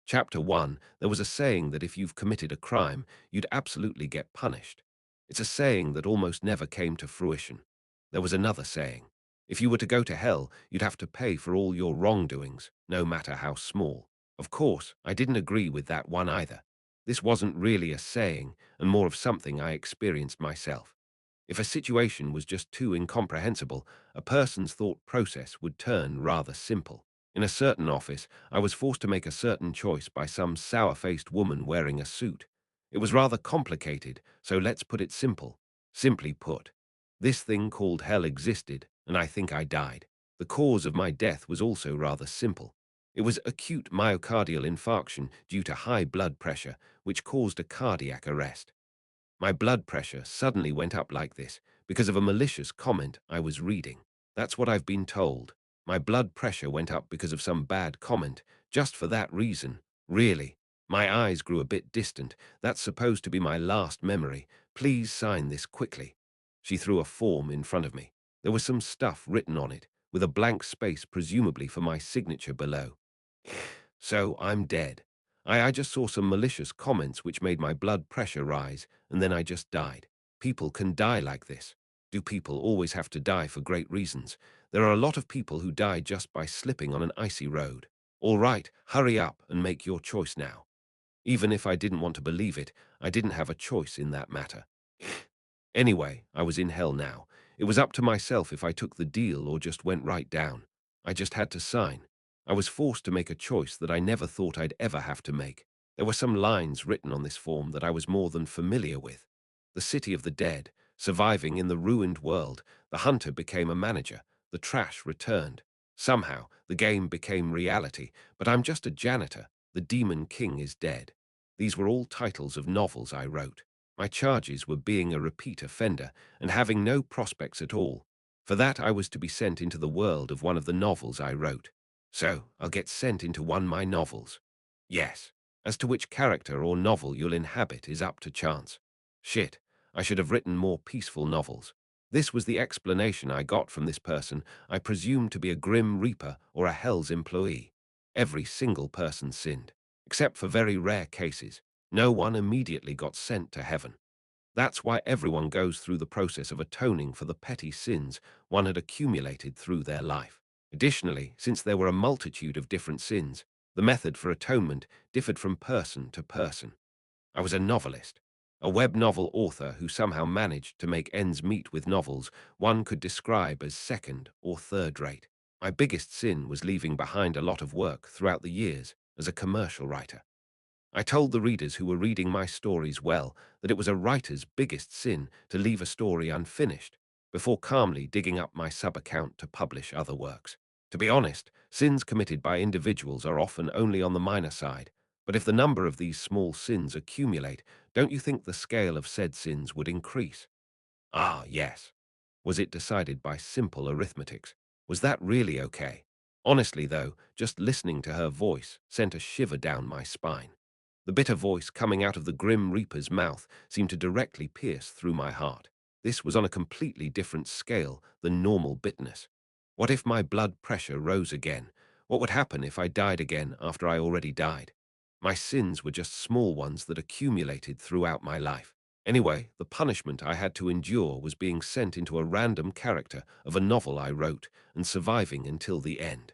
Chapter 1, there was a saying that if you've committed a crime, you'd absolutely get punished. It's a saying that almost never came to fruition. There was another saying. If you were to go to hell, you'd have to pay for all your wrongdoings, no matter how small. Of course, I didn't agree with that one either. This wasn't really a saying, and more of something I experienced myself. If a situation was just too incomprehensible, a person's thought process would turn rather simple. In a certain office, I was forced to make a certain choice by some sour-faced woman wearing a suit. It was rather complicated, so let's put it simple. Simply put, this thing called hell existed, and I think I died. The cause of my death was also rather simple. It was acute myocardial infarction due to high blood pressure, which caused a cardiac arrest. My blood pressure suddenly went up like this because of a malicious comment I was reading. That's what I've been told. My blood pressure went up because of some bad comment, just for that reason. Really. My eyes grew a bit distant. That's supposed to be my last memory. Please sign this quickly. She threw a form in front of me. There was some stuff written on it, with a blank space presumably for my signature below. So I'm dead. I just saw some malicious comments which made my blood pressure rise, and then I just died. People can die like this. Do people always have to die for great reasons? There are a lot of people who die just by slipping on an icy road. All right, hurry up and make your choice now. Even if I didn't want to believe it, I didn't have a choice in that matter. Anyway, I was in hell now. It was up to myself if I took the deal or just went right down. I just had to sign. I was forced to make a choice that I never thought I'd ever have to make. There were some lines written on this form that I was more than familiar with. The city of the dead, surviving in the ruined world, the hunter became a manager, the trash returned. Somehow, the game became reality, but I'm just a janitor. The Demon King is dead. These were all titles of novels I wrote. My charges were being a repeat offender and having no prospects at all. For that, I was to be sent into the world of one of the novels I wrote. So, I'll get sent into one of my novels. Yes. As to which character or novel you'll inhabit is up to chance. Shit, I should have written more peaceful novels. This was the explanation I got from this person I presumed to be a Grim Reaper or a Hell's employee. Every single person sinned, except for very rare cases. No one immediately got sent to heaven. That's why everyone goes through the process of atoning for the petty sins one had accumulated through their life. Additionally, since there were a multitude of different sins, the method for atonement differed from person to person. I was a novelist, a web novel author who somehow managed to make ends meet with novels one could describe as second or third rate. My biggest sin was leaving behind a lot of work throughout the years as a commercial writer. I told the readers who were reading my stories well that it was a writer's biggest sin to leave a story unfinished before calmly digging up my sub-account to publish other works. To be honest, sins committed by individuals are often only on the minor side, but if the number of these small sins accumulate, don't you think the scale of said sins would increase? Ah, yes. Was it decided by simple arithmetics? Was that really okay? Honestly, though, just listening to her voice sent a shiver down my spine. The bitter voice coming out of the Grim Reaper's mouth seemed to directly pierce through my heart. This was on a completely different scale than normal bitterness. What if my blood pressure rose again? What would happen if I died again after I already died? My sins were just small ones that accumulated throughout my life. Anyway, the punishment I had to endure was being sent into a random character of a novel I wrote and surviving until the end.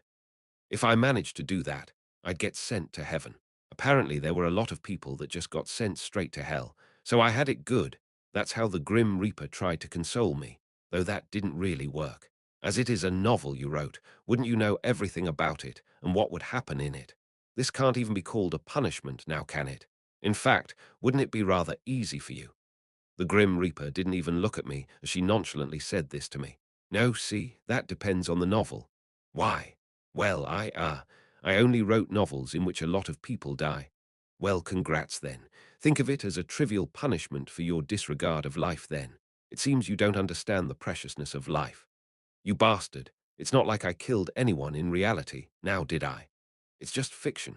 If I managed to do that, I'd get sent to heaven. Apparently, there were a lot of people that just got sent straight to hell, so I had it good. That's how the Grim Reaper tried to console me, though that didn't really work. As it is a novel you wrote, wouldn't you know everything about it and what would happen in it? This can't even be called a punishment now, can it? In fact, wouldn't it be rather easy for you? The Grim Reaper didn't even look at me as she nonchalantly said this to me. No, see, that depends on the novel. Why? Well, I only wrote novels in which a lot of people die. Well, congrats then. Think of it as a trivial punishment for your disregard of life then. It seems you don't understand the preciousness of life. You bastard. It's not like I killed anyone in reality, now did I? It's just fiction.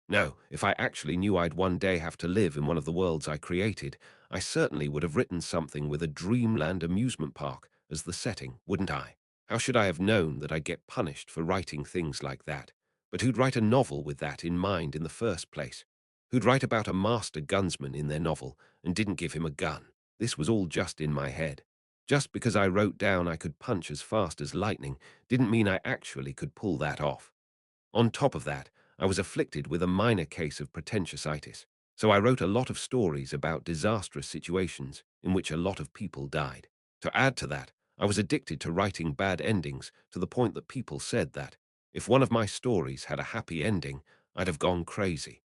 No, if I actually knew I'd one day have to live in one of the worlds I created, I certainly would have written something with a dreamland amusement park as the setting, wouldn't I? How should I have known that I'd get punished for writing things like that? But who'd write a novel with that in mind in the first place? Who'd write about a master gunsman in their novel and didn't give him a gun? This was all just in my head. Just because I wrote down I could punch as fast as lightning didn't mean I actually could pull that off. On top of that, I was afflicted with a minor case of pretentiositis, so I wrote a lot of stories about disastrous situations in which a lot of people died. To add to that, I was addicted to writing bad endings to the point that people said that, if one of my stories had a happy ending, I'd have gone crazy.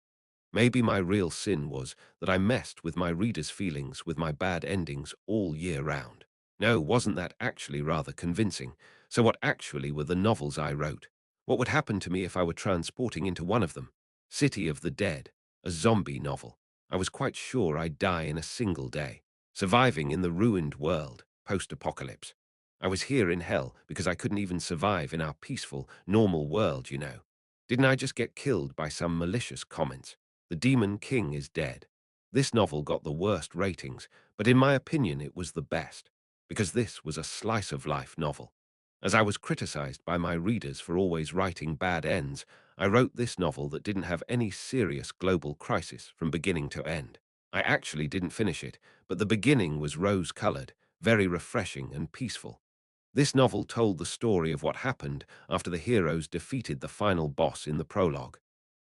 Maybe my real sin was that I messed with my readers' feelings with my bad endings all year round. No, wasn't that actually rather convincing? So what actually were the novels I wrote? What would happen to me if I were transporting into one of them? City of the Dead, a zombie novel. I was quite sure I'd die in a single day, surviving in the ruined world, post-apocalypse. I was here in hell because I couldn't even survive in our peaceful, normal world, you know. Didn't I just get killed by some malicious comments? The Demon King is dead. This novel got the worst ratings, but in my opinion it was the best, because this was a slice-of-life novel. As I was criticized by my readers for always writing bad ends, I wrote this novel that didn't have any serious global crisis from beginning to end. I actually didn't finish it, but the beginning was rose-colored, very refreshing and peaceful. This novel told the story of what happened after the heroes defeated the final boss in the prologue.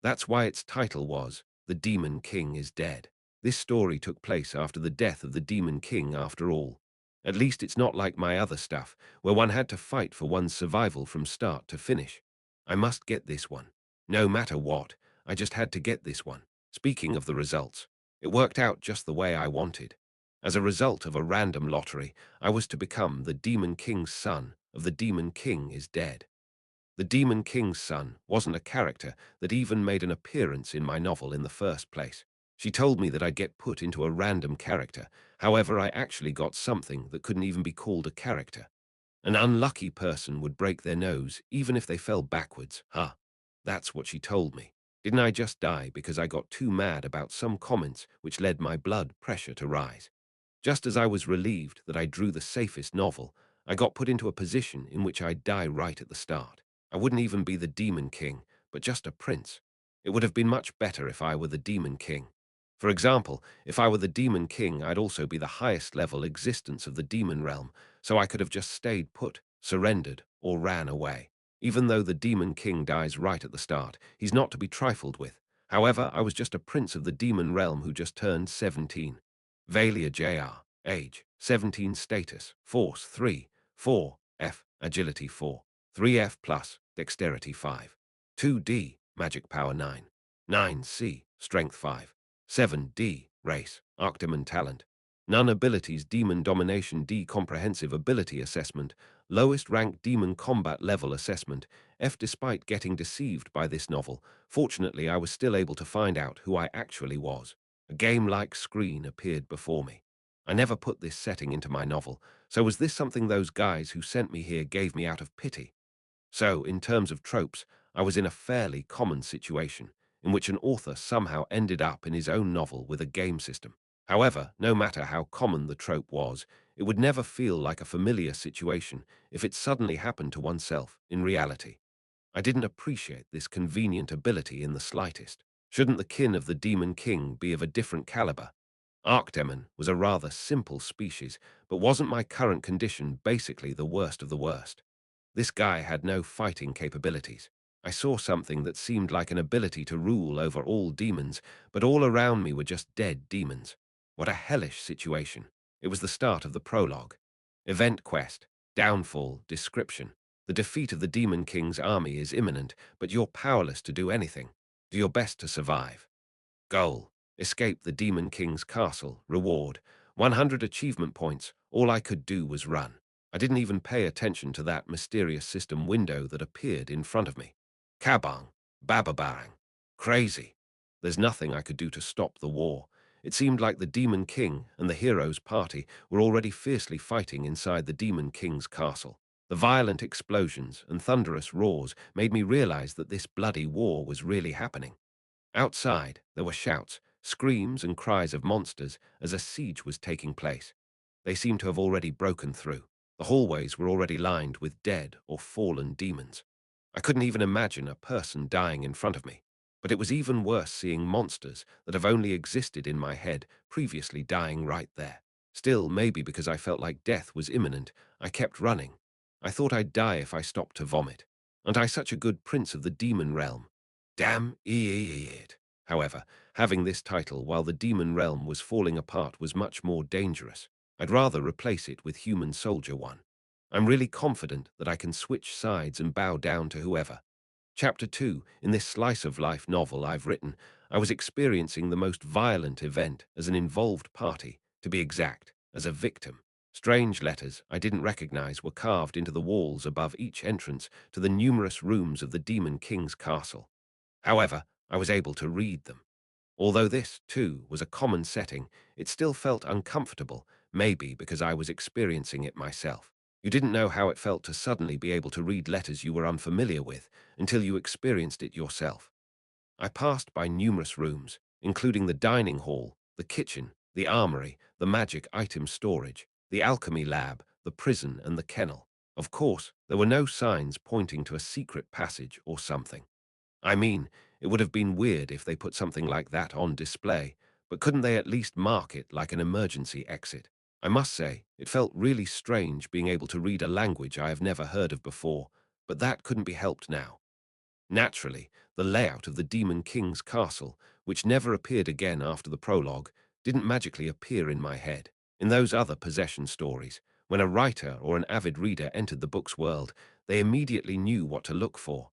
That's why its title was The Demon King is Dead. This story took place after the death of the Demon King after all. At least it's not like my other stuff, where one had to fight for one's survival from start to finish. I must get this one. No matter what, I just had to get this one. Speaking of the results, it worked out just the way I wanted. As a result of a random lottery, I was to become the Demon King's son of the Demon King is Dead. The Demon King's son wasn't a character that even made an appearance in my novel in the first place. She told me that I'd get put into a random character. However, I actually got something that couldn't even be called a character. An unlucky person would break their nose even if they fell backwards. Huh. That's what she told me. Didn't I just die because I got too mad about some comments which led my blood pressure to rise? Just as I was relieved that I drew the safest novel, I got put into a position in which I'd die right at the start. I wouldn't even be the Demon King, but just a prince. It would have been much better if I were the Demon King. For example, if I were the Demon King, I'd also be the highest level existence of the demon realm, so I could have just stayed put, surrendered, or ran away. Even though the Demon King dies right at the start, he's not to be trifled with. However, I was just a prince of the demon realm who just turned 17. Valia Jr. Age 17. Status Force 3, 4, F, Agility 4, 3F plus, Dexterity 5, 2D, Magic Power 9, 9C, Strength 5, 7D, Race, Arcdemon Talent, None Abilities Demon Domination D Comprehensive Ability Assessment, Lowest Rank Demon Combat Level Assessment, F. Despite getting deceived by this novel, fortunately I was still able to find out who I actually was. A game-like screen appeared before me. I never put this setting into my novel, so was this something those guys who sent me here gave me out of pity? So, in terms of tropes, I was in a fairly common situation, in which an author somehow ended up in his own novel with a game system. However, no matter how common the trope was, it would never feel like a familiar situation if it suddenly happened to oneself in reality. I didn't appreciate this convenient ability in the slightest. Shouldn't the kin of the Demon King be of a different caliber? Arcdemon was a rather simple species, but wasn't my current condition basically the worst of the worst? This guy had no fighting capabilities. I saw something that seemed like an ability to rule over all demons, but all around me were just dead demons. What a hellish situation. It was the start of the prologue. Event quest, downfall, description. The defeat of the Demon King's army is imminent, but you're powerless to do anything. Do your best to survive. Goal: escape the Demon King's castle. Reward: 100 achievement points. All I could do was run. I didn't even pay attention to that mysterious system window that appeared in front of me. Kabang, bababang. Crazy. There's nothing I could do to stop the war. It seemed like the Demon King and the heroes' party were already fiercely fighting inside the Demon King's castle. The violent explosions and thunderous roars made me realize that this bloody war was really happening. Outside, there were shouts, screams, and cries of monsters as a siege was taking place. They seemed to have already broken through. The hallways were already lined with dead or fallen demons. I couldn't even imagine a person dying in front of me. But it was even worse seeing monsters that have only existed in my head previously dying right there. Still, maybe because I felt like death was imminent, I kept running. I thought I'd die if I stopped to vomit. Aren't I such a good prince of the demon realm? Damn it. However, having this title while the demon realm was falling apart was much more dangerous. I'd rather replace it with human soldier one. I'm really confident that I can switch sides and bow down to whoever. Chapter 2. In this slice of life novel I've written, I was experiencing the most violent event as an involved party, to be exact, as a victim. Strange letters I didn't recognize were carved into the walls above each entrance to the numerous rooms of the Demon King's castle. However, I was able to read them. Although this, too, was a common setting, it still felt uncomfortable, maybe because I was experiencing it myself. You didn't know how it felt to suddenly be able to read letters you were unfamiliar with until you experienced it yourself. I passed by numerous rooms, including the dining hall, the kitchen, the armory, the magic item storage, the alchemy lab, the prison, and the kennel. Of course, there were no signs pointing to a secret passage or something. I mean, it would have been weird if they put something like that on display, but couldn't they at least mark it like an emergency exit? I must say, it felt really strange being able to read a language I have never heard of before, but that couldn't be helped now. Naturally, the layout of the Demon King's castle, which never appeared again after the prologue, didn't magically appear in my head. In those other possession stories, when a writer or an avid reader entered the book's world, they immediately knew what to look for.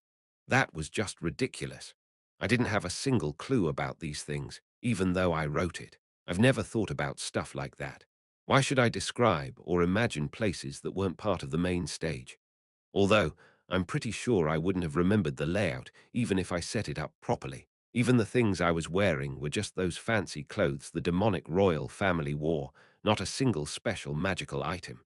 That was just ridiculous. I didn't have a single clue about these things, even though I wrote it. I've never thought about stuff like that. Why should I describe or imagine places that weren't part of the main stage? Although, I'm pretty sure I wouldn't have remembered the layout even if I set it up properly. Even the things I was wearing were just those fancy clothes the demonic royal family wore, not a single special magical item.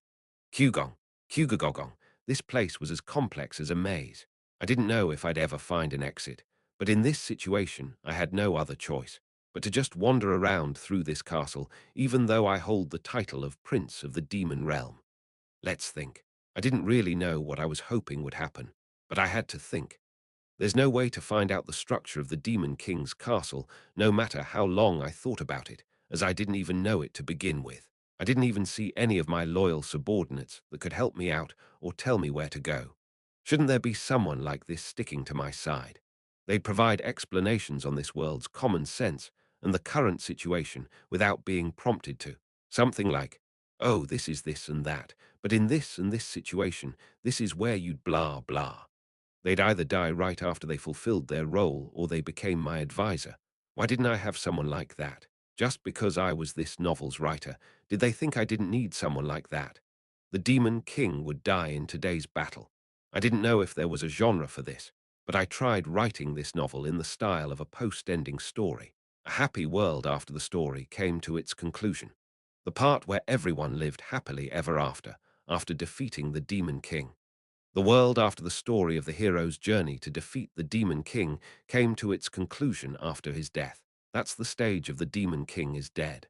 Hugong, Hugagogong, this place was as complex as a maze. I didn't know if I'd ever find an exit, but in this situation I had no other choice but to just wander around through this castle, even though I hold the title of Prince of the Demon Realm. Let's think. I didn't really know what I was hoping would happen, but I had to think. There's no way to find out the structure of the Demon King's castle, no matter how long I thought about it, as I didn't even know it to begin with. I didn't even see any of my loyal subordinates that could help me out or tell me where to go. Shouldn't there be someone like this sticking to my side? They'd provide explanations on this world's common sense and the current situation without being prompted to. Something like, oh, this is this and that, but in this and this situation, this is where you'd blah blah. They'd either die right after they fulfilled their role or they became my advisor. Why didn't I have someone like that? Just because I was this novel's writer, did they think I didn't need someone like that? The Demon King would die in today's battle. I didn't know if there was a genre for this, but I tried writing this novel in the style of a post-ending story. A happy world after the story came to its conclusion. The part where everyone lived happily ever after defeating the Demon King. The world after the story of the hero's journey to defeat the Demon King came to its conclusion after his death. That's the stage of the Demon King is dead.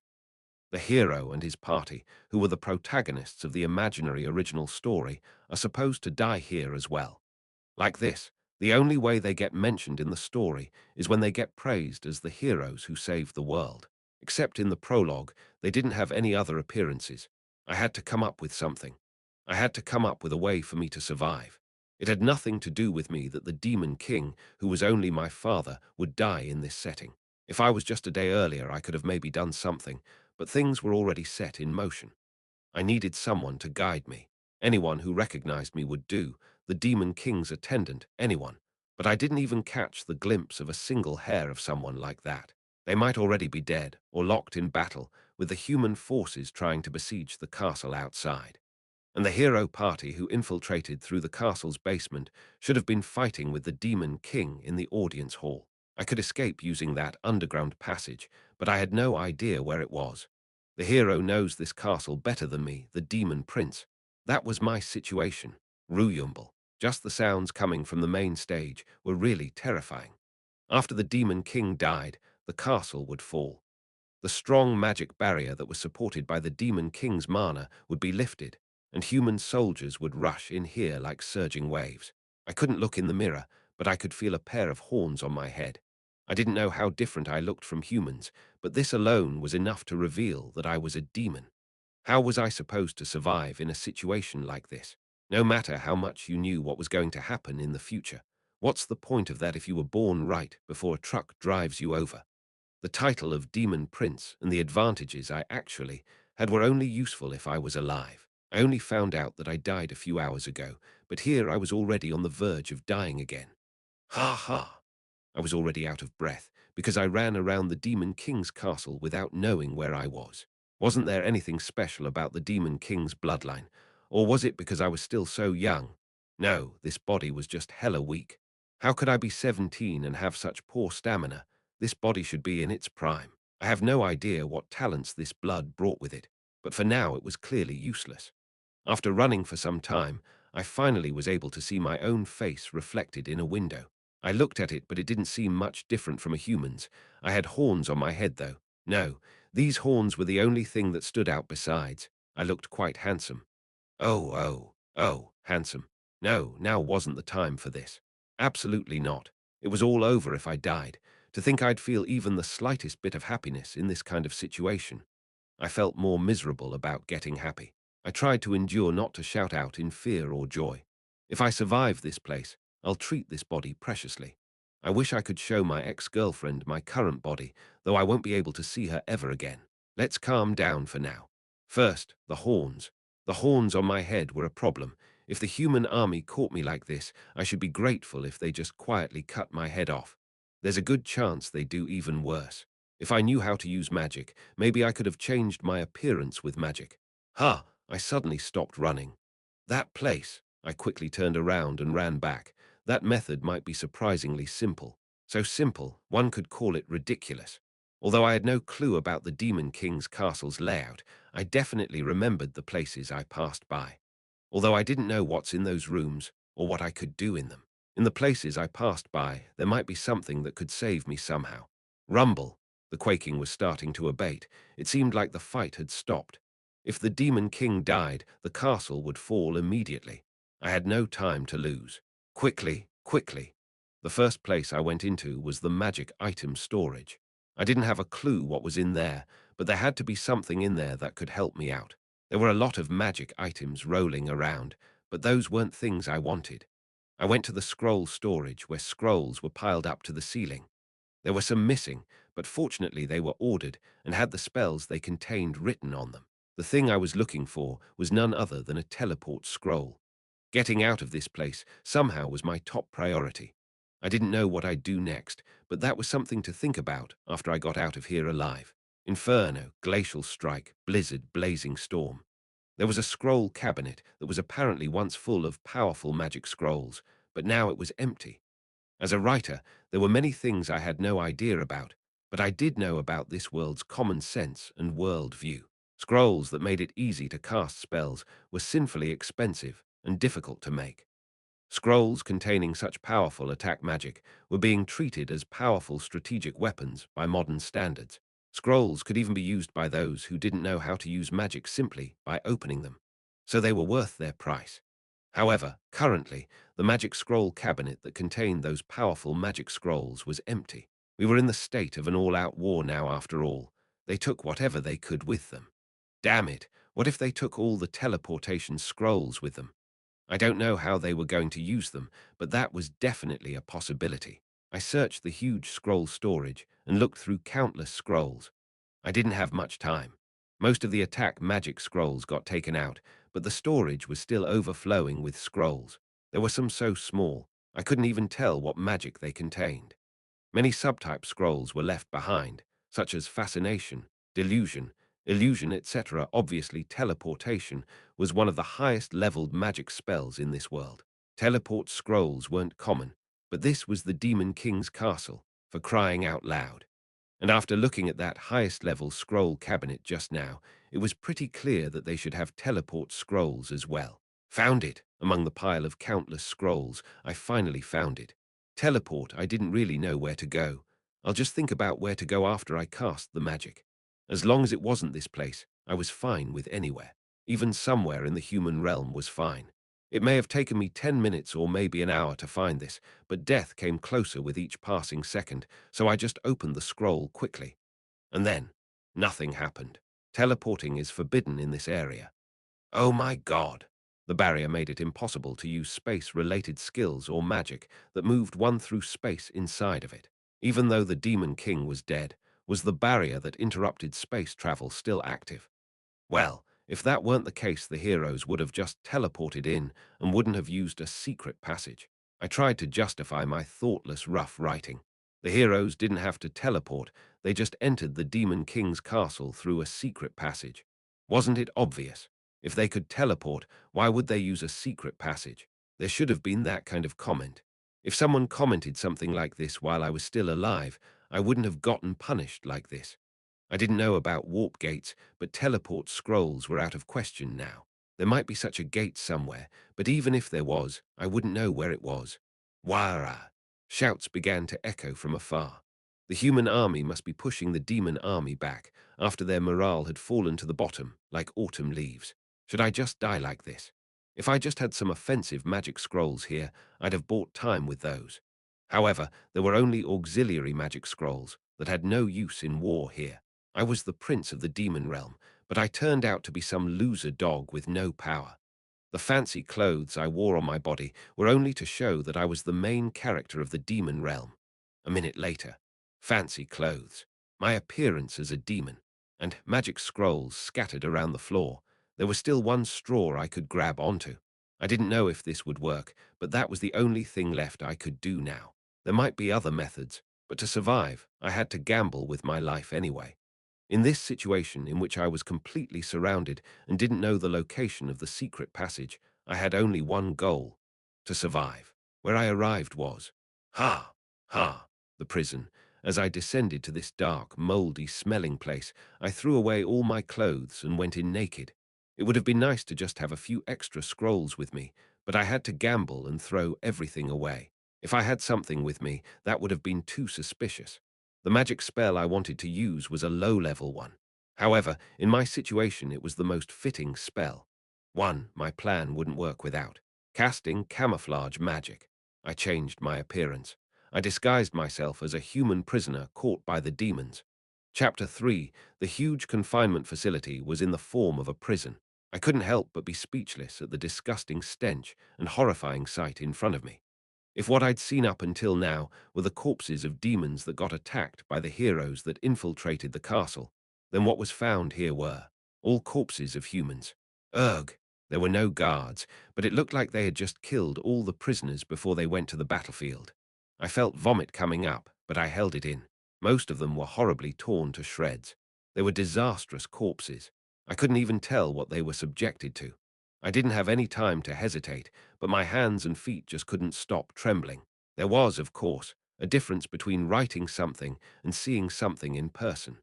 The hero and his party, who were the protagonists of the imaginary original story, are supposed to die here as well. Like this, the only way they get mentioned in the story is when they get praised as the heroes who saved the world. Except in the prologue, they didn't have any other appearances. I had to come up with something. I had to come up with a way for me to survive. It had nothing to do with me that the Demon King, who was only my father, would die in this setting. If I was just a day earlier, I could have maybe done something, but things were already set in motion. I needed someone to guide me. Anyone who recognized me would do, the Demon King's attendant, anyone. But I didn't even catch the glimpse of a single hair of someone like that. They might already be dead or locked in battle, with the human forces trying to besiege the castle outside. And the hero party who infiltrated through the castle's basement should have been fighting with the Demon King in the audience hall. I could escape using that underground passage, but I had no idea where it was. The hero knows this castle better than me, the Demon Prince. That was my situation. Ruyumble. Just the sounds coming from the main stage were really terrifying. After the Demon King died, the castle would fall. The strong magic barrier that was supported by the Demon King's mana would be lifted, and human soldiers would rush in here like surging waves. I couldn't look in the mirror, but I could feel a pair of horns on my head. I didn't know how different I looked from humans, but this alone was enough to reveal that I was a demon. How was I supposed to survive in a situation like this? No matter how much you knew what was going to happen in the future, what's the point of that if you were born right before a truck drives you over? The title of Demon Prince and the advantages I actually had were only useful if I was alive. I only found out that I died a few hours ago, but here I was already on the verge of dying again. Ha ha! I was already out of breath because I ran around the Demon King's castle without knowing where I was. Wasn't there anything special about the Demon King's bloodline? Or was it because I was still so young? No, this body was just hella weak. How could I be 17 and have such poor stamina? This body should be in its prime. I have no idea what talents this blood brought with it, but for now it was clearly useless. After running for some time, I finally was able to see my own face reflected in a window. I looked at it, but it didn't seem much different from a human's. I had horns on my head, though. No, these horns were the only thing that stood out besides. I looked quite handsome. Oh, handsome. No, now wasn't the time for this. Absolutely not. It was all over if I died. To think I'd feel even the slightest bit of happiness in this kind of situation. I felt more miserable about getting happy. I tried to endure not to shout out in fear or joy. If I survive this place, I'll treat this body preciously. I wish I could show my ex-girlfriend my current body, though I won't be able to see her ever again. Let's calm down for now. First, the horns. The horns on my head were a problem. If the human army caught me like this, I should be grateful if they just quietly cut my head off. There's a good chance they do even worse. If I knew how to use magic, maybe I could have changed my appearance with magic. Ha! I suddenly stopped running. That place! I quickly turned around and ran back. That method might be surprisingly simple. So simple, one could call it ridiculous. Although I had no clue about the Demon King's castle's layout, I definitely remembered the places I passed by. Although I didn't know what's in those rooms or what I could do in them. In the places I passed by, there might be something that could save me somehow. Rumble. The quaking was starting to abate. It seemed like the fight had stopped. If the Demon King died, the castle would fall immediately. I had no time to lose. Quickly, quickly. The first place I went into was the magic item storage. I didn't have a clue what was in there, but there had to be something in there that could help me out. There were a lot of magic items rolling around, but those weren't things I wanted. I went to the scroll storage where scrolls were piled up to the ceiling. There were some missing, but fortunately they were ordered and had the spells they contained written on them. The thing I was looking for was none other than a teleport scroll. Getting out of this place somehow was my top priority. I didn't know what I'd do next, but that was something to think about after I got out of here alive. Inferno, glacial strike, blizzard, blazing storm. There was a scroll cabinet that was apparently once full of powerful magic scrolls, but now it was empty. As a writer, there were many things I had no idea about, but I did know about this world's common sense and world view. Scrolls that made it easy to cast spells were sinfully expensive and difficult to make. Scrolls containing such powerful attack magic were being treated as powerful strategic weapons by modern standards. Scrolls could even be used by those who didn't know how to use magic simply by opening them, so they were worth their price. However, currently, the magic scroll cabinet that contained those powerful magic scrolls was empty. We were in the state of an all-out war now after all. They took whatever they could with them. Damn it, what if they took all the teleportation scrolls with them? I don't know how they were going to use them, but that was definitely a possibility. I searched the huge scroll storage and looked through countless scrolls. I didn't have much time. Most of the attack magic scrolls got taken out, but the storage was still overflowing with scrolls. There were some so small, I couldn't even tell what magic they contained. Many subtype scrolls were left behind, such as fascination, delusion, illusion, etc. Obviously, teleportation was one of the highest leveled magic spells in this world. Teleport scrolls weren't common, but this was the Demon King's castle, for crying out loud. And after looking at that highest level scroll cabinet just now, it was pretty clear that they should have teleport scrolls as well. Found it! Among the pile of countless scrolls, I finally found it. Teleport, I didn't really know where to go. I'll just think about where to go after I cast the magic. As long as it wasn't this place, I was fine with anywhere. Even somewhere in the human realm was fine. It may have taken me 10 minutes or maybe an hour to find this, but death came closer with each passing second, so I just opened the scroll quickly. And then, nothing happened. Teleporting is forbidden in this area. Oh my God! The barrier made it impossible to use space-related skills or magic that moved one through space inside of it. Even though the Demon King was dead, was the barrier that interrupted space travel still active? Well, if that weren't the case, the heroes would have just teleported in and wouldn't have used a secret passage. I tried to justify my thoughtless rough writing. The heroes didn't have to teleport, they just entered the Demon King's castle through a secret passage. Wasn't it obvious? If they could teleport, why would they use a secret passage? There should have been that kind of comment. If someone commented something like this while I was still alive, I wouldn't have gotten punished like this. I didn't know about warp gates, but teleport scrolls were out of question now. There might be such a gate somewhere, but even if there was, I wouldn't know where it was. Wara! Shouts began to echo from afar. The human army must be pushing the demon army back after their morale had fallen to the bottom like autumn leaves. Should I just die like this? If I just had some offensive magic scrolls here, I'd have bought time with those. However, there were only auxiliary magic scrolls that had no use in war here. I was the prince of the demon realm, but I turned out to be some loser dog with no power. The fancy clothes I wore on my body were only to show that I was the main character of the demon realm. A minute later, fancy clothes, my appearance as a demon, and magic scrolls scattered around the floor. There was still one straw I could grab onto. I didn't know if this would work, but that was the only thing left I could do now. There might be other methods, but to survive, I had to gamble with my life anyway. In this situation, in which I was completely surrounded and didn't know the location of the secret passage, I had only one goal: to survive. Where I arrived was, the prison. As I descended to this dark, mouldy, smelling place, I threw away all my clothes and went in naked. It would have been nice to just have a few extra scrolls with me, but I had to gamble and throw everything away. If I had something with me, that would have been too suspicious. The magic spell I wanted to use was a low-level one. However, in my situation it was the most fitting spell. One my plan wouldn't work without. Casting camouflage magic. I changed my appearance. I disguised myself as a human prisoner caught by the demons. Chapter 3. The huge confinement facility was in the form of a prison. I couldn't help but be speechless at the disgusting stench and horrifying sight in front of me. If what I'd seen up until now were the corpses of demons that got attacked by the heroes that infiltrated the castle, then what was found here were all corpses of humans. Ugh! There were no guards, but it looked like they had just killed all the prisoners before they went to the battlefield. I felt vomit coming up, but I held it in. Most of them were horribly torn to shreds. They were disastrous corpses. I couldn't even tell what they were subjected to. I didn't have any time to hesitate, but my hands and feet just couldn't stop trembling. There was, of course, a difference between writing something and seeing something in person.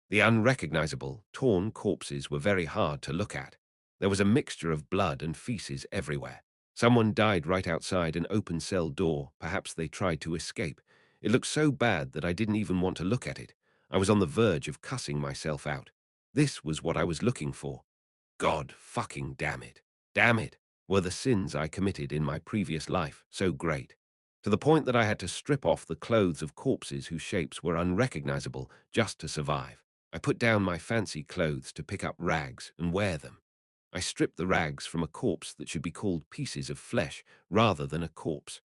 The unrecognizable, torn corpses were very hard to look at. There was a mixture of blood and feces everywhere. Someone died right outside an open cell door. Perhaps they tried to escape. It looked so bad that I didn't even want to look at it. I was on the verge of cussing myself out. This was what I was looking for. God fucking damn it. Damn it. Were the sins I committed in my previous life so great? To the point that I had to strip off the clothes of corpses whose shapes were unrecognizable just to survive. I put down my fancy clothes to pick up rags and wear them. I stripped the rags from a corpse that should be called pieces of flesh rather than a corpse.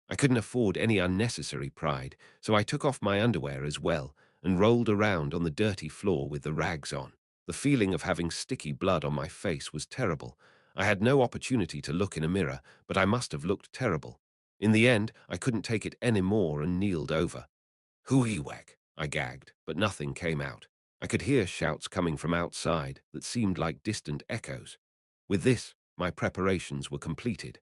I couldn't afford any unnecessary pride, so I took off my underwear as well and rolled around on the dirty floor with the rags on. The feeling of having sticky blood on my face was terrible. I had no opportunity to look in a mirror, but I must have looked terrible. In the end, I couldn't take it any more and kneeled over. Hooey-wack, I gagged, but nothing came out. I could hear shouts coming from outside that seemed like distant echoes. With this, my preparations were completed.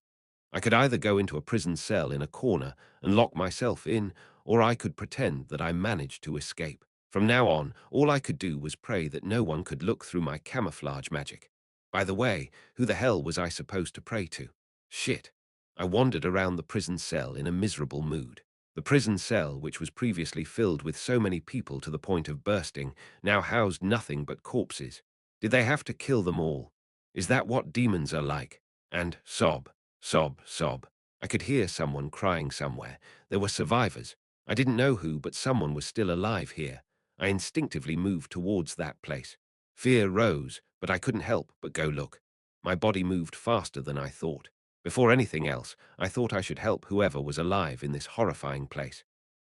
I could either go into a prison cell in a corner and lock myself in, or I could pretend that I managed to escape. From now on, all I could do was pray that no one could look through my camouflage magic. By the way, who the hell was I supposed to pray to? Shit. I wandered around the prison cell in a miserable mood. The prison cell, which was previously filled with so many people to the point of bursting, now housed nothing but corpses. Did they have to kill them all? Is that what demons are like? And sob. Sob, sob. I could hear someone crying somewhere. There were survivors. I didn't know who, but someone was still alive here. I instinctively moved towards that place. Fear rose, but I couldn't help but go look. My body moved faster than I thought. Before anything else, I thought I should help whoever was alive in this horrifying place.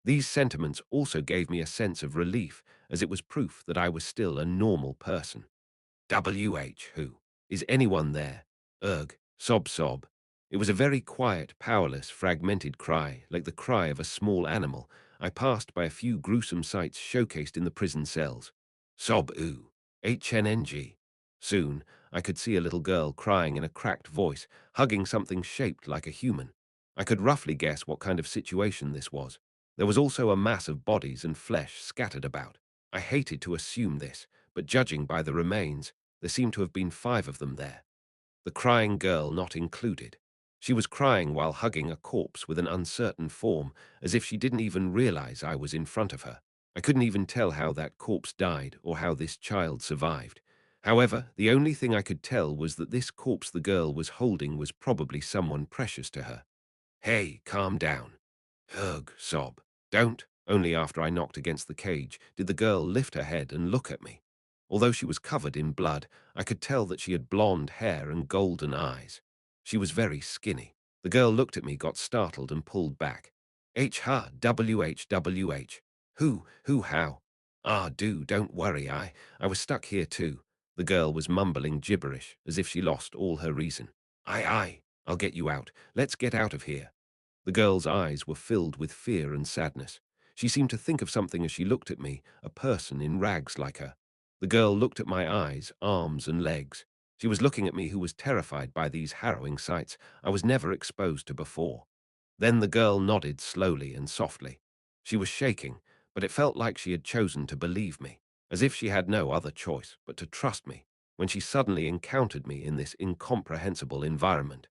These sentiments also gave me a sense of relief, as it was proof that I was still a normal person. WH, who? Is anyone there? Erg, sob, sob. It was a very quiet, powerless, fragmented cry, like the cry of a small animal. I passed by a few gruesome sights showcased in the prison cells. Sob, ooh. HNNG. Soon, I could see a little girl crying in a cracked voice, hugging something shaped like a human. I could roughly guess what kind of situation this was. There was also a mass of bodies and flesh scattered about. I hated to assume this, but judging by the remains, there seemed to have been 5 of them there, the crying girl not included. She was crying while hugging a corpse with an uncertain form, as if she didn't even realize I was in front of her. I couldn't even tell how that corpse died or how this child survived. However, the only thing I could tell was that this corpse the girl was holding was probably someone precious to her. Hey, calm down. Ugh, sob. Don't. Only after I knocked against the cage did the girl lift her head and look at me. Although she was covered in blood, I could tell that she had blonde hair and golden eyes. She was very skinny. The girl looked at me, got startled, and pulled back. WH. Who, how? Ah, don't worry, I was stuck here too. The girl was mumbling gibberish, as if she lost all her reason. I'll get you out. Let's get out of here. The girl's eyes were filled with fear and sadness. She seemed to think of something as she looked at me, a person in rags like her. The girl looked at my eyes, arms, and legs. She was looking at me who was terrified by these harrowing sights I was never exposed to before. Then the girl nodded slowly and softly. She was shaking, but it felt like she had chosen to believe me, as if she had no other choice but to trust me when she suddenly encountered me in this incomprehensible environment.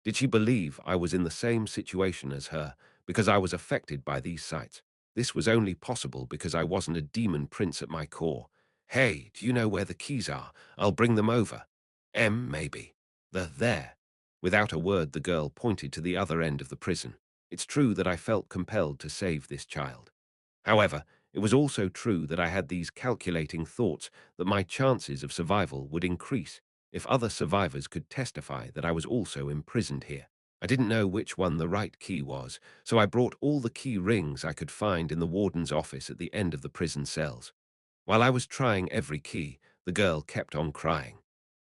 Did she believe I was in the same situation as her because I was affected by these sights? This was only possible because I wasn't a demon prince at my core. Hey, do you know where the keys are? I'll bring them over. Maybe. They're there. Without a word, the girl pointed to the other end of the prison. It's true that I felt compelled to save this child. However, it was also true that I had these calculating thoughts that my chances of survival would increase if other survivors could testify that I was also imprisoned here. I didn't know which one the right key was, so I brought all the key rings I could find in the warden's office at the end of the prison cells. While I was trying every key, the girl kept on crying.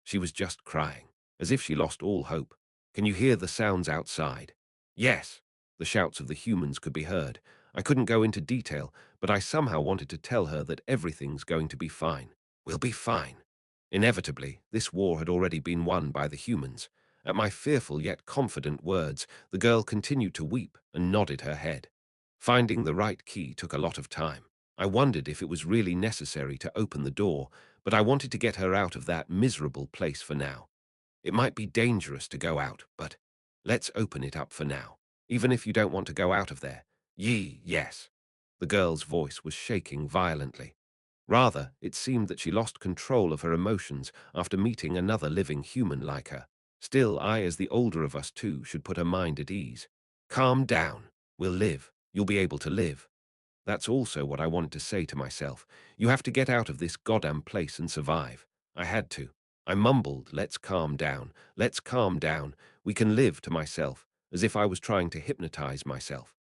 She was just crying, as if she lost all hope. Can you hear the sounds outside? Yes. The shouts of the humans could be heard. I couldn't go into detail, but I somehow wanted to tell her that everything's going to be fine. We'll be fine. Inevitably, this war had already been won by the humans. At my fearful yet confident words, the girl continued to weep and nodded her head. Finding the right key took a lot of time. I wondered if it was really necessary to open the door, but I wanted to get her out of that miserable place for now. It might be dangerous to go out, but let's open it up for now. Even if you don't want to go out of there. Yes. The girl's voice was shaking violently. Rather, it seemed that she lost control of her emotions after meeting another living human like her. Still, I, as the older of us two, should put her mind at ease. Calm down. We'll live. You'll be able to live. That's also what I wanted to say to myself. You have to get out of this goddamn place and survive. I had to. I mumbled, let's calm down, let's calm down. We can live, to myself, as if I was trying to hypnotize myself.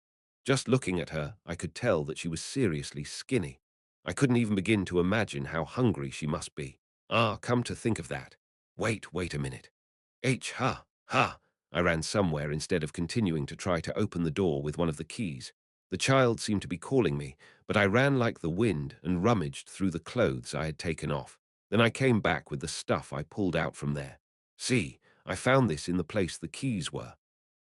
Just looking at her, I could tell that she was seriously skinny. I couldn't even begin to imagine how hungry she must be. Ah, come to think of that. Wait a minute. Ha. I ran somewhere instead of continuing to try to open the door with one of the keys. The child seemed to be calling me, but I ran like the wind and rummaged through the clothes I had taken off. Then I came back with the stuff I pulled out from there. See, I found this in the place the keys were.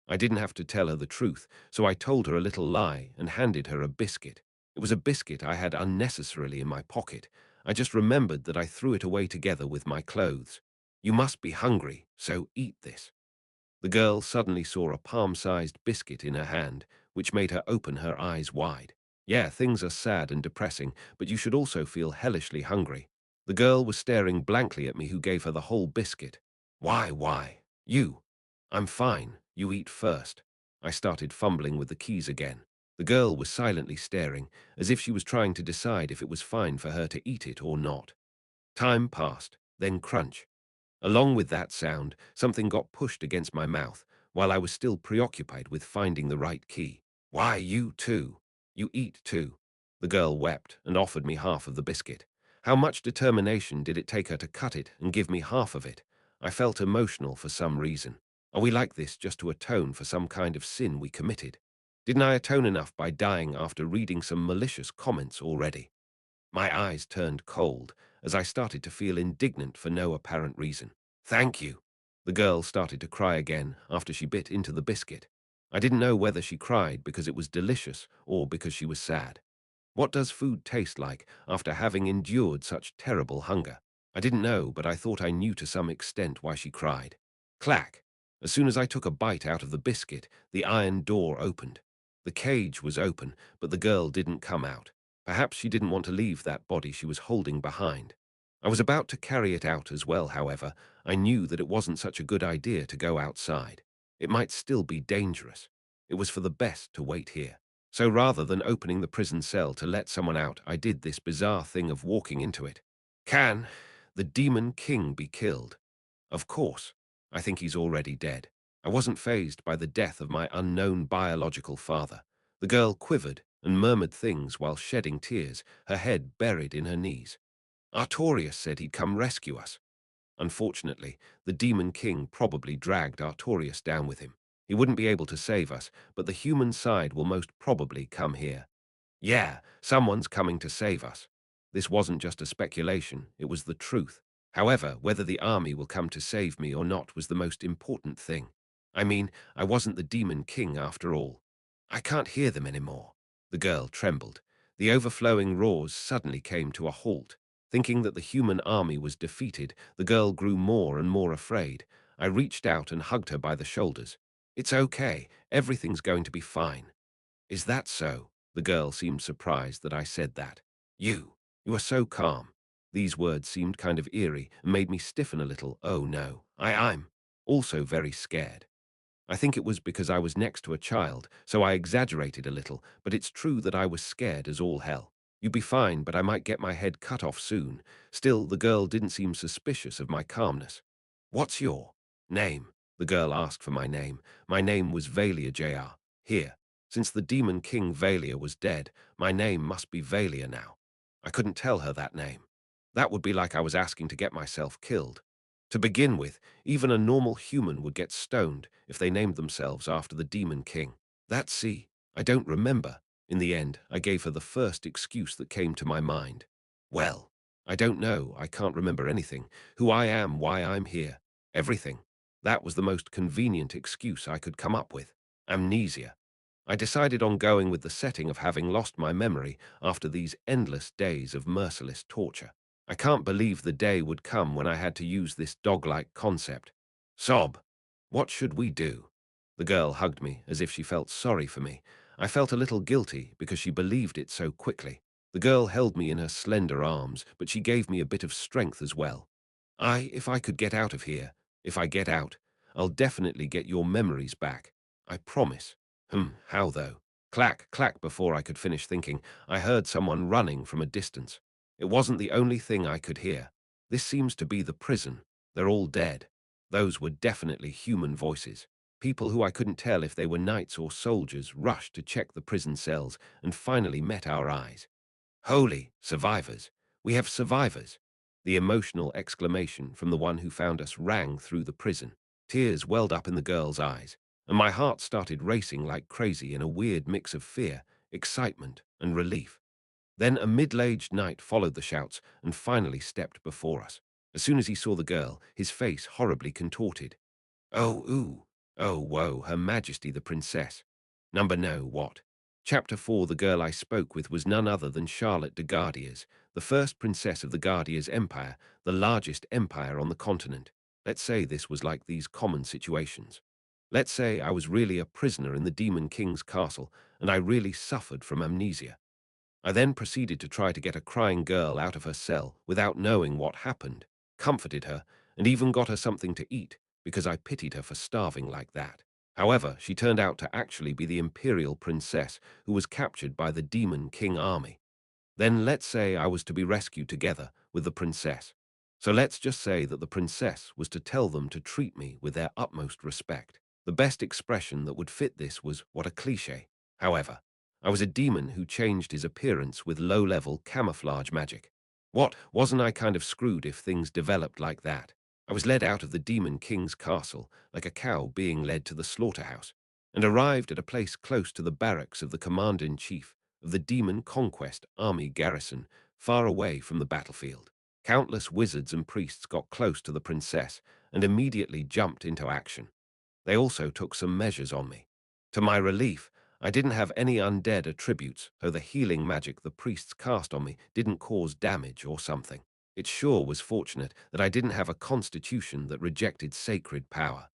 I didn't have to tell her the truth, so I told her a little lie and handed her a biscuit. It was a biscuit I had unnecessarily in my pocket. I just remembered that I threw it away together with my clothes. You must be hungry, so eat this. The girl suddenly saw a palm-sized biscuit in her hand, which made her open her eyes wide. Yeah, things are sad and depressing, but you should also feel hellishly hungry. The girl was staring blankly at me who gave her the whole biscuit. Why? You? I'm fine. You eat first. I started fumbling with the keys again. The girl was silently staring, as if she was trying to decide if it was fine for her to eat it or not. Time passed, then crunch. Along with that sound, something got pushed against my mouth, while I was still preoccupied with finding the right key. Why, you too? You eat too? The girl wept and offered me half of the biscuit. How much determination did it take her to cut it and give me half of it? I felt emotional for some reason. Are we like this just to atone for some kind of sin we committed? Didn't I atone enough by dying after reading some malicious comments already? My eyes turned cold as I started to feel indignant for no apparent reason. Thank you. The girl started to cry again after she bit into the biscuit. I didn't know whether she cried because it was delicious or because she was sad. What does food taste like after having endured such terrible hunger? I didn't know, but I thought I knew to some extent why she cried. Clack! As soon as I took a bite out of the biscuit, the iron door opened. The cage was open, but the girl didn't come out. Perhaps she didn't want to leave that body she was holding behind. I was about to carry it out as well, however. I knew that it wasn't such a good idea to go outside. It might still be dangerous. It was for the best to wait here. So rather than opening the prison cell to let someone out, I did this bizarre thing of walking into it. Can the Demon King be killed? Of course. I think he's already dead. I wasn't fazed by the death of my unknown biological father. The girl quivered and murmured things while shedding tears, her head buried in her knees. Artorias said he'd come rescue us. Unfortunately, the Demon King probably dragged Artorias down with him. He wouldn't be able to save us, but the human side will most probably come here. Yeah, someone's coming to save us. This wasn't just a speculation, it was the truth. However, whether the army will come to save me or not was the most important thing. I mean, I wasn't the Demon King after all. I can't hear them anymore. The girl trembled. The overflowing roars suddenly came to a halt. Thinking that the human army was defeated, the girl grew more and more afraid. I reached out and hugged her by the shoulders. It's okay, everything's going to be fine. Is that so? The girl seemed surprised that I said that. You are so calm. These words seemed kind of eerie and made me stiffen a little. Oh no, I'm also very scared. I think it was because I was next to a child, so I exaggerated a little, but it's true that I was scared as all hell. You'd be fine, but I might get my head cut off soon. Still, the girl didn't seem suspicious of my calmness. What's your name? The girl asked for my name. My name was Valia Jr. Here. Since the Demon King Valia was dead, my name must be Valia now. I couldn't tell her that name. That would be like I was asking to get myself killed. To begin with, even a normal human would get stoned if they named themselves after the Demon King. That's see, I don't remember. In the end, I gave her the first excuse that came to my mind. Well, I don't know, I can't remember anything. Who I am, why I'm here. Everything. That was the most convenient excuse I could come up with. Amnesia. I decided on going with the setting of having lost my memory after these endless days of merciless torture. I can't believe the day would come when I had to use this dog-like concept. Sob, what should we do? The girl hugged me as if she felt sorry for me. I felt a little guilty because she believed it so quickly. The girl held me in her slender arms, but she gave me a bit of strength as well. If I could get out of here, if I get out, I'll definitely get your memories back. I promise. How though? Clack, clack before I could finish thinking, I heard someone running from a distance. It wasn't the only thing I could hear. This seems to be the prison. They're all dead. Those were definitely human voices. People who I couldn't tell if they were knights or soldiers rushed to check the prison cells and finally met our eyes. Holy, survivors. We have survivors. The emotional exclamation from the one who found us rang through the prison. Tears welled up in the girl's eyes, and my heart started racing like crazy in a weird mix of fear, excitement, and relief. Then a middle-aged knight followed the shouts and finally stepped before us. As soon as he saw the girl, his face horribly contorted. Oh, ooh. Oh, whoa, Her Majesty the Princess. Number no, what? Chapter 4. The girl I spoke with was none other than Charlotte de Gardiers, the first princess of the Gardiers Empire, the largest empire on the continent. Let's say this was like these common situations. Let's say I was really a prisoner in the Demon King's castle, and I really suffered from amnesia. I then proceeded to try to get a crying girl out of her cell without knowing what happened, comforted her, and even got her something to eat because I pitied her for starving like that. However, she turned out to actually be the imperial princess who was captured by the Demon King army. Then let's say I was to be rescued together with the princess. So let's just say that the princess was to tell them to treat me with their utmost respect. The best expression that would fit this was what a cliché. However, I was a demon who changed his appearance with low-level camouflage magic. What, wasn't I kind of screwed if things developed like that? I was led out of the Demon King's castle like a cow being led to the slaughterhouse, and arrived at a place close to the barracks of the commander-in-chief of the Demon Conquest Army garrison, far away from the battlefield. Countless wizards and priests got close to the princess and immediately jumped into action. They also took some measures on me. To my relief, I didn't have any undead attributes, so the healing magic the priests cast on me didn't cause damage or something. It sure was fortunate that I didn't have a constitution that rejected sacred power.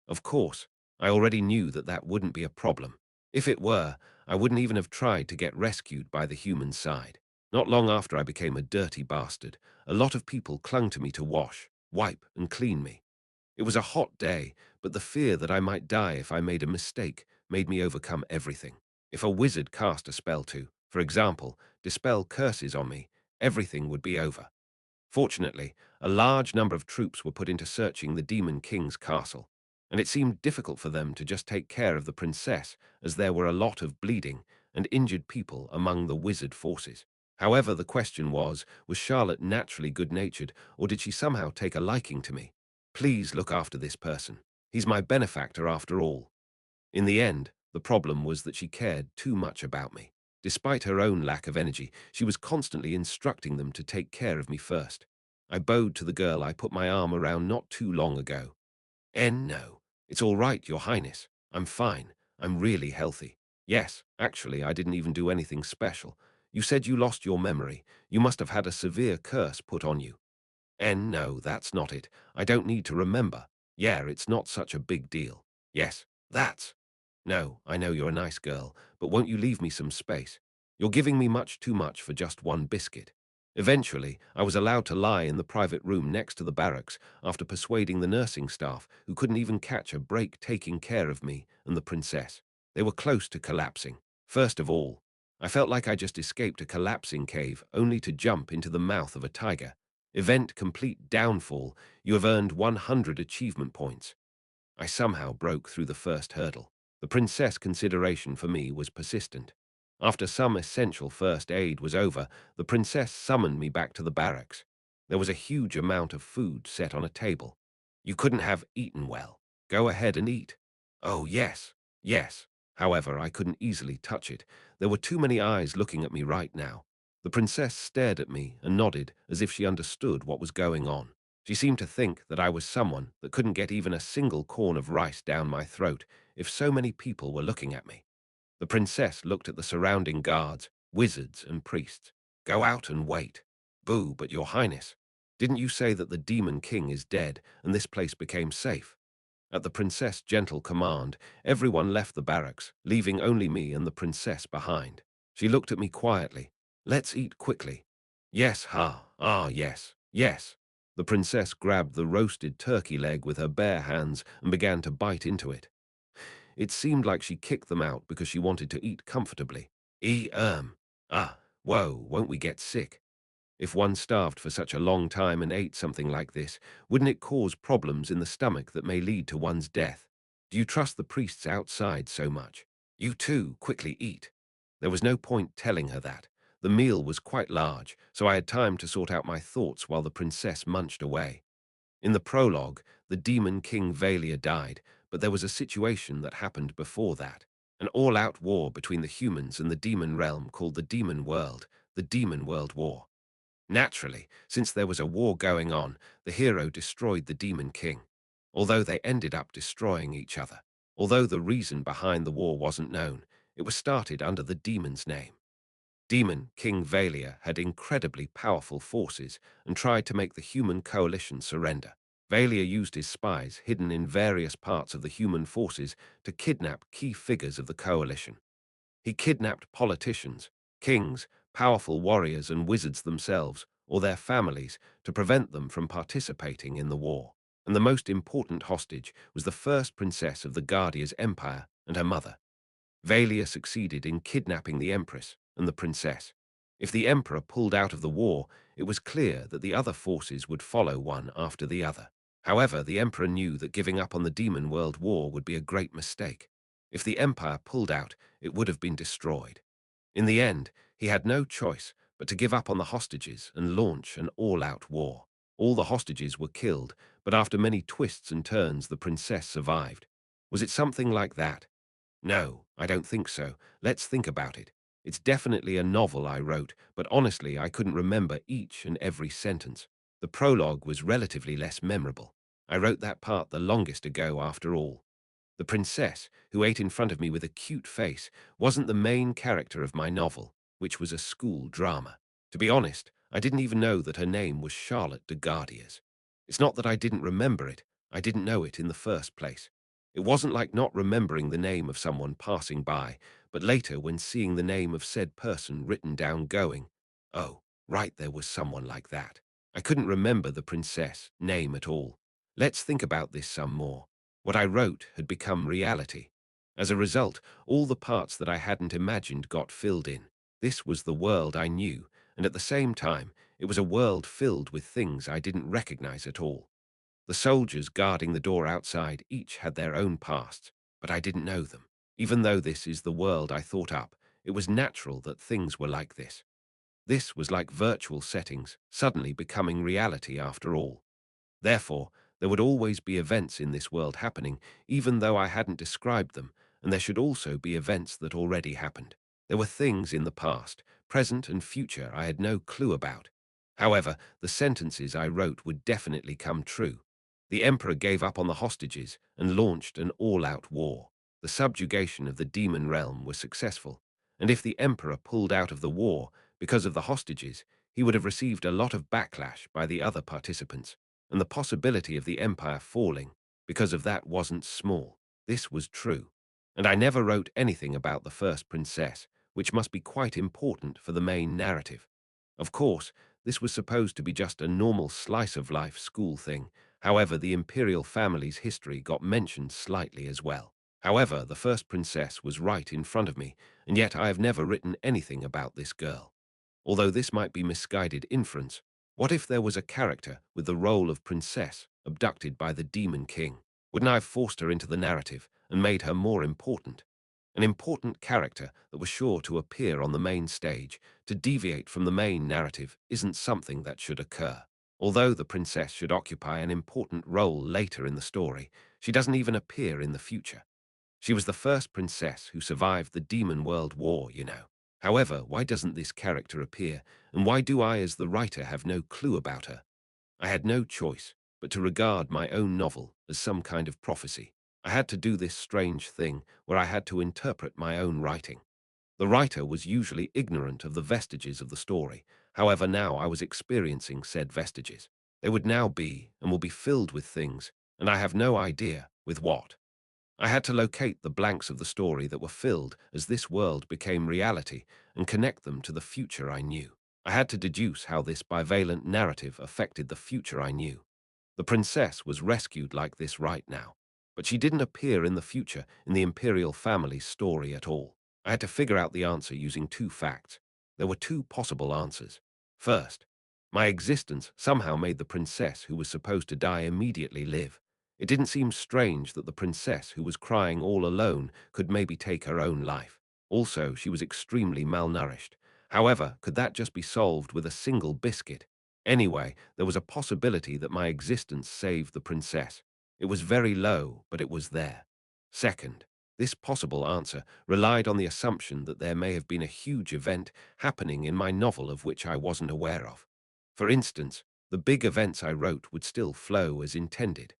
Of course, I already knew that that wouldn't be a problem. If it were, I wouldn't even have tried to get rescued by the human side. Not long after I became a dirty bastard, a lot of people clung to me to wash, wipe, and clean me. It was a hot day, but the fear that I might die if I made a mistake made me overcome everything. If a wizard cast a spell to, for example, dispel curses on me, everything would be over. Fortunately, a large number of troops were put into searching the Demon King's castle, and it seemed difficult for them to just take care of the princess, as there were a lot of bleeding and injured people among the wizard forces. However, the question was Charlotte naturally good-natured, or did she somehow take a liking to me? Please look after this person. He's my benefactor after all. In the end, the problem was that she cared too much about me. Despite her own lack of energy, she was constantly instructing them to take care of me first. I bowed to the girl I put my arm around not too long ago. No. It's all right, Your Highness. I'm fine. I'm really healthy. Yes, actually, I didn't even do anything special. You said you lost your memory. You must have had a severe curse put on you. No, that's not it. I don't need to remember. Yeah, it's not such a big deal. Yes, that's. No, I know you're a nice girl, but won't you leave me some space? You're giving me much too much for just one biscuit. Eventually, I was allowed to lie in the private room next to the barracks after persuading the nursing staff, who couldn't even catch a break taking care of me and the princess. They were close to collapsing. First of all, I felt like I just escaped a collapsing cave only to jump into the mouth of a tiger. Event complete downfall. You have earned 100 achievement points. I somehow broke through the first hurdle. The princess consideration for me was persistent. After some essential first aid was over, the princess summoned me back to the barracks. There was a huge amount of food set on a table. You couldn't have eaten well. Go ahead and eat. Oh, yes, yes. However, I couldn't easily touch it. There were too many eyes looking at me right now. The princess stared at me and nodded as if she understood what was going on. She seemed to think that I was someone that couldn't get even a single corn of rice down my throat if so many people were looking at me. The princess looked at the surrounding guards, wizards, and priests. Go out and wait. Boo, but Your Highness, didn't you say that the Demon King is dead and this place became safe? At the princess' gentle command, everyone left the barracks, leaving only me and the princess behind. She looked at me quietly. Let's eat quickly. Yes, yes, yes. The princess grabbed the roasted turkey leg with her bare hands and began to bite into it. It seemed like she kicked them out because she wanted to eat comfortably. Whoa, won't we get sick? If one starved for such a long time and ate something like this, wouldn't it cause problems in the stomach that may lead to one's death? Do you trust the priests outside so much? You too, quickly eat. There was no point telling her that. The meal was quite large, so I had time to sort out my thoughts while the princess munched away. In the prologue, the demon King Valia died, but there was a situation that happened before that. An all-out war between the humans and the demon realm called the Demon World War. Naturally, since there was a war going on, the hero destroyed the Demon King, although they ended up destroying each other. Although the reason behind the war wasn't known, it was started under the demon's name. Demon King Valia had incredibly powerful forces and tried to make the human coalition surrender. Valia used his spies hidden in various parts of the human forces to kidnap key figures of the coalition. He kidnapped politicians, kings, powerful warriors and wizards themselves, or their families, to prevent them from participating in the war. and the most important hostage was the first princess of the Guardia's empire and her mother. Valia succeeded in kidnapping the empress and the princess. If the emperor pulled out of the war, it was clear that the other forces would follow one after the other. However, the emperor knew that giving up on the Demon World War would be a great mistake. If the empire pulled out, it would have been destroyed. In the end, he had no choice but to give up on the hostages and launch an all-out war. All the hostages were killed, but after many twists and turns, the princess survived. Was it something like that? No, I don't think so. Let's think about it. It's definitely a novel I wrote, but honestly, I couldn't remember each and every sentence. The prologue was relatively less memorable. I wrote that part the longest ago after all. The princess, who ate in front of me with a cute face, wasn't the main character of my novel, which was a school drama. To be honest, I didn't even know that her name was Charlotte de Gardiers. It's not that I didn't remember it, I didn't know it in the first place. It wasn't like not remembering the name of someone passing by, but later when seeing the name of said person written down going, oh, right, there was someone like that. I couldn't remember the princess' name at all. Let's think about this some more. What I wrote had become reality. As a result, all the parts that I hadn't imagined got filled in. This was the world I knew, and at the same time, it was a world filled with things I didn't recognize at all. The soldiers guarding the door outside each had their own pasts, but I didn't know them. Even though this is the world I thought up, it was natural that things were like this. This was like virtual settings suddenly becoming reality after all. Therefore, there would always be events in this world happening, even though I hadn't described them, and there should also be events that already happened. There were things in the past, present and future I had no clue about. However, the sentences I wrote would definitely come true. The emperor gave up on the hostages and launched an all-out war. The subjugation of the demon realm was successful, and if the emperor pulled out of the war because of the hostages, he would have received a lot of backlash by the other participants, and the possibility of the empire falling because of that wasn't small. This was true. And I never wrote anything about the first princess, which must be quite important for the main narrative. Of course, this was supposed to be just a normal slice-of-life school thing. However, the imperial family's history got mentioned slightly as well. However, the first princess was right in front of me, and yet I have never written anything about this girl. Although this might be misguided inference, what if there was a character with the role of princess abducted by the Demon King? Wouldn't I have forced her into the narrative and made her more important? An important character that was sure to appear on the main stage. To deviate from the main narrative isn't something that should occur. Although the princess should occupy an important role later in the story, she doesn't even appear in the future. She was the first princess who survived the Demon World War, you know. However, why doesn't this character appear, and why do I as the writer have no clue about her? I had no choice but to regard my own novel as some kind of prophecy. I had to do this strange thing where I had to interpret my own writing. The writer was usually ignorant of the vestiges of the story. However, now I was experiencing said vestiges. They would now be and will be filled with things, and I have no idea with what. I had to locate the blanks of the story that were filled as this world became reality and connect them to the future I knew. I had to deduce how this bivalent narrative affected the future I knew. The princess was rescued like this right now, but she didn't appear in the future in the imperial family's story at all. I had to figure out the answer using two facts. There were two possible answers. First, my existence somehow made the princess who was supposed to die immediately live. It didn't seem strange that the princess who was crying all alone could maybe take her own life. Also, she was extremely malnourished. However, could that just be solved with a single biscuit? Anyway, there was a possibility that my existence saved the princess. It was very low, but it was there. Second, this possible answer relied on the assumption that there may have been a huge event happening in my novel of which I wasn't aware of. For instance, the big events I wrote would still flow as intended.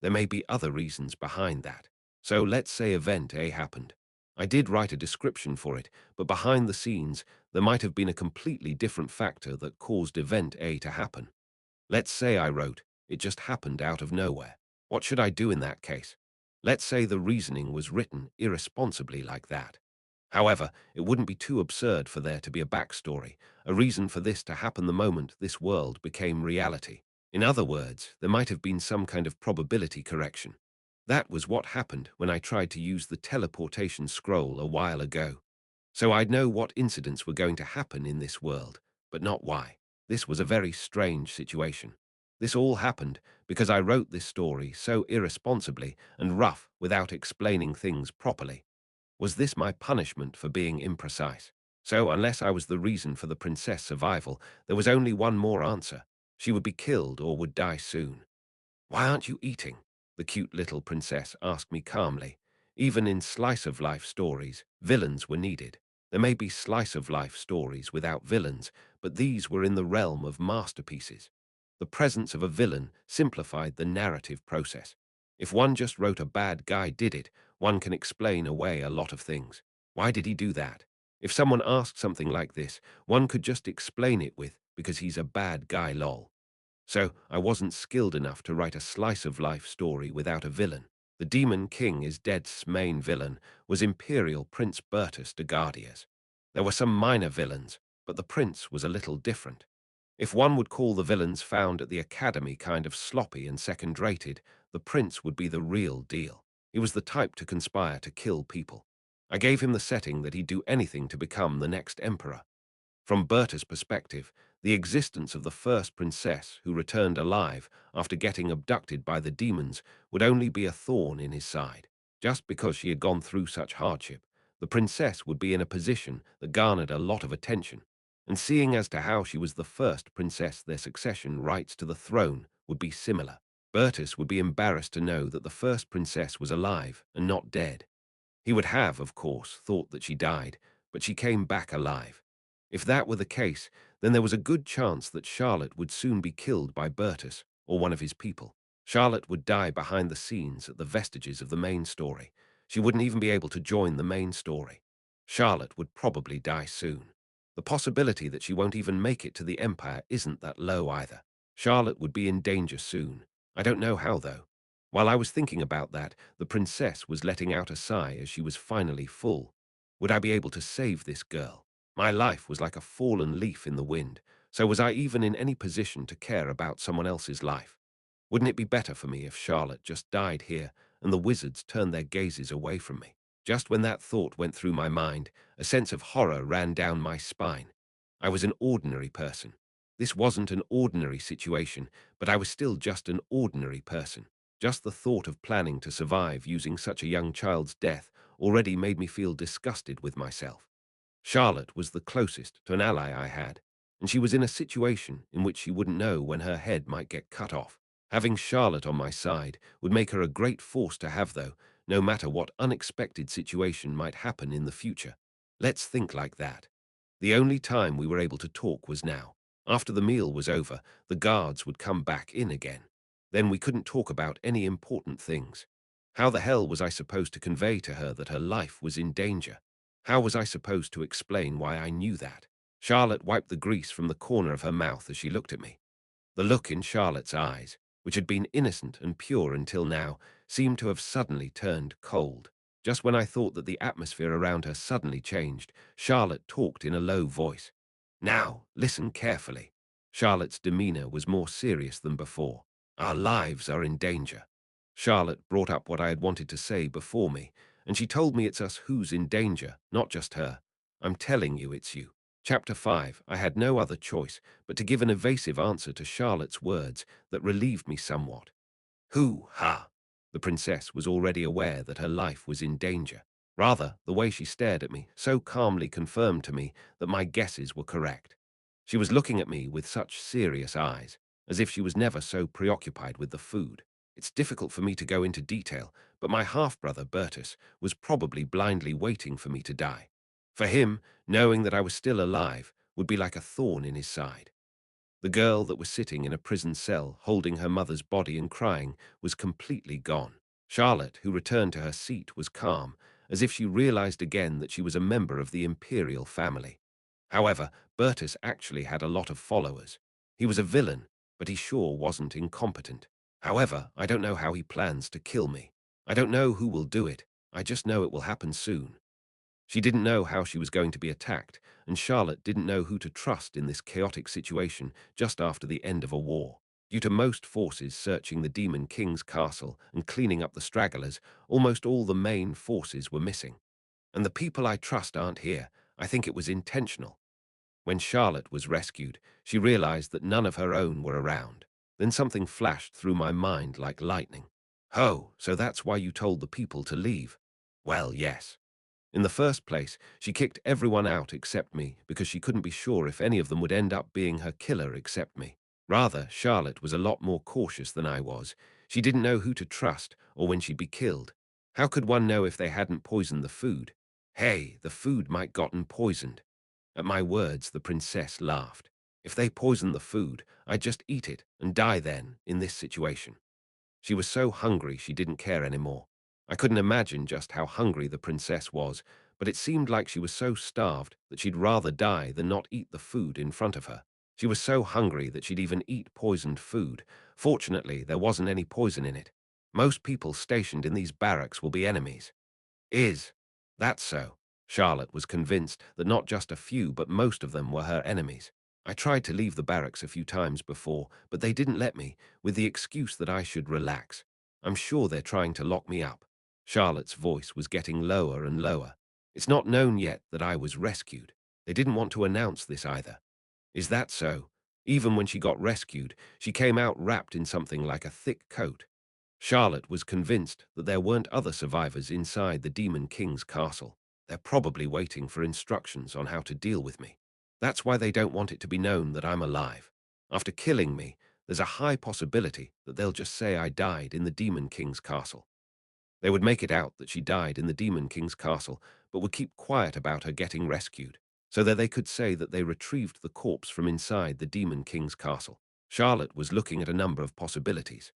There may be other reasons behind that. So let's say event A happened. I did write a description for it, but behind the scenes, there might have been a completely different factor that caused event A to happen. Let's say I wrote, it just happened out of nowhere. What should I do in that case? Let's say the reasoning was written irresponsibly like that. However, it wouldn't be too absurd for there to be a backstory, a reason for this to happen the moment this world became reality. In other words, there might have been some kind of probability correction. That was what happened when I tried to use the teleportation scroll a while ago. So I'd know what incidents were going to happen in this world, but not why. This was a very strange situation. This all happened because I wrote this story so irresponsibly and rough without explaining things properly. Was this my punishment for being imprecise? So, unless I was the reason for the princess' survival, there was only one more answer. She would be killed or would die soon. "Why aren't you eating?" the cute little princess asked me calmly. Even in slice-of-life stories, villains were needed. There may be slice-of-life stories without villains, but these were in the realm of masterpieces. The presence of a villain simplified the narrative process. If one just wrote a bad guy did it, one can explain away a lot of things. Why did he do that? If someone asked something like this, one could just explain it with, because he's a bad guy lol. So I wasn't skilled enough to write a slice-of-life story without a villain. The Demon King is Dead's main villain was Imperial Prince Bertus de Guardias. There were some minor villains, but the prince was a little different. If one would call the villains found at the academy kind of sloppy and second-rated, the prince would be the real deal. He was the type to conspire to kill people. I gave him the setting that he'd do anything to become the next emperor. From Berta's perspective, the existence of the first princess who returned alive after getting abducted by the demons would only be a thorn in his side. Just because she had gone through such hardship, the princess would be in a position that garnered a lot of attention. And seeing as to how she was the first princess, their succession rights to the throne would be similar. Bertus would be embarrassed to know that the first princess was alive and not dead. He would have, of course, thought that she died, but she came back alive. If that were the case, then there was a good chance that Charlotte would soon be killed by Bertus or one of his people. Charlotte would die behind the scenes at the vestiges of the main story. She wouldn't even be able to join the main story. Charlotte would probably die soon. The possibility that she won't even make it to the Empire isn't that low either. Charlotte would be in danger soon. I don't know how, though. While I was thinking about that, the princess was letting out a sigh as she was finally full. Would I be able to save this girl? My life was like a fallen leaf in the wind, so was I even in any position to care about someone else's life? Wouldn't it be better for me if Charlotte just died here and the wizards turned their gazes away from me? Just when that thought went through my mind, a sense of horror ran down my spine. I was an ordinary person. This wasn't an ordinary situation, but I was still just an ordinary person. Just the thought of planning to survive using such a young child's death already made me feel disgusted with myself. Charlotte was the closest to an ally I had, and she was in a situation in which she wouldn't know when her head might get cut off. Having Charlotte on my side would make her a great force to have, though, no matter what unexpected situation might happen in the future. Let's think like that. The only time we were able to talk was now. After the meal was over, the guards would come back in again. Then we couldn't talk about any important things. How the hell was I supposed to convey to her that her life was in danger? How was I supposed to explain why I knew that? Charlotte wiped the grease from the corner of her mouth as she looked at me. The look in Charlotte's eyes, which had been innocent and pure until now, seemed to have suddenly turned cold. Just when I thought that the atmosphere around her suddenly changed, Charlotte talked in a low voice. "Now, listen carefully." Charlotte's demeanor was more serious than before. "Our lives are in danger." Charlotte brought up what I had wanted to say before me, and she told me it's us who's in danger, not just her. "I'm telling you it's you." Chapter 5, I had no other choice but to give an evasive answer to Charlotte's words that relieved me somewhat. "Hoo-ha!" The princess was already aware that her life was in danger. Rather, the way she stared at me so calmly confirmed to me that my guesses were correct. She was looking at me with such serious eyes, as if she was never so preoccupied with the food. It's difficult for me to go into detail, but my half-brother Bertus was probably blindly waiting for me to die. For him, knowing that I was still alive would be like a thorn in his side. The girl that was sitting in a prison cell holding her mother's body and crying was completely gone. Charlotte, who returned to her seat, was calm, as if she realized again that she was a member of the imperial family. However, Bertus actually had a lot of followers. He was a villain, but he sure wasn't incompetent. However, I don't know how he plans to kill me. I don't know who will do it. I just know it will happen soon. She didn't know how she was going to be attacked, and Charlotte didn't know who to trust in this chaotic situation just after the end of a war. Due to most forces searching the Demon King's castle and cleaning up the stragglers, almost all the main forces were missing. And the people I trust aren't here. I think it was intentional. When Charlotte was rescued, she realized that none of her own were around. Then something flashed through my mind like lightning. Oh, so that's why you told the people to leave? Well, yes. In the first place, she kicked everyone out except me because she couldn't be sure if any of them would end up being her killer except me. Rather, Charlotte was a lot more cautious than I was. She didn't know who to trust or when she'd be killed. How could one know if they hadn't poisoned the food? Hey, the food might gotten poisoned. At my words, the princess laughed. If they poisoned the food, I'd just eat it and die then, in this situation. She was so hungry she didn't care anymore. I couldn't imagine just how hungry the princess was, but it seemed like she was so starved that she'd rather die than not eat the food in front of her. She was so hungry that she'd even eat poisoned food. Fortunately, there wasn't any poison in it. Most people stationed in these barracks will be enemies. Is that so? Charlotte was convinced that not just a few, but most of them were her enemies. I tried to leave the barracks a few times before, but they didn't let me, with the excuse that I should relax. I'm sure they're trying to lock me up. Charlotte's voice was getting lower and lower. It's not known yet that I was rescued. They didn't want to announce this either. Is that so? Even when she got rescued, she came out wrapped in something like a thick coat. Charlotte was convinced that there weren't other survivors inside the Demon King's castle. They're probably waiting for instructions on how to deal with me. That's why they don't want it to be known that I'm alive. After killing me, there's a high possibility that they'll just say I died in the Demon King's castle. They would make it out that she died in the Demon King's castle, but would keep quiet about her getting rescued, so that they could say that they retrieved the corpse from inside the Demon King's castle. Charlotte was looking at a number of possibilities.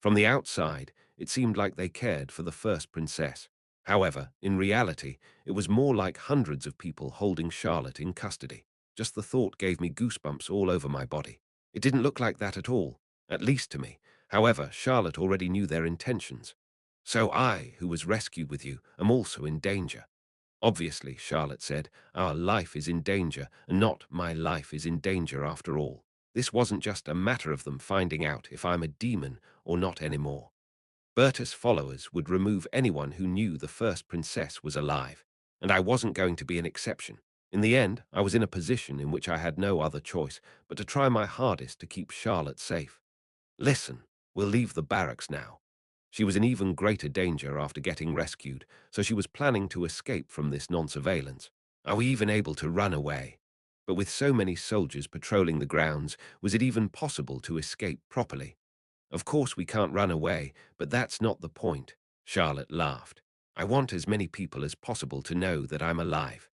From the outside, it seemed like they cared for the first princess. However, in reality, it was more like hundreds of people holding Charlotte in custody. Just the thought gave me goosebumps all over my body. It didn't look like that at all, at least to me. However, Charlotte already knew their intentions. So I, who was rescued with you, am also in danger. Obviously, Charlotte said, our life is in danger, and not my life is in danger after all. This wasn't just a matter of them finding out if I'm a demon or not anymore. Berta's followers would remove anyone who knew the first princess was alive, and I wasn't going to be an exception. In the end, I was in a position in which I had no other choice but to try my hardest to keep Charlotte safe. Listen, we'll leave the barracks now. She was in even greater danger after getting rescued, so she was planning to escape from this non-surveillance. Are we even able to run away? But with so many soldiers patrolling the grounds, was it even possible to escape properly? Of course we can't run away, but that's not the point. Charlotte laughed. I want as many people as possible to know that I'm alive.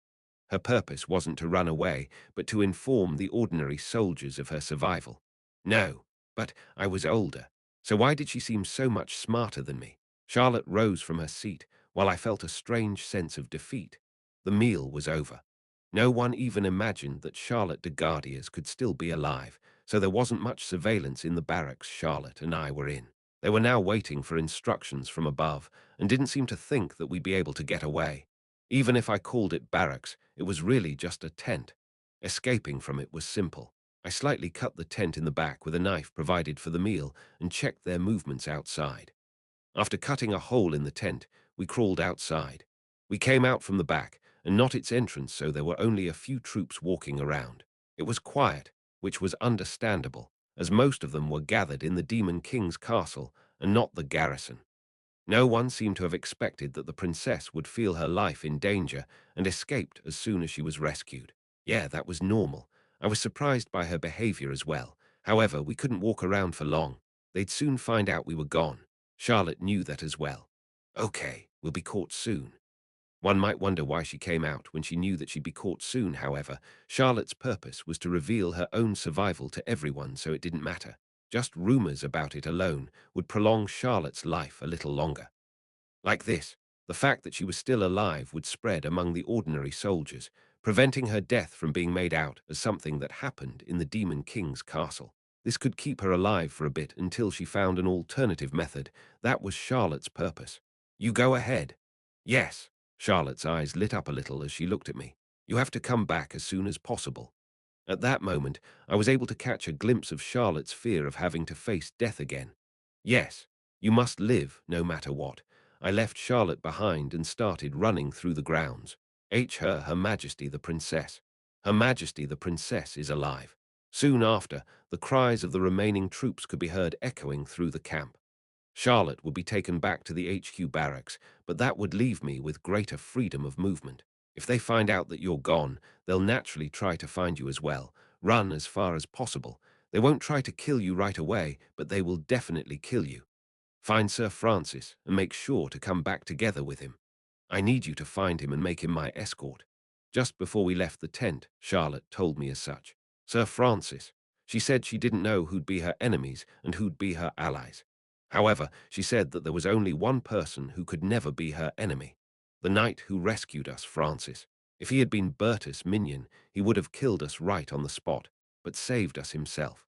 Her purpose wasn't to run away, but to inform the ordinary soldiers of her survival. No, but I was older, so why did she seem so much smarter than me? Charlotte rose from her seat, while I felt a strange sense of defeat. The meal was over. No one even imagined that Charlotte de Gardiers could still be alive, so there wasn't much surveillance in the barracks Charlotte and I were in. They were now waiting for instructions from above, and didn't seem to think that we'd be able to get away. Even if I called it barracks, it was really just a tent. Escaping from it was simple. I slightly cut the tent in the back with a knife provided for the meal and checked their movements outside. After cutting a hole in the tent, we crawled outside. We came out from the back, and not its entrance, so there were only a few troops walking around. It was quiet, which was understandable, as most of them were gathered in the Demon King's castle and not the garrison. No one seemed to have expected that the princess would feel her life in danger and escaped as soon as she was rescued. Yeah, that was normal. I was surprised by her behavior as well. However, we couldn't walk around for long. They'd soon find out we were gone. Charlotte knew that as well. Okay, we'll be caught soon. One might wonder why she came out when she knew that she'd be caught soon. However, Charlotte's purpose was to reveal her own survival to everyone, so it didn't matter. Just rumors about it alone would prolong Charlotte's life a little longer. Like this, the fact that she was still alive would spread among the ordinary soldiers, preventing her death from being made out as something that happened in the Demon King's castle. This could keep her alive for a bit until she found an alternative method. That was Charlotte's purpose. You go ahead. Yes. Charlotte's eyes lit up a little as she looked at me. You have to come back as soon as possible. At that moment, I was able to catch a glimpse of Charlotte's fear of having to face death again. Yes, you must live no matter what. I left Charlotte behind and started running through the grounds. Her Majesty the Princess. Her Majesty the Princess is alive. Soon after, the cries of the remaining troops could be heard echoing through the camp. Charlotte would be taken back to the HQ barracks, but that would leave me with greater freedom of movement. If they find out that you're gone, they'll naturally try to find you as well. Run as far as possible. They won't try to kill you right away, but they will definitely kill you. Find Sir Francis and make sure to come back together with him. I need you to find him and make him my escort. Just before we left the tent, Charlotte told me as such. Sir Francis. She said she didn't know who'd be her enemies and who'd be her allies. However, she said that there was only one person who could never be her enemy. The knight who rescued us, Francis. If he had been Bertus' minion, he would have killed us right on the spot, but saved us himself.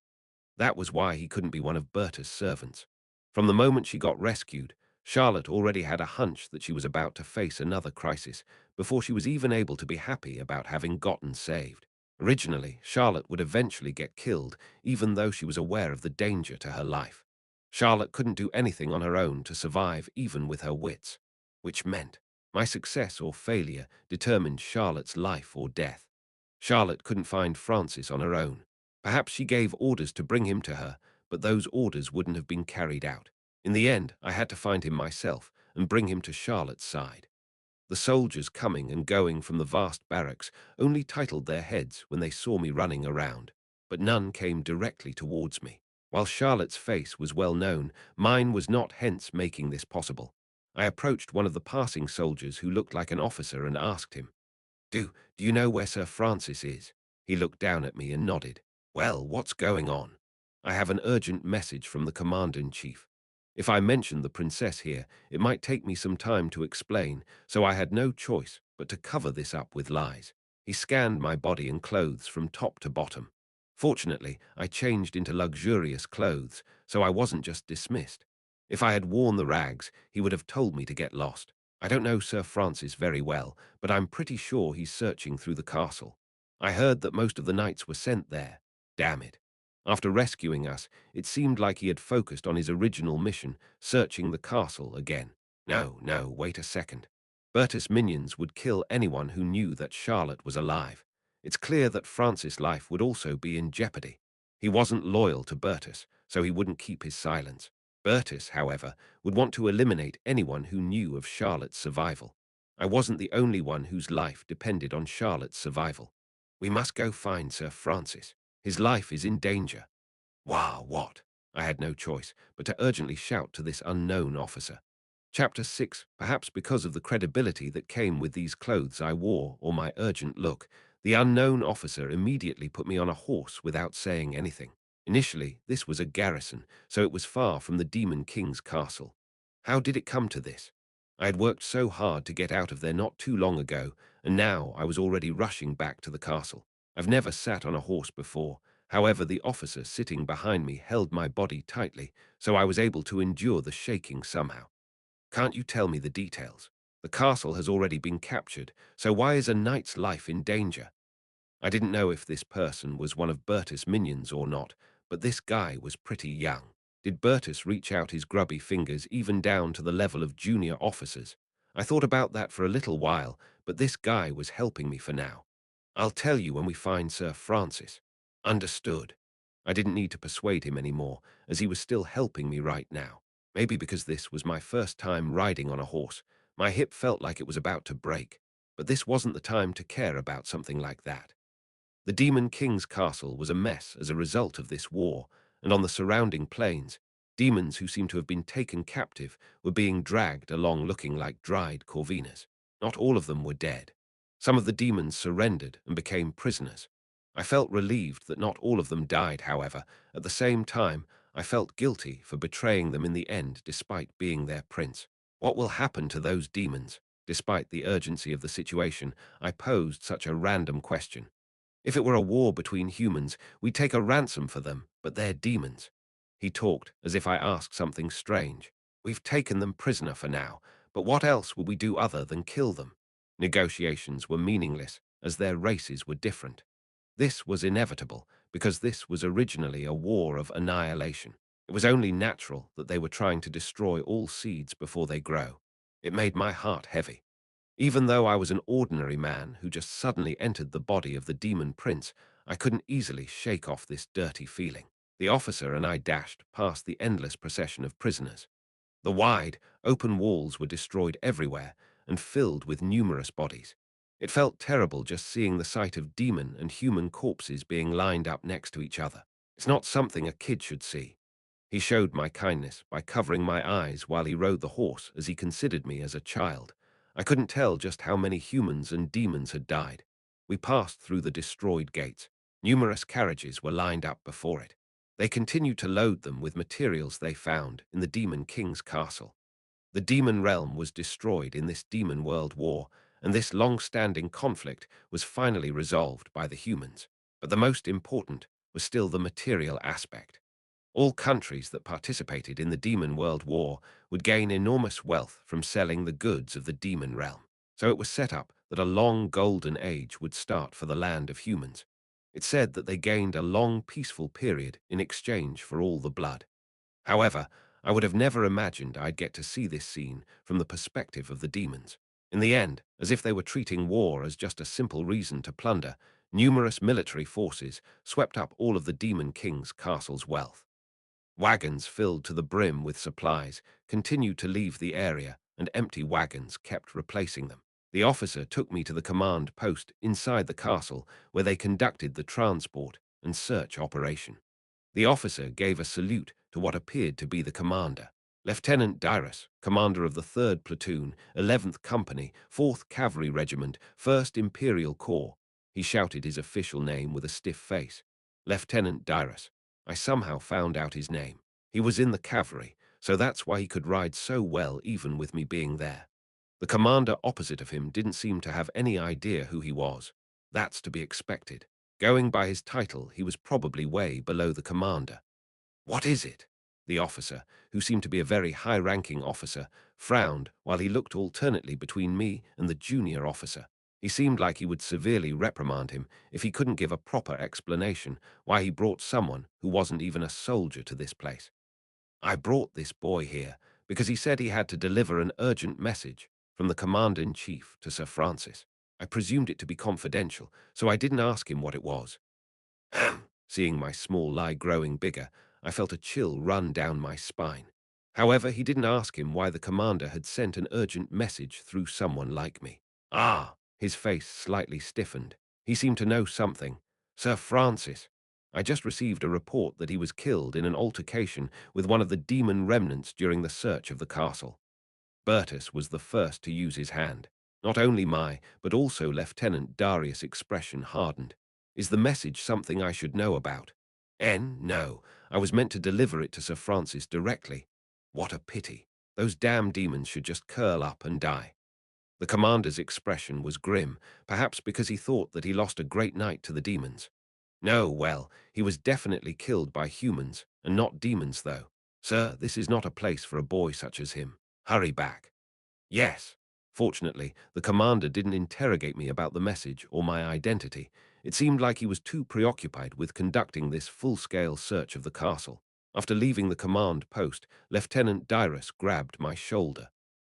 That was why he couldn't be one of Berta's servants. From the moment she got rescued, Charlotte already had a hunch that she was about to face another crisis before she was even able to be happy about having gotten saved. Originally, Charlotte would eventually get killed, even though she was aware of the danger to her life. Charlotte couldn't do anything on her own to survive even with her wits, which meant my success or failure determined Charlotte's life or death. Charlotte couldn't find Francis on her own. Perhaps she gave orders to bring him to her, but those orders wouldn't have been carried out. In the end, I had to find him myself and bring him to Charlotte's side. The soldiers coming and going from the vast barracks only titled their heads when they saw me running around, but none came directly towards me. While Charlotte's face was well known, mine was not, hence making this possible. I approached one of the passing soldiers who looked like an officer and asked him, do you know where Sir Francis is? He looked down at me and nodded. Well, what's going on? I have an urgent message from the Commander-in-Chief. If I mentioned the princess here, it might take me some time to explain, so I had no choice but to cover this up with lies. He scanned my body and clothes from top to bottom. Fortunately, I changed into luxurious clothes, so I wasn't just dismissed. If I had worn the rags, he would have told me to get lost. I don't know Sir Francis very well, but I'm pretty sure he's searching through the castle. I heard that most of the knights were sent there. Damn it. After rescuing us, it seemed like he had focused on his original mission, searching the castle again. No, wait a second. Bertus' minions would kill anyone who knew that Charlotte was alive. It's clear that Francis' life would also be in jeopardy. He wasn't loyal to Bertus, so he wouldn't keep his silence. Bertus, however, would want to eliminate anyone who knew of Charlotte's survival. I wasn't the only one whose life depended on Charlotte's survival. We must go find Sir Francis. His life is in danger. Wow, what? I had no choice but to urgently shout to this unknown officer. Chapter 6. Perhaps because of the credibility that came with these clothes I wore or my urgent look, the unknown officer immediately put me on a horse without saying anything. Initially, this was a garrison, so it was far from the Demon King's castle. How did it come to this? I had worked so hard to get out of there not too long ago, and now I was already rushing back to the castle. I've never sat on a horse before. However, the officer sitting behind me held my body tightly, so I was able to endure the shaking somehow. Can't you tell me the details? The castle has already been captured, so why is a knight's life in danger? I didn't know if this person was one of Bertus' minions or not, but this guy was pretty young. Did Bertus reach out his grubby fingers even down to the level of junior officers? I thought about that for a little while, but this guy was helping me for now. I'll tell you when we find Sir Francis. Understood. I didn't need to persuade him anymore, as he was still helping me right now. Maybe because this was my first time riding on a horse, my hip felt like it was about to break. But this wasn't the time to care about something like that. The Demon King's castle was a mess as a result of this war, and on the surrounding plains, demons who seemed to have been taken captive were being dragged along looking like dried corvinas. Not all of them were dead. Some of the demons surrendered and became prisoners. I felt relieved that not all of them died, however. At the same time, I felt guilty for betraying them in the end despite being their prince. What will happen to those demons? Despite the urgency of the situation, I posed such a random question. If it were a war between humans, we'd take a ransom for them, but they're demons. He talked as if I asked something strange. We've taken them prisoner for now, but what else would we do other than kill them? Negotiations were meaningless, as their races were different. This was inevitable, because this was originally a war of annihilation. It was only natural that they were trying to destroy all seeds before they grow. It made my heart heavy. Even though I was an ordinary man who just suddenly entered the body of the demon prince, I couldn't easily shake off this dirty feeling. The officer and I dashed past the endless procession of prisoners. The wide, open walls were destroyed everywhere and filled with numerous bodies. It felt terrible just seeing the sight of demon and human corpses being lined up next to each other. It's not something a kid should see. He showed my kindness by covering my eyes while he rode the horse, as he considered me as a child. I couldn't tell just how many humans and demons had died. We passed through the destroyed gates. Numerous carriages were lined up before it. They continued to load them with materials they found in the Demon King's castle. The demon realm was destroyed in this demon world war, and this long-standing conflict was finally resolved by the humans. But the most important was still the material aspect. All countries that participated in the Demon World War would gain enormous wealth from selling the goods of the demon realm. So it was set up that a long golden age would start for the land of humans. It said that they gained a long peaceful period in exchange for all the blood. However, I would have never imagined I'd get to see this scene from the perspective of the demons. In the end, as if they were treating war as just a simple reason to plunder, numerous military forces swept up all of the Demon King's castle's wealth. Wagons filled to the brim with supplies continued to leave the area, and empty wagons kept replacing them. The officer took me to the command post inside the castle, where they conducted the transport and search operation. The officer gave a salute to what appeared to be the commander. Lieutenant Dyrus, commander of the 3rd Platoon, 11th Company, 4th Cavalry Regiment, 1st Imperial Corps. He shouted his official name with a stiff face. Lieutenant Dyrus. I somehow found out his name. He was in the cavalry, so that's why he could ride so well even with me being there. The commander opposite of him didn't seem to have any idea who he was. That's to be expected. Going by his title, he was probably way below the commander. What is it? The officer, who seemed to be a very high-ranking officer, frowned while he looked alternately between me and the junior officer. He seemed like he would severely reprimand him if he couldn't give a proper explanation why he brought someone who wasn't even a soldier to this place. I brought this boy here because he said he had to deliver an urgent message from the Commander-in-Chief to Sir Francis. I presumed it to be confidential, so I didn't ask him what it was. Seeing my small lie growing bigger, I felt a chill run down my spine. However, he didn't ask him why the commander had sent an urgent message through someone like me. Ah, his face slightly stiffened. He seemed to know something. Sir Francis. I just received a report that he was killed in an altercation with one of the demon remnants during the search of the castle. Bertus was the first to use his hand. Not only my, but also Lieutenant Darius' expression hardened. Is the message something I should know about? No. I was meant to deliver it to Sir Francis directly. What a pity. Those damn demons should just curl up and die. The commander's expression was grim, perhaps because he thought that he lost a great night to the demons. No, well, he was definitely killed by humans, and not demons, though. Sir, this is not a place for a boy such as him. Hurry back. Yes. Fortunately, the commander didn't interrogate me about the message or my identity. It seemed like he was too preoccupied with conducting this full-scale search of the castle. After leaving the command post, Lieutenant Dyrus grabbed my shoulder.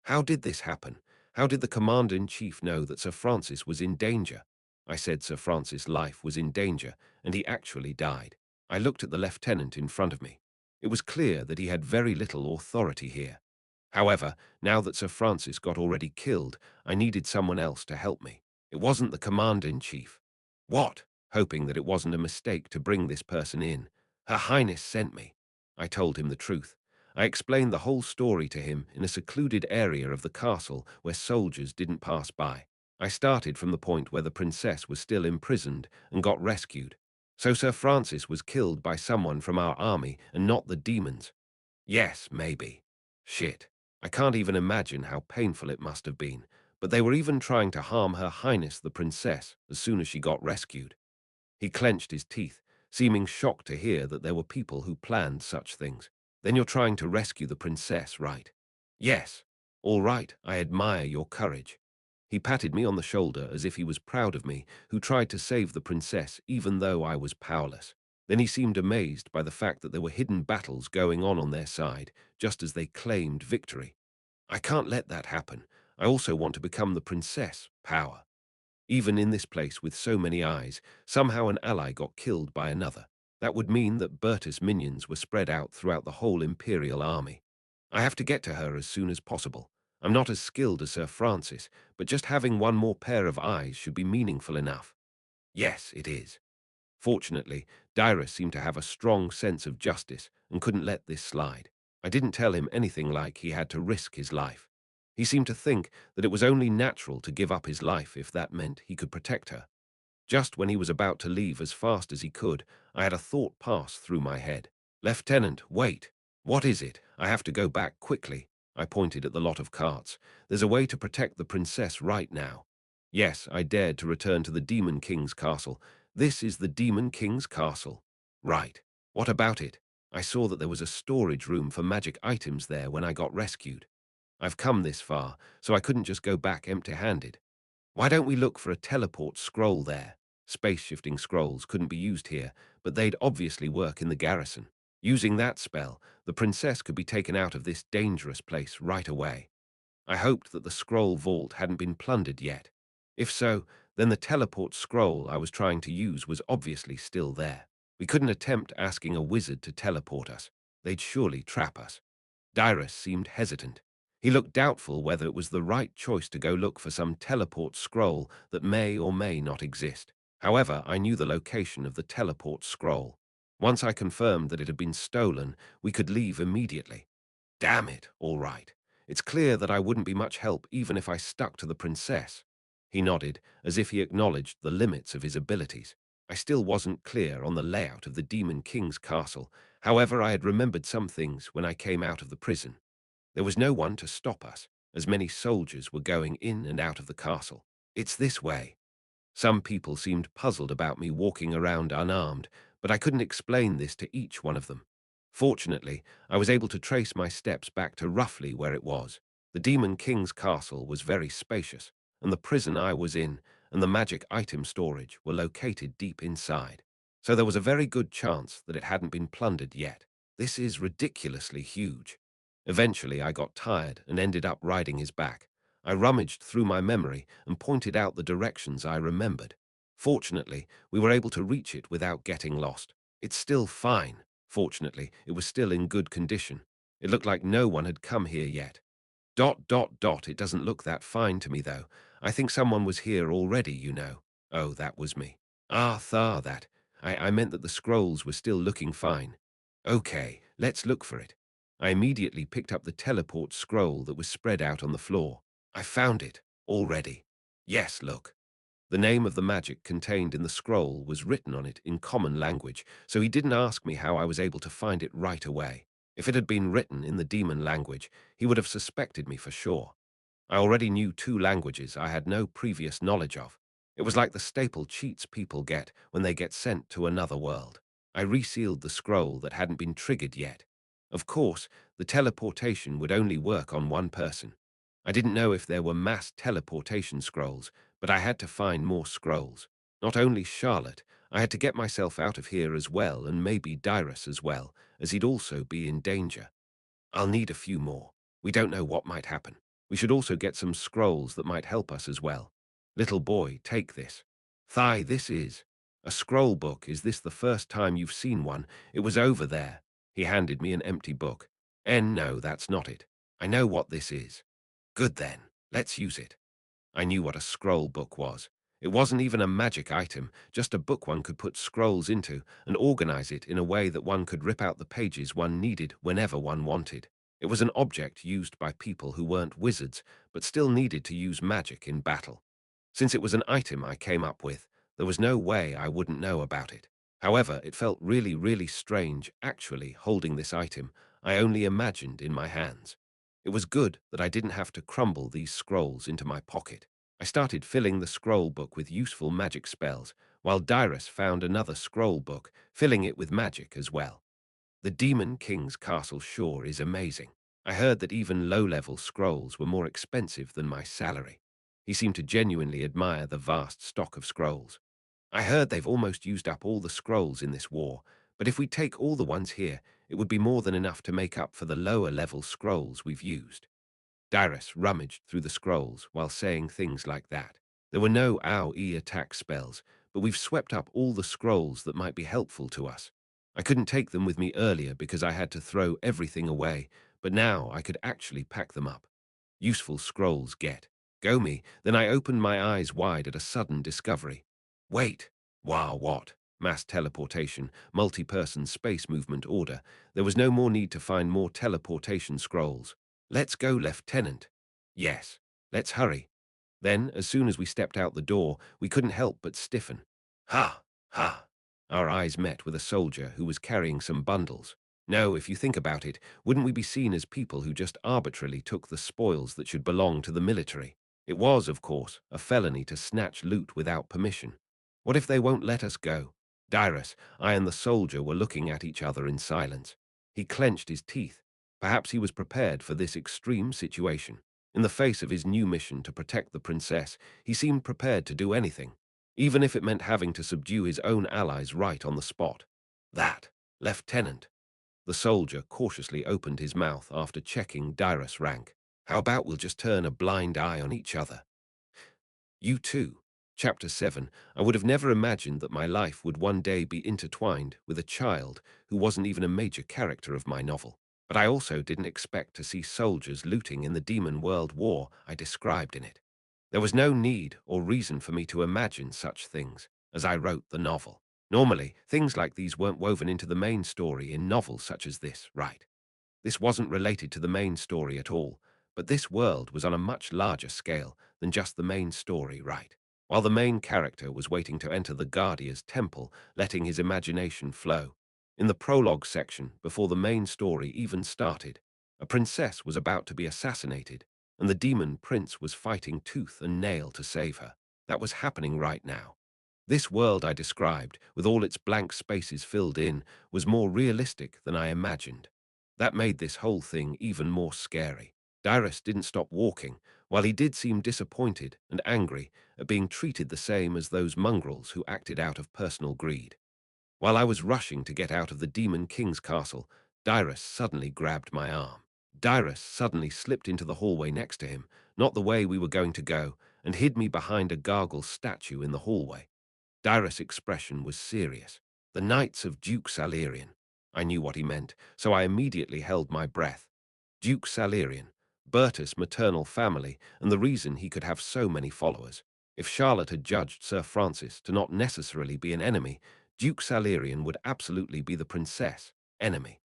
How did this happen? How did the commander-in-chief know that Sir Francis was in danger? I said Sir Francis' life was in danger, and he actually died. I looked at the lieutenant in front of me. It was clear that he had very little authority here. However, now that Sir Francis got already killed, I needed someone else to help me. It wasn't the commander-in-chief. What? Hoping that it wasn't a mistake to bring this person in. Her Highness sent me. I told him the truth. I explained the whole story to him in a secluded area of the castle where soldiers didn't pass by. I started from the point where the princess was still imprisoned and got rescued. So Sir Francis was killed by someone from our army and not the demons. Yes, maybe. Shit. I can't even imagine how painful it must have been, but they were even trying to harm Her Highness the Princess as soon as she got rescued. He clenched his teeth, seeming shocked to hear that there were people who planned such things. Then you're trying to rescue the princess, right? Yes. All right, I admire your courage. He patted me on the shoulder as if he was proud of me, who tried to save the princess even though I was powerless. Then he seemed amazed by the fact that there were hidden battles going on their side, just as they claimed victory. I can't let that happen. I also want to become the princess, power. Even in this place with so many eyes, somehow an ally got killed by another. That would mean that Berta's minions were spread out throughout the whole Imperial army. I have to get to her as soon as possible. I'm not as skilled as Sir Francis, but just having one more pair of eyes should be meaningful enough. Yes, it is. Fortunately, Dyrus seemed to have a strong sense of justice and couldn't let this slide. I didn't tell him anything like he had to risk his life. He seemed to think that it was only natural to give up his life if that meant he could protect her. Just when he was about to leave as fast as he could, I had a thought pass through my head. "Lieutenant, wait. What is it? I have to go back quickly." I pointed at the lot of carts. "There's a way to protect the princess right now." Yes, I dared to return to the Demon King's castle. This is the Demon King's castle. Right. What about it? I saw that there was a storage room for magic items there when I got rescued. I've come this far, so I couldn't just go back empty-handed. Why don't we look for a teleport scroll there? Space-shifting scrolls couldn't be used here, but they'd obviously work in the garrison. Using that spell, the princess could be taken out of this dangerous place right away. I hoped that the scroll vault hadn't been plundered yet. If so, then the teleport scroll I was trying to use was obviously still there. We couldn't attempt asking a wizard to teleport us. They'd surely trap us. Dyrus seemed hesitant. He looked doubtful whether it was the right choice to go look for some teleport scroll that may or may not exist. However, I knew the location of the teleport scroll. Once I confirmed that it had been stolen, we could leave immediately. Damn it, all right. It's clear that I wouldn't be much help even if I stuck to the princess. He nodded, as if he acknowledged the limits of his abilities. I still wasn't clear on the layout of the Demon King's castle. However, I had remembered some things when I came out of the prison. There was no one to stop us, as many soldiers were going in and out of the castle. "It's this way." Some people seemed puzzled about me walking around unarmed, but I couldn't explain this to each one of them. Fortunately, I was able to trace my steps back to roughly where it was. The Demon King's castle was very spacious, and the prison I was in and the magic item storage were located deep inside. So there was a very good chance that it hadn't been plundered yet. This is ridiculously huge. Eventually, I got tired and ended up riding his back. I rummaged through my memory and pointed out the directions I remembered. Fortunately, we were able to reach it without getting lost. It's still fine. Fortunately, it was still in good condition. It looked like no one had come here yet. It doesn't look that fine to me, though. I think someone was here already, you know. Oh, that was me. That. I meant that the scrolls were still looking fine. Okay, let's look for it. I immediately picked up the teleport scroll that was spread out on the floor. I found it, already. Yes, look. The name of the magic contained in the scroll was written on it in common language, so he didn't ask me how I was able to find it right away. If it had been written in the demon language, he would have suspected me for sure. I already knew two languages I had no previous knowledge of. It was like the staple cheats people get when they get sent to another world. I resealed the scroll that hadn't been triggered yet. Of course, the teleportation would only work on one person. I didn't know if there were mass teleportation scrolls, but I had to find more scrolls. Not only Charlotte, I had to get myself out of here as well, and maybe Dyrus as well, as he'd also be in danger. I'll need a few more. We don't know what might happen. We should also get some scrolls that might help us as well. Little boy, take this. This is a scroll book. Is this the first time you've seen one? It was over there. He handed me an empty book. No, that's not it. I know what this is. Good then, let's use it. I knew what a scroll book was. It wasn't even a magic item, just a book one could put scrolls into and organize it in a way that one could rip out the pages one needed whenever one wanted. It was an object used by people who weren't wizards, but still needed to use magic in battle. Since it was an item I came up with, there was no way I wouldn't know about it. However, it felt really, really strange actually holding this item I only imagined in my hands. It was good that I didn't have to crumble these scrolls into my pocket. I started filling the scroll book with useful magic spells, while Dyrus found another scroll book, filling it with magic as well. The Demon King's castle sure is amazing. I heard that even low-level scrolls were more expensive than my salary. He seemed to genuinely admire the vast stock of scrolls. I heard they've almost used up all the scrolls in this war, but if we take all the ones here, it would be more than enough to make up for the lower-level scrolls we've used. Dyrus rummaged through the scrolls while saying things like that. There were no AoE attack spells, but we've swept up all the scrolls that might be helpful to us. I couldn't take them with me earlier because I had to throw everything away, but now I could actually pack them up. Useful scrolls get. Go me, then I opened my eyes wide at a sudden discovery. Wait! Wow, what? Mass teleportation, multi-person space movement order. There was no more need to find more teleportation scrolls. Let's go, Lieutenant. Yes, let's hurry. Then, as soon as we stepped out the door, we couldn't help but stiffen. Ha! Ha! Our eyes met with a soldier who was carrying some bundles. No, if you think about it, wouldn't we be seen as people who just arbitrarily took the spoils that should belong to the military? It was, of course, a felony to snatch loot without permission. What if they won't let us go? Dyrus, I and the soldier were looking at each other in silence. He clenched his teeth. Perhaps he was prepared for this extreme situation. In the face of his new mission to protect the princess, he seemed prepared to do anything, even if it meant having to subdue his own allies right on the spot. That, Lieutenant. The soldier cautiously opened his mouth after checking Dyrus' rank. How about we'll just turn a blind eye on each other? You too. Chapter 7. I would have never imagined that my life would one day be intertwined with a child who wasn't even a major character of my novel. But I also didn't expect to see soldiers looting in the Demon World War I described in it. There was no need or reason for me to imagine such things as I wrote the novel. Normally, things like these weren't woven into the main story in novels such as this, right? This wasn't related to the main story at all, but this world was on a much larger scale than just the main story, right? While the main character was waiting to enter the Guardia's temple, letting his imagination flow. In the prologue section, before the main story even started, a princess was about to be assassinated, and the demon prince was fighting tooth and nail to save her. That was happening right now. This world I described, with all its blank spaces filled in, was more realistic than I imagined. That made this whole thing even more scary. Dyrus didn't stop walking, while he did seem disappointed and angry at being treated the same as those mongrels who acted out of personal greed. While I was rushing to get out of the Demon King's castle, Dyrus suddenly grabbed my arm. Dyrus suddenly slipped into the hallway next to him, not the way we were going to go, and hid me behind a gargoyle statue in the hallway. Dyrus' expression was serious. The Knights of Duke Salerian. I knew what he meant, so I immediately held my breath. Duke Salerian, Bertus' maternal family, and the reason he could have so many followers. If Charlotte had judged Sir Francis to not necessarily be an enemy, Duke Salerian would absolutely be the princess' enemy.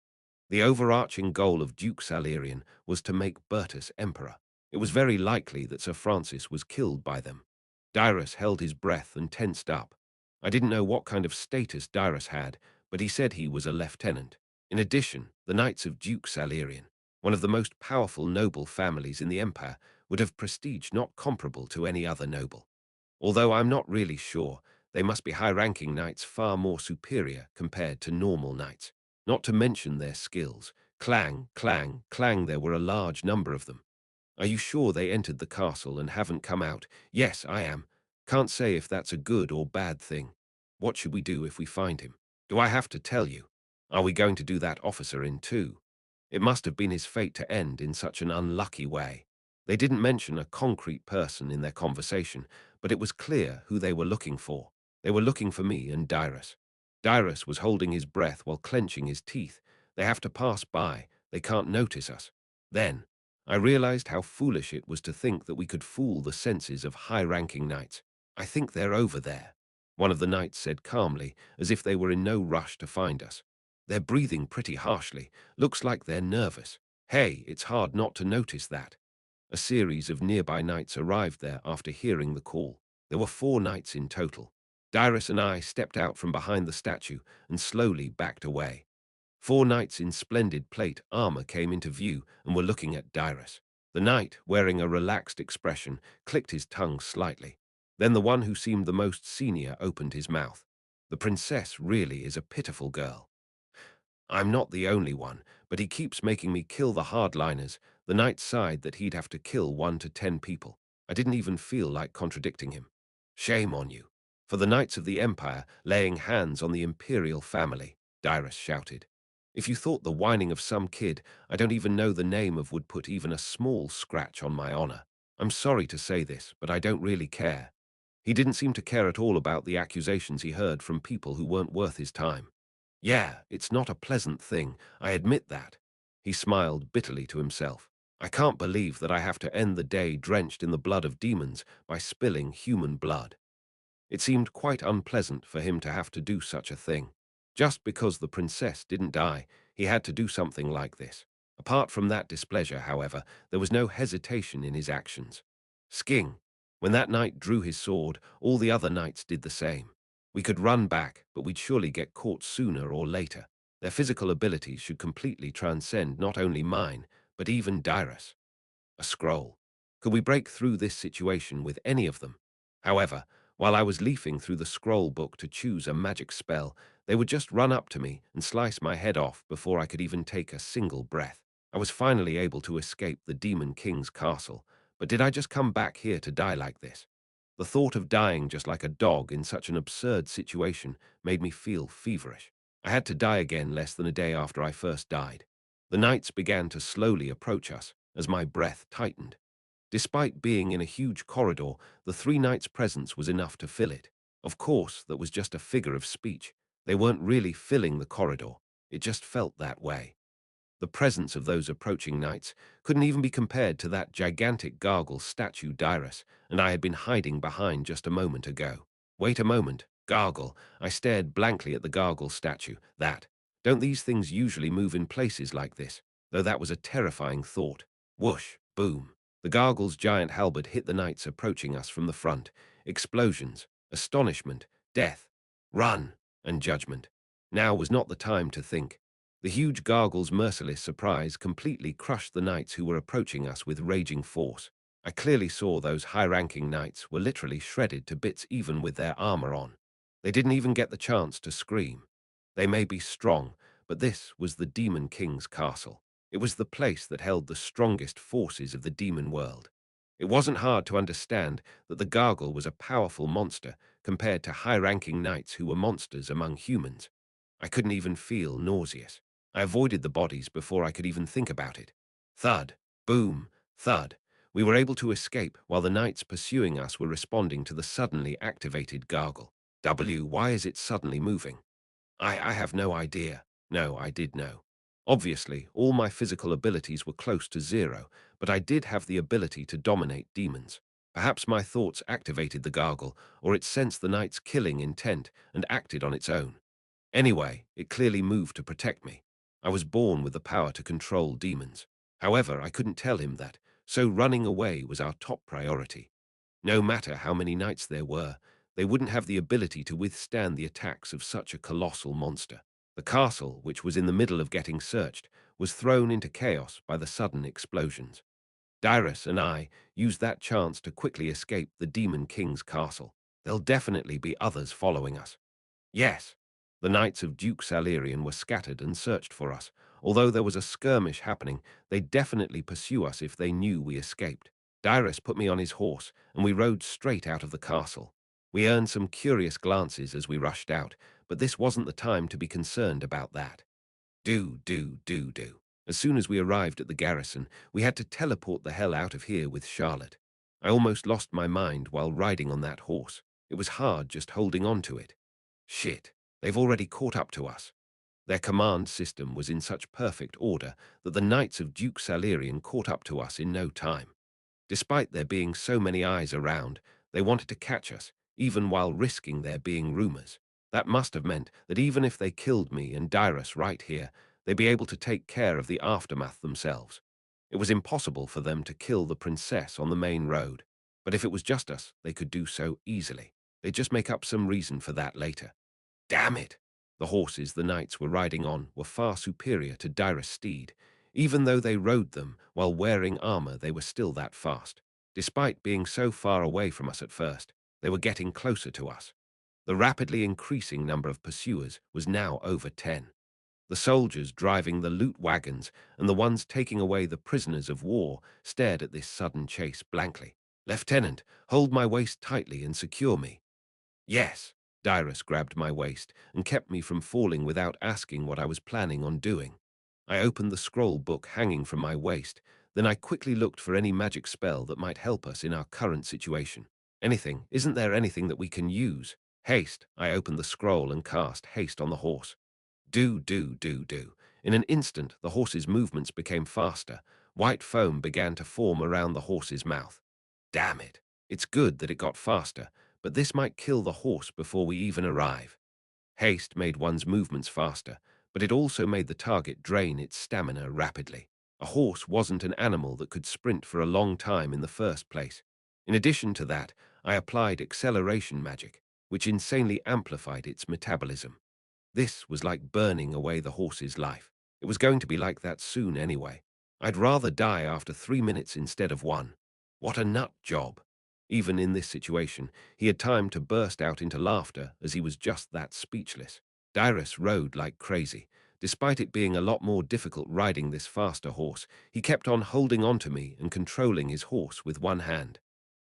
The overarching goal of Duke Salerian was to make Bertus emperor. It was very likely that Sir Francis was killed by them. Dyrus held his breath and tensed up. I didn't know what kind of status Dyrus had, but he said he was a lieutenant. In addition, the Knights of Duke Salerian, one of the most powerful noble families in the Empire, would have prestige not comparable to any other noble. Although I'm not really sure, they must be high-ranking knights far more superior compared to normal knights. Not to mention their skills. Clang, clang, clang, there were a large number of them. Are you sure they entered the castle and haven't come out? Yes, I am. Can't say if that's a good or bad thing. What should we do if we find him? Do I have to tell you? Are we going to do that officer in too? It must have been his fate to end in such an unlucky way. They didn't mention a concrete person in their conversation, but it was clear who they were looking for. They were looking for me and Dyrus. Dyrus was holding his breath while clenching his teeth. They have to pass by. They can't notice us. Then, I realized how foolish it was to think that we could fool the senses of high-ranking knights. I think they're over there, one of the knights said calmly, as if they were in no rush to find us. They're breathing pretty harshly. Looks like they're nervous. Hey, it's hard not to notice that. A series of nearby knights arrived there after hearing the call. There were 4 knights in total. Dyrus and I stepped out from behind the statue and slowly backed away. 4 knights in splendid plate armor came into view and were looking at Dyrus. The knight, wearing a relaxed expression, clicked his tongue slightly. Then the one who seemed the most senior opened his mouth. The princess really is a pitiful girl. I'm not the only one, but he keeps making me kill the hardliners. The knight sighed that he'd have to kill 1 to 10 people. I didn't even feel like contradicting him. Shame on you. For the Knights of the Empire laying hands on the imperial family, Dyrus shouted. If you thought the whining of some kid I don't even know the name of would put even a small scratch on my honor, I'm sorry to say this, but I don't really care. He didn't seem to care at all about the accusations he heard from people who weren't worth his time. Yeah, it's not a pleasant thing, I admit that. He smiled bitterly to himself. I can't believe that I have to end the day drenched in the blood of demons by spilling human blood. It seemed quite unpleasant for him to have to do such a thing. Just because the princess didn't die, he had to do something like this. Apart from that displeasure, however, there was no hesitation in his actions. Sking. When that knight drew his sword, all the other knights did the same. We could run back, but we'd surely get caught sooner or later. Their physical abilities should completely transcend not only mine, but even Dyrus. A scroll. Could we break through this situation with any of them? However, while I was leafing through the scroll book to choose a magic spell, they would just run up to me and slice my head off before I could even take a single breath. I was finally able to escape the Demon King's castle, but did I just come back here to die like this? The thought of dying just like a dog in such an absurd situation made me feel feverish. I had to die again less than a day after I first died. The knights began to slowly approach us as my breath tightened. Despite being in a huge corridor, the three knights' presence was enough to fill it. Of course, that was just a figure of speech. They weren't really filling the corridor. It just felt that way. The presence of those approaching knights couldn't even be compared to that gigantic gargle statue Dyrus and I had been hiding behind just a moment ago. Wait a moment, gargle. I stared blankly at the gargle statue. Don't these things usually move in places like this? Though that was a terrifying thought. Whoosh, boom. The gargle's giant halberd hit the knights approaching us from the front. Explosions, astonishment, death, run, and judgment. Now was not the time to think. The huge gargle's merciless surprise completely crushed the knights who were approaching us with raging force. I clearly saw those high-ranking knights were literally shredded to bits even with their armor on. They didn't even get the chance to scream. They may be strong, but this was the Demon King's castle. It was the place that held the strongest forces of the demon world. It wasn't hard to understand that the gargle was a powerful monster compared to high-ranking knights who were monsters among humans. I couldn't even feel nauseous. I avoided the bodies before I could even think about it. Thud, boom, thud. We were able to escape while the knights pursuing us were responding to the suddenly activated gargle. Why is it suddenly moving? I have no idea. No, I did know. Obviously, all my physical abilities were close to zero, but I did have the ability to dominate demons. Perhaps my thoughts activated the gargle, or it sensed the knight's killing intent and acted on its own. Anyway, it clearly moved to protect me. I was born with the power to control demons. However, I couldn't tell him that, so running away was our top priority. No matter how many knights there were, they wouldn't have the ability to withstand the attacks of such a colossal monster. The castle, which was in the middle of getting searched, was thrown into chaos by the sudden explosions. Dyrus and I used that chance to quickly escape the Demon King's castle. There'll definitely be others following us. Yes, the knights of Duke Salerian were scattered and searched for us. Although there was a skirmish happening, they'd definitely pursue us if they knew we escaped. Dyrus put me on his horse, and we rode straight out of the castle. We earned some curious glances as we rushed out, but this wasn't the time to be concerned about that. Do. As soon as we arrived at the garrison, we had to teleport the hell out of here with Charlotte. I almost lost my mind while riding on that horse. It was hard just holding on to it. Shit, they've already caught up to us. Their command system was in such perfect order that the knights of Duke Salerian caught up to us in no time. Despite there being so many eyes around, they wanted to catch us, even while risking there being rumors. That must have meant that even if they killed me and Dyrus right here, they'd be able to take care of the aftermath themselves. It was impossible for them to kill the princess on the main road, but if it was just us, they could do so easily. They'd just make up some reason for that later. Damn it! The horses the knights were riding on were far superior to Dyrus' steed. Even though they rode them while wearing armor, they were still that fast. Despite being so far away from us at first, they were getting closer to us. The rapidly increasing number of pursuers was now over 10. The soldiers driving the loot wagons and the ones taking away the prisoners of war stared at this sudden chase blankly. Lieutenant, hold my waist tightly and secure me. Yes. Dyrus grabbed my waist and kept me from falling without asking what I was planning on doing. I opened the scroll book hanging from my waist, then I quickly looked for any magic spell that might help us in our current situation. Anything? Isn't there anything that we can use? Haste. I opened the scroll and cast haste on the horse. Do. In an instant, the horse's movements became faster. White foam began to form around the horse's mouth. Damn it. It's good that it got faster, but this might kill the horse before we even arrive. Haste made one's movements faster, but it also made the target drain its stamina rapidly. A horse wasn't an animal that could sprint for a long time in the first place. In addition to that, I applied acceleration magic, which insanely amplified its metabolism. This was like burning away the horse's life. It was going to be like that soon anyway. I'd rather die after 3 minutes instead of one. What a nut job. Even in this situation, he had time to burst out into laughter as he was just that speechless. Dyrus rode like crazy. Despite it being a lot more difficult riding this faster horse, he kept on holding onto me and controlling his horse with one hand.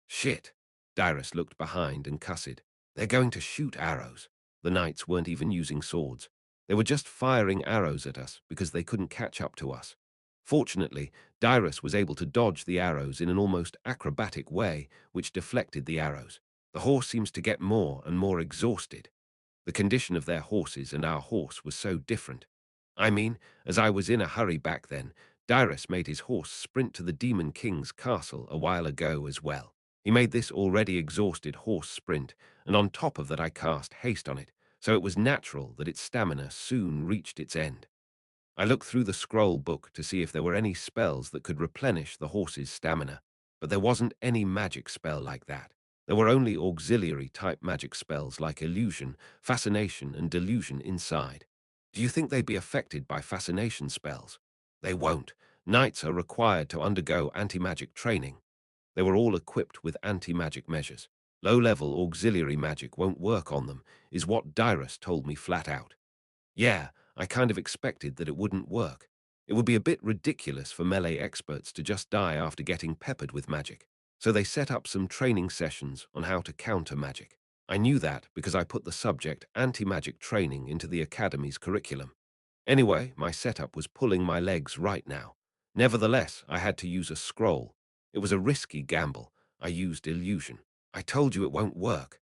Shit. Dyrus looked behind and cussed. They're going to shoot arrows. The knights weren't even using swords. They were just firing arrows at us because they couldn't catch up to us. Fortunately, Dyrus was able to dodge the arrows in an almost acrobatic way, which deflected the arrows. The horse seems to get more and more exhausted. The condition of their horses and our horse was so different. I mean, as I was in a hurry back then, Dyrus made his horse sprint to the Demon King's castle a while ago as well. He made this already exhausted horse sprint, and on top of that I cast haste on it, so it was natural that its stamina soon reached its end. I looked through the scroll book to see if there were any spells that could replenish the horse's stamina, but there wasn't any magic spell like that. There were only auxiliary-type magic spells like illusion, fascination, and delusion inside. Do you think they'd be affected by fascination spells? They won't. Knights are required to undergo anti-magic training. They were all equipped with anti-magic measures. Low-level auxiliary magic won't work on them, is what Dyrus told me flat out. Yeah, I kind of expected that it wouldn't work. It would be a bit ridiculous for melee experts to just die after getting peppered with magic. So they set up some training sessions on how to counter magic. I knew that because I put the subject anti-magic training into the academy's curriculum. Anyway, my setup was pulling my legs right now. Nevertheless, I had to use a scroll. It was a risky gamble. I used illusion. I told you it won't work.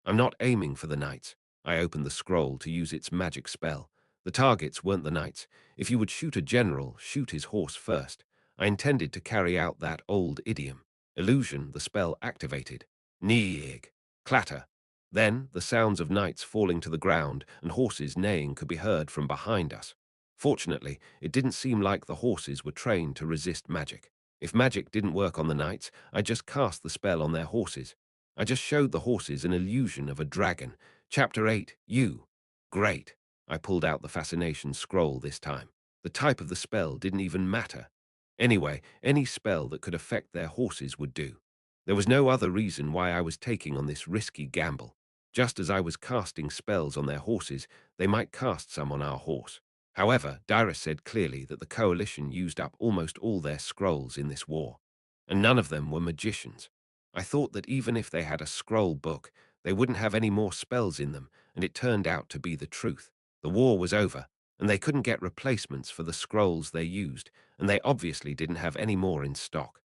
I'm not aiming for the knights. I opened the scroll to use its magic spell. The targets weren't the knights. If you would shoot a general, shoot his horse first. I intended to carry out that old idiom. Illusion, the spell activated. Neeg. Clatter. Then, the sounds of knights falling to the ground and horses neighing could be heard from behind us. Fortunately, it didn't seem like the horses were trained to resist magic. If magic didn't work on the knights, I just cast the spell on their horses. I just showed the horses an illusion of a dragon. Chapter 8, You. Great. I pulled out the fascination scroll this time. The type of the spell didn't even matter. Anyway, any spell that could affect their horses would do. There was no other reason why I was taking on this risky gamble. Just as I was casting spells on their horses, they might cast some on our horse. However, Dyrus said clearly that the coalition used up almost all their scrolls in this war, and none of them were magicians. I thought that even if they had a scroll book, they wouldn't have any more spells in them, and it turned out to be the truth. The war was over, and they couldn't get replacements for the scrolls they used, and they obviously didn't have any more in stock.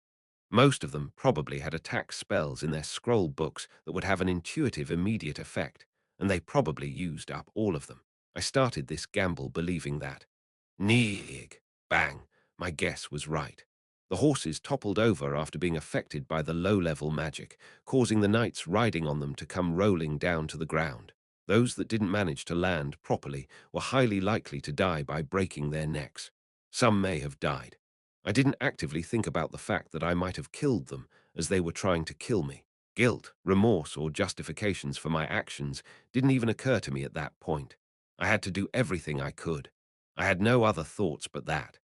Most of them probably had attack spells in their scroll books that would have an intuitive immediate effect, and they probably used up all of them. I started this gamble believing that. Neeg. Bang. My guess was right. The horses toppled over after being affected by the low-level magic, causing the knights riding on them to come rolling down to the ground. Those that didn't manage to land properly were highly likely to die by breaking their necks. Some may have died. I didn't actively think about the fact that I might have killed them as they were trying to kill me. Guilt, remorse, or justifications for my actions didn't even occur to me at that point. I had to do everything I could. I had no other thoughts but that.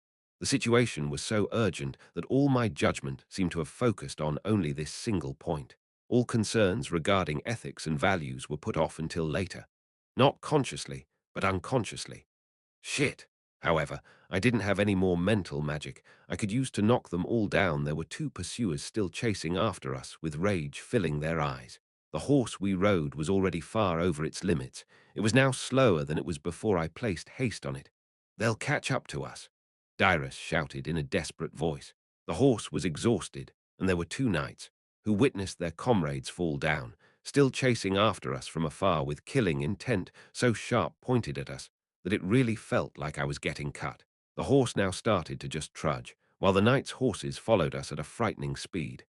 The situation was so urgent that all my judgment seemed to have focused on only this single point. All concerns regarding ethics and values were put off until later. Not consciously, but unconsciously. Shit. However, I didn't have any more mental magic I could use to knock them all down. There were two pursuers still chasing after us, with rage filling their eyes. The horse we rode was already far over its limits. It was now slower than it was before I placed haste on it. "They'll catch up to us," Dyrus shouted in a desperate voice. The horse was exhausted, and there were two knights, who witnessed their comrades fall down, still chasing after us from afar with killing intent so sharp pointed at us that it really felt like I was getting cut. The horse now started to just trudge, while the knights' horses followed us at a frightening speed.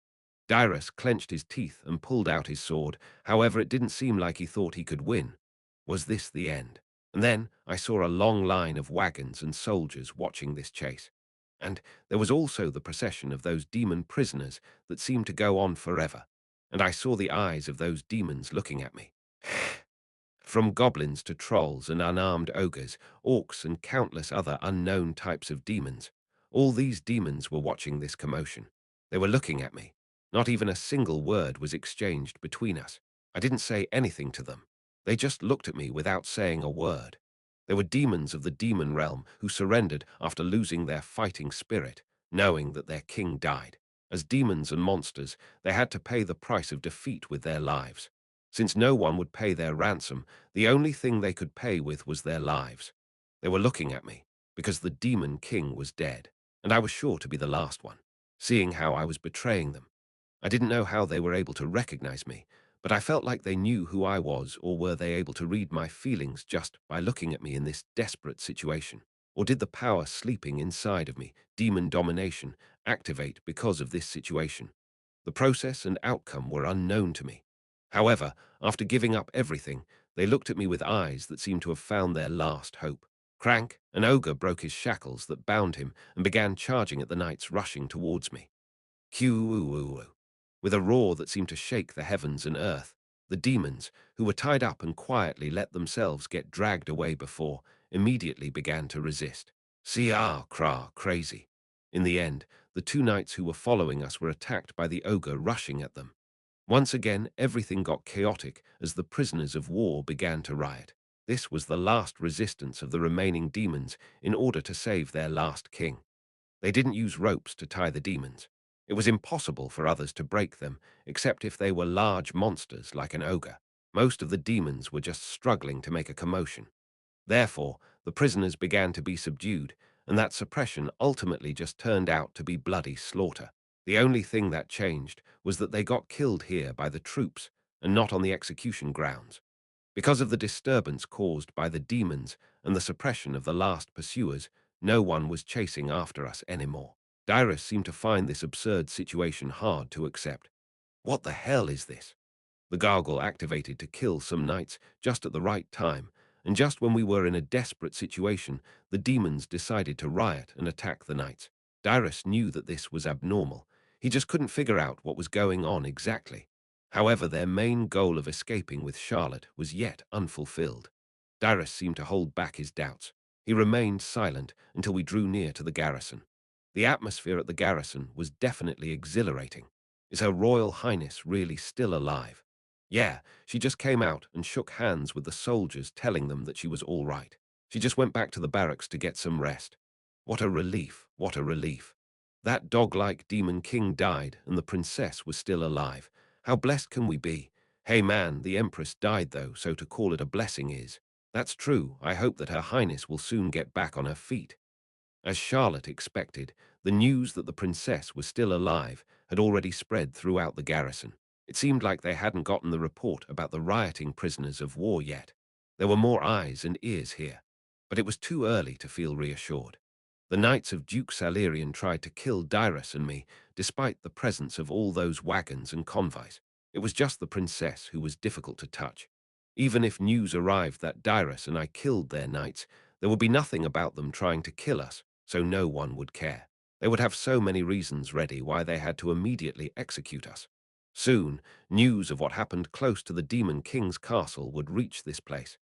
Dyrus clenched his teeth and pulled out his sword. However, it didn't seem like he thought he could win. Was this the end? And then I saw a long line of wagons and soldiers watching this chase. And there was also the procession of those demon prisoners that seemed to go on forever. And I saw the eyes of those demons looking at me. From goblins to trolls and unarmed ogres, orcs and countless other unknown types of demons, all these demons were watching this commotion. They were looking at me. Not even a single word was exchanged between us. I didn't say anything to them. They just looked at me without saying a word. They were demons of the demon realm who surrendered after losing their fighting spirit, knowing that their king died. As demons and monsters, they had to pay the price of defeat with their lives. Since no one would pay their ransom, the only thing they could pay with was their lives. They were looking at me, because the demon king was dead, and I was sure to be the last one, seeing how I was betraying them. I didn't know how they were able to recognize me, but I felt like they knew who I was, or were they able to read my feelings just by looking at me in this desperate situation? Or did the power sleeping inside of me, demon domination, activate because of this situation? The process and outcome were unknown to me. However, after giving up everything, they looked at me with eyes that seemed to have found their last hope. Crank, an ogre, broke his shackles that bound him and began charging at the knights rushing towards me. Q-oo-oo. With a roar that seemed to shake the heavens and earth, the demons, who were tied up and quietly let themselves get dragged away before, immediately began to resist. Cra, crazy. In the end, the two knights who were following us were attacked by the ogre rushing at them. Once again, everything got chaotic as the prisoners of war began to riot. This was the last resistance of the remaining demons in order to save their last king. They didn't use ropes to tie the demons. It was impossible for others to break them, except if they were large monsters like an ogre. Most of the demons were just struggling to make a commotion. Therefore, the prisoners began to be subdued, and that suppression ultimately just turned out to be bloody slaughter. The only thing that changed was that they got killed here by the troops and not on the execution grounds. Because of the disturbance caused by the demons and the suppression of the last pursuers, no one was chasing after us anymore. Dyrus seemed to find this absurd situation hard to accept. What the hell is this? The gargle activated to kill some knights just at the right time, and just when we were in a desperate situation, the demons decided to riot and attack the knights. Dyrus knew that this was abnormal. He just couldn't figure out what was going on exactly. However, their main goal of escaping with Charlotte was yet unfulfilled. Dyrus seemed to hold back his doubts. He remained silent until we drew near to the garrison. The atmosphere at the garrison was definitely exhilarating. Is Her Royal Highness really still alive? Yeah, she just came out and shook hands with the soldiers, telling them that she was all right. She just went back to the barracks to get some rest. What a relief, what a relief. That dog-like demon king died and the princess was still alive. How blessed can we be? Hey man, the empress died though, so to call it a blessing is. That's true. I hope that Her Highness will soon get back on her feet. As Charlotte expected, the news that the princess was still alive had already spread throughout the garrison. It seemed like they hadn't gotten the report about the rioting prisoners of war yet. There were more eyes and ears here, but it was too early to feel reassured. The knights of Duke Salerian tried to kill Dyrus and me, despite the presence of all those wagons and convoys. It was just the princess who was difficult to touch. Even if news arrived that Dyrus and I killed their knights, there would be nothing about them trying to kill us, so no one would care. They would have so many reasons ready why they had to immediately execute us. Soon, news of what happened close to the Demon King's castle would reach this place.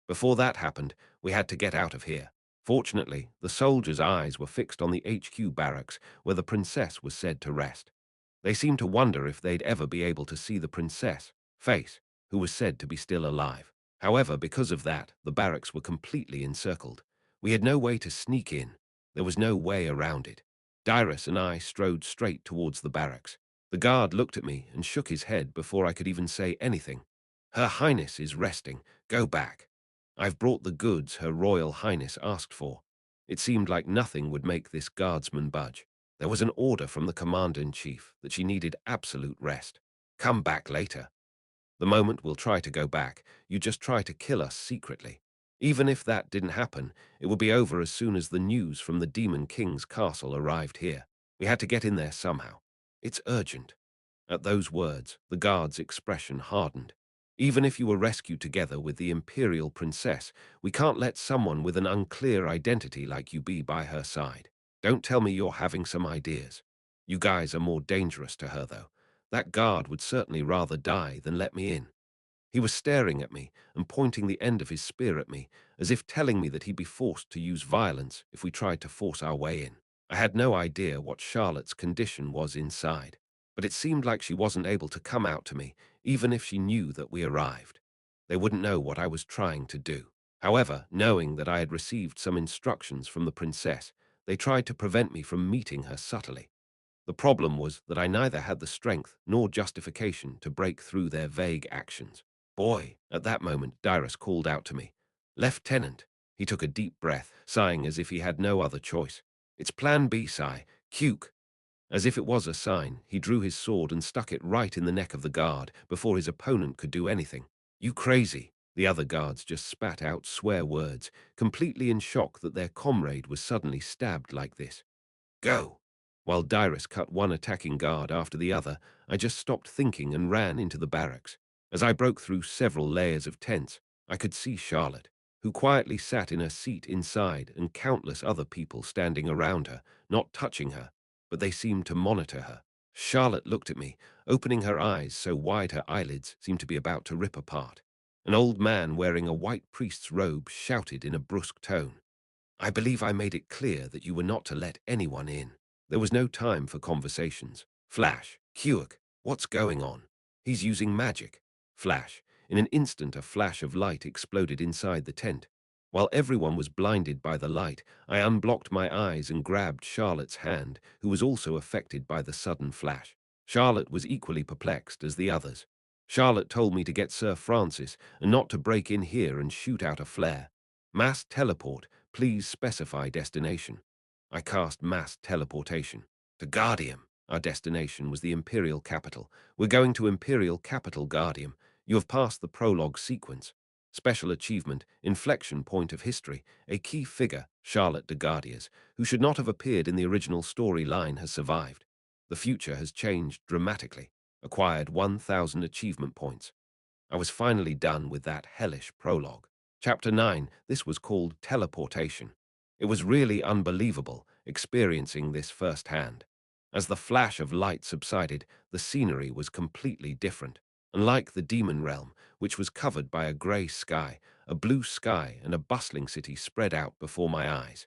Before that happened, we had to get out of here. Fortunately, the soldiers' eyes were fixed on the HQ barracks where the princess was said to rest. They seemed to wonder if they'd ever be able to see the princess face, who was said to be still alive. However, because of that, the barracks were completely encircled. We had no way to sneak in. There was no way around it. Dyrus and I strode straight towards the barracks. The guard looked at me and shook his head before I could even say anything. Her Highness is resting. Go back. I've brought the goods Her Royal Highness asked for. It seemed like nothing would make this guardsman budge. There was an order from the Commander-in-Chief that she needed absolute rest. Come back later. The moment we'll try to go back, you just try to kill us secretly. Even if that didn't happen, it would be over as soon as the news from the Demon King's castle arrived here. We had to get in there somehow. It's urgent. At those words, the guard's expression hardened. Even if you were rescued together with the Imperial Princess, we can't let someone with an unclear identity like you be by her side. Don't tell me you're having some ideas. You guys are more dangerous to her, though. That guard would certainly rather die than let me in. He was staring at me and pointing the end of his spear at me, as if telling me that he'd be forced to use violence if we tried to force our way in. I had no idea what Charlotte's condition was inside, but it seemed like she wasn't able to come out to me, even if she knew that we arrived. They wouldn't know what I was trying to do. However, knowing that I had received some instructions from the princess, they tried to prevent me from meeting her subtly. The problem was that I neither had the strength nor justification to break through their vague actions. Boy, at that moment, Dyrus called out to me. Lieutenant. He took a deep breath, sighing as if he had no other choice. It's Plan B, Sigh. Cuke. As if it was a sign, he drew his sword and stuck it right in the neck of the guard before his opponent could do anything. You crazy. The other guards just spat out swear words, completely in shock that their comrade was suddenly stabbed like this. Go! While Dyrus cut one attacking guard after the other, I just stopped thinking and ran into the barracks. As I broke through several layers of tents, I could see Charlotte, who quietly sat in her seat inside, and countless other people standing around her, not touching her, but they seemed to monitor her. Charlotte looked at me, opening her eyes so wide her eyelids seemed to be about to rip apart. An old man wearing a white priest's robe shouted in a brusque tone. I believe I made it clear that you were not to let anyone in. There was no time for conversations. Flash. Hewek. What's going on? He's using magic. Flash. In an instant, a flash of light exploded inside the tent. While everyone was blinded by the light, I unblocked my eyes and grabbed Charlotte's hand, who was also affected by the sudden flash. Charlotte was equally perplexed as the others. Charlotte told me to get Sir Francis and not to break in here and shoot out a flare. Mass teleport. Please specify destination. I cast mass teleportation. To Guardium. Our destination was the Imperial capital. We're going to Imperial capital, Guardium. You have passed the prologue sequence. Special achievement, inflection point of history. A key figure, Charlotte de Gardias, who should not have appeared in the original storyline, has survived. The future has changed dramatically. Acquired 1,000 achievement points. I was finally done with that hellish prologue. Chapter 9, this was called Teleportation. It was really unbelievable experiencing this firsthand. As the flash of light subsided, the scenery was completely different. Unlike the demon realm, which was covered by a grey sky, a blue sky and a bustling city spread out before my eyes.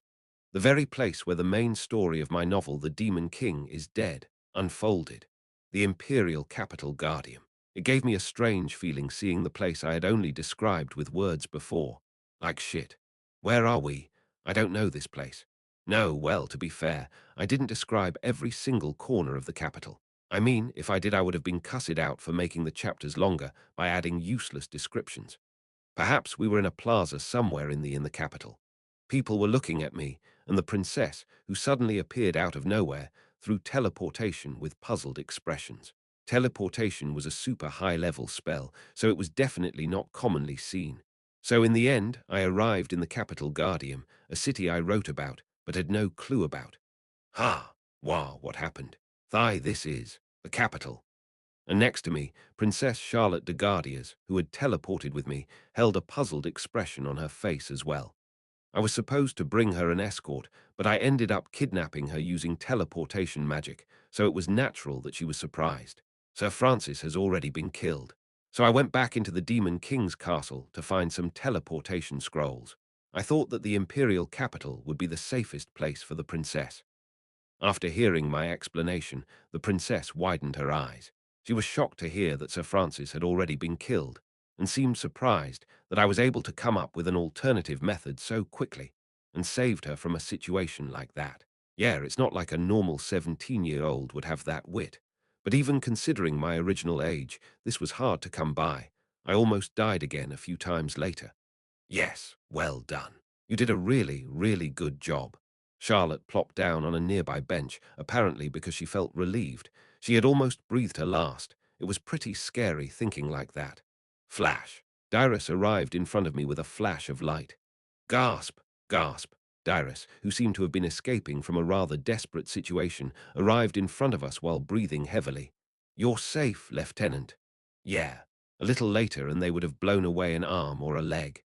The very place where the main story of my novel, The Demon King, is dead, unfolded. The Imperial capital, Guardium. It gave me a strange feeling seeing the place I had only described with words before. Like shit. Where are we? I don't know this place. No, well, to be fair, I didn't describe every single corner of the capital. I mean, if I did, I would have been cussed out for making the chapters longer by adding useless descriptions. Perhaps we were in a plaza somewhere in the capital. People were looking at me, and the princess, who suddenly appeared out of nowhere, through teleportation with puzzled expressions. Teleportation was a super high-level spell, so it was definitely not commonly seen. So in the end, I arrived in the capital, Guardium, a city I wrote about, but had no clue about. Ha! Wow, what happened? This is the capital. And next to me, Princess Charlotte de Gardias, who had teleported with me, held a puzzled expression on her face as well. I was supposed to bring her an escort, but I ended up kidnapping her using teleportation magic, so it was natural that she was surprised. Sir Francis has already been killed. So I went back into the Demon King's castle to find some teleportation scrolls. I thought that the Imperial capital would be the safest place for the princess. After hearing my explanation, the princess widened her eyes. She was shocked to hear that Sir Francis had already been killed, and seemed surprised that I was able to come up with an alternative method so quickly. and saved her from a situation like that. Yeah, it's not like a normal 17-year-old would have that wit. But even considering my original age, this was hard to come by. I almost died again a few times later. Yes, well done. You did a really, really good job. Charlotte plopped down on a nearby bench, apparently because she felt relieved. She had almost breathed her last. It was pretty scary thinking like that. Flash. Dyrus arrived in front of me with a flash of light. Gasp! Gasp! Dyrus, who seemed to have been escaping from a rather desperate situation, arrived in front of us while breathing heavily. You're safe, Lieutenant. Yeah. A little later and they would have blown away an arm or a leg.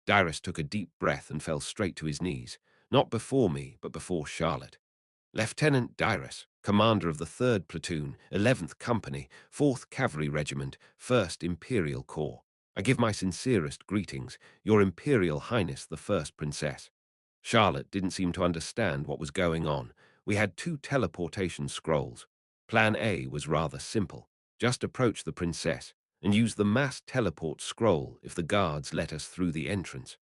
Dyrus took a deep breath and fell straight to his knees, not before me, but before Charlotte. Lieutenant Dyrus, commander of the 3rd Platoon, 11th Company, 4th Cavalry Regiment, 1st Imperial Corps. I give my sincerest greetings, Your Imperial Highness the First Princess. Charlotte didn't seem to understand what was going on. We had 2 teleportation scrolls. Plan A was rather simple. Just approach the princess and use the mass teleport scroll if the guards let us through the entrance.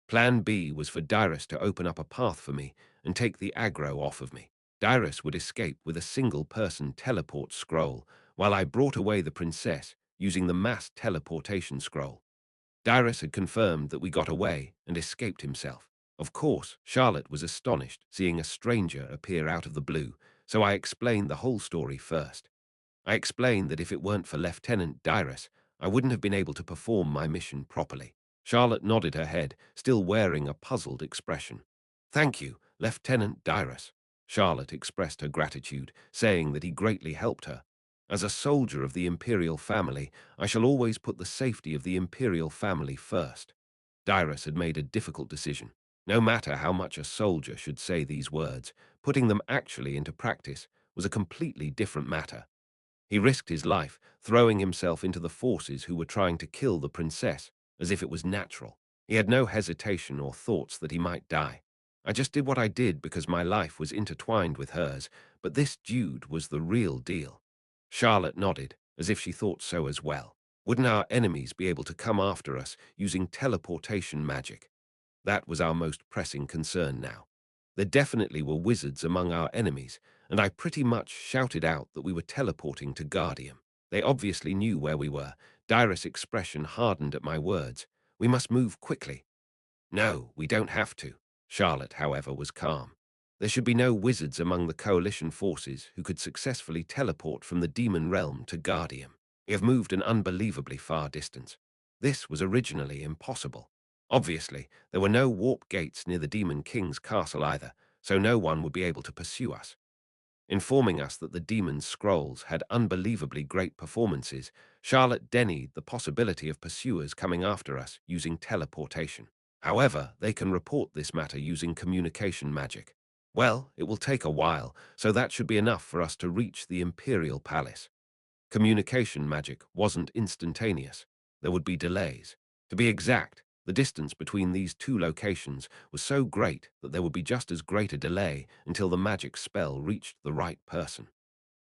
Plan B was for Dyrus to open up a path for me and take the aggro off of me. Dyrus would escape with a single-person teleport scroll, while I brought away the princess using the mass teleportation scroll. Dyrus had confirmed that we got away and escaped himself. Of course, Charlotte was astonished seeing a stranger appear out of the blue, so I explained the whole story first. I explained that if it weren't for Lieutenant Dyrus, I wouldn't have been able to perform my mission properly. Charlotte nodded her head, still wearing a puzzled expression. Thank you, Lieutenant Dyrus. Charlotte expressed her gratitude, saying that he greatly helped her. As a soldier of the Imperial family, I shall always put the safety of the Imperial family first. Dyrus had made a difficult decision. No matter how much a soldier should say these words, putting them actually into practice was a completely different matter. He risked his life, throwing himself into the forces who were trying to kill the princess, as if it was natural. He had no hesitation or thoughts that he might die. I just did what I did because my life was intertwined with hers, but this dude was the real deal. Charlotte nodded, as if she thought so as well. Wouldn't our enemies be able to come after us using teleportation magic? That was our most pressing concern now. There definitely were wizards among our enemies, and I pretty much shouted out that we were teleporting to Guardium. They obviously knew where we were. Dyrus' expression hardened at my words. We must move quickly. No, we don't have to. Charlotte, however, was calm. There should be no wizards among the coalition forces who could successfully teleport from the demon realm to Guardium. We have moved an unbelievably far distance. This was originally impossible. Obviously, there were no warp gates near the Demon King's castle either, so no one would be able to pursue us. Informing us that the Demon's scrolls had unbelievably great performances, Charlotte denied the possibility of pursuers coming after us using teleportation. However, they can report this matter using communication magic. Well, it will take a while, so that should be enough for us to reach the Imperial Palace. Communication magic wasn't instantaneous. There would be delays. To be exact, the distance between these 2 locations was so great that there would be just as great a delay until the magic spell reached the right person.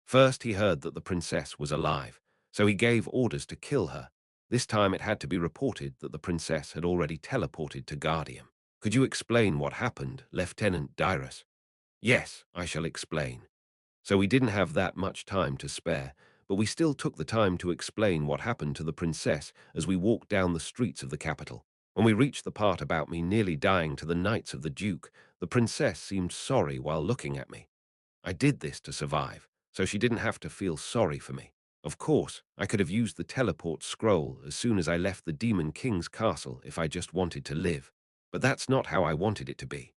First, he heard that the princess was alive, so he gave orders to kill her. This time it had to be reported that the princess had already teleported to Guardium. Could you explain what happened, Lieutenant Dyrus? Yes, I shall explain. So we didn't have that much time to spare, but we still took the time to explain what happened to the princess as we walked down the streets of the capital. When we reached the part about me nearly dying to the Knights of the Duke, the princess seemed sorry while looking at me. I did this to survive, so she didn't have to feel sorry for me. Of course, I could have used the teleport scroll as soon as I left the Demon King's castle if I just wanted to live, but that's not how I wanted it to be.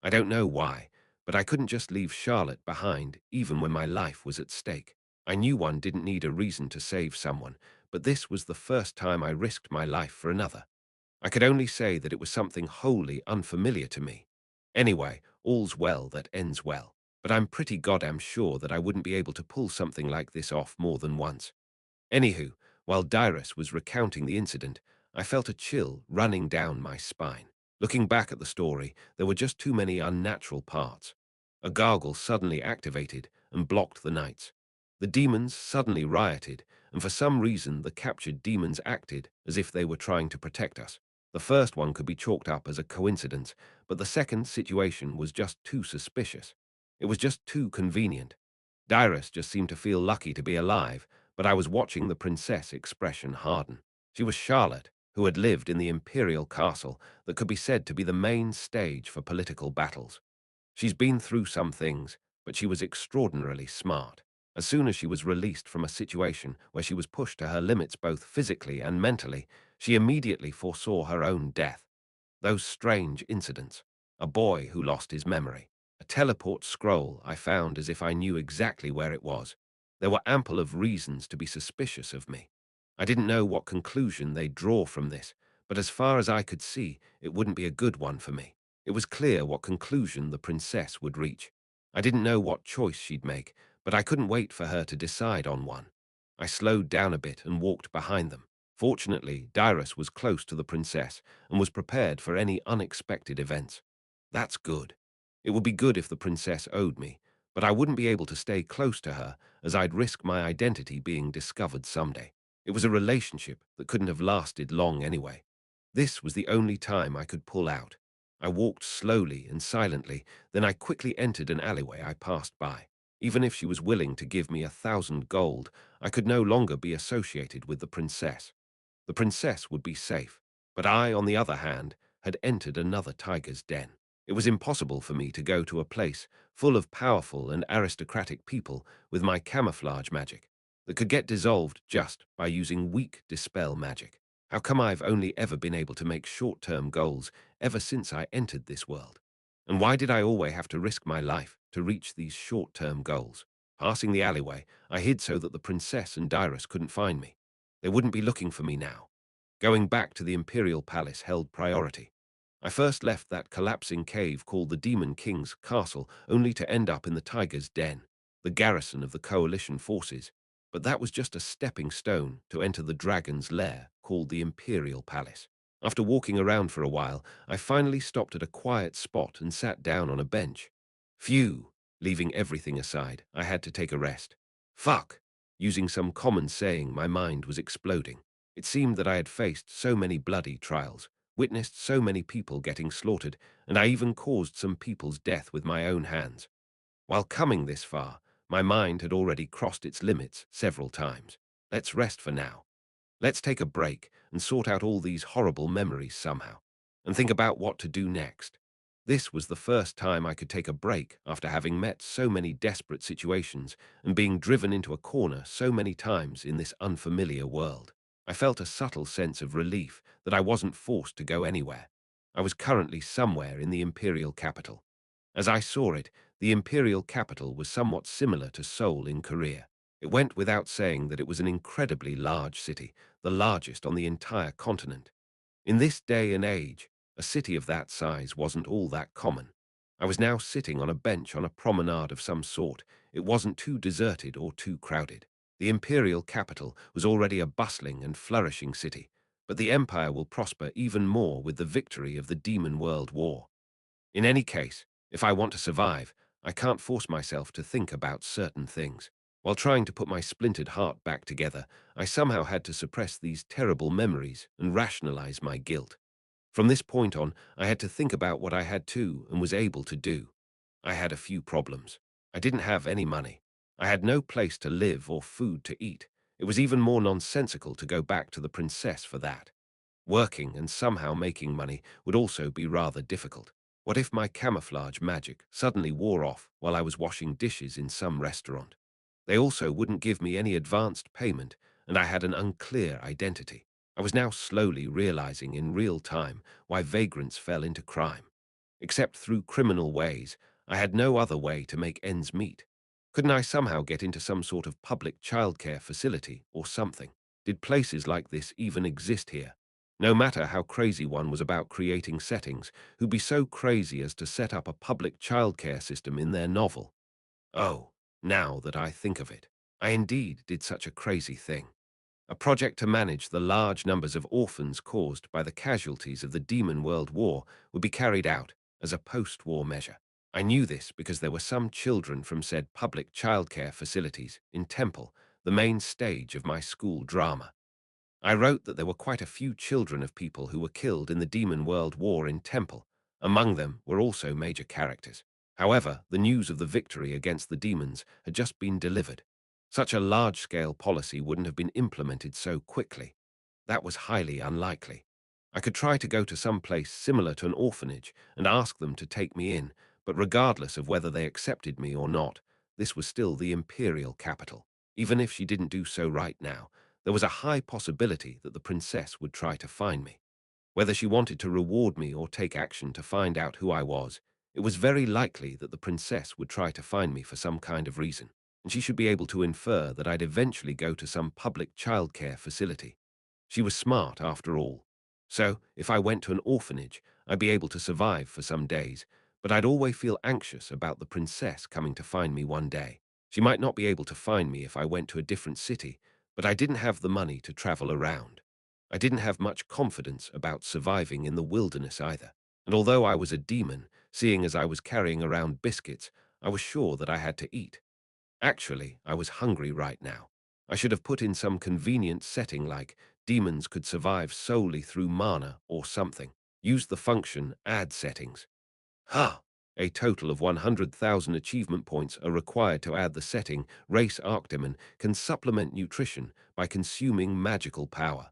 I don't know why, but I couldn't just leave Charlotte behind even when my life was at stake. I knew one didn't need a reason to save someone, but this was the first time I risked my life for another. I could only say that it was something wholly unfamiliar to me. Anyway, all's well that ends well, but I'm pretty goddamn sure that I wouldn't be able to pull something like this off more than once. Anywho, while Dyrus was recounting the incident, I felt a chill running down my spine. Looking back at the story, there were just too many unnatural parts. A gargle suddenly activated and blocked the knights. The demons suddenly rioted, and for some reason the captured demons acted as if they were trying to protect us. The first one could be chalked up as a coincidence, but the second situation was just too suspicious. It was just too convenient. Dyrus just seemed to feel lucky to be alive, but I was watching the princess expression harden. She was Charlotte, who had lived in the imperial castle that could be said to be the main stage for political battles. She's been through some things, but she was extraordinarily smart. As soon as she was released from a situation where she was pushed to her limits both physically and mentally, she immediately foresaw her own death. Those strange incidents. A boy who lost his memory. A teleport scroll I found as if I knew exactly where it was. There were ample of reasons to be suspicious of me. I didn't know what conclusion they'd draw from this, but as far as I could see, it wouldn't be a good one for me. It was clear what conclusion the princess would reach. I didn't know what choice she'd make, but I couldn't wait for her to decide on one. I slowed down a bit and walked behind them. Fortunately, Dyrus was close to the princess and was prepared for any unexpected events. That's good. It would be good if the princess owed me, but I wouldn't be able to stay close to her as I'd risk my identity being discovered someday. It was a relationship that couldn't have lasted long anyway. This was the only time I could pull out. I walked slowly and silently, then I quickly entered an alleyway I passed by. Even if she was willing to give me 1,000 gold, I could no longer be associated with the princess. The princess would be safe, but I, on the other hand, had entered another tiger's den. It was impossible for me to go to a place full of powerful and aristocratic people with my camouflage magic that could get dissolved just by using weak dispel magic. How come I've only ever been able to make short-term goals ever since I entered this world? And why did I always have to risk my life to reach these short-term goals? Passing the alleyway, I hid so that the princess and Dyrus couldn't find me. They wouldn't be looking for me now. Going back to the Imperial Palace held priority. I first left that collapsing cave called the Demon King's Castle, only to end up in the Tiger's Den, the garrison of the coalition forces. But that was just a stepping stone to enter the dragon's lair called the Imperial Palace. After walking around for a while, I finally stopped at a quiet spot and sat down on a bench. Phew, leaving everything aside, I had to take a rest. Fuck! Using some common saying, my mind was exploding. It seemed that I had faced so many bloody trials, witnessed so many people getting slaughtered, and I even caused some people's death with my own hands. While coming this far, my mind had already crossed its limits several times. Let's rest for now. Let's take a break and sort out all these horrible memories somehow, and think about what to do next. This was the first time I could take a break after having met so many desperate situations and being driven into a corner so many times in this unfamiliar world. I felt a subtle sense of relief that I wasn't forced to go anywhere. I was currently somewhere in the imperial capital. As I saw it, the imperial capital was somewhat similar to Seoul in Korea. It went without saying that it was an incredibly large city, the largest on the entire continent. In this day and age, a city of that size wasn't all that common. I was now sitting on a bench on a promenade of some sort. It wasn't too deserted or too crowded. The imperial capital was already a bustling and flourishing city, but the empire will prosper even more with the victory of the Demon World War. In any case, if I want to survive, I can't force myself to think about certain things. While trying to put my splintered heart back together, I somehow had to suppress these terrible memories and rationalize my guilt. From this point on, I had to think about what I had to and was able to do. I had a few problems. I didn't have any money. I had no place to live or food to eat. It was even more nonsensical to go back to the princess for that. Working and somehow making money would also be rather difficult. What if my camouflage magic suddenly wore off while I was washing dishes in some restaurant? They also wouldn't give me any advanced payment, and I had an unclear identity. I was now slowly realizing in real time why vagrants fell into crime. Except through criminal ways, I had no other way to make ends meet. Couldn't I somehow get into some sort of public childcare facility or something? Did places like this even exist here? No matter how crazy one was about creating settings, who'd be so crazy as to set up a public childcare system in their novel? Oh, now that I think of it, I indeed did such a crazy thing. A project to manage the large numbers of orphans caused by the casualties of the Demon World War would be carried out as a post-war measure. I knew this because there were some children from said public childcare facilities in Temple, the main stage of my school drama. I wrote that there were quite a few children of people who were killed in the Demon World War in Temple. Among them were also major characters. However, the news of the victory against the demons had just been delivered. Such a large-scale policy wouldn't have been implemented so quickly. That was highly unlikely. I could try to go to some place similar to an orphanage and ask them to take me in, but regardless of whether they accepted me or not, this was still the imperial capital. Even if she didn't do so right now, there was a high possibility that the princess would try to find me. Whether she wanted to reward me or take action to find out who I was, it was very likely that the princess would try to find me for some kind of reason, and she should be able to infer that I'd eventually go to some public childcare facility. She was smart, after all. So, if I went to an orphanage, I'd be able to survive for some days, but I'd always feel anxious about the princess coming to find me one day. She might not be able to find me if I went to a different city, but I didn't have the money to travel around. I didn't have much confidence about surviving in the wilderness either, and although I was a demon, seeing as I was carrying around biscuits, I was sure that I had to eat. Actually, I was hungry right now. I should have put in some convenient setting like demons could survive solely through mana or something. Use the function add settings. Ha! A total of 100,000 achievement points are required to add the setting Race Archdemon can supplement nutrition by consuming magical power.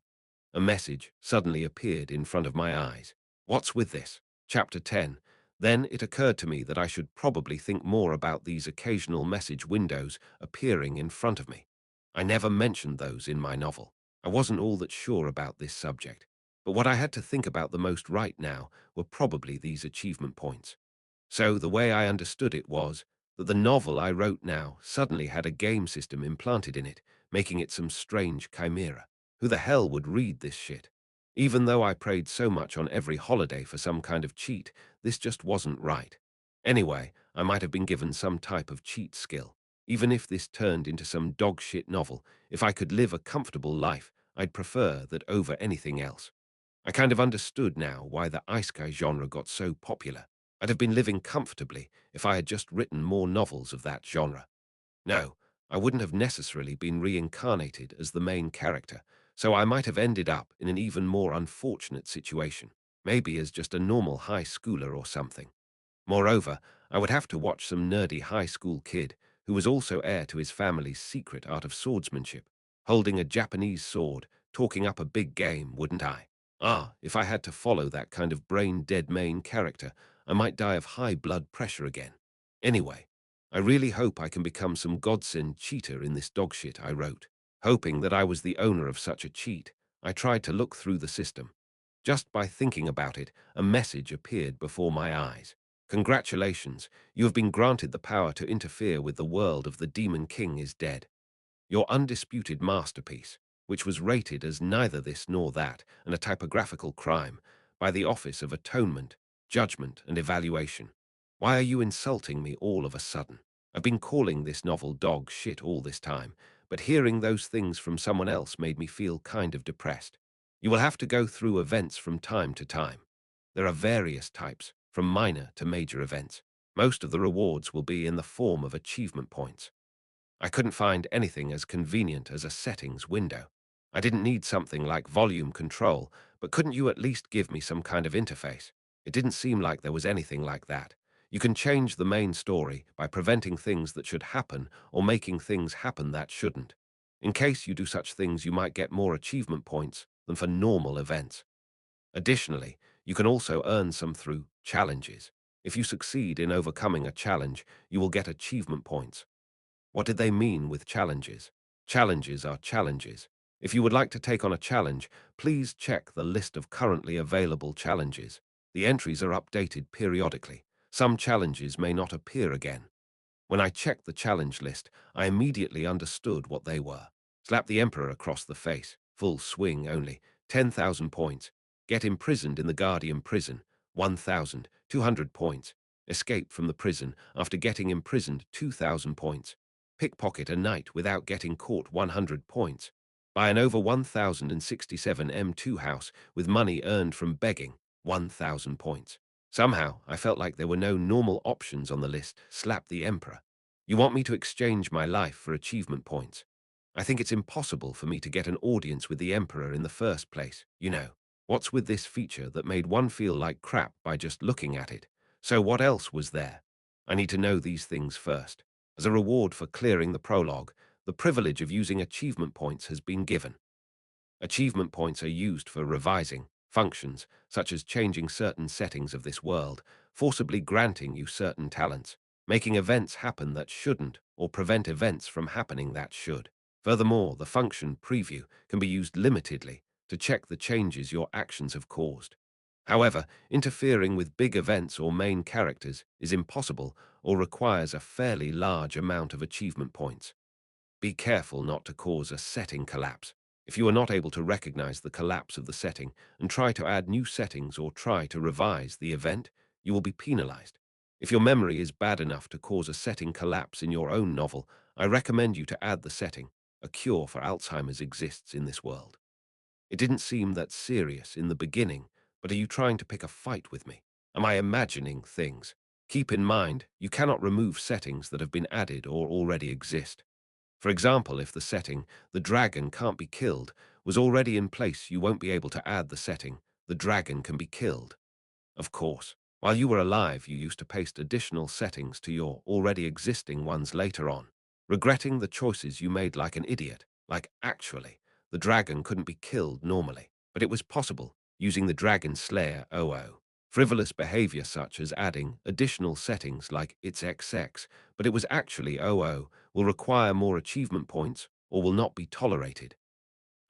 A message suddenly appeared in front of my eyes. What's with this? Chapter 10. Then it occurred to me that I should probably think more about these occasional message windows appearing in front of me. I never mentioned those in my novel. I wasn't all that sure about this subject. But what I had to think about the most right now were probably these achievement points. So the way I understood it was that the novel I wrote now suddenly had a game system implanted in it, making it some strange chimera. Who the hell would read this shit? Even though I prayed so much on every holiday for some kind of cheat, this just wasn't right. Anyway, I might have been given some type of cheat skill. Even if this turned into some dog shit novel, if I could live a comfortable life, I'd prefer that over anything else. I kind of understood now why the isekai genre got so popular. I'd have been living comfortably if I had just written more novels of that genre. No, I wouldn't have necessarily been reincarnated as the main character, so I might have ended up in an even more unfortunate situation, maybe as just a normal high schooler or something. Moreover, I would have to watch some nerdy high school kid, who was also heir to his family's secret art of swordsmanship, holding a Japanese sword, talking up a big game, wouldn't I? Ah, if I had to follow that kind of brain-dead main character, I might die of high blood pressure again. Anyway, I really hope I can become some godsend cheater in this dogshit I wrote. Hoping that I was the owner of such a cheat, I tried to look through the system. Just by thinking about it, a message appeared before my eyes. Congratulations, you have been granted the power to interfere with the world of the Demon King is dead. Your undisputed masterpiece, which was rated as neither this nor that and a typographical crime by the Office of Atonement, Judgment and Evaluation. Why are you insulting me all of a sudden? I've been calling this novel dog shit all this time, but hearing those things from someone else made me feel kind of depressed. You will have to go through events from time to time. There are various types, from minor to major events. Most of the rewards will be in the form of achievement points. I couldn't find anything as convenient as a settings window. I didn't need something like volume control, but couldn't you at least give me some kind of interface? It didn't seem like there was anything like that. You can change the main story by preventing things that should happen or making things happen that shouldn't. In case you do such things, you might get more achievement points than for normal events. Additionally, you can also earn some through challenges. If you succeed in overcoming a challenge, you will get achievement points. What did they mean with challenges? Challenges are challenges. If you would like to take on a challenge, please check the list of currently available challenges. The entries are updated periodically. Some challenges may not appear again. When I checked the challenge list, I immediately understood what they were. Slap the Emperor across the face, full swing only, 10,000 points. Get imprisoned in the Guardian prison, 1,200 points. Escape from the prison after getting imprisoned, 2,000 points. Pickpocket a night without getting caught, 100 points. Buy an over 1,067 M2 house with money earned from begging, 1,000 points. Somehow, I felt like there were no normal options on the list. Slap the Emperor. You want me to exchange my life for achievement points? I think it's impossible for me to get an audience with the Emperor in the first place, you know. What's with this feature that made one feel like crap by just looking at it? So what else was there? I need to know these things first. As a reward for clearing the prologue, the privilege of using achievement points has been given. Achievement points are used for revising functions, such as changing certain settings of this world, forcibly granting you certain talents, making events happen that shouldn't, or prevent events from happening that should. Furthermore, the function preview can be used limitedly to check the changes your actions have caused. However, interfering with big events or main characters is impossible or requires a fairly large amount of achievement points. Be careful not to cause a setting collapse. If you are not able to recognize the collapse of the setting and try to add new settings or try to revise the event, you will be penalized. If your memory is bad enough to cause a setting collapse in your own novel, I recommend you to add the setting. A cure for Alzheimer's exists in this world. It didn't seem that serious in the beginning, but are you trying to pick a fight with me? Am I imagining things? Keep in mind, you cannot remove settings that have been added or already exist. For example, if the setting, the dragon can't be killed, was already in place, you won't be able to add the setting, the dragon can be killed. Of course, while you were alive, you used to paste additional settings to your already existing ones later on, regretting the choices you made like an idiot. Like, actually, the dragon couldn't be killed normally, but it was possible using the Dragon Slayer OO. Frivolous behavior such as adding additional settings like it's XX, but it was actually OO, will require more achievement points or will not be tolerated.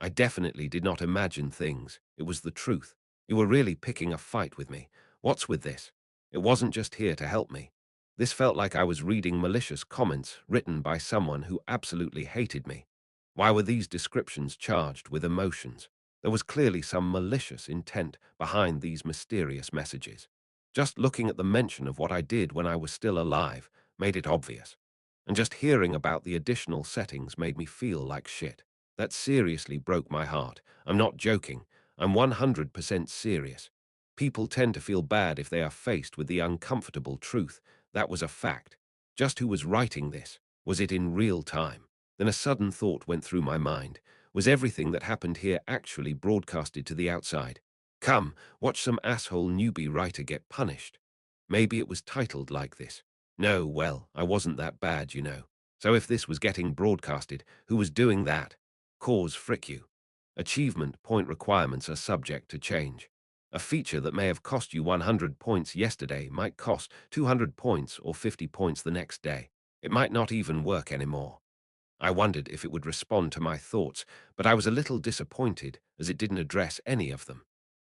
I definitely did not imagine things. It was the truth. You were really picking a fight with me. What's with this? It wasn't just here to help me. This felt like I was reading malicious comments written by someone who absolutely hated me. Why were these descriptions charged with emotions? There was clearly some malicious intent behind these mysterious messages. Just looking at the mention of what I did when I was still alive made it obvious. And just hearing about the additional settings made me feel like shit. That seriously broke my heart. I'm not joking. I'm 100% serious. People tend to feel bad if they are faced with the uncomfortable truth. That was a fact. Just who was writing this? Was it in real time? Then a sudden thought went through my mind. Was everything that happened here actually broadcasted to the outside? Come, watch some asshole newbie writer get punished. Maybe it was titled like this. No, well, I wasn't that bad, you know. So if this was getting broadcasted, who was doing that? Cause frick you. Achievement point requirements are subject to change. A feature that may have cost you 100 points yesterday might cost 200 points or 50 points the next day. It might not even work anymore. I wondered if it would respond to my thoughts, but I was a little disappointed as it didn't address any of them.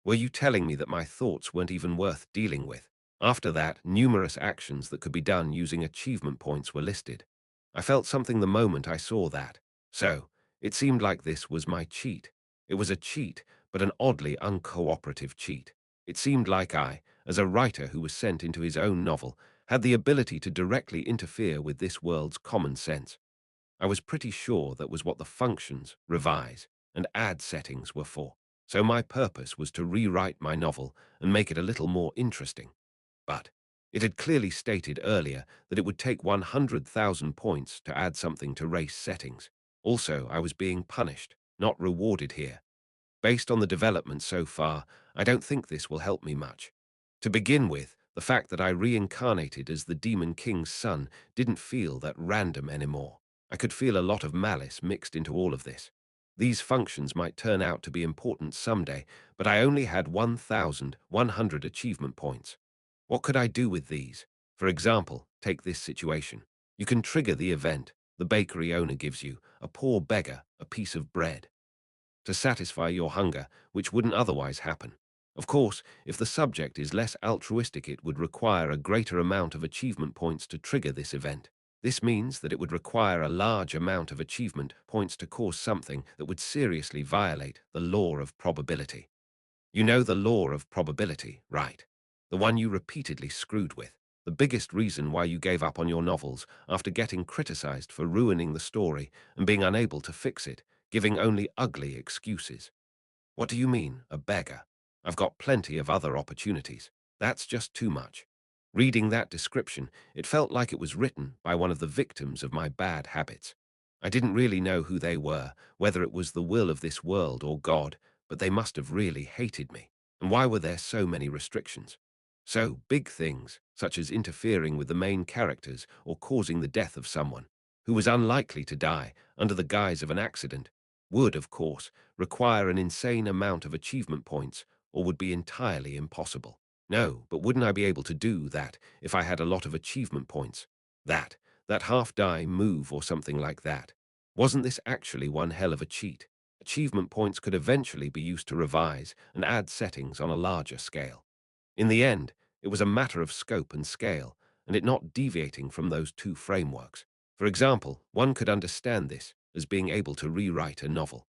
Were you telling me that my thoughts weren't even worth dealing with? After that, numerous actions that could be done using achievement points were listed. I felt something the moment I saw that. So, it seemed like this was my cheat. It was a cheat, but an oddly uncooperative cheat. It seemed like I, as a writer who was sent into his own novel, had the ability to directly interfere with this world's common sense. I was pretty sure that was what the functions, revise, and add settings were for. So my purpose was to rewrite my novel and make it a little more interesting. But it had clearly stated earlier that it would take 100,000 points to add something to race settings. Also, I was being punished, not rewarded here. Based on the development so far, I don't think this will help me much. To begin with, the fact that I reincarnated as the Demon King's son didn't feel that random anymore. I could feel a lot of malice mixed into all of this. These functions might turn out to be important someday, but I only had 1,100 achievement points. What could I do with these? For example, take this situation. You can trigger the event the bakery owner gives you, a poor beggar, a piece of bread to satisfy your hunger, which wouldn't otherwise happen. Of course, if the subject is less altruistic, it would require a greater amount of achievement points to trigger this event. This means that it would require a large amount of achievement points to cause something that would seriously violate the law of probability. You know the law of probability, right? The one you repeatedly screwed with. The biggest reason why you gave up on your novels after getting criticized for ruining the story and being unable to fix it, giving only ugly excuses. What do you mean, a beggar? I've got plenty of other opportunities. That's just too much. Reading that description, it felt like it was written by one of the victims of my bad habits. I didn't really know who they were, whether it was the will of this world or God, but they must have really hated me. And why were there so many restrictions? So, big things, such as interfering with the main characters or causing the death of someone, who was unlikely to die under the guise of an accident, would, of course, require an insane amount of achievement points or would be entirely impossible. No, but wouldn't I be able to do that if I had a lot of achievement points? That half-die move or something like that. Wasn't this actually one hell of a cheat? Achievement points could eventually be used to revise and add settings on a larger scale. In the end, it was a matter of scope and scale, and it not deviating from those two frameworks. For example, one could understand this as being able to rewrite a novel.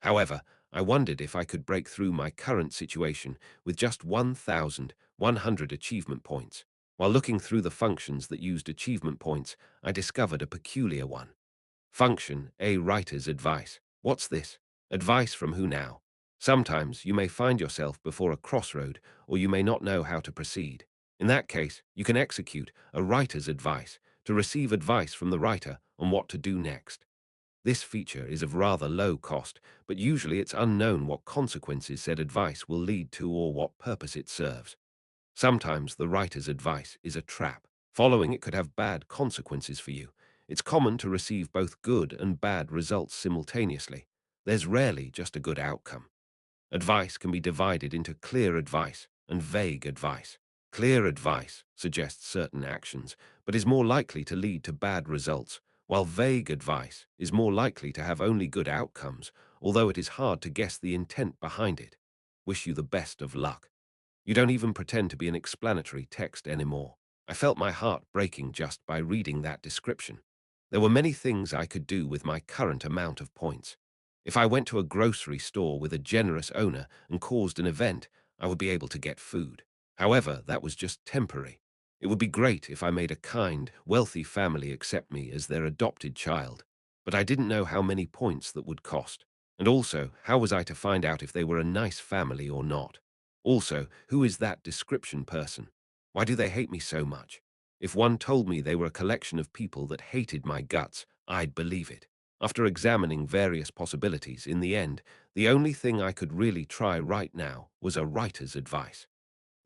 However, I wondered if I could break through my current situation with just 1,100 achievement points. While looking through the functions that used achievement points, I discovered a peculiar one. Function A Writer's Advice. What's this? Advice from who now? Sometimes you may find yourself before a crossroad, or you may not know how to proceed. In that case, you can execute a writer's advice to receive advice from the writer on what to do next. This feature is of rather low cost, but usually it's unknown what consequences said advice will lead to or what purpose it serves. Sometimes the writer's advice is a trap. Following it could have bad consequences for you. It's common to receive both good and bad results simultaneously. There's rarely just a good outcome. Advice can be divided into clear advice and vague advice. Clear advice suggests certain actions, but is more likely to lead to bad results, while vague advice is more likely to have only good outcomes, although it is hard to guess the intent behind it. Wish you the best of luck. You don't even pretend to be an explanatory text anymore. I felt my heart breaking just by reading that description. There were many things I could do with my current amount of points. If I went to a grocery store with a generous owner and caused an event, I would be able to get food. However, that was just temporary. It would be great if I made a kind, wealthy family accept me as their adopted child, but I didn't know how many points that would cost. And also, how was I to find out if they were a nice family or not? Also, who is that description person? Why do they hate me so much? If one told me they were a collection of people that hated my guts, I'd believe it. After examining various possibilities, in the end, the only thing I could really try right now was a writer's advice.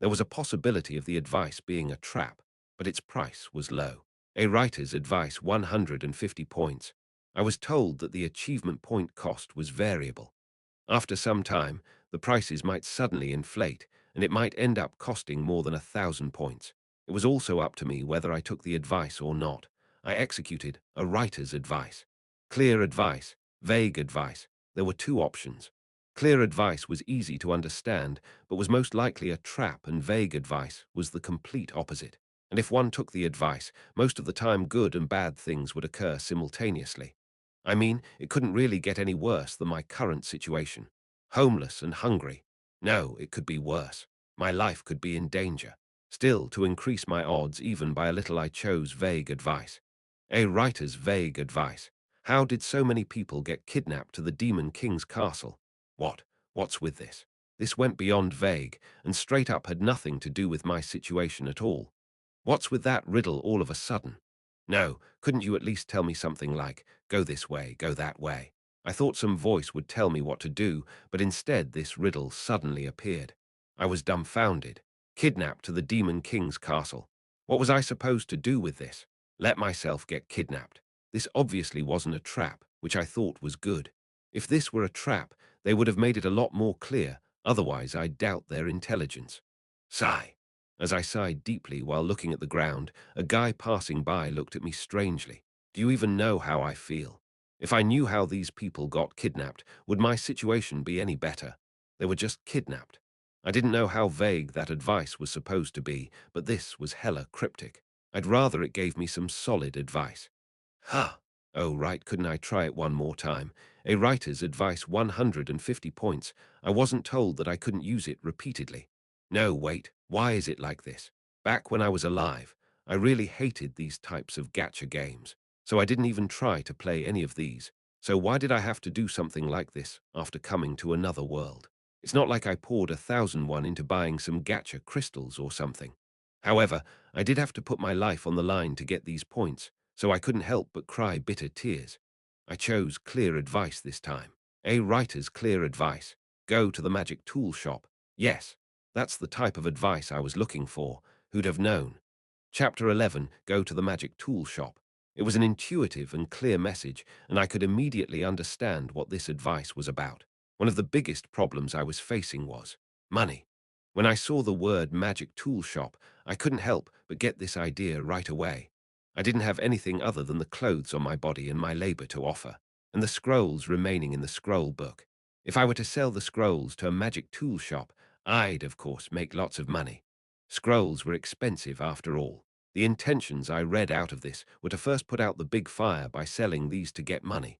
There was a possibility of the advice being a trap, but its price was low. A writer's advice 150 points. I was told that the achievement point cost was variable. After some time, the prices might suddenly inflate, and it might end up costing more than 1,000 points. It was also up to me whether I took the advice or not. I executed a writer's advice. Clear advice, vague advice. There were two options. Clear advice was easy to understand, but was most likely a trap, and vague advice was the complete opposite. And if one took the advice, most of the time good and bad things would occur simultaneously. I mean, it couldn't really get any worse than my current situation. Homeless and hungry. No, it could be worse. My life could be in danger. Still, to increase my odds even by a little, I chose vague advice. A writer's vague advice. How did so many people get kidnapped to the Demon King's castle? What? What's with this? This went beyond vague, and straight up had nothing to do with my situation at all. What's with that riddle all of a sudden? No, couldn't you at least tell me something like, go this way, go that way? I thought some voice would tell me what to do, but instead this riddle suddenly appeared. I was dumbfounded. Kidnapped to the Demon King's castle. What was I supposed to do with this? Let myself get kidnapped. This obviously wasn't a trap, which I thought was good. If this were a trap, they would have made it a lot more clear, otherwise I doubt their intelligence. Sigh. As I sighed deeply while looking at the ground, a guy passing by looked at me strangely. Do you even know how I feel? If I knew how these people got kidnapped, would my situation be any better? They were just kidnapped. I didn't know how vague that advice was supposed to be, but this was hella cryptic. I'd rather it gave me some solid advice. Huh. Oh, right, couldn't I try it one more time? A writer's advice 150 points. I wasn't told that I couldn't use it repeatedly. No, wait, why is it like this? Back when I was alive, I really hated these types of gacha games, so I didn't even try to play any of these. So why did I have to do something like this after coming to another world? It's not like I poured 1,001 into buying some gacha crystals or something. However, I did have to put my life on the line to get these points, so I couldn't help but cry bitter tears. I chose clear advice this time. A writer's clear advice. Go to the magic tool shop. Yes, that's the type of advice I was looking for. Who'd have known? Chapter 11, Go to the magic tool shop. It was an intuitive and clear message, and I could immediately understand what this advice was about. One of the biggest problems I was facing was money. When I saw the word magic tool shop, I couldn't help but get this idea right away. I didn't have anything other than the clothes on my body and my labor to offer, and the scrolls remaining in the scroll book. If I were to sell the scrolls to a magic tool shop, I'd, of course, make lots of money. Scrolls were expensive after all. The intentions I read out of this were to first put out the big fire by selling these to get money.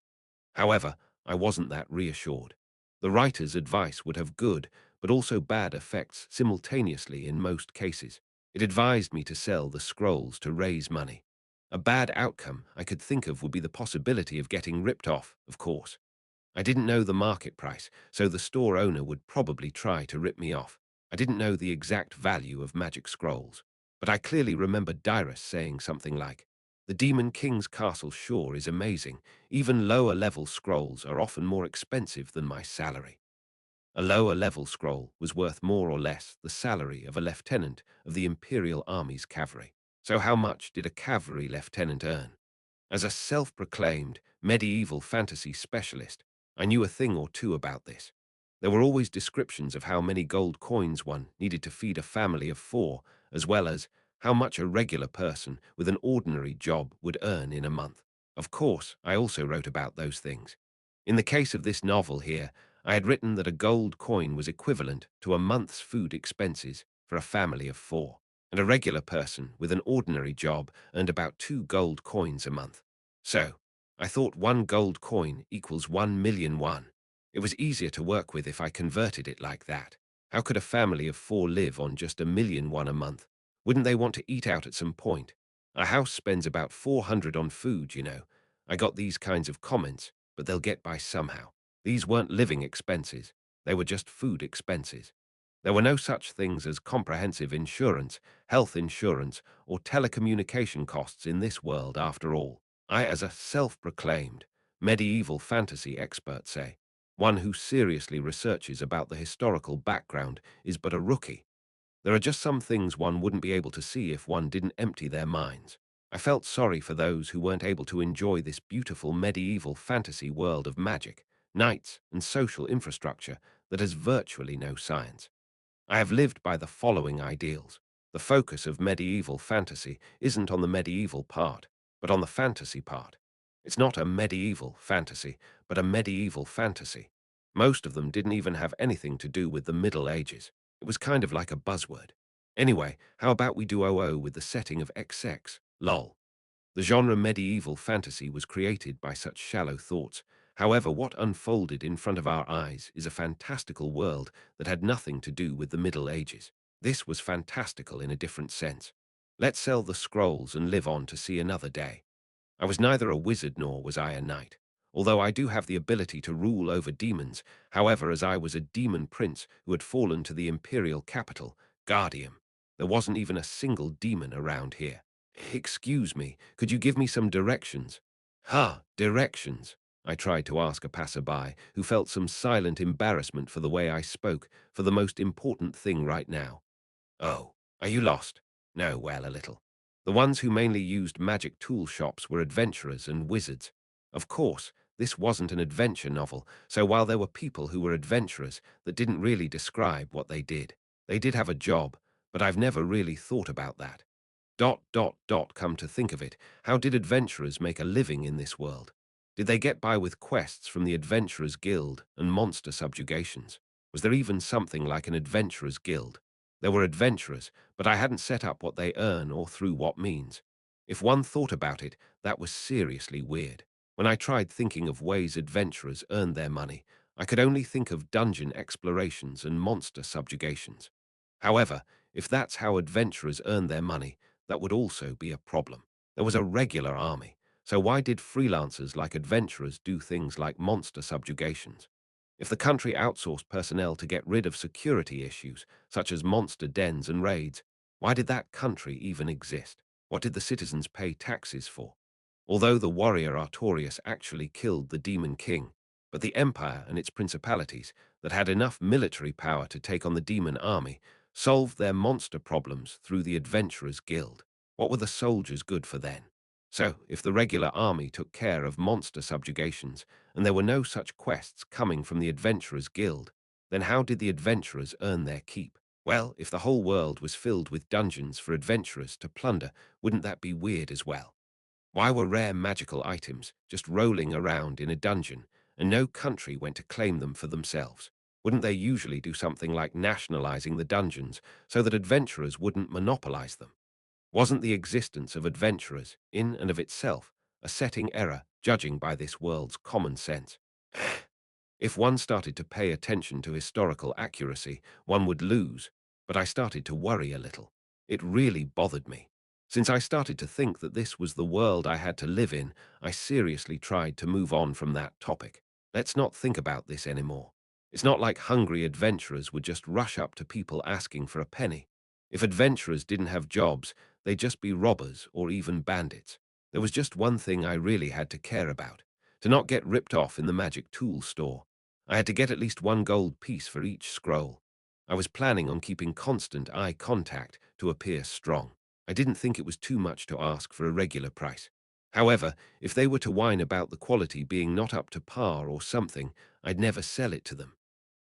However, I wasn't that reassured. The writer's advice would have good, but also bad effects simultaneously in most cases. It advised me to sell the scrolls to raise money. A bad outcome I could think of would be the possibility of getting ripped off, of course. I didn't know the market price, so the store owner would probably try to rip me off. I didn't know the exact value of magic scrolls, but I clearly remember Dyrus saying something like, "The Demon King's castle sure is amazing. Even lower-level scrolls are often more expensive than my salary." A lower-level scroll was worth more or less the salary of a lieutenant of the Imperial Army's cavalry. So how much did a cavalry lieutenant earn? As a self-proclaimed medieval fantasy specialist, I knew a thing or two about this. There were always descriptions of how many gold coins one needed to feed a family of 4, as well as how much a regular person with an ordinary job would earn in a month. Of course, I also wrote about those things. In the case of this novel here, I had written that a gold coin was equivalent to a month's food expenses for a family of 4, and a regular person with an ordinary job earned about 2 gold coins a month. So, I thought 1 gold coin equals 1,000,001. It was easier to work with if I converted it like that. How could a family of 4 live on just 1,000,001 a month? Wouldn't they want to eat out at some point? A house spends about 400 on food, you know. I got these kinds of comments, but they'll get by somehow. These weren't living expenses. They were just food expenses. There were no such things as comprehensive insurance, health insurance, or telecommunication costs in this world after all. I, as a self-proclaimed medieval fantasy expert, say, one who seriously researches about the historical background is but a rookie. There are just some things one wouldn't be able to see if one didn't empty their minds. I felt sorry for those who weren't able to enjoy this beautiful medieval fantasy world of magic, knights, and social infrastructure that has virtually no science. I have lived by the following ideals. The focus of medieval fantasy isn't on the medieval part, but on the fantasy part. It's not a medieval fantasy, but a medieval fantasy. Most of them didn't even have anything to do with the Middle Ages. It was kind of like a buzzword. Anyway, how about we do OO with the setting of XX, lol. The genre medieval fantasy was created by such shallow thoughts. However, what unfolded in front of our eyes is a fantastical world that had nothing to do with the Middle Ages. This was fantastical in a different sense. Let's sell the scrolls and live on to see another day. I was neither a wizard nor was I a knight, although I do have the ability to rule over demons. However, as I was a demon prince who had fallen to the imperial capital, Guardium, there wasn't even a single demon around here. Excuse me, could you give me some directions? Directions. I tried to ask a passerby who felt some silent embarrassment for the way I spoke for the most important thing right now. Oh, are you lost? No, well, a little. The ones who mainly used magic tool shops were adventurers and wizards. Of course, this wasn't an adventure novel, so while there were people who were adventurers, that didn't really describe what they did. They did have a job, but I've never really thought about that. Come to think of it, how did adventurers make a living in this world? Did they get by with quests from the Adventurers Guild and monster subjugations? Was there even something like an Adventurers Guild? There were adventurers, but I hadn't set up what they earn or through what means. If one thought about it, that was seriously weird. When I tried thinking of ways adventurers earned their money, I could only think of dungeon explorations and monster subjugations. However, if that's how adventurers earn their money, that would also be a problem. There was a regular army, so why did freelancers like adventurers do things like monster subjugations? If the country outsourced personnel to get rid of security issues, such as monster dens and raids, why did that country even exist? What did the citizens pay taxes for? although the warrior Artorius actually killed the Demon King, but the Empire and its principalities that had enough military power to take on the demon army solved their monster problems through the Adventurers Guild. What were the soldiers good for then? So, if the regular army took care of monster subjugations, and there were no such quests coming from the Adventurers Guild, then how did the adventurers earn their keep? Well, if the whole world was filled with dungeons for adventurers to plunder, wouldn't that be weird as well? Why were rare magical items just rolling around in a dungeon, and no country went to claim them for themselves? Wouldn't they usually do something like nationalizing the dungeons so that adventurers wouldn't monopolize them? Wasn't the existence of adventurers, in and of itself, a setting error, judging by this world's common sense? If one started to pay attention to historical accuracy, one would lose, but I started to worry a little. It really bothered me. Since I started to think that this was the world I had to live in, I seriously tried to move on from that topic. Let's not think about this anymore. It's not like hungry adventurers would just rush up to people asking for a penny. If adventurers didn't have jobs, they'd just be robbers or even bandits. There was just one thing I really had to care about: to not get ripped off in the magic tool store. I had to get at least one gold piece for each scroll. I was planning on keeping constant eye contact to appear strong. I didn't think it was too much to ask for a regular price. However, if they were to whine about the quality being not up to par or something, I'd never sell it to them.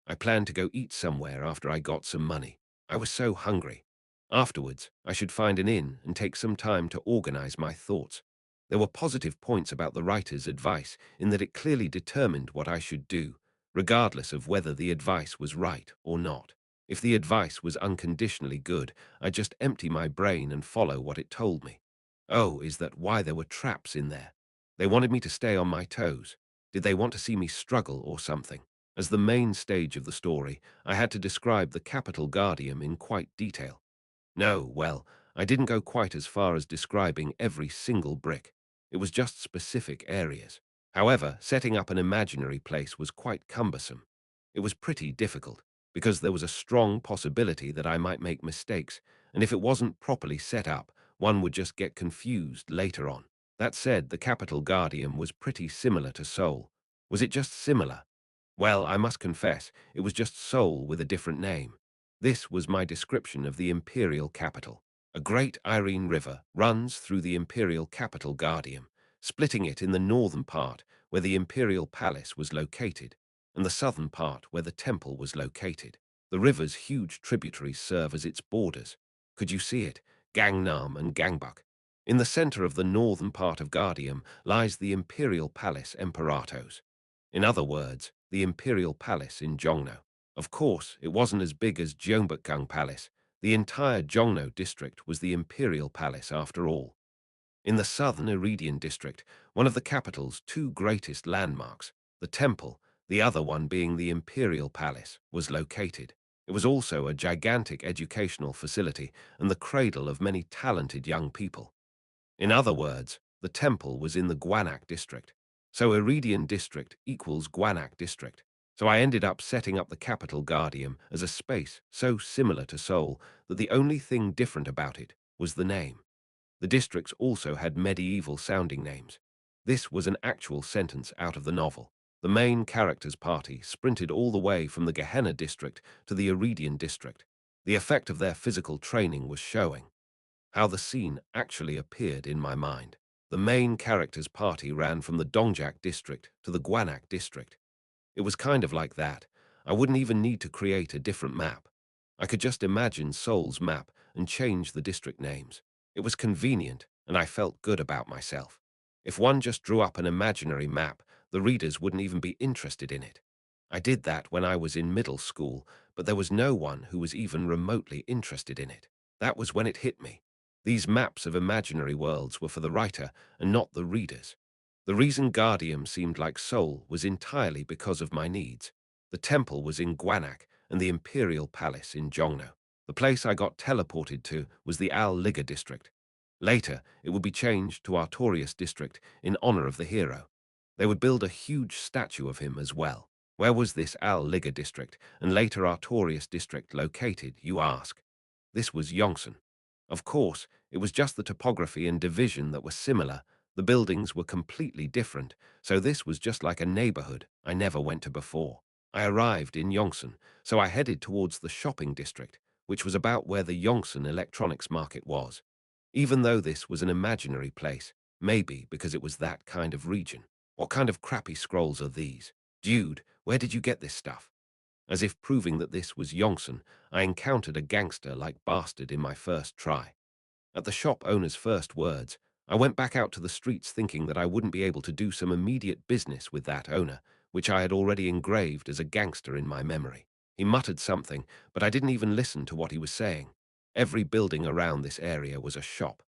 I planned to go eat somewhere after I got some money. I was so hungry. Afterwards, I should find an inn and take some time to organize my thoughts. There were positive points about the writer's advice in that it clearly determined what I should do, regardless of whether the advice was right or not. If the advice was unconditionally good, I'd just empty my brain and follow what it told me. Oh, is that why there were traps in there? They wanted me to stay on my toes. Did they want to see me struggle or something? As the main stage of the story, I had to describe the Capital Guardium in quite detail. No, well, I didn't go quite as far as describing every single brick. It was just specific areas. However, setting up an imaginary place was quite cumbersome. It was pretty difficult, because there was a strong possibility that I might make mistakes, and if it wasn't properly set up, one would just get confused later on. That said, the Capital Guardium was pretty similar to Seoul. Was it just similar? Well, I must confess, it was just Seoul with a different name. This was my description of the imperial capital. A great Irene River runs through the imperial capital Guardium, splitting it in the northern part where the imperial palace was located, and the southern part where the temple was located. The river's huge tributaries serve as its borders. Could you see it? Gangnam and Gangbuk. In the center of the northern part of Guardium lies the imperial palace Imperatos. In other words, the imperial palace in Jongno. Of course, it wasn't as big as Gyeongbokgung Palace. The entire Jongno district was the imperial palace after all. In the southern Iridian district, one of the capital's two greatest landmarks, the temple, the other one being the imperial palace, was located. It was also a gigantic educational facility and the cradle of many talented young people. In other words, the temple was in the Gwanak district. So Iridian district equals Gwanak district. So I ended up setting up the capital Guardium as a space so similar to Seoul that the only thing different about it was the name. The districts also had medieval-sounding names. This was an actual sentence out of the novel. The main character's party sprinted all the way from the Gehenna district to the Iridian district. The effect of their physical training was showing. How the scene actually appeared in my mind. The main character's party ran from the Dongjak district to the Gwanak district. It was kind of like that. I wouldn't even need to create a different map. I could just imagine Seoul's map and change the district names. It was convenient, and I felt good about myself. If one just drew up an imaginary map, the readers wouldn't even be interested in it. I did that when I was in middle school, but there was no one who was even remotely interested in it. That was when it hit me. These maps of imaginary worlds were for the writer and not the readers. The reason Guardium seemed like Seoul was entirely because of my needs. The temple was in Gwanak and the imperial palace in Jongno. The place I got teleported to was the Al Liga district. Later, it would be changed to Artorius district in honor of the hero. They would build a huge statue of him as well. Where was this Al Liga district and later Artorius district located, you ask? This was Yongsan. Of course, it was just the topography and division that were similar, The buildings were completely different, so this was just like a neighborhood I never went to before. I arrived in Yongsan, so I headed towards the shopping district, which was about where the Yongsan electronics market was. Even though this was an imaginary place, maybe because it was that kind of region. What kind of crappy scrolls are these? Dude, where did you get this stuff? As if proving that this was Yongsan, I encountered a gangster-like bastard in my first try. At the shop owner's first words, I went back out to the streets thinking that I wouldn't be able to do some immediate business with that owner, which I had already engraved as a gangster in my memory. He muttered something, but I didn't even listen to what he was saying. Every building around this area was a shop.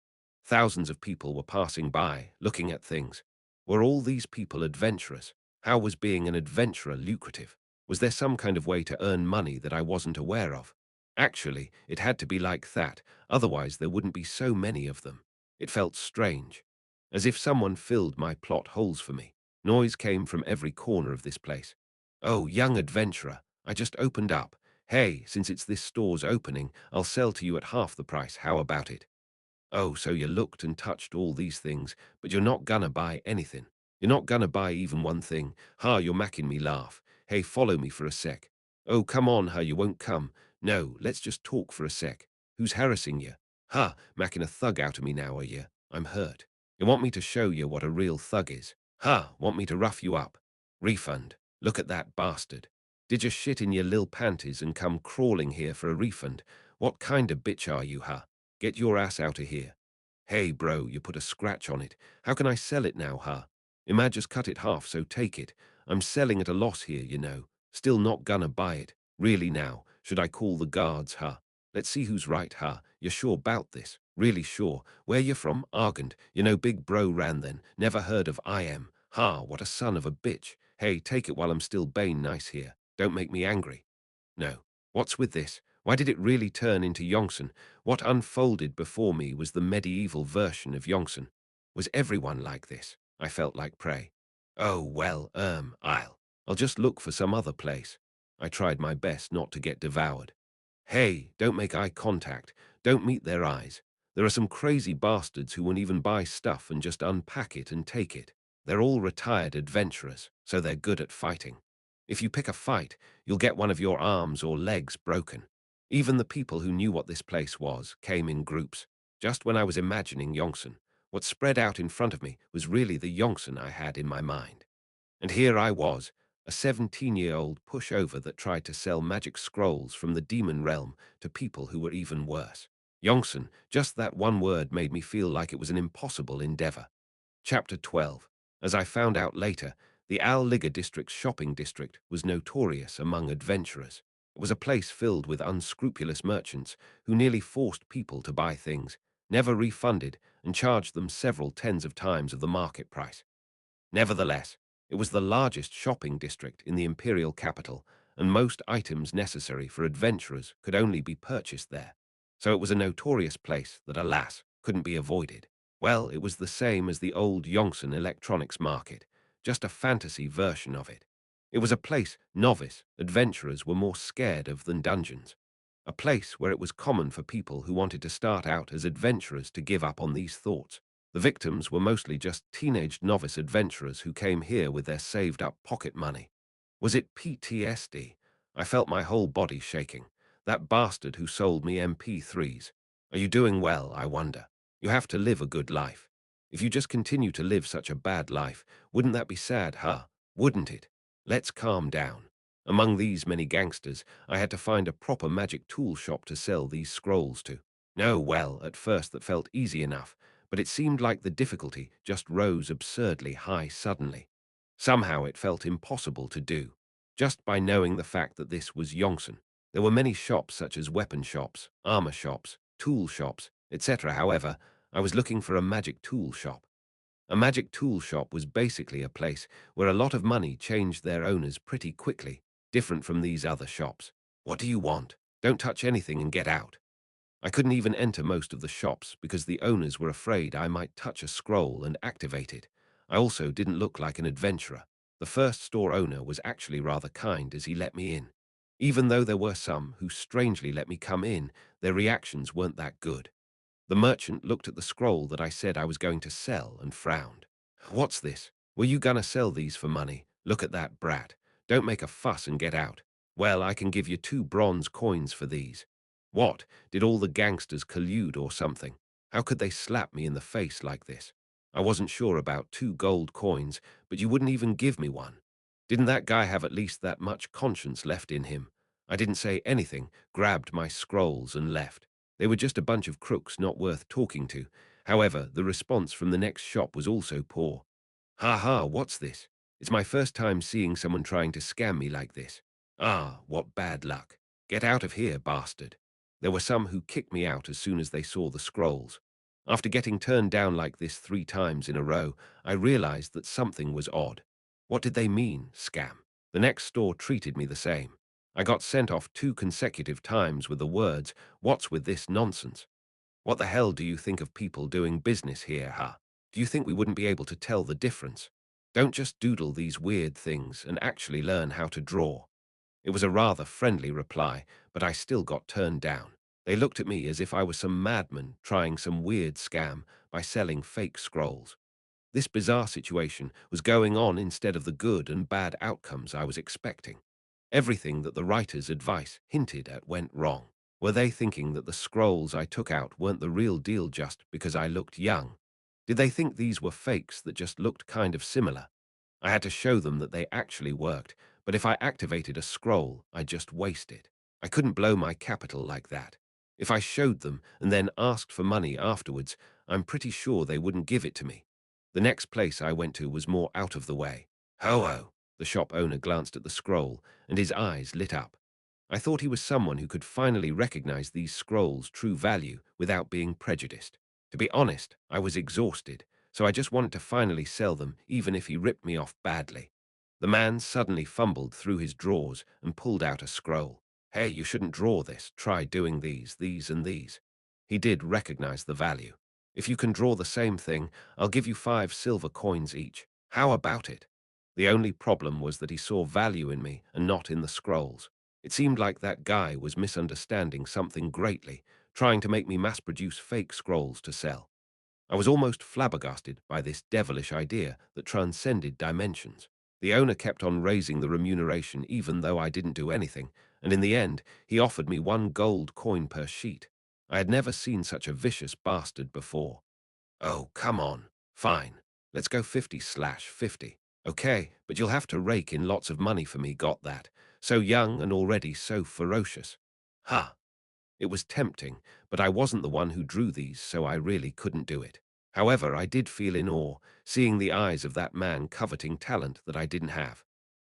Thousands of people were passing by, looking at things. Were all these people adventurous? How was being an adventurer lucrative? Was there some kind of way to earn money that I wasn't aware of? Actually, it had to be like that, otherwise there wouldn't be so many of them. It felt strange, as if someone filled my plot holes for me. Noise came from every corner of this place. Oh, young adventurer, I just opened up. Hey, since it's this store's opening, I'll sell to you at half the price. How about it? Oh, so you looked and touched all these things, but you're not gonna buy anything. You're not gonna buy even one thing. Ha, you're making me laugh. Hey, follow me for a sec. Oh, come on, ha, you won't come. No, let's just talk for a sec. Who's harassing you? Ha, macking a thug out of me now, are you? I'm hurt. You want me to show you what a real thug is? Ha, want me to rough you up? Refund. Look at that bastard. Did you shit in your lil panties and come crawling here for a refund? What kind of bitch are you, ha? Get your ass out of here. Hey, bro, you put a scratch on it. How can I sell it now, huh? Imad just cut it half, so take it. I'm selling at a loss here, you know. Still not gonna buy it. Really now, should I call the guards, huh? Let's see who's right, huh? You're sure about this? Really sure? Where you from? Argand. You know big bro ran then. Never heard of I am. Ha, what a son of a bitch. Hey, take it while I'm still Bane nice here. Don't make me angry. No. What's with this? Why did it really turn into Yongsan? What unfolded before me was the medieval version of Yongsan. Was everyone like this? I felt like prey. Oh, well, I'll just look for some other place. I tried my best not to get devoured. Hey, don't make eye contact. Don't meet their eyes. There are some crazy bastards who won't even buy stuff and just unpack it and take it. They're all retired adventurers, so they're good at fighting. If you pick a fight, you'll get one of your arms or legs broken. Even the people who knew what this place was came in groups. Just when I was imagining Yongsan, what spread out in front of me was really the Yongsan I had in my mind. And here I was, a 17-year-old pushover that tried to sell magic scrolls from the demon realm to people who were even worse. Yongsan, just that one word made me feel like it was an impossible endeavor. Chapter 12. As I found out later, the Al Liga district's shopping district was notorious among adventurers. It was a place filled with unscrupulous merchants who nearly forced people to buy things, never refunded, and charged them several tens of times of the market price. Nevertheless, it was the largest shopping district in the imperial capital, and most items necessary for adventurers could only be purchased there. So it was a notorious place that, alas, couldn't be avoided. Well, it was the same as the old Yongsan electronics market, just a fantasy version of it. It was a place novice adventurers were more scared of than dungeons. A place where it was common for people who wanted to start out as adventurers to give up on these thoughts. The victims were mostly just teenage novice adventurers who came here with their saved-up pocket money. Was it PTSD? I felt my whole body shaking. That bastard who sold me MP3s. Are you doing well, I wonder? You have to live a good life. If you just continue to live such a bad life, wouldn't that be sad, huh? Wouldn't it? Let's calm down. Among these many gangsters, I had to find a proper magic tool shop to sell these scrolls to. No, well, at first that felt easy enough, but it seemed like the difficulty just rose absurdly high suddenly. Somehow it felt impossible to do. Just by knowing the fact that this was Yongsan, there were many shops such as weapon shops, armor shops, tool shops, etc. However, I was looking for a magic tool shop. A magic tool shop was basically a place where a lot of money changed their owners pretty quickly, different from these other shops. What do you want? Don't touch anything and get out. I couldn't even enter most of the shops because the owners were afraid I might touch a scroll and activate it. I also didn't look like an adventurer. The first store owner was actually rather kind as he let me in. Even though there were some who strangely let me come in, their reactions weren't that good. The merchant looked at the scroll that I said I was going to sell and frowned. What's this? Were you gonna sell these for money? Look at that brat. Don't make a fuss and get out. Well, I can give you 2 bronze coins for these. What? Did all the gangsters collude or something? How could they slap me in the face like this? I wasn't sure about 2 gold coins, but you wouldn't even give me one. Didn't that guy have at least that much conscience left in him? I didn't say anything, grabbed my scrolls and left. They were just a bunch of crooks not worth talking to. However, the response from the next shop was also poor. Ha ha, what's this? It's my first time seeing someone trying to scam me like this. Ah, what bad luck. Get out of here, bastard. There were some who kicked me out as soon as they saw the scrolls. After getting turned down like this 3 times in a row, I realized that something was odd. What did they mean, scam? The next store treated me the same. I got sent off 2 consecutive times with the words, "What's with this nonsense?" What the hell do you think of people doing business here, huh? Do you think we wouldn't be able to tell the difference? Don't just doodle these weird things and actually learn how to draw. It was a rather friendly reply, but I still got turned down. They looked at me as if I was some madman trying some weird scam by selling fake scrolls. This bizarre situation was going on instead of the good and bad outcomes I was expecting. Everything that the writer's advice hinted at went wrong. Were they thinking that the scrolls I took out weren't the real deal just because I looked young? Did they think these were fakes that just looked kind of similar? I had to show them that they actually worked, but if I activated a scroll, I'd just waste it. I couldn't blow my capital like that. If I showed them and then asked for money afterwards, I'm pretty sure they wouldn't give it to me. The next place I went to was more out of the way. Ho-ho! The shop owner glanced at the scroll, and his eyes lit up. I thought he was someone who could finally recognize these scrolls' true value without being prejudiced. To be honest, I was exhausted, so I just wanted to finally sell them, even if he ripped me off badly. The man suddenly fumbled through his drawers and pulled out a scroll. Hey, you shouldn't draw this. Try doing these, and these. He did recognize the value. If you can draw the same thing, I'll give you 5 silver coins each. How about it? The only problem was that he saw value in me and not in the scrolls. It seemed like that guy was misunderstanding something greatly, trying to make me mass-produce fake scrolls to sell. I was almost flabbergasted by this devilish idea that transcended dimensions. The owner kept on raising the remuneration even though I didn't do anything, and in the end, he offered me 1 gold coin per sheet. I had never seen such a vicious bastard before. Oh, come on. Fine. Let's go 50/50. Okay, but you'll have to rake in lots of money for me, got that? So young and already so ferocious. Ha! It was tempting, but I wasn't the one who drew these, so I really couldn't do it. However, I did feel in awe, seeing the eyes of that man coveting talent that I didn't have.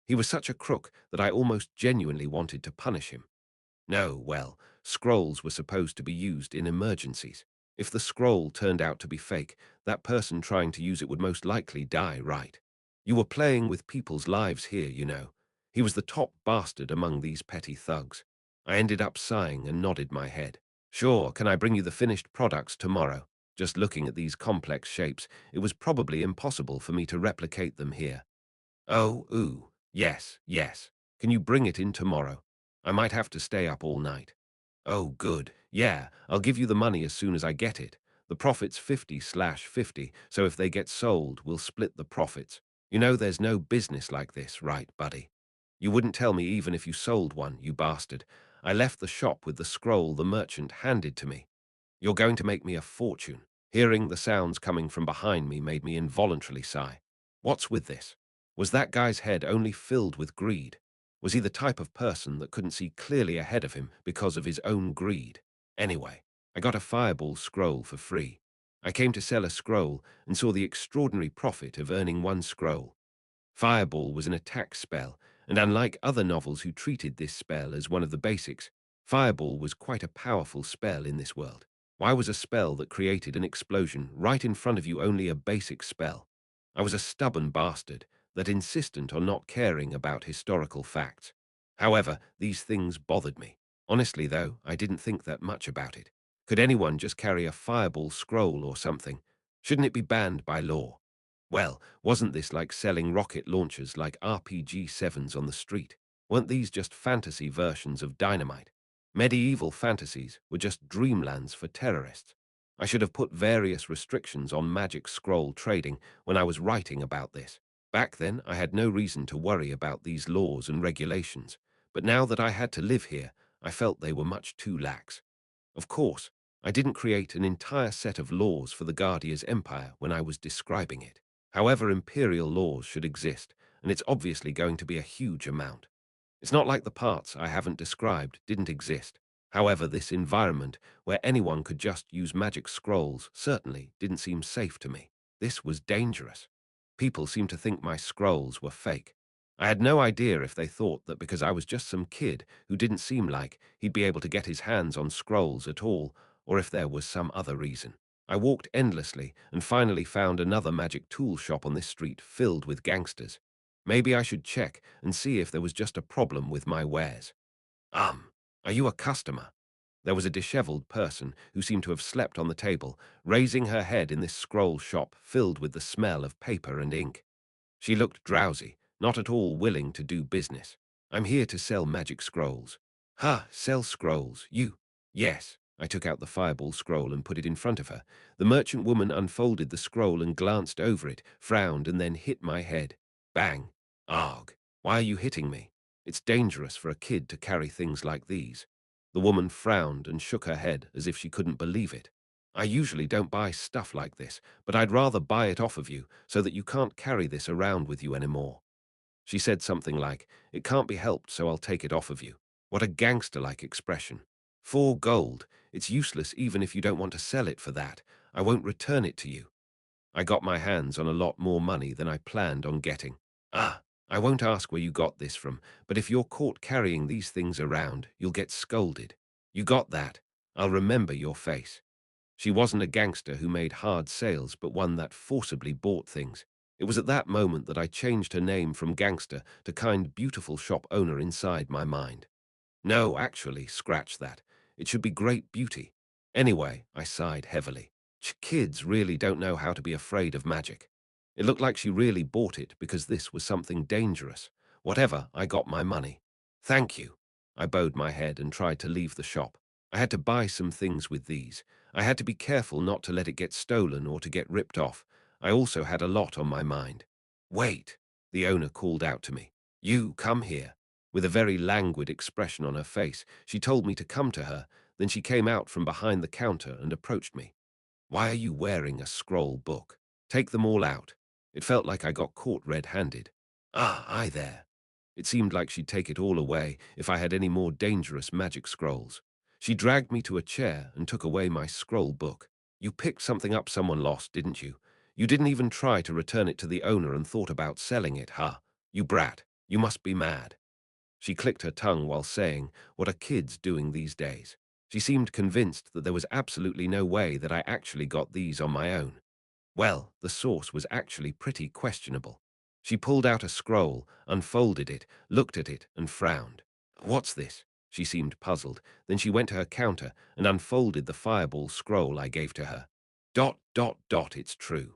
He was such a crook that I almost genuinely wanted to punish him. No, well, scrolls were supposed to be used in emergencies. If the scroll turned out to be fake, that person trying to use it would most likely die, right? You were playing with people's lives here, you know. He was the top bastard among these petty thugs. I ended up sighing and nodded my head. Sure, can I bring you the finished products tomorrow? Just looking at these complex shapes, it was probably impossible for me to replicate them here. Oh, ooh, yes, yes. Can you bring it in tomorrow? I might have to stay up all night. Oh, good. Yeah, I'll give you the money as soon as I get it. The profit's 50/50, so if they get sold, we'll split the profits. You know there's no business like this, right, buddy? You wouldn't tell me even if you sold one, you bastard. I left the shop with the scroll the merchant handed to me. You're going to make me a fortune. Hearing the sounds coming from behind me made me involuntarily sigh. What's with this? Was that guy's head only filled with greed? Was he the type of person that couldn't see clearly ahead of him because of his own greed? Anyway, I got a fireball scroll for free. I came to sell a scroll and saw the extraordinary profit of earning 1 scroll. Fireball was an attack spell, and unlike other novels who treated this spell as one of the basics, Fireball was quite a powerful spell in this world. Why was a spell that created an explosion right in front of you only a basic spell? I was a stubborn bastard that insistent on not caring about historical facts. However, these things bothered me. Honestly, though, I didn't think that much about it. Could anyone just carry a fireball scroll or something? Shouldn't it be banned by law? Well, wasn't this like selling rocket launchers like RPG-7s on the street? Weren't these just fantasy versions of dynamite? Medieval fantasies were just dreamlands for terrorists. I should have put various restrictions on magic scroll trading when I was writing about this. Back then, I had no reason to worry about these laws and regulations, but now that I had to live here, I felt they were much too lax. Of course, I didn't create an entire set of laws for the Guardia's empire when I was describing it. However, imperial laws should exist, and it's obviously going to be a huge amount. It's not like the parts I haven't described didn't exist. However, this environment where anyone could just use magic scrolls certainly didn't seem safe to me. This was dangerous. People seemed to think my scrolls were fake. I had no idea if they thought that because I was just some kid who didn't seem like he'd be able to get his hands on scrolls at all, or if there was some other reason. I walked endlessly and finally found another magic tool shop on this street filled with gangsters. Maybe I should check and see if there was just a problem with my wares. Are you a customer? There was a disheveled person who seemed to have slept on the table, raising her head in this scroll shop filled with the smell of paper and ink. She looked drowsy, not at all willing to do business. I'm here to sell magic scrolls. Ha, sell scrolls, you? Yes. I took out the fireball scroll and put it in front of her. The merchant woman unfolded the scroll and glanced over it, frowned, and then hit my head. Bang. Arg. Why are you hitting me? It's dangerous for a kid to carry things like these. The woman frowned and shook her head as if she couldn't believe it. I usually don't buy stuff like this, but I'd rather buy it off of you so that you can't carry this around with you anymore. She said something like, "It can't be helped, so I'll take it off of you." What a gangster-like expression. 4 gold. It's useless even if you don't want to sell it for that. I won't return it to you. I got my hands on a lot more money than I planned on getting. I won't ask where you got this from, but if you're caught carrying these things around, you'll get scolded. You got that? I'll remember your face. She wasn't a gangster who made hard sales, but one that forcibly bought things. It was at that moment that I changed her name from gangster to kind, beautiful shop owner inside my mind. No, actually, scratch that. It should be great beauty. Anyway, I sighed heavily. Kids really don't know how to be afraid of magic. It looked like she really bought it because this was something dangerous. Whatever, I got my money. Thank you. I bowed my head and tried to leave the shop. I had to buy some things with these. I had to be careful not to let it get stolen or to get ripped off. I also had a lot on my mind. Wait, the owner called out to me. You, come here. With a very languid expression on her face, she told me to come to her, then she came out from behind the counter and approached me. Why are you wearing a scroll book? Take them all out. It felt like I got caught red-handed. Aye there. It seemed like she'd take it all away if I had any more dangerous magic scrolls. She dragged me to a chair and took away my scroll book. You picked something up someone lost, didn't you? You didn't even try to return it to the owner and thought about selling it, huh? You brat. You must be mad. She clicked her tongue while saying, "What are kids doing these days?" She seemed convinced that there was absolutely no way that I actually got these on my own. Well, the source was actually pretty questionable. She pulled out a scroll, unfolded it, looked at it, and frowned. What's this? She seemed puzzled. Then she went to her counter and unfolded the fireball scroll I gave to her. It's true.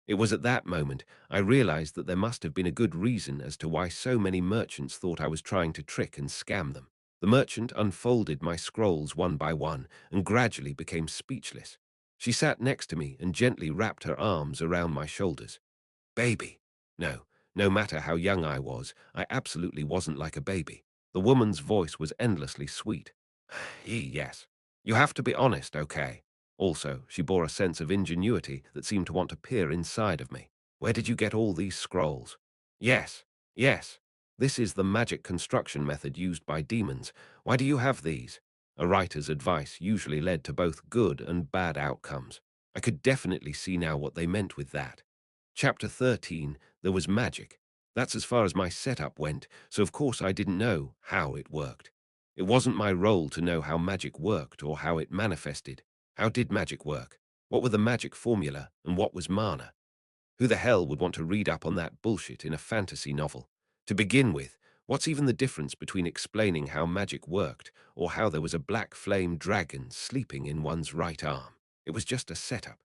It was at that moment I realized that there must have been a good reason as to why so many merchants thought I was trying to trick and scam them. The merchant unfolded my scrolls one by one and gradually became speechless. She sat next to me and gently wrapped her arms around my shoulders. Baby. No, no matter how young I was, I absolutely wasn't like a baby. The woman's voice was endlessly sweet. Yes. You have to be honest, okay? Also, she bore a sense of ingenuity that seemed to want to peer inside of me. Where did you get all these scrolls? Yes. This is the magic construction method used by demons. Why do you have these? A writer's advice usually led to both good and bad outcomes. I could definitely see now what they meant with that. Chapter 13, there was magic. That's as far as my setup went, so of course I didn't know how it worked. It wasn't my role to know how magic worked or how it manifested. How did magic work? What were the magic formula and what was mana? Who the hell would want to read up on that bullshit in a fantasy novel? To begin with, what's even the difference between explaining how magic worked or how there was a black flame dragon sleeping in one's right arm? It was just a setup.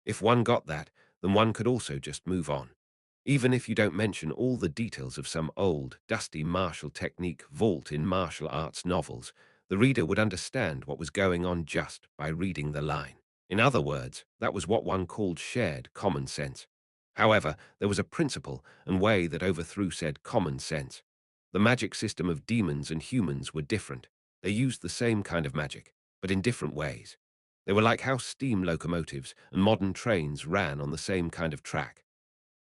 If one got that, then one could also just move on. Even if you don't mention all the details of some old, dusty martial technique vault in martial arts novels, the reader would understand what was going on just by reading the line. In other words, that was what one called shared common sense. However, there was a principle and way that overthrew said common sense. The magic system of demons and humans were different. They used the same kind of magic, but in different ways. They were like how steam locomotives and modern trains ran on the same kind of track.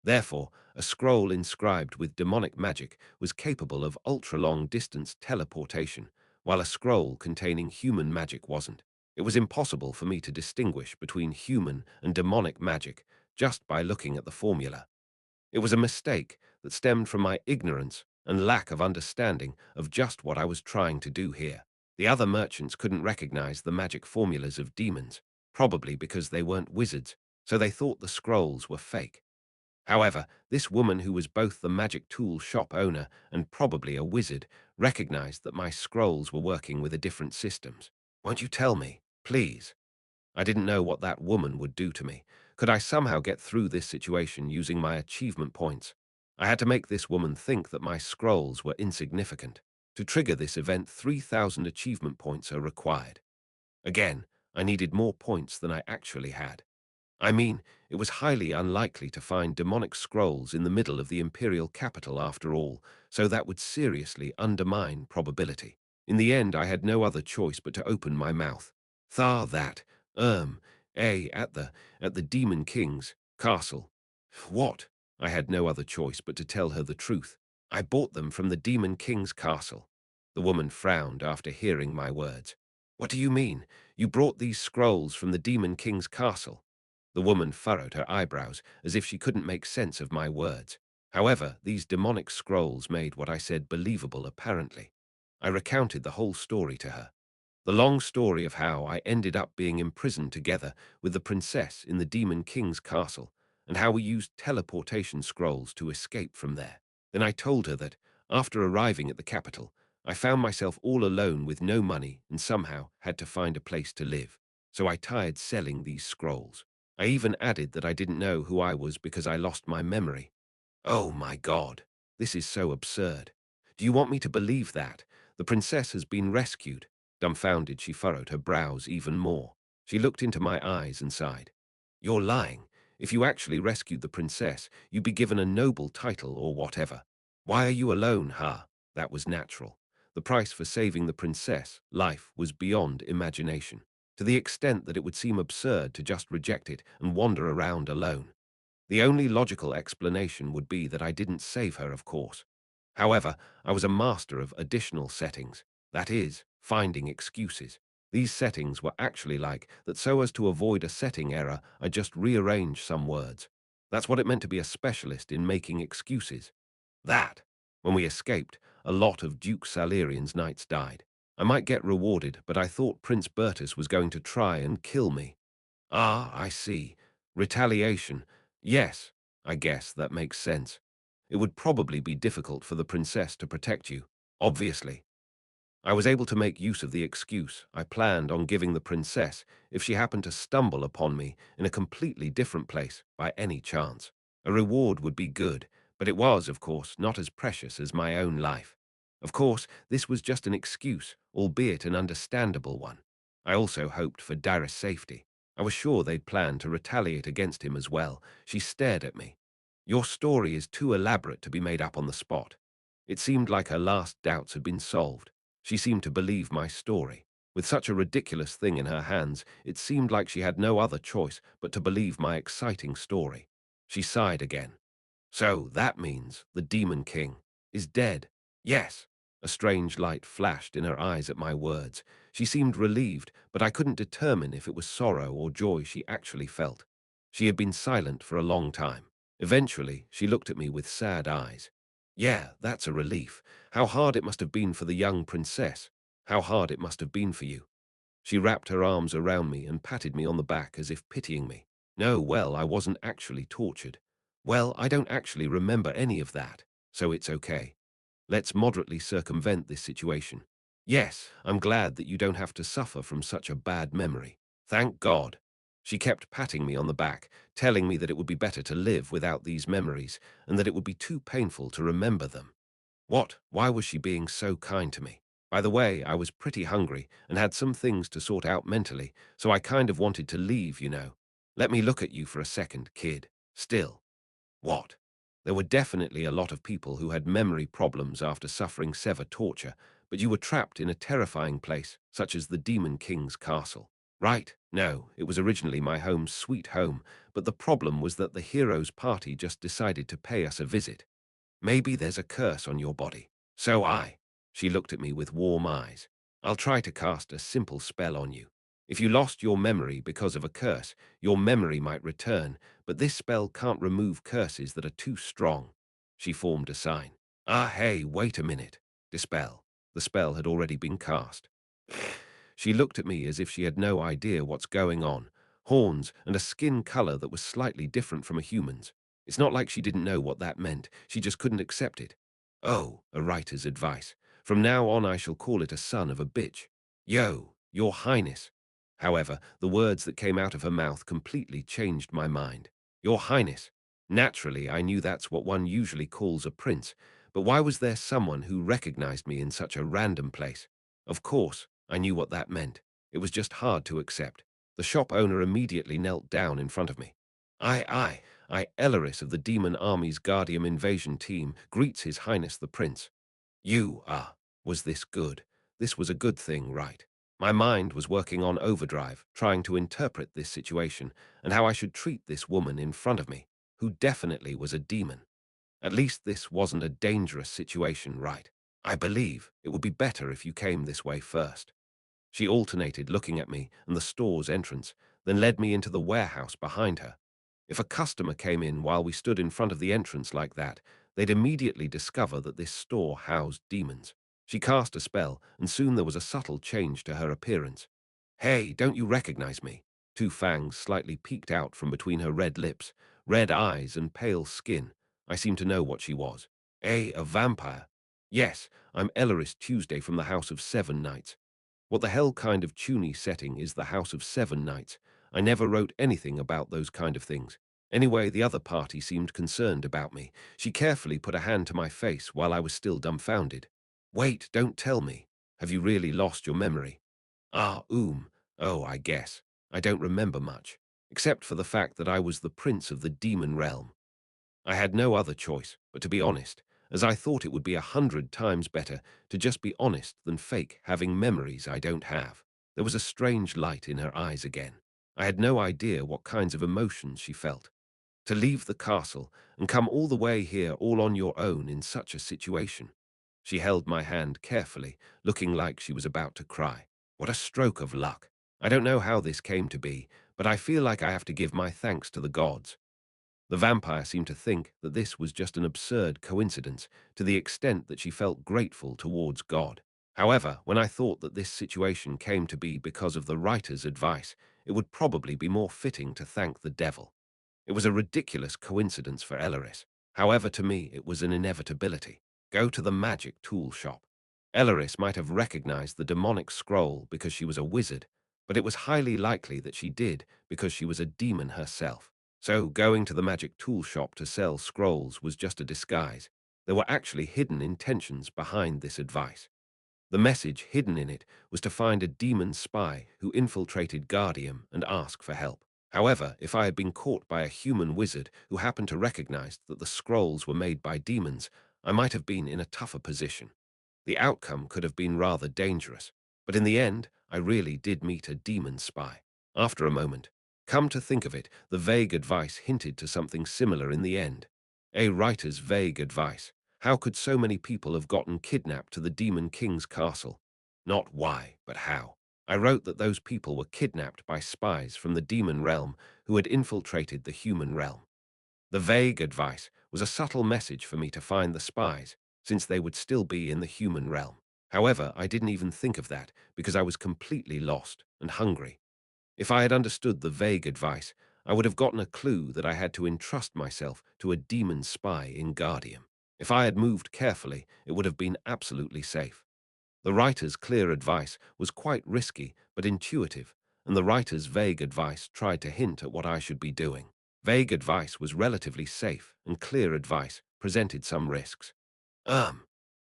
Therefore, a scroll inscribed with demonic magic was capable of ultra-long distance teleportation, while a scroll containing human magic wasn't. It was impossible for me to distinguish between human and demonic magic just by looking at the formula. It was a mistake that stemmed from my ignorance and lack of understanding of just what I was trying to do here. The other merchants couldn't recognize the magic formulas of demons, probably because they weren't wizards, so they thought the scrolls were fake. However, this woman who was both the magic tool shop owner and probably a wizard recognized that my scrolls were working with a different systems. Won't you tell me, please? I didn't know what that woman would do to me. Could I somehow get through this situation using my achievement points? I had to make this woman think that my scrolls were insignificant. To trigger this event, 3,000 achievement points are required. Again, I needed more points than I actually had. I mean, it was highly unlikely to find demonic scrolls in the middle of the imperial capital after all, so that would seriously undermine probability. In the end, I had no other choice but to open my mouth. Thar that, at the Demon King's castle. What? I had no other choice but to tell her the truth. I bought them from the Demon King's castle. The woman frowned after hearing my words. What do you mean? You brought these scrolls from the Demon King's castle? The woman furrowed her eyebrows as if she couldn't make sense of my words. However, these demonic scrolls made what I said believable apparently. I recounted the whole story to her. The long story of how I ended up being imprisoned together with the princess in the Demon King's castle, and how we used teleportation scrolls to escape from there. Then I told her that, after arriving at the capital, I found myself all alone with no money and somehow had to find a place to live. So I tired selling these scrolls. I even added that I didn't know who I was because I lost my memory. Oh my God, this is so absurd. Do you want me to believe that? The princess has been rescued. Dumbfounded, she furrowed her brows even more. She looked into my eyes and sighed. You're lying. If you actually rescued the princess, you'd be given a noble title or whatever. Why are you alone, huh? That was natural. The price for saving the princess, life, was beyond imagination, to the extent that it would seem absurd to just reject it and wander around alone. The only logical explanation would be that I didn't save her, of course. However, I was a master of additional settings, that is, finding excuses. These settings were actually like that so as to avoid a setting error, I just rearrange some words. That's what it meant to be a specialist in making excuses. That, when we escaped, a lot of Duke Salerian's knights died. I might get rewarded, but I thought Prince Bertus was going to try and kill me. Ah, I see. Retaliation. Yes, I guess that makes sense. It would probably be difficult for the princess to protect you, obviously. I was able to make use of the excuse I planned on giving the princess if she happened to stumble upon me in a completely different place by any chance. A reward would be good, but it was, of course, not as precious as my own life. Of course, this was just an excuse, albeit an understandable one. I also hoped for Darius' safety. I was sure they'd planned to retaliate against him as well. She stared at me. Your story is too elaborate to be made up on the spot. It seemed like her last doubts had been solved. She seemed to believe my story. With such a ridiculous thing in her hands, it seemed like she had no other choice but to believe my exciting story. She sighed again. So that means the Demon King is dead. Yes. A strange light flashed in her eyes at my words. She seemed relieved, but I couldn't determine if it was sorrow or joy she actually felt. She had been silent for a long time. Eventually, she looked at me with sad eyes. Yeah, that's a relief. How hard it must have been for the young princess. How hard it must have been for you. She wrapped her arms around me and patted me on the back as if pitying me. No, well, I wasn't actually tortured. Well, I don't actually remember any of that, so it's okay. Let's moderately circumvent this situation. Yes, I'm glad that you don't have to suffer from such a bad memory. Thank God. She kept patting me on the back, telling me that it would be better to live without these memories, and that it would be too painful to remember them. What? Why was she being so kind to me? By the way, I was pretty hungry and had some things to sort out mentally, so I kind of wanted to leave. Let me look at you for a second, kid. Still. What? There were definitely a lot of people who had memory problems after suffering severe torture, but you were trapped in a terrifying place, such as the Demon King's castle. Right? No, it was originally my home sweet home, but the problem was that the hero's party just decided to pay us a visit. Maybe there's a curse on your body. So I. She looked at me with warm eyes. I'll try to cast a simple spell on you. If you lost your memory because of a curse, your memory might return, but this spell can't remove curses that are too strong. She formed a sign. Ah, hey, wait a minute. Dispel. The spell had already been cast. She looked at me as if she had no idea what's going on. Horns and a skin color that was slightly different from a human's. It's not like she didn't know what that meant. She just couldn't accept it. Oh, a writer's advice. From now on I shall call it a son of a bitch. Yo, your highness. However, the words that came out of her mouth completely changed my mind. Your highness. Naturally, I knew that's what one usually calls a prince, but why was there someone who recognized me in such a random place? Of course, I knew what that meant. It was just hard to accept. The shop owner immediately knelt down in front of me. I, Elleris of the Demon Army's Guardian Invasion Team, greets His Highness the Prince. Was this good? This was a good thing, right? My mind was working on overdrive, trying to interpret this situation and how I should treat this woman in front of me, who definitely was a demon. At least this wasn't a dangerous situation, right? I believe it would be better if you came this way first. She alternated looking at me and the store's entrance, then led me into the warehouse behind her. If a customer came in while we stood in front of the entrance like that, they'd immediately discover that this store housed demons. She cast a spell, and soon there was a subtle change to her appearance. Hey, don't you recognize me? Two fangs slightly peeked out from between her red lips, red eyes and pale skin. I seemed to know what she was. A vampire? Yes, I'm Elleris Tuesday from the House of Seven Knights. What the hell kind of tuney setting is the House of Seven Knights? I never wrote anything about those kind of things. Anyway, the other party seemed concerned about me. She carefully put a hand to my face while I was still dumbfounded. Wait, don't tell me. Have you really lost your memory? Ah, Oh, I guess. I don't remember much, except for the fact that I was the prince of the demon realm. I had no other choice but to be honest, as I thought it would be 100 times better to just be honest than fake having memories I don't have. There was a strange light in her eyes again. I had no idea what kinds of emotions she felt. To leave the castle and come all the way here all on your own in such a situation. She held my hand carefully, looking like she was about to cry. What a stroke of luck. I don't know how this came to be, but I feel like I have to give my thanks to the gods. The vampire seemed to think that this was just an absurd coincidence, to the extent that she felt grateful towards God. However, when I thought that this situation came to be because of the writer's advice, it would probably be more fitting to thank the devil. It was a ridiculous coincidence for Elleris. However, to me, it was an inevitability. Go to the magic tool shop. Elleris might have recognized the demonic scroll because she was a wizard, but it was highly likely that she did because she was a demon herself. So going to the magic tool shop to sell scrolls was just a disguise. There were actually hidden intentions behind this advice. The message hidden in it was to find a demon spy who infiltrated Guardium and ask for help. However, if I had been caught by a human wizard who happened to recognize that the scrolls were made by demons, I might have been in a tougher position. The outcome could have been rather dangerous, but in the end, I really did meet a demon spy. After a moment, come to think of it, the vague advice hinted to something similar in the end. A writer's vague advice. How could so many people have gotten kidnapped to the Demon King's castle? Not why, but how. I wrote that those people were kidnapped by spies from the demon realm who had infiltrated the human realm. The vague advice was a subtle message for me to find the spies, since they would still be in the human realm. However, I didn't even think of that because I was completely lost and hungry. If I had understood the vague advice, I would have gotten a clue that I had to entrust myself to a demon spy in Guardium. If I had moved carefully, it would have been absolutely safe. The writer's clear advice was quite risky but intuitive, and the writer's vague advice tried to hint at what I should be doing. Vague advice was relatively safe, and clear advice presented some risks. Um,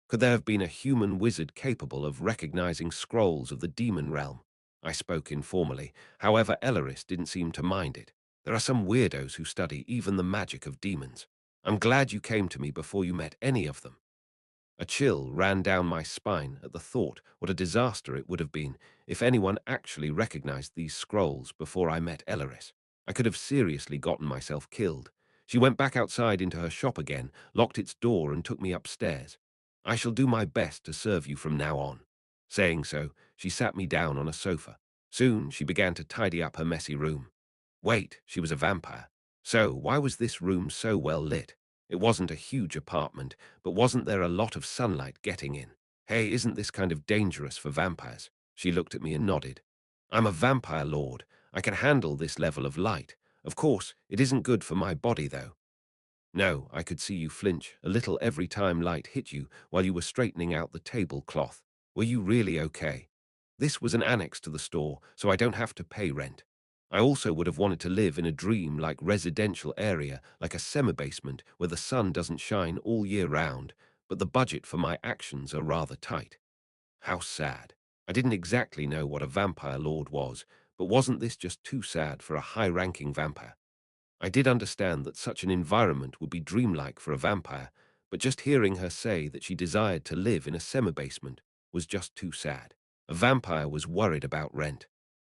Could there have been a human wizard capable of recognizing scrolls of the demon realm? I spoke informally. However, Elleris didn't seem to mind it. There are some weirdos who study even the magic of demons. I'm glad you came to me before you met any of them. A chill ran down my spine at the thought what a disaster it would have been if anyone actually recognized these scrolls before I met Elleris. I could have seriously gotten myself killed. She went back outside into her shop again, locked its door, and took me upstairs. I shall do my best to serve you from now on. Saying so, she sat me down on a sofa. Soon she began to tidy up her messy room. Wait, she was a vampire. So why was this room so well lit? It wasn't a huge apartment, but wasn't there a lot of sunlight getting in? Hey, isn't this kind of dangerous for vampires? She looked at me and nodded. I'm a vampire lord. I can handle this level of light. Of course, it isn't good for my body, though. No, I could see you flinch a little every time light hit you while you were straightening out the tablecloth. Were you really okay? This was an annex to the store, so I don't have to pay rent. I also would have wanted to live in a dream-like residential area, like a semi-basement where the sun doesn't shine all year round, but the budget for my actions are rather tight. How sad. I didn't exactly know what a vampire lord was, but wasn't this just too sad for a high-ranking vampire? I did understand that such an environment would be dreamlike for a vampire, but just hearing her say that she desired to live in a semi-basement was just too sad. A vampire was worried about rent.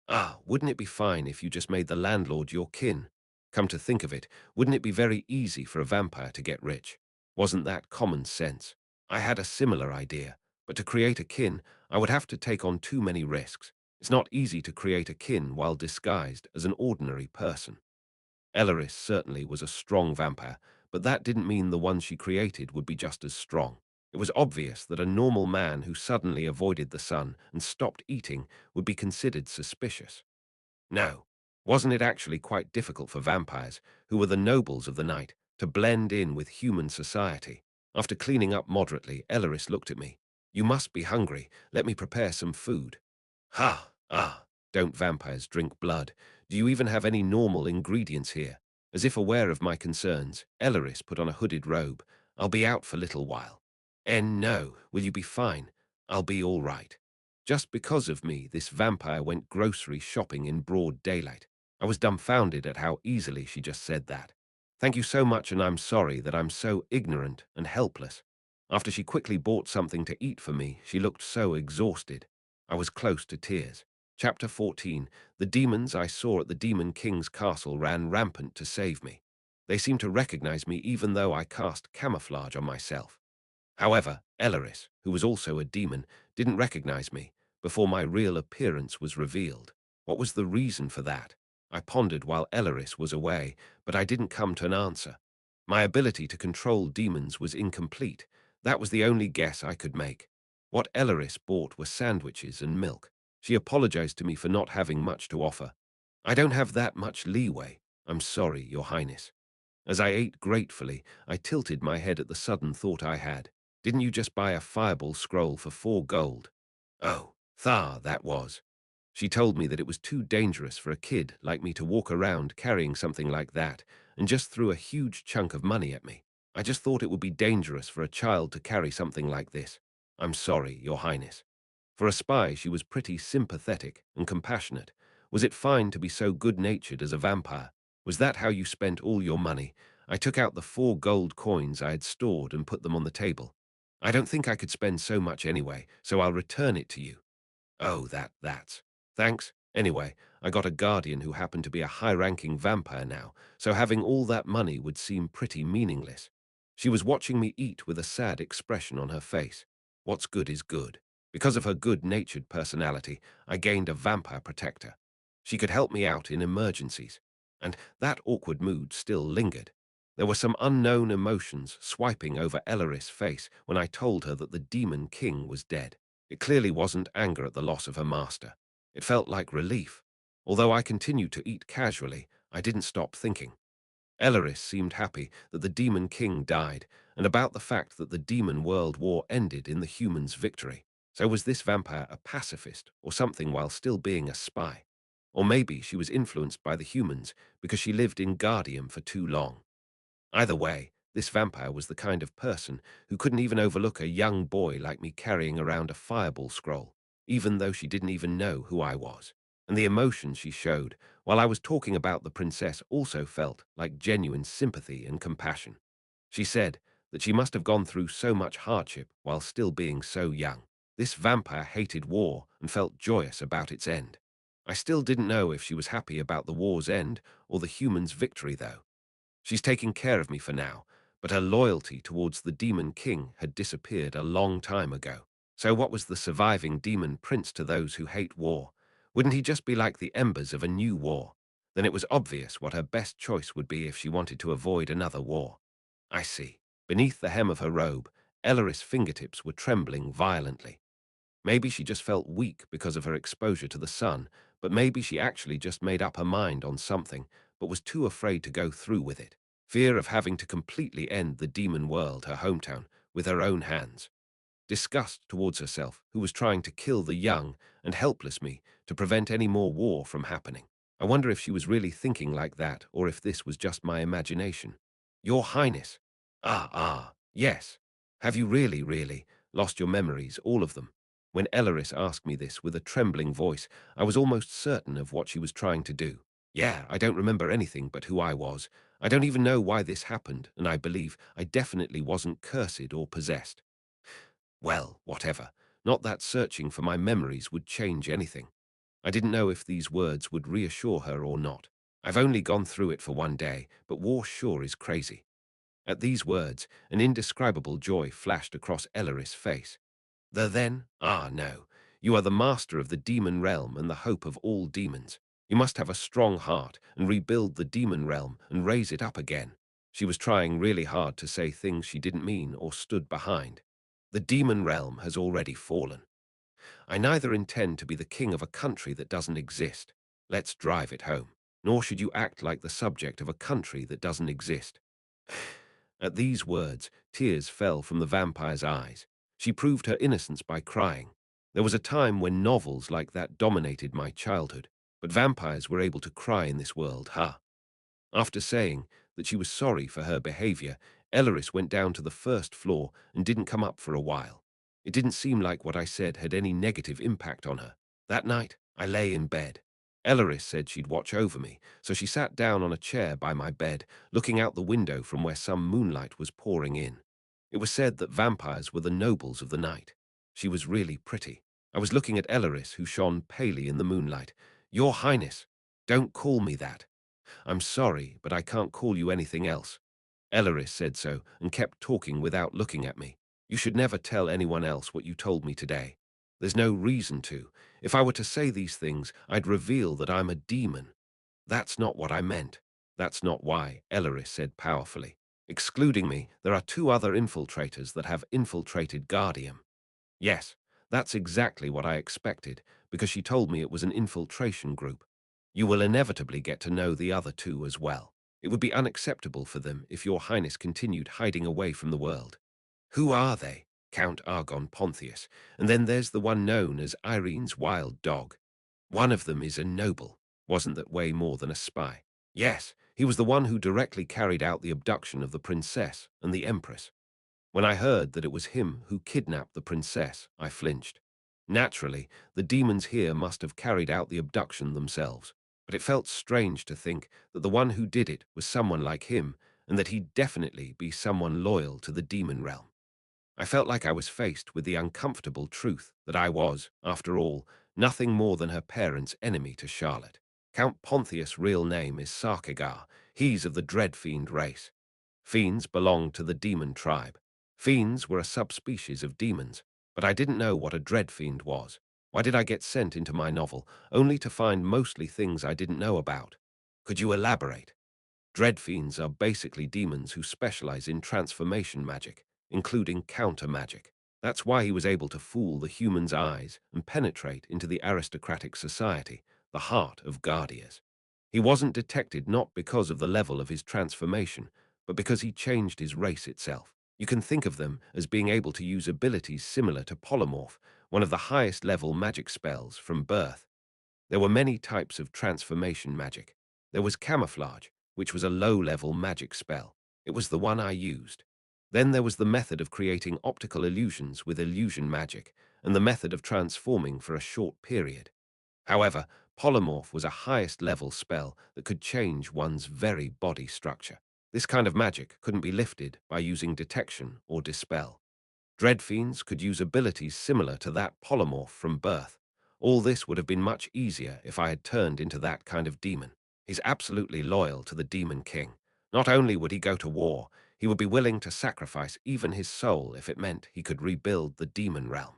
Ah, wouldn't it be fine if you just made the landlord your kin? Come to think of it, wouldn't it be very easy for a vampire to get rich? Wasn't that common sense? I had a similar idea, but to create a kin, I would have to take on too many risks. It's not easy to create a kin while disguised as an ordinary person. Elleris certainly was a strong vampire, but that didn't mean the one she created would be just as strong. It was obvious that a normal man who suddenly avoided the sun and stopped eating would be considered suspicious. No, wasn't it actually quite difficult for vampires, who were the nobles of the night, to blend in with human society? After cleaning up moderately, Elleris looked at me. You must be hungry. Let me prepare some food. Ha! Ah! Don't vampires drink blood? Do you even have any normal ingredients here? As if aware of my concerns, Elleris put on a hooded robe. I'll be out for a little while. No, will you be fine? I'll be all right. Just because of me, this vampire went grocery shopping in broad daylight. I was dumbfounded at how easily she just said that. Thank you so much, and I'm sorry that I'm so ignorant and helpless. After she quickly bought something to eat for me, she looked so exhausted. I was close to tears. Chapter 14. The demons I saw at the Demon King's castle ran rampant to save me. They seemed to recognize me even though I cast camouflage on myself. However, Elleris, who was also a demon, didn't recognize me before my real appearance was revealed. What was the reason for that? I pondered while Elleris was away, but I didn't come to an answer. My ability to control demons was incomplete. That was the only guess I could make. What Elleris bought were sandwiches and milk. She apologized to me for not having much to offer. I don't have that much leeway. I'm sorry, Your Highness. As I ate gratefully, I tilted my head at the sudden thought I had. Didn't you just buy a fireball scroll for 4 gold? Oh, that was. She told me that it was too dangerous for a kid like me to walk around carrying something like that, and just threw a huge chunk of money at me. I just thought it would be dangerous for a child to carry something like this. I'm sorry, Your Highness. For a spy, she was pretty sympathetic and compassionate. Was it fine to be so good-natured as a vampire? Was that how you spent all your money? I took out the 4 gold coins I had stored and put them on the table. I don't think I could spend so much anyway, so I'll return it to you. Oh, that's. Thanks. Anyway, I got a guardian who happened to be a high-ranking vampire now, so having all that money would seem pretty meaningless. She was watching me eat with a sad expression on her face. What's good is good. Because of her good-natured personality, I gained a vampire protector. She could help me out in emergencies. And that awkward mood still lingered. There were some unknown emotions swiping over Elleris' face when I told her that the Demon King was dead. It clearly wasn't anger at the loss of her master. It felt like relief. Although I continued to eat casually, I didn't stop thinking. Elleris seemed happy that the Demon King died, and about the fact that the Demon World War ended in the humans' victory. So was this vampire a pacifist or something while still being a spy? Or maybe she was influenced by the humans because she lived in Guardium for too long. Either way, This vampire was the kind of person who couldn't even overlook a young boy like me carrying around a fireball scroll, even though she didn't even know who I was. And the emotion she showed while I was talking about the princess also felt like genuine sympathy and compassion. She said that she must have gone through so much hardship while still being so young. This vampire hated war and felt joyous about its end. I still didn't know if she was happy about the war's end or the humans' victory, though. She's taking care of me for now, but her loyalty towards the Demon King had disappeared a long time ago. So what was the surviving Demon Prince to those who hate war? Wouldn't he just be like the embers of a new war? Then it was obvious what her best choice would be if she wanted to avoid another war. I see. Beneath the hem of her robe, Elleris' fingertips were trembling violently. Maybe she just felt weak because of her exposure to the sun, but maybe she actually just made up her mind on something, but was too afraid to go through with it. Fear of having to completely end the demon world, her hometown, with her own hands. Disgust towards herself, who was trying to kill the young and helpless me to prevent any more war from happening. I wonder if she was really thinking like that, or if this was just my imagination. Your Highness. Yes. Have you really lost your memories, all of them? When Elleris asked me this with a trembling voice, I was almost certain of what she was trying to do. Yeah, I don't remember anything but who I was. I don't even know why this happened, and I believe I definitely wasn't cursed or possessed. Well, whatever. Not that searching for my memories would change anything. I didn't know if these words would reassure her or not. I've only gone through it for one day, but war sure is crazy. At these words, an indescribable joy flashed across Elleris' face. No. You are the master of the demon realm and the hope of all demons. You must have a strong heart and rebuild the demon realm and raise it up again. She was trying really hard to say things she didn't mean or stood behind. The demon realm has already fallen. I neither intend to be the king of a country that doesn't exist. Let's drive it home. Nor should you act like the subject of a country that doesn't exist. At these words, tears fell from the vampire's eyes. She proved her innocence by crying. There was a time when novels like that dominated my childhood, but vampires were able to cry in this world, huh? After saying that she was sorry for her behavior, Elleris went down to the first floor and didn't come up for a while. It didn't seem like what I said had any negative impact on her. That night, I lay in bed. Elleris said she'd watch over me, so she sat down on a chair by my bed, looking out the window from where some moonlight was pouring in. It was said that vampires were the nobles of the night. She was really pretty. I was looking at Elleris, who shone palely in the moonlight. Your Highness, don't call me that. I'm sorry, but I can't call you anything else. Elleris said so and kept talking without looking at me. You should never tell anyone else what you told me today. There's no reason to. If I were to say these things, I'd reveal that I'm a demon. That's not what I meant. That's not why, Elleris said powerfully. Excluding me, there are two other infiltrators that have infiltrated Guardium. Yes, that's exactly what I expected, because she told me it was an infiltration group. You will inevitably get to know the other two as well. It would be unacceptable for them if your Highness continued hiding away from the world. Who are they? Count Argon Pontius, and then there's the one known as Irene's wild dog. One of them is a noble. Wasn't that way more than a spy? Yes, he was the one who directly carried out the abduction of the princess and the empress. When I heard that it was him who kidnapped the princess, I flinched. Naturally, the demons here must have carried out the abduction themselves, but it felt strange to think that the one who did it was someone like him, and that he'd definitely be someone loyal to the demon realm. I felt like I was faced with the uncomfortable truth that I was, after all, nothing more than her parents' enemy to Charlotte. Count Pontius' real name is Sarkagar. He's of the Dread Fiend race. Fiends belong to the demon tribe. Fiends were a subspecies of demons, but I didn't know what a dread fiend was. Why did I get sent into my novel, only to find mostly things I didn't know about? Could you elaborate? Dread fiends are basically demons who specialize in transformation magic, including counter magic. That's why he was able to fool the human's eyes and penetrate into the aristocratic society, the heart of Guardias. He wasn't detected not because of the level of his transformation, but because he changed his race itself. You can think of them as being able to use abilities similar to polymorph, one of the highest level magic spells from birth. There were many types of transformation magic. There was camouflage, which was a low-level magic spell. It was the one I used. Then there was the method of creating optical illusions with illusion magic, and the method of transforming for a short period. However, polymorph was a highest level spell that could change one's very body structure. This kind of magic couldn't be lifted by using detection or dispel. Dreadfiends could use abilities similar to that polymorph from birth. All this would have been much easier if I had turned into that kind of demon. He's absolutely loyal to the Demon King. Not only would he go to war, he would be willing to sacrifice even his soul if it meant he could rebuild the demon realm.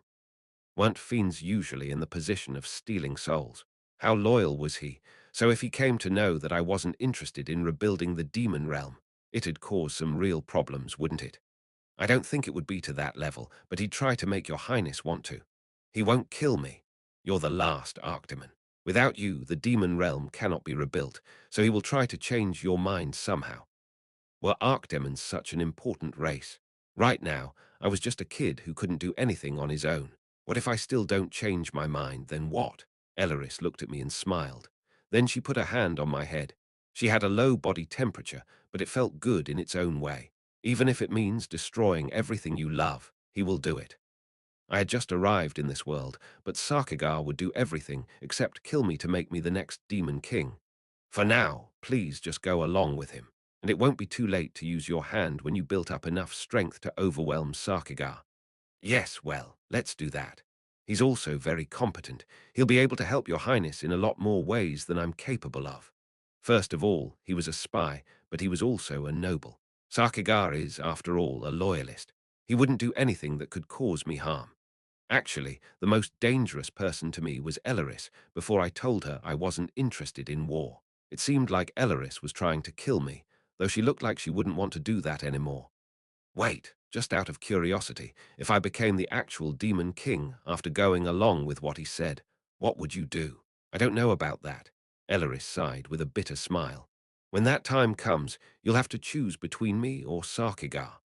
Weren't fiends usually in the position of stealing souls? How loyal was he? So if he came to know that I wasn't interested in rebuilding the demon realm, it'd cause some real problems, wouldn't it? I don't think it would be to that level, but he'd try to make your highness want to. He won't kill me. You're the last Archdemon. Without you, the demon realm cannot be rebuilt, so he will try to change your mind somehow. Were Archdemons such an important race? Right now, I was just a kid who couldn't do anything on his own. What if I still don't change my mind, then what? Elaris looked at me and smiled. Then she put a hand on my head. She had a low body temperature, but it felt good in its own way. Even if it means destroying everything you love, he will do it. I had just arrived in this world, but Sarkigar would do everything except kill me to make me the next Demon King. For now, please just go along with him, and it won't be too late to use your hand when you built up enough strength to overwhelm Sarkigar. Yes, well, let's do that. He's also very competent. He'll be able to help your highness in a lot more ways than I'm capable of. First of all, he was a spy, but he was also a noble. Sarkigar is, after all, a loyalist. He wouldn't do anything that could cause me harm. Actually, the most dangerous person to me was Elaris before I told her I wasn't interested in war. It seemed like Elaris was trying to kill me, though she looked like she wouldn't want to do that anymore. Wait, just out of curiosity, if I became the actual Demon King after going along with what he said, what would you do? I don't know about that. Elaris sighed with a bitter smile. When that time comes, you'll have to choose between me or Sarkigar.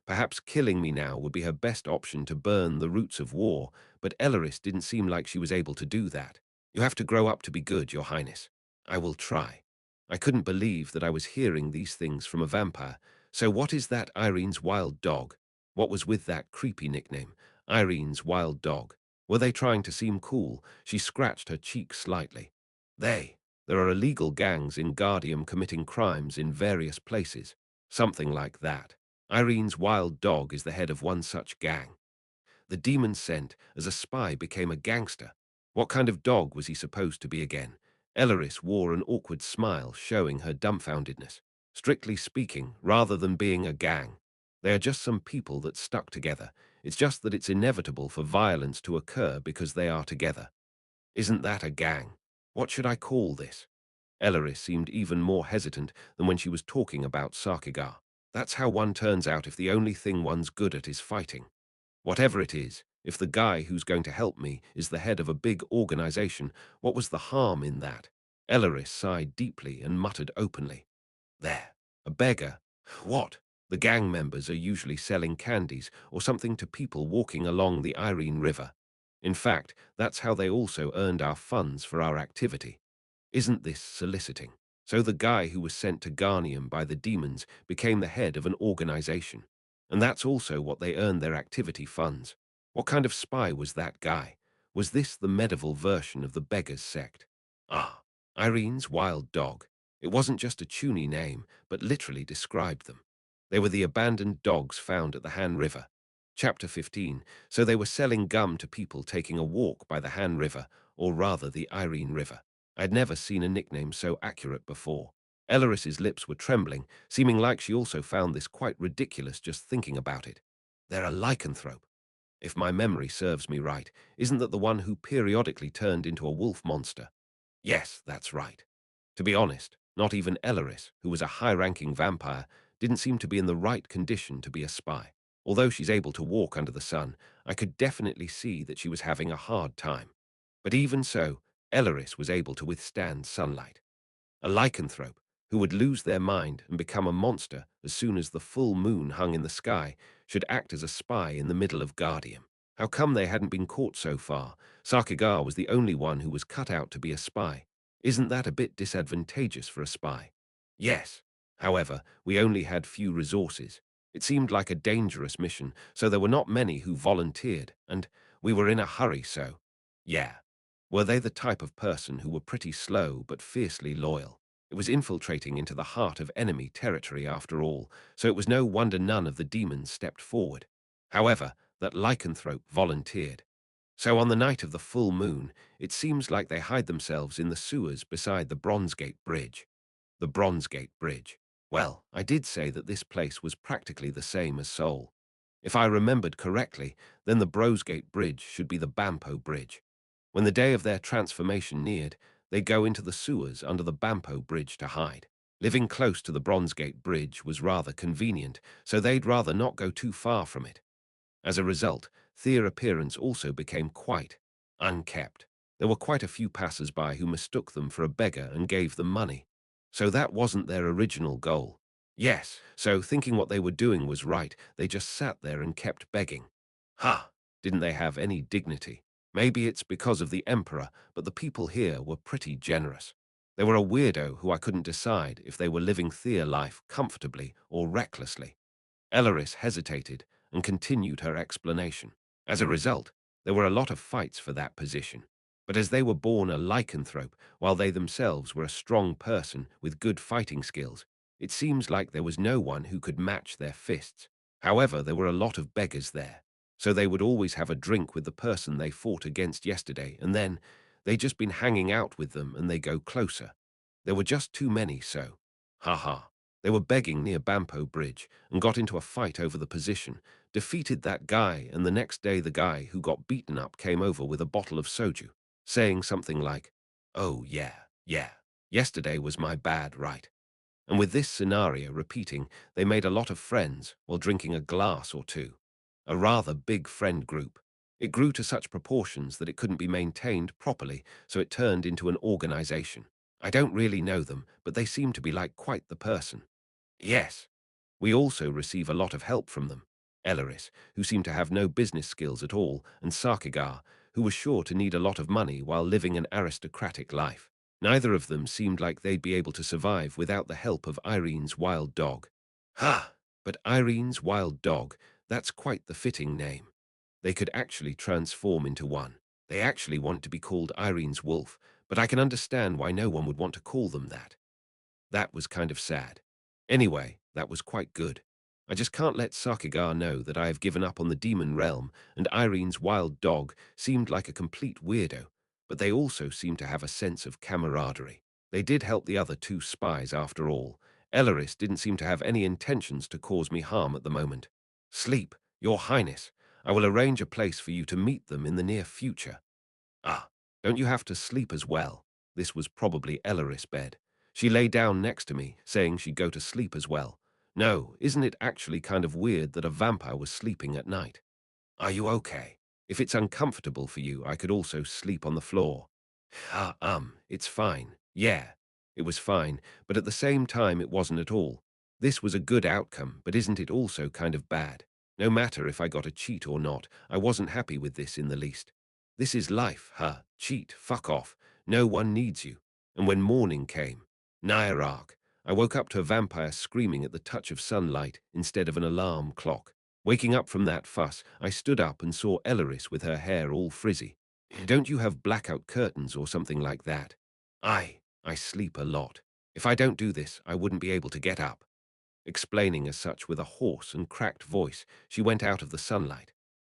Perhaps killing me now would be her best option to burn the roots of war, but Elaris didn't seem like she was able to do that. You have to grow up to be good, Your Highness. I will try. I couldn't believe that I was hearing these things from a vampire. So what is that Irene's wild dog? What was with that creepy nickname, Irene's wild dog? Were they trying to seem cool? She scratched her cheek slightly. There are illegal gangs in Guardium committing crimes in various places. Something like that. Irene's wild dog is the head of one such gang. The demon sent as a spy became a gangster. What kind of dog was he supposed to be again? Elaris wore an awkward smile, showing her dumbfoundedness. Strictly speaking, rather than being a gang, they are just some people that stuck together. It's just that it's inevitable for violence to occur because they are together. Isn't that a gang? What should I call this? Elaris seemed even more hesitant than when she was talking about Sarkigar. That's how one turns out if the only thing one's good at is fighting. Whatever it is, if the guy who's going to help me is the head of a big organization, what was the harm in that? Elaris sighed deeply and muttered openly. There, a beggar. What? The gang members are usually selling candies or something to people walking along the Irene River. In fact, that's how they also earned our funds for our activity. Isn't this soliciting? So the guy who was sent to Garnium by the demons became the head of an organization. And that's also what they earned their activity funds. What kind of spy was that guy? Was this the medieval version of the beggars sect? Ah, Irene's wild dog. It wasn't just a tuney name, but literally described them. They were the abandoned dogs found at the Han River. Chapter 15. So they were selling gum to people taking a walk by the Han River, or rather the Irene River. I'd never seen a nickname so accurate before. Elaris's lips were trembling, seeming like she also found this quite ridiculous just thinking about it. They're a lycanthrope. If my memory serves me right, isn't that the one who periodically turned into a wolf monster? Yes, that's right. To be honest, not even Elaris, who was a high-ranking vampire, didn't seem to be in the right condition to be a spy. Although she's able to walk under the sun, I could definitely see that she was having a hard time. But even so, Elaris was able to withstand sunlight. A lycanthrope, who would lose their mind and become a monster as soon as the full moon hung in the sky, should act as a spy in the middle of Guardium. How come they hadn't been caught so far? Sarkigar was the only one who was cut out to be a spy. Isn't that a bit disadvantageous for a spy? Yes. However, we only had few resources. It seemed like a dangerous mission, so there were not many who volunteered, and we were in a hurry, so yeah. Were they the type of person who were pretty slow but fiercely loyal? It was infiltrating into the heart of enemy territory after all, so it was no wonder none of the demons stepped forward. However, that lycanthrope volunteered. So on the night of the full moon, it seems like they hide themselves in the sewers beside the Bronze Gate Bridge. The Bronze Gate Bridge. Well, I did say that this place was practically the same as Seoul. If I remembered correctly, then the Brosgate Bridge should be the Bampo Bridge. When the day of their transformation neared, they go into the sewers under the Bampo Bridge to hide. Living close to the Bronzegate Bridge was rather convenient, so they'd rather not go too far from it. As a result, their appearance also became quite unkempt. There were quite a few passers-by who mistook them for a beggar and gave them money. So that wasn't their original goal. Yes, so thinking what they were doing was right, they just sat there and kept begging. Ha! Didn't they have any dignity? Maybe it's because of the emperor, but the people here were pretty generous. They were a weirdo who I couldn't decide if they were living their life comfortably or recklessly. Elaris hesitated and continued her explanation. As a result, there were a lot of fights for that position. But as they were born a lycanthrope, while they themselves were a strong person with good fighting skills, it seems like there was no one who could match their fists. However, there were a lot of beggars there, so they would always have a drink with the person they fought against yesterday, and then they'd just been hanging out with them and they go closer. There were just too many, so. Ha ha. They were begging near Bampo Bridge and got into a fight over the position, defeated that guy, and the next day the guy who got beaten up came over with a bottle of soju, saying something like, "Oh yeah, yesterday was my bad, right?" And with this scenario repeating, they made a lot of friends while drinking a glass or two. A rather big friend group. It grew to such proportions that it couldn't be maintained properly, so it turned into an organization. I don't really know them, but they seem to be like quite the person. Yes. We also receive a lot of help from them. Elaris, who seemed to have no business skills at all, and Sarkigar, who was sure to need a lot of money while living an aristocratic life. Neither of them seemed like they'd be able to survive without the help of Irene's wild dog. Ha! But Irene's wild dog, that's quite the fitting name. They could actually transform into one. They actually want to be called Irene's wolf, but I can understand why no one would want to call them that. That was kind of sad. Anyway, that was quite good. I just can't let Sakigar know that I have given up on the demon realm, and Irene's wild dog seemed like a complete weirdo, but they also seemed to have a sense of camaraderie. They did help the other two spies after all. Elaris didn't seem to have any intentions to cause me harm at the moment. Sleep, Your Highness. I will arrange a place for you to meet them in the near future. Ah, don't you have to sleep as well? This was probably Elaris' bed. She lay down next to me, saying she'd go to sleep as well. No, isn't it actually kind of weird that a vampire was sleeping at night? Are you okay? If it's uncomfortable for you, I could also sleep on the floor. It's fine. Yeah, it was fine, but at the same time it wasn't at all. This was a good outcome, but isn't it also kind of bad? No matter if I got a cheat or not, I wasn't happy with this in the least. This is life, huh? Cheat, fuck off. No one needs you. And when morning came, Nyarak, I woke up to a vampire screaming at the touch of sunlight instead of an alarm clock. Waking up from that fuss, I stood up and saw Elaris with her hair all frizzy. Don't you have blackout curtains or something like that? I sleep a lot. If I don't do this, I wouldn't be able to get up. Explaining as such with a hoarse and cracked voice, she went out of the sunlight.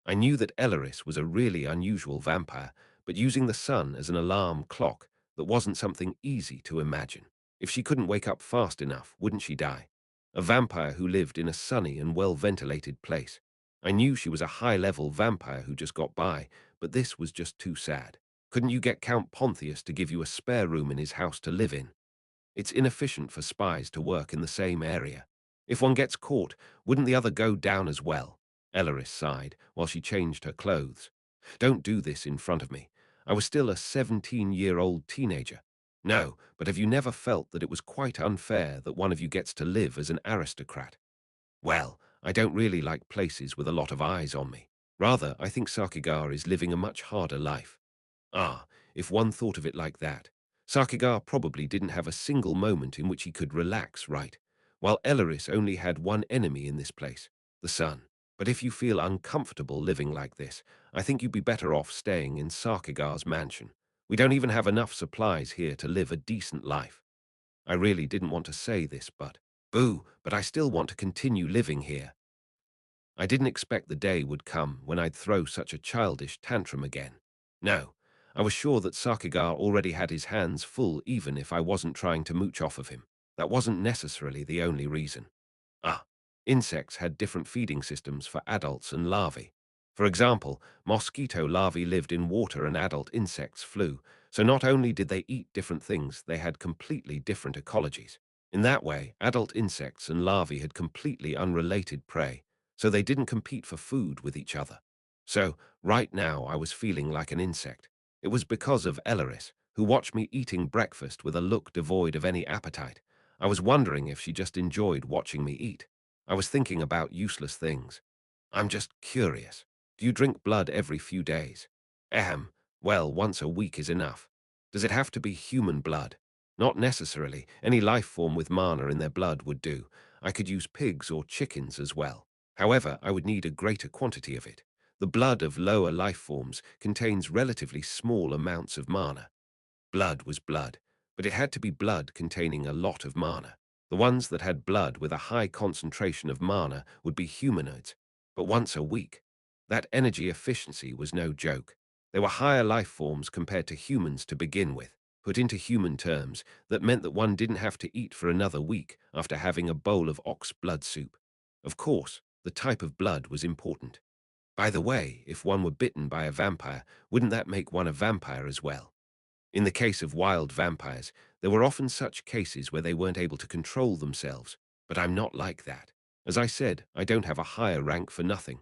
I knew that Elaris was a really unusual vampire, but using the sun as an alarm clock, that wasn't something easy to imagine. If she couldn't wake up fast enough, wouldn't she die? A vampire who lived in a sunny and well-ventilated place. I knew she was a high-level vampire who just got by, but this was just too sad. Couldn't you get Count Pontius to give you a spare room in his house to live in? It's inefficient for spies to work in the same area. If one gets caught, wouldn't the other go down as well? Elaris sighed while she changed her clothes. Don't do this in front of me. I was still a 17-year-old teenager. No, but have you never felt that it was quite unfair that one of you gets to live as an aristocrat? Well, I don't really like places with a lot of eyes on me. Rather, I think Sakigar is living a much harder life. Ah, if one thought of it like that. Sakigar probably didn't have a single moment in which he could relax, right? while Elleris only had one enemy in this place, the sun. But if you feel uncomfortable living like this, I think you'd be better off staying in Sarkigar's mansion. We don't even have enough supplies here to live a decent life. I really didn't want to say this, but I still want to continue living here. I didn't expect the day would come when I'd throw such a childish tantrum again. No, I was sure that Sakigar already had his hands full even if I wasn't trying to mooch off of him. That wasn't necessarily the only reason. Ah, insects had different feeding systems for adults and larvae. For example, mosquito larvae lived in water and adult insects flew, so not only did they eat different things, they had completely different ecologies. In that way, adult insects and larvae had completely unrelated prey, so they didn't compete for food with each other. So, right now I was feeling like an insect. It was because of Elleris, who watched me eating breakfast with a look devoid of any appetite. I was wondering if she just enjoyed watching me eat. I was thinking about useless things. I'm just curious. Do you drink blood every few days? Ahem. Well, once a week is enough. Does it have to be human blood? Not necessarily. Any life form with mana in their blood would do. I could use pigs or chickens as well. However, I would need a greater quantity of it. The blood of lower life forms contains relatively small amounts of mana. Blood was blood, but it had to be blood containing a lot of mana. The ones that had blood with a high concentration of mana would be humanoids, but once a week. That energy efficiency was no joke. They were higher life forms compared to humans to begin with. Put into human terms, that meant that one didn't have to eat for another week after having a bowl of ox blood soup. Of course, the type of blood was important. By the way, if one were bitten by a vampire, wouldn't that make one a vampire as well? In the case of wild vampires, there were often such cases where they weren't able to control themselves, but I'm not like that. As I said, I don't have a higher rank for nothing.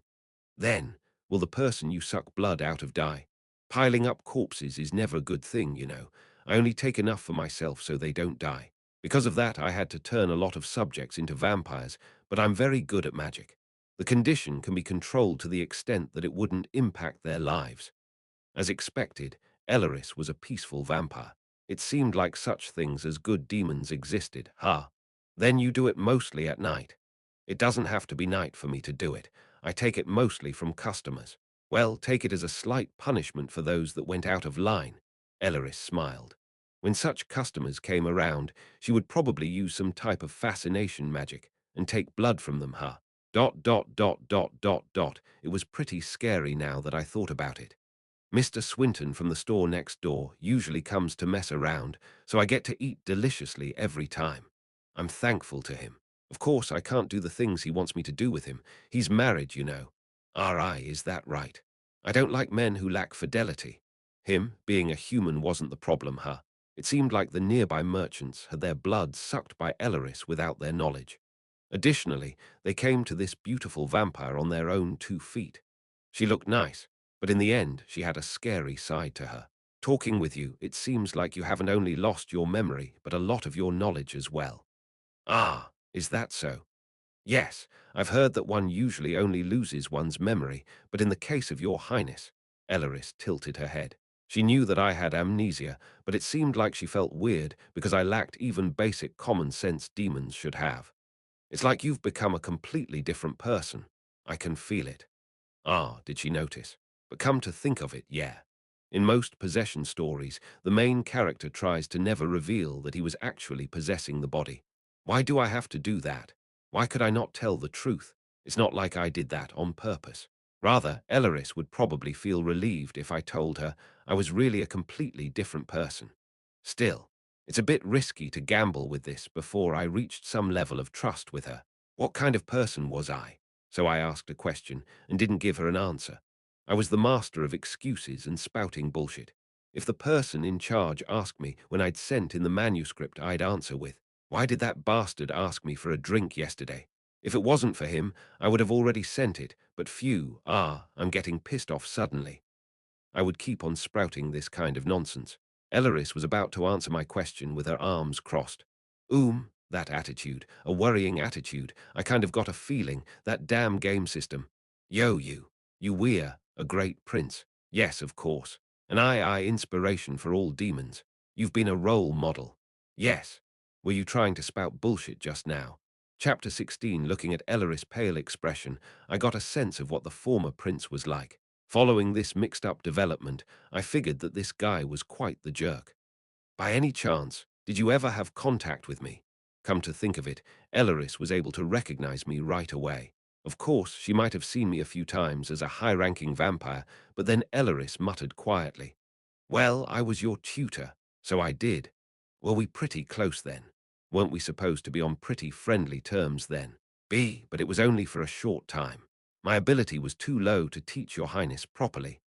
Then, will the person you suck blood out of die? Piling up corpses is never a good thing, you know. I only take enough for myself so they don't die. Because of that, I had to turn a lot of subjects into vampires, but I'm very good at magic. The condition can be controlled to the extent that it wouldn't impact their lives. As expected, Elleris was a peaceful vampire. It seemed like such things as good demons existed, huh? Then you do it mostly at night. It doesn't have to be night for me to do it. I take it mostly from customers. Well, take it as a slight punishment for those that went out of line. Elleris smiled. When such customers came around, she would probably use some type of fascination magic and take blood from them, huh? Dot, dot, dot, dot, dot, dot. It was pretty scary now that I thought about it. Mr. Swinton from the store next door usually comes to mess around, so I get to eat deliciously every time. I'm thankful to him. Of course, I can't do the things he wants me to do with him. He's married, you know. R.I., is that right? I don't like men who lack fidelity. Him, being a human, wasn't the problem, huh? It seemed like the nearby merchants had their blood sucked by Elleris without their knowledge. Additionally, they came to this beautiful vampire on their own 2 feet. She looked nice, but in the end, she had a scary side to her. Talking with you, it seems like you haven't only lost your memory, but a lot of your knowledge as well. Ah, is that so? Yes, I've heard that one usually only loses one's memory, but in the case of your highness, Elleris tilted her head. She knew that I had amnesia, but it seemed like she felt weird because I lacked even basic common sense demons should have. It's like you've become a completely different person. I can feel it. Ah, did she notice? But come to think of it, yeah. In most possession stories, the main character tries to never reveal that he was actually possessing the body. Why do I have to do that? Why could I not tell the truth? It's not like I did that on purpose. Rather, Elleris would probably feel relieved if I told her I was really a completely different person. Still, it's a bit risky to gamble with this before I reached some level of trust with her. What kind of person was I? So I asked a question and didn't give her an answer. I was the master of excuses and spouting bullshit. If the person in charge asked me when I'd sent in the manuscript, I'd answer with, "Why did that bastard ask me for a drink yesterday? If it wasn't for him, I would have already sent it, but I'm getting pissed off suddenly." I would keep on sprouting this kind of nonsense. Elleris was about to answer my question with her arms crossed. That attitude, a worrying attitude. I kind of got a feeling, that damn game system. Yo, you we're a great prince. Yes, of course. And I inspiration for all demons. You've been a role model. Yes. Were you trying to spout bullshit just now? Chapter 16, looking at Elleris' pale expression, I got a sense of what the former prince was like. Following this mixed-up development, I figured that this guy was quite the jerk. By any chance, did you ever have contact with me? Come to think of it, Elleris was able to recognize me right away. Of course, she might have seen me a few times as a high-ranking vampire, but then Elleris muttered quietly, "Well, I was your tutor, so I did. Were we pretty close then? Weren't we supposed to be on pretty friendly terms then? But it was only for a short time. My ability was too low to teach your highness properly.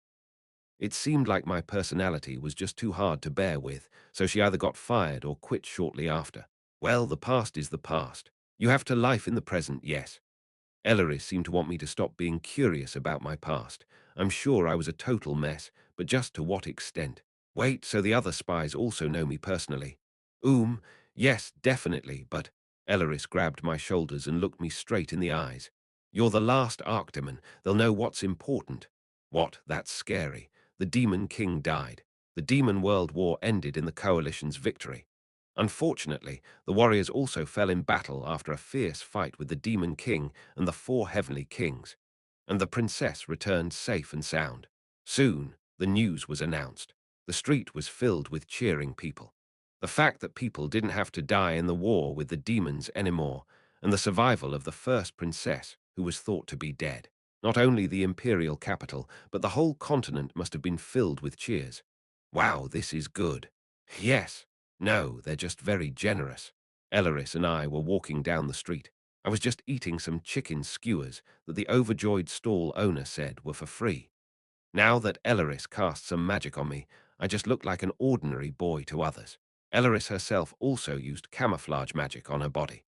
It seemed like my personality was just too hard to bear with, so she either got fired or quit shortly after. Well, the past is the past. You have to life in the present, yes. Ellery seemed to want me to stop being curious about my past. I'm sure I was a total mess, but just to what extent? Wait, so the other spies also know me personally? Yes, definitely, but Elleris grabbed my shoulders and looked me straight in the eyes. You're the last Archdemon. They'll know what's important. What? That's scary. The Demon King died. The Demon World War ended in the Coalition's victory. Unfortunately, the warriors also fell in battle after a fierce fight with the Demon King and the four Heavenly Kings, and the princess returned safe and sound. Soon, the news was announced. The street was filled with cheering people. The fact that people didn't have to die in the war with the demons anymore, and the survival of the first princess, who was thought to be dead. Not only the imperial capital, but the whole continent must have been filled with cheers. Wow, this is good. Yes. No, they're just very generous. Elleris and I were walking down the street. I was just eating some chicken skewers that the overjoyed stall owner said were for free. Now that Elleris cast some magic on me, I just looked like an ordinary boy to others. Elleris herself also used camouflage magic on her body.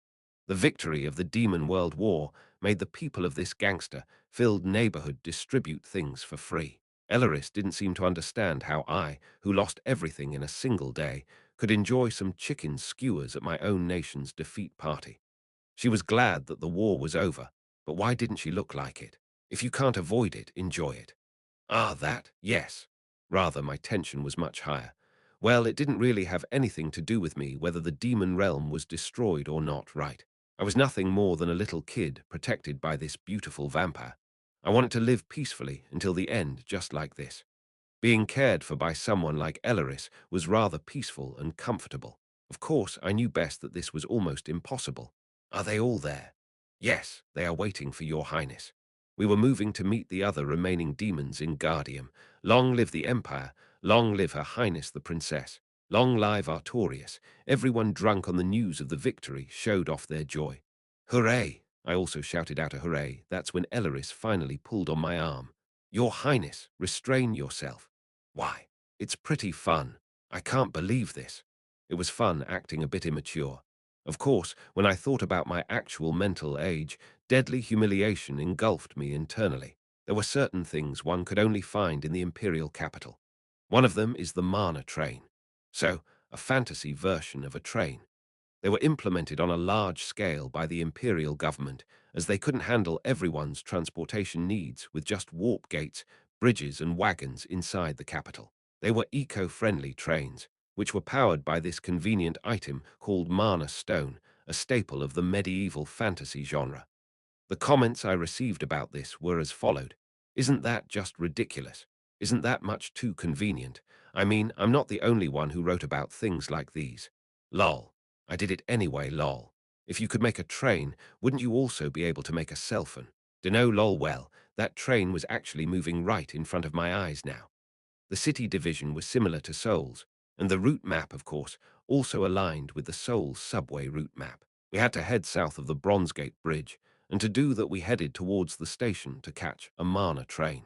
The victory of the Demon World War made the people of this gangster-filled neighborhood distribute things for free. Elleris didn't seem to understand how I, who lost everything in a single day, could enjoy some chicken skewers at my own nation's defeat party. She was glad that the war was over, but why didn't she look like it? If you can't avoid it, enjoy it. Yes. Rather, my tension was much higher. Well, it didn't really have anything to do with me whether the demon realm was destroyed or not, right? I was nothing more than a little kid protected by this beautiful vampire. I wanted to live peacefully until the end, just like this. Being cared for by someone like Elleris was rather peaceful and comfortable. Of course, I knew best that this was almost impossible. Are they all there? Yes, they are waiting for your highness. We were moving to meet the other remaining demons in Guardium. Long live the Empire, long live her highness the princess, long live Artorias. Everyone drunk on the news of the victory showed off their joy. Hooray! I also shouted out a hooray. That's when Elleris finally pulled on my arm. Your highness, restrain yourself. Why? It's pretty fun. I can't believe this. It was fun acting a bit immature. Of course, when I thought about my actual mental age, deadly humiliation engulfed me internally. There were certain things one could only find in the imperial capital. One of them is the mana train. So, a fantasy version of a train. They were implemented on a large scale by the imperial government, as they couldn't handle everyone's transportation needs with just warp gates, bridges and wagons inside the capital. They were eco-friendly trains, which were powered by this convenient item called Mana Stone, a staple of the medieval fantasy genre. The comments I received about this were as followed. Isn't that just ridiculous? Isn't that much too convenient? I mean, I'm not the only one who wrote about things like these. Lol. I did it anyway, lol. If you could make a train, wouldn't you also be able to make a cell phone? Dunno, lol. Well, that train was actually moving right in front of my eyes now. The city division was similar to Seoul's, and the route map, of course, also aligned with the Seoul subway route map. We had to head south of the Bronze Gate Bridge, and to do that we headed towards the station to catch a Mana train.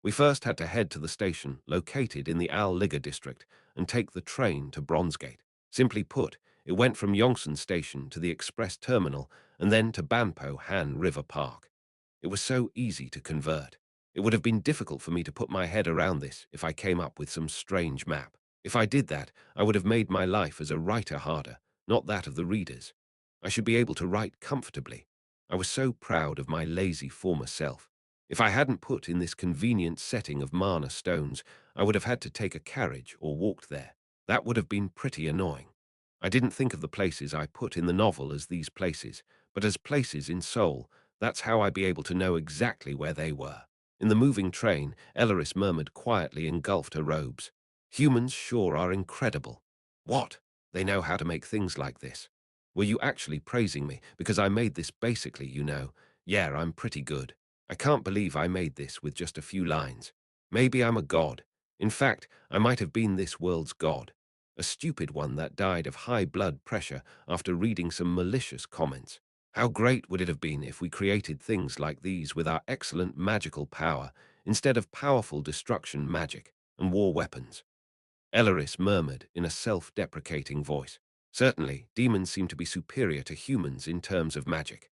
We first had to head to the station located in the Al Liga district and take the train to Bronzegate. Simply put, it went from Yongsan Station to the express terminal and then to Banpo Han River Park. It was so easy to convert. It would have been difficult for me to put my head around this if I came up with some strange map. If I did that, I would have made my life as a writer harder, not that of the readers. I should be able to write comfortably. I was so proud of my lazy former self. If I hadn't put in this convenient setting of mana stones, I would have had to take a carriage or walked there. That would have been pretty annoying. I didn't think of the places I put in the novel as these places, but as places in Seoul. That's how I'd be able to know exactly where they were. In the moving train, Elleris murmured quietly, engulfed her robes. Humans sure are incredible. What? They know how to make things like this. Were you actually praising me? Because I made this basically, you know. Yeah, I'm pretty good. I can't believe I made this with just a few lines. Maybe I'm a god. In fact, I might have been this world's god. A stupid one that died of high blood pressure after reading some malicious comments. How great would it have been if we created things like these with our excellent magical power instead of powerful destruction magic and war weapons? Elleris murmured in a self-deprecating voice. Certainly, demons seem to be superior to humans in terms of magic.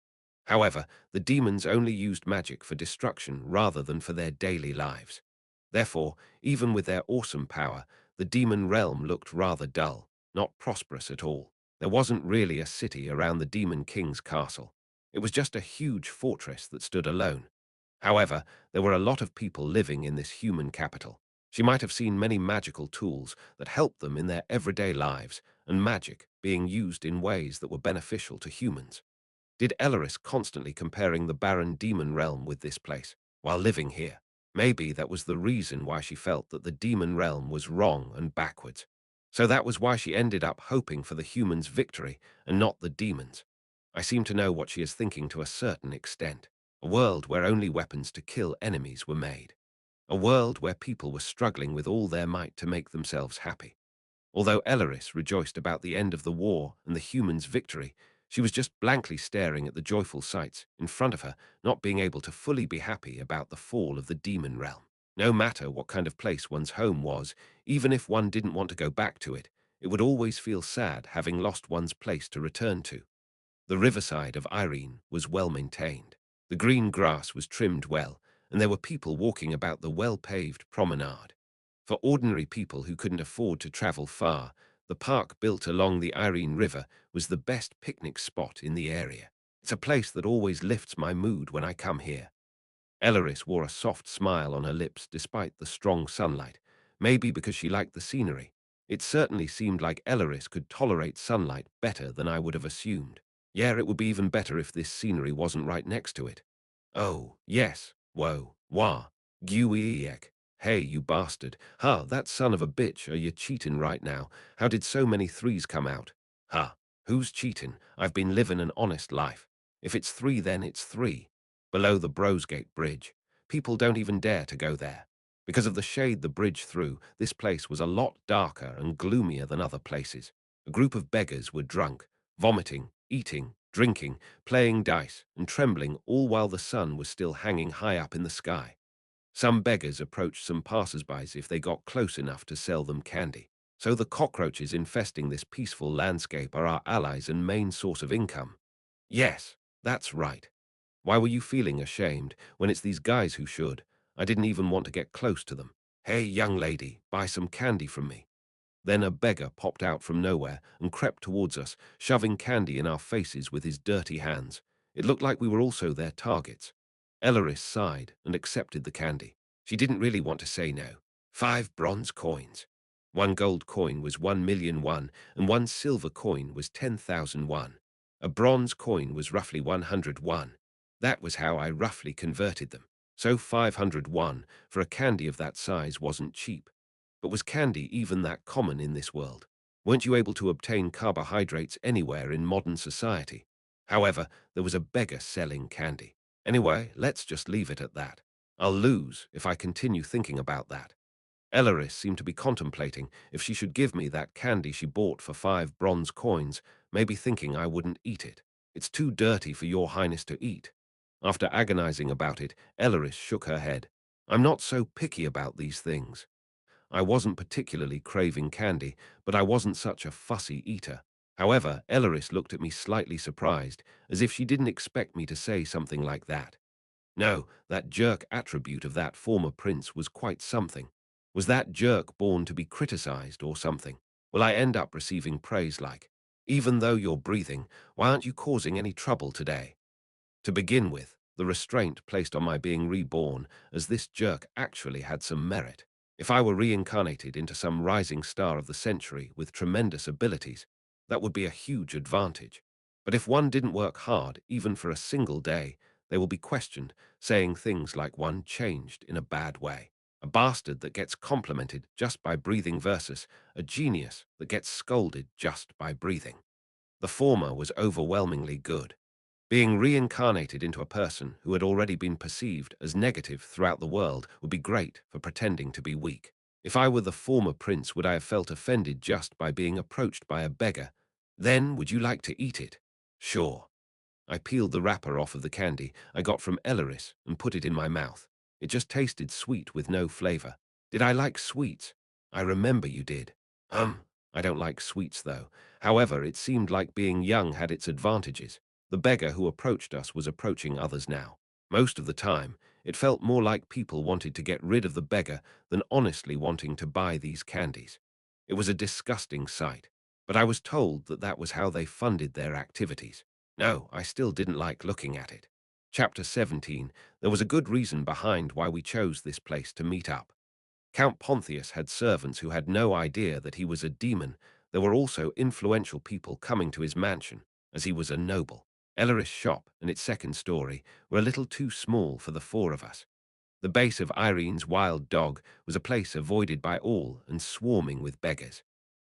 However, the demons only used magic for destruction rather than for their daily lives. Therefore, even with their awesome power, the demon realm looked rather dull, not prosperous at all. There wasn't really a city around the Demon King's castle. It was just a huge fortress that stood alone. However, there were a lot of people living in this human capital. She might have seen many magical tools that helped them in their everyday lives, and magic being used in ways that were beneficial to humans. Did Elleris constantly comparing the barren demon realm with this place while living here? Maybe that was the reason why she felt that the demon realm was wrong and backwards. So that was why she ended up hoping for the humans' victory and not the demons. I seem to know what she is thinking to a certain extent. A world where only weapons to kill enemies were made. A world where people were struggling with all their might to make themselves happy. Although Elleris rejoiced about the end of the war and the humans' victory, she was just blankly staring at the joyful sights in front of her, not being able to fully be happy about the fall of the demon realm. No matter what kind of place one's home was, even if one didn't want to go back to it, it would always feel sad having lost one's place to return to. The riverside of Irene was well maintained. The green grass was trimmed well, and there were people walking about the well-paved promenade. For ordinary people who couldn't afford to travel far, the park built along the Irene River was the best picnic spot in the area. It's a place that always lifts my mood when I come here. Elleris wore a soft smile on her lips despite the strong sunlight, maybe because she liked the scenery. It certainly seemed like Elleris could tolerate sunlight better than I would have assumed. Yeah, it would be even better if this scenery wasn't right next to it. Oh, yes, whoa, wah, Guiek. Hey, you bastard. Ha, that son of a bitch, are you cheating right now? How did so many threes come out? Ha, who's cheating? I've been living an honest life. If it's three, then it's three. Below the Brosgate Bridge. People don't even dare to go there. Because of the shade the bridge threw, this place was a lot darker and gloomier than other places. A group of beggars were drunk, vomiting, eating, drinking, playing dice, and trembling, all while the sun was still hanging high up in the sky. Some beggars approached some passers-by if they got close enough to sell them candy. So the cockroaches infesting this peaceful landscape are our allies and main source of income. Yes, that's right. Why were you feeling ashamed when it's these guys who should? I didn't even want to get close to them. Hey, young lady, buy some candy from me. Then a beggar popped out from nowhere and crept towards us, shoving candy in our faces with his dirty hands. It looked like we were also their targets. Elleris sighed and accepted the candy. She didn't really want to say no. 5 bronze coins. 1 gold coin was 1,000,001, and 1 silver coin was 10,001. A bronze coin was roughly 101. That was how I roughly converted them. So 501 for a candy of that size wasn't cheap. But was candy even that common in this world? Weren't you able to obtain carbohydrates anywhere in modern society? However, there was a beggar selling candy. Anyway, let's just leave it at that. I'll lose if I continue thinking about that. Elleris seemed to be contemplating if she should give me that candy she bought for 5 bronze coins, maybe thinking I wouldn't eat it. It's too dirty for your highness to eat. After agonizing about it, Elleris shook her head. I'm not so picky about these things. I wasn't particularly craving candy, but I wasn't such a fussy eater. However, Elleris looked at me slightly surprised, as if she didn't expect me to say something like that. No, that jerk attribute of that former prince was quite something. Was that jerk born to be criticized or something? Will I end up receiving praise like, even though you're breathing, why aren't you causing any trouble today? To begin with, the restraint placed on my being reborn, as this jerk actually had some merit. If I were reincarnated into some rising star of the century with tremendous abilities, that would be a huge advantage. But if one didn't work hard, even for a single day, they will be questioned, saying things like one changed in a bad way. A bastard that gets complimented just by breathing versus a genius that gets scolded just by breathing. The former was overwhelmingly good. Being reincarnated into a person who had already been perceived as negative throughout the world would be great for pretending to be weak. If I were the former prince, would I have felt offended just by being approached by a beggar? Then, would you like to eat it? Sure. I peeled the wrapper off of the candy I got from Elleris and put it in my mouth. It just tasted sweet with no flavor. Did I like sweets? I remember you did. I don't like sweets, though. However, it seemed like being young had its advantages. The beggar who approached us was approaching others now. Most of the time, it felt more like people wanted to get rid of the beggar than honestly wanting to buy these candies. It was a disgusting sight, but I was told that that was how they funded their activities. No, I still didn't like looking at it. Chapter 17. There was a good reason behind why we chose this place to meet up. Count Pontius had servants who had no idea that he was a demon. There were also influential people coming to his mansion, as he was a noble. Elleris' shop and its second story were a little too small for the four of us. The base of Irene's wild dog was a place avoided by all and swarming with beggars.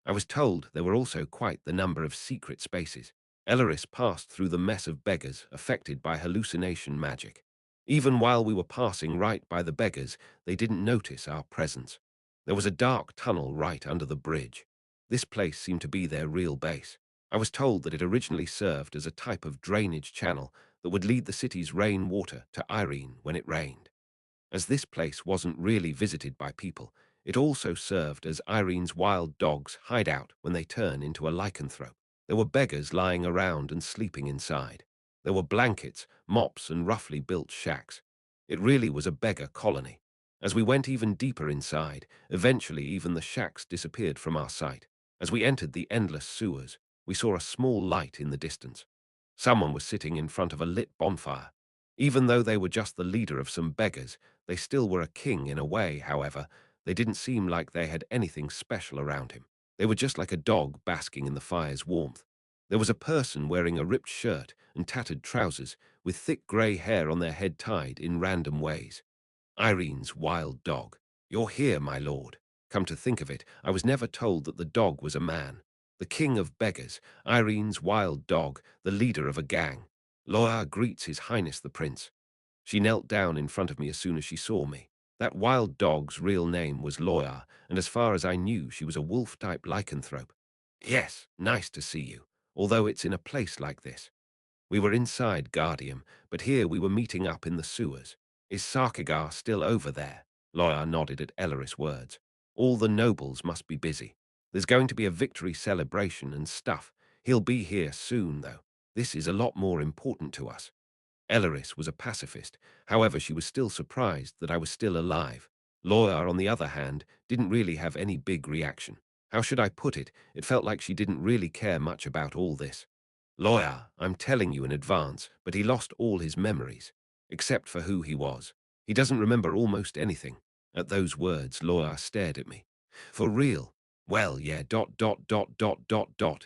I was told there were also quite the number of secret spaces. Elleris passed through the mess of beggars affected by hallucination magic. Even while we were passing right by the beggars, they didn't notice our presence. There was a dark tunnel right under the bridge. This place seemed to be their real base. I was told that it originally served as a type of drainage channel that would lead the city's rain water to Irene when it rained. As this place wasn't really visited by people, it also served as Irene's wild dog's hideout when they turn into a lycanthrope. There were beggars lying around and sleeping inside. There were blankets, mops, and roughly built shacks. It really was a beggar colony. As we went even deeper inside, eventually even the shacks disappeared from our sight. As we entered the endless sewers, we saw a small light in the distance. Someone was sitting in front of a lit bonfire. Even though they were just the leader of some beggars, they still were a king in a way. However, they didn't seem like they had anything special around him. They were just like a dog basking in the fire's warmth. There was a person wearing a ripped shirt and tattered trousers, with thick grey hair on their head tied in random ways. Irene's wild dog. You're here, my lord. Come to think of it, I was never told that the dog was a man. The king of beggars, Irene's wild dog, the leader of a gang. Loa greets His Highness the Prince. She knelt down in front of me as soon as she saw me. That wild dog's real name was Loya, and as far as I knew, she was a wolf-type lycanthrope. Yes, nice to see you, although it's in a place like this. We were inside Guardium, but here we were meeting up in the sewers. Is Sarkagar still over there? Loya nodded at Elleris' words. All the nobles must be busy. There's going to be a victory celebration and stuff. He'll be here soon, though. This is a lot more important to us. Elleris was a pacifist. However, she was still surprised that I was still alive. Laura, on the other hand, didn't really have any big reaction. How should I put it? It felt like she didn't really care much about all this. Lawyer, I'm telling you in advance, but he lost all his memories, except for who he was. He doesn't remember almost anything. At those words, Lawyer stared at me. For real? Well, yeah,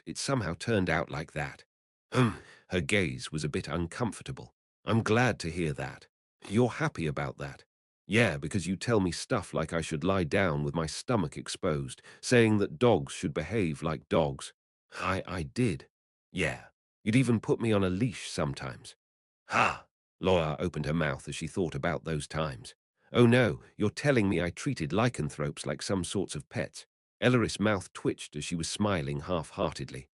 It somehow turned out like that. Her gaze was a bit uncomfortable. I'm glad to hear that. You're happy about that? Yeah, because you tell me stuff like I should lie down with my stomach exposed, saying that dogs should behave like dogs. I did. Yeah. You'd even put me on a leash sometimes. Ha! Laura opened her mouth as she thought about those times. Oh no, you're telling me I treated lycanthropes like some sorts of pets. Elleris' mouth twitched as she was smiling half-heartedly.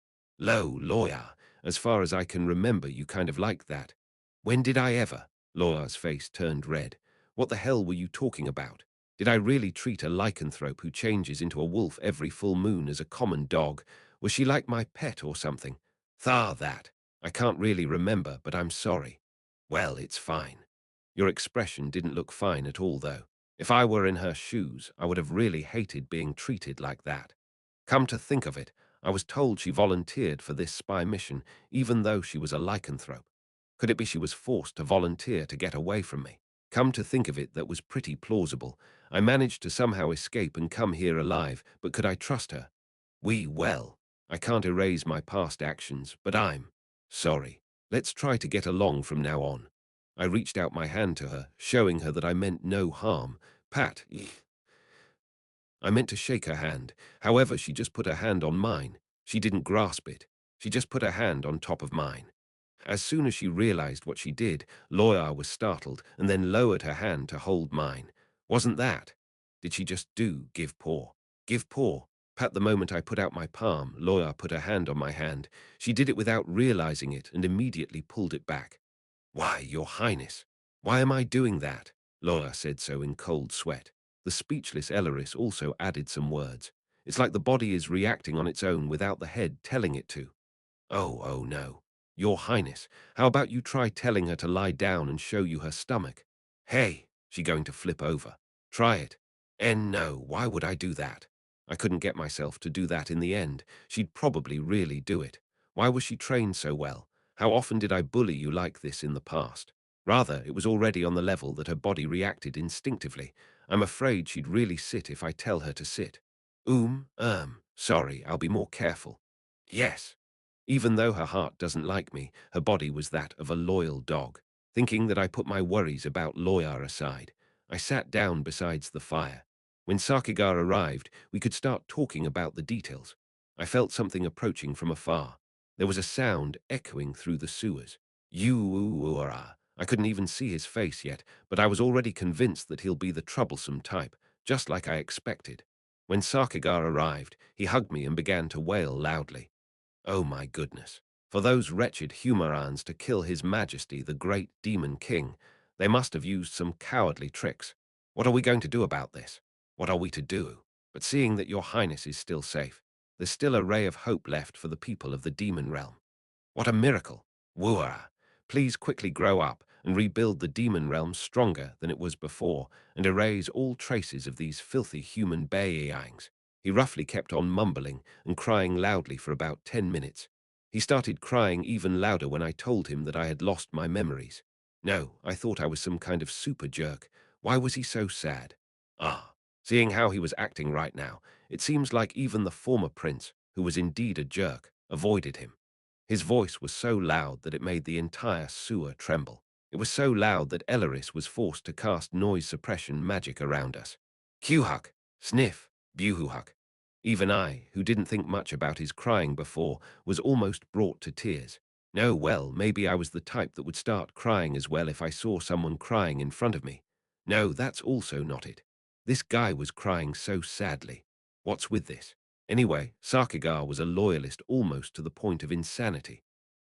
Lo, Laura, as far as I can remember, you kind of like that. When did I ever? Laura's face turned red. What the hell were you talking about? Did I really treat a lycanthrope who changes into a wolf every full moon as a common dog? Was she like my pet or something? That. I can't really remember, but I'm sorry. Well, it's fine. Your expression didn't look fine at all, though. If I were in her shoes, I would have really hated being treated like that. Come to think of it, I was told she volunteered for this spy mission, even though she was a lycanthrope. Could it be she was forced to volunteer to get away from me? Come to think of it, that was pretty plausible. I managed to somehow escape and come here alive, but could I trust her? Well, I can't erase my past actions, but I'm Sorry. Let's try to get along from now on. I reached out my hand to her, showing her that I meant no harm. Pat, I meant to shake her hand. However, she just put her hand on mine. She didn't grasp it. She just put her hand on top of mine. As soon as she realized what she did, Loya was startled and then lowered her hand to hold mine. Wasn't that? Did she just do give paw? Give paw. Pat, the moment I put out my palm, Loya put her hand on my hand. She did it without realizing it and immediately pulled it back. Why, Your Highness, why am I doing that? Lola said so in cold sweat. The speechless Elleris also added some words. It's like the body is reacting on its own without the head telling it to. Oh no. Your Highness, how about you try telling her to lie down and show you her stomach? Hey, she going to flip over. Try it. And no, why would I do that? I couldn't get myself to do that in the end. She'd probably really do it. Why was she trained so well? How often did I bully you like this in the past? Rather, it was already on the level that her body reacted instinctively. I'm afraid she'd really sit if I tell her to sit. Sorry, I'll be more careful. Yes. Even though her heart doesn't like me, her body was that of a loyal dog. Thinking that I put my worries about Loyar aside, I sat down besides the fire. When Sakigar arrived, we could start talking about the details. I felt something approaching from afar. There was a sound echoing through the sewers. You-oo-oo-ah. I couldn't even see his face yet, but I was already convinced that he'll be the troublesome type, just like I expected. When Sakigar arrived, he hugged me and began to wail loudly. Oh my goodness. For those wretched Humarans to kill His Majesty the Great Demon King, they must have used some cowardly tricks. What are we going to do about this? What are we to do? But seeing that Your Highness is still safe, there's still a ray of hope left for the people of the demon realm. What a miracle! Wooa! Please quickly grow up and rebuild the demon realm stronger than it was before and erase all traces of these filthy human beings. He roughly kept on mumbling and crying loudly for about 10 minutes. He started crying even louder when I told him that I had lost my memories. No, I thought I was some kind of super jerk. Why was he so sad? Seeing how he was acting right now, it seems like even the former prince, who was indeed a jerk, avoided him. His voice was so loud that it made the entire sewer tremble. It was so loud that Elleris was forced to cast noise suppression magic around us. Q-huck, sniff, buhuhuck. Even I, who didn't think much about his crying before, was almost brought to tears. No, well, maybe I was the type that would start crying as well if I saw someone crying in front of me. No, that's also not it. This guy was crying so sadly. What's with this? Anyway, Sakigar was a loyalist almost to the point of insanity.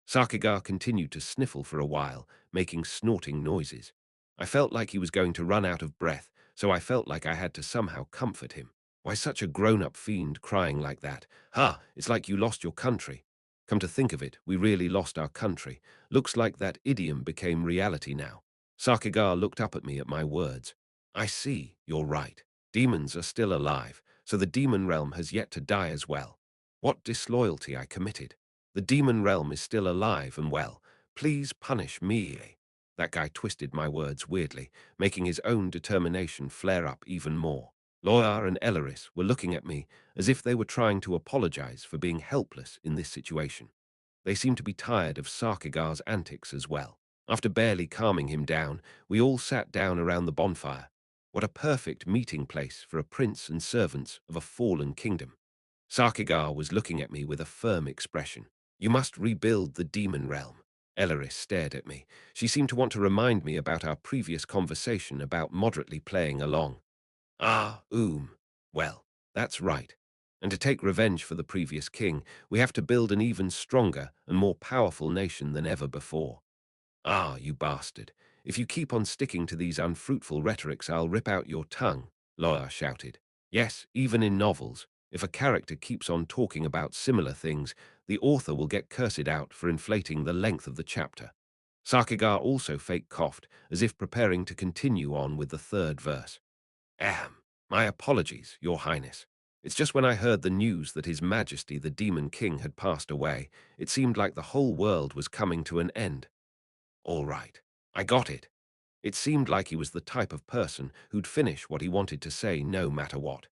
Sakigar continued to sniffle for a while, making snorting noises. I felt like he was going to run out of breath, so I felt like I had to somehow comfort him. Why such a grown-up fiend crying like that? It's like you lost your country. Come to think of it, we really lost our country. Looks like that idiom became reality now. Sakigar looked up at me at my words. I see, you're right. Demons are still alive, so the demon realm has yet to die as well. What disloyalty I committed. The demon realm is still alive and well. Please punish me. That guy twisted my words weirdly, making his own determination flare up even more. Loyar and Elleris were looking at me as if they were trying to apologize for being helpless in this situation. They seemed to be tired of Sarkigar's antics as well. After barely calming him down, we all sat down around the bonfire. What a perfect meeting place for a prince and servants of a fallen kingdom. Sarkigar was looking at me with a firm expression. You must rebuild the demon realm. Elleris stared at me. She seemed to want to remind me about our previous conversation about moderately playing along. Well, that's right. And to take revenge for the previous king, we have to build an even stronger and more powerful nation than ever before. You bastard. If you keep on sticking to these unfruitful rhetorics, I'll rip out your tongue, Loya shouted. Yes, even in novels, if a character keeps on talking about similar things, the author will get cursed out for inflating the length of the chapter. Sakigar also fake coughed, as if preparing to continue on with the third verse. My apologies, Your Highness. It's just when I heard the news that His Majesty the Demon King had passed away, it seemed like the whole world was coming to an end. All right, I got it. It seemed like he was the type of person who'd finish what he wanted to say no matter what.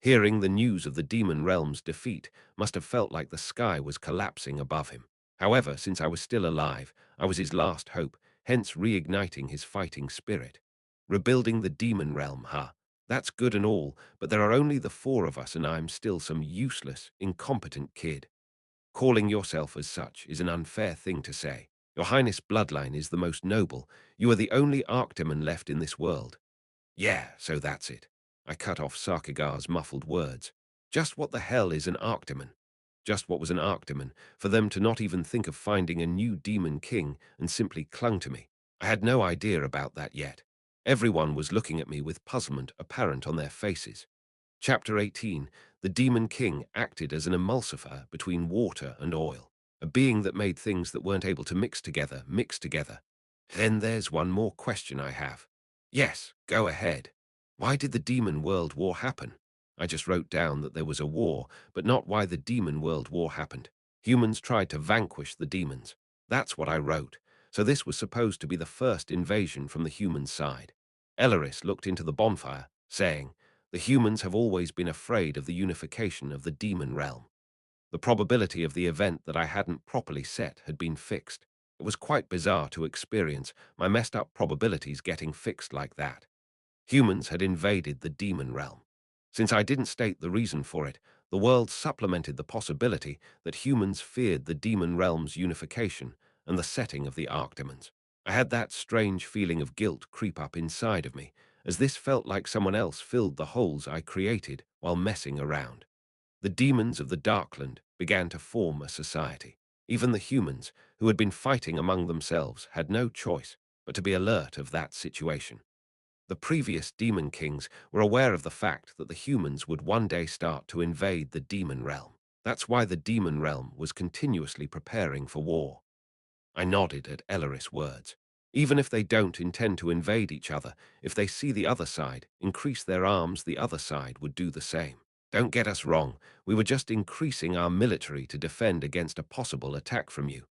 Hearing the news of the demon realm's defeat must have felt like the sky was collapsing above him. However, since I was still alive, I was his last hope, hence reigniting his fighting spirit. Rebuilding the demon realm, huh? That's good and all, but there are only the four of us and I'm still some useless, incompetent kid. Calling yourself as such is an unfair thing to say. Your Highness' bloodline is the most noble. You are the only Archdemon left in this world. Yeah, so that's it. I cut off Sarkigar's muffled words. Just what the hell is an Archdemon? Just what was an Archdemon for them to not even think of finding a new demon king and simply clung to me? I had no idea about that yet. Everyone was looking at me with puzzlement apparent on their faces. Chapter 18. The Demon King acted as an emulsifier between water and oil, a being that made things that weren't able to mix together. Then there's one more question I have. Yes, go ahead. Why did the Demon World War happen? I just wrote down that there was a war, but not why the Demon World War happened. Humans tried to vanquish the demons. That's what I wrote. So this was supposed to be the first invasion from the human side. Elleris looked into the bonfire, saying, "The humans have always been afraid of the unification of the demon realm." The probability of the event that I hadn't properly set had been fixed. It was quite bizarre to experience my messed up probabilities getting fixed like that. Humans had invaded the demon realm. Since I didn't state the reason for it, the world supplemented the possibility that humans feared the demon realm's unification and the setting of the archdemons. I had that strange feeling of guilt creep up inside of me, as this felt like someone else filled the holes I created while messing around. The demons of the Darkland began to form a society. Even the humans, who had been fighting among themselves, had no choice but to be alert of that situation. The previous demon kings were aware of the fact that the humans would one day start to invade the demon realm. That's why the demon realm was continuously preparing for war. I nodded at Elleris' words. Even if they don't intend to invade each other, if they see the other side, increase their arms, the other side would do the same. Don't get us wrong, we were just increasing our military to defend against a possible attack from you.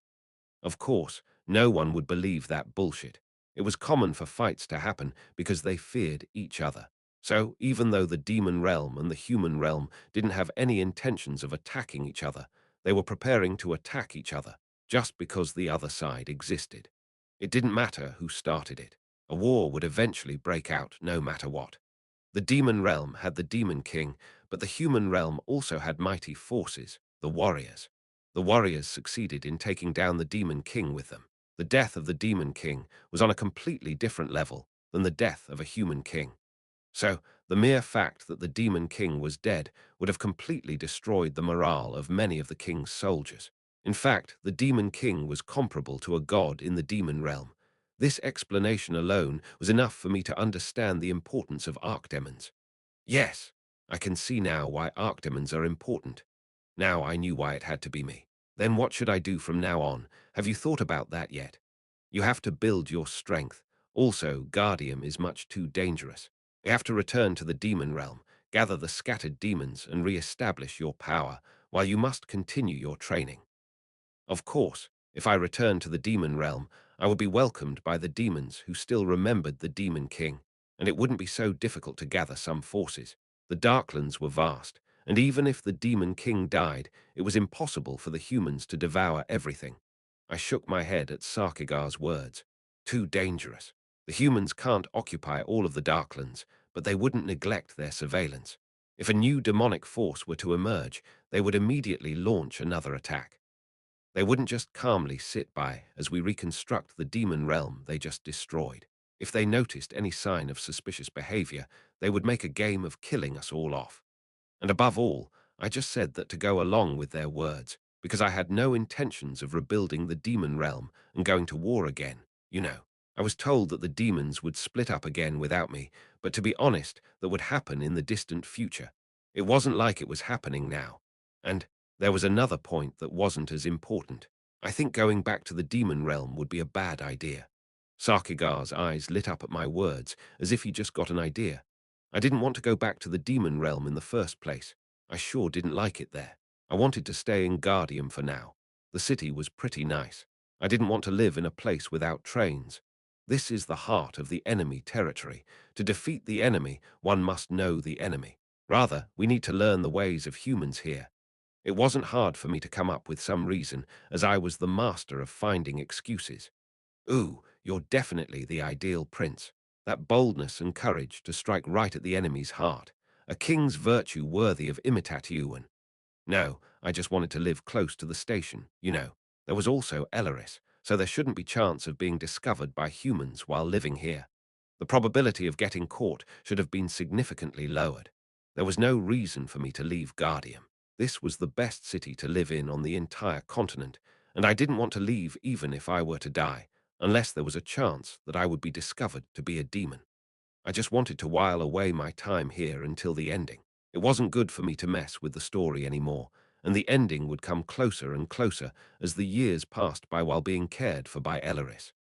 Of course, no one would believe that bullshit. It was common for fights to happen because they feared each other. So, even though the demon realm and the human realm didn't have any intentions of attacking each other, they were preparing to attack each other just because the other side existed. It didn't matter who started it. A war would eventually break out no matter what. The demon realm had the demon king, but the human realm also had mighty forces, the warriors. The warriors succeeded in taking down the demon king with them. The death of the demon king was on a completely different level than the death of a human king. So, the mere fact that the demon king was dead would have completely destroyed the morale of many of the king's soldiers. In fact, the demon king was comparable to a god in the demon realm. This explanation alone was enough for me to understand the importance of archdemons. Yes, I can see now why archdemons are important. Now I knew why it had to be me. Then what should I do from now on? Have you thought about that yet? You have to build your strength. Also, Guardium is much too dangerous. You have to return to the demon realm, gather the scattered demons, and re-establish your power, while you must continue your training. Of course, if I returned to the demon realm, I would be welcomed by the demons who still remembered the demon king, and it wouldn't be so difficult to gather some forces. The Darklands were vast, and even if the demon king died, it was impossible for the humans to devour everything. I shook my head at Sarkigar's words. Too dangerous. The humans can't occupy all of the Darklands, but they wouldn't neglect their surveillance. If a new demonic force were to emerge, they would immediately launch another attack. They wouldn't just calmly sit by as we reconstruct the demon realm they just destroyed. If they noticed any sign of suspicious behavior, they would make a game of killing us all off. And above all, I just said that to go along with their words, because I had no intentions of rebuilding the demon realm and going to war again. You know, I was told that the demons would split up again without me, but to be honest, that would happen in the distant future. It wasn't like it was happening now. And there was another point that wasn't as important. I think going back to the demon realm would be a bad idea. Sarkigar's eyes lit up at my words, as if he just got an idea. I didn't want to go back to the demon realm in the first place. I sure didn't like it there. I wanted to stay in Guardium for now. The city was pretty nice. I didn't want to live in a place without trains. This is the heart of the enemy territory. To defeat the enemy, one must know the enemy. Rather, we need to learn the ways of humans here. It wasn't hard for me to come up with some reason, as I was the master of finding excuses. Ooh, you're definitely the ideal prince. That boldness and courage to strike right at the enemy's heart. A king's virtue worthy of imitation. No, I just wanted to live close to the station, you know. There was also Elleris, so there shouldn't be chance of being discovered by humans while living here. The probability of getting caught should have been significantly lowered. There was no reason for me to leave Guardium. This was the best city to live in on the entire continent, and I didn't want to leave even if I were to die, unless there was a chance that I would be discovered to be a demon. I just wanted to while away my time here until the ending. It wasn't good for me to mess with the story anymore, and the ending would come closer and closer as the years passed by while being cared for by Elleris.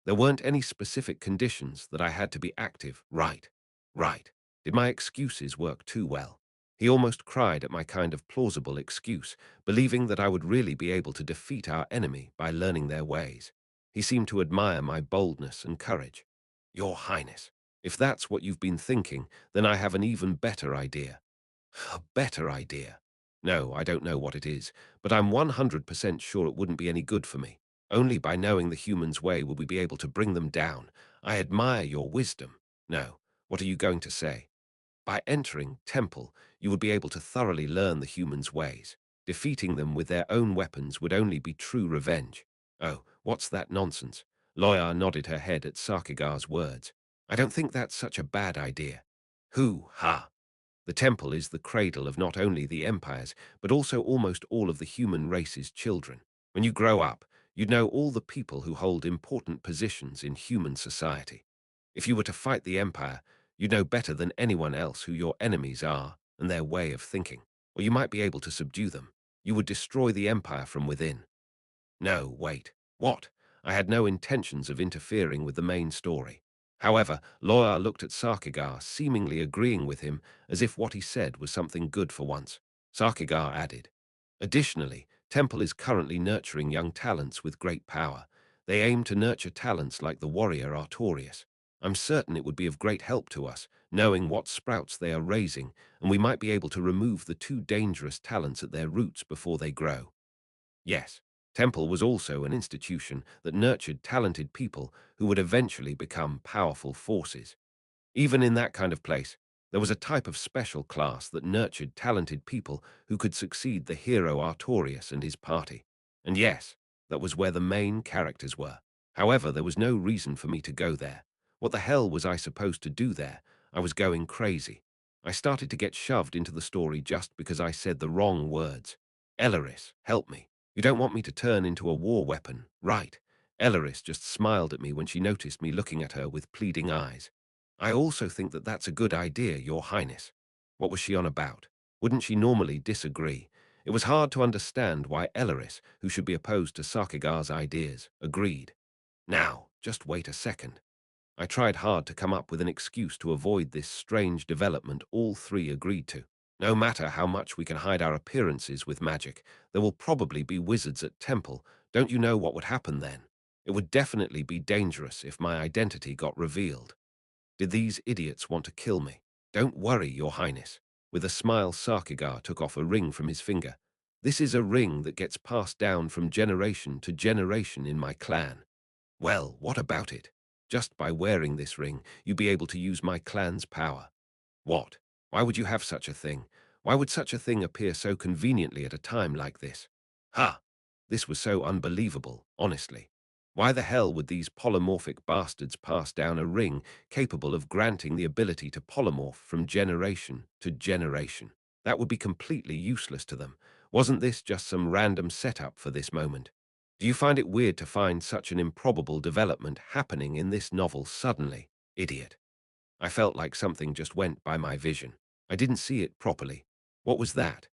There weren't any specific conditions that I had to be active, right? Right. Did my excuses work too well? He almost cried at my kind of plausible excuse, believing that I would really be able to defeat our enemy by learning their ways. He seemed to admire my boldness and courage. Your Highness, if that's what you've been thinking, then I have an even better idea. A better idea? No, I don't know what it is, but I'm 100% sure it wouldn't be any good for me. Only by knowing the human's way will we be able to bring them down. I admire your wisdom. No, what are you going to say? By entering Temple, you would be able to thoroughly learn the humans' ways. Defeating them with their own weapons would only be true revenge. Oh, what's that nonsense? Loya nodded her head at Sarkigar's words. I don't think that's such a bad idea. Ha! The temple is the cradle of not only the empires, but also almost all of the human race's children. When you grow up, you'd know all the people who hold important positions in human society. If you were to fight the empire, you'd know better than anyone else who your enemies are and their way of thinking. Or you might be able to subdue them. You would destroy the empire from within. No, wait. What? I had no intentions of interfering with the main story. However, Loya looked at Sarkigar, seemingly agreeing with him, as if what he said was something good for once. Sarkigar added, additionally, Temple is currently nurturing young talents with great power. They aim to nurture talents like the warrior Artorius. I'm certain it would be of great help to us, knowing what sprouts they are raising, and we might be able to remove the two dangerous talents at their roots before they grow. Yes, Temple was also an institution that nurtured talented people who would eventually become powerful forces. Even in that kind of place, there was a type of special class that nurtured talented people who could succeed the hero Artorius and his party. And yes, that was where the main characters were. However, there was no reason for me to go there. What the hell was I supposed to do there? I was going crazy. I started to get shoved into the story just because I said the wrong words. Elleris, help me. You don't want me to turn into a war weapon, right? Elleris just smiled at me when she noticed me looking at her with pleading eyes. I also think that that's a good idea, Your Highness. What was she on about? Wouldn't she normally disagree? It was hard to understand why Elleris, who should be opposed to Sarkigar's ideas, agreed. Now, just wait a second. I tried hard to come up with an excuse to avoid this strange development all three agreed to. No matter how much we can hide our appearances with magic, there will probably be wizards at Temple. Don't you know what would happen then? It would definitely be dangerous if my identity got revealed. Did these idiots want to kill me? Don't worry, Your Highness. With a smile, Sarkigar took off a ring from his finger. This is a ring that gets passed down from generation to generation in my clan. Well, what about it? Just by wearing this ring, you'd be able to use my clan's power. What? Why would you have such a thing? Why would such a thing appear so conveniently at a time like this? Ha! This was so unbelievable, honestly. Why the hell would these polymorphic bastards pass down a ring capable of granting the ability to polymorph from generation to generation? That would be completely useless to them. Wasn't this just some random setup for this moment? Do you find it weird to find such an improbable development happening in this novel suddenly, idiot? I felt like something just went by my vision. I didn't see it properly. What was that?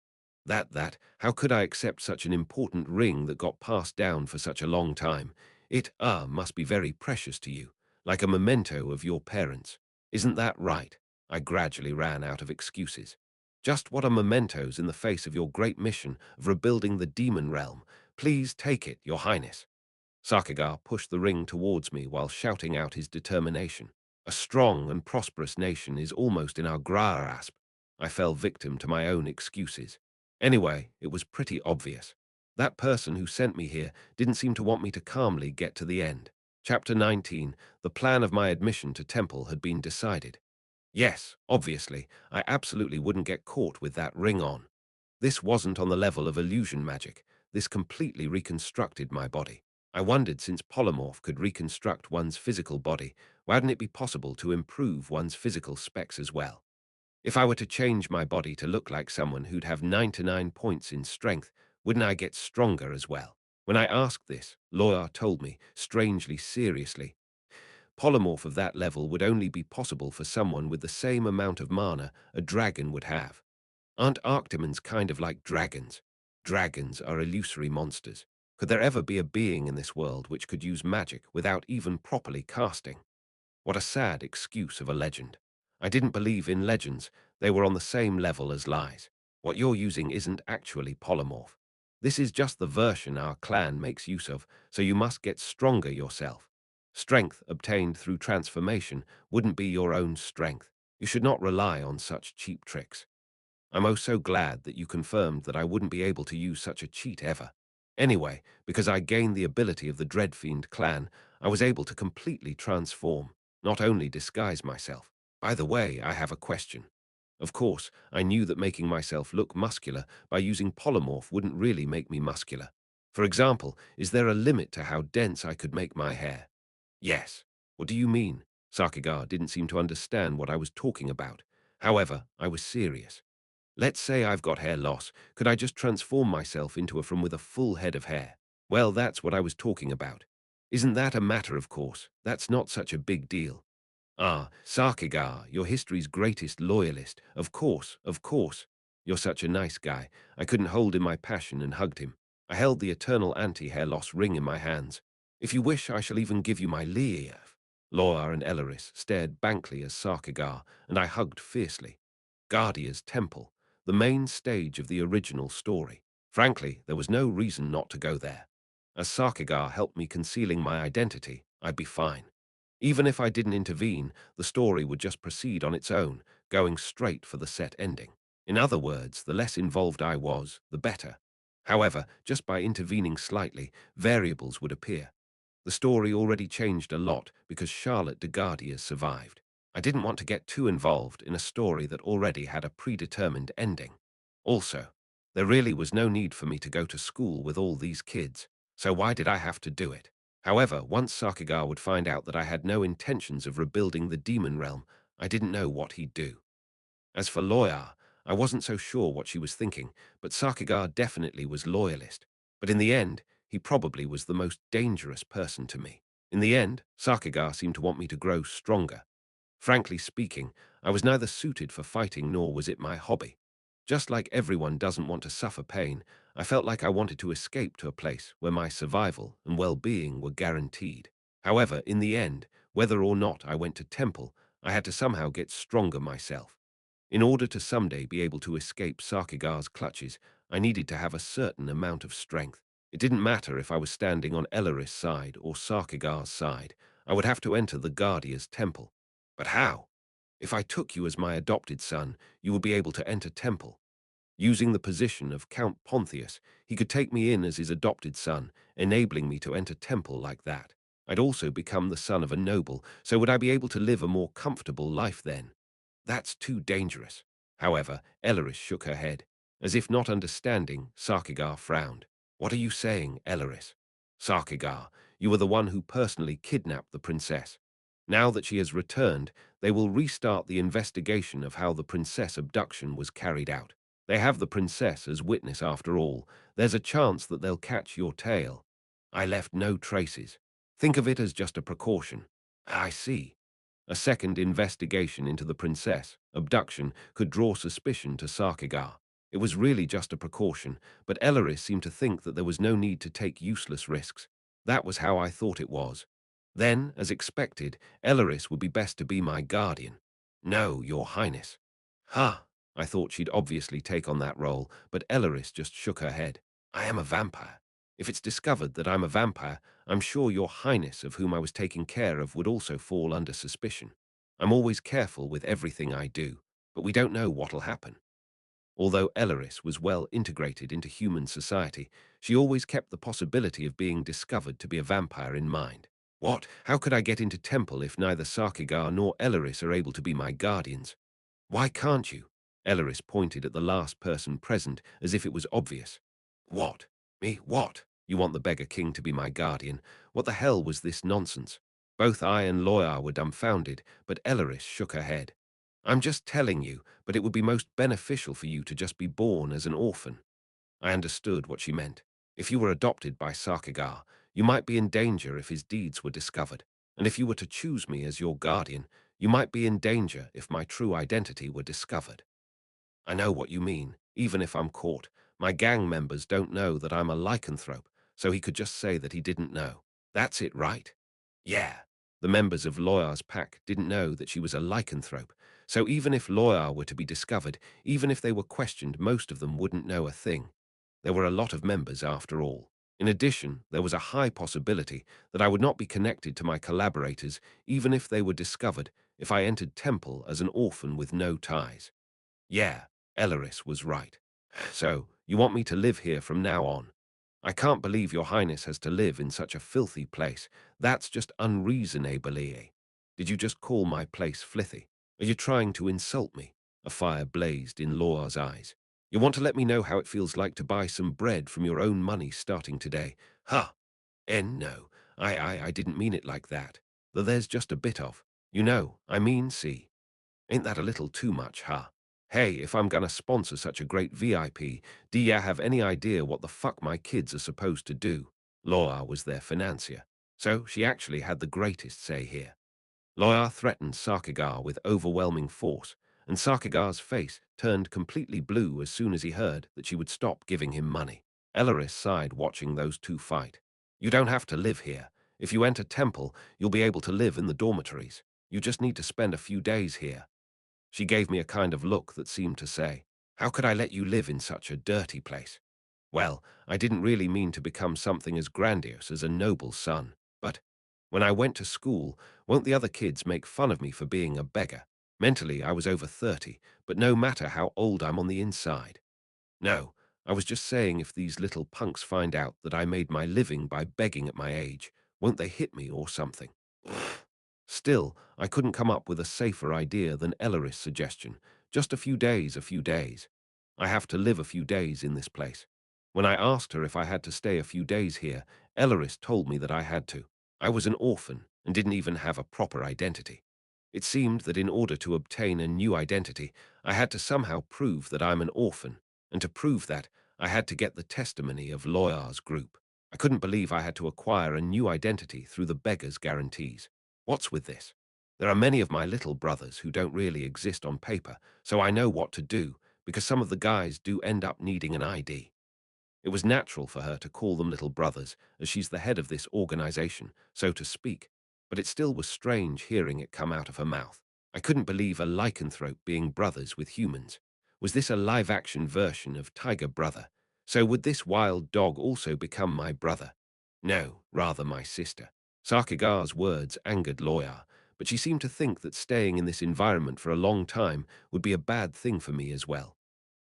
How could I accept such an important ring that got passed down for such a long time? It must be very precious to you, like a memento of your parents. Isn't that right? I gradually ran out of excuses. Just what are mementos in the face of your great mission of rebuilding the demon realm? Please take it, Your Highness. Sarkigar pushed the ring towards me while shouting out his determination. A strong and prosperous nation is almost in our grasp. I fell victim to my own excuses. Anyway, it was pretty obvious. That person who sent me here didn't seem to want me to calmly get to the end. Chapter 19. The plan of my admission to Temple had been decided. Yes, obviously, I absolutely wouldn't get caught with that ring on. This wasn't on the level of illusion magic. This completely reconstructed my body. I wondered, since polymorph could reconstruct one's physical body, why wouldn't it be possible to improve one's physical specs as well? If I were to change my body to look like someone who'd have 99 points in strength, wouldn't I get stronger as well? When I asked this, Loya told me, strangely seriously, polymorph of that level would only be possible for someone with the same amount of mana a dragon would have. Aren't Arcdemons kind of like dragons? Dragons are illusory monsters. Could there ever be a being in this world which could use magic without even properly casting? What a sad excuse of a legend. I didn't believe in legends. They were on the same level as lies. What you're using isn't actually polymorph. This is just the version our clan makes use of, so you must get stronger yourself. Strength obtained through transformation wouldn't be your own strength. You should not rely on such cheap tricks. I'm oh so glad that you confirmed that I wouldn't be able to use such a cheat ever. Anyway, because I gained the ability of the Dreadfiend clan, I was able to completely transform, not only disguise myself. By the way, I have a question. Of course, I knew that making myself look muscular by using polymorph wouldn't really make me muscular. For example, is there a limit to how dense I could make my hair? Yes. What do you mean? Sakigar didn't seem to understand what I was talking about. However, I was serious. Let's say I've got hair loss. Could I just transform myself into a from with a full head of hair? Well, that's what I was talking about. Isn't that a matter of course? That's not such a big deal. Ah, Sarkigar, your history's greatest loyalist. Of course, of course. You're such a nice guy. I couldn't hold in my passion and hugged him. I held the eternal anti-hair loss ring in my hands. If you wish, I shall even give you my leave. Loa and Elaris stared blankly as Sarkigar, and I hugged fiercely. Guardia's Temple, the main stage of the original story. Frankly, there was no reason not to go there. As Sarkigar helped me concealing my identity, I'd be fine. Even if I didn't intervene, the story would just proceed on its own, going straight for the set ending. In other words, the less involved I was, the better. However, just by intervening slightly, variables would appear. The story already changed a lot because Charlotte de Guardia survived. I didn't want to get too involved in a story that already had a predetermined ending. Also, there really was no need for me to go to school with all these kids, so why did I have to do it? However, once Sakigar would find out that I had no intentions of rebuilding the demon realm, I didn't know what he'd do. As for Loya, I wasn't so sure what she was thinking, but Sakigar definitely was loyalist. But in the end, he probably was the most dangerous person to me. In the end, Sakigar seemed to want me to grow stronger. Frankly speaking, I was neither suited for fighting nor was it my hobby. Just like everyone doesn't want to suffer pain, I felt like I wanted to escape to a place where my survival and well-being were guaranteed. However, in the end, whether or not I went to temple, I had to somehow get stronger myself. In order to someday be able to escape Sakigar's clutches, I needed to have a certain amount of strength. It didn't matter if I was standing on Elaris' side or Sakigar's side. I would have to enter the Guardia's temple. But how? If I took you as my adopted son, you would be able to enter temple. Using the position of Count Pontius, he could take me in as his adopted son, enabling me to enter temple like that. I'd also become the son of a noble, so would I be able to live a more comfortable life then? That's too dangerous. However, Elaris shook her head. As if not understanding, Sarkigar frowned. What are you saying, Elaris? Sarkigar, you are the one who personally kidnapped the princess. Now that she has returned, they will restart the investigation of how the princess abduction was carried out. They have the princess as witness after all. There's a chance that they'll catch your tail. I left no traces. Think of it as just a precaution. I see. A second investigation into the princess abduction could draw suspicion to Sarkigar. It was really just a precaution, but Elaris seemed to think that there was no need to take useless risks. That was how I thought it was. Then, as expected, Elaris would be best to be my guardian. No, your highness. Ha! I thought she'd obviously take on that role, but Elaris just shook her head. I am a vampire. If it's discovered that I'm a vampire, I'm sure your highness of whom I was taking care of would also fall under suspicion. I'm always careful with everything I do, but we don't know what'll happen. Although Elleris was well integrated into human society, she always kept the possibility of being discovered to be a vampire in mind. What? How could I get into temple if neither Sarkigar nor Elleris are able to be my guardians? Why can't you? Elleris pointed at the last person present as if it was obvious. What? Me? What? You want the beggar king to be my guardian? What the hell was this nonsense? Both I and Loyar were dumbfounded, but Elleris shook her head. I'm just telling you, but it would be most beneficial for you to just be born as an orphan. I understood what she meant. If you were adopted by Sarkigar, you might be in danger if his deeds were discovered, and if you were to choose me as your guardian, you might be in danger if my true identity were discovered. I know what you mean. Even if I'm caught, my gang members don't know that I'm a lycanthrope, so he could just say that he didn't know. That's it, right? Yeah. The members of Loyar's pack didn't know that she was a lycanthrope, so even if Loyar were to be discovered, even if they were questioned, most of them wouldn't know a thing. There were a lot of members after all. In addition, there was a high possibility that I would not be connected to my collaborators even if they were discovered if I entered Temple as an orphan with no ties. Yeah, Elleris was right. So, you want me to live here from now on? I can't believe your highness has to live in such a filthy place. That's just unreasonably. Did you just call my place filthy? Are you trying to insult me? A fire blazed in Loar's eyes. You want to let me know how it feels like to buy some bread from your own money starting today? Ha! No, I didn't mean it like that. Though there's just a bit of. I mean, see. Ain't that a little too much, huh? Hey, if I'm gonna sponsor such a great VIP, do ya have any idea what the fuck my kids are supposed to do? Loa was their financier, so she actually had the greatest say here. Loa threatened Sarkigar with overwhelming force, and Sarkigar's face turned completely blue as soon as he heard that she would stop giving him money. Elleris sighed watching those two fight. You don't have to live here. If you enter Temple, you'll be able to live in the dormitories. You just need to spend a few days here. She gave me a kind of look that seemed to say, how could I let you live in such a dirty place? Well, I didn't really mean to become something as grandiose as a noble son, but when I went to school, won't the other kids make fun of me for being a beggar? Mentally, I was over 30, but no matter how old I'm on the inside. No, I was just saying if these little punks find out that I made my living by begging at my age, won't they hit me or something? Still, I couldn't come up with a safer idea than Elleris' suggestion. Just a few days, a few days. I have to live a few days in this place. When I asked her if I had to stay a few days here, Elleris told me that I had to. I was an orphan and didn't even have a proper identity. It seemed that in order to obtain a new identity, I had to somehow prove that I'm an orphan, and to prove that, I had to get the testimony of Loyar's group. I couldn't believe I had to acquire a new identity through the beggar's guarantees. What's with this? There are many of my little brothers who don't really exist on paper, so I know what to do, because some of the guys do end up needing an ID. It was natural for her to call them little brothers, as she's the head of this organization, so to speak, but it still was strange hearing it come out of her mouth. I couldn't believe a lycanthrope being brothers with humans. Was this a live-action version of Tiger Brother? So would this wild dog also become my brother? No, rather my sister. Sarkigar's words angered Loya, but she seemed to think that staying in this environment for a long time would be a bad thing for me as well.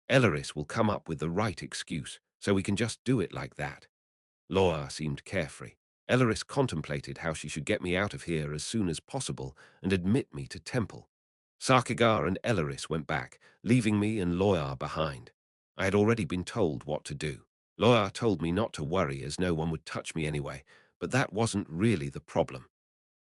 Elleris will come up with the right excuse, so we can just do it like that. Laura seemed carefree. Elleris contemplated how she should get me out of here as soon as possible and admit me to Temple. Sarkigar and Elleris went back, leaving me and Loyar behind. I had already been told what to do. Loyar told me not to worry as no one would touch me anyway, but that wasn't really the problem.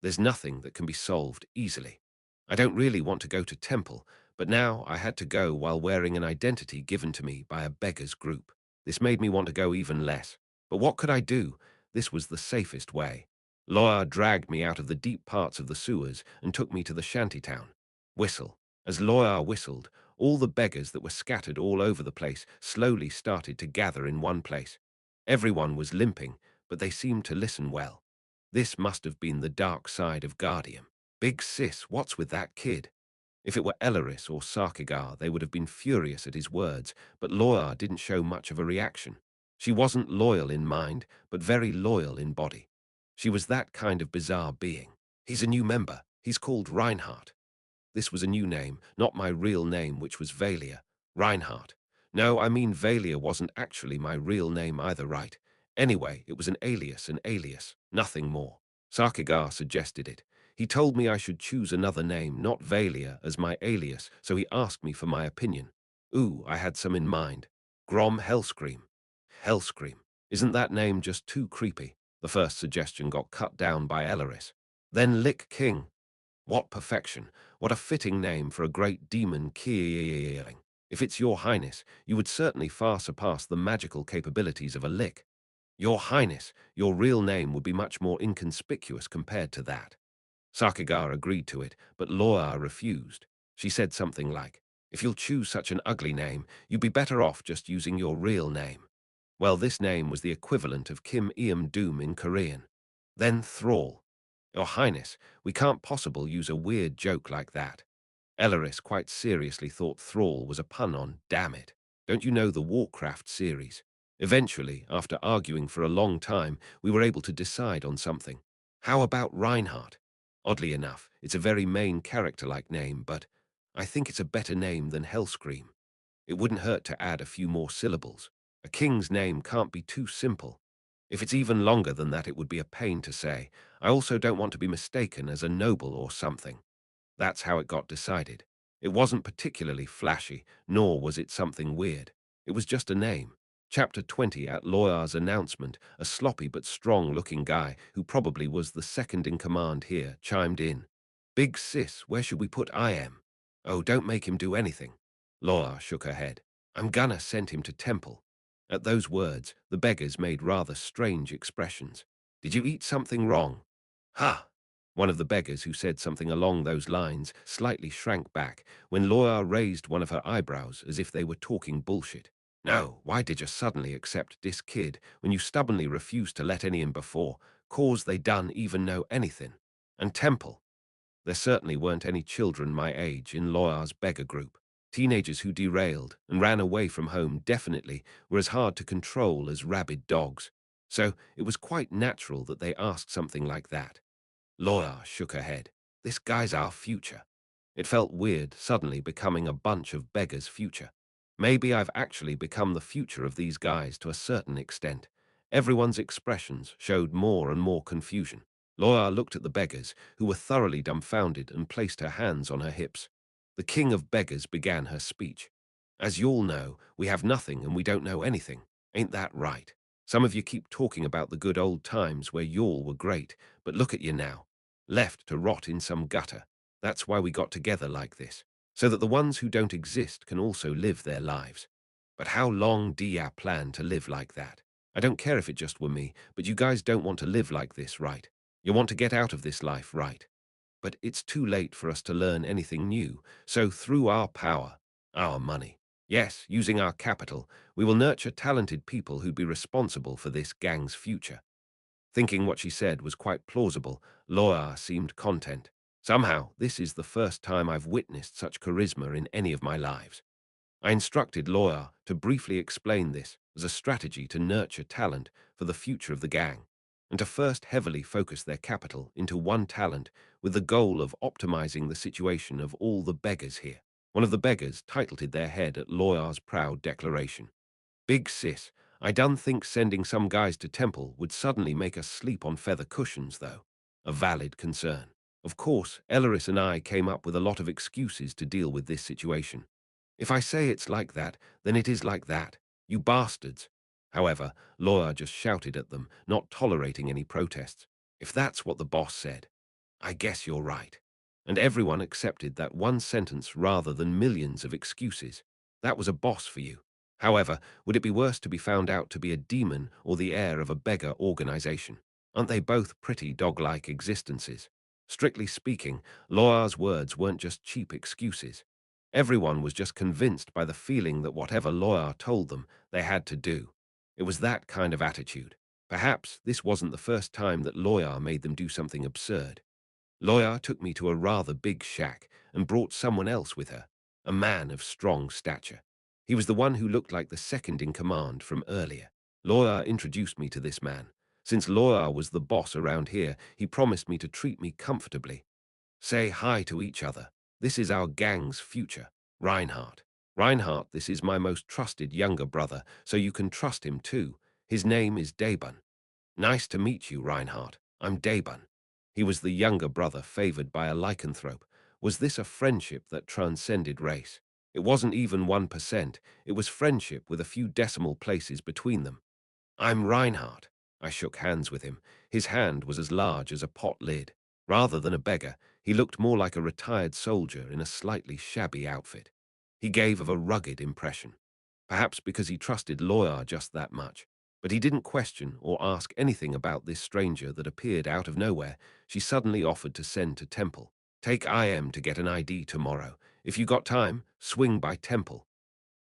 There's nothing that can be solved easily. I don't really want to go to Temple, but now I had to go while wearing an identity given to me by a beggars group. This made me want to go even less. But what could I do? This was the safest way. Loa dragged me out of the deep parts of the sewers and took me to the shantytown. Whistle. As Loa whistled, all the beggars that were scattered all over the place slowly started to gather in one place. Everyone was limping, but they seemed to listen well. This must have been the dark side of Guardium. Big sis, what's with that kid? If it were Elleris or Sarkigar, they would have been furious at his words, but Loyar didn't show much of a reaction. She wasn't loyal in mind, but very loyal in body. She was that kind of bizarre being. He's a new member. He's called Reinhardt. This was a new name, not my real name, which was Valia. Reinhardt. No, I mean Valia wasn't actually my real name either, right? Anyway, it was an alias, nothing more. Sarkigar suggested it. He told me I should choose another name, not Valia, as my alias, so he asked me for my opinion. Ooh, I had some in mind. Grom Hellscream. Hellscream. Isn't that name just too creepy? The first suggestion got cut down by Elaris. Then Lick King. What perfection! What a fitting name for a great demon king. If it's Your Highness, you would certainly far surpass the magical capabilities of a lick. Your Highness, your real name would be much more inconspicuous compared to that. Sakagar agreed to it, but Loa refused. She said something like, if you'll choose such an ugly name, you'd be better off just using your real name. Well, this name was the equivalent of Kim Eam Doom in Korean. Then Thrall. Your Highness, we can't possibly use a weird joke like that. Elaris quite seriously thought Thrall was a pun on damn it. Don't you know the Warcraft series? Eventually, after arguing for a long time, we were able to decide on something. How about Reinhardt? Oddly enough, it's a very main character-like name, but I think it's a better name than Hellscream. It wouldn't hurt to add a few more syllables. A king's name can't be too simple. If it's even longer than that, it would be a pain to say. I also don't want to be mistaken as a noble or something. That's how it got decided. It wasn't particularly flashy, nor was it something weird. It was just a name. Chapter 20 at Loyar's announcement, a sloppy but strong-looking guy, who probably was the second in command here, chimed in. Big sis, where should we put I am? Oh, don't make him do anything. Loyar shook her head. I'm gonna send him to temple. At those words, the beggars made rather strange expressions. Did you eat something wrong? Ha! One of the beggars who said something along those lines slightly shrank back when Loya raised one of her eyebrows as if they were talking bullshit. No, why did you suddenly accept this kid when you stubbornly refused to let any in before, cause they done even know anything? And temple. There certainly weren't any children my age in Loya's beggar group. Teenagers who derailed and ran away from home definitely were as hard to control as rabid dogs. So it was quite natural that they asked something like that. Laura shook her head. This guy's our future. It felt weird suddenly becoming a bunch of beggars' future. Maybe I've actually become the future of these guys to a certain extent. Everyone's expressions showed more and more confusion. Laura looked at the beggars, who were thoroughly dumbfounded, and placed her hands on her hips. The king of beggars began her speech. As you all know, we have nothing and we don't know anything. Ain't that right? Some of you keep talking about the good old times where y'all were great, but look at you now. Left to rot in some gutter. That's why we got together like this, so that the ones who don't exist can also live their lives. But how long do ya plan to live like that? I don't care if it just were me, but you guys don't want to live like this, right? You want to get out of this life, right? But it's too late for us to learn anything new, so through our power, our money, yes, using our capital, we will nurture talented people who'd be responsible for this gang's future. Thinking what she said was quite plausible, Loa seemed content. Somehow, this is the first time I've witnessed such charisma in any of my lives. I instructed Loa to briefly explain this as a strategy to nurture talent for the future of the gang, and to first heavily focus their capital into one talent with the goal of optimizing the situation of all the beggars here. One of the beggars tilted their head at Loya's proud declaration. Big sis, I done think sending some guys to temple would suddenly make us sleep on feather cushions, though. A valid concern. Of course, Elaris and I came up with a lot of excuses to deal with this situation. If I say it's like that, then it is like that. You bastards. However, Laura just shouted at them, not tolerating any protests. If that's what the boss said, I guess you're right. And everyone accepted that one sentence rather than millions of excuses. That was a boss for you. However, would it be worse to be found out to be a demon or the heir of a beggar organization? Aren't they both pretty dog-like existences? Strictly speaking, Laura's words weren't just cheap excuses. Everyone was just convinced by the feeling that whatever Loya told them, they had to do. It was that kind of attitude. Perhaps this wasn't the first time that Loya made them do something absurd. Loya took me to a rather big shack and brought someone else with her, a man of strong stature. He was the one who looked like the second in command from earlier. Loya introduced me to this man. Since Loya was the boss around here, he promised me to treat me comfortably. Say hi to each other. This is our gang's future, Reinhardt. Reinhardt, this is my most trusted younger brother, so you can trust him too. His name is Daban. Nice to meet you, Reinhardt. I'm Daban. He was the younger brother favored by a lycanthrope. Was this a friendship that transcended race? It wasn't even 1%. It was friendship with a few decimal places between them. I'm Reinhardt. I shook hands with him. His hand was as large as a pot lid. Rather than a beggar, he looked more like a retired soldier in a slightly shabby outfit. He gave of a rugged impression. Perhaps because he trusted Loya just that much. But he didn't question or ask anything about this stranger that appeared out of nowhere. She suddenly offered to send to Temple. Take IM to get an ID tomorrow. If you got time, swing by Temple.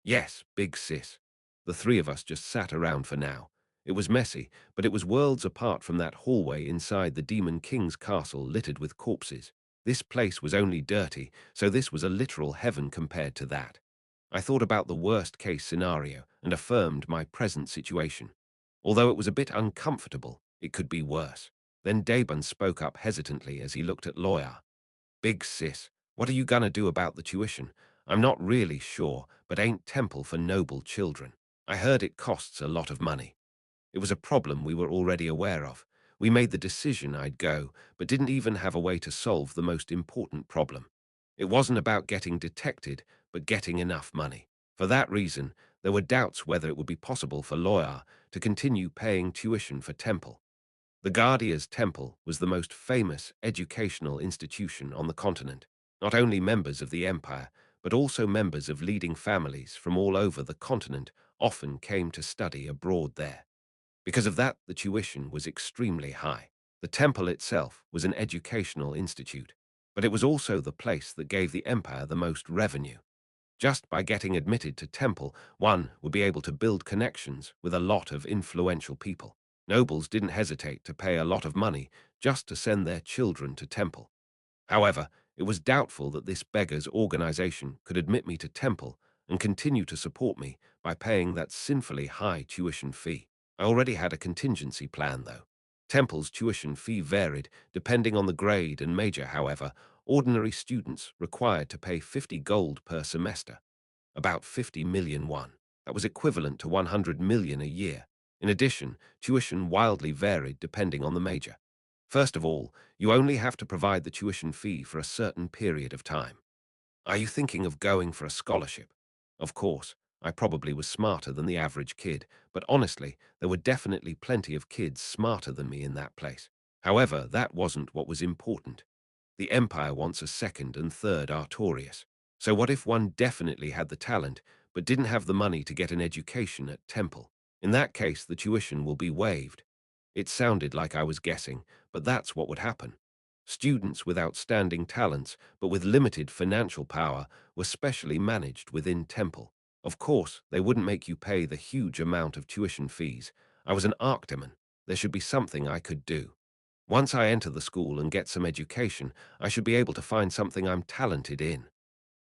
Yes, big sis. The three of us just sat around for now. It was messy, but it was worlds apart from that hallway inside the Demon King's castle littered with corpses. This place was only dirty, so this was a literal heaven compared to that. I thought about the worst-case scenario and affirmed my present situation. Although it was a bit uncomfortable, it could be worse. Then Daban spoke up hesitantly as he looked at Loya. Big sis, what are you gonna do about the tuition? I'm not really sure, but ain't Temple for noble children. I heard it costs a lot of money. It was a problem we were already aware of. We made the decision I'd go, but didn't even have a way to solve the most important problem. It wasn't about getting detected, but getting enough money. For that reason, there were doubts whether it would be possible for Loya to continue paying tuition for Temple. The Guardia's Temple was the most famous educational institution on the continent. Not only members of the empire, but also members of leading families from all over the continent often came to study abroad there. Because of that, the tuition was extremely high. The temple itself was an educational institute, but it was also the place that gave the empire the most revenue. Just by getting admitted to temple, one would be able to build connections with a lot of influential people. Nobles didn't hesitate to pay a lot of money just to send their children to temple. However, it was doubtful that this beggar's organization could admit me to temple and continue to support me by paying that sinfully high tuition fee. I already had a contingency plan, though. Temple's tuition fee varied depending on the grade and major. However, ordinary students required to pay 50 gold per semester, about 50 million won. That was equivalent to 100 million a year. In addition, tuition wildly varied depending on the major. First of all, you only have to provide the tuition fee for a certain period of time. Are you thinking of going for a scholarship? Of course, I probably was smarter than the average kid, but honestly, there were definitely plenty of kids smarter than me in that place. However, that wasn't what was important. The Empire wants a second and third Artorias. So what if one definitely had the talent, but didn't have the money to get an education at Temple? In that case, the tuition will be waived. It sounded like I was guessing, but that's what would happen. Students with outstanding talents, but with limited financial power, were specially managed within Temple. Of course, they wouldn't make you pay the huge amount of tuition fees. I was an archdemon. There should be something I could do. Once I enter the school and get some education, I should be able to find something I'm talented in.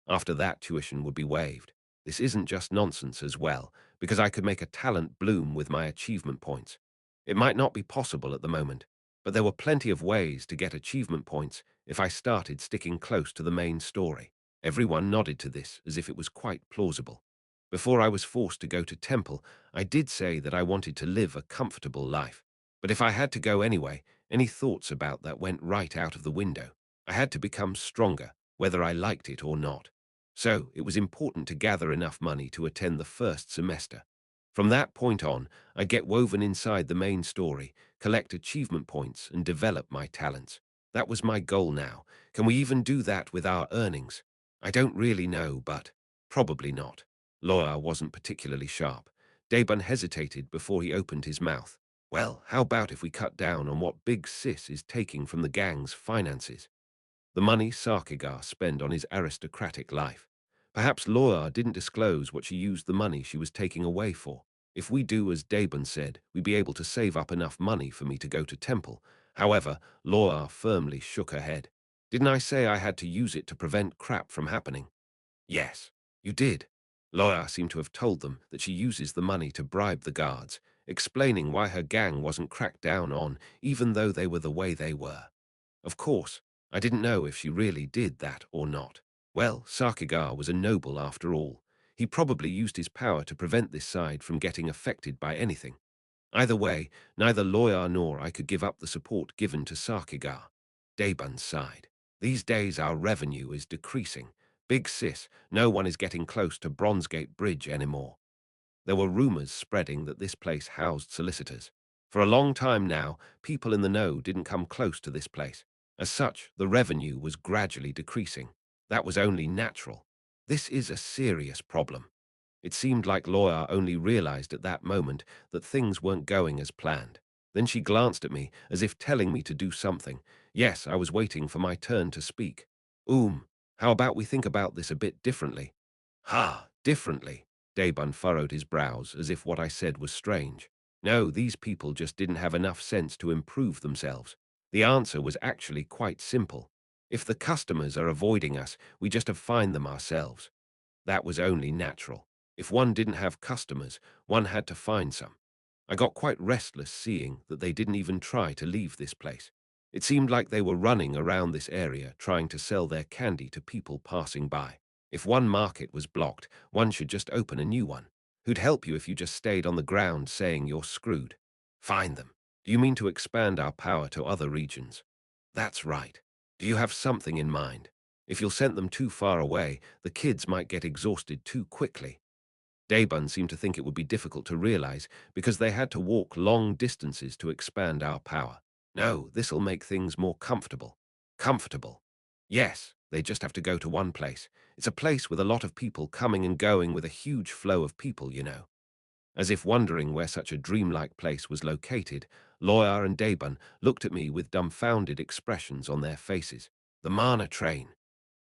After that, tuition would be waived. This isn't just nonsense as well, because I could make a talent bloom with my achievement points. It might not be possible at the moment, but there were plenty of ways to get achievement points if I started sticking close to the main story. Everyone nodded to this as if it was quite plausible. Before I was forced to go to temple, I did say that I wanted to live a comfortable life. But if I had to go anyway, any thoughts about that went right out of the window. I had to become stronger, whether I liked it or not. So it was important to gather enough money to attend the first semester. From that point on, I'd get woven inside the main story, collect achievement points, and develop my talents. That was my goal now. Can we even do that with our earnings? I don't really know, but probably not. Loya wasn't particularly sharp. Daban hesitated before he opened his mouth. Well, how about if we cut down on what Big Sis is taking from the gang's finances? The money Sarkigar spent on his aristocratic life. Perhaps Loya didn't disclose what she used the money she was taking away for. If we do as Daban said, we'd be able to save up enough money for me to go to temple. However, Loya firmly shook her head. Didn't I say I had to use it to prevent crap from happening? Yes, you did. Loya seemed to have told them that she uses the money to bribe the guards, explaining why her gang wasn't cracked down on, even though they were the way they were. Of course, I didn't know if she really did that or not. Well, Sarkigar was a noble after all. He probably used his power to prevent this side from getting affected by anything. Either way, neither Loya nor I could give up the support given to Sarkigar. Daybun sighed. These days our revenue is decreasing. Big sis, no one is getting close to Bronzegate Bridge anymore. There were rumors spreading that this place housed solicitors. For a long time now, people in the know didn't come close to this place. As such, the revenue was gradually decreasing. That was only natural. This is a serious problem. It seemed like Laura only realized at that moment that things weren't going as planned. Then she glanced at me as if telling me to do something. Yes, I was waiting for my turn to speak. How about we think about this a bit differently? Ha, differently. Daybun furrowed his brows as if what I said was strange. No, these people just didn't have enough sense to improve themselves. The answer was actually quite simple. If the customers are avoiding us, we just have to find them ourselves. That was only natural. If one didn't have customers, one had to find some. I got quite restless seeing that they didn't even try to leave this place. It seemed like they were running around this area trying to sell their candy to people passing by. If one market was blocked, one should just open a new one. Who'd help you if you just stayed on the ground saying you're screwed? Find them. Do you mean to expand our power to other regions? That's right. Do you have something in mind? If you'll send them too far away, the kids might get exhausted too quickly. Daybun seemed to think it would be difficult to realize because they had to walk long distances to expand our power. No, this'll make things more comfortable. Comfortable. Yes, they just have to go to one place. It's a place with a lot of people coming and going with a huge flow of people, you know. As if wondering where such a dreamlike place was located, Loya and Daybun looked at me with dumbfounded expressions on their faces. The Mana train.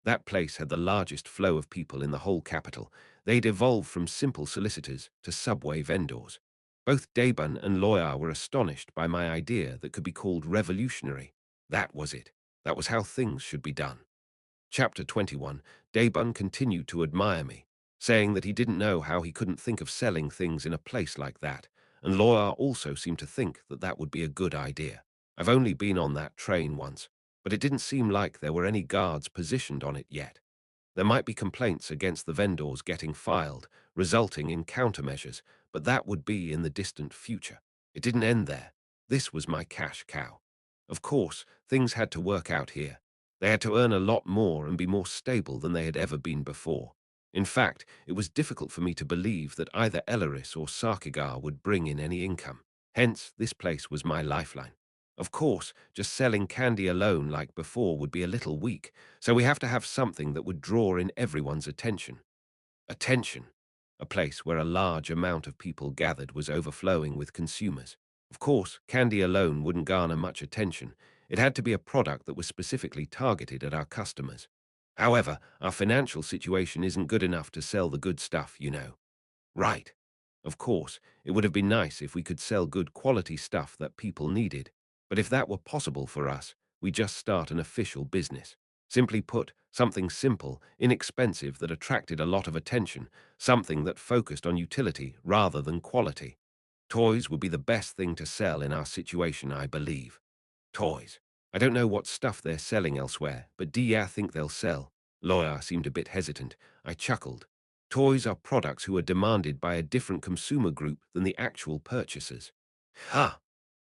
That place had the largest flow of people in the whole capital. They'd evolved from simple solicitors to subway vendors. Both Daybun and Loya were astonished by my idea that could be called revolutionary. That was it. That was how things should be done. Chapter 21. Daybun continued to admire me, saying that he didn't know how he couldn't think of selling things in a place like that, and Loya also seemed to think that that would be a good idea. I've only been on that train once, but it didn't seem like there were any guards positioned on it yet. There might be complaints against the vendors getting filed, resulting in countermeasures, but that would be in the distant future. It didn't end there. This was my cash cow. Of course, things had to work out here. They had to earn a lot more and be more stable than they had ever been before. In fact, it was difficult for me to believe that either Elaris or Sarkigar would bring in any income. Hence, this place was my lifeline. Of course, just selling candy alone like before would be a little weak, so we have to have something that would draw in everyone's attention. Attention. A place where a large amount of people gathered was overflowing with consumers. Of course, candy alone wouldn't garner much attention. It had to be a product that was specifically targeted at our customers. However, our financial situation isn't good enough to sell the good stuff, you know. Right. Of course, it would have been nice if we could sell good quality stuff that people needed. But if that were possible for us, we just start an official business. Simply put, something simple, inexpensive that attracted a lot of attention, something that focused on utility rather than quality. Toys would be the best thing to sell in our situation, I believe. Toys. I don't know what stuff they're selling elsewhere, but do ya think they'll sell? Lawyer seemed a bit hesitant. I chuckled. Toys are products who are demanded by a different consumer group than the actual purchasers. Huh.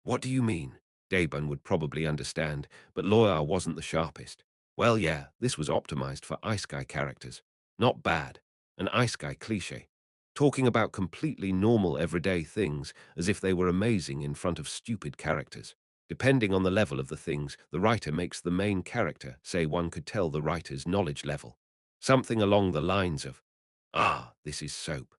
What do you mean? Daybun would probably understand, but Lawyer wasn't the sharpest. Well, yeah, this was optimized for Ice Guy characters. Not bad. An Ice Guy cliché. Talking about completely normal everyday things as if they were amazing in front of stupid characters. Depending on the level of the things, the writer makes the main character say one could tell the writer's knowledge level. Something along the lines of, ah, this is soap.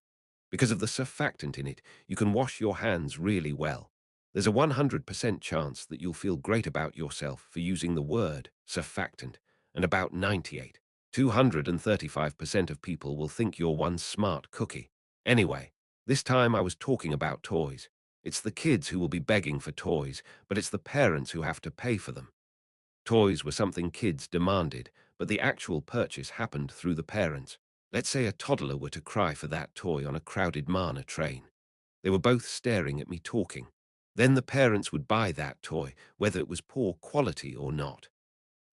Because of the surfactant in it, you can wash your hands really well. There's a 100% chance that you'll feel great about yourself for using the word surfactant, and about 98, 235% of people will think you're one smart cookie. Anyway, this time I was talking about toys. It's the kids who will be begging for toys, but it's the parents who have to pay for them. Toys were something kids demanded, but the actual purchase happened through the parents. Let's say a toddler were to cry for that toy on a crowded Mana train. They were both staring at me talking. Then the parents would buy that toy, whether it was poor quality or not.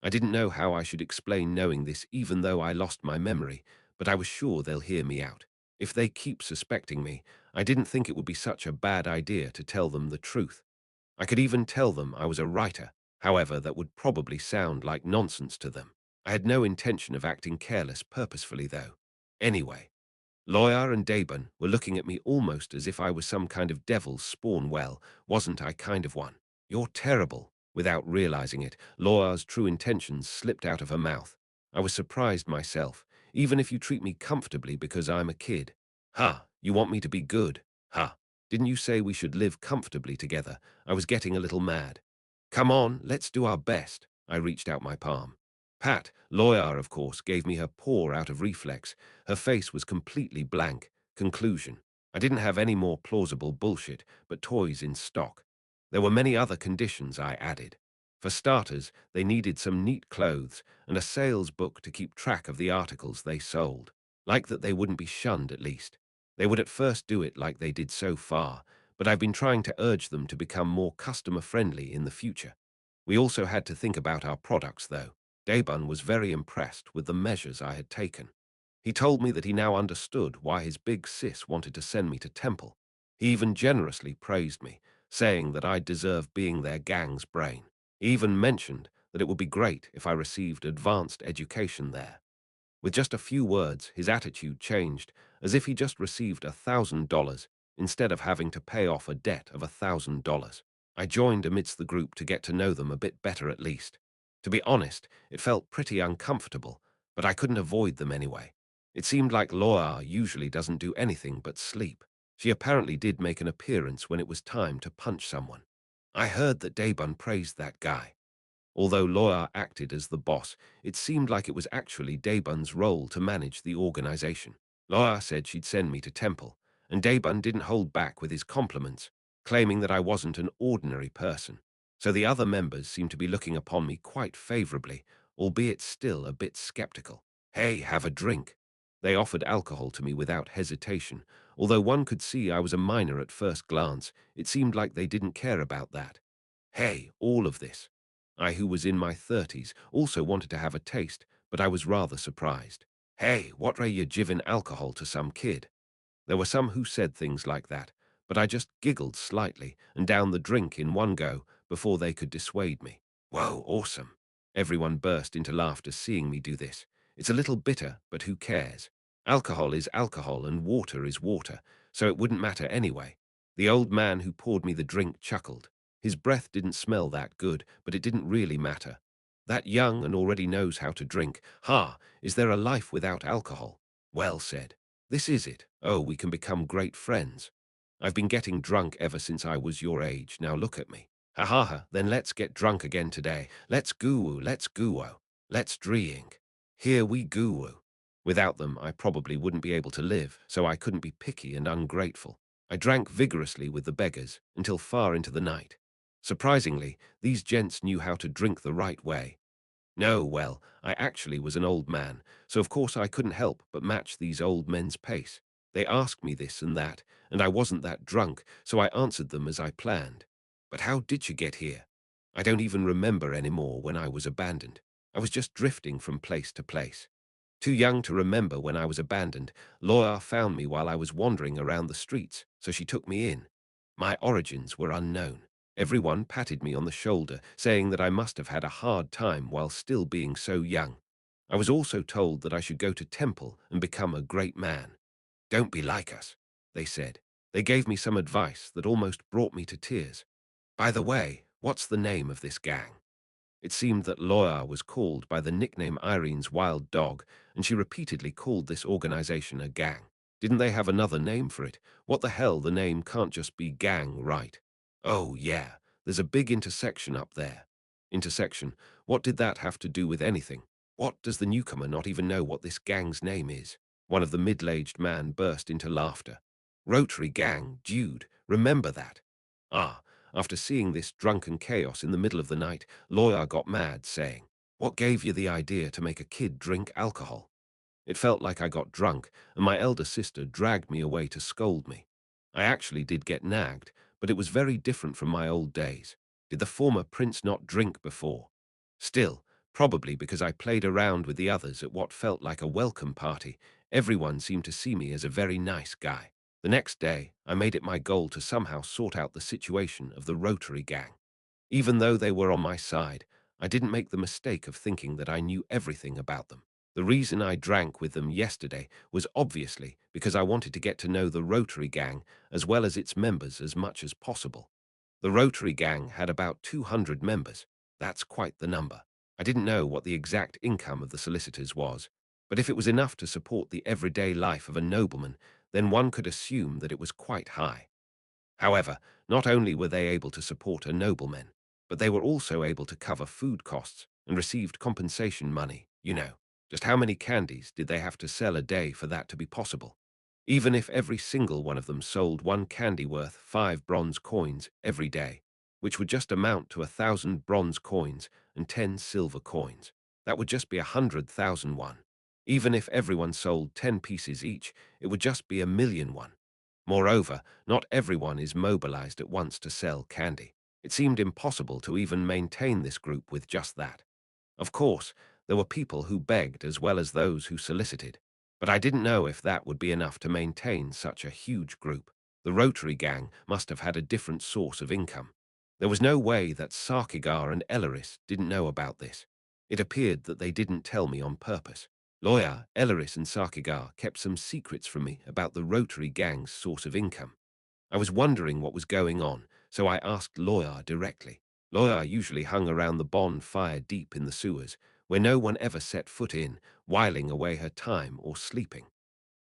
I didn't know how I should explain knowing this even though I lost my memory, but I was sure they'll hear me out. If they keep suspecting me, I didn't think it would be such a bad idea to tell them the truth. I could even tell them I was a writer. However, that would probably sound like nonsense to them. I had no intention of acting careless purposefully, though. Anyway, Lawyer and Daban were looking at me almost as if I was some kind of devil's spawn. Well, wasn't I kind of one? You're terrible. Without realizing it, Laura's true intentions slipped out of her mouth. I was surprised myself, even if you treat me comfortably because I'm a kid. Ha, you want me to be good? Ha, didn't you say we should live comfortably together? I was getting a little mad. Come on, let's do our best. I reached out my palm. Pat, lawyer, of course, gave me her paw out of reflex. Her face was completely blank. Conclusion. I didn't have any more plausible bullshit, but toys in stock. There were many other conditions I added. For starters, they needed some neat clothes and a sales book to keep track of the articles they sold. Like that they wouldn't be shunned, at least. They would at first do it like they did so far, but I've been trying to urge them to become more customer-friendly in the future. We also had to think about our products, though. Daban was very impressed with the measures I had taken. He told me that he now understood why his big sis wanted to send me to Temple. He even generously praised me, saying that I deserve being their gang's brain. He even mentioned that it would be great if I received advanced education there. With just a few words, his attitude changed, as if he just received $1,000 instead of having to pay off a debt of $1,000. I joined amidst the group to get to know them a bit better at least. To be honest, it felt pretty uncomfortable, but I couldn't avoid them anyway. It seemed like Laura usually doesn't do anything but sleep. She apparently did make an appearance when it was time to punch someone. I heard that Daban praised that guy. Although Loya acted as the boss, it seemed like it was actually Daban's role to manage the organization. Loya said she'd send me to Temple, and Daban didn't hold back with his compliments, claiming that I wasn't an ordinary person. So the other members seemed to be looking upon me quite favorably, albeit still a bit skeptical. Hey, have a drink. They offered alcohol to me without hesitation. Although one could see I was a minor at first glance, it seemed like they didn't care about that. Hey, all of this. I, who was in my 30s, also wanted to have a taste, but I was rather surprised. Hey, what are you giving alcohol to some kid? There were some who said things like that, but I just giggled slightly and downed the drink in one go before they could dissuade me. Whoa, awesome. Everyone burst into laughter seeing me do this. It's a little bitter, but who cares? Alcohol is alcohol and water is water, so it wouldn't matter anyway. The old man who poured me the drink chuckled. His breath didn't smell that good, but it didn't really matter. That young and already knows how to drink. Ha, is there a life without alcohol? Well said. This is it. Oh, we can become great friends. I've been getting drunk ever since I was your age. Now look at me. Ha ha ha, then let's get drunk again today. Let's goo-woo, let's goo-woo. Let's drink. Here we goo-woo. Without them, I probably wouldn't be able to live, so I couldn't be picky and ungrateful. I drank vigorously with the beggars until far into the night. Surprisingly, these gents knew how to drink the right way. No, well, I actually was an old man, so of course I couldn't help but match these old men's pace. They asked me this and that, and I wasn't that drunk, so I answered them as I planned. But how did you get here? I don't even remember anymore when I was abandoned. I was just drifting from place to place. Too young to remember when I was abandoned, Laura found me while I was wandering around the streets, so she took me in. My origins were unknown. Everyone patted me on the shoulder, saying that I must have had a hard time while still being so young. I was also told that I should go to Temple and become a great man. Don't be like us, they said. They gave me some advice that almost brought me to tears. By the way, what's the name of this gang? It seemed that Loya was called by the nickname Irene's wild dog, and she repeatedly called this organization a gang. Didn't they have another name for it? What the hell, the name can't just be gang, right? Oh, yeah, there's a big intersection up there. Intersection, what did that have to do with anything? What, does the newcomer not even know what this gang's name is? One of the middle-aged men burst into laughter. Rotary Gang, Jude, remember that? Ah, after seeing this drunken chaos in the middle of the night, Lawyer got mad, saying, "What gave you the idea to make a kid drink alcohol?" It felt like I got drunk, and my elder sister dragged me away to scold me. I actually did get nagged, but it was very different from my old days. Did the former prince not drink before? Still, probably because I played around with the others at what felt like a welcome party, Everyone seemed to see me as a very nice guy. The next day, I made it my goal to somehow sort out the situation of the Rotary gang. Even though they were on my side, I didn't make the mistake of thinking that I knew everything about them. The reason I drank with them yesterday was obviously because I wanted to get to know the Rotary gang as well as its members as much as possible. The Rotary gang had about 200 members. That's quite the number. I didn't know what the exact income of the solicitors was, but if it was enough to support the everyday life of a nobleman, then one could assume that it was quite high. However, not only were they able to support a nobleman, but they were also able to cover food costs and received compensation money, you know. Just how many candies did they have to sell a day for that to be possible? Even if every single one of them sold one candy worth 5 bronze coins every day, which would just amount to 1,000 bronze coins and 10 silver coins, that would just be 100,000 won. Even if everyone sold 10 pieces each, it would just be 1,000,000 won. Moreover, not everyone is mobilized at once to sell candy. It seemed impossible to even maintain this group with just that. Of course, there were people who begged as well as those who solicited, but I didn't know if that would be enough to maintain such a huge group. The Rotary gang must have had a different source of income. There was no way that Sarkigar and Elleris didn't know about this. It appeared that they didn't tell me on purpose. Lawyer, Elleris and Sarkigar kept some secrets from me about the Rotary gang's source of income. I was wondering what was going on, so I asked Lawyer directly. Lawyer usually hung around the bonfire deep in the sewers, where no one ever set foot in, whiling away her time or sleeping.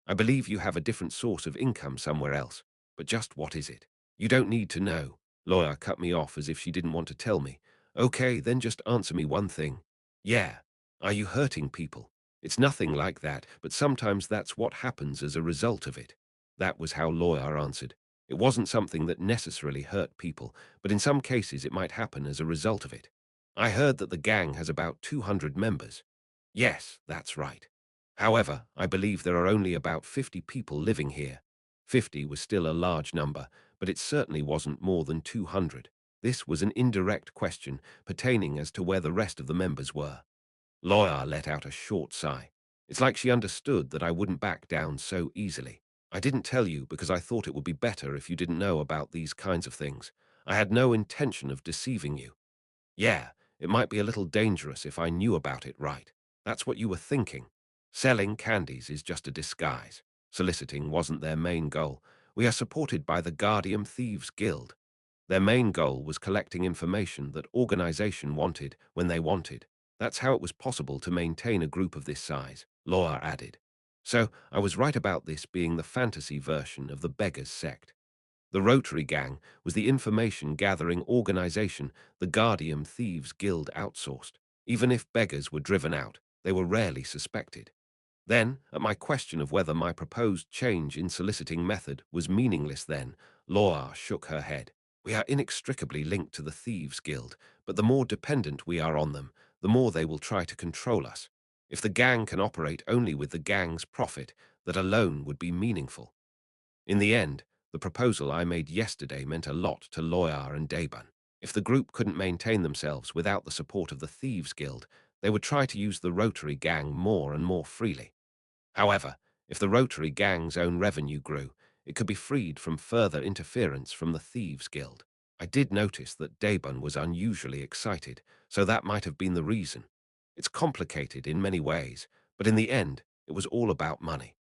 I believe you have a different source of income somewhere else, but just what is it? You don't need to know. Lawyer cut me off as if she didn't want to tell me. Okay, then just answer me one thing. Yeah. Are you hurting people? It's nothing like that, but sometimes that's what happens as a result of it. That was how Lawyer answered. It wasn't something that necessarily hurt people, but in some cases it might happen as a result of it. I heard that the gang has about 200 members. Yes, that's right. However, I believe there are only about 50 people living here. 50 was still a large number, but it certainly wasn't more than 200. This was an indirect question pertaining as to where the rest of the members were. Lawyer let out a short sigh. It's like she understood that I wouldn't back down so easily. I didn't tell you because I thought it would be better if you didn't know about these kinds of things. I had no intention of deceiving you. Yeah, it might be a little dangerous if I knew about it right. That's what you were thinking. Selling candies is just a disguise. Soliciting wasn't their main goal. We are supported by the Guardian Thieves Guild. Their main goal was collecting information that organization wanted when they wanted. That's how it was possible to maintain a group of this size, Laura added. So I was right about this being the fantasy version of the beggars sect. The Rotary Gang was the information-gathering organization the Guardian Thieves Guild outsourced. Even if beggars were driven out, they were rarely suspected. Then, at my question of whether my proposed change in soliciting method was meaningless then, Laura shook her head. We are inextricably linked to the Thieves Guild, but the more dependent we are on them, the more they will try to control us. If the gang can operate only with the gang's profit, that alone would be meaningful. In the end, the proposal I made yesterday meant a lot to Loyar and Daban. If the group couldn't maintain themselves without the support of the Thieves Guild, they would try to use the Rotary Gang more and more freely. However, if the Rotary Gang's own revenue grew, it could be freed from further interference from the Thieves Guild. I did notice that Daban was unusually excited, so that might have been the reason. It's complicated in many ways, but in the end, it was all about money.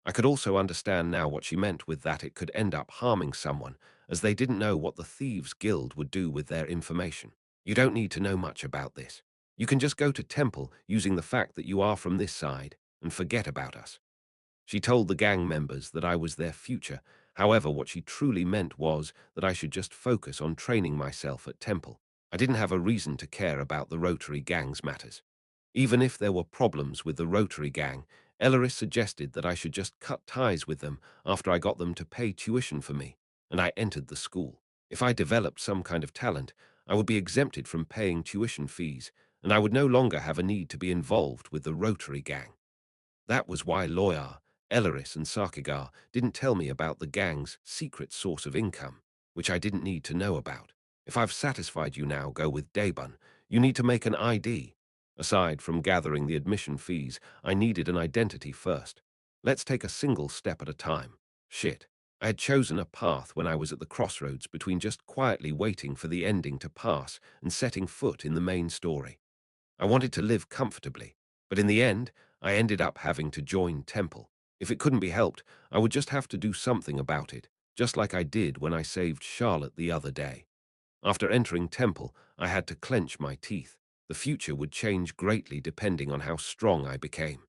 I could also understand now what she meant with that it could end up harming someone, as they didn't know what the Thieves Guild would do with their information. You don't need to know much about this. You can just go to Temple using the fact that you are from this side and forget about us. She told the gang members that I was their future. However, what she truly meant was that I should just focus on training myself at Temple. I didn't have a reason to care about the Rotary Gang's matters. Even if there were problems with the Rotary Gang, Elleris suggested that I should just cut ties with them after I got them to pay tuition for me, and I entered the school. If I developed some kind of talent, I would be exempted from paying tuition fees, and I would no longer have a need to be involved with the Rotary Gang. That was why Loyar, Elleris, and Sarkigar didn't tell me about the gang's secret source of income, which I didn't need to know about. If I've satisfied you now, go with Daybun. You need to make an ID. Aside from gathering the admission fees, I needed an identity first. Let's take a single step at a time. Shit. I had chosen a path when I was at the crossroads between just quietly waiting for the ending to pass and setting foot in the main story. I wanted to live comfortably, but in the end, I ended up having to join Temple. If it couldn't be helped, I would just have to do something about it, just like I did when I saved Charlotte the other day. After entering Temple, I had to clench my teeth. The future would change greatly depending on how strong I became.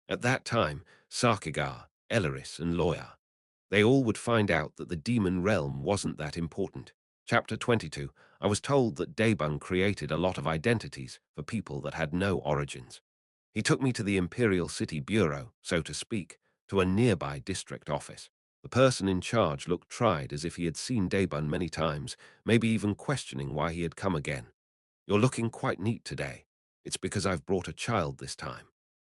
At that time, Sarkigar, Elleris, and Loya, they all would find out that the demon realm wasn't that important. Chapter 22, I was told that Daebun created a lot of identities for people that had no origins. He took me to the Imperial City Bureau, so to speak, to a nearby district office. The person in charge looked tried as if he had seen Daebun many times, maybe even questioning why he had come again. You're looking quite neat today. It's because I've brought a child this time.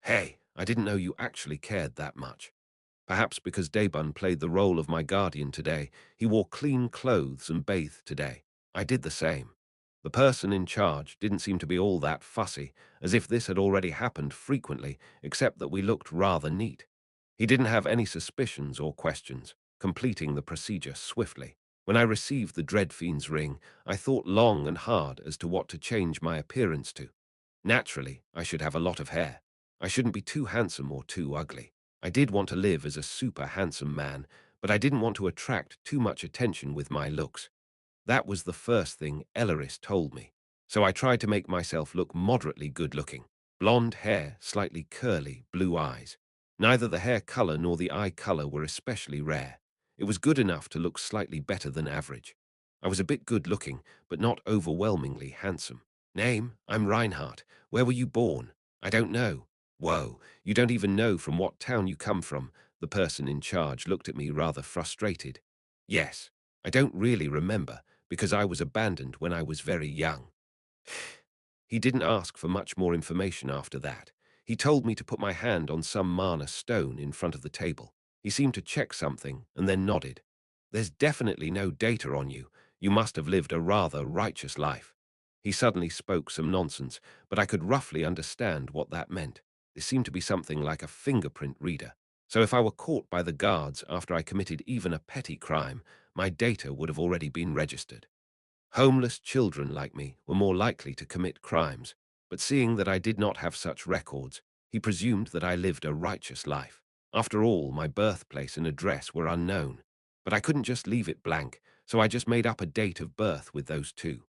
Hey, I didn't know you actually cared that much. Perhaps because Daebun played the role of my guardian today, he wore clean clothes and bathed today. I did the same. The person in charge didn't seem to be all that fussy, as if this had already happened frequently, except that we looked rather neat. He didn't have any suspicions or questions, completing the procedure swiftly. When I received the Dread Fiend's ring, I thought long and hard as to what to change my appearance to. Naturally, I should have a lot of hair. I shouldn't be too handsome or too ugly. I did want to live as a super handsome man, but I didn't want to attract too much attention with my looks. That was the first thing Elleris told me. So I tried to make myself look moderately good-looking. Blonde hair, slightly curly, blue eyes. Neither the hair color nor the eye color were especially rare. It was good enough to look slightly better than average. I was a bit good-looking, but not overwhelmingly handsome. Name? I'm Reinhardt. Where were you born? I don't know. Whoa, you don't even know from what town you come from. The person in charge looked at me rather frustrated. Yes, I don't really remember, because I was abandoned when I was very young. He didn't ask for much more information after that. He told me to put my hand on some mana stone in front of the table. He seemed to check something and then nodded. There's definitely no data on you. You must have lived a rather righteous life. He suddenly spoke some nonsense, but I could roughly understand what that meant. This seemed to be something like a fingerprint reader. So if I were caught by the guards after I committed even a petty crime, my data would have already been registered. Homeless children like me were more likely to commit crimes, but seeing that I did not have such records, he presumed that I lived a righteous life. After all, my birthplace and address were unknown, but I couldn't just leave it blank, so I just made up a date of birth with those two.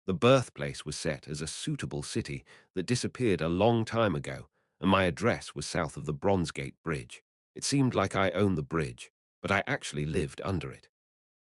The birthplace was set as a suitable city that disappeared a long time ago, and my address was south of the Bronze Gate Bridge. It seemed like I owned the bridge, but I actually lived under it.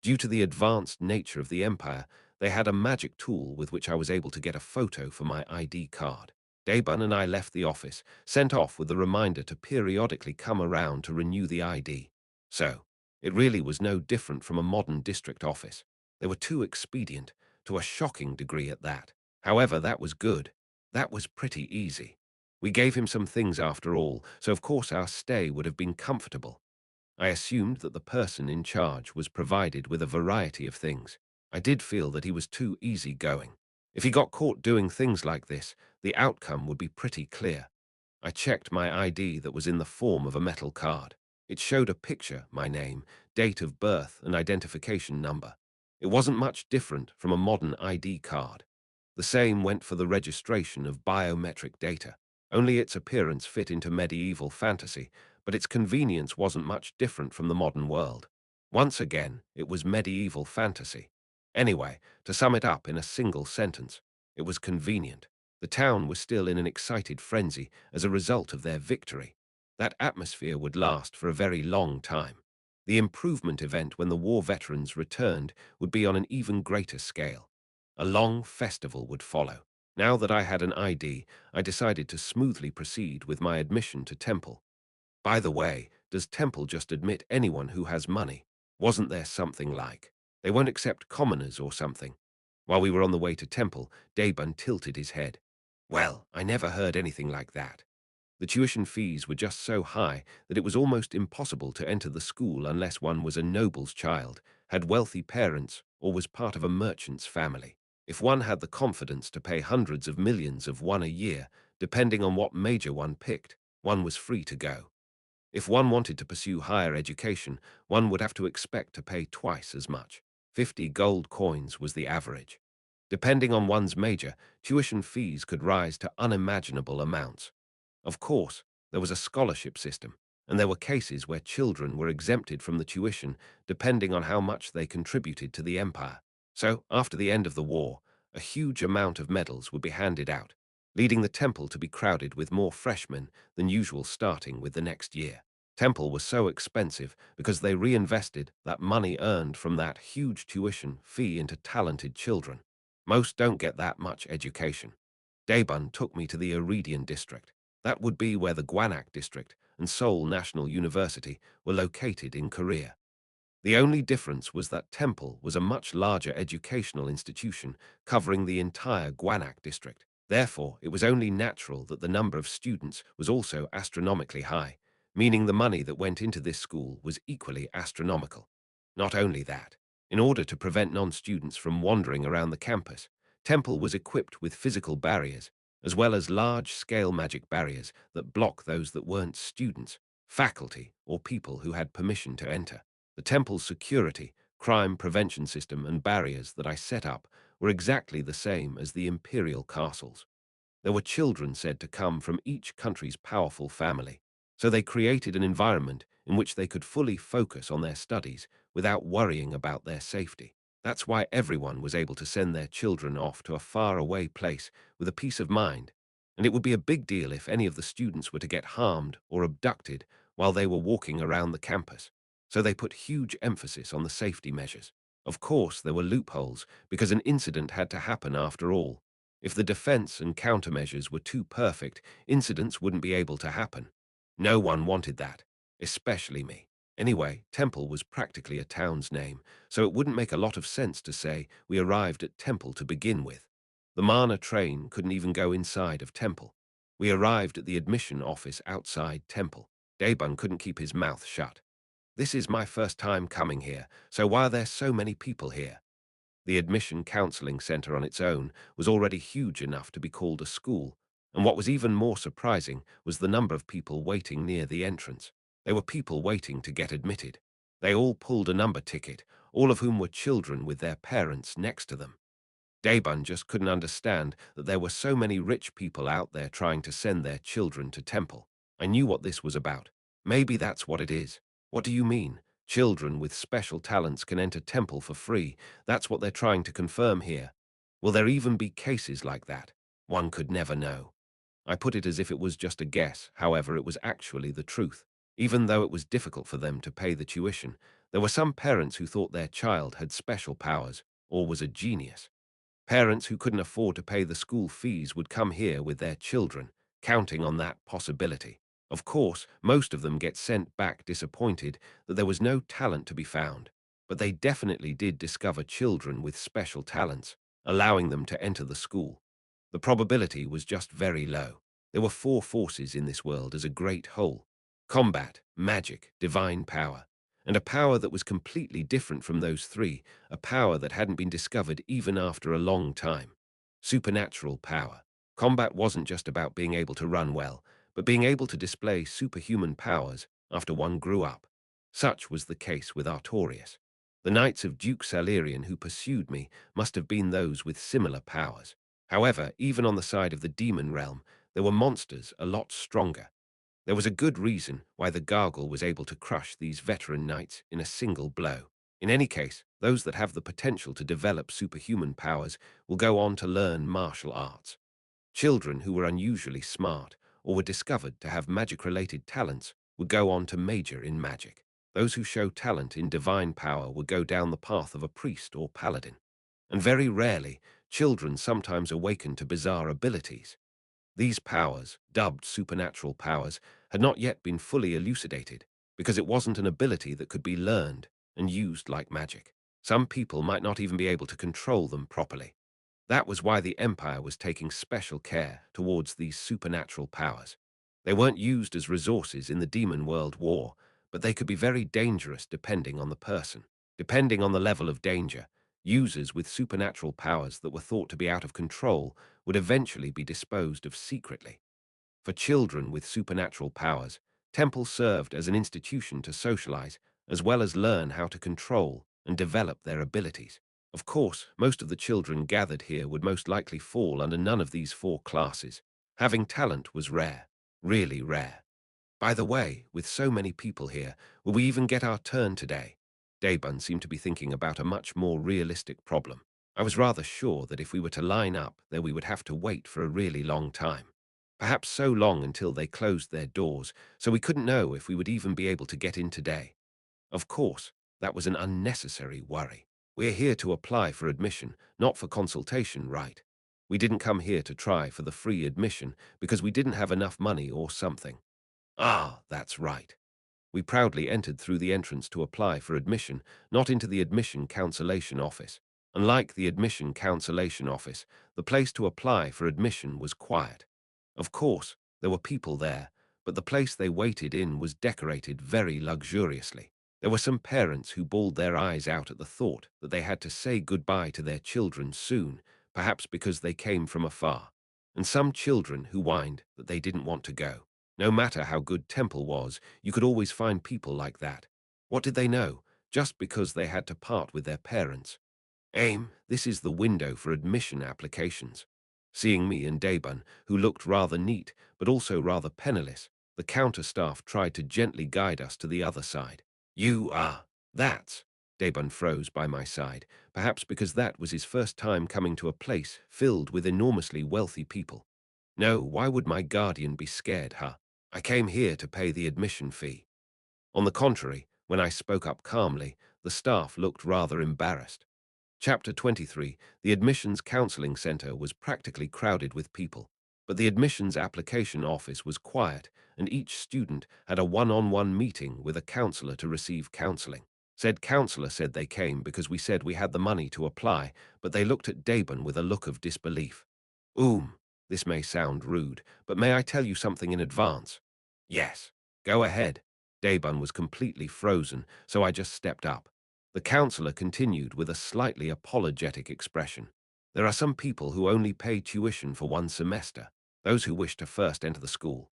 Due to the advanced nature of the Empire, they had a magic tool with which I was able to get a photo for my ID card. Daybun and I left the office, sent off with a reminder to periodically come around to renew the ID. So, it really was no different from a modern district office. They were too expedient, to a shocking degree at that. However, that was good. That was pretty easy. We gave him some things after all, so of course our stay would have been comfortable. I assumed that the person in charge was provided with a variety of things. I did feel that he was too easygoing. If he got caught doing things like this, the outcome would be pretty clear. I checked my ID that was in the form of a metal card. It showed a picture, my name, date of birth, and identification number. It wasn't much different from a modern ID card. The same went for the registration of biometric data. Only its appearance fit into medieval fantasy, but its convenience wasn't much different from the modern world. Once again, it was medieval fantasy. Anyway, to sum it up in a single sentence, it was convenient. The town was still in an excited frenzy as a result of their victory. That atmosphere would last for a very long time. The improvement event when the war veterans returned would be on an even greater scale. A long festival would follow. Now that I had an ID, I decided to smoothly proceed with my admission to Temple. By the way, does Temple just admit anyone who has money? Wasn't there something like, they won't accept commoners or something? While we were on the way to Temple, Daybun tilted his head. Well, I never heard anything like that. The tuition fees were just so high that it was almost impossible to enter the school unless one was a noble's child, had wealthy parents, or was part of a merchant's family. If one had the confidence to pay hundreds of millions of one a year, depending on what major one picked, one was free to go. If one wanted to pursue higher education, one would have to expect to pay twice as much. 50 gold coins was the average. Depending on one's major, tuition fees could rise to unimaginable amounts. Of course, there was a scholarship system, and there were cases where children were exempted from the tuition depending on how much they contributed to the empire. So, after the end of the war, a huge amount of medals would be handed out, leading the temple to be crowded with more freshmen than usual starting with the next year. Temple was so expensive because they reinvested that money earned from that huge tuition fee into talented children. Most don't get that much education. Daebun took me to the Iridian district. That would be where the Gwanak district and Seoul National University were located in Korea. The only difference was that Temple was a much larger educational institution covering the entire Gwanak district. Therefore, it was only natural that the number of students was also astronomically high, meaning the money that went into this school was equally astronomical. Not only that, in order to prevent non-students from wandering around the campus, Temple was equipped with physical barriers, as well as large-scale magic barriers that block those that weren't students, faculty, or people who had permission to enter. The temple's security, crime prevention system, and barriers that I set up were exactly the same as the imperial castles. There were children said to come from each country's powerful family, so they created an environment in which they could fully focus on their studies without worrying about their safety. That's why everyone was able to send their children off to a faraway place with a peace of mind, and it would be a big deal if any of the students were to get harmed or abducted while they were walking around the campus. So they put huge emphasis on the safety measures. Of course, there were loopholes because an incident had to happen after all. If the defense and countermeasures were too perfect, incidents wouldn't be able to happen. No one wanted that, especially me. Anyway, Temple was practically a town's name, so it wouldn't make a lot of sense to say we arrived at Temple to begin with. The Mana train couldn't even go inside of Temple. We arrived at the admission office outside Temple. Daebun couldn't keep his mouth shut. This is my first time coming here, so why are there so many people here? The admission counseling center on its own was already huge enough to be called a school, and what was even more surprising was the number of people waiting near the entrance. They were people waiting to get admitted. They all pulled a number ticket, all of whom were children with their parents next to them. Daebun just couldn't understand that there were so many rich people out there trying to send their children to temple. I knew what this was about. Maybe that's what it is. What do you mean? Children with special talents can enter temple for free. That's what they're trying to confirm here. Will there even be cases like that? One could never know. I put it as if it was just a guess. However, it was actually the truth. Even though it was difficult for them to pay the tuition, there were some parents who thought their child had special powers or was a genius. Parents who couldn't afford to pay the school fees would come here with their children, counting on that possibility. Of course, most of them get sent back disappointed that there was no talent to be found, but they definitely did discover children with special talents, allowing them to enter the school. The probability was just very low. There were four forces in this world as a great whole: combat, magic, divine power, and a power that was completely different from those three, a power that hadn't been discovered even after a long time. Supernatural power. Combat wasn't just about being able to run well, but being able to display superhuman powers after one grew up. Such was the case with Artorias. The knights of Duke Salerian who pursued me must have been those with similar powers. However, even on the side of the demon realm, there were monsters a lot stronger. There was a good reason why the gargle was able to crush these veteran knights in a single blow. In any case, those that have the potential to develop superhuman powers will go on to learn martial arts. Children who were unusually smart or were discovered to have magic-related talents would go on to major in magic. Those who show talent in divine power would go down the path of a priest or paladin. And very rarely, children sometimes awaken to bizarre abilities. These powers, dubbed supernatural powers, had not yet been fully elucidated, because it wasn't an ability that could be learned and used like magic. Some people might not even be able to control them properly. That was why the Empire was taking special care towards these supernatural powers. They weren't used as resources in the Demon World War, but they could be very dangerous depending on the person. Depending on the level of danger, users with supernatural powers that were thought to be out of control would eventually be disposed of secretly. For children with supernatural powers, Temple served as an institution to socialize, as well as learn how to control and develop their abilities. Of course, most of the children gathered here would most likely fall under none of these four classes. Having talent was rare, really rare. By the way, with so many people here, will we even get our turn today? Daybun seemed to be thinking about a much more realistic problem. I was rather sure that if we were to line up, then we would have to wait for a really long time. Perhaps so long until they closed their doors, so we couldn't know if we would even be able to get in today. Of course, that was an unnecessary worry. We're here to apply for admission, not for consultation, right? We didn't come here to try for the free admission because we didn't have enough money or something. Ah, that's right. We proudly entered through the entrance to apply for admission, not into the admission cancellation office. Unlike the admission cancellation office, the place to apply for admission was quiet. Of course, there were people there, but the place they waited in was decorated very luxuriously. There were some parents who bawled their eyes out at the thought that they had to say goodbye to their children soon, perhaps because they came from afar, and some children who whined that they didn't want to go. No matter how good Temple was, you could always find people like that. What did they know? Just because they had to part with their parents. Aim, this is the window for admission applications. Seeing me and Daybun, who looked rather neat, but also rather penniless, the counter staff tried to gently guide us to the other side. You are. That's. Daybun froze by my side, perhaps because that was his first time coming to a place filled with enormously wealthy people. No, why would my guardian be scared, huh? I came here to pay the admission fee. On the contrary, when I spoke up calmly, the staff looked rather embarrassed. Chapter 23, the Admissions Counseling Center was practically crowded with people, but the admissions application office was quiet, and each student had a one-on-one meeting with a counselor to receive counseling. Said counselor said they came because we said we had the money to apply, but they looked at Daybun with a look of disbelief. This may sound rude, but may I tell you something in advance? Yes, go ahead. Daybun was completely frozen, so I just stepped up. The counselor continued with a slightly apologetic expression. There are some people who only pay tuition for one semester, those who wish to first enter the school.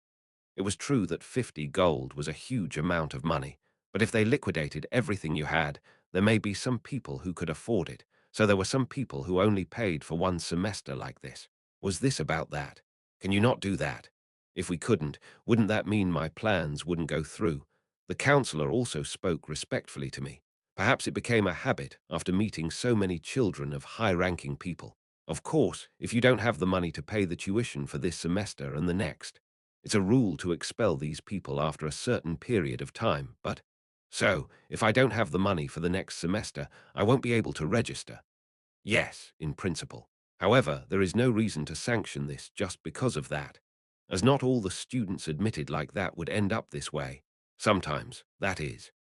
It was true that 50 gold was a huge amount of money, but if they liquidated everything you had, there may be some people who could afford it, so there were some people who only paid for one semester like this. Was this about that? Can you not do that? If we couldn't, wouldn't that mean my plans wouldn't go through? The counselor also spoke respectfully to me. Perhaps it became a habit after meeting so many children of high-ranking people. Of course, if you don't have the money to pay the tuition for this semester and the next, it's a rule to expel these people after a certain period of time, but... So, if I don't have the money for the next semester, I won't be able to register. Yes, in principle. However, there is no reason to sanction this just because of that, as not all the students admitted like that would end up this way. Sometimes, that is.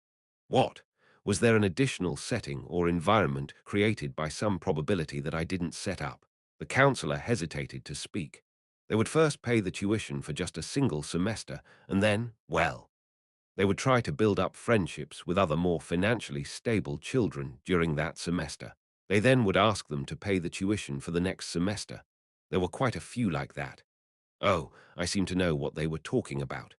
What? Was there an additional setting or environment created by some probability that I didn't set up? The counselor hesitated to speak. They would first pay the tuition for just a single semester, and then, well, they would try to build up friendships with other more financially stable children during that semester. They then would ask them to pay the tuition for the next semester. There were quite a few like that. Oh, I seem to know what they were talking about.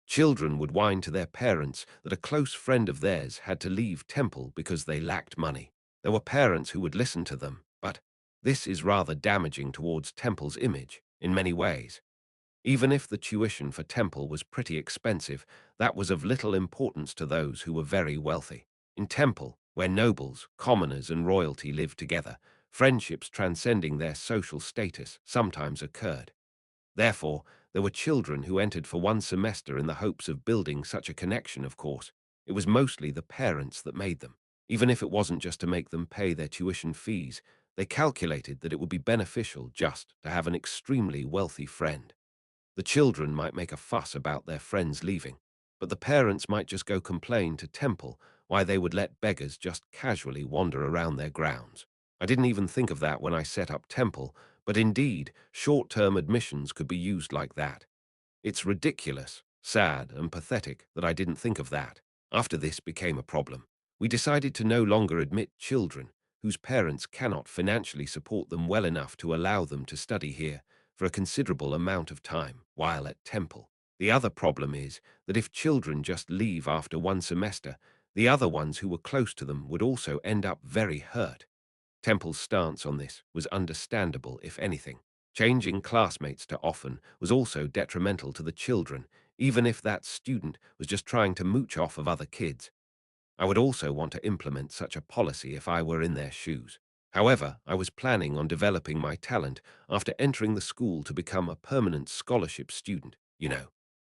Children would whine to their parents that a close friend of theirs had to leave Temple because they lacked money. There were parents who would listen to them, but this is rather damaging towards Temple's image in many ways. Even if the tuition for Temple was pretty expensive, that was of little importance to those who were very wealthy. In Temple, where nobles, commoners, and royalty lived together, friendships transcending their social status sometimes occurred. Therefore, there were children who entered for one semester in the hopes of building such a connection, of course. It was mostly the parents that made them. Even if it wasn't just to make them pay their tuition fees, they calculated that it would be beneficial just to have an extremely wealthy friend. The children might make a fuss about their friends leaving, but the parents might just go complain to Temple why they would let beggars just casually wander around their grounds. I didn't even think of that when I set up Temple, but indeed, short-term admissions could be used like that. It's ridiculous, sad, and pathetic that I didn't think of that. After this became a problem, we decided to no longer admit children whose parents cannot financially support them well enough to allow them to study here for a considerable amount of time while at Temple. The other problem is that if children just leave after one semester, the other ones who were close to them would also end up very hurt. Temple's stance on this was understandable, if anything. Changing classmates too often was also detrimental to the children, even if that student was just trying to mooch off of other kids. I would also want to implement such a policy if I were in their shoes. However, I was planning on developing my talent after entering the school to become a permanent scholarship student.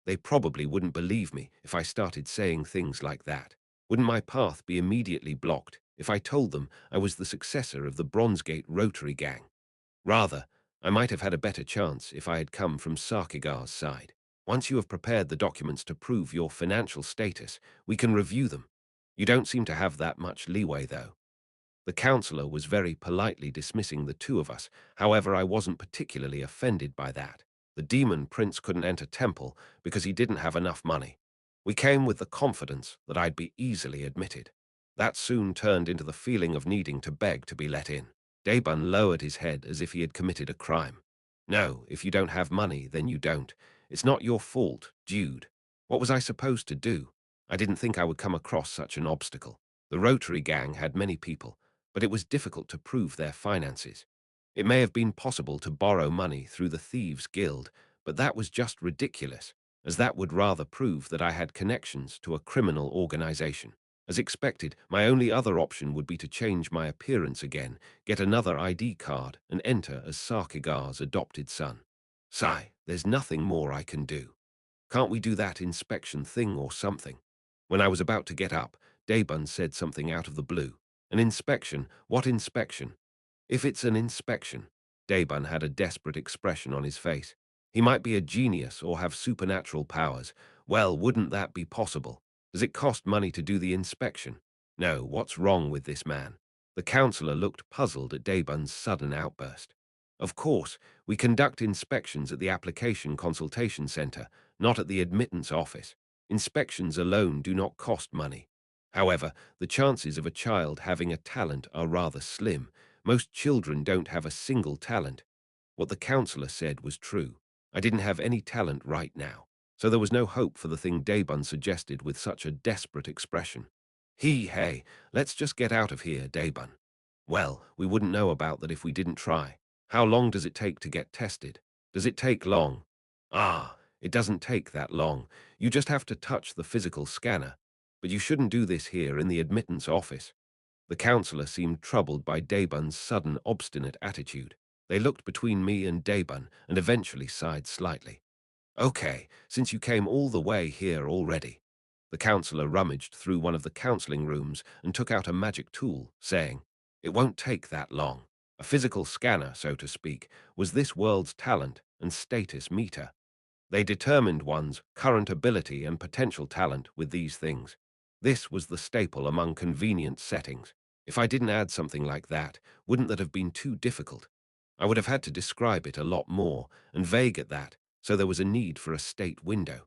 They probably wouldn't believe me if I started saying things like that. Wouldn't my path be immediately blocked if I told them I was the successor of the Bronzegate Rotary Gang? Rather, I might have had a better chance if I had come from Sarkigar's side. Once you have prepared the documents to prove your financial status, we can review them. You don't seem to have that much leeway, though. The counselor was very politely dismissing the two of us. However, I wasn't particularly offended by that. The demon prince couldn't enter temple because he didn't have enough money. We came with the confidence that I'd be easily admitted. That soon turned into the feeling of needing to beg to be let in. Daybun lowered his head as if he had committed a crime. No, if you don't have money, then you don't. It's not your fault, Jude. What was I supposed to do? I didn't think I would come across such an obstacle. The Rotary Gang had many people, but it was difficult to prove their finances. It may have been possible to borrow money through the Thieves' Guild, but that was just ridiculous, as that would rather prove that I had connections to a criminal organization. As expected, my only other option would be to change my appearance again, get another ID card, and enter as Sarkigar's adopted son. Sigh, there's nothing more I can do. Can't we do that inspection thing or something? When I was about to get up, Daybun said something out of the blue. An inspection? What inspection? If it's an inspection, Daybun had a desperate expression on his face. He might be a genius or have supernatural powers. Well, wouldn't that be possible? Does it cost money to do the inspection? No, what's wrong with this man? The counselor looked puzzled at Daybun's sudden outburst. Of course, we conduct inspections at the application consultation center, not at the admittance office. Inspections alone do not cost money. However, the chances of a child having a talent are rather slim. Most children don't have a single talent. What the counselor said was true. I didn't have any talent right now, so there was no hope for the thing Daybun suggested with such a desperate expression. Hey, let's just get out of here, Daybun. Well, we wouldn't know about that if we didn't try. How long does it take to get tested? Does it take long? Ah, it doesn't take that long. You just have to touch the physical scanner. But you shouldn't do this here in the admittance office. The counselor seemed troubled by Daybun's sudden obstinate attitude. They looked between me and Daybun and eventually sighed slightly. Okay, since you came all the way here already. The counselor rummaged through one of the counseling rooms and took out a magic tool, saying, "It won't take that long." A physical scanner, so to speak, was this world's talent and status meter. They determined one's current ability and potential talent with these things. This was the staple among convenient settings. If I didn't add something like that, wouldn't that have been too difficult? I would have had to describe it a lot more, and vague at that, so there was a need for a state window.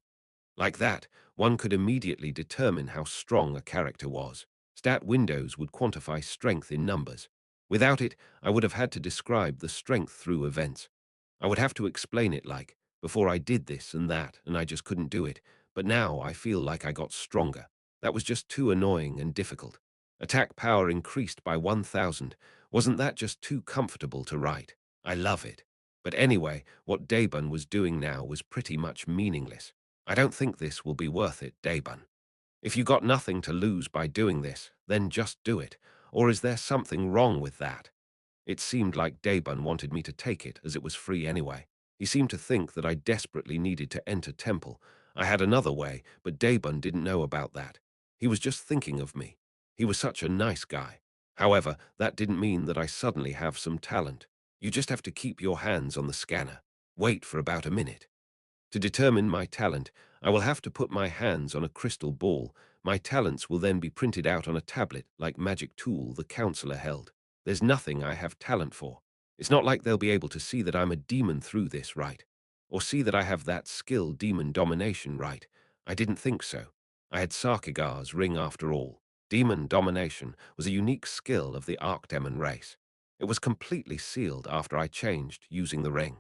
Like that, one could immediately determine how strong a character was. Stat windows would quantify strength in numbers. Without it, I would have had to describe the strength through events. I would have to explain it like, before I did this and that, and I just couldn't do it, but now I feel like I got stronger. That was just too annoying and difficult. Attack power increased by 1,000. Wasn't that just too comfortable to write? I love it. But anyway, what Daybun was doing now was pretty much meaningless. I don't think this will be worth it, Daybun. If you got nothing to lose by doing this, then just do it. Or is there something wrong with that? It seemed like Daybun wanted me to take it as it was free anyway. He seemed to think that I desperately needed to enter temple. I had another way, but Daybun didn't know about that. He was just thinking of me. He was such a nice guy. However, that didn't mean that I suddenly have some talent. You just have to keep your hands on the scanner. Wait for about a minute. To determine my talent, I will have to put my hands on a crystal ball. My talents will then be printed out on a tablet like magic tool the counselor held. There's nothing I have talent for. It's not like they'll be able to see that I'm a demon through this, right? Or see that I have that skill demon domination, right? I didn't think so. I had Sarkigar's ring after all. Demon domination was a unique skill of the Archdemon race. It was completely sealed after I changed using the ring.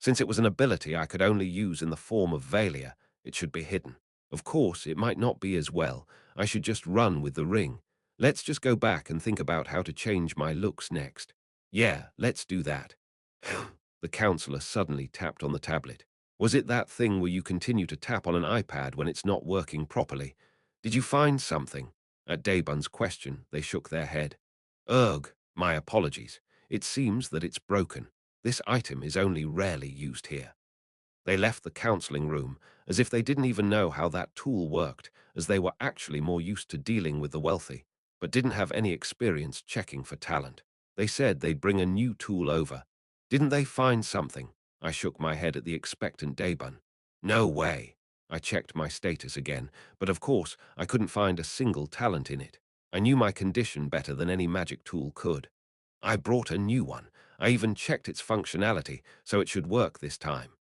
Since it was an ability I could only use in the form of Valia, It should be hidden. Of course, it might not be as well. I should just run with the ring. Let's just go back and think about how to change my looks next. Yeah, let's do that. The counselor suddenly tapped on the tablet. Was it that thing where you continue to tap on an iPad when it's not working properly? Did you find something? At Daybun's question, they shook their head. Ugh, my apologies. It seems that it's broken. This item is only rarely used here. They left the counseling room as if they didn't even know how that tool worked, as they were actually more used to dealing with the wealthy, but didn't have any experience checking for talent. They said they'd bring a new tool over. Didn't they find something? I shook my head at the expectant Daybun. No way. I checked my status again, but of course I couldn't find a single talent in it. I knew my condition better than any magic tool could. I brought a new one. I even checked its functionality, so it should work this time.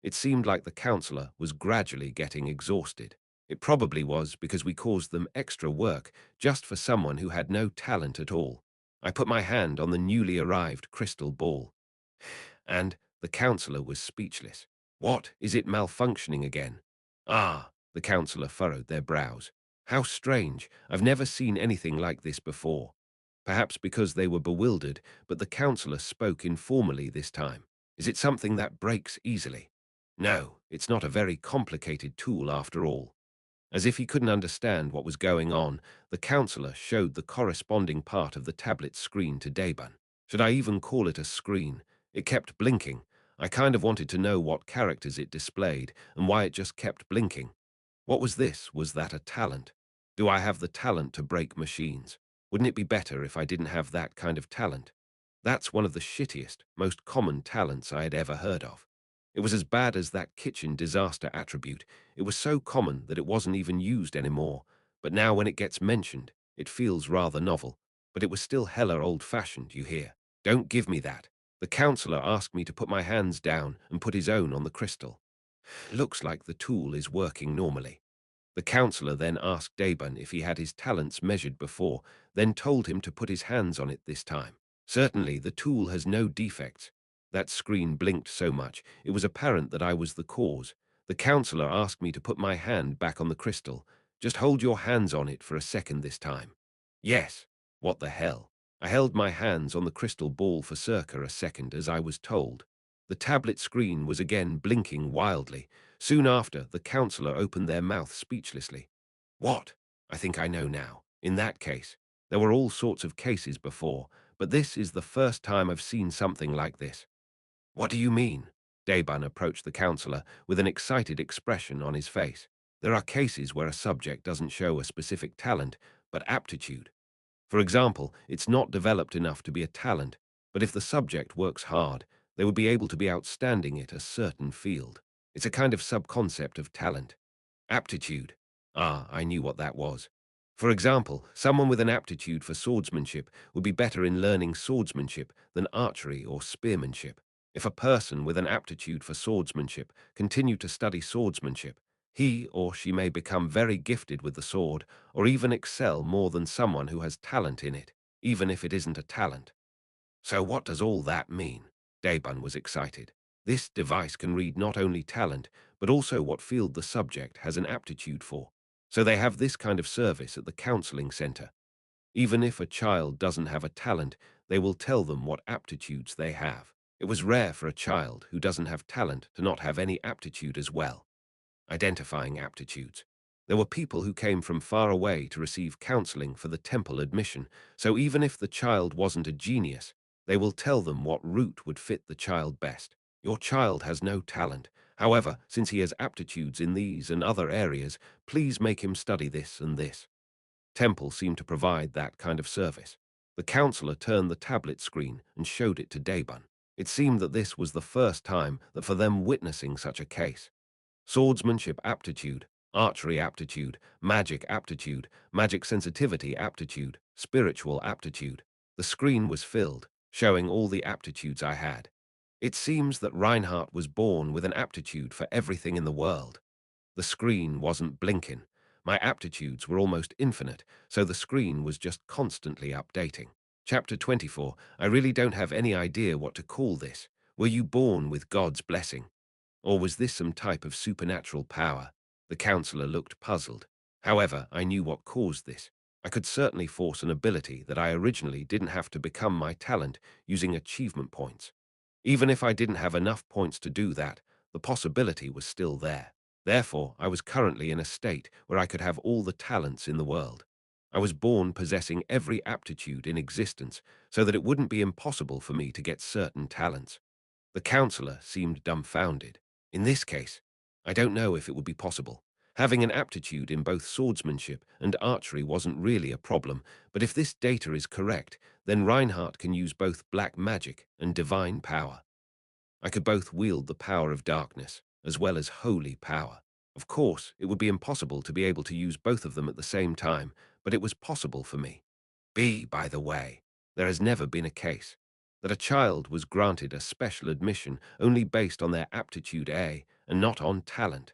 It seemed like the counselor was gradually getting exhausted. It probably was because we caused them extra work just for someone who had no talent at all. I put my hand on the newly arrived crystal ball, and the counselor was speechless. What, is it malfunctioning again? Ah, the counselor furrowed their brows. How strange. I've never seen anything like this before. Perhaps because they were bewildered, but the counselor spoke informally this time. Is it something that breaks easily? No, it's not a very complicated tool after all. As if he couldn't understand what was going on, the counselor showed the corresponding part of the tablet screen to Daybun. Should I even call it a screen? It kept blinking. I kind of wanted to know what characters it displayed and why it just kept blinking. What was this? Was that a talent? Do I have the talent to break machines? Wouldn't it be better if I didn't have that kind of talent? That's one of the shittiest, most common talents I had ever heard of. It was as bad as that kitchen disaster attribute. It was so common that it wasn't even used anymore. But now when it gets mentioned, it feels rather novel. But it was still hella old-fashioned, you hear. Don't give me that. The counselor asked me to put my hands down and put his own on the crystal. Looks like the tool is working normally. The counselor then asked Daybun if he had his talents measured before, then told him to put his hands on it this time. Certainly, the tool has no defects. That screen blinked so much, it was apparent that I was the cause. The counselor asked me to put my hand back on the crystal. Just hold your hands on it for a second this time. Yes. What the hell? I held my hands on the crystal ball for circa a second as I was told. The tablet screen was again blinking wildly. Soon after, the counselor opened their mouth speechlessly. What? I think I know now. In that case, there were all sorts of cases before, but this is the first time I've seen something like this. What do you mean? Daybun approached the counselor with an excited expression on his face. There are cases where a subject doesn't show a specific talent, but aptitude. For example, it's not developed enough to be a talent, but if the subject works hard, they would be able to be outstanding at a certain field. It's a kind of subconcept of talent. Aptitude. Ah, I knew what that was. For example, someone with an aptitude for swordsmanship would be better in learning swordsmanship than archery or spearmanship. If a person with an aptitude for swordsmanship continued to study swordsmanship, he or she may become very gifted with the sword, or even excel more than someone who has talent in it, even if it isn't a talent. So what does all that mean? Daybun was excited. This device can read not only talent, but also what field the subject has an aptitude for. So they have this kind of service at the counseling center. Even if a child doesn't have a talent, they will tell them what aptitudes they have. It was rare for a child who doesn't have talent to not have any aptitude as well. Identifying aptitudes. There were people who came from far away to receive counseling for the temple admission, so even if the child wasn't a genius, they will tell them what route would fit the child best. Your child has no talent. However, since he has aptitudes in these and other areas, please make him study this and this. Temple seemed to provide that kind of service. The counselor turned the tablet screen and showed it to Daybun. It seemed that this was the first time that for them witnessing such a case. Swordsmanship aptitude, archery aptitude, magic sensitivity aptitude, spiritual aptitude. The screen was filled, showing all the aptitudes I had. It seems that Reinhardt was born with an aptitude for everything in the world. The screen wasn't blinking. My aptitudes were almost infinite, so the screen was just constantly updating. Chapter 24. I really don't have any idea what to call this. Were you born with God's blessing? Or was this some type of supernatural power? The counselor looked puzzled. However, I knew what caused this. I could certainly force an ability that I originally didn't have to become my talent using achievement points. Even if I didn't have enough points to do that, the possibility was still there. Therefore, I was currently in a state where I could have all the talents in the world. I was born possessing every aptitude in existence so that it wouldn't be impossible for me to get certain talents. The counselor seemed dumbfounded. In this case, I don't know if it would be possible. Having an aptitude in both swordsmanship and archery wasn't really a problem, but if this data is correct, then Reinhardt can use both black magic and divine power. I could both wield the power of darkness as well as holy power. Of course, it would be impossible to be able to use both of them at the same time, but it was possible for me. By the way, there has never been a case that a child was granted a special admission only based on their aptitude A and not on talent.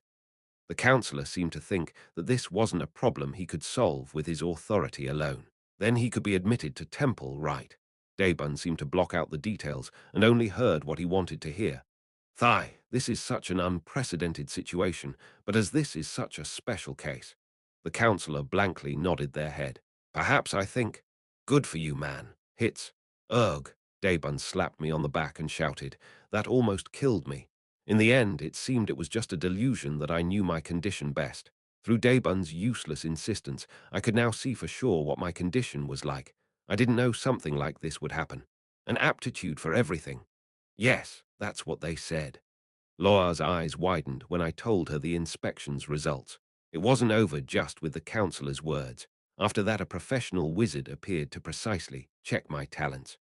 The counselor seemed to think that this wasn't a problem he could solve with his authority alone. Then he could be admitted to temple, right? Daybun seemed to block out the details and only heard what he wanted to hear. This is such an unprecedented situation, but as this is such a special case. The counselor blankly nodded their head. Perhaps I think, good for you, man. Hits. Ugh. Daybun slapped me on the back and shouted. That almost killed me. In the end, it seemed it was just a delusion that I knew my condition best. Through Daybun's useless insistence, I could now see for sure what my condition was like. I didn't know something like this would happen. An aptitude for everything. Yes, that's what they said. Laura's eyes widened when I told her the inspection's results. It wasn't over just with the counselor's words. After that, a professional wizard appeared to precisely check my talents.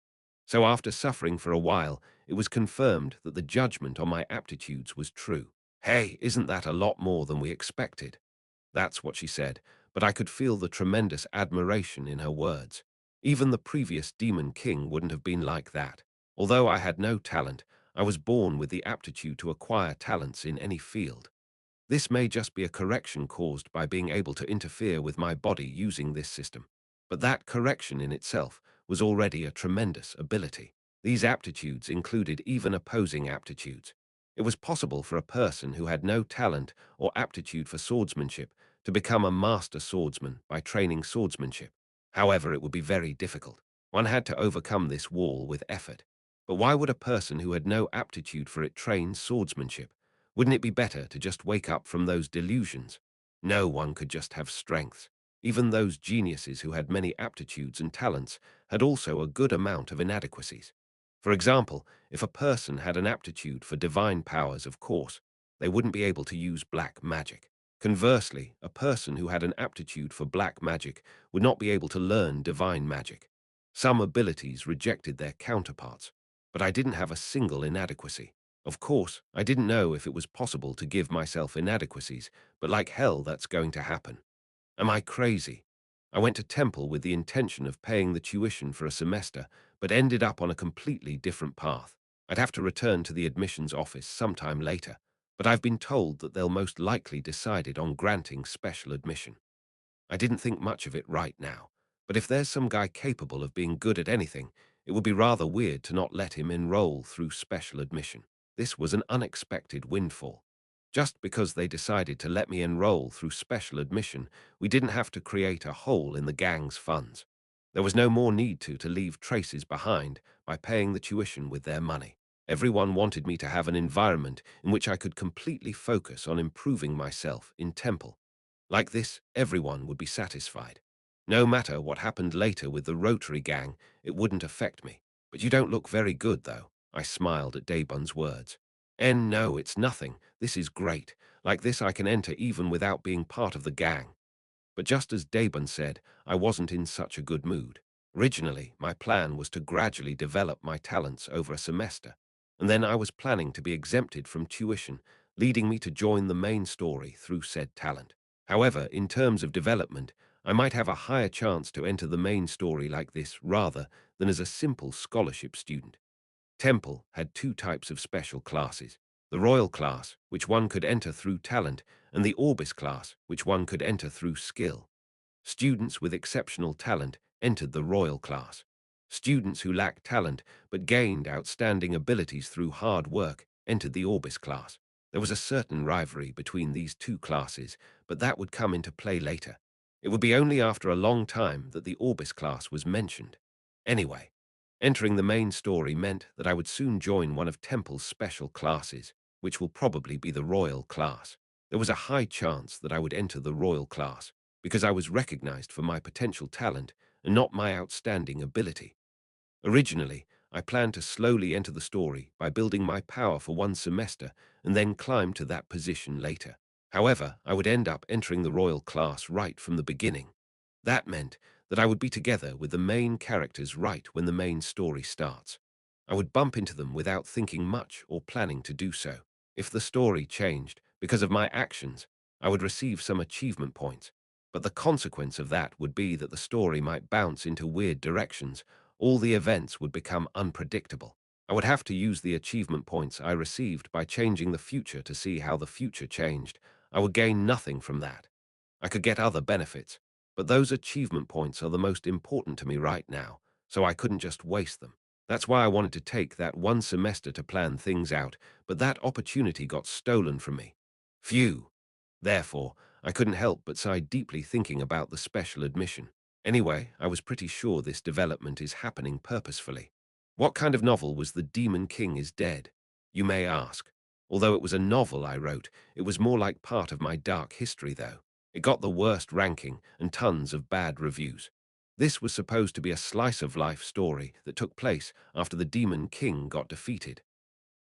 So after suffering for a while, it was confirmed that the judgment on my aptitudes was true. Hey, isn't that a lot more than we expected? That's what she said, but I could feel the tremendous admiration in her words. Even the previous Demon King wouldn't have been like that. Although I had no talent, I was born with the aptitude to acquire talents in any field. This may just be a correction caused by being able to interfere with my body using this system. But that correction in itself was already a tremendous ability. These aptitudes included even opposing aptitudes. It was possible for a person who had no talent or aptitude for swordsmanship to become a master swordsman by training swordsmanship. However, it would be very difficult. One had to overcome this wall with effort. But why would a person who had no aptitude for it train swordsmanship? Wouldn't it be better to just wake up from those delusions? No one could just have strengths. Even those geniuses who had many aptitudes and talents had also a good amount of inadequacies. For example, if a person had an aptitude for divine powers, of course, they wouldn't be able to use black magic. Conversely, a person who had an aptitude for black magic would not be able to learn divine magic. Some abilities rejected their counterparts, but I didn't have a single inadequacy. Of course, I didn't know if it was possible to give myself inadequacies, but like hell that's going to happen. Am I crazy? I went to temple with the intention of paying the tuition for a semester, but ended up on a completely different path. I'd have to return to the admissions office sometime later, but I've been told that they'll most likely decided on granting special admission. I didn't think much of it right now, but if there's some guy capable of being good at anything, it would be rather weird to not let him enroll through special admission. This was an unexpected windfall. Just because they decided to let me enroll through special admission, we didn't have to create a hole in the gang's funds. There was no more need to leave traces behind by paying the tuition with their money. Everyone wanted me to have an environment in which I could completely focus on improving myself in temple. Like this, everyone would be satisfied. No matter what happened later with the Rotary gang, it wouldn't affect me. But you don't look very good, though. I smiled at Daybun's words. No, it's nothing. This is great. Like this, I can enter even without being part of the gang. But just as Daybun said, I wasn't in such a good mood. Originally, my plan was to gradually develop my talents over a semester, and then I was planning to be exempted from tuition, leading me to join the main story through said talent. However, in terms of development, I might have a higher chance to enter the main story like this rather than as a simple scholarship student. Temple had two types of special classes: the Royal class, which one could enter through talent, and the Orbis class, which one could enter through skill. Students with exceptional talent entered the Royal class. Students who lacked talent but gained outstanding abilities through hard work entered the Orbis class. There was a certain rivalry between these two classes, but that would come into play later. It would be only after a long time that the Orbis class was mentioned. Anyway, entering the main story meant that I would soon join one of Temple's special classes, which will probably be the Royal class. There was a high chance that I would enter the Royal class, because I was recognized for my potential talent and not my outstanding ability. Originally, I planned to slowly enter the story by building my power for one semester and then climb to that position later. However, I would end up entering the royal class right from the beginning. That meant that I would be together with the main characters right when the main story starts. I would bump into them without thinking much or planning to do so. If the story changed because of my actions, I would receive some achievement points, but the consequence of that would be that the story might bounce into weird directions. All the events would become unpredictable. I would have to use the achievement points I received by changing the future to see how the future changed. I would gain nothing from that. I could get other benefits, but those achievement points are the most important to me right now, so I couldn't just waste them. That's why I wanted to take that one semester to plan things out, but that opportunity got stolen from me. Phew. Therefore, I couldn't help but sigh deeply thinking about the special admission. Anyway, I was pretty sure this development is happening purposefully. What kind of novel was The Demon King is Dead? You may ask. Although it was a novel I wrote, it was more like part of my dark history, though. It got the worst ranking and tons of bad reviews. This was supposed to be a slice-of-life story that took place after the Demon King got defeated.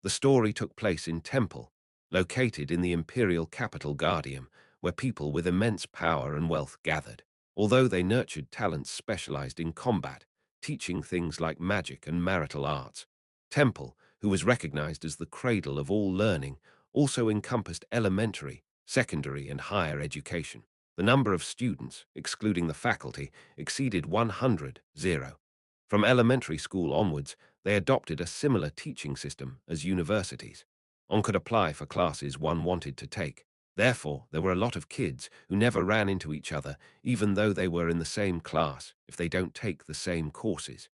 The story took place in Temple, located in the imperial capital Guardium, where people with immense power and wealth gathered. Although they nurtured talents specialized in combat, teaching things like magic and marital arts, Temple, who was recognized as the cradle of all learning, also encompassed elementary, secondary, and higher education. The number of students, excluding the faculty, exceeded 100. From elementary school onwards, they adopted a similar teaching system as universities. One could apply for classes one wanted to take. Therefore, there were a lot of kids who never ran into each other, even though they were in the same class, if they don't take the same courses.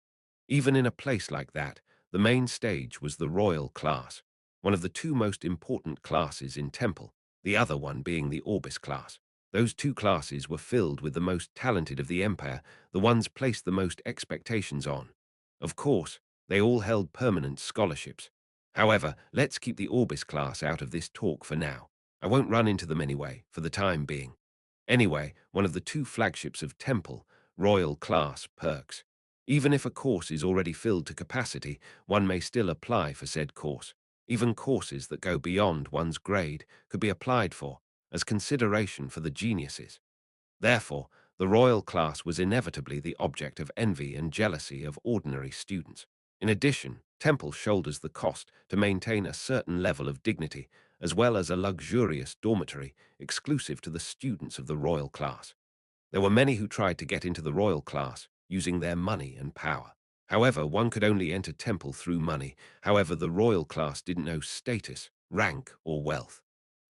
Even in a place like that, the main stage was the royal class, one of the two most important classes in Temple, the other one being the Orbis class. Those two classes were filled with the most talented of the Empire, the ones placed the most expectations on. Of course, they all held permanent scholarships. However, let's keep the Orbis class out of this talk for now. I won't run into them anyway, for the time being. Anyway, one of the two flagships of Temple, Royal Class Perks. Even if a course is already filled to capacity, one may still apply for said course. Even courses that go beyond one's grade could be applied for, as consideration for the geniuses. Therefore, the royal class was inevitably the object of envy and jealousy of ordinary students. In addition, Temple shoulders the cost to maintain a certain level of dignity, as well as a luxurious dormitory exclusive to the students of the royal class. There were many who tried to get into the royal class using their money and power. However, one could only enter Temple through money. However, the royal class didn't know status, rank, or wealth.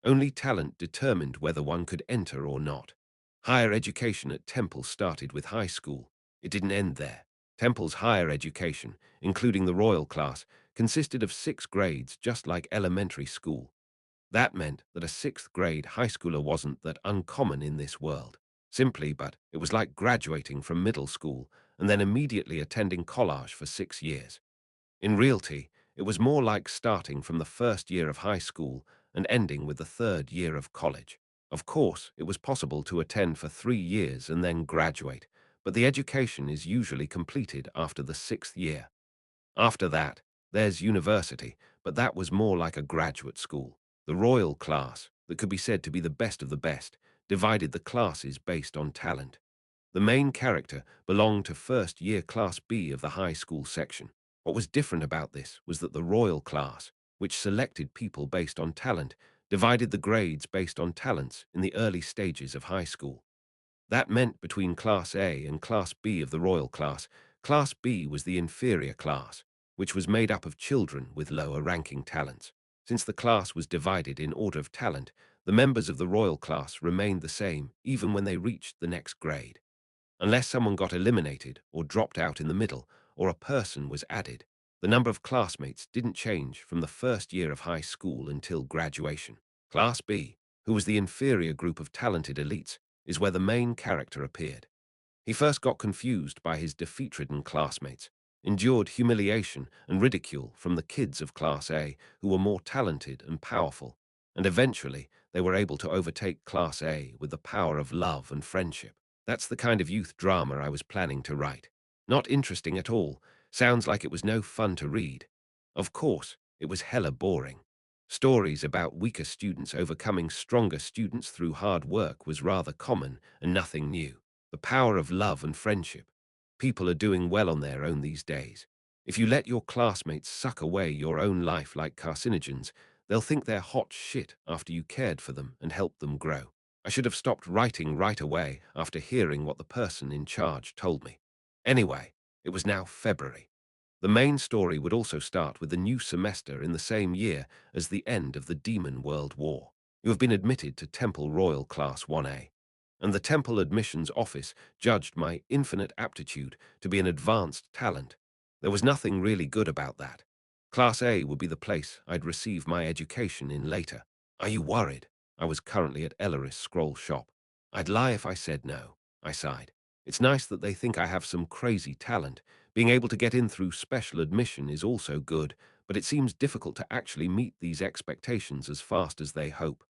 Only talent determined whether one could enter or not. Higher education at Temple started with high school. It didn't end there. Temple's higher education, including the royal class, consisted of 6 grades just like elementary school. That meant that a 6th grade high schooler wasn't that uncommon in this world. Simply, but it was like graduating from middle school and then immediately attending college for 6 years. In reality, it was more like starting from the first year of high school and ending with the 3rd year of college. Of course, it was possible to attend for 3 years and then graduate, but the education is usually completed after the 6th year. After that, there's university, but that was more like a graduate school. The royal class, that could be said to be the best of the best, divided the classes based on talent. The main character belonged to first year Class B of the high school section. What was different about this was that the royal class, which selected people based on talent, divided the grades based on talents in the early stages of high school. That meant between Class A and Class B of the royal class, Class B was the inferior class, which was made up of children with lower ranking talents. Since the class was divided in order of talent, the members of the royal class remained the same even when they reached the next grade. Unless someone got eliminated or dropped out in the middle, or a person was added. The number of classmates didn't change from the first year of high school until graduation. Class B, who was the inferior group of talented elites, is where the main character appeared. He first got confused by his defeat-ridden classmates, endured humiliation and ridicule from the kids of Class A who were more talented and powerful, and eventually they were able to overtake Class A with the power of love and friendship. That's the kind of youth drama I was planning to write. Not interesting at all. Sounds like it was no fun to read. Of course, it was hella boring. Stories about weaker students overcoming stronger students through hard work was rather common and nothing new. The power of love and friendship. People are doing well on their own these days. If you let your classmates suck away your own life like carcinogens, they'll think they're hot shit after you cared for them and helped them grow. I should have stopped writing right away after hearing what the person in charge told me. Anyway, it was now February. The main story would also start with the new semester in the same year as the end of the Demon World War. You have been admitted to Temple Royal Class 1A, and the Temple Admissions Office judged my infinite aptitude to be an advanced talent. There was nothing really good about that. Class A would be the place I'd receive my education in later. Are you worried? I was currently at Elleris Scroll Shop. I'd lie if I said no. I sighed. It's nice that they think I have some crazy talent. Being able to get in through special admission is also good, but it seems difficult to actually meet these expectations as fast as they hope.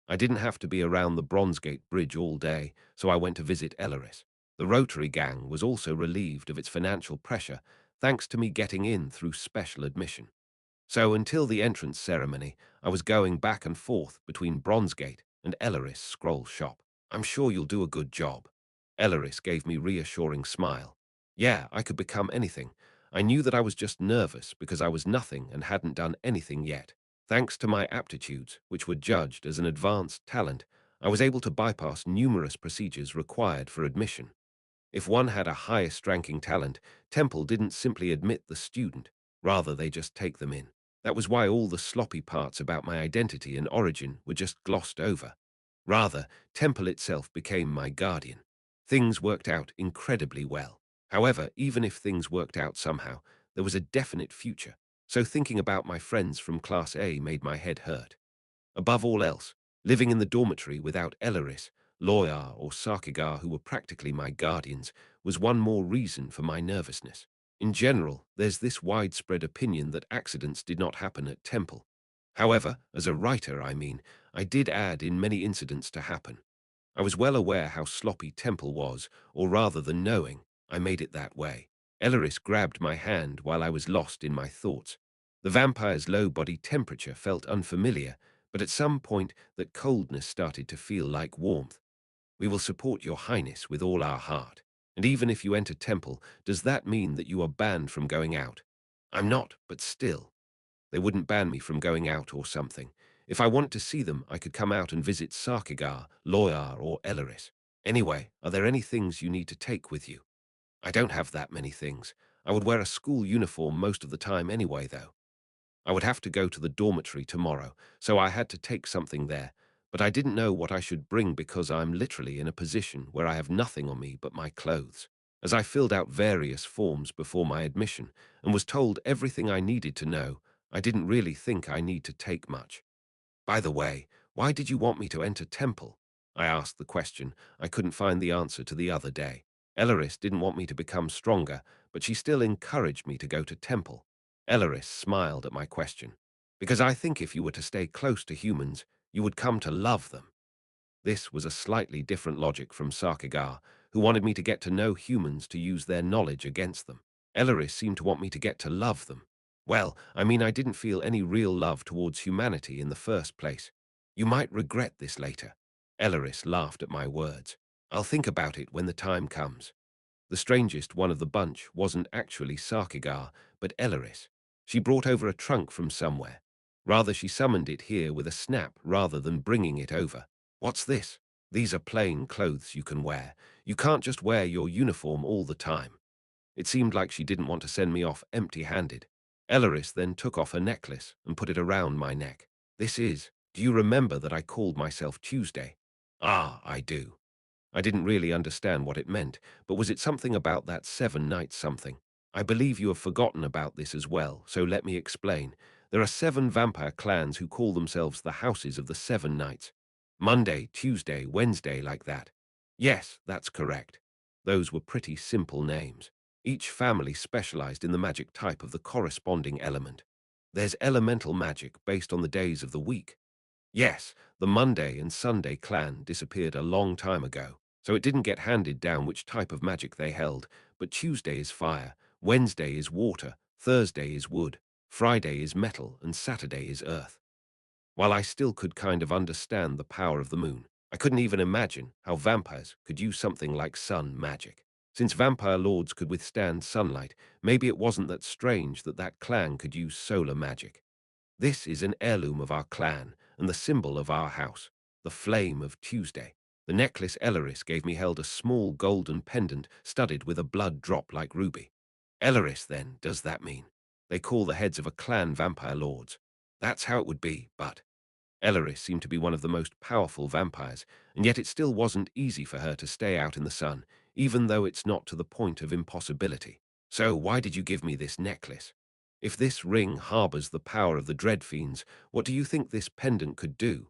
I didn't have to be around the Bronzegate Bridge all day, so I went to visit Elleris. The Rotary Gang was also relieved of its financial pressure, thanks to me getting in through special admission. So until the entrance ceremony, I was going back and forth between Bronzegate and Elleris Scroll Shop. I'm sure you'll do a good job. Elleris gave me a reassuring smile. Yeah, I could become anything. I knew that I was just nervous because I was nothing and hadn't done anything yet. Thanks to my aptitudes, which were judged as an advanced talent, I was able to bypass numerous procedures required for admission. If one had a highest-ranking talent, Temple didn't simply admit the student, rather they just take them in. That was why all the sloppy parts about my identity and origin were just glossed over. Rather, Temple itself became my guardian. Things worked out incredibly well. However, even if things worked out somehow, there was a definite future, so thinking about my friends from Class A made my head hurt. Above all else, living in the dormitory without Elleris, Loyar, or Sarkigar, who were practically my guardians, was one more reason for my nervousness. In general, there's this widespread opinion that accidents did not happen at Temple. However, as a writer, I did add in many incidents to happen. I was well aware how sloppy Temple was, or rather than knowing, I made it that way. Elleris grabbed my hand while I was lost in my thoughts. The vampire's low body temperature felt unfamiliar, but at some point that coldness started to feel like warmth. We will support your highness with all our heart. And even if you enter Temple, does that mean that you are banned from going out? I'm not, but still. They wouldn't ban me from going out or something. If I wanted to see them, I could come out and visit Sarkigar, Loyar, or Elleris. Anyway, are there any things you need to take with you? I don't have that many things. I would wear a school uniform most of the time anyway, though. I would have to go to the dormitory tomorrow, so I had to take something there, but I didn't know what I should bring because I'm literally in a position where I have nothing on me but my clothes. As I filled out various forms before my admission and was told everything I needed to know, I didn't really think I need to take much. By the way, why did you want me to enter Temple? I asked the question I couldn't find the answer to the other day. Elleris didn't want me to become stronger, but she still encouraged me to go to Temple. Elleris smiled at my question. Because I think if you were to stay close to humans, you would come to love them. This was a slightly different logic from Sarkigar, who wanted me to get to know humans to use their knowledge against them. Elleris seemed to want me to get to love them. Well, I didn't feel any real love towards humanity in the first place. You might regret this later. Elleris laughed at my words. I'll think about it when the time comes. The strangest one of the bunch wasn't actually Sarkigar, but Elleris. She brought over a trunk from somewhere. Rather, she summoned it here with a snap rather than bringing it over. What's this? These are plain clothes you can wear. You can't just wear your uniform all the time. It seemed like she didn't want to send me off empty-handed. Elleris then took off her necklace and put it around my neck. Do you remember that I called myself Tuesday? Ah, I do. I didn't really understand what it meant, but was it something about that 7 nights something? I believe you have forgotten about this as well, so let me explain. There are 7 vampire clans who call themselves the Houses of the Seven Knights. Monday, Tuesday, Wednesday, like that. Yes, that's correct. Those were pretty simple names. Each family specialized in the magic type of the corresponding element. There's elemental magic based on the days of the week. Yes, the Monday and Sunday clan disappeared a long time ago, so it didn't get handed down which type of magic they held, but Tuesday is fire, Wednesday is water, Thursday is wood, Friday is metal, and Saturday is earth. While I still could kind of understand the power of the moon, I couldn't even imagine how vampires could use something like sun magic. Since vampire lords could withstand sunlight, maybe it wasn't that strange that that clan could use solar magic. This is an heirloom of our clan and the symbol of our house, the flame of Tuesday. The necklace Elleris gave me held a small golden pendant studded with a blood drop like ruby. Elleris, then, does that mean? They call the heads of a clan vampire lords. That's how it would be, but Elleris seemed to be one of the most powerful vampires, and yet it still wasn't easy for her to stay out in the sun, even though it's not to the point of impossibility. So why did you give me this necklace? If this ring harbors the power of the dread fiends, what do you think this pendant could do?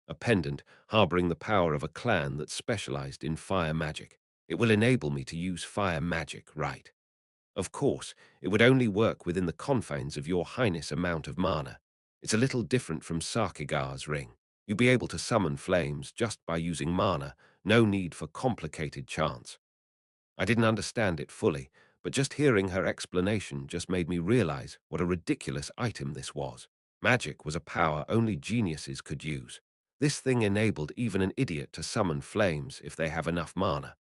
A pendant harboring the power of a clan that specialized in fire magic. It will enable me to use fire magic, right? Of course, it would only work within the confines of your highness amount of mana. It's a little different from Sarkigar's ring. You'd be able to summon flames just by using mana, no need for complicated chants. I didn't understand it fully, but just hearing her explanation just made me realize what a ridiculous item this was. Magic was a power only geniuses could use. This thing enabled even an idiot to summon flames if they have enough mana.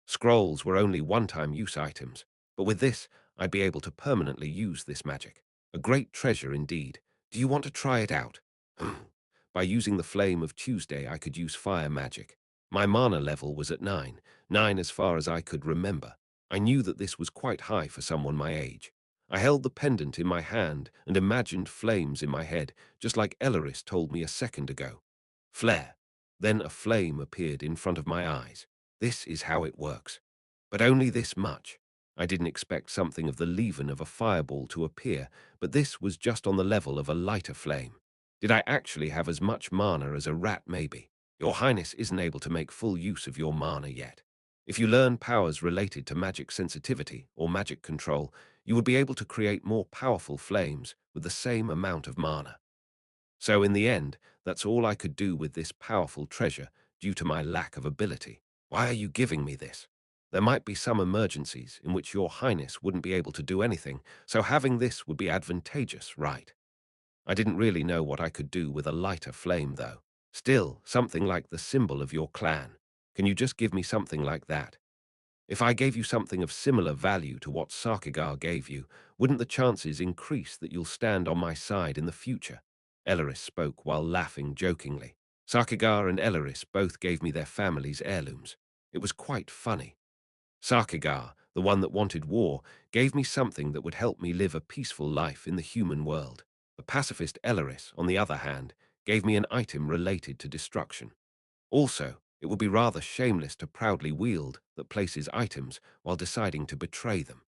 Scrolls were only one-time use items, but with this, I'd be able to permanently use this magic. A great treasure indeed. Do you want to try it out? By using the Flame of Tuesday, I could use fire magic. My mana level was at 9, 9 as far as I could remember. I knew that this was quite high for someone my age. I held the pendant in my hand and imagined flames in my head, just like Elleris told me a second ago. Flare. Then a flame appeared in front of my eyes. This is how it works. But only this much. I didn't expect something of the leaven of a fireball to appear, but this was just on the level of a lighter flame. Did I actually have as much mana as a rat, maybe? Your Highness isn't able to make full use of your mana yet. If you learn powers related to magic sensitivity or magic control, you would be able to create more powerful flames with the same amount of mana. So in the end, that's all I could do with this powerful treasure due to my lack of ability. Why are you giving me this? There might be some emergencies in which your Highness wouldn't be able to do anything, so having this would be advantageous, right? I didn't really know what I could do with a lighter flame, though. Still, something like the symbol of your clan. Can you just give me something like that? If I gave you something of similar value to what Sarkigar gave you, wouldn't the chances increase that you'll stand on my side in the future? Elleris spoke while laughing jokingly. Sarkigar and Elleris both gave me their family's heirlooms. It was quite funny. Sarkigar, the one that wanted war, gave me something that would help me live a peaceful life in the human world. The pacifist Elleris, on the other hand, gave me an item related to destruction. Also, it would be rather shameless to proudly wield that places items while deciding to betray them.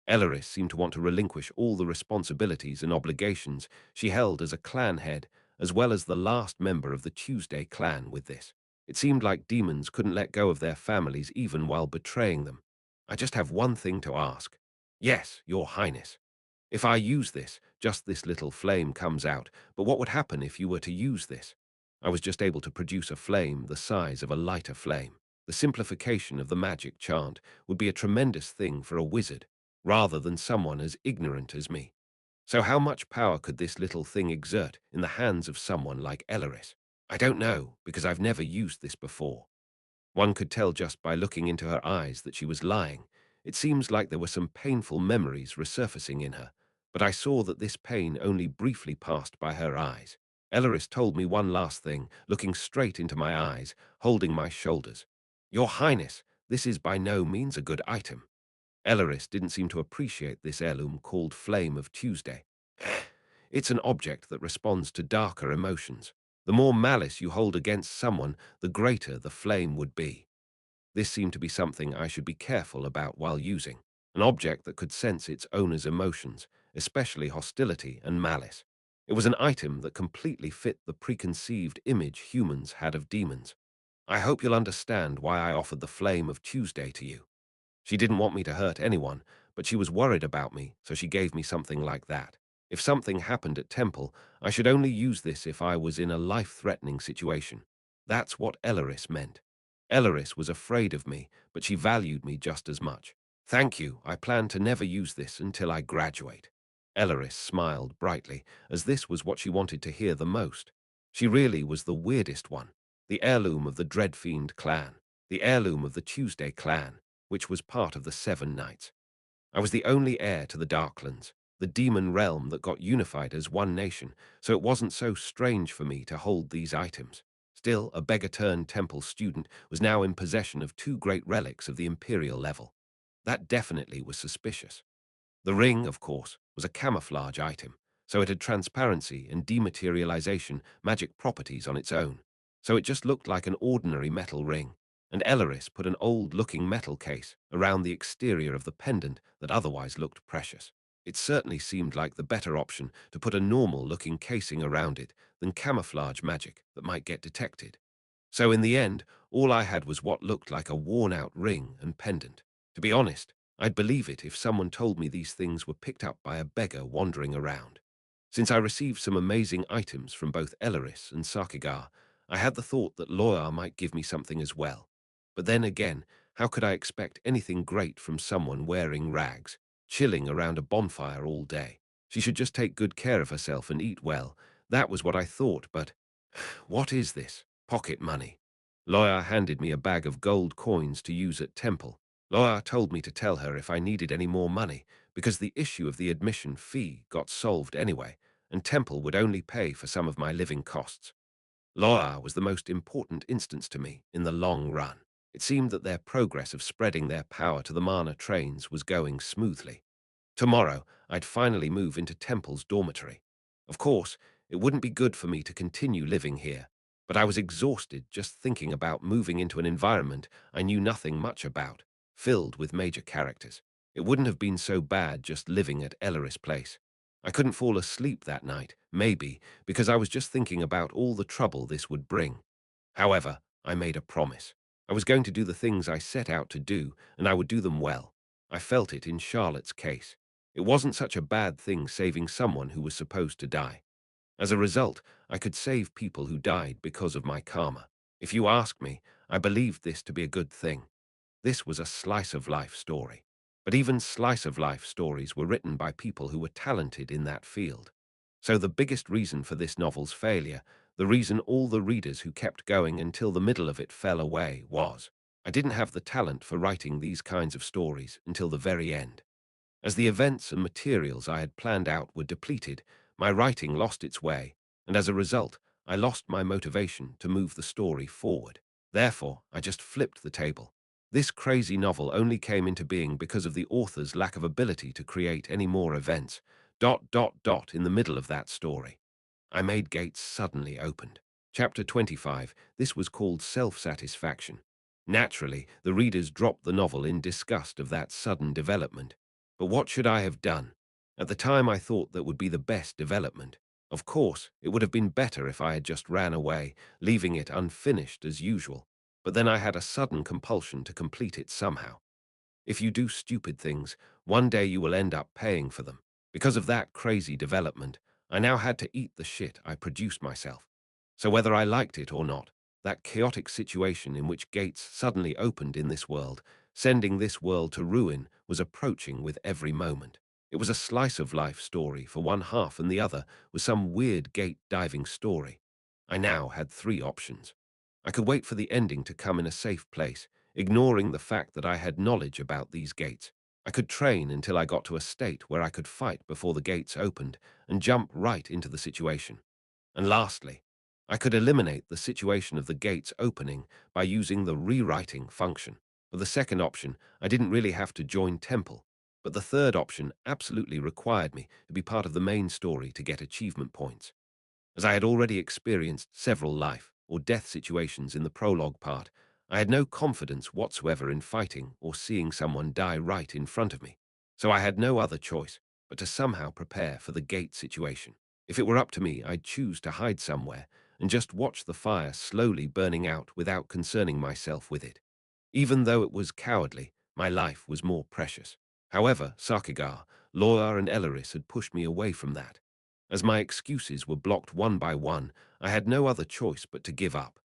Elleris seemed to want to relinquish all the responsibilities and obligations she held as a clan head, as well as the last member of the Tuesday clan with this. It seemed like demons couldn't let go of their families even while betraying them. I just have one thing to ask. Yes, Your Highness. If I use this, just this little flame comes out, but what would happen if you were to use this? I was just able to produce a flame the size of a lighter flame. The simplification of the magic chant would be a tremendous thing for a wizard, rather than someone as ignorant as me. So how much power could this little thing exert in the hands of someone like Elleris? I don't know, because I've never used this before. One could tell just by looking into her eyes that she was lying. It seems like there were some painful memories resurfacing in her, but I saw that this pain only briefly passed by her eyes. Elleris told me one last thing, looking straight into my eyes, holding my shoulders. Your Highness, this is by no means a good item. Elleris didn't seem to appreciate this heirloom called Flame of Tuesday. It's an object that responds to darker emotions. The more malice you hold against someone, the greater the flame would be. This seemed to be something I should be careful about while using. an object that could sense its owner's emotions, especially hostility and malice. It was an item that completely fit the preconceived image humans had of demons. I hope you'll understand why I offered the Flame of Tuesday to you. She didn't want me to hurt anyone, but she was worried about me, so she gave me something like that. If something happened at Temple, I should only use this if I was in a life-threatening situation. That's what Elleris meant. Elleris was afraid of me, but she valued me just as much. Thank you, I plan to never use this until I graduate. Elleris smiled brightly, as this was what she wanted to hear the most. She really was the weirdest one. The heirloom of the Dreadfiend clan. The heirloom of the Tuesday clan, which was part of the Seven Knights. I was the only heir to the Darklands, the demon realm that got unified as one nation, so it wasn't so strange for me to hold these items. Still, a beggar-turned-temple student was now in possession of two great relics of the imperial level. That definitely was suspicious. The ring, of course, was a camouflage item, so it had transparency and dematerialization magic properties on its own. So it just looked like an ordinary metal ring, and Elleris put an old-looking metal case around the exterior of the pendant that otherwise looked precious. It certainly seemed like the better option to put a normal-looking casing around it than camouflage magic that might get detected. So in the end, all I had was what looked like a worn-out ring and pendant. To be honest, I'd believe it if someone told me these things were picked up by a beggar wandering around. Since I received some amazing items from both Elleris and Sakigar, I had the thought that Loyar might give me something as well. But then again, how could I expect anything great from someone wearing rags, chilling around a bonfire all day? She should just take good care of herself and eat well. That was what I thought, but what is this? Pocket money. Loyar handed me a bag of gold coins to use at Temple. Loyar told me to tell her if I needed any more money, because the issue of the admission fee got solved anyway, and Temple would only pay for some of my living costs. Loyar was the most important instance to me in the long run. It seemed that their progress of spreading their power to the Mana trains was going smoothly. Tomorrow, I'd finally move into Temple's dormitory. Of course, it wouldn't be good for me to continue living here, but I was exhausted just thinking about moving into an environment I knew nothing much about, filled with major characters. It wouldn't have been so bad just living at Elleris Place. I couldn't fall asleep that night, maybe, because I was just thinking about all the trouble this would bring. However, I made a promise. I was going to do the things I set out to do, and I would do them well. I felt it in Charlotte's case. It wasn't such a bad thing saving someone who was supposed to die. As a result, I could save people who died because of my karma. If you ask me, I believed this to be a good thing. This was a slice-of-life story. But even slice-of-life stories were written by people who were talented in that field. So the biggest reason for this novel's failure, the reason all the readers who kept going until the middle of it fell away, was I didn't have the talent for writing these kinds of stories until the very end. As the events and materials I had planned out were depleted, my writing lost its way, and as a result, I lost my motivation to move the story forward. Therefore, I just flipped the table. This crazy novel only came into being because of the author's lack of ability to create any more events, ... in the middle of that story. I made gates suddenly opened. Chapter 25, this was called Self-Satisfaction. Naturally, the readers dropped the novel in disgust of that sudden development. But what should I have done? At the time I thought that would be the best development. Of course, it would have been better if I had just ran away, leaving it unfinished as usual. But then I had a sudden compulsion to complete it somehow. If you do stupid things, one day you will end up paying for them. Because of that crazy development, I now had to eat the shit I produced myself. So whether I liked it or not, that chaotic situation in which gates suddenly opened in this world, sending this world to ruin, was approaching with every moment. It was a slice-of-life story for one half, and the other was some weird gate-diving story. I now had three options. I could wait for the ending to come in a safe place, ignoring the fact that I had knowledge about these gates. I could train until I got to a state where I could fight before the gates opened and jump right into the situation. And lastly, I could eliminate the situation of the gates opening by using the rewriting function. For the second option, I didn't really have to join Temple, but the third option absolutely required me to be part of the main story to get achievement points. As I had already experienced several life or death situations in the prologue part, I had no confidence whatsoever in fighting or seeing someone die right in front of me. So I had no other choice but to somehow prepare for the gate situation. If it were up to me, I'd choose to hide somewhere and just watch the fire slowly burning out without concerning myself with it. Even though it was cowardly, my life was more precious. However, Sakigar, Loa, and Elaris had pushed me away from that. As my excuses were blocked one by one, I had no other choice but to give up.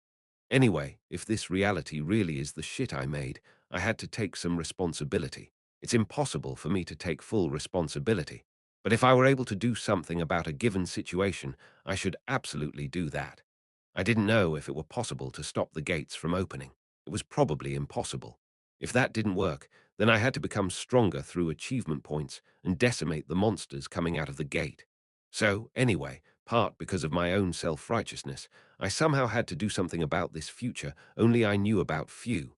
Anyway, if this reality really is the shit I made, I had to take some responsibility. It's impossible for me to take full responsibility. But if I were able to do something about a given situation, I should absolutely do that. I didn't know if it were possible to stop the gates from opening. It was probably impossible. If that didn't work, then I had to become stronger through achievement points and decimate the monsters coming out of the gate. So, anyway, part because of my own self-righteousness, I somehow had to do something about this future only I knew about few.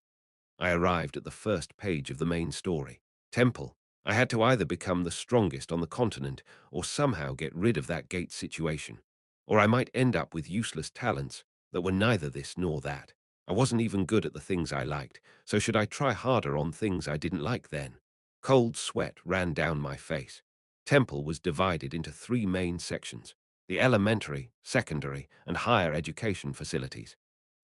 I arrived at the first page of the main story. Temple. I had to either become the strongest on the continent or somehow get rid of that gate situation. Or I might end up with useless talents that were neither this nor that. I wasn't even good at the things I liked, so should I try harder on things I didn't like then? Cold sweat ran down my face. Temple was divided into three main sections: the elementary, secondary, and higher education facilities.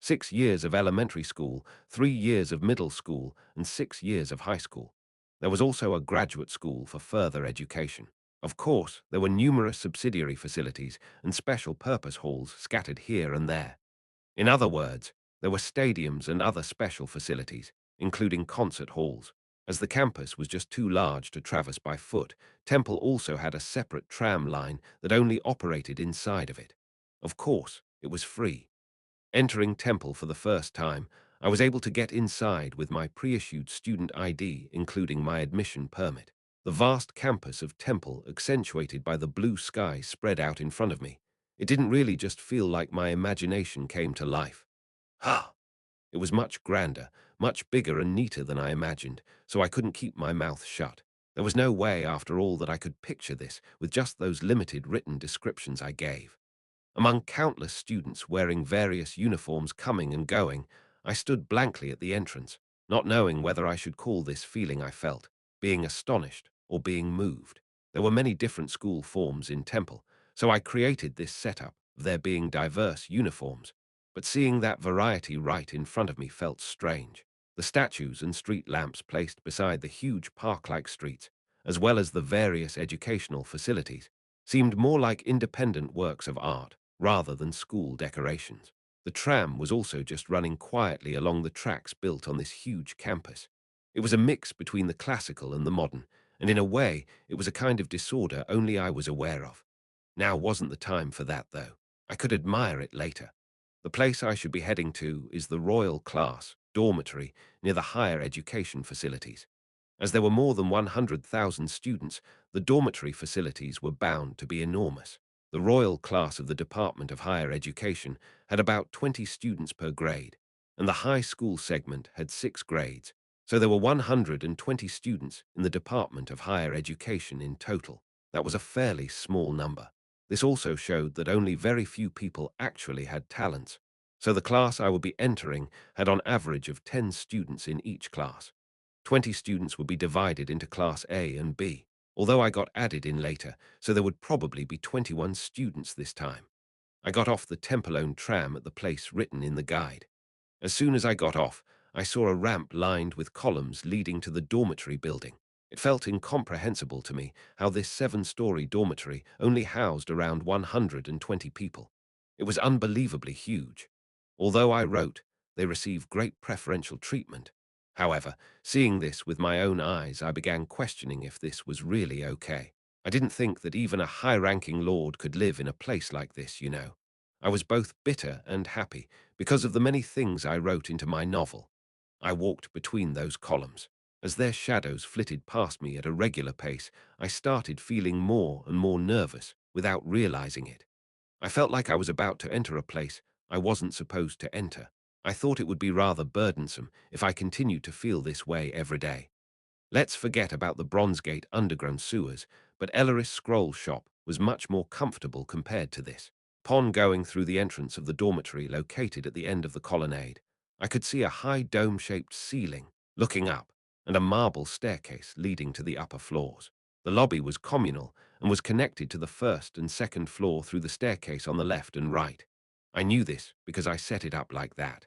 6 years of elementary school, 3 years of middle school, and 6 years of high school. There was also a graduate school for further education. Of course, there were numerous subsidiary facilities and special purpose halls scattered here and there. In other words, there were stadiums and other special facilities, including concert halls. As the campus was just too large to traverse by foot, Temple also had a separate tram line that only operated inside of it. Of course, it was free. Entering Temple for the first time, I was able to get inside with my pre-issued student ID, including my admission permit. The vast campus of Temple, accentuated by the blue sky spread out in front of me. It didn't really just feel like my imagination came to life. Ha! It was much grander, much bigger and neater than I imagined, so I couldn't keep my mouth shut. There was no way, after all, that I could picture this with just those limited written descriptions I gave. Among countless students wearing various uniforms coming and going, I stood blankly at the entrance, not knowing whether I should call this feeling I felt, being astonished or being moved. There were many different school forms in Temple, so I created this setup of there being diverse uniforms, but seeing that variety right in front of me felt strange. The statues and street lamps placed beside the huge park-like streets, as well as the various educational facilities, seemed more like independent works of art rather than school decorations. The tram was also just running quietly along the tracks built on this huge campus. It was a mix between the classical and the modern, and in a way, it was a kind of disorder only I was aware of. Now wasn't the time for that, though. I could admire it later. The place I should be heading to is the Royal Class dormitory near the higher education facilities. As there were more than 100,000 students, the dormitory facilities were bound to be enormous. The royal class of the Department of Higher Education had about 20 students per grade, and the high school segment had 6 grades, so there were 120 students in the Department of Higher Education in total. That was a fairly small number. This also showed that only very few people actually had talents, so the class I would be entering had on average of 10 students in each class. 20 students would be divided into Class A and B, although I got added in later, so there would probably be 21 students this time. I got off the Temple-owned tram at the place written in the guide. As soon as I got off, I saw a ramp lined with columns leading to the dormitory building. It felt incomprehensible to me how this 7-story dormitory only housed around 120 people. It was unbelievably huge. Although I wrote, they receive great preferential treatment. However, seeing this with my own eyes, I began questioning if this was really okay. I didn't think that even a high-ranking lord could live in a place like this, you know. I was both bitter and happy because of the many things I wrote into my novel. I walked between those columns. As their shadows flitted past me at a regular pace, I started feeling more and more nervous without realizing it. I felt like I was about to enter a place I wasn't supposed to enter. I thought it would be rather burdensome if I continued to feel this way every day. Let's forget about the Bronzegate underground sewers, but Elleris Scroll Shop was much more comfortable compared to this. Upon going through the entrance of the dormitory located at the end of the colonnade, I could see a high dome-shaped ceiling. Looking up, and a marble staircase leading to the upper floors. The lobby was communal and was connected to the first and second floor through the staircase on the left and right. I knew this because I set it up like that.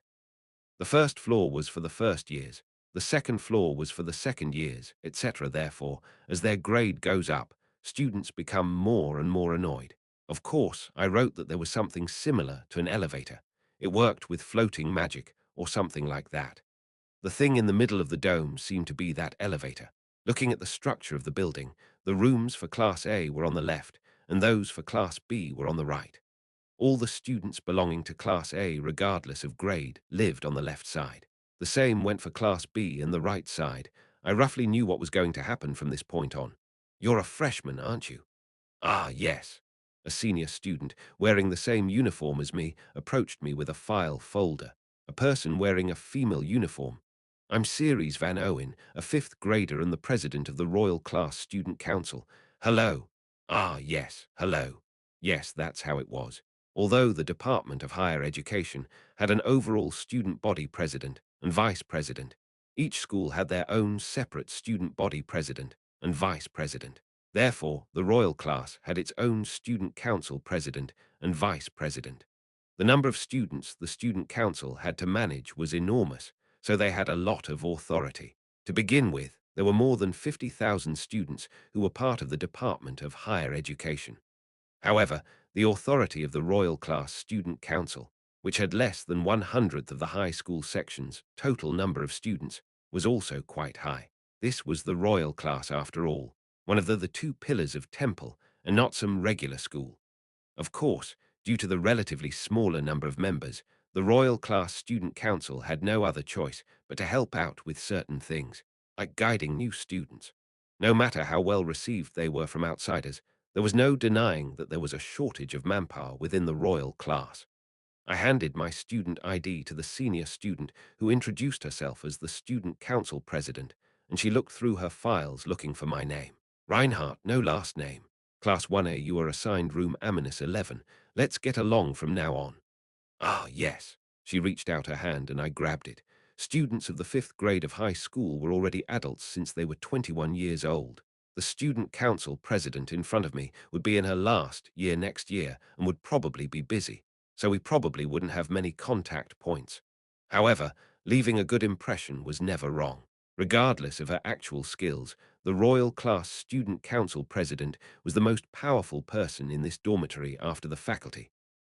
The first floor was for the first years, the second floor was for the second years, etc. Therefore, as their grade goes up, students become more and more annoyed. Of course, I wrote that there was something similar to an elevator. It worked with floating magic or something like that. The thing in the middle of the dome seemed to be that elevator. Looking at the structure of the building, the rooms for Class A were on the left, and those for Class B were on the right. All the students belonging to Class A, regardless of grade, lived on the left side. The same went for Class B and the right side. I roughly knew what was going to happen from this point on. You're a freshman, aren't you? Ah, yes. A senior student, wearing the same uniform as me, approached me with a file folder. A person wearing a female uniform. I'm Ceres Van Owen, a fifth grader and the president of the Royal Class Student Council. Hello. Ah, yes, hello. Yes, that's how it was. Although the Department of Higher Education had an overall student body president and vice president, each school had their own separate student body president and vice president. Therefore, the Royal Class had its own student council president and vice president. The number of students the student council had to manage was enormous, so they had a lot of authority. To begin with, there were more than 50,000 students who were part of the Department of Higher Education. However, the authority of the Royal Class Student Council, which had less than 1/100th of the high school section's total number of students, was also quite high. This was the Royal Class after all, one of the two pillars of Temple, and not some regular school. Of course, due to the relatively smaller number of members, the Royal Class Student Council had no other choice but to help out with certain things, like guiding new students. No matter how well received they were from outsiders, there was no denying that there was a shortage of manpower within the Royal Class. I handed my student ID to the senior student who introduced herself as the Student Council President, and she looked through her files looking for my name. Reinhardt, no last name. Class 1A, you are assigned room Aminus 11. Let's get along from now on. Ah, yes. She reached out her hand and I grabbed it. Students of the fifth grade of high school were already adults since they were 21 years old. The student council president in front of me would be in her last year next year and would probably be busy, so we probably wouldn't have many contact points. However, leaving a good impression was never wrong. Regardless of her actual skills, the Royal Class Student Council president was the most powerful person in this dormitory after the faculty.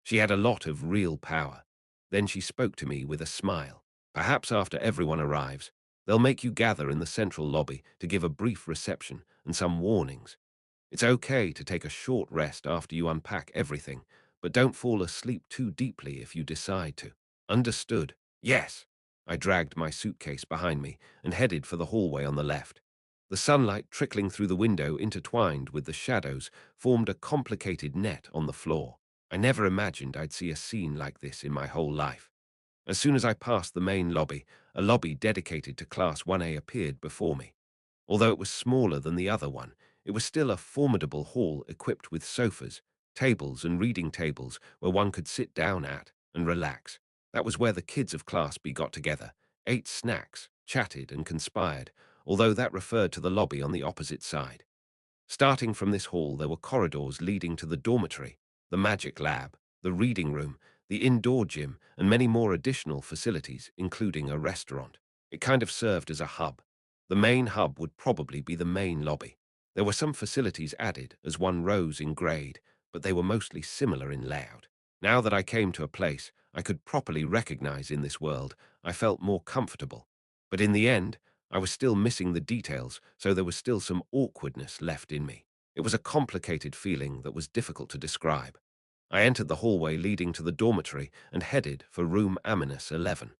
She had a lot of real power. Then she spoke to me with a smile. Perhaps after everyone arrives, they'll make you gather in the central lobby to give a brief reception and some warnings. It's okay to take a short rest after you unpack everything, but don't fall asleep too deeply if you decide to. Understood? Yes. I dragged my suitcase behind me and headed for the hallway on the left. The sunlight trickling through the window intertwined with the shadows formed a complicated net on the floor. I never imagined I'd see a scene like this in my whole life. As soon as I passed the main lobby, a lobby dedicated to Class 1A appeared before me. Although it was smaller than the other one, it was still a formidable hall equipped with sofas, tables and reading tables where one could sit down at and relax. That was where the kids of Class B got together, ate snacks, chatted and conspired, although that referred to the lobby on the opposite side. Starting from this hall, there were corridors leading to the dormitory, the magic lab, the reading room, the indoor gym, and many more additional facilities, including a restaurant. It kind of served as a hub. The main hub would probably be the main lobby. There were some facilities added as one rose in grade, but they were mostly similar in layout. Now that I came to a place I could properly recognize in this world, I felt more comfortable. But in the end, I was still missing the details, so there was still some awkwardness left in me. It was a complicated feeling that was difficult to describe. I entered the hallway leading to the dormitory and headed for room Aminus 11.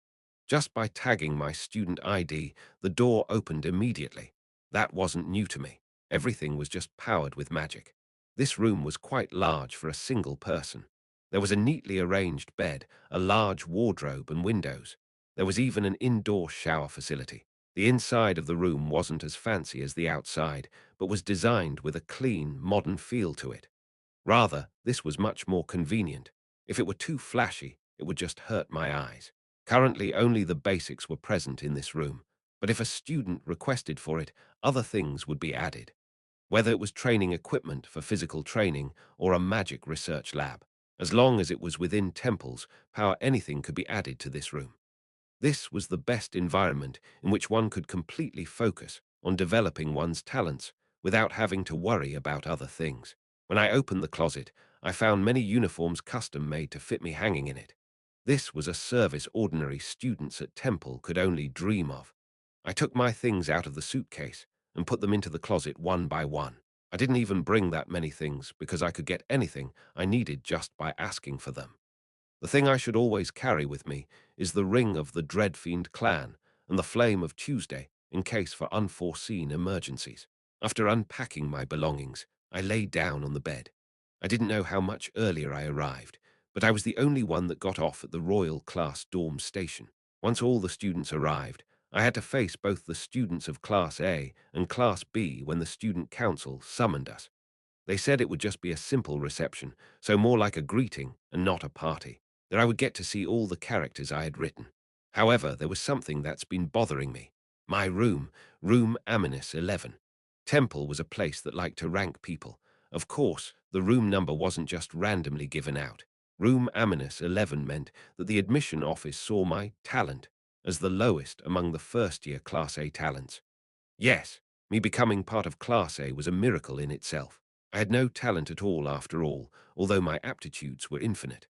Just by tagging my student ID, the door opened immediately. That wasn't new to me. Everything was just powered with magic. This room was quite large for a single person. There was a neatly arranged bed, a large wardrobe and windows. There was even an indoor shower facility. The inside of the room wasn't as fancy as the outside, but was designed with a clean, modern feel to it. Rather, this was much more convenient. If it were too flashy, it would just hurt my eyes. Currently, only the basics were present in this room. But if a student requested for it, other things would be added, whether it was training equipment for physical training or a magic research lab. As long as it was within temples, power anything could be added to this room. This was the best environment in which one could completely focus on developing one's talents without having to worry about other things. When I opened the closet, I found many uniforms custom made to fit me hanging in it. This was a service ordinary students at Temple could only dream of. I took my things out of the suitcase and put them into the closet one by one. I didn't even bring that many things because I could get anything I needed just by asking for them. The thing I should always carry with me is the ring of the Dreadfiend clan and the flame of Tuesday in case for unforeseen emergencies. After unpacking my belongings, I lay down on the bed. I didn't know how much earlier I arrived, but I was the only one that got off at the Royal Class Dorm station. Once all the students arrived, I had to face both the students of Class A and Class B when the Student Council summoned us. They said it would just be a simple reception, so more like a greeting and not a party, that I would get to see all the characters I had written. However, there was something that's been bothering me. My room, room Aminus 11. Temple was a place that liked to rank people. Of course, the room number wasn't just randomly given out. Room Aminus 11 meant that the admission office saw my talent as the lowest among the first-year Class A talents. Yes, me becoming part of Class A was a miracle in itself. I had no talent at all after all, although my aptitudes were infinite.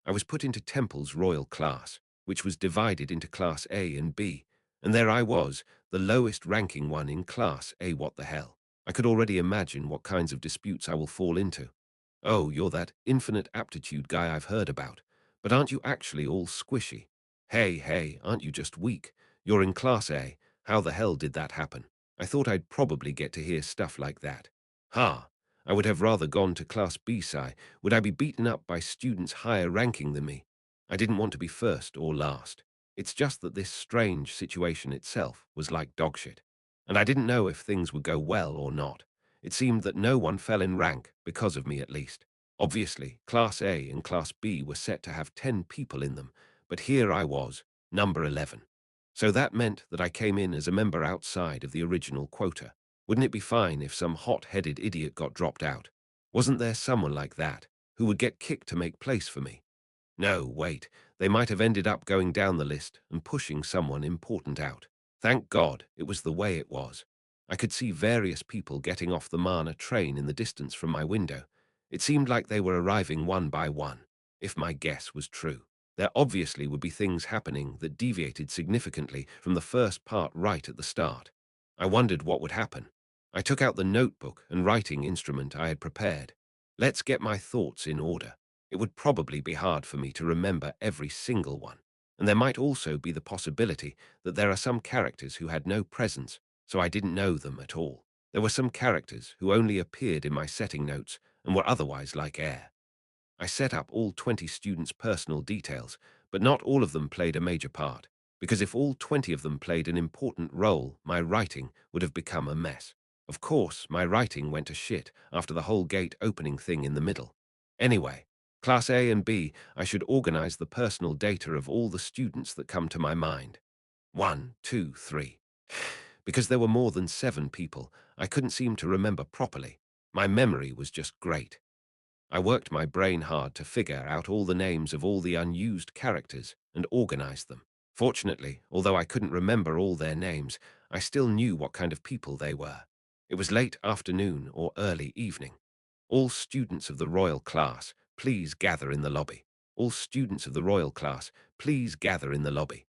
I was put into Temple's royal class, which was divided into Class A and B, and there I was, the lowest ranking one in Class A. What the hell? I could already imagine what kinds of disputes I will fall into. Oh, you're that infinite aptitude guy I've heard about, but aren't you actually all squishy? Hey, aren't you just weak? You're in Class A. How the hell did that happen? I thought I'd probably get to hear stuff like that. Ha! I would have rather gone to Class B Psi. Would I be beaten up by students higher ranking than me? I didn't want to be first or last. It's just that this strange situation itself was like dogshit. And I didn't know if things would go well or not. It seemed that no one fell in rank, because of me at least. Obviously, Class A and Class B were set to have 10 people in them, but here I was, number 11. So that meant that I came in as a member outside of the original quota. Wouldn't it be fine if some hot-headed idiot got dropped out? Wasn't there someone like that who would get kicked to make place for me? No, wait, they might have ended up going down the list and pushing someone important out. Thank God it was the way it was. I could see various people getting off the Mana train in the distance from my window. It seemed like they were arriving one by one. If my guess was true, there obviously would be things happening that deviated significantly from the first part right at the start. I wondered what would happen. I took out the notebook and writing instrument I had prepared. Let's get my thoughts in order. It would probably be hard for me to remember every single one, and there might also be the possibility that there are some characters who had no presence, so I didn't know them at all. There were some characters who only appeared in my setting notes and were otherwise like air. I set up all 20 students' personal details, but not all of them played a major part, because if all 20 of them played an important role, my writing would have become a mess. Of course, my writing went to shit after the whole gate opening thing in the middle. Anyway, Class A and B, I should organize the personal data of all the students that come to my mind. 1, 2, 3. Because there were more than 7 people, I couldn't seem to remember properly. My memory was just great. I worked my brain hard to figure out all the names of all the unused characters and organize them. Fortunately, although I couldn't remember all their names, I still knew what kind of people they were. It was late afternoon or early evening. All students of the royal class, please gather in the lobby. All students of the royal class, please gather in the lobby.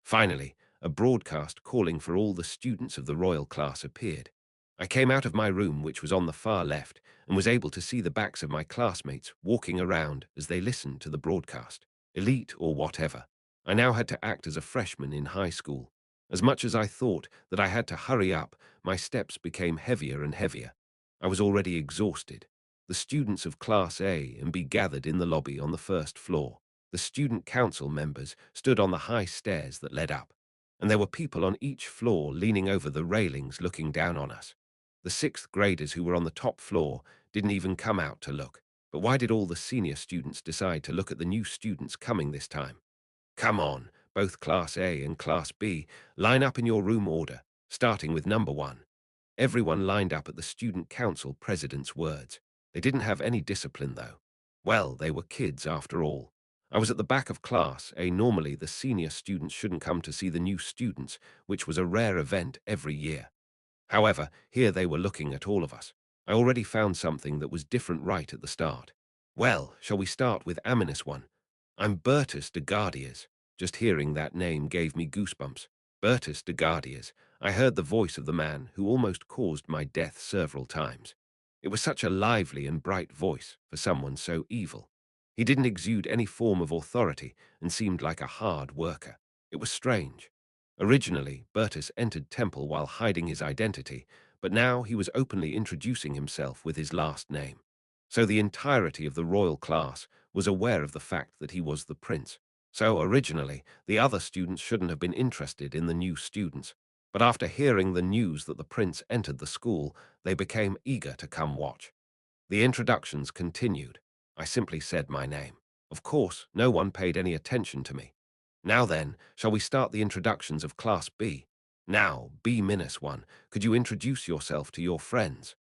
Finally, a broadcast calling for all the students of the royal class appeared. I came out of my room, which was on the far left, and was able to see the backs of my classmates walking around as they listened to the broadcast. Elite or whatever. I now had to act as a freshman in high school. As much as I thought that I had to hurry up, my steps became heavier and heavier. I was already exhausted. The students of Class A and B gathered in the lobby on the first floor. The student council members stood on the high stairs that led up, and there were people on each floor leaning over the railings looking down on us. The sixth graders who were on the top floor didn't even come out to look. But why did all the senior students decide to look at the new students coming this time? Come on, both Class A and Class B, line up in your room order, starting with number 1. Everyone lined up at the student council president's words. They didn't have any discipline, though. Well, they were kids, after all. I was at the back of Class A. Normally, the senior students shouldn't come to see the new students, which was a rare event every year. However, here they were looking at all of us. I already found something that was different right at the start. Well, shall we start with ominous one? I'm Bertus de Guardias. Just hearing that name gave me goosebumps. Bertus de Guardias. I heard the voice of the man who almost caused my death several times. It was such a lively and bright voice for someone so evil. He didn't exude any form of authority and seemed like a hard worker. It was strange. Originally, Bertus entered Temple while hiding his identity, but now he was openly introducing himself with his last name. So the entirety of the royal class was aware of the fact that he was the prince. So originally, the other students shouldn't have been interested in the new students. But after hearing the news that the prince entered the school, they became eager to come watch. The introductions continued. I simply said my name. Of course, no one paid any attention to me. Now then, shall we start the introductions of Class B? Now, B-1, could you introduce yourself to your friends?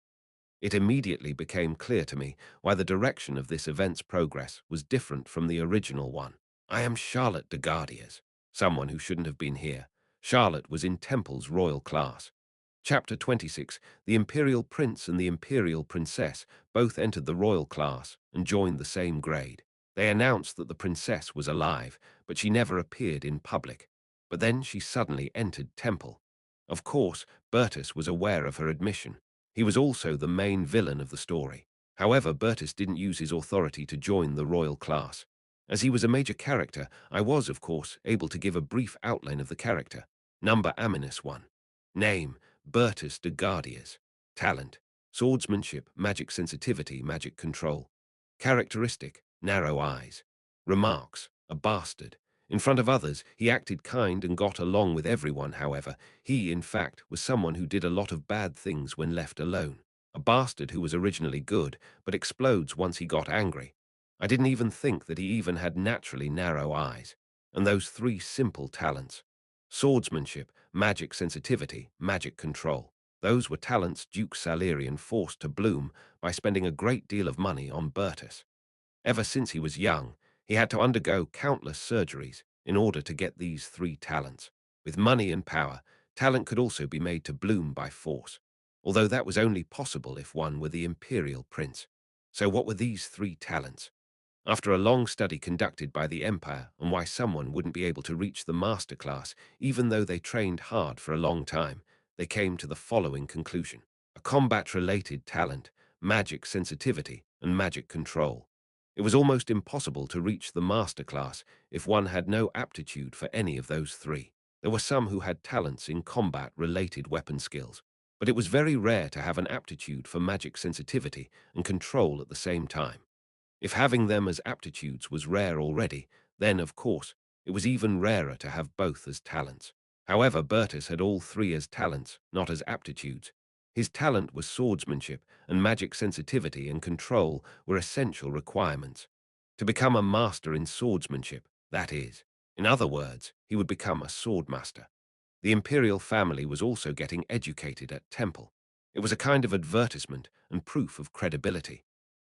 It immediately became clear to me why the direction of this event's progress was different from the original one. I am Charlotte de Guardias, someone who shouldn't have been here. Charlotte was in Temple's royal class. Chapter 26, the Imperial Prince and the Imperial Princess both entered the royal class and joined the same grade. They announced that the princess was alive, but she never appeared in public. But then she suddenly entered Temple. Of course, Bertus was aware of her admission. He was also the main villain of the story. However, Bertus didn't use his authority to join the royal class. As he was a major character, I was, of course, able to give a brief outline of the character. Number ominous 1. Name, Bertus de Guardias. Talent, swordsmanship, magic sensitivity, magic control. Characteristic, narrow eyes. Remarks, a bastard. In front of others, he acted kind and got along with everyone. However, he, in fact, was someone who did a lot of bad things when left alone. A bastard who was originally good, but explodes once he got angry. I didn't even think that he even had naturally narrow eyes. And those 3 simple talents. Swordsmanship, magic sensitivity, magic control. Those were talents Duke Salerian forced to bloom by spending a great deal of money on Bertus. Ever since he was young, he had to undergo countless surgeries in order to get these 3 talents. With money and power, talent could also be made to bloom by force, although that was only possible if one were the imperial prince. So what were these 3 talents? After a long study conducted by the Empire on why someone wouldn't be able to reach the master class even though they trained hard for a long time, they came to the following conclusion. A combat-related talent, magic sensitivity, and magic control. It was almost impossible to reach the master class if one had no aptitude for any of those 3. There were some who had talents in combat-related weapon skills, but it was very rare to have an aptitude for magic sensitivity and control at the same time. If having them as aptitudes was rare already, then, of course, it was even rarer to have both as talents. However, Bertus had all 3 as talents, not as aptitudes. His talent was swordsmanship, and magic sensitivity and control were essential requirements. To become a master in swordsmanship, that is. In other words, he would become a swordmaster. The imperial family was also getting educated at Temple. It was a kind of advertisement and proof of credibility.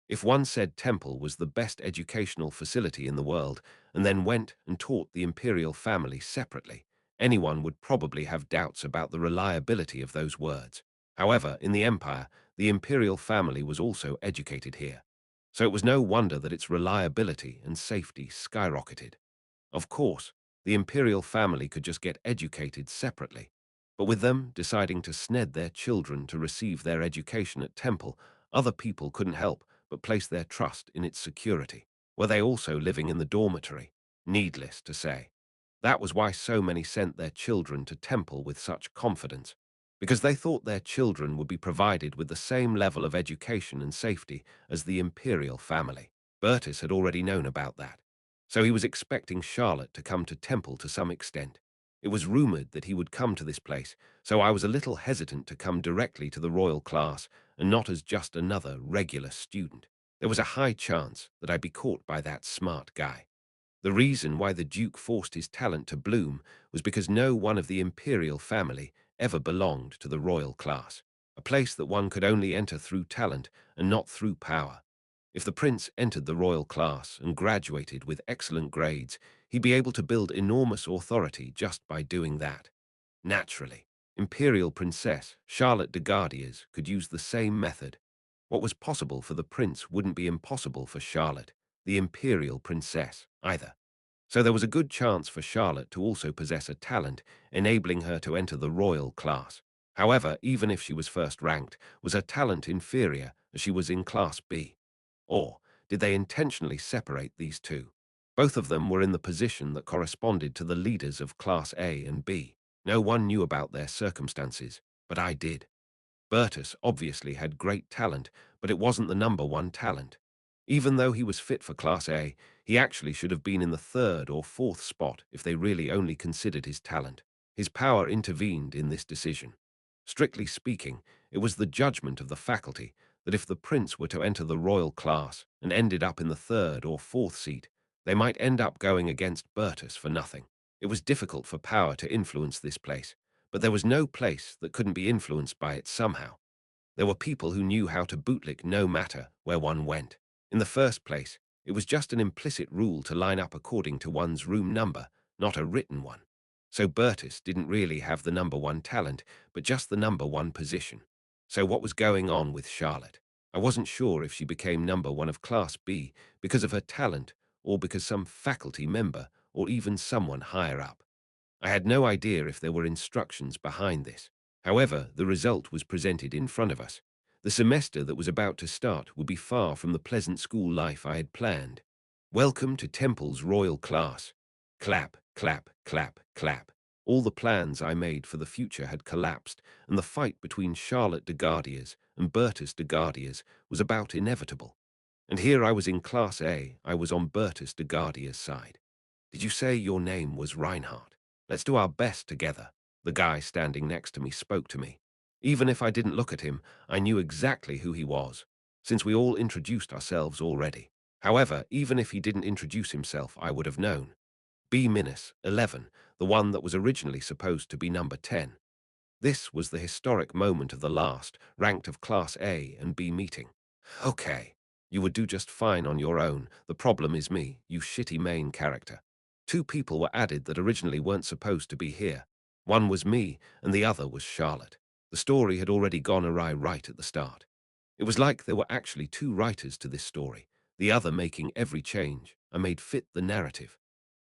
If one said Temple was the best educational facility in the world and then went and taught the imperial family separately, anyone would probably have doubts about the reliability of those words. However, in the empire, the imperial family was also educated here. So it was no wonder that its reliability and safety skyrocketed. Of course, the imperial family could just get educated separately. But with them deciding to sned their children to receive their education at Temple, other people couldn't help but place their trust in its security. Were they also living in the dormitory? Needless to say. That was why so many sent their children to Temple with such confidence, because they thought their children would be provided with the same level of education and safety as the imperial family. Bertus had already known about that, so he was expecting Charlotte to come to Temple to some extent. It was rumored that he would come to this place, so I was a little hesitant to come directly to the royal class and not as just another regular student. There was a high chance that I'd be caught by that smart guy. The reason why the Duke forced his talent to bloom was because no one of the imperial family ever belonged to the royal class, a place that one could only enter through talent and not through power. If the prince entered the royal class and graduated with excellent grades, he'd be able to build enormous authority just by doing that. Naturally, Imperial Princess Charlotte de Gardiers could use the same method. What was possible for the prince wouldn't be impossible for Charlotte, the Imperial Princess, either. So there was a good chance for Charlotte to also possess a talent enabling her to enter the royal class. However, even if she was first ranked, was her talent inferior as she was in Class B? Or did they intentionally separate these two? Both of them were in the position that corresponded to the leaders of Class A and B. No one knew about their circumstances, but I did. Bertus obviously had great talent, but it wasn't the number one talent. Even though he was fit for Class A, he actually should have been in the third or fourth spot if they really only considered his talent. His power intervened in this decision. Strictly speaking, it was the judgment of the faculty that if the prince were to enter the royal class and ended up in the third or fourth seat, they might end up going against Bertus for nothing. It was difficult for power to influence this place, but there was no place that couldn't be influenced by it somehow. There were people who knew how to bootlick no matter where one went. In the first place, it was just an implicit rule to line up according to one's room number, not a written one. So Bertus didn't really have the number one talent, but just the number one position. So what was going on with Charlotte? I wasn't sure if she became number one of Class B because of her talent or because some faculty member or even someone higher up. I had no idea if there were instructions behind this. However, the result was presented in front of us. The semester that was about to start would be far from the pleasant school life I had planned. Welcome to Temple's royal class. Clap, clap, clap, clap. All the plans I made for the future had collapsed, and the fight between Charlotte de Gardiers and Bertus de Gardiers was about inevitable. And here I was in Class A, I was on Bertus de Gardiers' side. Did you say your name was Reinhardt? Let's do our best together. The guy standing next to me spoke to me. Even if I didn't look at him, I knew exactly who he was, since we all introduced ourselves already. However, even if he didn't introduce himself, I would have known. B-11, the one that was originally supposed to be number 10. This was the historic moment of the last, ranked of Class A and B meeting. Okay, you would do just fine on your own. The problem is me, you shitty main character. Two people were added that originally weren't supposed to be here. One was me, and the other was Charlotte. The story had already gone awry right at the start. It was like there were actually two writers to this story, the other making every change I made fit the narrative.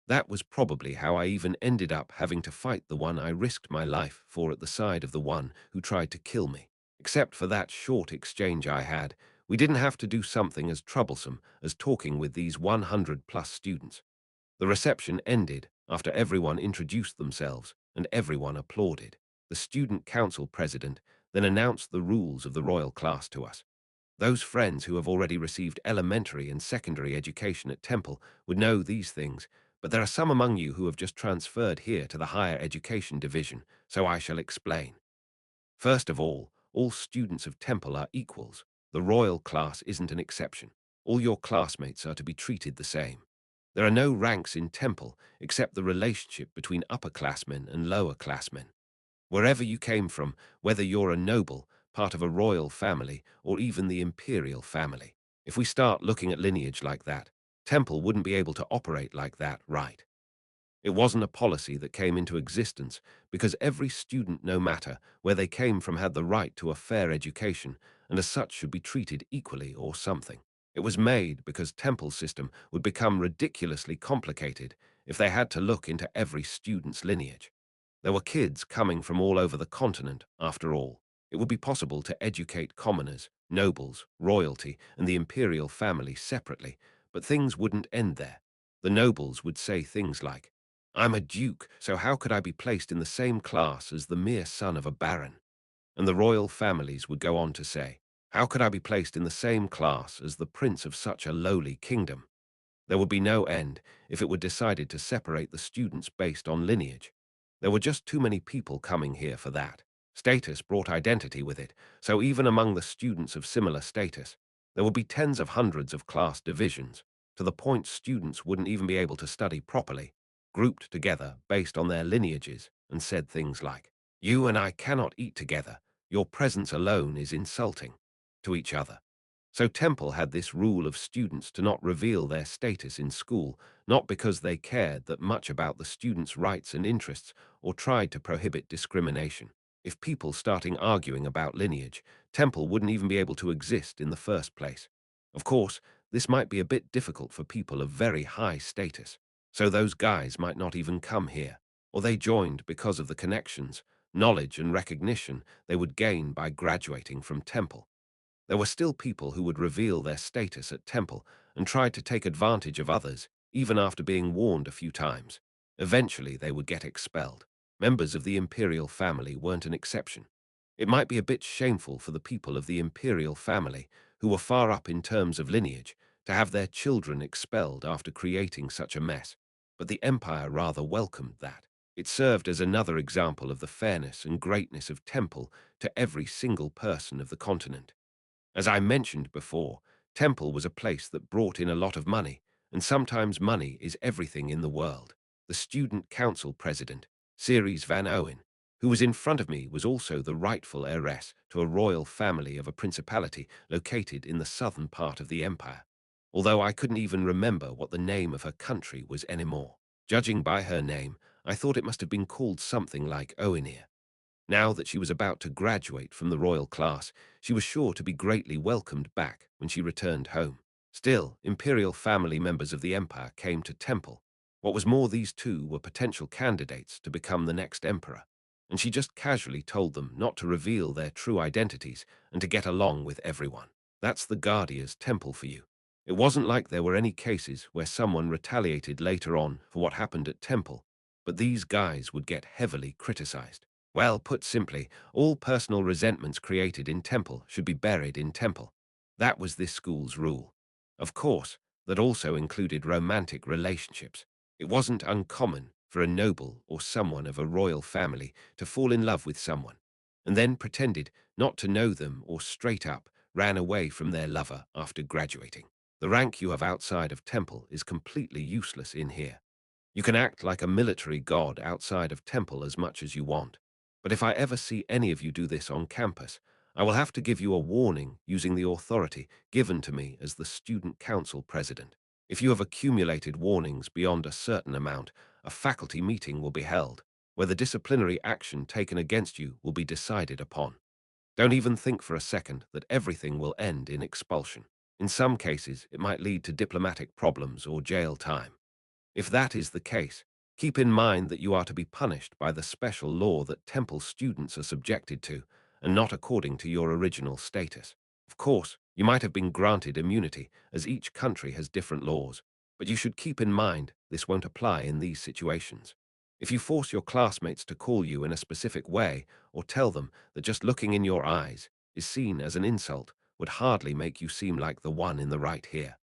That was probably how I even ended up having to fight the one I risked my life for at the side of the one who tried to kill me. Except for that short exchange I had, we didn't have to do something as troublesome as talking with these 100-plus students. The reception ended after everyone introduced themselves and everyone applauded. The student council president then announced the rules of the royal class to us. Those friends who have already received elementary and secondary education at Temple would know these things, but there are some among you who have just transferred here to the higher education division, so I shall explain. First of all students of Temple are equals. The royal class isn't an exception. All your classmates are to be treated the same. There are no ranks in Temple except the relationship between upperclassmen and lowerclassmen. Wherever you came from, whether you're a noble, part of a royal family, or even the imperial family. If we start looking at lineage like that, Temple wouldn't be able to operate like that, right? It wasn't a policy that came into existence because every student, no matter where they came from, had the right to a fair education and as such should be treated equally or something. It was made because Temple's system would become ridiculously complicated if they had to look into every student's lineage. There were kids coming from all over the continent, after all. It would be possible to educate commoners, nobles, royalty, and the imperial family separately, but things wouldn't end there. The nobles would say things like, "I'm a duke, so how could I be placed in the same class as the mere son of a baron?" And the royal families would go on to say, "How could I be placed in the same class as the prince of such a lowly kingdom?" There would be no end if it were decided to separate the students based on lineage. There were just too many people coming here for that. Status brought identity with it, so even among the students of similar status, there would be tens of hundreds of class divisions. to the point students wouldn't even be able to study properly, grouped together based on their lineages, and said things like, "You and I cannot eat together. Your presence alone is insulting," to each other. So Temple had this rule of students to not reveal their status in school, not because they cared that much about the students' rights and interests or tried to prohibit discrimination. If people starting arguing about lineage, Temple wouldn't even be able to exist in the first place. Of course, this might be a bit difficult for people of very high status, so those guys might not even come here, or they joined because of the connections, knowledge and recognition they would gain by graduating from Temple. There were still people who would reveal their status at Temple and tried to take advantage of others, even after being warned a few times. Eventually, they would get expelled. Members of the imperial family weren't an exception. It might be a bit shameful for the people of the imperial family, who were far up in terms of lineage, to have their children expelled after creating such a mess, but the empire rather welcomed that. It served as another example of the fairness and greatness of Temple to every single person of the continent. As I mentioned before, Temple was a place that brought in a lot of money, and sometimes money is everything in the world. The student council president, Ceres Van Owen, who was in front of me, was also the rightful heiress to a royal family of a principality located in the southern part of the empire, although I couldn't even remember what the name of her country was anymore. Judging by her name, I thought it must have been called something like Owenir. Now that she was about to graduate from the royal class, she was sure to be greatly welcomed back when she returned home. Still, imperial family members of the empire came to Temple. What was more, these two were potential candidates to become the next emperor, and she just casually told them not to reveal their true identities and to get along with everyone. That's the Guardia's Temple for you. It wasn't like there were any cases where someone retaliated later on for what happened at Temple, but these guys would get heavily criticized. Well, put simply, all personal resentments created in Temple should be buried in Temple. That was this school's rule. Of course, that also included romantic relationships. It wasn't uncommon for a noble or someone of a royal family to fall in love with someone, and then pretended not to know them or straight up ran away from their lover after graduating. The rank you have outside of Temple is completely useless in here. You can act like a military god outside of Temple as much as you want. But if I ever see any of you do this on campus, I will have to give you a warning using the authority given to me as the student council president. If you have accumulated warnings beyond a certain amount, a faculty meeting will be held, where the disciplinary action taken against you will be decided upon. Don't even think for a second that everything will end in expulsion. In some cases, it might lead to diplomatic problems or jail time. If that is the case, keep in mind that you are to be punished by the special law that Temple students are subjected to, and not according to your original status. Of course, you might have been granted immunity, as each country has different laws, but you should keep in mind this won't apply in these situations. If you force your classmates to call you in a specific way, or tell them that just looking in your eyes is seen as an insult, would hardly make you seem like the one in the right here.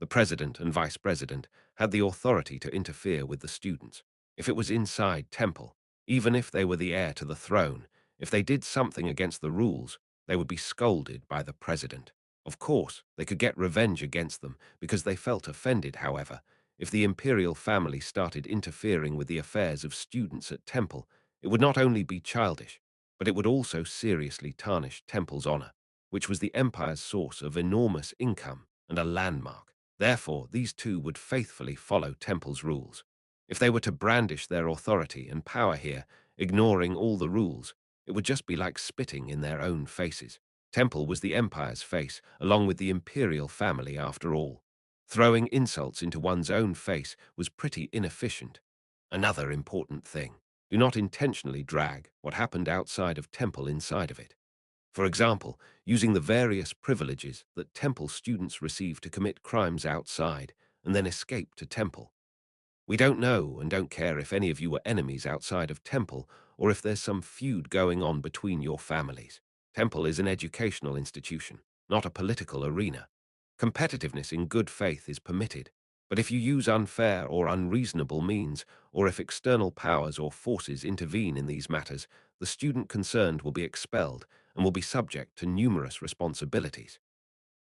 The president and vice president had the authority to interfere with the students. If it was inside Temple, even if they were the heir to the throne, if they did something against the rules, they would be scolded by the president. Of course, they could get revenge against them because they felt offended, however. If the imperial family started interfering with the affairs of students at Temple, it would not only be childish, but it would also seriously tarnish Temple's honor, which was the empire's source of enormous income and a landmark. Therefore, these two would faithfully follow Temple's rules. If they were to brandish their authority and power here, ignoring all the rules, it would just be like spitting in their own faces. Temple was the empire's face, along with the imperial family after all. Throwing insults into one's own face was pretty inefficient. Another important thing: do not intentionally drag what happened outside of Temple inside of it. For example, using the various privileges that Temple students receive to commit crimes outside and then escape to Temple. We don't know and don't care if any of you were enemies outside of Temple or if there's some feud going on between your families. Temple is an educational institution, not a political arena. Competitiveness in good faith is permitted, but if you use unfair or unreasonable means, or if external powers or forces intervene in these matters, the student concerned will be expelled and will be subject to numerous responsibilities.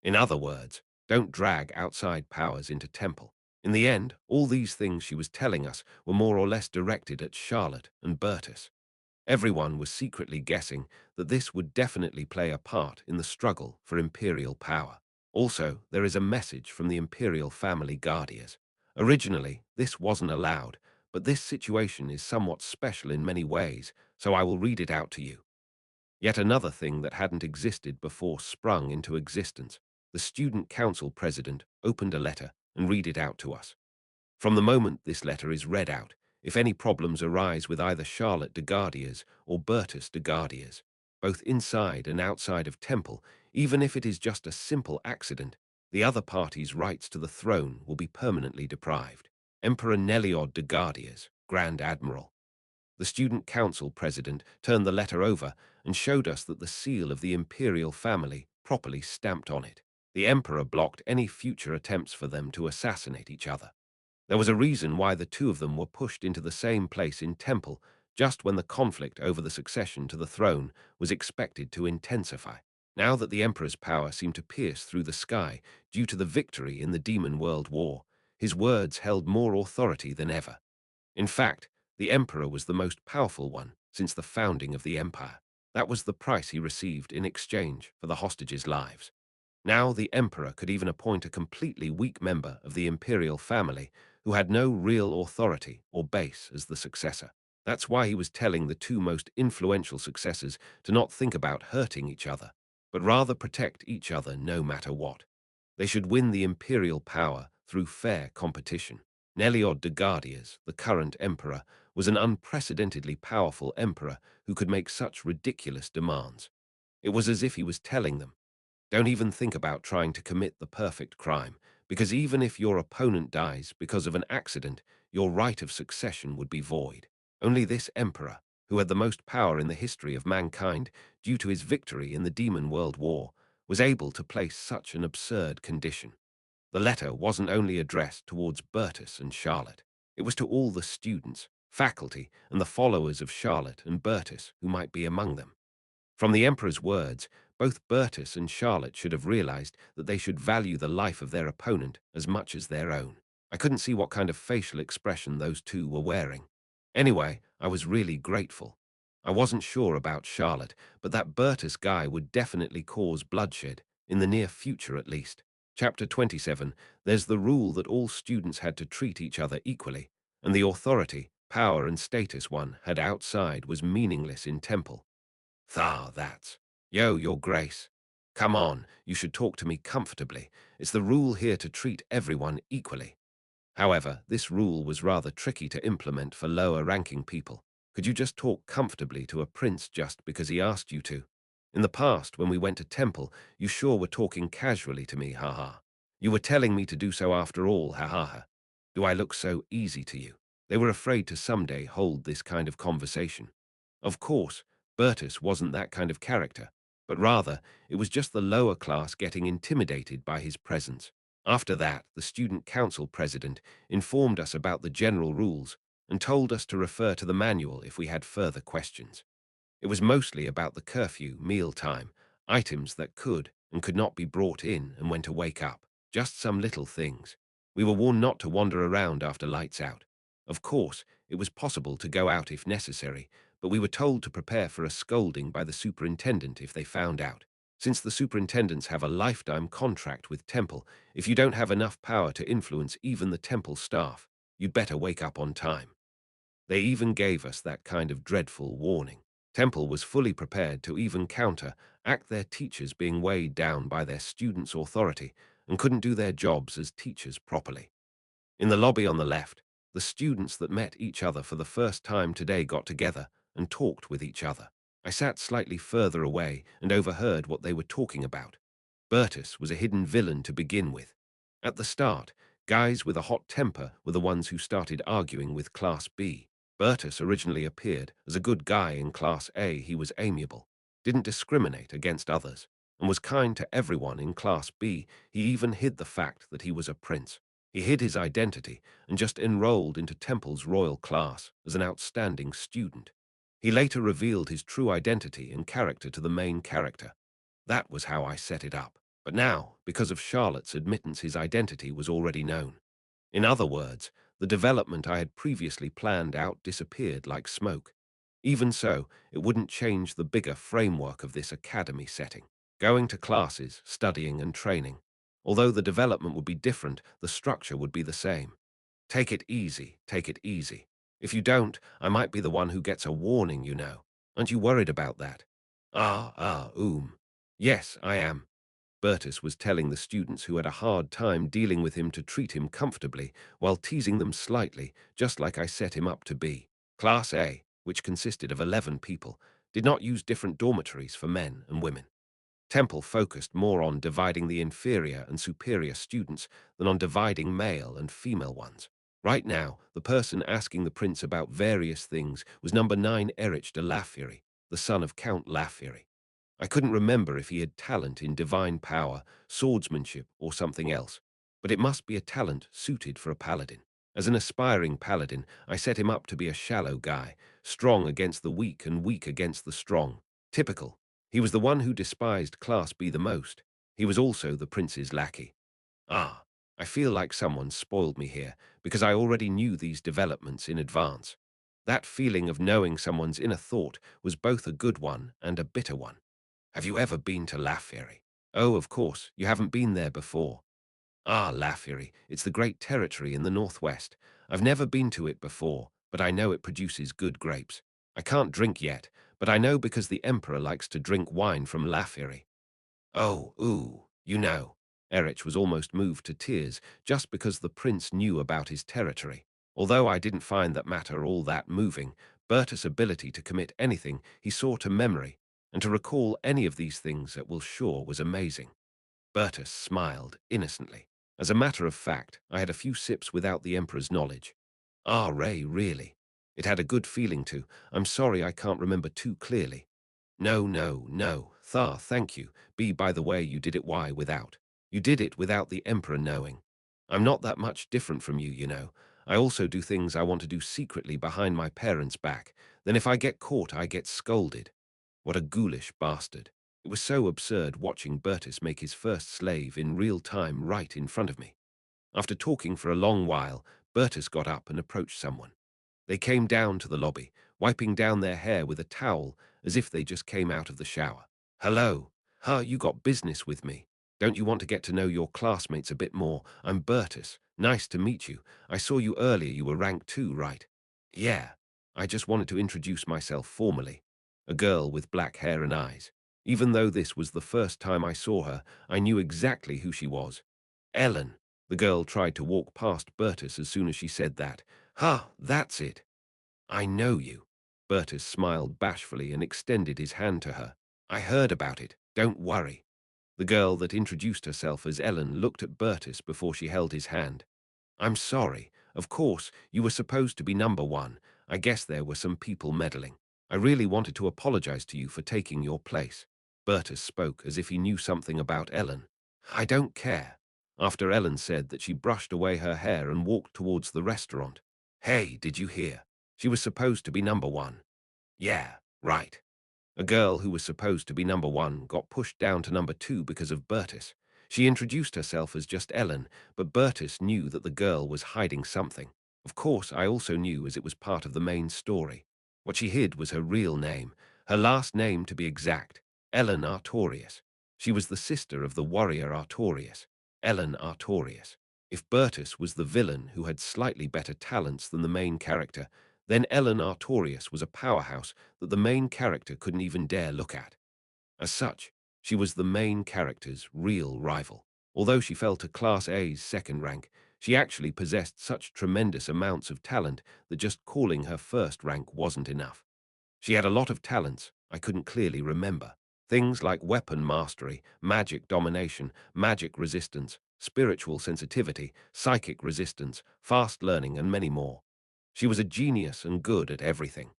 In other words, Don't drag outside powers into temple. In the end, all these things she was telling us were more or less directed at Charlotte and Bertus. Everyone was secretly guessing that this would definitely play a part in the struggle for imperial power. Also, there is a message from the imperial family guardians. Originally, this wasn't allowed, but this situation is somewhat special in many ways, so I will read it out to you. Yet another thing that hadn't existed before sprung into existence. The student council president opened a letter and read it out to us. From the moment this letter is read out, if any problems arise with either Charlotte de Gardiers or Bertus de Gardiers, both inside and outside of Temple, even if it is just a simple accident, the other party's rights to the throne will be permanently deprived. Emperor Neliod de Gardiers, Grand Admiral. The student council president turned the letter over and showed us that the seal of the imperial family properly stamped on it. The emperor blocked any future attempts for them to assassinate each other. There was a reason why the two of them were pushed into the same place in Temple just when the conflict over the succession to the throne was expected to intensify. Now that the emperor's power seemed to pierce through the sky due to the victory in the Demon World War, his words held more authority than ever. In fact, the emperor was the most powerful one since the founding of the empire. That was the price he received in exchange for the hostages' lives. Now the emperor could even appoint a completely weak member of the imperial family who had no real authority or base as the successor. That's why he was telling the two most influential successors to not think about hurting each other, but rather protect each other no matter what. They should win the imperial power through fair competition. Neliod de Gardiers, the current emperor, was an unprecedentedly powerful emperor who could make such ridiculous demands. It was as if he was telling them, don't even think about trying to commit the perfect crime, because even if your opponent dies because of an accident, your right of succession would be void. Only this emperor, who had the most power in the history of mankind due to his victory in the Demon World War, was able to place such an absurd condition. The letter wasn't only addressed towards Bertus and Charlotte. It was to all the students, faculty, and the followers of Charlotte and Bertus who might be among them. From the emperor's words, both Bertus and Charlotte should have realized that they should value the life of their opponent as much as their own. I couldn't see what kind of facial expression those two were wearing. Anyway, I was really grateful. I wasn't sure about Charlotte, but that Bertus guy would definitely cause bloodshed, in the near future at least. Chapter 27, there's the rule that all students had to treat each other equally, and the authority, power, and status one had outside was meaningless in Temple. That's. Yo, Your Grace. Come on, you should talk to me comfortably. It's the rule here to treat everyone equally. However, this rule was rather tricky to implement for lower-ranking people. Could you just talk comfortably to a prince just because he asked you to? In the past, when we went to temple, you sure were talking casually to me, haha. You were telling me to do so after all, haha. Do I look so easy to you? They were afraid to someday hold this kind of conversation. Of course, Bertus wasn't that kind of character, but rather, it was just the lower class getting intimidated by his presence. After that, the student council president informed us about the general rules and told us to refer to the manual if we had further questions. It was mostly about the curfew, meal time, items that could and could not be brought in and when to wake up, just some little things. We were warned not to wander around after lights out. Of course, it was possible to go out if necessary, but we were told to prepare for a scolding by the superintendent if they found out. Since the superintendents have a lifetime contract with Temple, if you don't have enough power to influence even the Temple staff, you'd better wake up on time. They even gave us that kind of dreadful warning. Temple was fully prepared to even counteract their teachers being weighed down by their students' authority and couldn't do their jobs as teachers properly. In the lobby on the left, the students that met each other for the first time today got together and talked with each other. I sat slightly further away and overheard what they were talking about. Bertus was a hidden villain to begin with. At the start, guys with a hot temper were the ones who started arguing with Class B. Bertus originally appeared as a good guy in Class A. He was amiable, didn't discriminate against others, and was kind to everyone in Class B. He even hid the fact that he was a prince. He hid his identity and just enrolled into Temple's royal class as an outstanding student. He later revealed his true identity and character to the main character. That was how I set it up. But now, because of Charlotte's admittance, his identity was already known. In other words, the development I had previously planned out disappeared like smoke. Even so, it wouldn't change the bigger framework of this academy setting. Going to classes, studying and training. Although the development would be different, the structure would be the same. Take it easy, take it easy. If you don't, I might be the one who gets a warning, you know. Aren't you worried about that? Yes, I am. Bertus was telling the students who had a hard time dealing with him to treat him comfortably, while teasing them slightly, just like I set him up to be. Class A, which consisted of 11 people, did not use different dormitories for men and women. Temple focused more on dividing the inferior and superior students than on dividing male and female ones. Right now, the person asking the prince about various things was number 9 Erich de Lafury, the son of Count Lafury. I couldn't remember if he had talent in divine power, swordsmanship, or something else, but it must be a talent suited for a paladin. As an aspiring paladin, I set him up to be a shallow guy, strong against the weak and weak against the strong. Typical. He was the one who despised Class B the most. He was also the prince's lackey. I feel like someone spoiled me here, because I already knew these developments in advance. That feeling of knowing someone's inner thought was both a good one and a bitter one. Have you ever been to Lafury? Oh, of course, you haven't been there before. Lafury, it's the great territory in the northwest. I've never been to it before, but I know it produces good grapes. I can't drink yet, but I know because the emperor likes to drink wine from Lafury. You know. Erich was almost moved to tears just because the prince knew about his territory. Although I didn't find that matter all that moving, Bertus' ability to commit anything he saw to memory and to recall any of these things at Will Shaw was amazing. Bertus smiled innocently. As a matter of fact, I had a few sips without the emperor's knowledge. Ray, really. It had a good feeling too. I'm sorry I can't remember too clearly. No. Thank you. By the way, you did it without. You did it without the emperor knowing. I'm not that much different from you, you know. I also do things I want to do secretly behind my parents' back. Then if I get caught, I get scolded. What a ghoulish bastard. It was so absurd watching Bertus make his first slave in real time right in front of me. After talking for a long while, Bertus got up and approached someone. They came down to the lobby, wiping down their hair with a towel as if they just came out of the shower. Hello. You got business with me. Don't you want to get to know your classmates a bit more? I'm Bertus. Nice to meet you. I saw you earlier. You were rank 2, right? Yeah. I just wanted to introduce myself formally. A girl with black hair and eyes. Even though this was the first time I saw her, I knew exactly who she was. Ellen. The girl tried to walk past Bertus as soon as she said that. That's it. I know you. Bertus smiled bashfully and extended his hand to her. I heard about it. Don't worry. The girl that introduced herself as Ellen looked at Bertus before she held his hand. I'm sorry. Of course, you were supposed to be number 1. I guess there were some people meddling. I really wanted to apologize to you for taking your place. Bertus spoke as if he knew something about Ellen. I don't care. After Ellen said that, she brushed away her hair and walked towards the restaurant. Hey, did you hear? She was supposed to be number 1. Yeah, right. A girl who was supposed to be number 1 got pushed down to number 2 because of Bertus. She introduced herself as just Ellen, but Bertus knew that the girl was hiding something. Of course, I also knew, as it was part of the main story. What she hid was her real name, her last name to be exact, Ellen Artorius. She was the sister of the warrior Artorius, Ellen Artorius. If Bertus was the villain who had slightly better talents than the main character, then Ellen Artorius was a powerhouse that the main character couldn't even dare look at. As such, she was the main character's real rival. Although she fell to Class A's second rank, she actually possessed such tremendous amounts of talent that just calling her first rank wasn't enough. She had a lot of talents I couldn't clearly remember. Things like weapon mastery, magic domination, magic resistance, spiritual sensitivity, psychic resistance, fast learning, and many more. She was a genius and good at everything.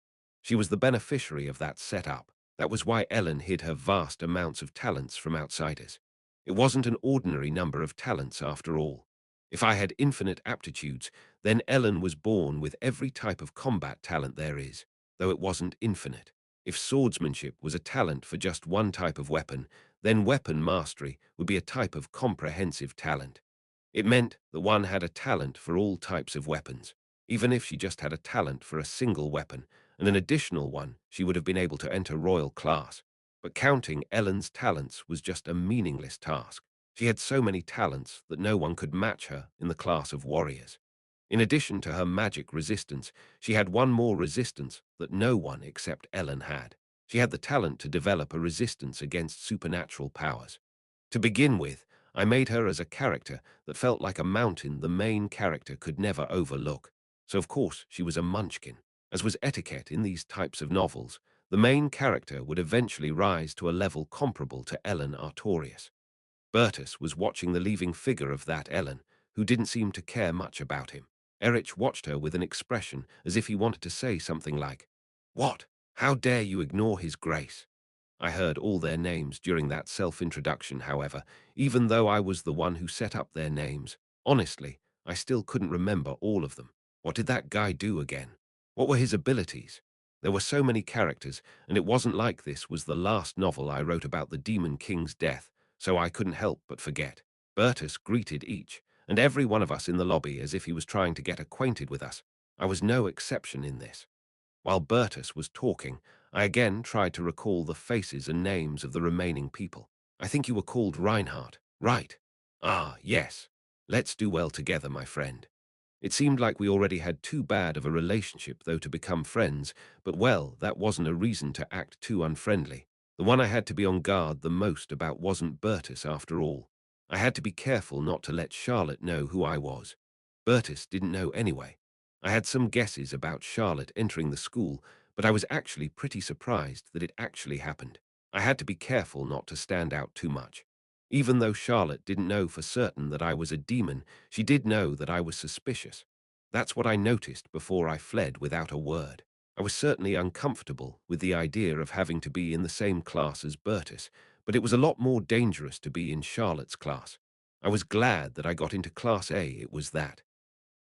She was the beneficiary of that setup. That was why Ellen hid her vast amounts of talents from outsiders. It wasn't an ordinary number of talents after all. If I had infinite aptitudes, then Ellen was born with every type of combat talent there is, though it wasn't infinite. If swordsmanship was a talent for just one type of weapon, Then weapon mastery would be a type of comprehensive talent. It meant that one had a talent for all types of weapons. Even if she just had a talent for a single weapon and an additional one, she would have been able to enter royal class. But counting Ellen's talents was just a meaningless task. She had so many talents that no one could match her in the class of warriors. In addition to her magic resistance, she had one more resistance that no one except Ellen had. She had the talent to develop a resistance against supernatural powers. To begin with, I made her as a character that felt like a mountain the main character could never overlook. So of course she was a munchkin. As was etiquette in these types of novels, the main character would eventually rise to a level comparable to Ellen Artorias. Bertus was watching the leaving figure of that Ellen, who didn't seem to care much about him. Erich watched her with an expression as if he wanted to say something like, "What? How dare you ignore his grace?" I heard all their names during that self-introduction, however, even though I was the one who set up their names. Honestly, I still couldn't remember all of them. What did that guy do again? What were his abilities? There were so many characters, and it wasn't like this was the last novel I wrote about the Demon King's death, so I couldn't help but forget. Bertus greeted each and every one of us in the lobby as if he was trying to get acquainted with us. I was no exception in this. While Bertus was talking, I again tried to recall the faces and names of the remaining people. I think you were called Reinhardt, right? Ah, yes. Let's do well together, my friend. It seemed like we already had too bad of a relationship, though, to become friends, but well, that wasn't a reason to act too unfriendly. The one I had to be on guard the most about wasn't Bertus after all. I had to be careful not to let Charlotte know who I was. Bertus didn't know anyway. I had some guesses about Charlotte entering the school, but I was actually pretty surprised that it actually happened. I had to be careful not to stand out too much. Even though Charlotte didn't know for certain that I was a demon, she did know that I was suspicious. That's what I noticed before I fled without a word. I was certainly uncomfortable with the idea of having to be in the same class as Bertus, but it was a lot more dangerous to be in Charlotte's class. I was glad that I got into Class A, it was that.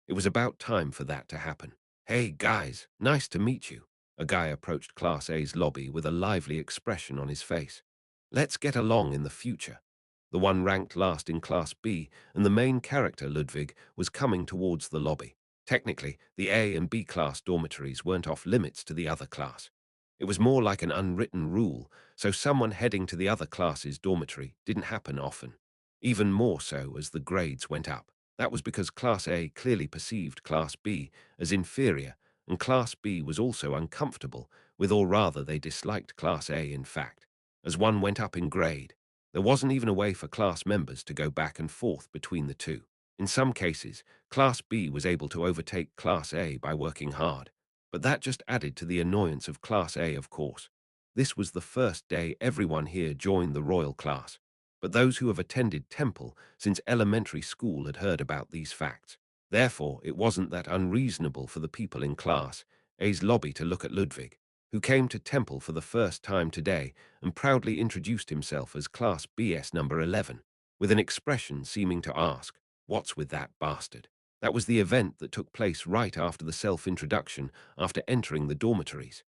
It was about time for that to happen. "Hey, guys, nice to meet you." A guy approached Class A's lobby with a lively expression on his face. "Let's get along in the future." The one ranked last in Class B and the main character, Ludwig, was coming towards the lobby. Technically, the A and B class dormitories weren't off limits to the other class. It was more like an unwritten rule, so someone heading to the other class's dormitory didn't happen often. Even more so as the grades went up. That was because Class A clearly perceived Class B as inferior, and Class B was also uncomfortable with, or rather they disliked Class A in fact. As one went up in grade, there wasn't even a way for class members to go back and forth between the two. In some cases, Class B was able to overtake Class A by working hard, but that just added to the annoyance of Class A, of course. This was the first day everyone here joined the royal class, but those who have attended Temple since elementary school had heard about these facts. Therefore, it wasn't that unreasonable for the people in Class A's lobby to look at Ludwig, who came to Temple for the first time today and proudly introduced himself as Class BS number 11, with an expression seeming to ask, "What's with that bastard?" That was the event that took place right after the self-introduction after entering the dormitories.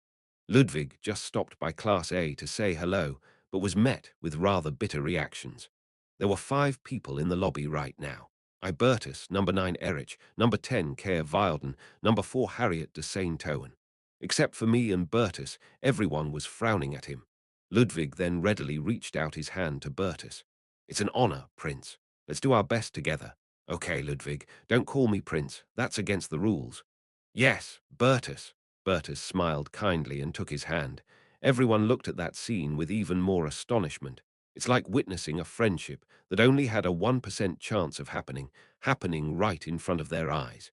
Ludwig just stopped by Class A to say hello, but was met with rather bitter reactions. There were 5 people in the lobby right now. Ibertus, number 9 Erich, number 10 Keir Wilden, number 4 Harriet de Saint-Owen. Except for me and Bertus, everyone was frowning at him. Ludwig then readily reached out his hand to Bertus. "It's an honor, Prince. Let's do our best together." "Okay, Ludwig, don't call me Prince. That's against the rules." "Yes, Bertus." Bertus smiled kindly and took his hand. Everyone looked at that scene with even more astonishment. It's like witnessing a friendship that only had a 1% chance of happening right in front of their eyes.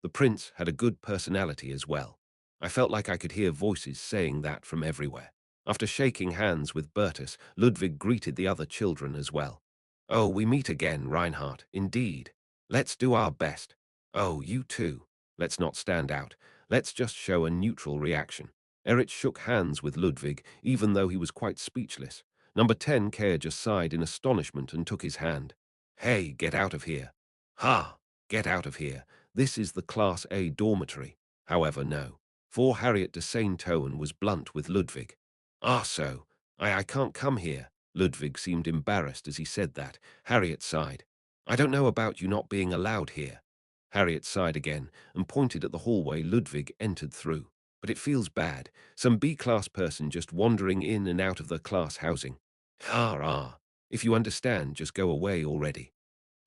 The prince had a good personality as well. I felt like I could hear voices saying that from everywhere. After shaking hands with Bertus, Ludwig greeted the other children as well. "Oh, we meet again, Reinhardt, indeed. Let's do our best. Oh, you too. Let's not stand out. Let's just show a neutral reaction." Erich shook hands with Ludwig, even though he was quite speechless. Number 10 Keir just sighed in astonishment and took his hand. "Hey, get out of here." "Ha! Get out of here. This is the Class A dormitory." However, no. For Harriet de Saint-Owen was blunt with Ludwig. "Ah, so. I can't come here." Ludwig seemed embarrassed as he said that. Harriet sighed. I don't know about you not being allowed here. Harriet sighed again and pointed at the hallway Ludwig entered through. But it feels bad. Some B-class person just wandering in and out of the class housing. Ah. If you understand, just go away already.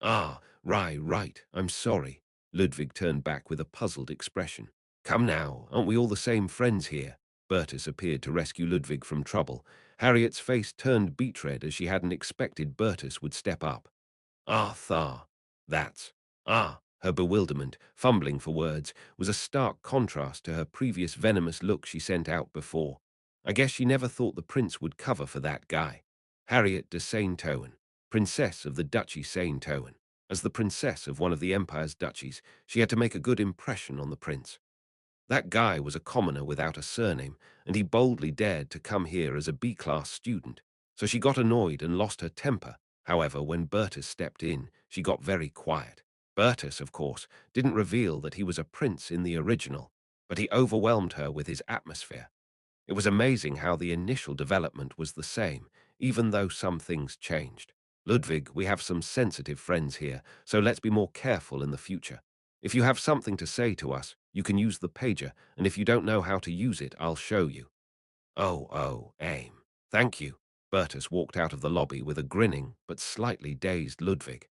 Ah, right. I'm sorry. Ludwig turned back with a puzzled expression. Come now, aren't we all the same friends here? Bertus appeared to rescue Ludwig from trouble. Harriet's face turned beet-red as she hadn't expected Bertus would step up. Ah, that's. Her bewilderment, fumbling for words, was a stark contrast to her previous venomous look she sent out before. I guess she never thought the prince would cover for that guy. Harriet de Saint-Ouen, princess of the Duchy Saint-Ouen. As the princess of one of the Empire's duchies, she had to make a good impression on the prince. That guy was a commoner without a surname, and he boldly dared to come here as a B-class student. So she got annoyed and lost her temper. However, when Bertus stepped in, she got very quiet. Bertus, of course, didn't reveal that he was a prince in the original, but he overwhelmed her with his atmosphere. It was amazing how the initial development was the same, even though some things changed. Ludwig, we have some sensitive friends here, so let's be more careful in the future. If you have something to say to us, you can use the pager, and if you don't know how to use it, I'll show you. Aim. Thank you. Bertus walked out of the lobby with a grinning but slightly dazed Ludwig.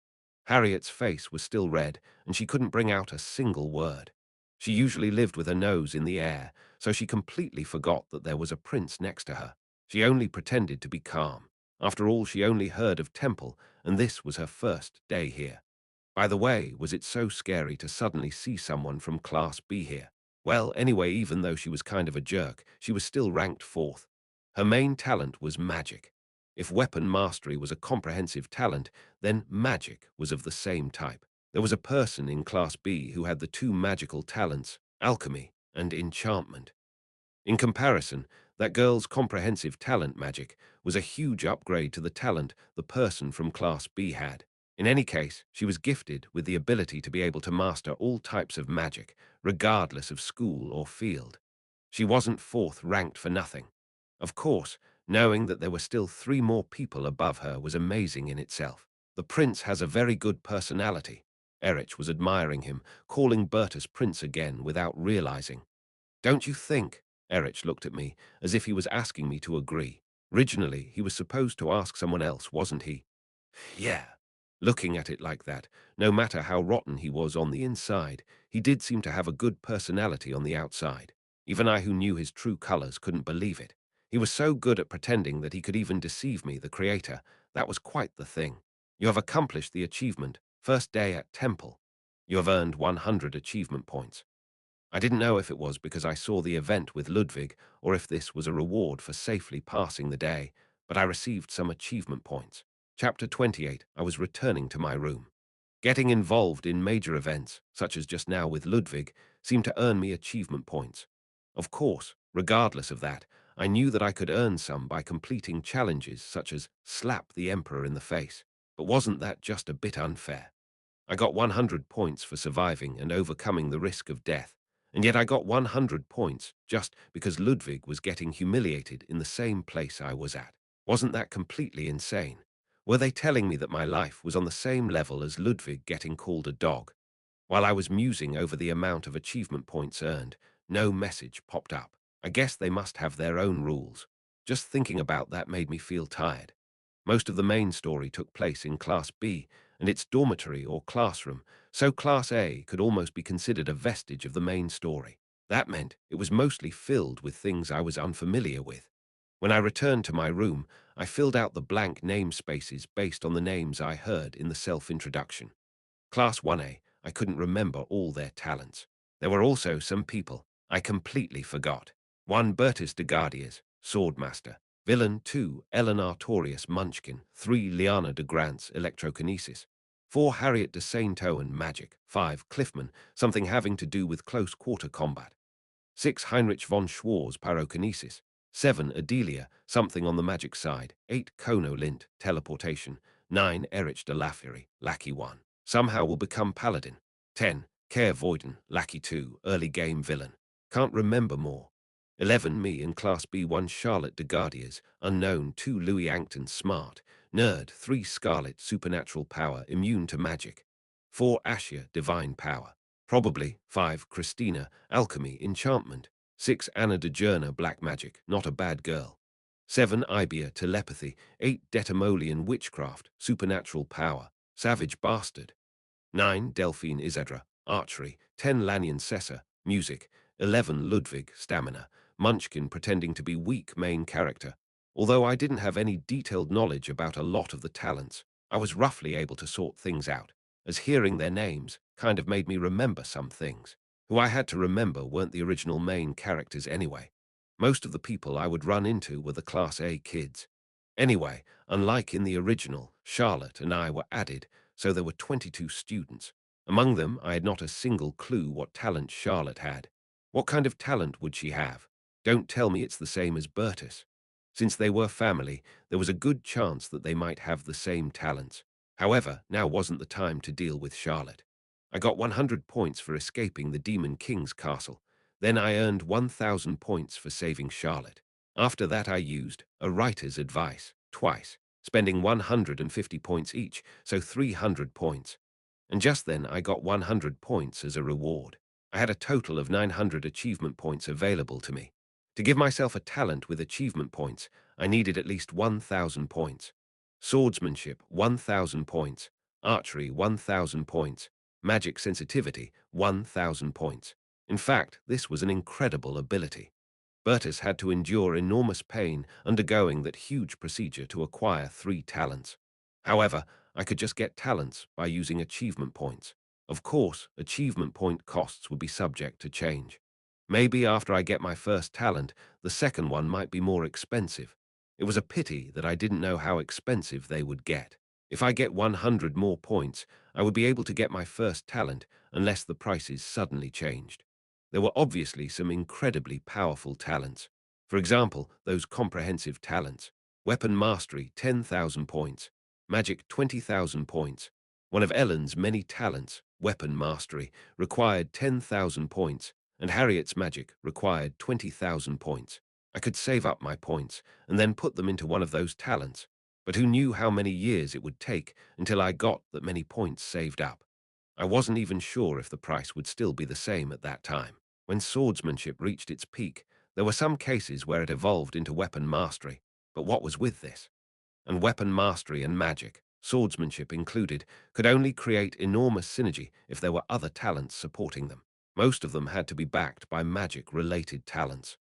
Harriet's face was still red, and she couldn't bring out a single word. She usually lived with her nose in the air, so she completely forgot that there was a prince next to her. She only pretended to be calm. After all, she only heard of Temple, and this was her first day here. By the way, was it so scary to suddenly see someone from Class B here? Well, anyway, even though she was kind of a jerk, she was still ranked 4th. Her main talent was magic. If weapon mastery was a comprehensive talent, then magic was of the same type. There was a person in Class B who had the two magical talents, alchemy and enchantment. In comparison, that girl's comprehensive talent magic was a huge upgrade to the talent the person from Class B had. In any case, she was gifted with the ability to be able to master all types of magic, regardless of school or field. She wasn't 4th ranked for nothing. Of course, knowing that there were still 3 more people above her was amazing in itself. The prince has a very good personality. Erich was admiring him, calling Bertus prince again without realizing. Don't you think? Erich looked at me, as if he was asking me to agree. Originally, he was supposed to ask someone else, wasn't he? Yeah. Looking at it like that, no matter how rotten he was on the inside, he did seem to have a good personality on the outside. Even I who knew his true colors couldn't believe it. He was so good at pretending that he could even deceive me, the creator. That was quite the thing. You have accomplished the achievement. First day at Temple. You have earned 100 achievement points. I didn't know if it was because I saw the event with Ludwig or if this was a reward for safely passing the day, but I received some achievement points. Chapter 28, I was returning to my room. Getting involved in major events, such as just now with Ludwig, seemed to earn me achievement points. Of course, regardless of that, I knew that I could earn some by completing challenges such as slap the Emperor in the face. But wasn't that just a bit unfair? I got 100 points for surviving and overcoming the risk of death, and yet I got 100 points just because Ludwig was getting humiliated in the same place I was at. Wasn't that completely insane? Were they telling me that my life was on the same level as Ludwig getting called a dog? While I was musing over the amount of achievement points earned, no message popped up. I guess they must have their own rules. Just thinking about that made me feel tired. Most of the main story took place in Class B and its dormitory or classroom, so Class A could almost be considered a vestige of the main story. That meant it was mostly filled with things I was unfamiliar with. When I returned to my room, I filled out the blank namespaces based on the names I heard in the self-introduction. Class 1A, I couldn't remember all their talents. There were also some people I completely forgot. 1. Bertus de Gardiers, Swordmaster. Villain. 2. Eleanor Torius Munchkin. 3. Liana de Grantz, Electrokinesis. 4. Harriet de Saint-Ouen, Magic. 5. Cliffman, something having to do with close-quarter combat. 6. Heinrich von Schwarz, Pyrokinesis. 7. Adelia, something on the magic side. 8. Kono Lint, Teleportation. 9. Erich de Lafury, Lackey 1. Somehow will become Paladin. 10. Care Voiden, Lackey 2, Early Game Villain. Can't remember more. 11. Me in Class B1 Charlotte de Gardiers, unknown. 2. Louis Acton Smart, nerd. 3. Scarlet supernatural power, immune to magic. 4. Ashia divine power, probably. 5. Christina alchemy, enchantment. 6. Anna de Journa black magic, not a bad girl. 7. Ibia telepathy. 8. Detamolian witchcraft, supernatural power, savage bastard. 9. Delphine Isedra, archery. 10. Lanyan Sessa, music. 11. Ludwig, stamina. Munchkin pretending to be weak main character. Although I didn't have any detailed knowledge about a lot of the talents, I was roughly able to sort things out, as hearing their names kind of made me remember some things. Who I had to remember weren't the original main characters anyway. Most of the people I would run into were the Class A kids. Anyway, unlike in the original, Charlotte and I were added, so there were 22 students. Among them, I had not a single clue what talent Charlotte had. What kind of talent would she have? Don't tell me it's the same as Bertus. Since they were family, there was a good chance that they might have the same talents. However, now wasn't the time to deal with Charlotte. I got 100 points for escaping the Demon King's castle. Then I earned 1,000 points for saving Charlotte. After that I used a writer's advice twice, spending 150 points each, so 300 points. And just then I got 100 points as a reward. I had a total of 900 achievement points available to me. To give myself a talent with achievement points, I needed at least 1,000 points. Swordsmanship, 1,000 points. Archery, 1,000 points. Magic sensitivity, 1,000 points. In fact, this was an incredible ability. Bertus had to endure enormous pain undergoing that huge procedure to acquire 3 talents. However, I could just get talents by using achievement points. Of course, achievement point costs would be subject to change. Maybe after I get my first talent, the second one might be more expensive. It was a pity that I didn't know how expensive they would get. If I get 100 more points, I would be able to get my first talent unless the prices suddenly changed. There were obviously some incredibly powerful talents. For example, those comprehensive talents. Weapon Mastery, 10,000 points. Magic, 20,000 points. One of Ellen's many talents, Weapon Mastery, required 10,000 points, and Harriet's magic required 20,000 points. I could save up my points and then put them into one of those talents, but who knew how many years it would take until I got that many points saved up. I wasn't even sure if the price would still be the same at that time. When swordsmanship reached its peak, there were some cases where it evolved into weapon mastery, but what was with this? And weapon mastery and magic, swordsmanship included, could only create enormous synergy if there were other talents supporting them. Most of them had to be backed by magic-related talents.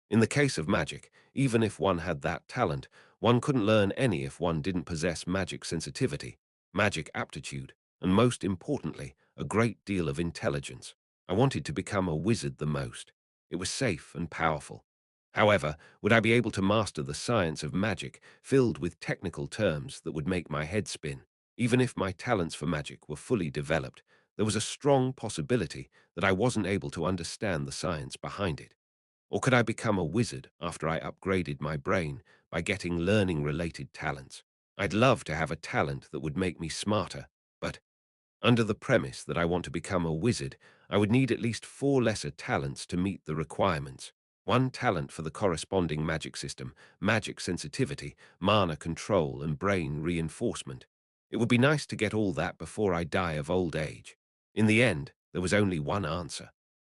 In the case of magic, even if one had that talent, one couldn't learn any if one didn't possess magic sensitivity, magic aptitude, and most importantly, a great deal of intelligence. I wanted to become a wizard the most. It was safe and powerful. However, would I be able to master the science of magic filled with technical terms that would make my head spin? Even if my talents for magic were fully developed, there was a strong possibility that I wasn't able to understand the science behind it. Or could I become a wizard after I upgraded my brain by getting learning-related talents? I'd love to have a talent that would make me smarter, but under the premise that I want to become a wizard, I would need at least 4 lesser talents to meet the requirements. 1 talent for the corresponding magic system, magic sensitivity, mana control, and brain reinforcement. It would be nice to get all that before I die of old age. In the end, there was only one answer: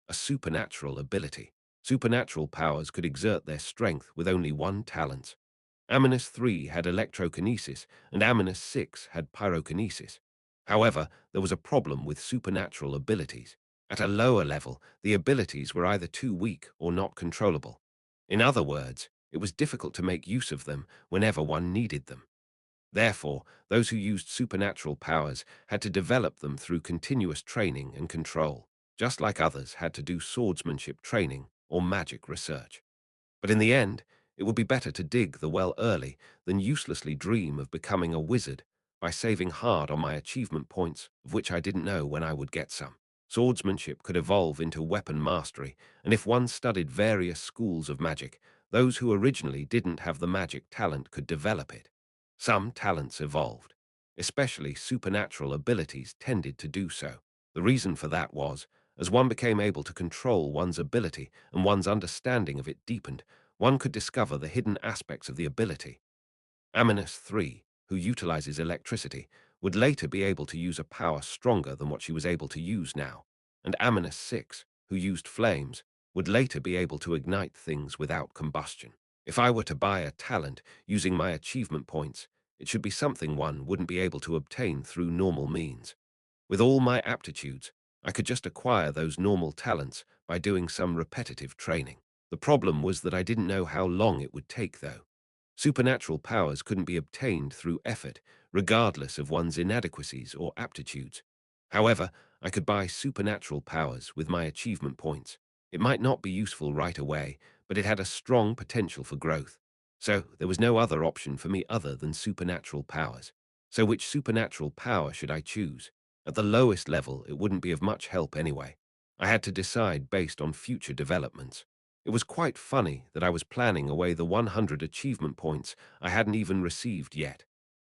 a supernatural ability. Supernatural powers could exert their strength with only 1 talent. Aminus 3 had electrokinesis, and Aminus 6 had pyrokinesis. However, there was a problem with supernatural abilities. At a lower level, the abilities were either too weak or not controllable. In other words, it was difficult to make use of them whenever one needed them. Therefore, those who used supernatural powers had to develop them through continuous training and control, just like others had to do swordsmanship training or magic research. But in the end, it would be better to dig the well early than uselessly dream of becoming a wizard by saving hard on my achievement points, of which I didn't know when I would get some. Swordsmanship could evolve into weapon mastery, and if one studied various schools of magic, those who originally didn't have the magic talent could develop it. Some talents evolved. Especially supernatural abilities tended to do so. The reason for that was, As one became able to control one's ability and one's understanding of it deepened, one could discover the hidden aspects of the ability. Aminus 3, who utilizes electricity, would later be able to use a power stronger than what she was able to use now. And Aminus 6, who used flames, would later be able to ignite things without combustion. If I were to buy a talent using my achievement points, it should be something one wouldn't be able to obtain through normal means. With all my aptitudes, I could just acquire those normal talents by doing some repetitive training. The problem was that I didn't know how long it would take, though. Supernatural powers couldn't be obtained through effort, regardless of one's inadequacies or aptitudes. However, I could buy supernatural powers with my achievement points. It might not be useful right away, but it had a strong potential for growth. So there was no other option for me other than supernatural powers. So which supernatural power should I choose? At the lowest level, it wouldn't be of much help anyway. I had to decide based on future developments. It was quite funny that I was planning away the 100 achievement points I hadn't even received yet.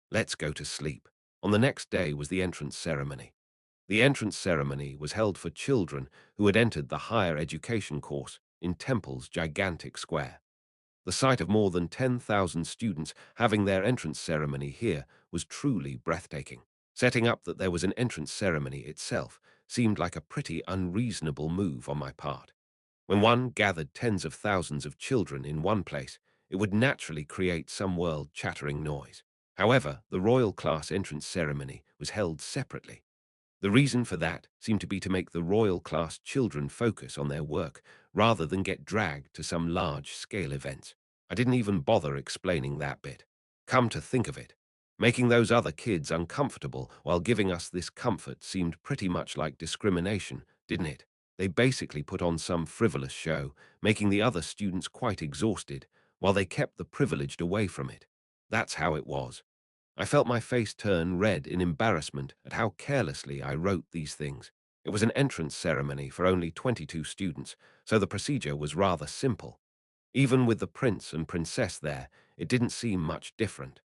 Let's go to sleep. On the next day was the entrance ceremony. The entrance ceremony was held for children who had entered the higher education course in Temple's gigantic square. The sight of more than 10,000 students having their entrance ceremony here was truly breathtaking. Setting up that there was an entrance ceremony itself seemed like a pretty unreasonable move on my part. When one gathered tens of thousands of children in one place, it would naturally create some world-shattering noise. However, the royal class entrance ceremony was held separately. The reason for that seemed to be to make the royal class children focus on their work rather than get dragged to some large-scale events. I didn't even bother explaining that bit. Come to think of it, making those other kids uncomfortable while giving us this comfort seemed pretty much like discrimination, didn't it? They basically put on some frivolous show, making the other students quite exhausted, while they kept the privileged away from it. That's how it was. I felt my face turn red in embarrassment at how carelessly I wrote these things. It was an entrance ceremony for only 22 students, so the procedure was rather simple. Even with the prince and princess there, it didn't seem much different.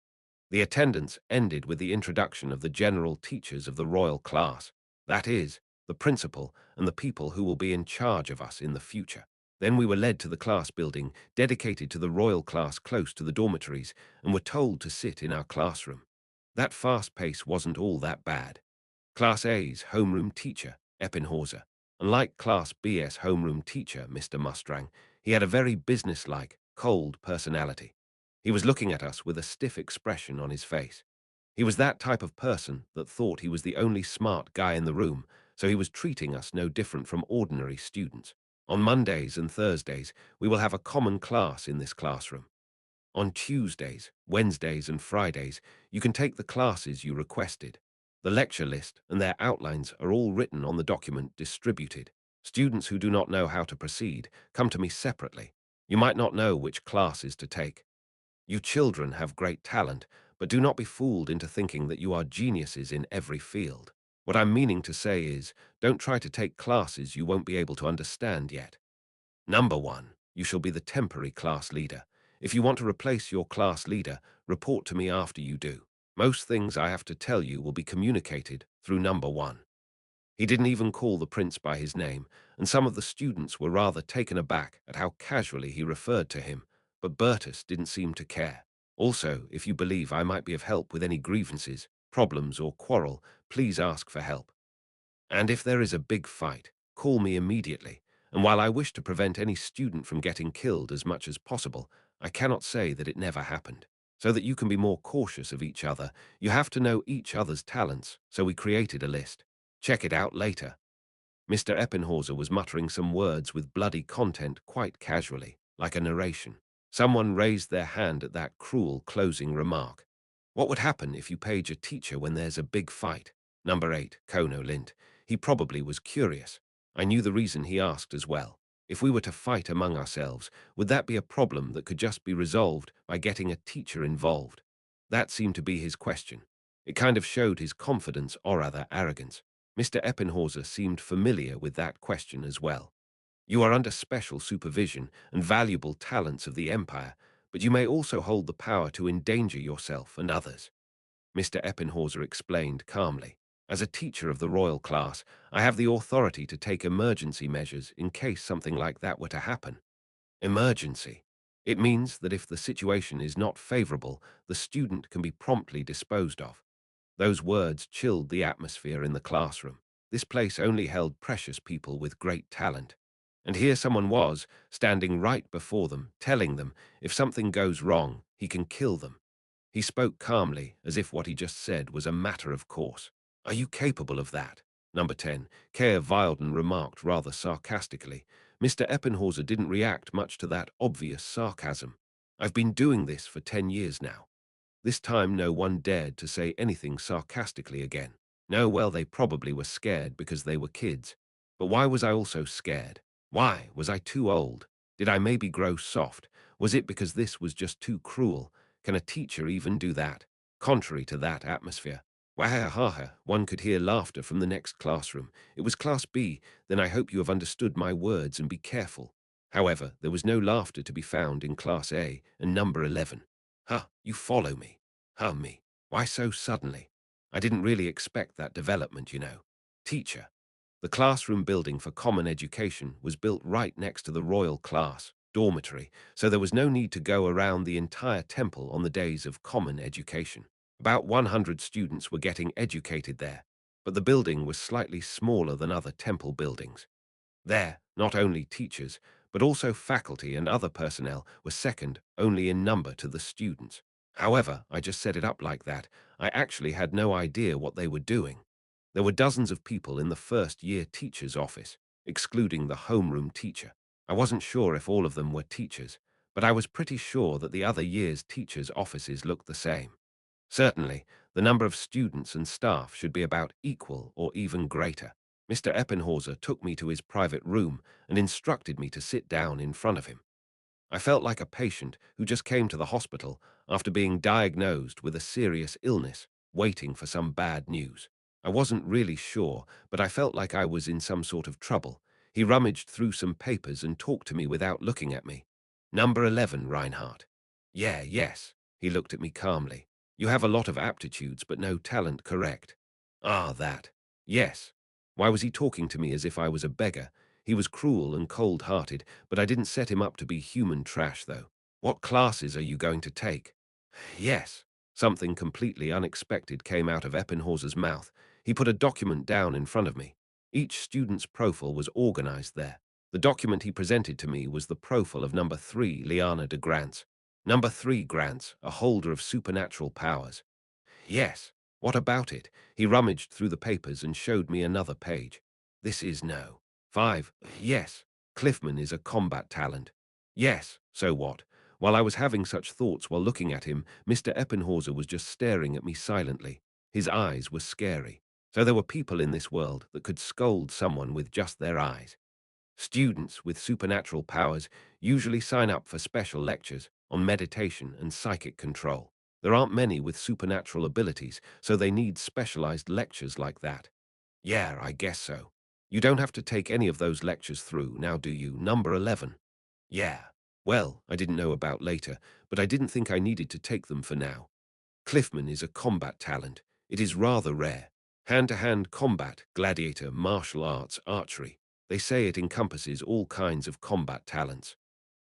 The attendance ended with the introduction of the general teachers of the royal class, that is, the principal and the people who will be in charge of us in the future. Then we were led to the class building dedicated to the royal class close to the dormitories and were told to sit in our classroom. That fast pace wasn't all that bad. Class A's homeroom teacher, Eppinhauser, unlike Class B's homeroom teacher, Mr. Mustrang, he had a very businesslike, cold personality. He was looking at us with a stiff expression on his face. He was that type of person that thought he was the only smart guy in the room, so he was treating us no different from ordinary students. On Mondays and Thursdays, we will have a common class in this classroom. On Tuesdays, Wednesdays, and Fridays, you can take the classes you requested. The lecture list and their outlines are all written on the document distributed. Students who do not know how to proceed come to me separately. You might not know which classes to take. You children have great talent, but do not be fooled into thinking that you are geniuses in every field. What I'm meaning to say is, don't try to take classes you won't be able to understand yet. Number 1, you shall be the temporary class leader. If you want to replace your class leader, report to me after you do. Most things I have to tell you will be communicated through number 1. He didn't even call the prince by his name, and some of the students were rather taken aback at how casually he referred to him, but Bertus didn't seem to care. Also, if you believe I might be of help with any grievances, problems, or quarrel, please ask for help. And if there is a big fight, call me immediately. And while I wish to prevent any student from getting killed as much as possible, I cannot say that it never happened. So that you can be more cautious of each other, you have to know each other's talents, so we created a list. Check it out later. Mr. Eppinhauser was muttering some words with bloody content quite casually, like a narration. Someone raised their hand at that cruel closing remark. What would happen if you page a teacher when there's a big fight? Number 8, Kono Lint. He probably was curious. I knew the reason he asked as well. If we were to fight among ourselves, would that be a problem that could just be resolved by getting a teacher involved? That seemed to be his question. It kind of showed his confidence or rather arrogance. Mr. Eppinhauser seemed familiar with that question as well. You are under special supervision and valuable talents of the Empire, but you may also hold the power to endanger yourself and others. Mr. Eppinhauser explained calmly. As a teacher of the royal class, I have the authority to take emergency measures in case something like that were to happen. Emergency. It means that if the situation is not favorable, the student can be promptly disposed of. Those words chilled the atmosphere in the classroom. This place only held precious people with great talent. And here someone was, standing right before them, telling them, if something goes wrong, he can kill them. He spoke calmly, as if what he just said was a matter of course. Are you capable of that? Number 10, Keir Wilden remarked rather sarcastically. Mr. Eppenhauser didn't react much to that obvious sarcasm. I've been doing this for 10 years now. This time no one dared to say anything sarcastically again. No, well, they probably were scared because they were kids. But why was I also scared? Why? Was I too old? Did I maybe grow soft? Was it because this was just too cruel? Can a teacher even do that? Contrary to that atmosphere. Wahahaha, one could hear laughter from the next classroom. It was Class B. Then I hope you have understood my words and be careful. However, there was no laughter to be found in Class A and number 11. Huh, you follow me. Huh, me. Why so suddenly? I didn't really expect that development, you know. Teacher. The classroom building for common education was built right next to the royal class dormitory, so there was no need to go around the entire temple on the days of common education. About 100 students were getting educated there, but the building was slightly smaller than other temple buildings. There, not only teachers, but also faculty and other personnel were second only in number to the students. However, I just set it up like that. I actually had no idea what they were doing. There were dozens of people in the first-year teacher's office, excluding the homeroom teacher. I wasn't sure if all of them were teachers, but I was pretty sure that the other year's teachers' offices looked the same. Certainly, the number of students and staff should be about equal or even greater. Mr. Eppenhauser took me to his private room and instructed me to sit down in front of him. I felt like a patient who just came to the hospital after being diagnosed with a serious illness, waiting for some bad news. I wasn't really sure, but I felt like I was in some sort of trouble. He rummaged through some papers and talked to me without looking at me. Number 11, Reinhardt. Yeah, yes. He looked at me calmly. You have a lot of aptitudes, but no talent, correct? Ah, that. Yes. Why was he talking to me as if I was a beggar? He was cruel and cold-hearted, but I didn't set him up to be human trash, though. What classes are you going to take? Yes. Something completely unexpected came out of Eppenhauser's mouth. He put a document down in front of me. Each student's profile was organized there. The document he presented to me was the profile of number 3, Liana de Grants. Number 3, Grants, a holder of supernatural powers. Yes. What about it? He rummaged through the papers and showed me another page. This is no. 5. Yes. Cliffman is a combat talent. Yes. So what? While I was having such thoughts while looking at him, Mr. Eppenhauser was just staring at me silently. His eyes were scary. So there were people in this world that could scold someone with just their eyes. Students with supernatural powers usually sign up for special lectures on meditation and psychic control. There aren't many with supernatural abilities, so they need specialized lectures like that. Yeah, I guess so. You don't have to take any of those lectures through, now do you? Number 11. Yeah. Well, I didn't know about later, but I didn't think I needed to take them for now. Cliffman is a combat talent. It is rather rare. Hand-to-hand combat, gladiator, martial arts, archery. They say it encompasses all kinds of combat talents.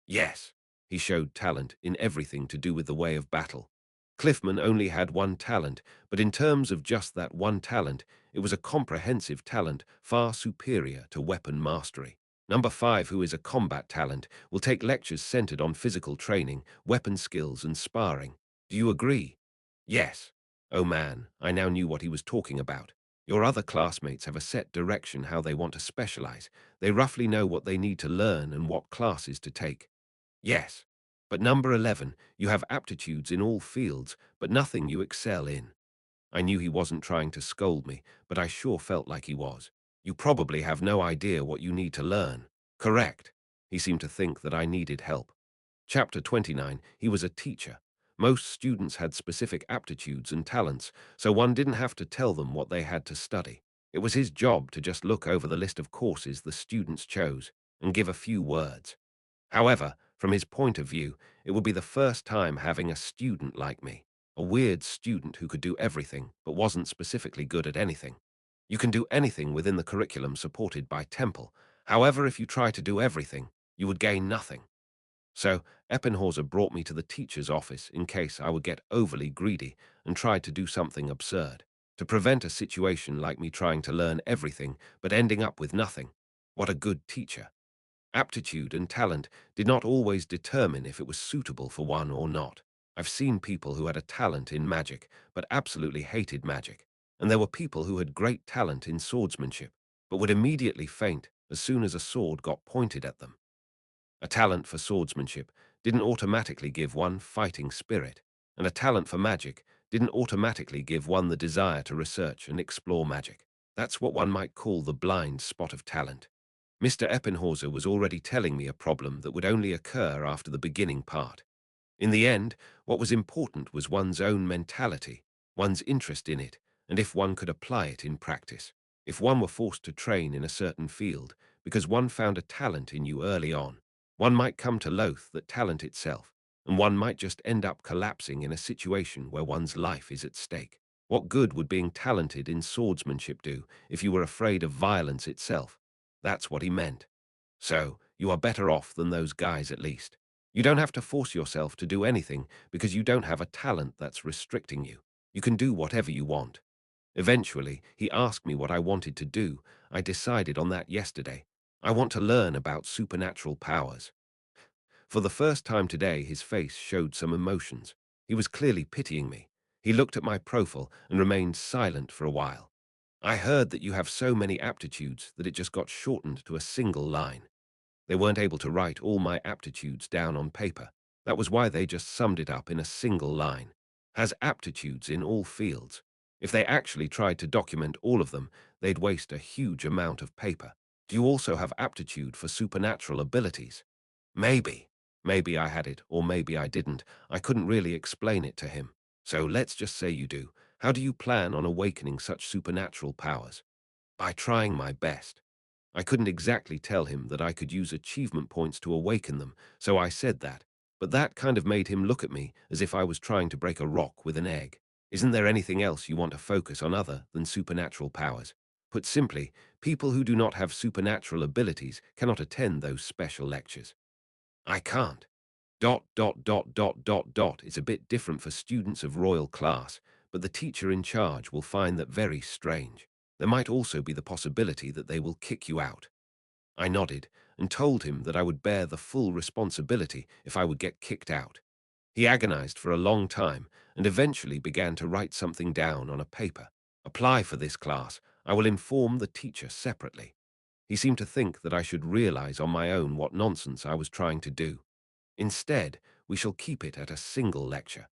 Yes, he showed talent in everything to do with the way of battle. Cliffman only had one talent, but in terms of just that one talent, it was a comprehensive talent far superior to weapon mastery. Number 5, who is a combat talent, will take lectures centered on physical training, weapon skills, and sparring. Do you agree? Yes. Oh man, I now knew what he was talking about. Your other classmates have a set direction how they want to specialize. They roughly know what they need to learn and what classes to take. Yes. But number 11, you have aptitudes in all fields, but nothing you excel in. I knew he wasn't trying to scold me, but I sure felt like he was. You probably have no idea what you need to learn. Correct. He seemed to think that I needed help. Chapter 29, he was a teacher. Most students had specific aptitudes and talents, so one didn't have to tell them what they had to study. It was his job to just look over the list of courses the students chose and give a few words. However, from his point of view, it would be the first time having a student like me, a weird student who could do everything but wasn't specifically good at anything. You can do anything within the curriculum supported by Temple. However, if you try to do everything, you would gain nothing. So Eppenhauser brought me to the teacher's office in case I would get overly greedy and tried to do something absurd, to prevent a situation like me trying to learn everything but ending up with nothing. What a good teacher. Aptitude and talent did not always determine if it was suitable for one or not. I've seen people who had a talent in magic, but absolutely hated magic. And there were people who had great talent in swordsmanship, but would immediately faint as soon as a sword got pointed at them. A talent for swordsmanship didn't automatically give one fighting spirit, and a talent for magic didn't automatically give one the desire to research and explore magic. That's what one might call the blind spot of talent. Mr. Eppenhauser was already telling me a problem that would only occur after the beginning part. In the end, what was important was one's own mentality, one's interest in it, and if one could apply it in practice. If one were forced to train in a certain field because one found a talent in you early on, one might come to loathe that talent itself, and one might just end up collapsing in a situation where one's life is at stake. What good would being talented in swordsmanship do if you were afraid of violence itself? That's what he meant. So, you are better off than those guys at least. You don't have to force yourself to do anything because you don't have a talent that's restricting you. You can do whatever you want. Eventually, he asked me what I wanted to do. I decided on that yesterday. I want to learn about supernatural powers. For the first time today, his face showed some emotions. He was clearly pitying me. He looked at my profile and remained silent for a while. I heard that you have so many aptitudes that it just got shortened to a single line. They weren't able to write all my aptitudes down on paper. That was why they just summed it up in a single line. Has aptitudes in all fields. If they actually tried to document all of them, they'd waste a huge amount of paper. Do you also have aptitude for supernatural abilities? Maybe. Maybe I had it, or maybe I didn't. I couldn't really explain it to him. So let's just say you do. How do you plan on awakening such supernatural powers? By trying my best. I couldn't exactly tell him that I could use achievement points to awaken them, so I said that. But that kind of made him look at me as if I was trying to break a rock with an egg. Isn't there anything else you want to focus on other than supernatural powers? Put simply, people who do not have supernatural abilities cannot attend those special lectures. I can't. It's a bit different for students of royal class, but the teacher in charge will find that very strange. There might also be the possibility that they will kick you out. I nodded and told him that I would bear the full responsibility if I would get kicked out. He agonized for a long time and eventually began to write something down on a paper. Apply for this class. I will inform the teacher separately. He seemed to think that I should realize on my own what nonsense I was trying to do. Instead, we shall keep it at a single lecture.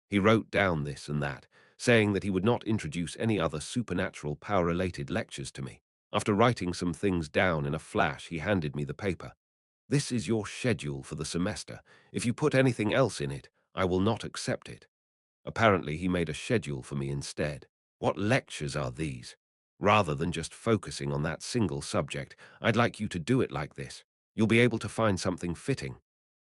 He wrote down this and that, saying that he would not introduce any other supernatural power-related lectures to me. After writing some things down in a flash, he handed me the paper. This is your schedule for the semester. If you put anything else in it, I will not accept it. Apparently, he made a schedule for me instead. What lectures are these? Rather than just focusing on that single subject, I'd like you to do it like this. You'll be able to find something fitting.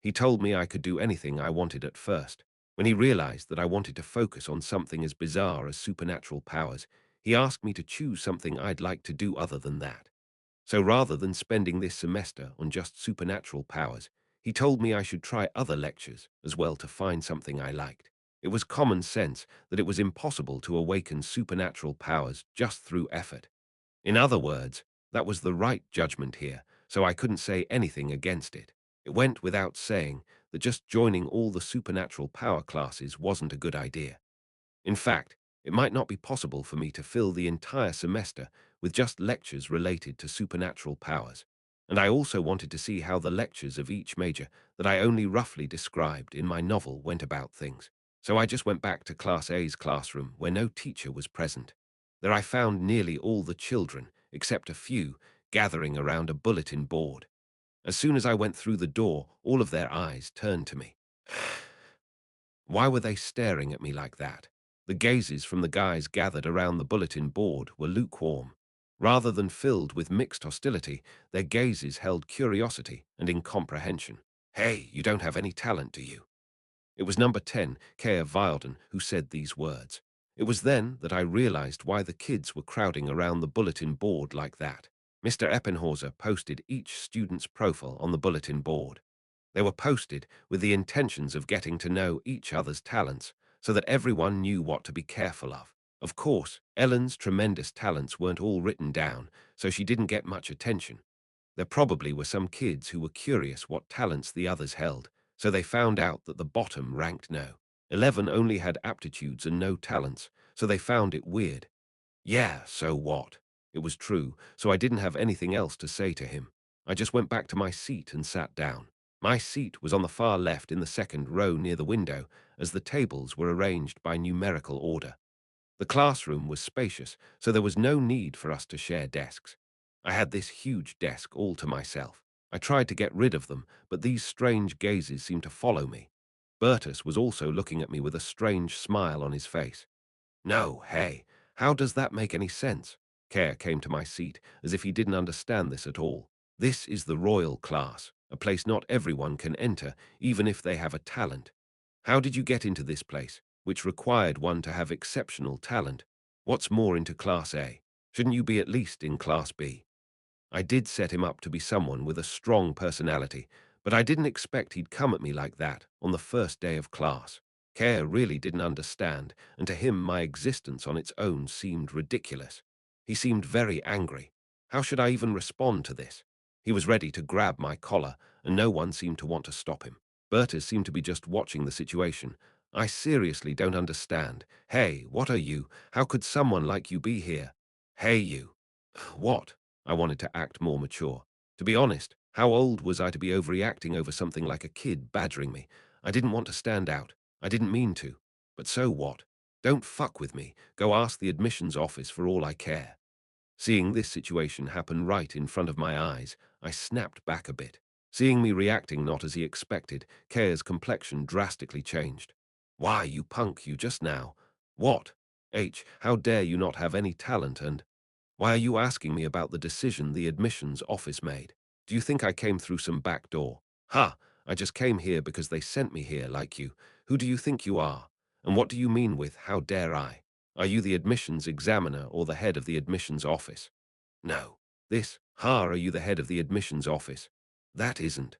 He told me I could do anything I wanted at first. When he realized that I wanted to focus on something as bizarre as supernatural powers, he asked me to choose something I'd like to do other than that. So rather than spending this semester on just supernatural powers, he told me I should try other lectures as well to find something I liked. It was common sense that it was impossible to awaken supernatural powers just through effort. In other words, that was the right judgment here, so I couldn't say anything against it. It went without saying that just joining all the supernatural power classes wasn't a good idea. In fact, it might not be possible for me to fill the entire semester with just lectures related to supernatural powers. And I also wanted to see how the lectures of each major that I only roughly described in my novel went about things. So I just went back to Class A's classroom where no teacher was present. There I found nearly all the children, except a few, gathering around a bulletin board. As soon as I went through the door, all of their eyes turned to me. Why were they staring at me like that? The gazes from the guys gathered around the bulletin board were lukewarm. Rather than filled with mixed hostility, their gazes held curiosity and incomprehension. Hey, you don't have any talent, do you? It was number 10, Kea Vilden, who said these words. It was then that I realized why the kids were crowding around the bulletin board like that. Mr. Eppenhauser posted each student's profile on the bulletin board. They were posted with the intentions of getting to know each other's talents so that everyone knew what to be careful of. Of course, Ellen's tremendous talents weren't all written down, so she didn't get much attention. There probably were some kids who were curious what talents the others held, so they found out that the bottom ranked no. 11 only had aptitudes and no talents, so they found it weird. Yeah, so what? It was true, so I didn't have anything else to say to him. I just went back to my seat and sat down. My seat was on the far left in the second row near the window, as the tables were arranged by numerical order. The classroom was spacious, so there was no need for us to share desks. I had this huge desk all to myself. I tried to get rid of them, but these strange gazes seemed to follow me. Bertus was also looking at me with a strange smile on his face. No, hey, how does that make any sense? Kerr came to my seat, as if he didn't understand this at all. This is the royal class, a place not everyone can enter, even if they have a talent. How did you get into this place, which required one to have exceptional talent? What's more into Class A? Shouldn't you be at least in Class B? I did set him up to be someone with a strong personality, but I didn't expect he'd come at me like that on the first day of class. Kerr really didn't understand, and to him my existence on its own seemed ridiculous. He seemed very angry. How should I even respond to this? He was ready to grab my collar, and no one seemed to want to stop him. Bertus seemed to be just watching the situation. I seriously don't understand. Hey, what are you? How could someone like you be here? Hey, you. What? I wanted to act more mature. To be honest, how old was I to be overreacting over something like a kid badgering me? I didn't want to stand out. I didn't mean to. But so what? Don't fuck with me. Go ask the admissions office for all I care. Seeing this situation happen right in front of my eyes, I snapped back a bit. Seeing me reacting not as he expected, Kerr's complexion drastically changed. Why, you punk, you just now. What? How dare you not have any talent and— Why are you asking me about the decision the admissions office made? Do you think I came through some back door? Ha! I just came here because they sent me here like you. Who do you think you are? And what do you mean with, how dare I? Are you the admissions examiner or the head of the admissions office? No. Are you the head of the admissions office? That isn't.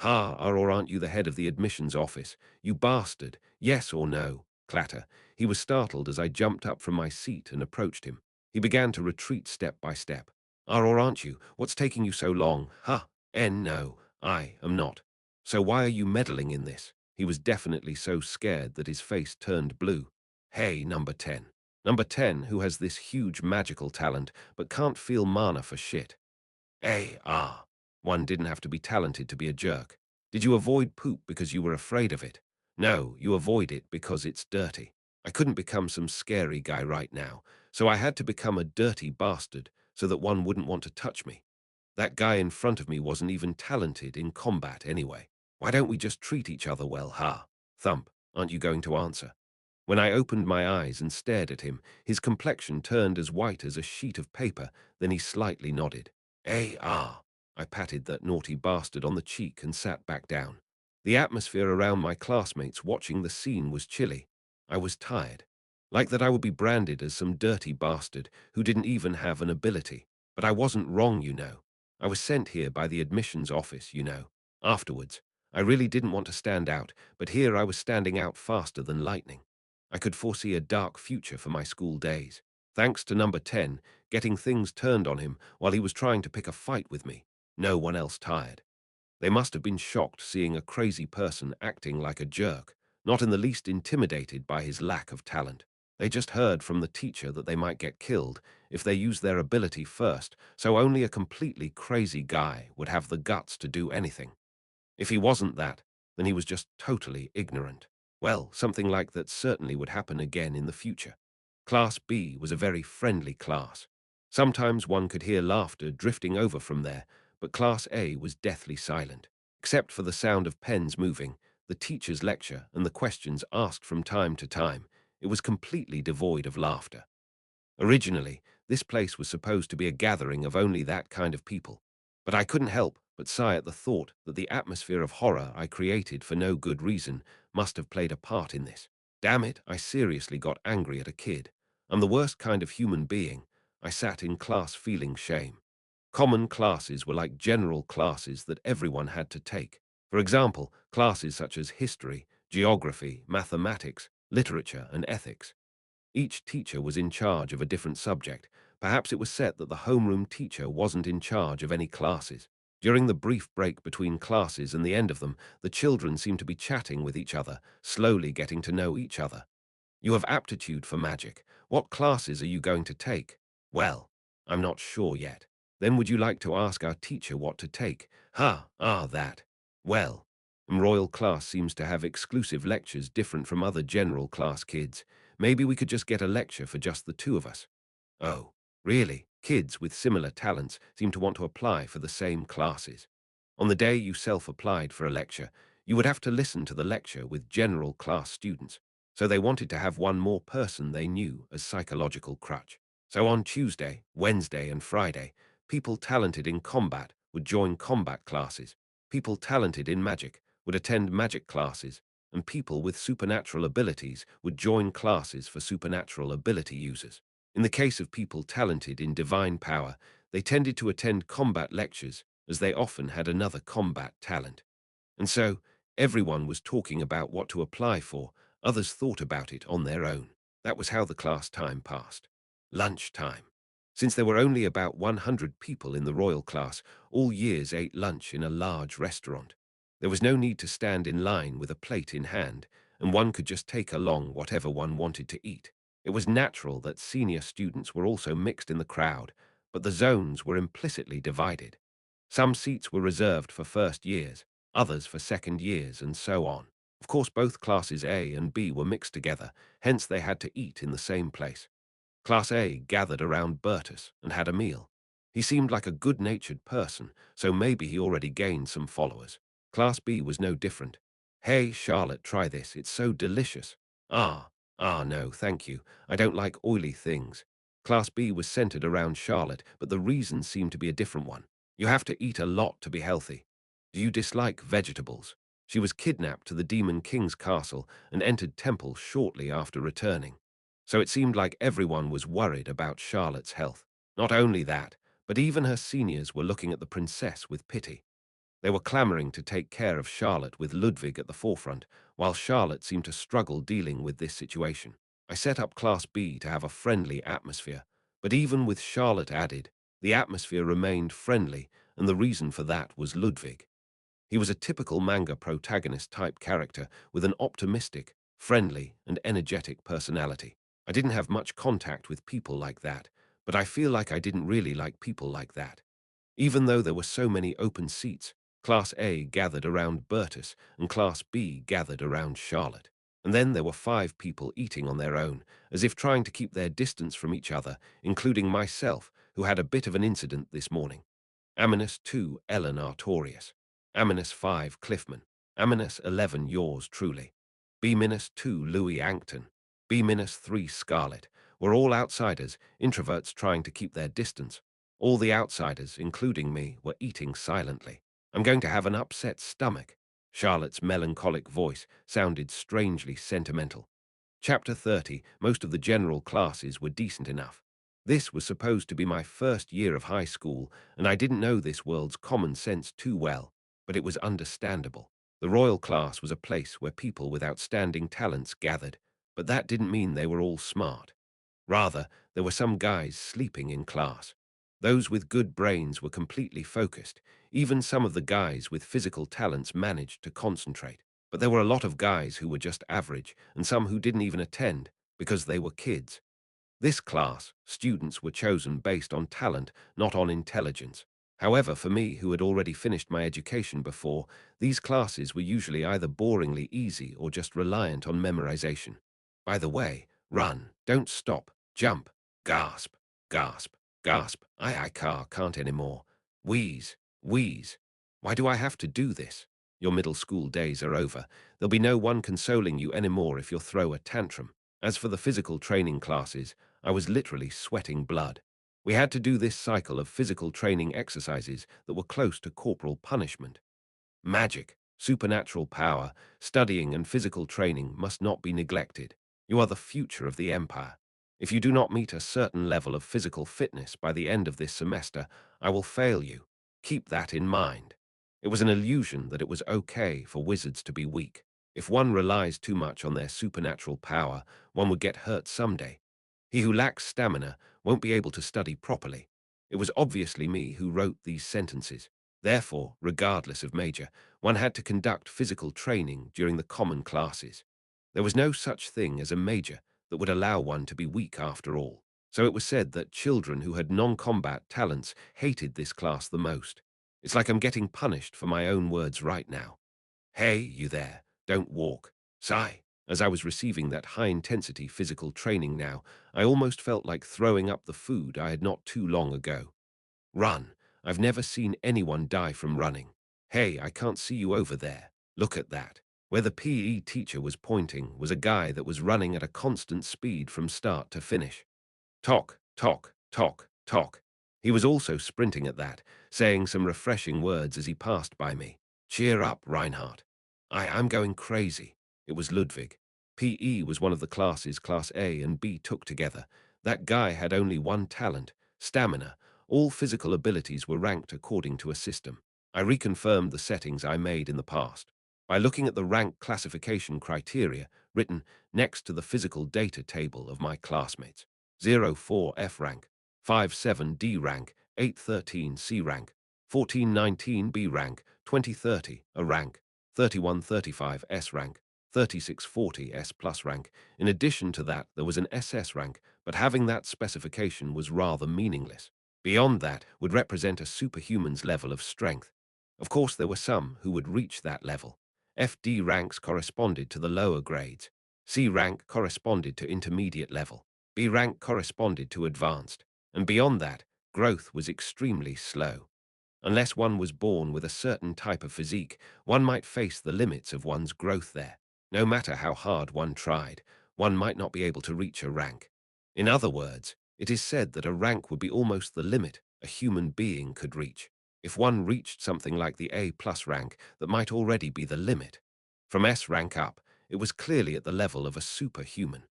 Are or aren't you the head of the admissions office? You bastard. Yes or no? Clatter. He was startled as I jumped up from my seat and approached him. He began to retreat step by step. Are or aren't you? What's taking you so long? No, I am not. So why are you meddling in this? He was definitely so scared that his face turned blue. Hey, number 10. Number 10, who has this huge magical talent, but can't feel mana for shit. One didn't have to be talented to be a jerk. Did you avoid poop because you were afraid of it? No, you avoid it because it's dirty. I couldn't become some scary guy right now, so I had to become a dirty bastard so that one wouldn't want to touch me. That guy in front of me wasn't even talented in combat anyway. Why don't we just treat each other well, ha? Thump, aren't you going to answer? When I opened my eyes and stared at him, his complexion turned as white as a sheet of paper, then he slightly nodded. I patted that naughty bastard on the cheek and sat back down. The atmosphere around my classmates watching the scene was chilly. I was tired. Like that I would be branded as some dirty bastard who didn't even have an ability. But I wasn't wrong, you know. I was sent here by the admissions office, you know. Afterwards, I really didn't want to stand out, but here I was standing out faster than lightning. I could foresee a dark future for my school days. Thanks to number 10, getting things turned on him while he was trying to pick a fight with me. No one else tired. They must have been shocked seeing a crazy person acting like a jerk, not in the least intimidated by his lack of talent. They just heard from the teacher that they might get killed if they used their ability first, so only a completely crazy guy would have the guts to do anything. If he wasn't that, then he was just totally ignorant. Well, something like that certainly would happen again in the future. Class B was a very friendly class. Sometimes one could hear laughter drifting over from there, but Class A was deathly silent. Except for the sound of pens moving, the teacher's lecture, and the questions asked from time to time, it was completely devoid of laughter. Originally, this place was supposed to be a gathering of only that kind of people, but I couldn't help but sigh at the thought that the atmosphere of horror I created for no good reason must have played a part in this. Damn it, I seriously got angry at a kid. I'm the worst kind of human being. I sat in class feeling shame. Common classes were like general classes that everyone had to take. For example, classes such as history, geography, mathematics, literature, and ethics. Each teacher was in charge of a different subject. Perhaps it was set that the homeroom teacher wasn't in charge of any classes. During the brief break between classes and the end of them, the children seemed to be chatting with each other, slowly getting to know each other. You have aptitude for magic. What classes are you going to take? Well, I'm not sure yet. Then would you like to ask our teacher what to take? That. Well, Royal class seems to have exclusive lectures different from other general class kids. Maybe we could just get a lecture for just the two of us. Oh, really? Kids with similar talents seem to want to apply for the same classes. On the day you self-applied for a lecture, you would have to listen to the lecture with general class students, so they wanted to have one more person they knew as psychological crutch. So on Tuesday, Wednesday, and Friday, people talented in combat would join combat classes, people talented in magic would attend magic classes, and people with supernatural abilities would join classes for supernatural ability users. In the case of people talented in divine power, they tended to attend combat lectures as they often had another combat talent. And so, everyone was talking about what to apply for, others thought about it on their own. That was how the class time passed. Lunch time. Since there were only about 100 people in the royal class, all years ate lunch in a large restaurant. There was no need to stand in line with a plate in hand, and one could just take along whatever one wanted to eat. It was natural that senior students were also mixed in the crowd, but the zones were implicitly divided. Some seats were reserved for first years, others for second years, and so on. Of course, both classes A and B were mixed together, hence they had to eat in the same place. Class A gathered around Bertus and had a meal. He seemed like a good-natured person, so maybe he already gained some followers. Class B was no different. Hey, Charlotte, try this. It's so delicious. Ah, no, thank you. I don't like oily things. Class B was centered around Charlotte, but the reason seemed to be a different one. You have to eat a lot to be healthy. Do you dislike vegetables? She was kidnapped to the Demon King's castle and entered temple shortly after returning. So it seemed like everyone was worried about Charlotte's health. Not only that, but even her seniors were looking at the princess with pity. They were clamoring to take care of Charlotte with Ludwig at the forefront, while Charlotte seemed to struggle dealing with this situation. I set up Class B to have a friendly atmosphere, but even with Charlotte added, the atmosphere remained friendly, and the reason for that was Ludwig. He was a typical manga protagonist type character with an optimistic, friendly, and energetic personality. I didn't have much contact with people like that, but I feel like I didn't really like people like that. Even though there were so many open seats, Class A gathered around Bertus and Class B gathered around Charlotte. And then there were 5 people eating on their own, as if trying to keep their distance from each other, including myself, who had a bit of an incident this morning. Aminus 2, Ellen Artorius. Aminus 5, Cliffman. Aminus 11, yours truly. B-2, Louis Ankton. B-3, Scarlet. Were all outsiders, introverts trying to keep their distance. All the outsiders, including me, were eating silently. I'm going to have an upset stomach. Charlotte's melancholic voice sounded strangely sentimental. Chapter 30, most of the general classes were decent enough. This was supposed to be my first year of high school, and I didn't know this world's common sense too well, but it was understandable. The royal class was a place where people with outstanding talents gathered, but that didn't mean they were all smart. Rather, there were some guys sleeping in class. Those with good brains were completely focused. Even some of the guys with physical talents managed to concentrate. But there were a lot of guys who were just average, and some who didn't even attend because they were kids. This class, students were chosen based on talent, not on intelligence. However, for me, who had already finished my education before, these classes were usually either boringly easy or just reliant on memorization. By the way, run, don't stop, jump, gasp, gasp, gasp. Can't anymore. Wheeze, wheeze. Why do I have to do this? Your middle school days are over. There'll be no one consoling you anymore if you throw a tantrum. As for the physical training classes, I was literally sweating blood. We had to do this cycle of physical training exercises that were close to corporal punishment. Magic. Supernatural power, studying and physical training must not be neglected. You are the future of the Empire. If you do not meet a certain level of physical fitness by the end of this semester, I will fail you. Keep that in mind. It was an illusion that it was okay for wizards to be weak. If one relies too much on their supernatural power, one would get hurt someday. He who lacks stamina won't be able to study properly. It was obviously me who wrote these sentences. Therefore, regardless of major, one had to conduct physical training during the common classes. There was no such thing as a major that would allow one to be weak after all. So it was said that children who had non-combat talents hated this class the most. It's like I'm getting punished for my own words right now. Hey, you there, don't walk. Sigh. As I was receiving that high-intensity physical training now, I almost felt like throwing up the food I had not too long ago. Run. I've never seen anyone die from running. Hey, I can't see you over there. Look at that. Where the PE teacher was pointing was a guy that was running at a constant speed from start to finish. Tock, tock, tock, tock. He was also sprinting at that, saying some refreshing words as he passed by me. Cheer up, Reinhardt. I'm going crazy. It was Ludwig. PE was one of the classes Class A and B took together. That guy had only one talent, stamina. All physical abilities were ranked according to a system. I reconfirmed the settings I made in the past. By looking at the rank classification criteria written next to the physical data table of my classmates. 04 F rank, 57 D rank, 813 C rank, 1419 B rank, 2030 A rank, 3135 S rank, 3640 S plus rank. In addition to that, there was an SS rank, but having that specification was rather meaningless. Beyond that would represent a superhuman's level of strength. Of course, there were some who would reach that level. FD ranks corresponded to the lower grades. C rank corresponded to intermediate level. B rank corresponded to advanced. And beyond that, growth was extremely slow. Unless one was born with a certain type of physique, one might face the limits of one's growth there. No matter how hard one tried, one might not be able to reach a rank. In other words, it is said that a rank would be almost the limit a human being could reach. If one reached something like the A plus rank, that might already be the limit. From S rank up, it was clearly at the level of a superhuman.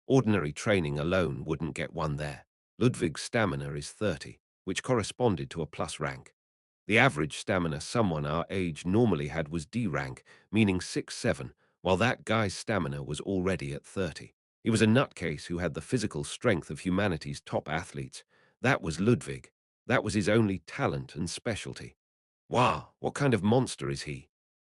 Ordinary training alone wouldn't get one there. Ludwig's stamina is 30, which corresponded to a plus rank. The average stamina someone our age normally had was D rank, meaning 6-7, while that guy's stamina was already at 30. He was a nutcase who had the physical strength of humanity's top athletes. That was Ludwig. That was his only talent and specialty. Wow, what kind of monster is he?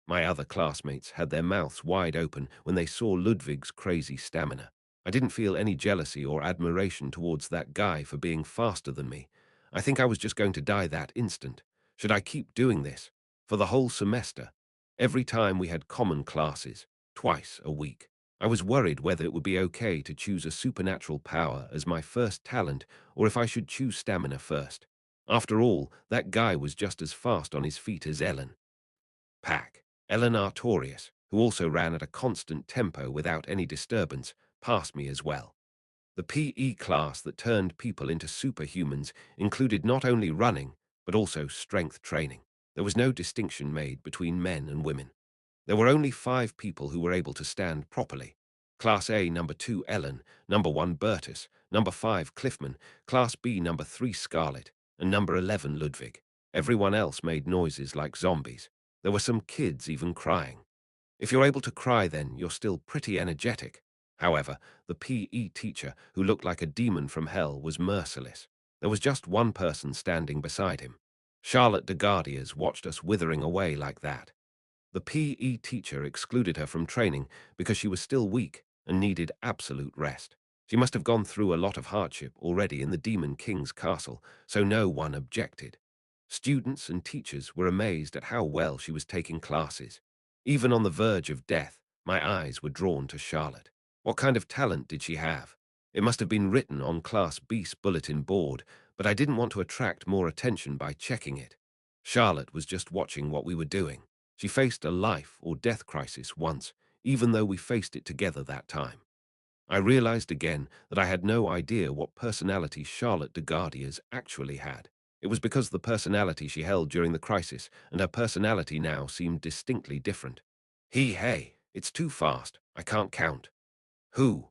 My other classmates had their mouths wide open when they saw Ludwig's crazy stamina. I didn't feel any jealousy or admiration towards that guy for being faster than me. I think I was just going to die that instant. Should I keep doing this? For the whole semester? Every time we had common classes, twice a week. I was worried whether it would be okay to choose a supernatural power as my first talent or if I should choose stamina first. After all, that guy was just as fast on his feet as Ellen. Pack. Ellen Artorius, who also ran at a constant tempo without any disturbance, passed me as well. The PE class that turned people into superhumans included not only running, but also strength training. There was no distinction made between men and women. There were only 5 people who were able to stand properly. Class A, number 2, Ellen, number 1, Bertus, number 5, Cliffman, Class B, number 3, Scarlet, and number 11, Ludwig. Everyone else made noises like zombies. There were some kids even crying. If you're able to cry then, you're still pretty energetic. However, the PE teacher, who looked like a demon from hell, was merciless. There was just one person standing beside him. Charlotte de Gardiers watched us withering away like that. The PE teacher excluded her from training because she was still weak and needed absolute rest. She must have gone through a lot of hardship already in the Demon King's castle, so no one objected. Students and teachers were amazed at how well she was taking classes. Even on the verge of death, my eyes were drawn to Charlotte. What kind of talent did she have? It must have been written on Class B's bulletin board, but I didn't want to attract more attention by checking it. Charlotte was just watching what we were doing. She faced a life or death crisis once, even though we faced it together that time. I realized again that I had no idea what personality Charlotte de Gardiers actually had. It was because of the personality she held during the crisis, and her personality now seemed distinctly different. Hey, it's too fast. I can't count. Who?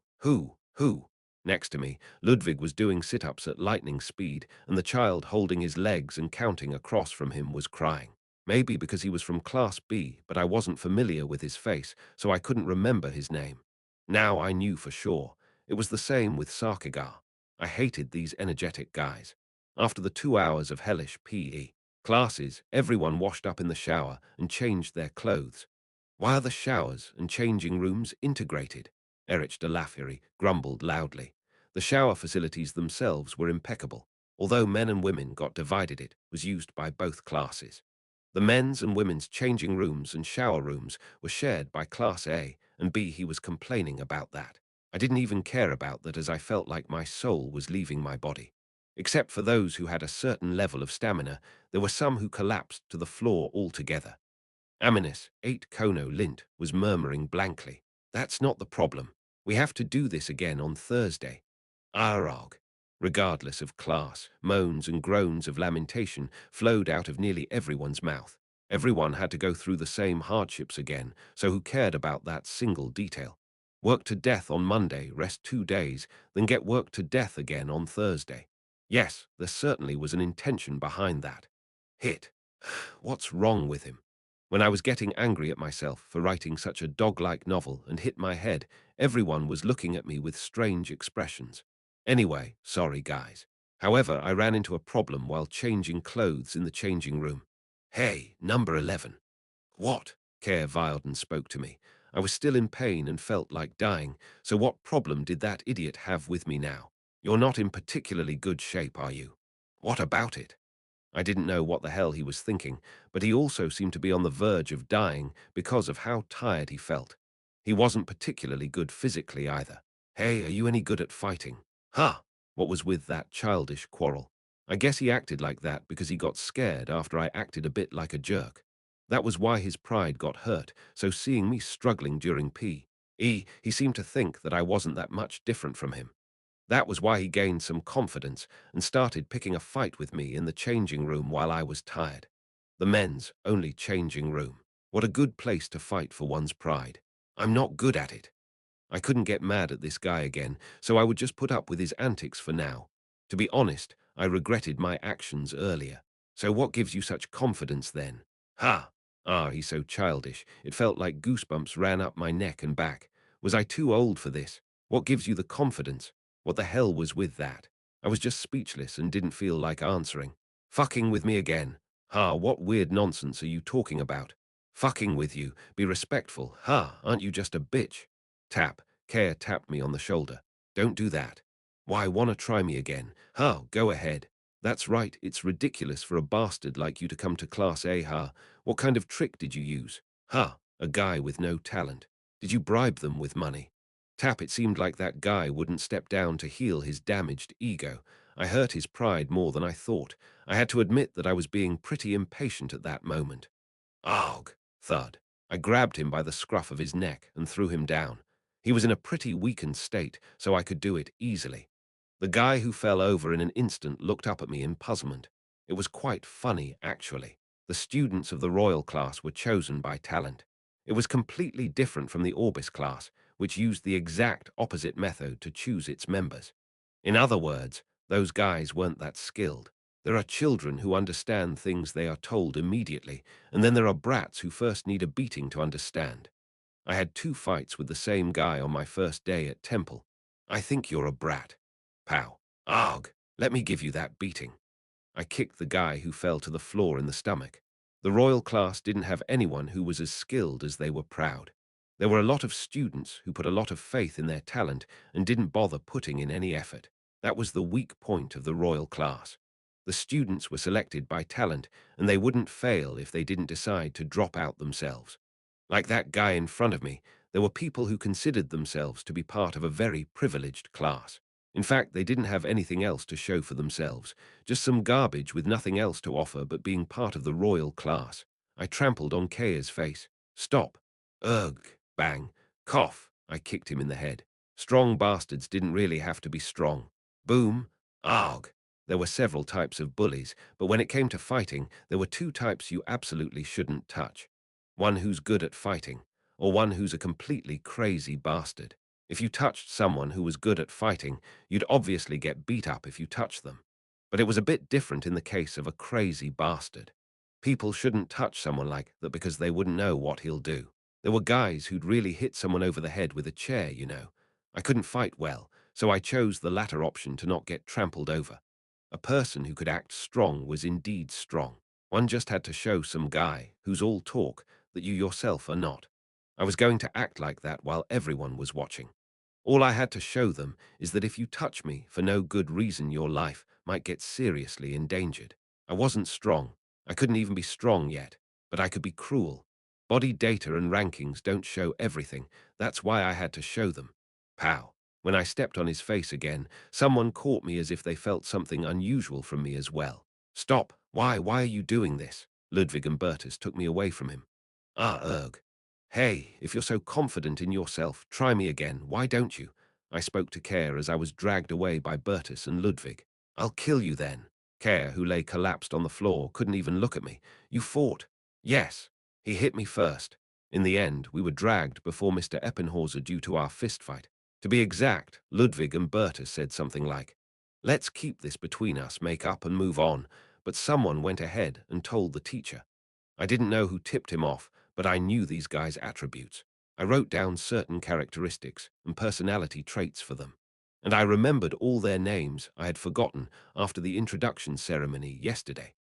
Next to me, Ludwig was doing sit-ups at lightning speed, and the child holding his legs and counting across from him was crying. Maybe because he was from Class B, but I wasn't familiar with his face, so I couldn't remember his name. Now I knew for sure. It was the same with Sarkigar. I hated these energetic guys. After the 2 hours of hellish PE classes, everyone washed up in the shower and changed their clothes. Why are the showers and changing rooms integrated? Erich de Lafiri grumbled loudly. The shower facilities themselves were impeccable. Although men and women got divided, it was used by both classes. The men's and women's changing rooms and shower rooms were shared by Class A, and B he was complaining about that. I didn't even care about that as I felt like my soul was leaving my body. Except for those who had a certain level of stamina, there were some who collapsed to the floor altogether. Aminus, 8 Kono Lint, was murmuring blankly. That's not the problem. We have to do this again on Thursday. Arog. Regardless of class, moans and groans of lamentation flowed out of nearly everyone's mouth. Everyone had to go through the same hardships again, so who cared about that single detail? Work to death on Monday, rest 2 days, then get worked to death again on Thursday. Yes, there certainly was an intention behind that. Hit. What's wrong with him? When I was getting angry at myself for writing such a dog-like novel and hit my head, everyone was looking at me with strange expressions. Anyway, sorry guys. However, I ran into a problem while changing clothes in the changing room. Hey, number 11. What? Care Vilden spoke to me. I was still in pain and felt like dying, so what problem did that idiot have with me now? You're not in particularly good shape, are you? What about it? I didn't know what the hell he was thinking, but he also seemed to be on the verge of dying because of how tired he felt. He wasn't particularly good physically either. Hey, are you any good at fighting? Huh? What was with that childish quarrel? I guess he acted like that because he got scared after I acted a bit like a jerk. That was why his pride got hurt, so seeing me struggling during PE, he seemed to think that I wasn't that much different from him. That was why he gained some confidence and started picking a fight with me in the changing room while I was tired. The men's only changing room. What a good place to fight for one's pride. I'm not good at it. I couldn't get mad at this guy again, so I would just put up with his antics for now. To be honest, I regretted my actions earlier. So what gives you such confidence then? Ha! He's so childish. It felt like goosebumps ran up my neck and back. Was I too old for this? What gives you the confidence? What the hell was with that? I was just speechless and didn't feel like answering. Fucking with me again. What weird nonsense are you talking about? Fucking with you. Be respectful. Aren't you just a bitch? Tap. Care tapped me on the shoulder. Don't do that. Why, wanna try me again? Go ahead. That's right, it's ridiculous for a bastard like you to come to Class A, What kind of trick did you use? A guy with no talent. Did you bribe them with money? Tap, it seemed like that guy wouldn't step down to heal his damaged ego. I hurt his pride more than I thought. I had to admit that I was being pretty impatient at that moment. Arg! Thud. I grabbed him by the scruff of his neck and threw him down. He was in a pretty weakened state, so I could do it easily. The guy who fell over in an instant looked up at me in puzzlement. It was quite funny, actually. The students of the royal class were chosen by talent. It was completely different from the Orbis class, which used the exact opposite method to choose its members. In other words, those guys weren't that skilled. There are children who understand things they are told immediately, and then there are brats who first need a beating to understand. I had 2 fights with the same guy on my first day at Temple. I think you're a brat. Pow. Arg. Let me give you that beating. I kicked the guy who fell to the floor in the stomach. The royal class didn't have anyone who was as skilled as they were proud. There were a lot of students who put a lot of faith in their talent and didn't bother putting in any effort. That was the weak point of the royal class. The students were selected by talent, and they wouldn't fail if they didn't decide to drop out themselves. Like that guy in front of me, there were people who considered themselves to be part of a very privileged class. In fact, they didn't have anything else to show for themselves, just some garbage with nothing else to offer but being part of the royal class. I trampled on Kaya's face. Stop. Ugh. Bang. Cough. I kicked him in the head. Strong bastards didn't really have to be strong. Boom. Arg. There were several types of bullies, but when it came to fighting, there were two types you absolutely shouldn't touch. One who's good at fighting, or one who's a completely crazy bastard. If you touched someone who was good at fighting, you'd obviously get beat up if you touched them. But it was a bit different in the case of a crazy bastard. People shouldn't touch someone like that because they wouldn't know what he'll do. There were guys who'd really hit someone over the head with a chair, you know. I couldn't fight well, so I chose the latter option to not get trampled over. A person who could act strong was indeed strong. One just had to show some guy, who's all talk, that you yourself are not. I was going to act like that while everyone was watching. All I had to show them is that if you touch me for no good reason, your life might get seriously endangered. I wasn't strong. I couldn't even be strong yet, but I could be cruel. Body data and rankings don't show everything. That's why I had to show them. Pow. When I stepped on his face again, someone caught me as if they felt something unusual from me as well. Stop. Why are you doing this? Ludwig and Bertus took me away from him. Ugh. Hey, if you're so confident in yourself, try me again. Why don't you? I spoke to Care as I was dragged away by Bertus and Ludwig. I'll kill you then. Care, who lay collapsed on the floor, couldn't even look at me. You fought. Yes. He hit me first. In the end, we were dragged before Mr. Eppenhauser due to our fistfight. To be exact, Ludwig and Bertus said something like, "Let's keep this between us, make up and move on," but someone went ahead and told the teacher. I didn't know who tipped him off, but I knew these guys' attributes. I wrote down certain characteristics and personality traits for them. And I remembered all their names I had forgotten after the introduction ceremony yesterday.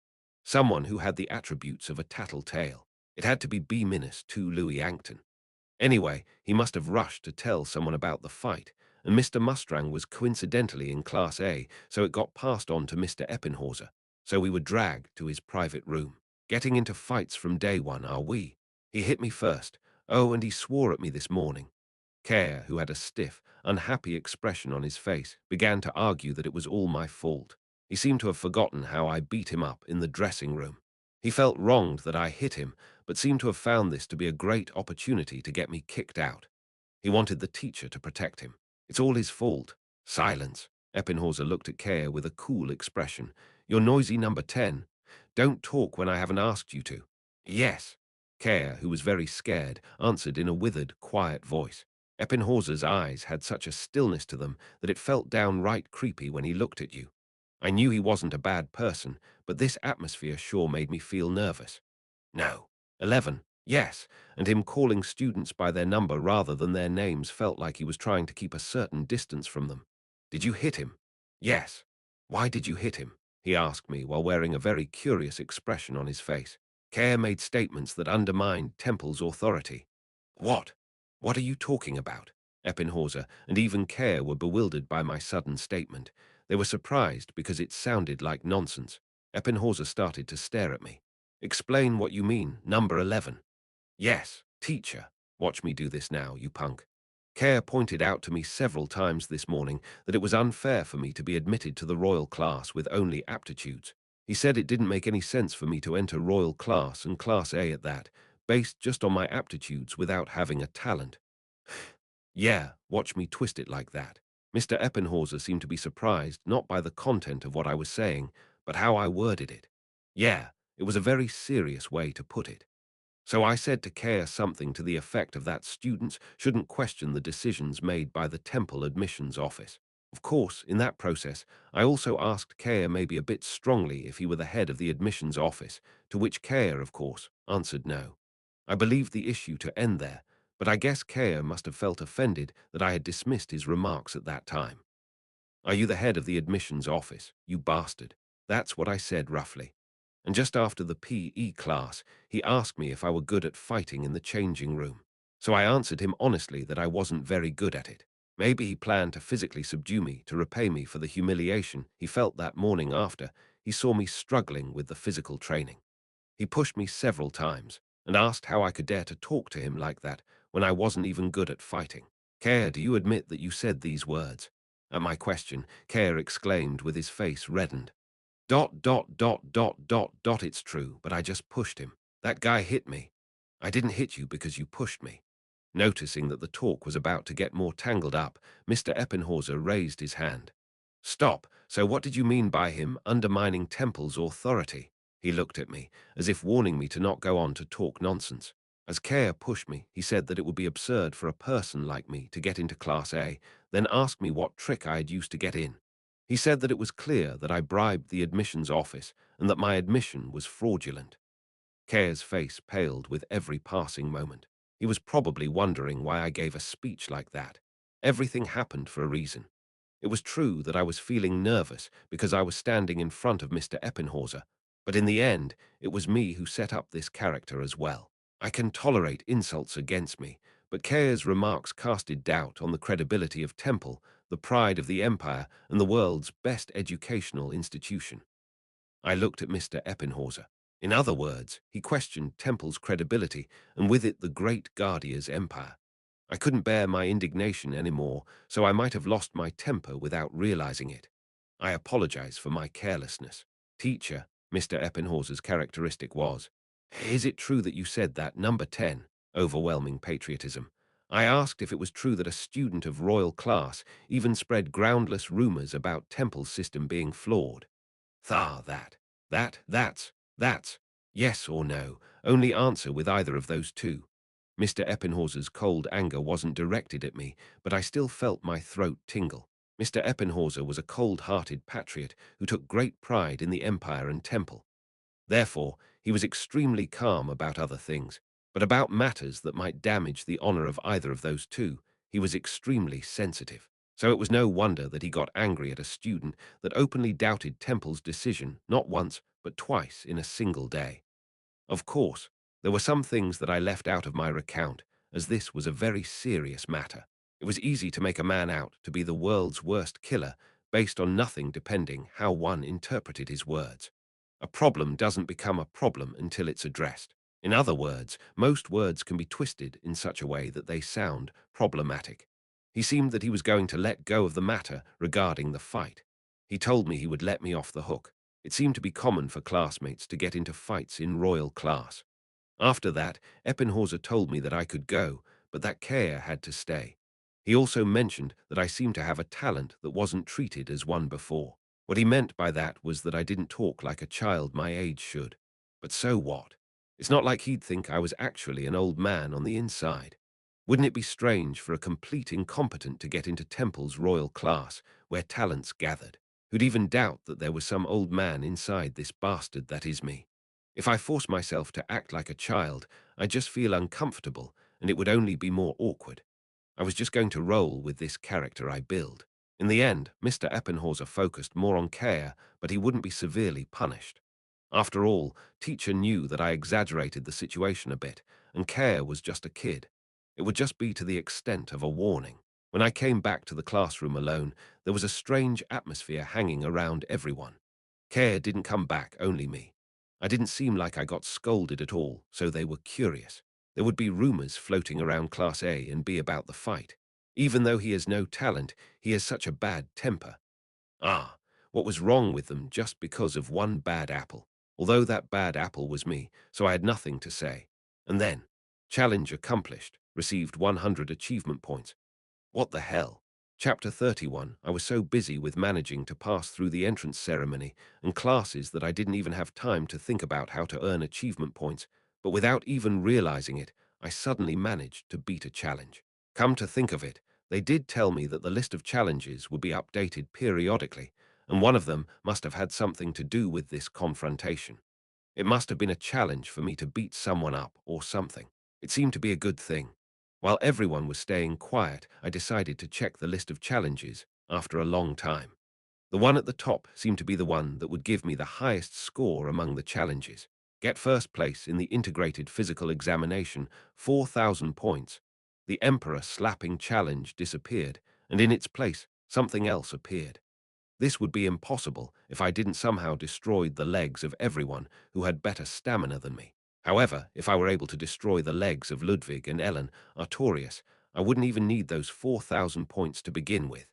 Someone who had the attributes of a tattletale. It had to be B-2 Louis Yankton. Anyway, he must have rushed to tell someone about the fight, and Mr. Mustrang was coincidentally in Class A, so it got passed on to Mr. Eppenhauser. So we were dragged to his private room. Getting into fights from day one, are we? He hit me first. Oh, and he swore at me this morning. Care, who had a stiff, unhappy expression on his face, began to argue that it was all my fault. He seemed to have forgotten how I beat him up in the dressing room. He felt wronged that I hit him, but seemed to have found this to be a great opportunity to get me kicked out. He wanted the teacher to protect him. It's all his fault. Silence. Eppenhauser looked at Care with a cool expression. You're noisy number 10. Don't talk when I haven't asked you to. Yes. Care, who was very scared, answered in a withered, quiet voice. Eppenhauser's eyes had such a stillness to them that it felt downright creepy when he looked at you. I knew he wasn't a bad person, but this atmosphere sure made me feel nervous. No. 11. Yes, and him calling students by their number rather than their names felt like he was trying to keep a certain distance from them. Did you hit him? Yes. Why did you hit him? He asked me while wearing a very curious expression on his face. Care made statements that undermined Temple's authority. What? What are you talking about? Eppenhauser and even Care were bewildered by my sudden statement. They were surprised because it sounded like nonsense. Eppenhauser started to stare at me. Explain what you mean, number 11. Yes, teacher. Watch me do this now, you punk. Care pointed out to me several times this morning that it was unfair for me to be admitted to the royal class with only aptitudes. He said it didn't make any sense for me to enter royal class and class A at that, based just on my aptitudes without having a talent. Yeah, watch me twist it like that. Mr. Eppenhauser seemed to be surprised not by the content of what I was saying, but how I worded it. Yeah, it was a very serious way to put it. So I said to Care something to the effect of that students shouldn't question the decisions made by the Temple admissions office. Of course, in that process, I also asked Care maybe a bit strongly if he were the head of the admissions office, to which Care, of course, answered no. I believed the issue to end there, but I guess Care must have felt offended that I had dismissed his remarks at that time. Are you the head of the admissions office, you bastard? That's what I said roughly. And just after the PE class, he asked me if I were good at fighting in the changing room. So I answered him honestly that I wasn't very good at it. Maybe he planned to physically subdue me to repay me for the humiliation he felt that morning after he saw me struggling with the physical training. He pushed me several times and asked how I could dare to talk to him like that when I wasn't even good at fighting. Care, do you admit that you said these words? At my question, Care exclaimed with his face reddened. It's true, but I just pushed him. That guy hit me. I didn't hit you because you pushed me. Noticing that the talk was about to get more tangled up, Mr. Eppenhauser raised his hand. Stop. So what did you mean by him undermining Temple's authority? He looked at me, as if warning me to not go on to talk nonsense. As Kea pushed me, he said that it would be absurd for a person like me to get into Class A, then asked me what trick I had used to get in. He said that it was clear that I bribed the admissions office and that my admission was fraudulent. Kea's face paled with every passing moment. He was probably wondering why I gave a speech like that. Everything happened for a reason. It was true that I was feeling nervous because I was standing in front of Mr. Eppinhauser, but in the end, it was me who set up this character as well. I can tolerate insults against me, but Kea's remarks casted doubt on the credibility of Temple, the pride of the empire, and the world's best educational institution. I looked at Mr. Eppinhauser. In other words, he questioned Temple's credibility, and with it the great Guardia's empire. I couldn't bear my indignation anymore, so I might have lost my temper without realizing it. I apologize for my carelessness. Teacher, Mr. Eppinhauser's characteristic was, is it true that you said that number 10, overwhelming patriotism? I asked if it was true that a student of royal class even spread groundless rumors about Temple's system being flawed. Ah, that's. Yes or no. Only answer with either of those two. Mr. Eppinhauser's cold anger wasn't directed at me, but I still felt my throat tingle. Mr. Eppinhauser was a cold-hearted patriot who took great pride in the empire and temple. Therefore, he was extremely calm about other things, but about matters that might damage the honor of either of those two, he was extremely sensitive. So it was no wonder that he got angry at a student that openly doubted Temple's decision not once, but twice in a single day. Of course, there were some things that I left out of my recount, as this was a very serious matter. It was easy to make a man out to be the world's worst killer based on nothing depending how one interpreted his words. A problem doesn't become a problem until it's addressed. In other words, most words can be twisted in such a way that they sound problematic. He seemed that he was going to let go of the matter regarding the fight. He told me he would let me off the hook. It seemed to be common for classmates to get into fights in royal class. After that, Eppinhauser told me that I could go, but that Kea had to stay. He also mentioned that I seemed to have a talent that wasn't treated as one before. What he meant by that was that I didn't talk like a child my age should. But so what? It's not like he'd think I was actually an old man on the inside. Wouldn't it be strange for a complete incompetent to get into Temple's royal class, where talents gathered, who'd even doubt that there was some old man inside this bastard that is me? If I force myself to act like a child, I just feel uncomfortable, and it would only be more awkward. I was just going to roll with this character I build. In the end, Mr. Eppinhauser focused more on care, but he wouldn't be severely punished. After all, teacher knew that I exaggerated the situation a bit, and care was just a kid. It would just be to the extent of a warning. When I came back to the classroom alone, there was a strange atmosphere hanging around everyone. Care didn't come back, only me. I didn't seem like I got scolded at all, so they were curious. There would be rumors floating around Class A and B about the fight. Even though he has no talent, he has such a bad temper. Ah, what was wrong with them just because of one bad apple? Although that bad apple was me, so I had nothing to say. And then, challenge accomplished, received 100 achievement points. What the hell? Chapter 31, I was so busy with managing to pass through the entrance ceremony and classes that I didn't even have time to think about how to earn achievement points, but without even realizing it, I suddenly managed to beat a challenge. Come to think of it, they did tell me that the list of challenges would be updated periodically, and one of them must have had something to do with this confrontation. It must have been a challenge for me to beat someone up or something. It seemed to be a good thing. While everyone was staying quiet, I decided to check the list of challenges after a long time. The one at the top seemed to be the one that would give me the highest score among the challenges. Get first place in the integrated physical examination, 4,000 points. The Emperor slapping challenge disappeared, and in its place, something else appeared. This would be impossible if I didn't somehow destroy the legs of everyone who had better stamina than me. However, if I were able to destroy the legs of Ludwig and Ellen Artorius, I wouldn't even need those 4,000 points to begin with.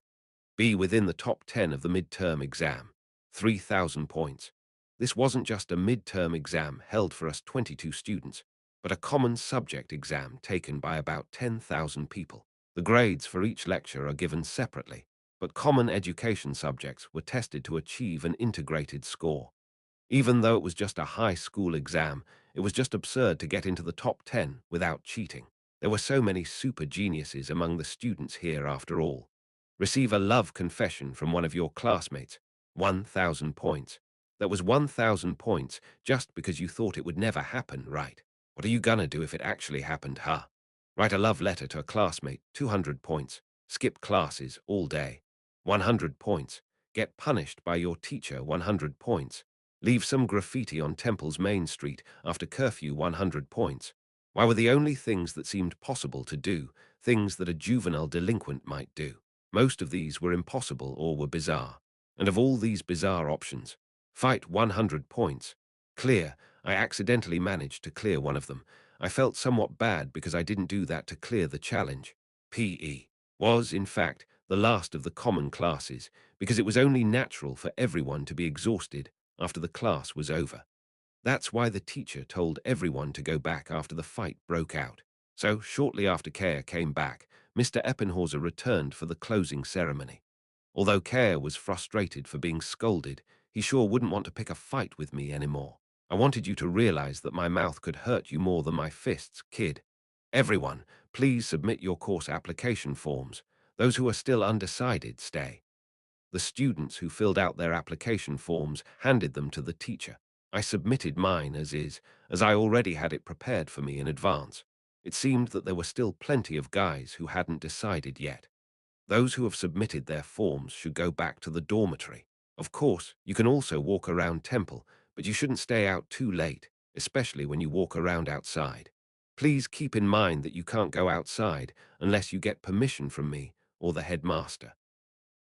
Be within the top 10 of the midterm exam. 3,000 points. This wasn't just a midterm exam held for us 22 students, but a common subject exam taken by about 10,000 people. The grades for each lecture are given separately. but common education subjects were tested to achieve an integrated score. Even though it was just a high school exam, it was just absurd to get into the top 10 without cheating. There were so many super geniuses among the students here after all. Receive a love confession from one of your classmates. 1,000 points. That was 1,000 points just because you thought it would never happen, right? What are you gonna do if it actually happened, huh? Write a love letter to a classmate. 200 points. Skip classes all day. 100 points. Get punished by your teacher. 100 points. Leave some graffiti on Temple's main street after curfew. 100 points. Why were the only things that seemed possible to do things that a juvenile delinquent might do? Most of these were impossible or were bizarre. And of all these bizarre options, fight 100 points. Clear. I accidentally managed to clear one of them. I felt somewhat bad because I didn't do that to clear the challenge. PE was, in fact, the last of the common classes because it was only natural for everyone to be exhausted after the class was over. That's why the teacher told everyone to go back after the fight broke out. So, shortly after Kea came back, Mr. Eppenhauser returned for the closing ceremony. Although Kea was frustrated for being scolded, he sure wouldn't want to pick a fight with me anymore. I wanted you to realize that my mouth could hurt you more than my fists, kid. Everyone, please submit your course application forms. Those who are still undecided, stay. The students who filled out their application forms handed them to the teacher. I submitted mine as is, as I already had it prepared for me in advance. It seemed that there were still plenty of guys who hadn't decided yet. Those who have submitted their forms should go back to the dormitory. Of course, you can also walk around Temple, but you shouldn't stay out too late, especially when you walk around outside. Please keep in mind that you can't go outside unless you get permission from me or the headmaster.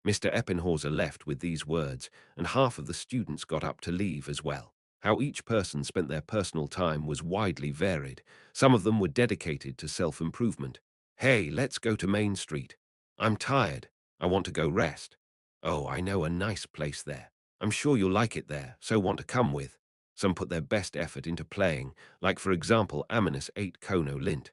Mr. Eppenhauser left with these words, and half of the students got up to leave as well. How each person spent their personal time was widely varied. Some of them were dedicated to self-improvement. Hey, let's go to Main Street. I'm tired. I want to go rest. Oh, I know a nice place there. I'm sure you'll like it there, so want to come with. Some put their best effort into playing, like for example Aminus 8 Kono Lint.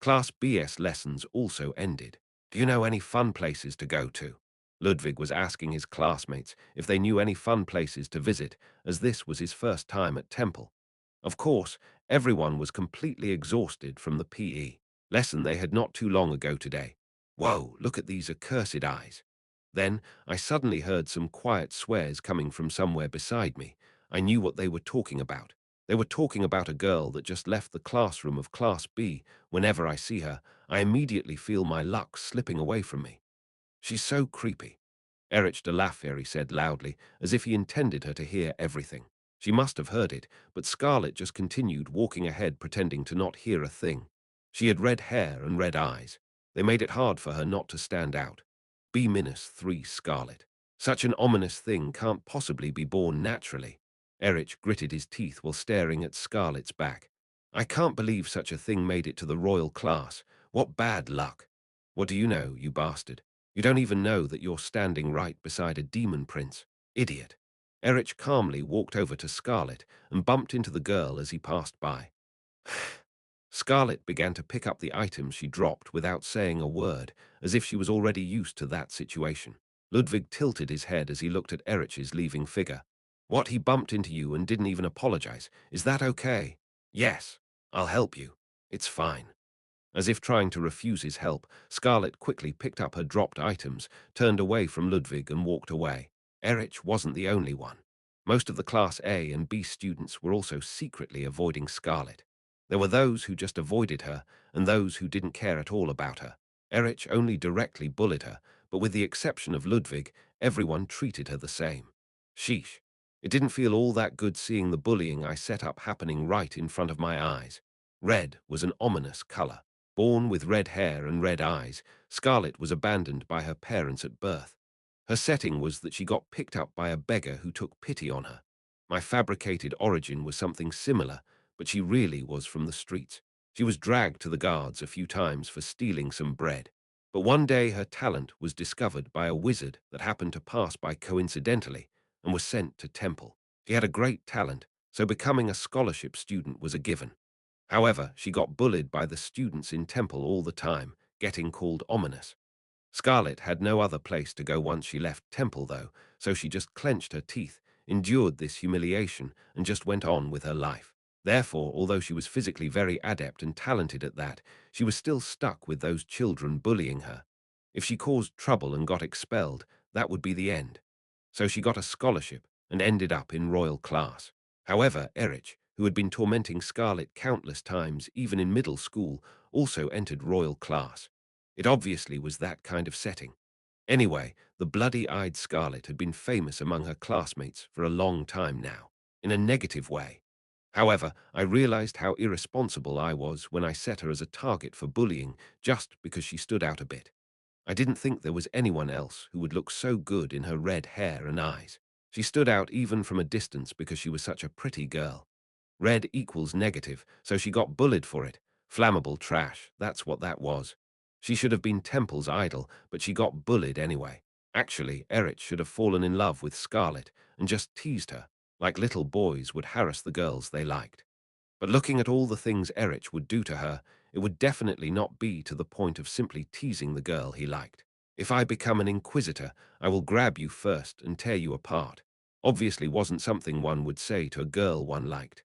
Class BS lessons also ended. Do you know any fun places to go to? Ludwig was asking his classmates if they knew any fun places to visit, as this was his first time at Temple. Of course, everyone was completely exhausted from the PE lesson they had not too long ago today. Whoa, look at these accursed eyes. Then I suddenly heard some quiet swears coming from somewhere beside me. I knew what they were talking about. They were talking about a girl that just left the classroom of Class B. Whenever I see her, I immediately feel my luck slipping away from me. She's so creepy. Erich de Laffery said loudly, as if he intended her to hear everything. She must have heard it, but Scarlet just continued walking ahead pretending to not hear a thing. She had red hair and red eyes. They made it hard for her not to stand out. B-3 Scarlet. Such an ominous thing can't possibly be born naturally. Erich gritted his teeth while staring at Scarlet's back. I can't believe such a thing made it to the royal class. What bad luck. What do you know, you bastard? You don't even know that you're standing right beside a demon prince. Idiot. Erich calmly walked over to Scarlet and bumped into the girl as he passed by. Scarlet began to pick up the items she dropped without saying a word, as if she was already used to that situation. Ludwig tilted his head as he looked at Erich's leaving figure. What, he bumped into you and didn't even apologize? Is that okay? Yes, I'll help you. It's fine. As if trying to refuse his help, Scarlet quickly picked up her dropped items, turned away from Ludwig and walked away. Erich wasn't the only one. Most of the Class A and B students were also secretly avoiding Scarlet. There were those who just avoided her and those who didn't care at all about her. Erich only directly bullied her, but with the exception of Ludwig, everyone treated her the same. Sheesh. It didn't feel all that good seeing the bullying I set up happening right in front of my eyes. Red was an ominous color. Born with red hair and red eyes, Scarlet was abandoned by her parents at birth. Her setting was that she got picked up by a beggar who took pity on her. My fabricated origin was something similar, but she really was from the streets. She was dragged to the guards a few times for stealing some bread. But one day her talent was discovered by a wizard that happened to pass by coincidentally and was sent to Temple. She had a great talent, so becoming a scholarship student was a given. However, she got bullied by the students in Temple all the time, getting called ominous. Scarlet had no other place to go once she left Temple, though, so she just clenched her teeth, endured this humiliation, and just went on with her life. Therefore, although she was physically very adept and talented at that, she was still stuck with those children bullying her. If she caused trouble and got expelled, that would be the end. So she got a scholarship and ended up in royal class. However, Erich, who had been tormenting Scarlet countless times, even in middle school, also entered royal class. It obviously was that kind of setting. Anyway, the bloody-eyed Scarlet had been famous among her classmates for a long time now, in a negative way. However, I realized how irresponsible I was when I set her as a target for bullying just because she stood out a bit. I didn't think there was anyone else who would look so good in her red hair and eyes. She stood out even from a distance because she was such a pretty girl. Red equals negative, so she got bullied for it. Flammable trash, that's what that was. She should have been Temple's idol, but she got bullied anyway. Actually, Erich should have fallen in love with Scarlet and just teased her, like little boys would harass the girls they liked. But looking at all the things Erich would do to her, it would definitely not be to the point of simply teasing the girl he liked. If I become an inquisitor, I will grab you first and tear you apart. Obviously wasn't something one would say to a girl one liked.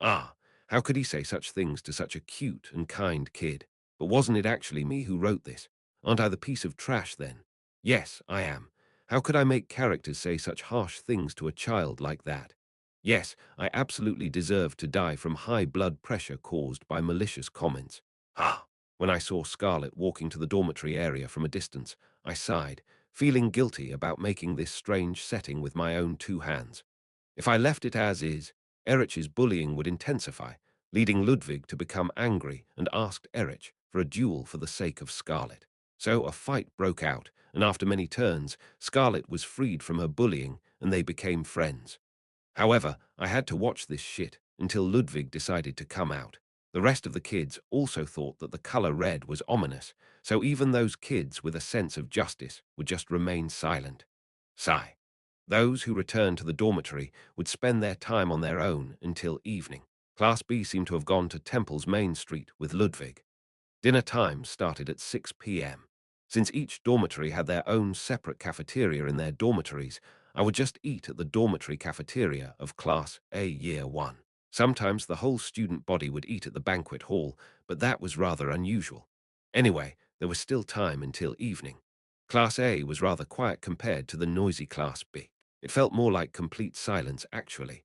Ah, how could he say such things to such a cute and kind kid? But wasn't it actually me who wrote this? Aren't I the piece of trash then? Yes, I am. How could I make characters say such harsh things to a child like that? Yes, I absolutely deserve to die from high blood pressure caused by malicious comments. Ah, when I saw Scarlet walking to the dormitory area from a distance, I sighed, feeling guilty about making this strange setting with my own two hands. If I left it as is, Erich's bullying would intensify, leading Ludwig to become angry and asked Erich for a duel for the sake of Scarlet. So a fight broke out, and after many turns, Scarlet was freed from her bullying and they became friends. However, I had to watch this shit until Ludwig decided to come out. The rest of the kids also thought that the color red was ominous, so even those kids with a sense of justice would just remain silent. Sigh. Those who returned to the dormitory would spend their time on their own until evening. Class B seemed to have gone to Temple's main street with Ludwig. Dinner time started at 6 p.m. Since each dormitory had their own separate cafeteria in their dormitories, I would just eat at the dormitory cafeteria of Class A Year 1. Sometimes the whole student body would eat at the banquet hall, but that was rather unusual. Anyway, there was still time until evening. Class A was rather quiet compared to the noisy Class B. It felt more like complete silence, actually.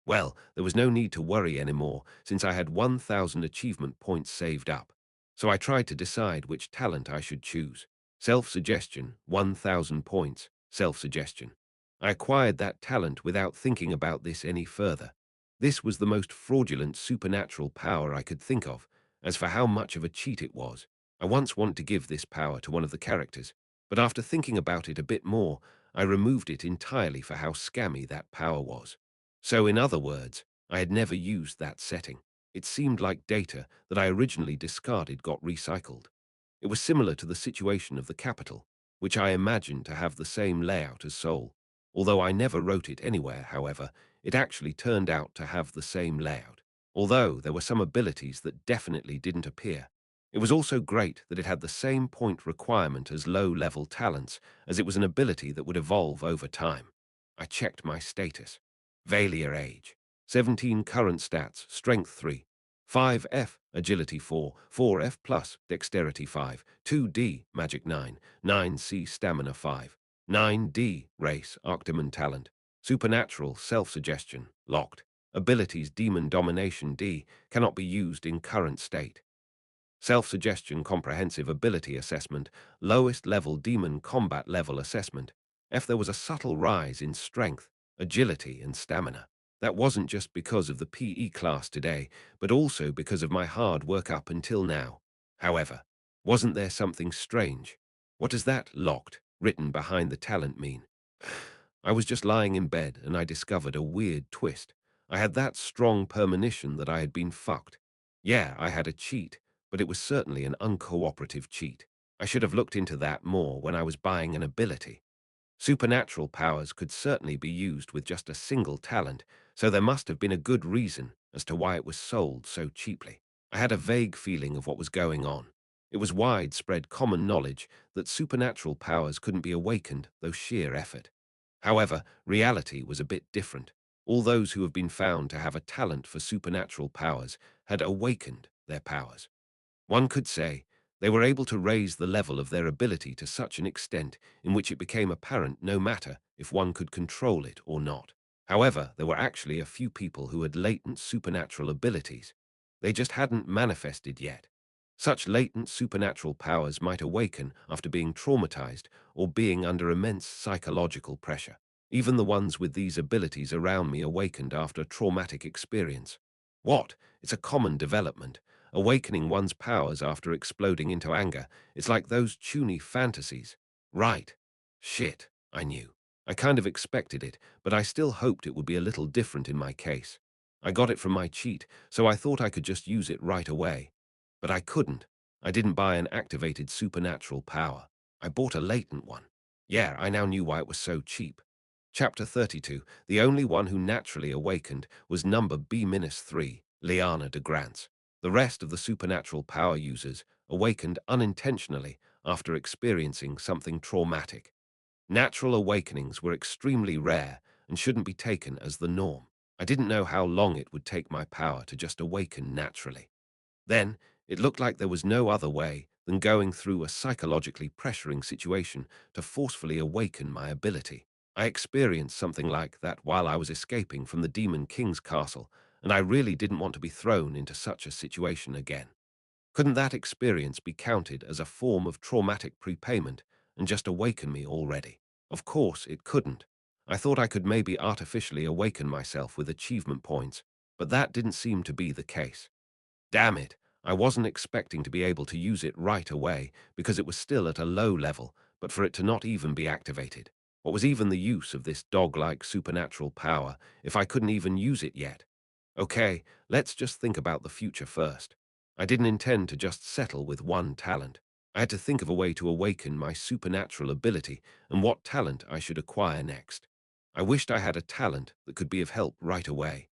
Well, there was no need to worry anymore since I had 1,000 achievement points saved up. So I tried to decide which talent I should choose. Self-suggestion, 1,000 points, self-suggestion. I acquired that talent without thinking about this any further. This was the most fraudulent supernatural power I could think of. As for how much of a cheat it was, I once wanted to give this power to one of the characters, but after thinking about it a bit more, I removed it entirely for how scammy that power was. So in other words, I had never used that setting. It seemed like data that I originally discarded got recycled. It was similar to the situation of the capital, which I imagined to have the same layout as Seoul. Although I never wrote it anywhere, however, it actually turned out to have the same layout. Although there were some abilities that definitely didn't appear. It was also great that it had the same point requirement as low-level talents, as it was an ability that would evolve over time. I checked my status. Valia age. 17 current stats, strength 3. 5F, agility 4, 4F plus, dexterity 5, 2D, magic 9, 9C, stamina 5, 9D, race, Arcdemon talent, supernatural, self-suggestion, locked. Abilities, demon domination D, cannot be used in current state. Self-suggestion comprehensive ability assessment, lowest level demon combat level assessment. If there was a subtle rise in strength, agility, and stamina. That wasn't just because of the PE class today, but also because of my hard work up until now. However, wasn't there something strange? What does that locked, written behind the talent mean? I was just lying in bed and I discovered a weird twist. I had that strong premonition that I had been fucked. Yeah, I had a cheat, but it was certainly an uncooperative cheat. I should have looked into that more when I was buying an ability. Supernatural powers could certainly be used with just a single talent, so there must have been a good reason as to why it was sold so cheaply. I had a vague feeling of what was going on. It was widespread common knowledge that supernatural powers couldn't be awakened through sheer effort. However, reality was a bit different. All those who have been found to have a talent for supernatural powers had awakened their powers. One could say they were able to raise the level of their ability to such an extent in which it became apparent no matter if one could control it or not. However, there were actually a few people who had latent supernatural abilities. They just hadn't manifested yet. Such latent supernatural powers might awaken after being traumatized or being under immense psychological pressure. Even the ones with these abilities around me awakened after a traumatic experience. What? It's a common development. Awakening one's powers after exploding into anger. It's like those chuny fantasies. Right. Shit, I knew. I kind of expected it, but I still hoped it would be a little different in my case. I got it from my cheat, so I thought I could just use it right away. But I couldn't. I didn't buy an activated supernatural power. I bought a latent one. Yeah, I now knew why it was so cheap. Chapter 32. The only one who naturally awakened was number B-3, Liana de Grants. The rest of the supernatural power users awakened unintentionally after experiencing something traumatic. Natural awakenings were extremely rare and shouldn't be taken as the norm. I didn't know how long it would take my power to just awaken naturally. Then, it looked like there was no other way than going through a psychologically pressuring situation to forcefully awaken my ability. I experienced something like that while I was escaping from the Demon King's castle, and I really didn't want to be thrown into such a situation again. Couldn't that experience be counted as a form of traumatic prepayment and just awaken me already? Of course, it couldn't. I thought I could maybe artificially awaken myself with achievement points, but that didn't seem to be the case. Damn it, I wasn't expecting to be able to use it right away because it was still at a low level, but for it to not even be activated. What was even the use of this dog-like supernatural power if I couldn't even use it yet? Okay, let's just think about the future first. I didn't intend to just settle with one talent. I had to think of a way to awaken my supernatural ability and what talent I should acquire next. I wished I had a talent that could be of help right away.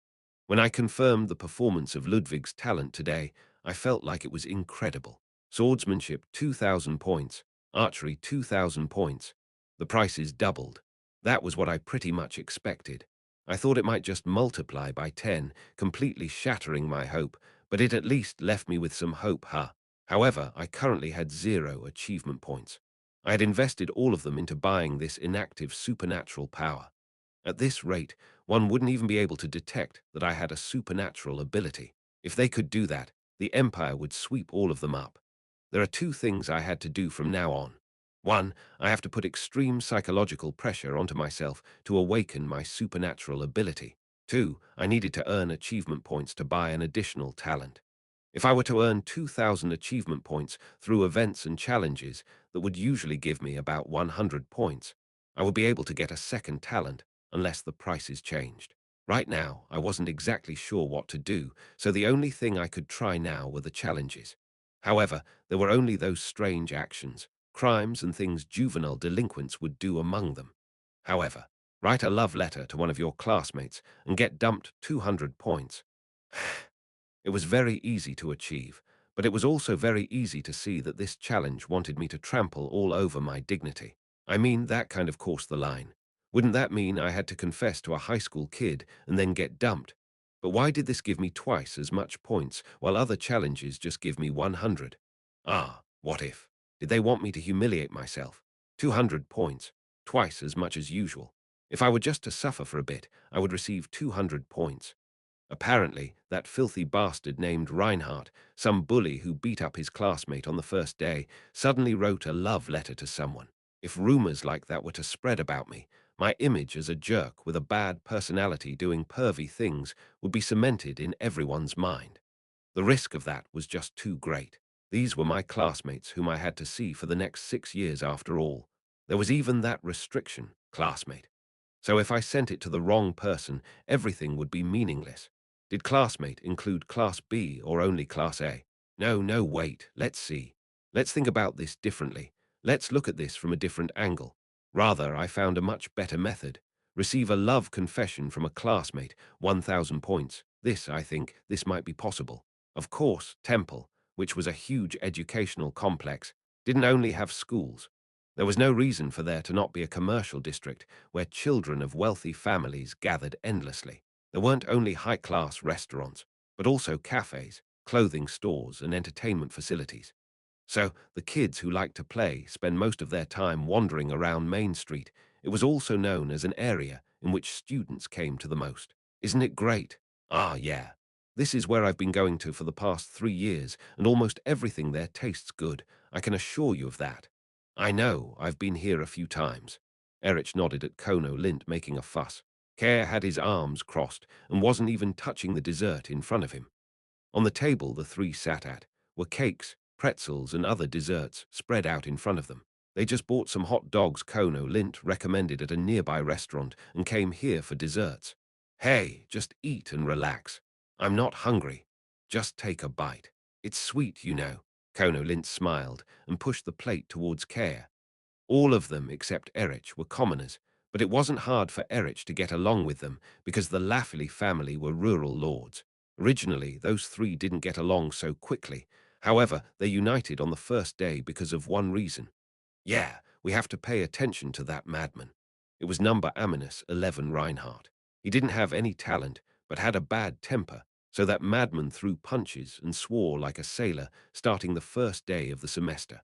When I confirmed the performance of Ludwig's talent today, I felt like it was incredible. Swordsmanship 2,000 points, archery 2,000 points. The prices doubled. That was what I pretty much expected. I thought it might just multiply by 10, completely shattering my hope, but it at least left me with some hope, huh? However, I currently had 0 achievement points. I had invested all of them into buying this inactive supernatural power. At this rate, one wouldn't even be able to detect that I had a supernatural ability. If they could do that, the Empire would sweep all of them up. There are 2 things I had to do from now on. 1, I have to put extreme psychological pressure onto myself to awaken my supernatural ability. 2, I needed to earn achievement points to buy an additional talent. If I were to earn 2,000 achievement points through events and challenges that would usually give me about 100 points, I would be able to get a second talent unless the prices changed. Right now, I wasn't exactly sure what to do, so the only thing I could try now were the challenges. However, there were only those strange actions, crimes and things juvenile delinquents would do among them. However, write a love letter to one of your classmates and get dumped 200 points. It was very easy to achieve, but it was also very easy to see that this challenge wanted me to trample all over my dignity. I mean, that kind of crossed the line. Wouldn't that mean I had to confess to a high school kid and then get dumped? But why did this give me twice as much points while other challenges just give me 100? Ah, what if? Did they want me to humiliate myself? 200 points, twice as much as usual. If I were just to suffer for a bit, I would receive 200 points. Apparently, that filthy bastard named Reinhardt, some bully who beat up his classmate on the first day, suddenly wrote a love letter to someone. If rumors like that were to spread about me, my image as a jerk with a bad personality doing pervy things would be cemented in everyone's mind. The risk of that was just too great. These were my classmates whom I had to see for the next 6 years after all. There was even that restriction, classmate. So if I sent it to the wrong person, everything would be meaningless. Did classmate include Class B or only Class A? No, no, wait, let's see. Let's think about this differently. Let's look at this from a different angle. Rather, I found a much better method. Receive a love confession from a classmate, 1,000 points. This, I think, this might be possible. Of course, Temple. which was a huge educational complex, didn't only have schools. There was no reason for there to not be a commercial district where children of wealthy families gathered endlessly. There weren't only high-class restaurants, but also cafes, clothing stores, and entertainment facilities. So the kids who liked to play spend most of their time wandering around Main Street. It was also known as an area in which students came to the most. Isn't it great? Ah, yeah. This is where I've been going to for the past 3 years, and almost everything there tastes good. I can assure you of that. I know, I've been here a few times. Erich nodded at Kono Lint making a fuss. Kerr had his arms crossed and wasn't even touching the dessert in front of him. On the table the three sat at were cakes, pretzels, and other desserts spread out in front of them. They just bought some hot dogs Kono Lint recommended at a nearby restaurant and came here for desserts. Hey, just eat and relax. I'm not hungry. Just take a bite. It's sweet, you know. Kono Lint smiled and pushed the plate towards Kea. All of them, except Erich, were commoners, but it wasn't hard for Erich to get along with them because the Laffley family were rural lords. Originally, those three didn't get along so quickly. However, they united on the first day because of one reason. Yeah, we have to pay attention to that madman. It was number ominous 11 Reinhardt. He didn't have any talent, but had a bad temper, so that madman threw punches and swore like a sailor starting the first day of the semester.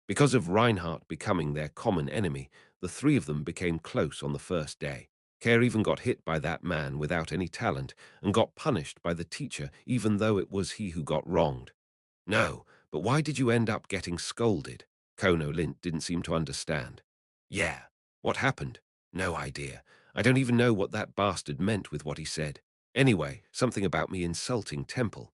Because of Reinhardt becoming their common enemy, the three of them became close on the first day. Kerr even got hit by that man without any talent and got punished by the teacher even though it was he who got wronged. No, but why did you end up getting scolded? Kono Lint didn't seem to understand. Yeah, what happened? No idea. I don't even know what that bastard meant with what he said. Anyway, something about me insulting Temple.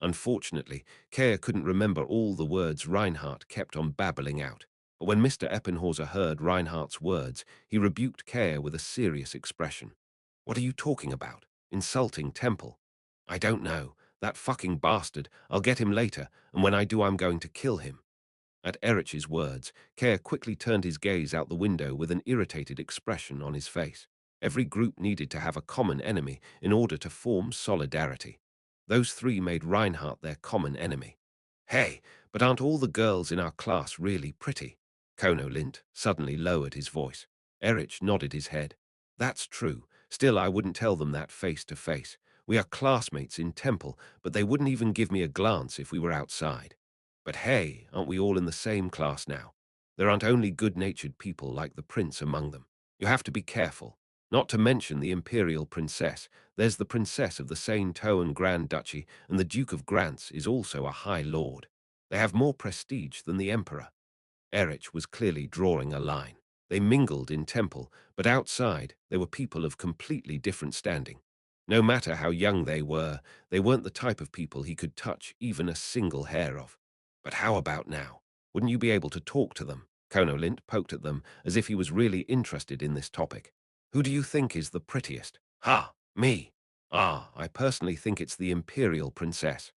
Unfortunately, Kea couldn't remember all the words Reinhardt kept on babbling out. But when Mr. Eppenhauser heard Reinhardt's words, he rebuked Kea with a serious expression. What are you talking about? Insulting Temple? I don't know. That fucking bastard. I'll get him later, and when I do I'm going to kill him. At Erich's words, Kea quickly turned his gaze out the window with an irritated expression on his face. Every group needed to have a common enemy in order to form solidarity. Those three made Reinhardt their common enemy. Hey, but aren't all the girls in our class really pretty? Kono Lint suddenly lowered his voice. Erich nodded his head. That's true. Still, I wouldn't tell them that face to face. We are classmates in Temple, but they wouldn't even give me a glance if we were outside. But hey, aren't we all in the same class now? There aren't only good-natured people like the prince among them. You have to be careful. Not to mention the imperial princess. There's the princess of the Saint-Ouen Grand Duchy, and the Duke of Grants is also a high lord. They have more prestige than the emperor. Erich was clearly drawing a line. They mingled in Temple, but outside they were people of completely different standing. No matter how young they weren't the type of people he could touch even a single hair of. But how about now? Wouldn't you be able to talk to them? Kono Lint poked at them as if he was really interested in this topic. Who do you think is the prettiest? Ha, me. Ah, I personally think it's the imperial princess.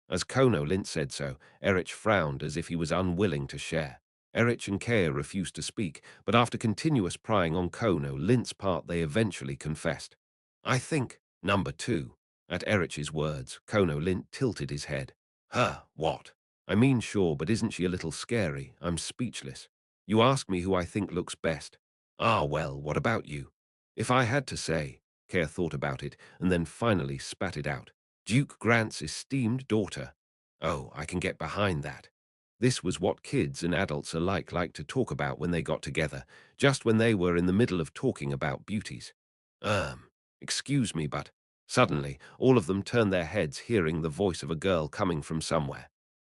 As Kono Lint said so, Erich frowned as if he was unwilling to share. Erich and Kea refused to speak, but after continuous prying on Kono Lint's part they eventually confessed. I think, number two. At Erich's words, Kono Lint tilted his head. Huh, what? I mean sure, but isn't she a little scary? I'm speechless. You ask me who I think looks best. Ah, well, what about you? If I had to say, Kea thought about it and then finally spat it out. Duke Grant's esteemed daughter. Oh, I can get behind that. This was what kids and adults alike liked to talk about when they got together, just when they were in the middle of talking about beauties. Excuse me, but suddenly all of them turned their heads hearing the voice of a girl coming from somewhere.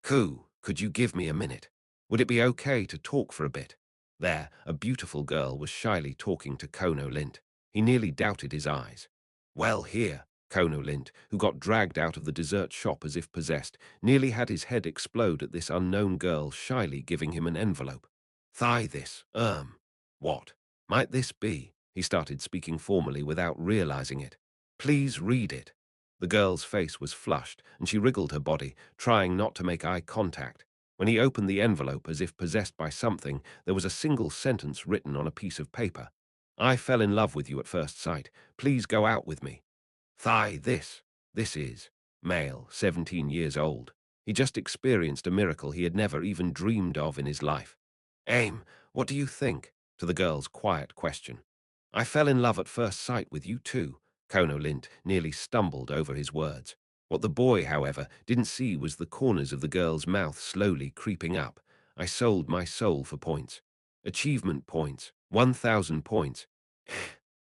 Coo, could you give me a minute? Would it be okay to talk for a bit? There, a beautiful girl was shyly talking to Kono Lint. He nearly doubted his eyes. Well, here, Kono Lint, who got dragged out of the dessert shop as if possessed, nearly had his head explode at this unknown girl shyly giving him an envelope. Thigh this, what? Might this be? He started speaking formally without realizing it. Please read it. The girl's face was flushed, and she wriggled her body, trying not to make eye contact. When he opened the envelope as if possessed by something, there was a single sentence written on a piece of paper. I fell in love with you at first sight. Please go out with me. Thigh this. This is. Male, 17 years old. He just experienced a miracle he had never even dreamed of in his life. Aim, what do you think? To the girl's quiet question. I fell in love at first sight with you too. Kono Lint nearly stumbled over his words. What the boy, however, didn't see was the corners of the girl's mouth slowly creeping up. I sold my soul for points. Achievement points. 1,000 points.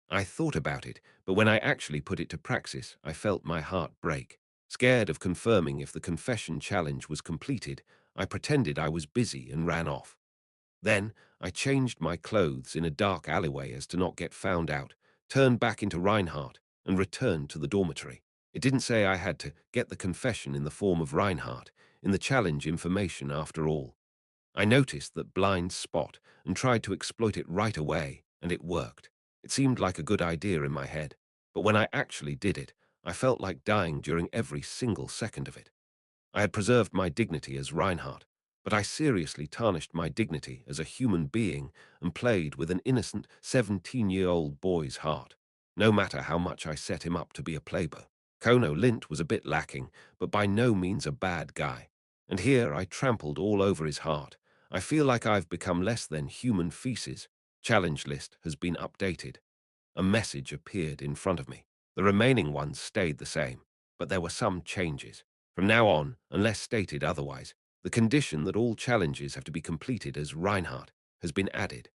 I thought about it, but when I actually put it to praxis, I felt my heart break. Scared of confirming if the confession challenge was completed, I pretended I was busy and ran off. Then I changed my clothes in a dark alleyway as to not get found out, turned back into Reinhardt, and returned to the dormitory. It didn't say I had to get the confession in the form of Reinhardt, in the challenge information after all. I noticed that blind spot and tried to exploit it right away, and it worked. It seemed like a good idea in my head, but when I actually did it, I felt like dying during every single second of it. I had preserved my dignity as Reinhardt, but I seriously tarnished my dignity as a human being and played with an innocent 17-year-old boy's heart, no matter how much I set him up to be a playboy. Kono Lint was a bit lacking, but by no means a bad guy. And here I trampled all over his heart. I feel like I've become less than human feces. Challenge list has been updated. A message appeared in front of me. The remaining ones stayed the same, but there were some changes. From now on, unless stated otherwise, the condition that all challenges have to be completed as Reinhardt has been added.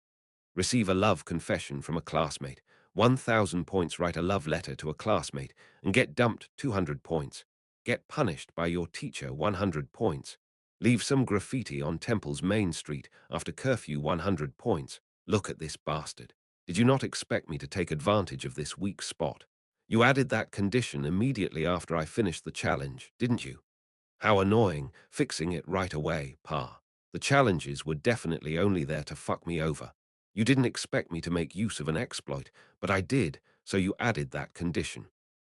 Receive a love confession from a classmate. 1,000 points. Write a love letter to a classmate and get dumped. 200 points. Get punished by your teacher. 100 points. Leave some graffiti on Temple's main street after curfew. 100 points. Look at this bastard. Did you not expect me to take advantage of this weak spot? You added that condition immediately after I finished the challenge, didn't you? How annoying, fixing it right away, Pa. The challenges were definitely only there to fuck me over. You didn't expect me to make use of an exploit, but I did, so you added that condition.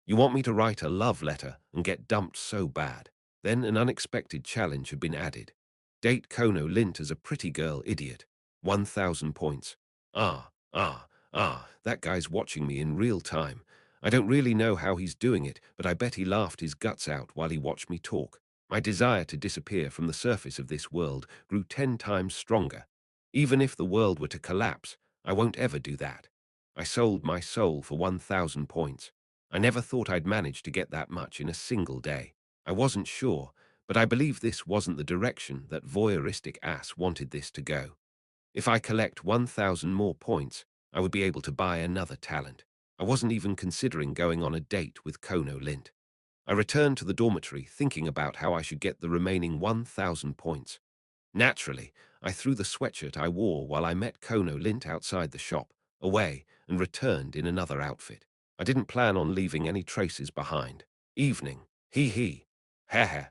You want me to write a love letter and get dumped so bad. Then an unexpected challenge had been added. Date Kono Lint as a pretty girl idiot. 1,000 points. That guy's watching me in real time. I don't really know how he's doing it, but I bet he laughed his guts out while he watched me talk. My desire to disappear from the surface of this world grew 10 times stronger. Even if the world were to collapse, I won't ever do that. I sold my soul for 1,000 points. I never thought I'd manage to get that much in a single day. I wasn't sure, but I believe this wasn't the direction that voyeuristic ass wanted this to go. If I collect 1,000 more points, I would be able to buy another talent. I wasn't even considering going on a date with Kono Lint. I returned to the dormitory thinking about how I should get the remaining 1,000 points. Naturally, I threw the sweatshirt I wore while I met Kono Lint outside the shop, away, and returned in another outfit. I didn't plan on leaving any traces behind. Evening. Hee. Heh.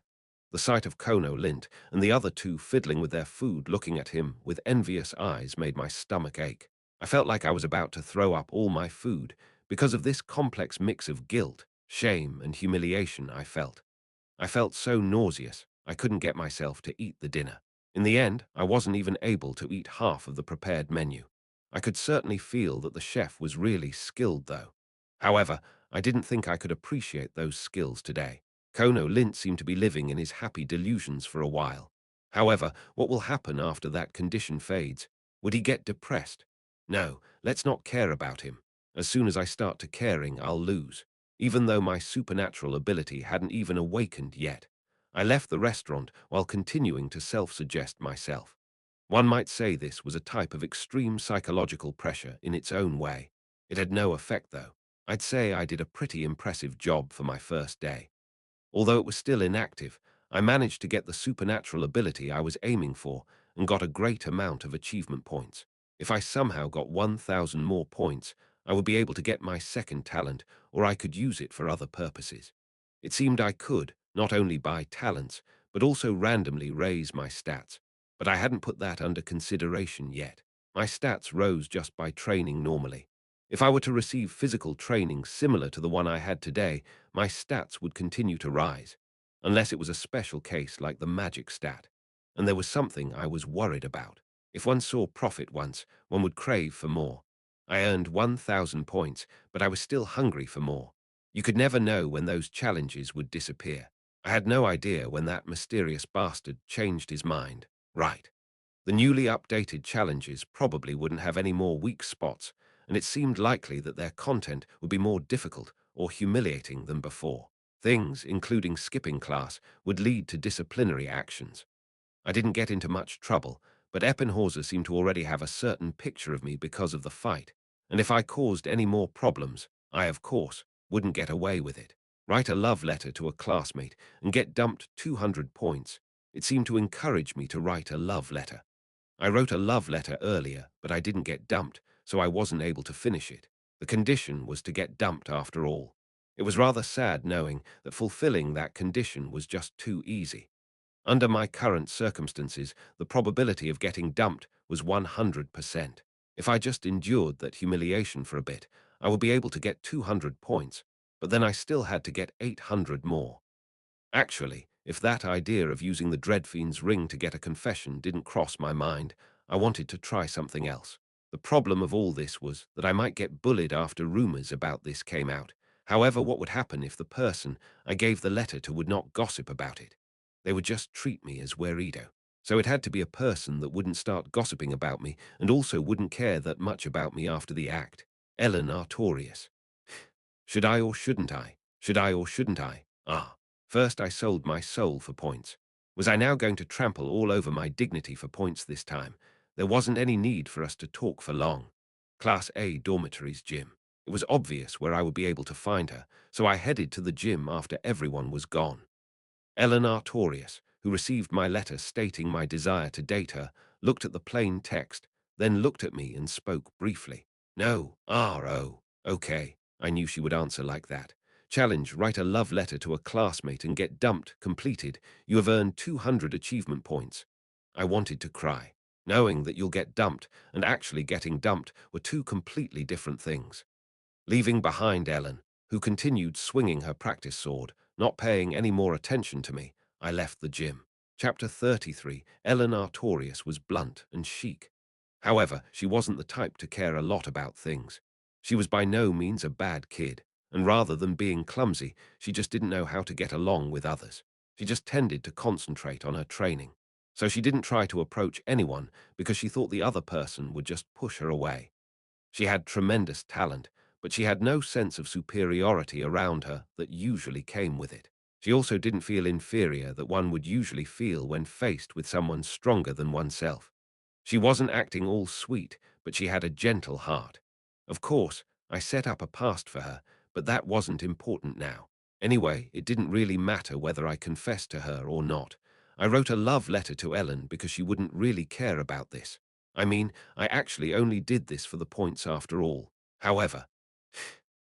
The sight of Kono Lint and the other two fiddling with their food looking at him with envious eyes made my stomach ache. I felt like I was about to throw up all my food because of this complex mix of guilt, shame, and humiliation I felt. I felt so nauseous, I couldn't get myself to eat the dinner. In the end, I wasn't even able to eat half of the prepared menu. I could certainly feel that the chef was really skilled, though. However, I didn't think I could appreciate those skills today. Kono Lint seemed to be living in his happy delusions for a while. However, what will happen after that condition fades? Would he get depressed? No, let's not care about him. As soon as I start to caring, I'll lose. Even though my supernatural ability hadn't even awakened yet. I left the restaurant while continuing to self-suggest myself. One might say this was a type of extreme psychological pressure in its own way. It had no effect, though. I'd say I did a pretty impressive job for my first day. Although it was still inactive, I managed to get the supernatural ability I was aiming for and got a great amount of achievement points. If I somehow got 1,000 more points, I would be able to get my second talent, or I could use it for other purposes. It seemed I could, not only buy talents, but also randomly raise my stats. But I hadn't put that under consideration yet. My stats rose just by training normally. If I were to receive physical training similar to the one I had today, my stats would continue to rise, unless it was a special case like the magic stat. And there was something I was worried about. If one saw profit once, one would crave for more. I earned 1,000 points, but I was still hungry for more. You could never know when those challenges would disappear. I had no idea when that mysterious bastard changed his mind. Right. The newly updated challenges probably wouldn't have any more weak spots, and it seemed likely that their content would be more difficult or humiliating than before. Things, including skipping class, would lead to disciplinary actions. I didn't get into much trouble, but Eppenhauser seemed to already have a certain picture of me because of the fight, and if I caused any more problems, I, of course, wouldn't get away with it. Write a love letter to a classmate and get dumped 200 points. It seemed to encourage me to write a love letter. I wrote a love letter earlier, but I didn't get dumped, so I wasn't able to finish it. The condition was to get dumped after all. It was rather sad knowing that fulfilling that condition was just too easy. Under my current circumstances, the probability of getting dumped was 100%. If I just endured that humiliation for a bit, I would be able to get 200 points, but then I still had to get 800 more. Actually, if that idea of using the Dreadfiend's ring to get a confession didn't cross my mind, I wanted to try something else. The problem of all this was that I might get bullied after rumors about this came out. However, what would happen if the person I gave the letter to would not gossip about it? They would just treat me as Werido. So it had to be a person that wouldn't start gossiping about me and also wouldn't care that much about me after the act. Ellen Artorius. Should I or shouldn't I? Should I or shouldn't I? First I sold my soul for points. Was I now going to trample all over my dignity for points this time? There wasn't any need for us to talk for long. Class A dormitory's gym. It was obvious where I would be able to find her, so I headed to the gym after everyone was gone. Ellen Artorius, who received my letter stating my desire to date her, looked at the plain text, then looked at me and spoke briefly. No, R.O. Okay, I knew she would answer like that. Challenge, write a love letter to a classmate and get dumped, completed. You have earned 200 achievement points. I wanted to cry. Knowing that you'll get dumped and actually getting dumped were two completely different things. Leaving behind Ellen, who continued swinging her practice sword, not paying any more attention to me, I left the gym. Chapter 33, Ellen Artorius was blunt and chic. However, she wasn't the type to care a lot about things. She was by no means a bad kid, and rather than being clumsy, she just didn't know how to get along with others. She just tended to concentrate on her training. So she didn't try to approach anyone because she thought the other person would just push her away. She had tremendous talent, but she had no sense of superiority around her that usually came with it. She also didn't feel inferior that one would usually feel when faced with someone stronger than oneself. She wasn't acting all sweet, but she had a gentle heart. Of course, I set up a past for her, but that wasn't important now. Anyway, it didn't really matter whether I confessed to her or not. I wrote a love letter to Ellen because she wouldn't really care about this. I mean, I actually only did this for the points after all. However,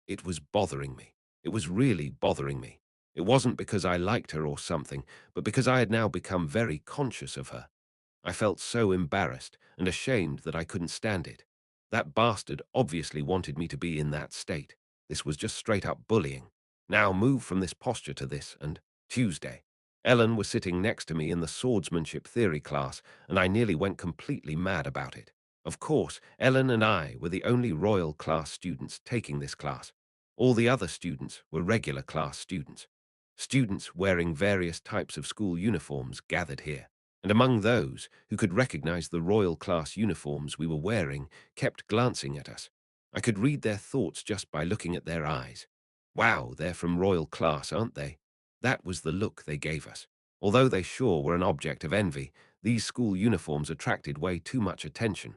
it was bothering me. It was really bothering me. It wasn't because I liked her or something, but because I had now become very conscious of her. I felt so embarrassed and ashamed that I couldn't stand it. That bastard obviously wanted me to be in that state. This was just straight up bullying. Now move from this posture to this, and Tuesday. Ellen was sitting next to me in the swordsmanship theory class, and I nearly went completely mad about it. Of course, Ellen and I were the only Royal class students taking this class. All the other students were regular class students. Students wearing various types of school uniforms gathered here, and among those who could recognize the Royal class uniforms we were wearing kept glancing at us. I could read their thoughts just by looking at their eyes. Wow, they're from Royal class, aren't they? That was the look they gave us. Although they sure were an object of envy, these school uniforms attracted way too much attention.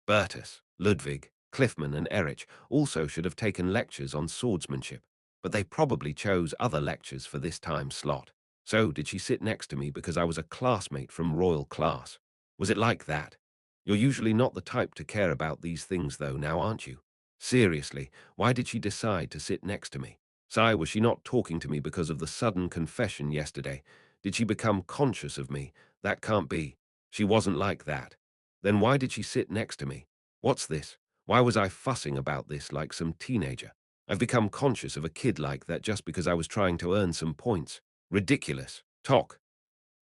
Bertus, Ludwig, Cliffman, and Erich also should have taken lectures on swordsmanship, but they probably chose other lectures for this time slot. So did she sit next to me because I was a classmate from Royal class? Was it like that? You're usually not the type to care about these things though, now aren't you? Seriously, why did she decide to sit next to me? Sai, was she not talking to me because of the sudden confession yesterday? Did she become conscious of me? That can't be. She wasn't like that. Then why did she sit next to me? What's this? Why was I fussing about this like some teenager? I've become conscious of a kid like that just because I was trying to earn some points. Ridiculous. Talk.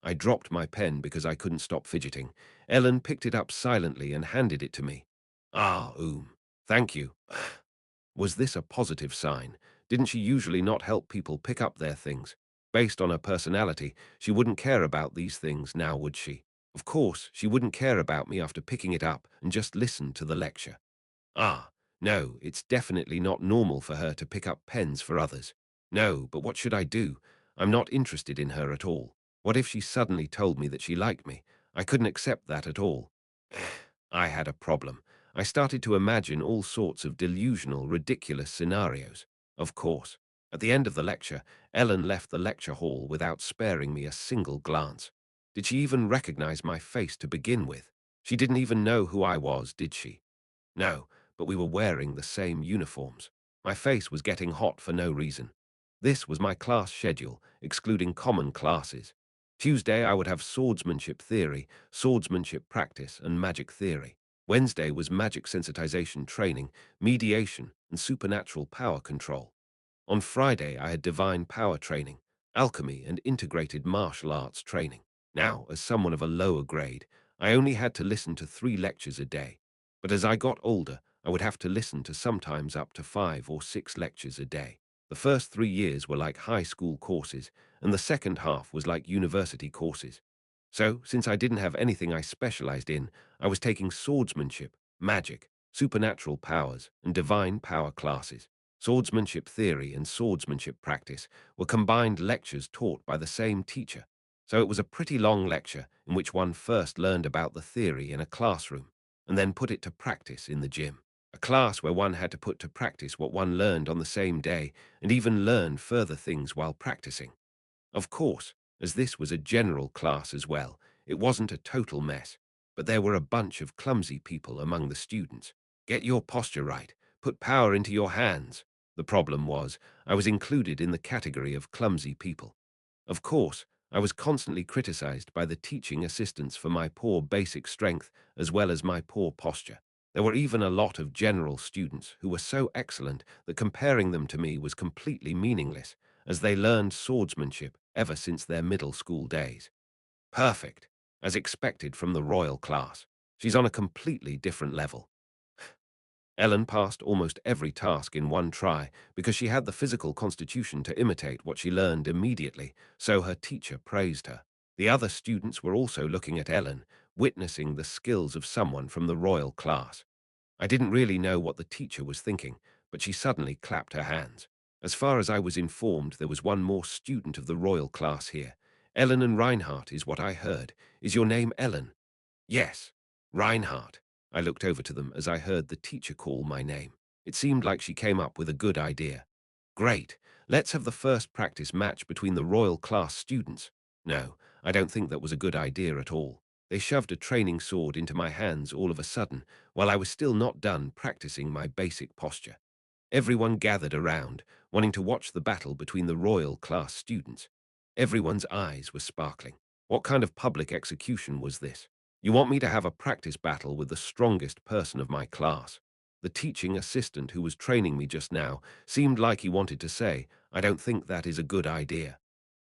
I dropped my pen because I couldn't stop fidgeting. Ellen picked it up silently and handed it to me. Thank you. Was this a positive sign? Didn't she usually not help people pick up their things? Based on her personality, she wouldn't care about these things now, would she? Of course, she wouldn't care about me after picking it up and just listen to the lecture. Ah, no, it's definitely not normal for her to pick up pens for others. No, but what should I do? I'm not interested in her at all. What if she suddenly told me that she liked me? I couldn't accept that at all. I had a problem. I started to imagine all sorts of delusional, ridiculous scenarios. Of course. At the end of the lecture, Ellen left the lecture hall without sparing me a single glance. Did she even recognize my face to begin with? She didn't even know who I was, did she? No, but we were wearing the same uniforms. My face was getting hot for no reason. This was my class schedule, excluding common classes. Tuesday I would have swordsmanship theory, swordsmanship practice, and magic theory. Wednesday was magic sensitization training, mediation, and supernatural power control. On Friday I had divine power training, alchemy, and integrated martial arts training. Now, as someone of a lower grade, I only had to listen to 3 lectures a day. But as I got older, I would have to listen to sometimes up to 5 or 6 lectures a day. The first 3 years were like high school courses, and the second half was like university courses. So, since I didn't have anything I specialized in, I was taking swordsmanship, magic, supernatural powers, and divine power classes. Swordsmanship theory and swordsmanship practice were combined lectures taught by the same teacher. So it was a pretty long lecture in which one first learned about the theory in a classroom and then put it to practice in the gym. A class where one had to put to practice what one learned on the same day and even learn further things while practicing. Of course, as this was a general class as well, it wasn't a total mess, but there were a bunch of clumsy people among the students. Get your posture right, put power into your hands. The problem was, I was included in the category of clumsy people. Of course, I was constantly criticized by the teaching assistants for my poor basic strength as well as my poor posture. There were even a lot of general students who were so excellent that comparing them to me was completely meaningless, as they learned swordsmanship ever since their middle school days. Perfect, as expected from the royal class. She's on a completely different level. Ellen passed almost every task in one try because she had the physical constitution to imitate what she learned immediately, so her teacher praised her. The other students were also looking at Ellen, witnessing the skills of someone from the royal class. I didn't really know what the teacher was thinking, but she suddenly clapped her hands. As far as I was informed, there was one more student of the royal class here. Ellen and Reinhardt is what I heard. Is your name Ellen? Yes, Reinhardt. I looked over to them as I heard the teacher call my name. It seemed like she came up with a good idea. Great, let's have the first practice match between the royal class students. No, I don't think that was a good idea at all. They shoved a training sword into my hands all of a sudden, while I was still not done practicing my basic posture. Everyone gathered around, wanting to watch the battle between the royal class students. Everyone's eyes were sparkling. What kind of public execution was this? You want me to have a practice battle with the strongest person of my class? The teaching assistant who was training me just now seemed like he wanted to say, I don't think that is a good idea,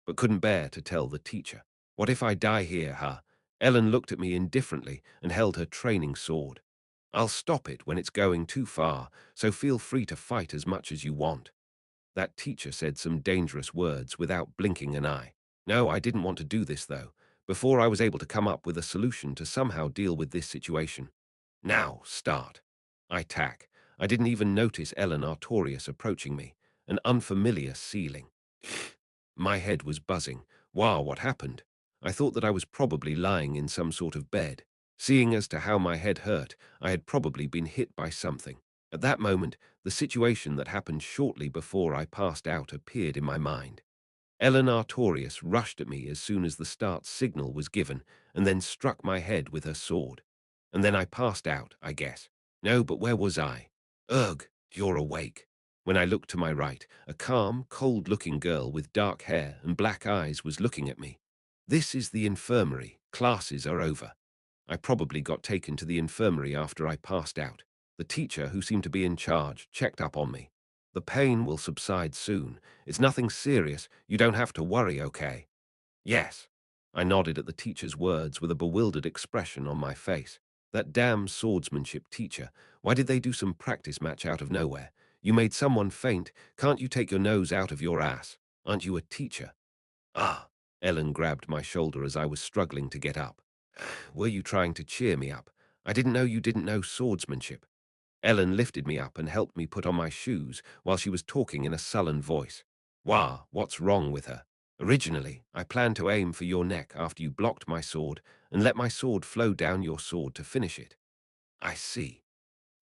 but couldn't bear to tell the teacher. What if I die here, huh? Ellen looked at me indifferently and held her training sword. I'll stop it when it's going too far, so feel free to fight as much as you want. That teacher said some dangerous words without blinking an eye. No, I didn't want to do this, though, before I was able to come up with a solution to somehow deal with this situation. Now, start. I tack. I didn't even notice Ellen Artorius approaching me, an unfamiliar ceiling. My head was buzzing. Wow, what happened? I thought that I was probably lying in some sort of bed. Seeing as to how my head hurt, I had probably been hit by something. At that moment, the situation that happened shortly before I passed out appeared in my mind. Ellen Artorius rushed at me as soon as the start signal was given and then struck my head with her sword. And then I passed out, I guess. No, but where was I? Ugh, you're awake. When I looked to my right, a calm, cold-looking girl with dark hair and black eyes was looking at me. This is the infirmary. Classes are over. I probably got taken to the infirmary after I passed out. The teacher, who seemed to be in charge, checked up on me. The pain will subside soon. It's nothing serious. You don't have to worry, okay? Yes. I nodded at the teacher's words with a bewildered expression on my face. That damn swordsmanship teacher. Why did they do some practice match out of nowhere? You made someone faint. Can't you take your nose out of your ass? Aren't you a teacher? Ah, Ellen grabbed my shoulder as I was struggling to get up. Were you trying to cheer me up? I didn't know you didn't know swordsmanship. Ellen lifted me up and helped me put on my shoes while she was talking in a sullen voice. Wah, what's wrong with her? Originally, I planned to aim for your neck after you blocked my sword and let my sword flow down your sword to finish it. I see.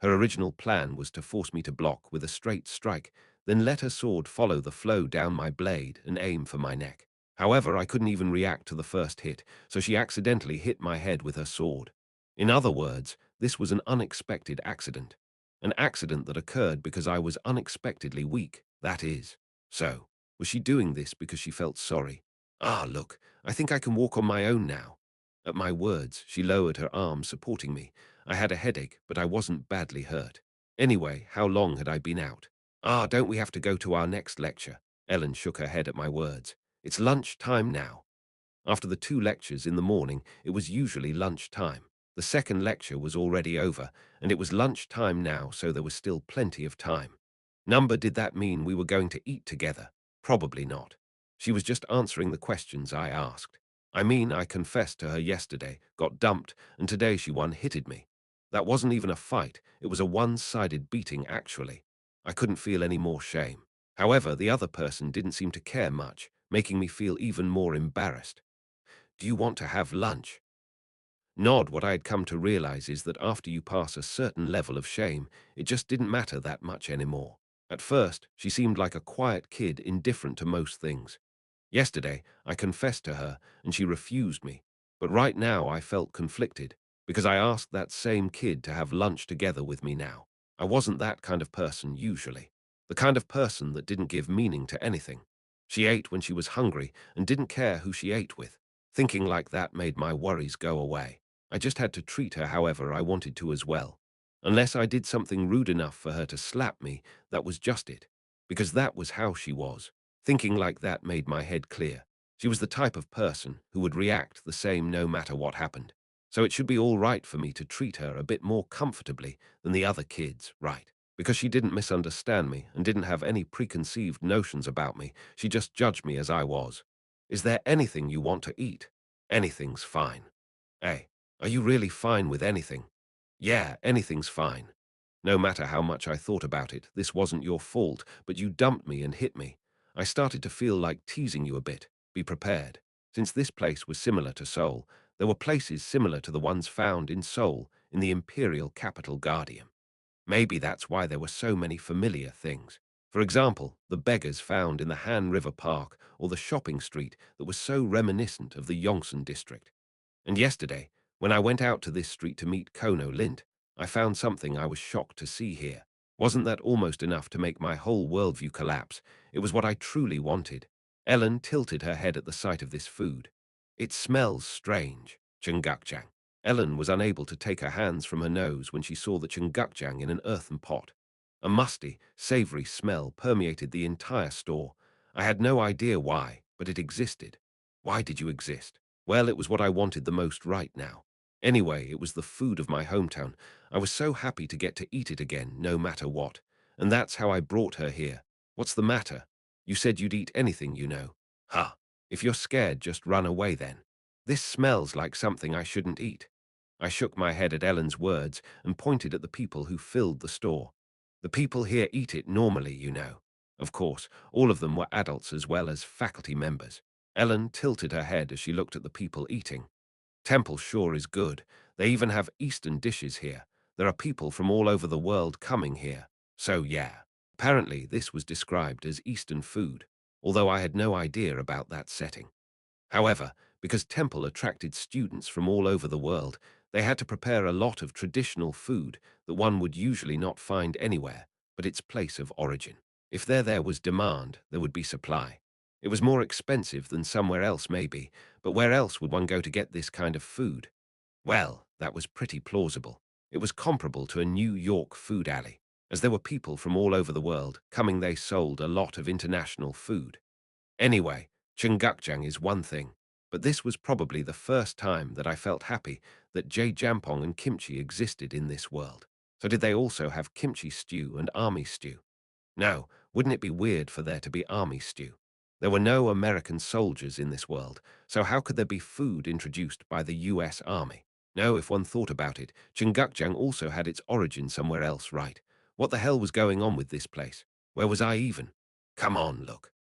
Her original plan was to force me to block with a straight strike, then let her sword follow the flow down my blade and aim for my neck. However, I couldn't even react to the first hit, so she accidentally hit my head with her sword. In other words, this was an unexpected accident. An accident that occurred because I was unexpectedly weak, that is. So, was she doing this because she felt sorry? Ah, look, I think I can walk on my own now. At my words, she lowered her arms, supporting me. I had a headache, but I wasn't badly hurt. Anyway, how long had I been out? Ah, don't we have to go to our next lecture? Ellen shook her head at my words. It's lunch time now. After the 2 lectures in the morning, it was usually lunch time. The second lecture was already over, and it was lunch time now, so there was still plenty of time. Number, did that mean we were going to eat together? Probably not. She was just answering the questions I asked. I mean, I confessed to her yesterday, got dumped, and today she one-hitted me. That wasn't even a fight, it was a one-sided beating, actually. I couldn't feel any more shame. However, the other person didn't seem to care much, making me feel even more embarrassed. Do you want to have lunch? Nod, what I had come to realize is that after you pass a certain level of shame, it just didn't matter that much anymore. At first, she seemed like a quiet kid, indifferent to most things. Yesterday, I confessed to her, and she refused me. But right now, I felt conflicted, because I asked that same kid to have lunch together with me now. I wasn't that kind of person usually. The kind of person that didn't give meaning to anything. She ate when she was hungry and didn't care who she ate with. Thinking like that made my worries go away. I just had to treat her however I wanted to as well. Unless I did something rude enough for her to slap me, that was just it. Because that was how she was. Thinking like that made my head clear. She was the type of person who would react the same no matter what happened. So it should be all right for me to treat her a bit more comfortably than the other kids, right? Because she didn't misunderstand me and didn't have any preconceived notions about me. She just judged me as I was. Is there anything you want to eat? Anything's fine. Hey, are you really fine with anything? Yeah, anything's fine. No matter how much I thought about it, this wasn't your fault, but you dumped me and hit me. I started to feel like teasing you a bit. Be prepared. Since this place was similar to Seoul, there were places similar to the ones found in Seoul in the imperial capital Guardian. Maybe that's why there were so many familiar things. For example, the beggars found in the Han River Park or the shopping street that was so reminiscent of the Yongsan district. And yesterday, when I went out to this street to meet Kono Lint, I found something I was shocked to see here. Wasn't that almost enough to make my whole worldview collapse? It was what I truly wanted. Ellen tilted her head at the sight of this food. It smells strange. Chungakjang. Ellen was unable to take her hands from her nose when she saw the chungakjang in an earthen pot. A musty, savory smell permeated the entire store. I had no idea why, but it existed. Why did you exist? Well, it was what I wanted the most right now. Anyway, it was the food of my hometown. I was so happy to get to eat it again, no matter what. And that's how I brought her here. What's the matter? You said you'd eat anything, you know. Ha! If you're scared, just run away then. This smells like something I shouldn't eat. I shook my head at Ellen's words and pointed at the people who filled the store. The people here eat it normally, you know. Of course, all of them were adults as well as faculty members. Ellen tilted her head as she looked at the people eating. Temple sure is good. They even have Eastern dishes here. There are people from all over the world coming here. So yeah, apparently this was described as Eastern food, although I had no idea about that setting. However, because Temple attracted students from all over the world, they had to prepare a lot of traditional food that one would usually not find anywhere but its place of origin. If there was demand, there would be supply. It was more expensive than somewhere else maybe, but where else would one go to get this kind of food? Well, that was pretty plausible. It was comparable to a New York food alley. As there were people from all over the world coming, they sold a lot of international food. Anyway, Chungakjang is one thing, but this was probably the first time that I felt happy that jampong and kimchi existed in this world. So did they also have kimchi stew and army stew? No, wouldn't it be weird for there to be army stew? There were no American soldiers in this world, so how could there be food introduced by the US Army? No, if one thought about it, Chungukjang also had its origin somewhere else, right? What the hell was going on with this place? Where was I even? Come on, look.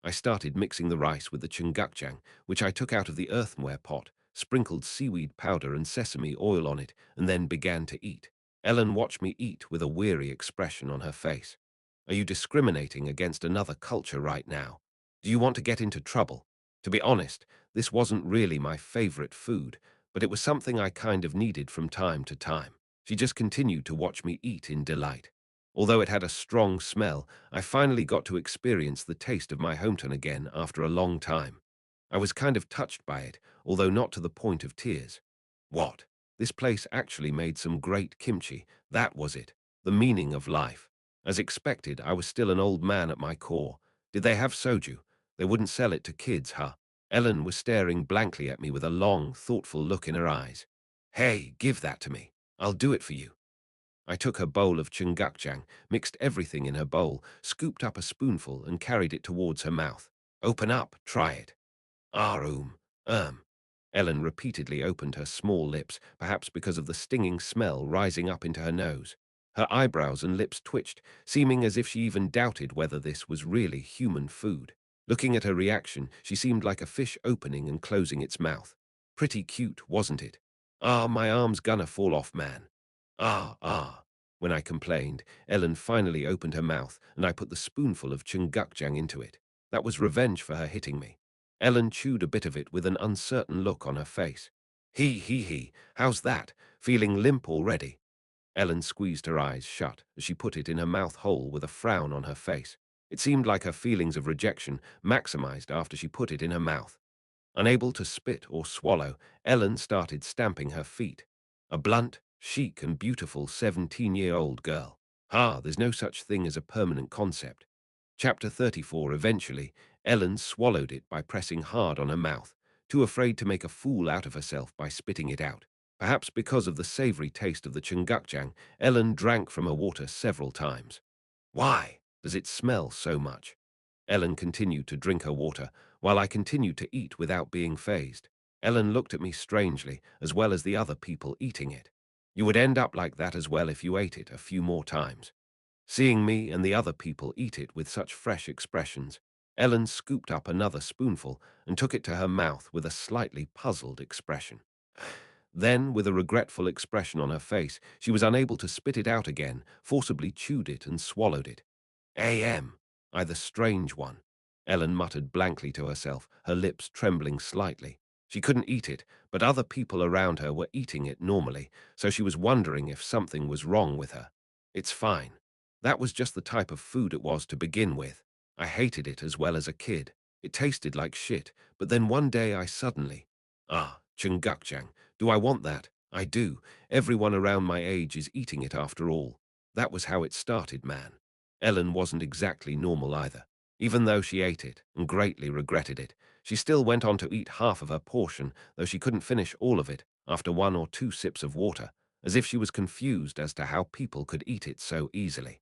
I started mixing the rice with the chungukjang, which I took out of the earthenware pot, sprinkled seaweed powder and sesame oil on it, and then began to eat. Ellen watched me eat with a weary expression on her face. Are you discriminating against another culture right now? Do you want to get into trouble? To be honest, this wasn't really my favorite food, but it was something I kind of needed from time to time. She just continued to watch me eat in delight. Although it had a strong smell, I finally got to experience the taste of my hometown again after a long time. I was kind of touched by it, although not to the point of tears. What? This place actually made some great kimchi. That was it. The meaning of life. As expected, I was still an old man at my core. Did they have soju? They wouldn't sell it to kids, huh? Ellen was staring blankly at me with a long, thoughtful look in her eyes. Hey, give that to me. I'll do it for you. I took her bowl of chungukjang, mixed everything in her bowl, scooped up a spoonful and carried it towards her mouth. Open up, try it. Ah, Ellen repeatedly opened her small lips, perhaps because of the stinging smell rising up into her nose. Her eyebrows and lips twitched, seeming as if she even doubted whether this was really human food. Looking at her reaction, she seemed like a fish opening and closing its mouth. Pretty cute, wasn't it? Ah, my arm's gonna fall off, man. Ah. When I complained, Ellen finally opened her mouth, and I put the spoonful of chungukjang into it. That was revenge for her hitting me. Ellen chewed a bit of it with an uncertain look on her face. He, how's that? Feeling limp already? Ellen squeezed her eyes shut as she put it in her mouth hole with a frown on her face. It seemed like her feelings of rejection maximized after she put it in her mouth. Unable to spit or swallow, Ellen started stamping her feet. A blunt, chic and beautiful 17-year-old girl. There's no such thing as a permanent concept. Chapter 34. Eventually, Ellen swallowed it by pressing hard on her mouth, too afraid to make a fool out of herself by spitting it out. Perhaps because of the savory taste of the chungukjang, Ellen drank from her water several times. Why does it smell so much? Ellen continued to drink her water, while I continued to eat without being fazed. Ellen looked at me strangely, as well as the other people eating it. You would end up like that as well if you ate it a few more times. Seeing me and the other people eat it with such fresh expressions, Ellen scooped up another spoonful and took it to her mouth with a slightly puzzled expression. Then, with a regretful expression on her face, she was unable to spit it out again, forcibly chewed it and swallowed it. I the strange one. Ellen muttered blankly to herself, her lips trembling slightly. She couldn't eat it, but other people around her were eating it normally, so she was wondering if something was wrong with her. It's fine. That was just the type of food it was to begin with. I hated it as well as a kid. It tasted like shit, but then one day I suddenly... chungukjang. Do I want that? I do. Everyone around my age is eating it after all. That was how it started, man. Ellen wasn't exactly normal either. Even though she ate it and greatly regretted it, she still went on to eat half of her portion, though she couldn't finish all of it after 1 or 2 sips of water, as if she was confused as to how people could eat it so easily.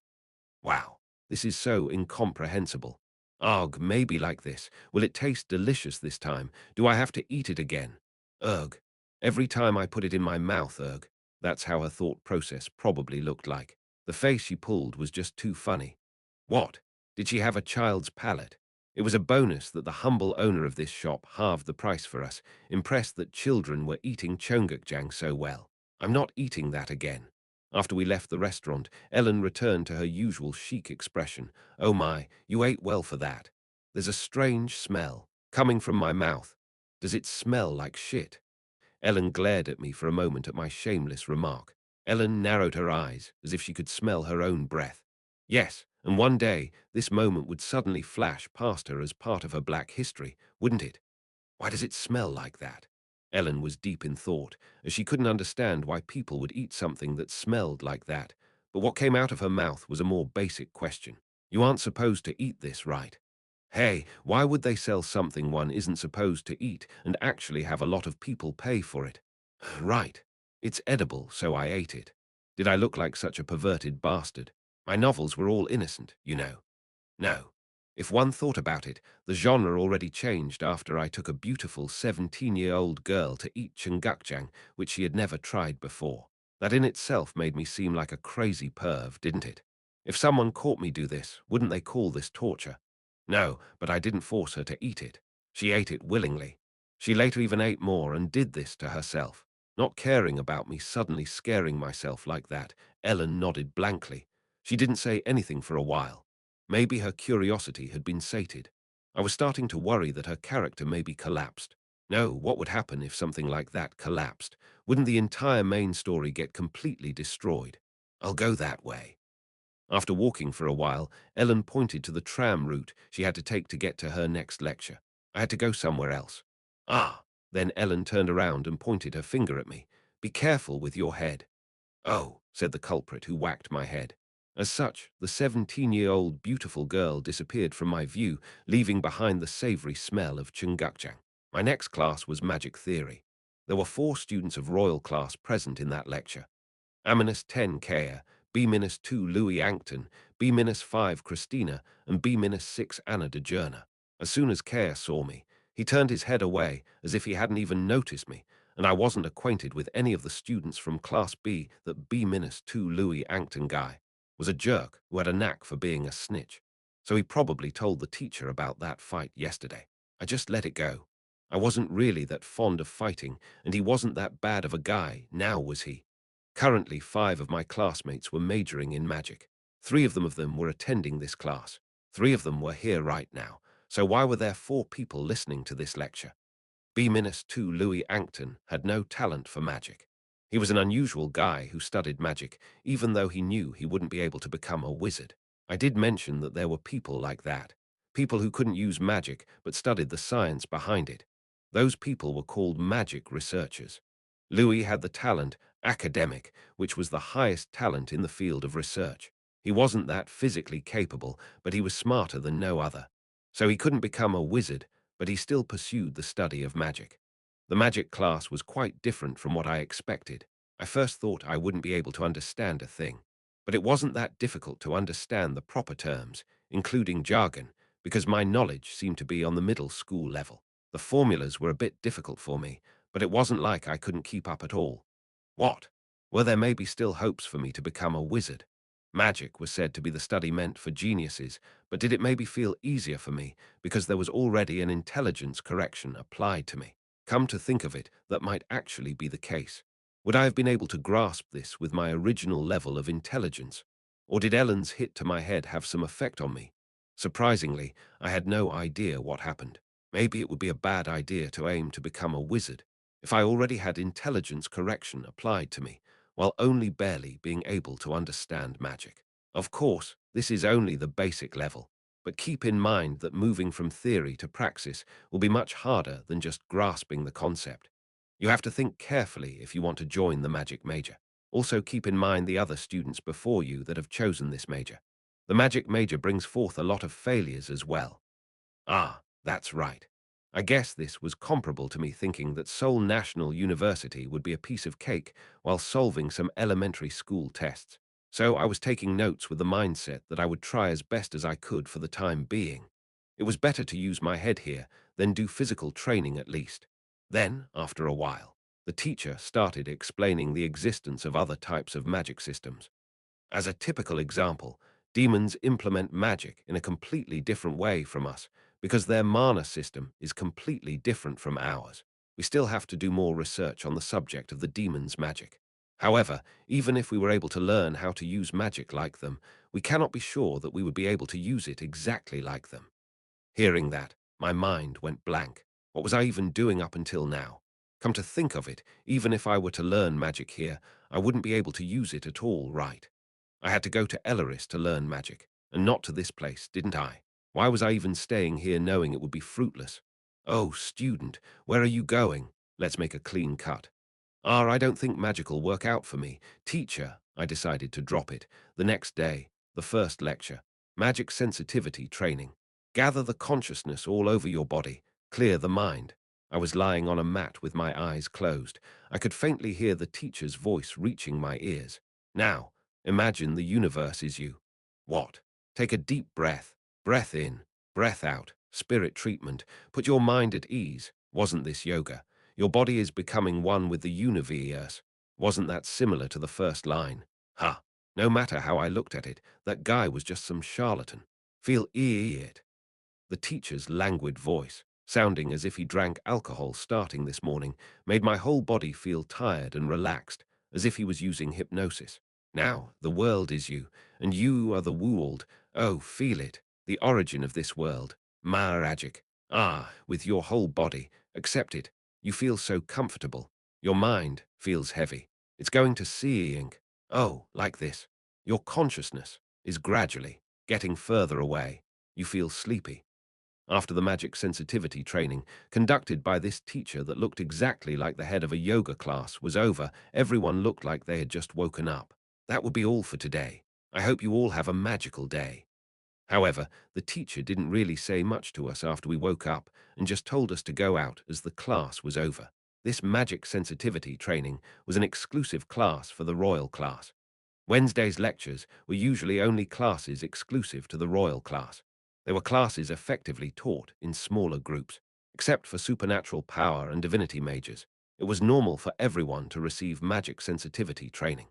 Wow, this is so incomprehensible. Ugh, maybe like this. Will it taste delicious this time? Do I have to eat it again? Ugh. Every time I put it in my mouth, ugh. That's how her thought process probably looked like. The face she pulled was just too funny. What? Did she have a child's palate? It was a bonus that the humble owner of this shop halved the price for us, impressed that children were eating chongukjang so well. I'm not eating that again. After we left the restaurant, Ellen returned to her usual chic expression. Oh my, you ate well for that. There's a strange smell coming from my mouth. Does it smell like shit? Ellen glared at me for a moment at my shameless remark. Ellen narrowed her eyes as if she could smell her own breath. Yes, and one day this moment would suddenly flash past her as part of her black history, wouldn't it? Why does it smell like that? Ellen was deep in thought, as she couldn't understand why people would eat something that smelled like that. But what came out of her mouth was a more basic question. You aren't supposed to eat this, right? Hey, why would they sell something one isn't supposed to eat and actually have a lot of people pay for it? Right. It's edible, so I ate it. Did I look like such a perverted bastard? My novels were all innocent, you know. No. If one thought about it, the genre already changed after I took a beautiful 17-year-old girl to eat chungukjang, which she had never tried before. That in itself made me seem like a crazy perv, didn't it? If someone caught me do this, wouldn't they call this torture? No, but I didn't force her to eat it. She ate it willingly. She later even ate more and did this to herself. Not caring about me suddenly scaring myself like that, Ellen nodded blankly. She didn't say anything for a while. Maybe her curiosity had been sated. I was starting to worry that her character maybe collapsed. No, what would happen if something like that collapsed? Wouldn't the entire main story get completely destroyed? I'll go that way. After walking for a while, Ellen pointed to the tram route she had to take to get to her next lecture. I had to go somewhere else. Ah, then Ellen turned around and pointed her finger at me. Be careful with your head. Oh, said the culprit who whacked my head. As such, the 17-year-old beautiful girl disappeared from my view, leaving behind the savory smell of chungukjang. My next class was magic theory. There were 4 students of royal class present in that lecture. A-10 Kea, B-2 Louis Ankton, B-5 Christina, and B-6 Anna de Journa. As soon as Kea saw me, he turned his head away as if he hadn't even noticed me, and I wasn't acquainted with any of the students from Class B. That B-2 Louis Ankton guy was a jerk who had a knack for being a snitch. So he probably told the teacher about that fight yesterday. I just let it go. I wasn't really that fond of fighting, and he wasn't that bad of a guy, now was he? Currently, 5 of my classmates were majoring in magic. 3 of them were attending this class. 3 of them were here right now. So why were there 4 people listening to this lecture? B-2 Louis Ankton had no talent for magic. He was an unusual guy who studied magic, even though he knew he wouldn't be able to become a wizard. I did mention that there were people like that. People who couldn't use magic but studied the science behind it. Those people were called magic researchers. Louis had the talent, academic, which was the highest talent in the field of research. He wasn't that physically capable, but he was smarter than no other. So he couldn't become a wizard, but he still pursued the study of magic. The magic class was quite different from what I expected. I first thought I wouldn't be able to understand a thing, but it wasn't that difficult to understand the proper terms, including jargon, because my knowledge seemed to be on the middle school level. The formulas were a bit difficult for me, but it wasn't like I couldn't keep up at all. What? Were there maybe still hopes for me to become a wizard? Magic was said to be the study meant for geniuses, but did it maybe feel easier for me because there was already an intelligence correction applied to me? Come to think of it, that might actually be the case. Would I have been able to grasp this with my original level of intelligence? Or did Ellen's hit to my head have some effect on me? Surprisingly, I had no idea what happened. Maybe it would be a bad idea to aim to become a wizard if I already had intelligence correction applied to me, while only barely being able to understand magic. Of course, this is only the basic level, but keep in mind that moving from theory to praxis will be much harder than just grasping the concept. You have to think carefully if you want to join the magic major. Also keep in mind the other students before you that have chosen this major. The magic major brings forth a lot of failures as well. Ah, that's right. I guess this was comparable to me thinking that Seoul National University would be a piece of cake while solving some elementary school tests. So I was taking notes with the mindset that I would try as best as I could for the time being. It was better to use my head here than do physical training at least. Then, after a while, the teacher started explaining the existence of other types of magic systems. As a typical example, demons implement magic in a completely different way from us because their mana system is completely different from ours. We still have to do more research on the subject of the demon's magic. However, even if we were able to learn how to use magic like them, we cannot be sure that we would be able to use it exactly like them. Hearing that, my mind went blank. What was I even doing up until now? Come to think of it, even if I were to learn magic here, I wouldn't be able to use it at all, right? I had to go to Elleris to learn magic, and not to this place, didn't I? Why was I even staying here knowing it would be fruitless? Oh, student, where are you going? Let's make a clean cut. I don't think magic'll work out for me. Teacher, I decided to drop it. The next day, the first lecture, magic sensitivity training. Gather the consciousness all over your body. Clear the mind. I was lying on a mat with my eyes closed. I could faintly hear the teacher's voice reaching my ears. Now, imagine the universe is you. What? Take a deep breath. Breath in. Breath out, spirit treatment, put your mind at ease. Wasn't this yoga? Your body is becoming one with the universe. Wasn't that similar to the first line? Ha! No matter how I looked at it, that guy was just some charlatan. Feel it. The teacher's languid voice, sounding as if he drank alcohol starting this morning, made my whole body feel tired and relaxed, as if he was using hypnosis. Now, the world is you, and you are the world. Oh, feel it, the origin of this world. Magic. Ah, with your whole body. Accept it. You feel so comfortable. Your mind feels heavy. It's going to seeing. Oh, like this. Your consciousness is gradually getting further away. You feel sleepy. After the magic sensitivity training, conducted by this teacher that looked exactly like the head of a yoga class, was over, everyone looked like they had just woken up. That would be all for today. I hope you all have a magical day. However, the teacher didn't really say much to us after we woke up and just told us to go out as the class was over. This magic sensitivity training was an exclusive class for the royal class. Wednesday's lectures were usually only classes exclusive to the royal class. They were classes effectively taught in smaller groups, except for supernatural power and divinity majors. It was normal for everyone to receive magic sensitivity training.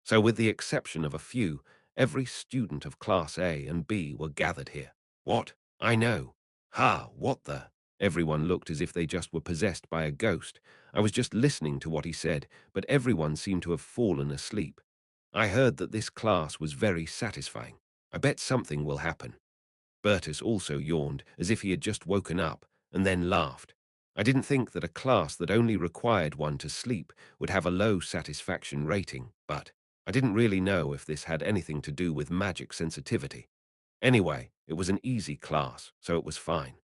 So with the exception of a few, every student of Class A and B were gathered here. What? I know. Ha, what the? Everyone looked as if they just were possessed by a ghost. I was just listening to what he said, but everyone seemed to have fallen asleep. I heard that this class was very satisfying. I bet something will happen. Bertus also yawned, as if he had just woken up, and then laughed. I didn't think that a class that only required one to sleep would have a low satisfaction rating, but I didn't really know if this had anything to do with magic sensitivity. Anyway, it was an easy class, so it was fine.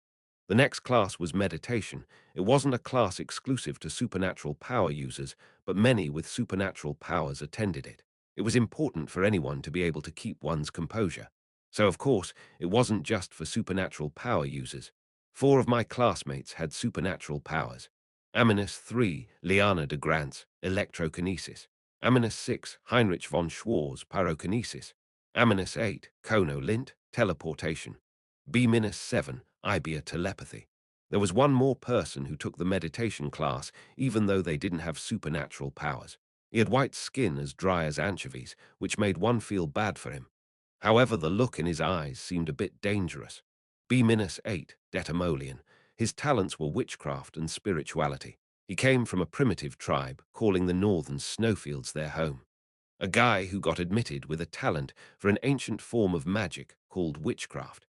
The next class was meditation. It wasn't a class exclusive to supernatural power users, but many with supernatural powers attended it. It was important for anyone to be able to keep one's composure. So, of course, it wasn't just for supernatural power users. 4 of my classmates had supernatural powers. Aminus 3, Liana de Grantz, electrokinesis. Aminus 6, Heinrich von Schwarz, pyrokinesis. Aminus 8, Kono Lint, teleportation. B-7, Ibia telepathy. There was one more person who took the meditation class, even though they didn't have supernatural powers. He had white skin as dry as anchovies, which made one feel bad for him. However, the look in his eyes seemed a bit dangerous. B-8, Detamolian. His talents were witchcraft and spirituality. He came from a primitive tribe, calling the northern snowfields their home. A guy who got admitted with a talent for an ancient form of magic called witchcraft.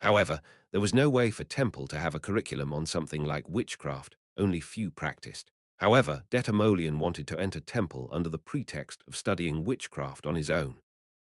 However, there was no way for Temple to have a curriculum on something like witchcraft, only few practiced. However, Detamolian wanted to enter Temple under the pretext of studying witchcraft on his own.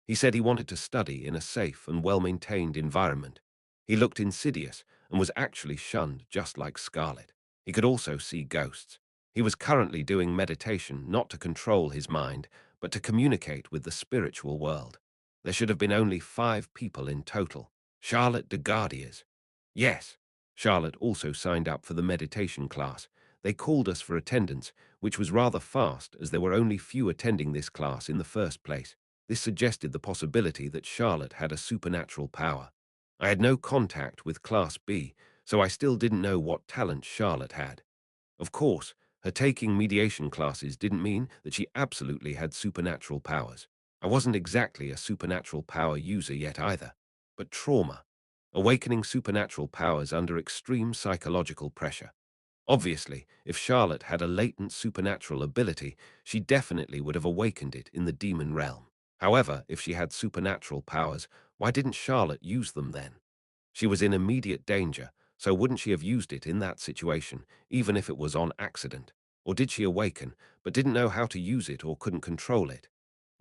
He said he wanted to study in a safe and well-maintained environment. He looked insidious and was actually shunned just like Scarlet. He could also see ghosts. He was currently doing meditation not to control his mind, but to communicate with the spiritual world. There should have been only 5 people in total. Charlotte de Gardiers. Yes, Charlotte also signed up for the meditation class. They called us for attendance, which was rather fast as there were only few attending this class in the first place. This suggested the possibility that Charlotte had a supernatural power. I had no contact with Class B, so I still didn't know what talent Charlotte had. Of course, her taking mediation classes didn't mean that she absolutely had supernatural powers. I wasn't exactly a supernatural power user yet either. But trauma. Awakening supernatural powers under extreme psychological pressure. Obviously, if Charlotte had a latent supernatural ability, she definitely would have awakened it in the demon realm. However, if she had supernatural powers, why didn't Charlotte use them then? She was in immediate danger, so wouldn't she have used it in that situation, even if it was on accident? Or did she awaken, but didn't know how to use it or couldn't control it?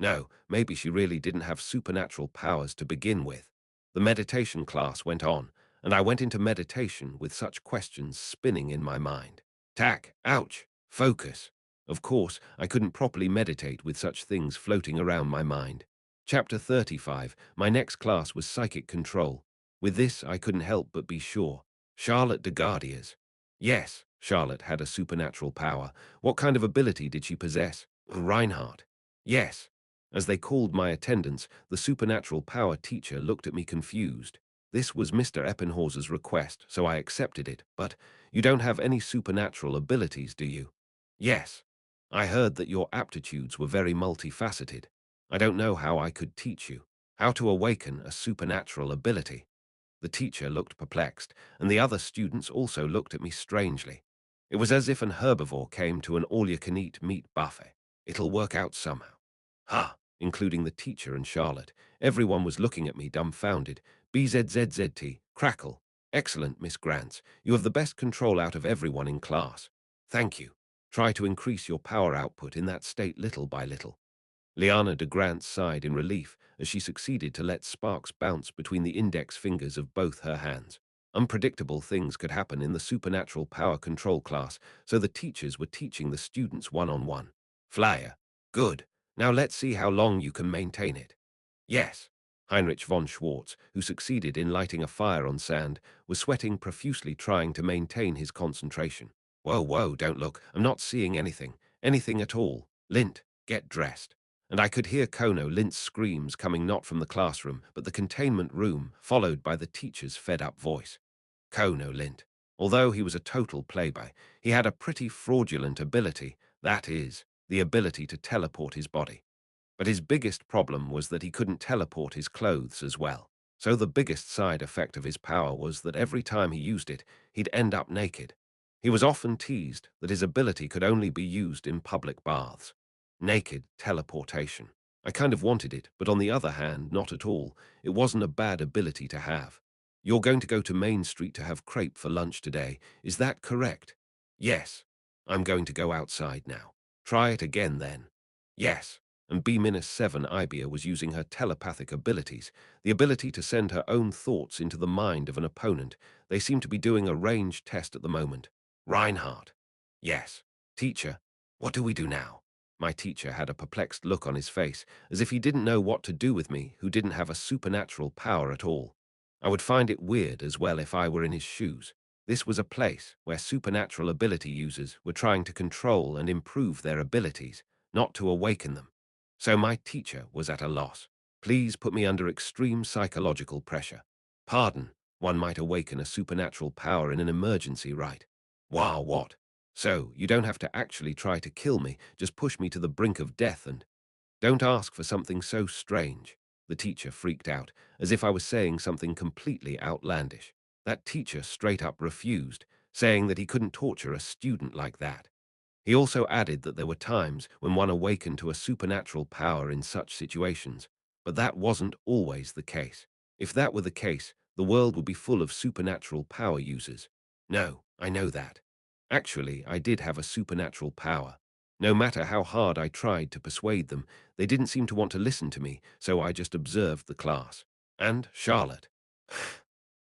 No, maybe she really didn't have supernatural powers to begin with. The meditation class went on, and I went into meditation with such questions spinning in my mind. Tack, ouch, focus. Of course, I couldn't properly meditate with such things floating around my mind. Chapter 35, my next class was psychic control. With this, I couldn't help but be sure. Charlotte de Gardiers. Yes, Charlotte had a supernatural power. What kind of ability did she possess? Reinhardt. Yes. As they called my attendance, the supernatural power teacher looked at me confused. This was Mr. Eppenhauser's request, so I accepted it. But you don't have any supernatural abilities, do you? Yes. I heard that your aptitudes were very multifaceted. I don't know how I could teach you how to awaken a supernatural ability. The teacher looked perplexed, and the other students also looked at me strangely. It was as if an herbivore came to an all-you-can-eat meat buffet. It'll work out somehow. Ha! Including the teacher and Charlotte. Everyone was looking at me dumbfounded. BZZZT, crackle. Excellent, Miss Grants. You have the best control out of everyone in class. Thank you. Try to increase your power output in that state little by little. Liana de Grant sighed in relief as she succeeded to let sparks bounce between the index fingers of both her hands. Unpredictable things could happen in the supernatural power control class, so the teachers were teaching the students one-on-one. Flyer. Good. Now let's see how long you can maintain it. Yes. Heinrich von Schwartz, who succeeded in lighting a fire on sand, was sweating profusely trying to maintain his concentration. Whoa, whoa, don't look. I'm not seeing anything. Anything at all. Lint, get dressed. And I could hear Kono Lint's screams coming not from the classroom, but the containment room, followed by the teacher's fed-up voice. Kono Lint. Although he was a total playboy, he had a pretty fraudulent ability, that is, the ability to teleport his body. But his biggest problem was that he couldn't teleport his clothes as well. So the biggest side effect of his power was that every time he used it, he'd end up naked. He was often teased that his ability could only be used in public baths. Naked teleportation. I kind of wanted it, but on the other hand, not at all. It wasn't a bad ability to have. You're going to go to Main Street to have crepe for lunch today, is that correct? Yes. I'm going to go outside now. Try it again then. Yes. And B-7 Ibia was using her telepathic abilities, the ability to send her own thoughts into the mind of an opponent. They seem to be doing a range test at the moment. Reinhardt. Yes. Teacher, what do we do now? My teacher had a perplexed look on his face, as if he didn't know what to do with me, who didn't have a supernatural power at all. I would find it weird as well if I were in his shoes. This was a place where supernatural ability users were trying to control and improve their abilities, not to awaken them. So my teacher was at a loss. Please put me under extreme psychological pressure. Pardon, one might awaken a supernatural power in an emergency, right? Wow, what? So, you don't have to actually try to kill me, just push me to the brink of death and don't ask for something so strange. The teacher freaked out, as if I was saying something completely outlandish. That teacher straight up refused, saying that he couldn't torture a student like that. He also added that there were times when one awakened to a supernatural power in such situations, but that wasn't always the case. If that were the case, the world would be full of supernatural power users. No, I know that. Actually, I did have a supernatural power. No matter how hard I tried to persuade them, they didn't seem to want to listen to me, so I just observed the class. And Charlotte.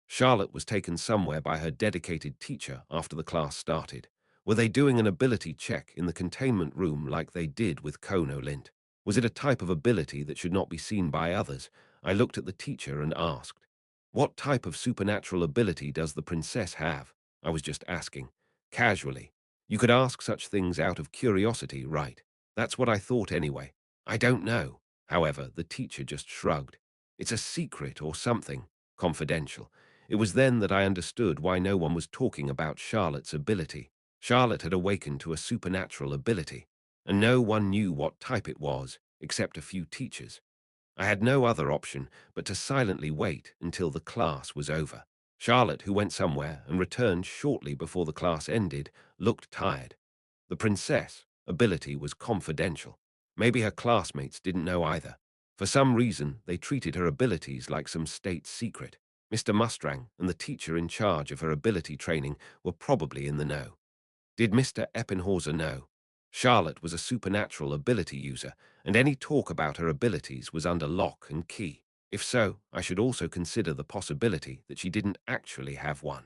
Charlotte was taken somewhere by her dedicated teacher after the class started. Were they doing an ability check in the containment room like they did with Kono Lint? Was it a type of ability that should not be seen by others? I looked at the teacher and asked, "What type of supernatural ability does the princess have?" I was just asking. Casually. You could ask such things out of curiosity, right? That's what I thought anyway. I don't know. However, the teacher just shrugged. It's a secret or something. Confidential. It was then that I understood why no one was talking about Charlotte's ability. Charlotte had awakened to a supernatural ability, and no one knew what type it was, except a few teachers. I had no other option but to silently wait until the class was over. Charlotte, who went somewhere and returned shortly before the class ended, looked tired. The princess' ability was confidential. Maybe her classmates didn't know either. For some reason, they treated her abilities like some state secret. Mr. Mustrang and the teacher in charge of her ability training were probably in the know. Did Mr. Eppenhauser know? Charlotte was a supernatural ability user, and any talk about her abilities was under lock and key. If so, I should also consider the possibility that she didn't actually have one.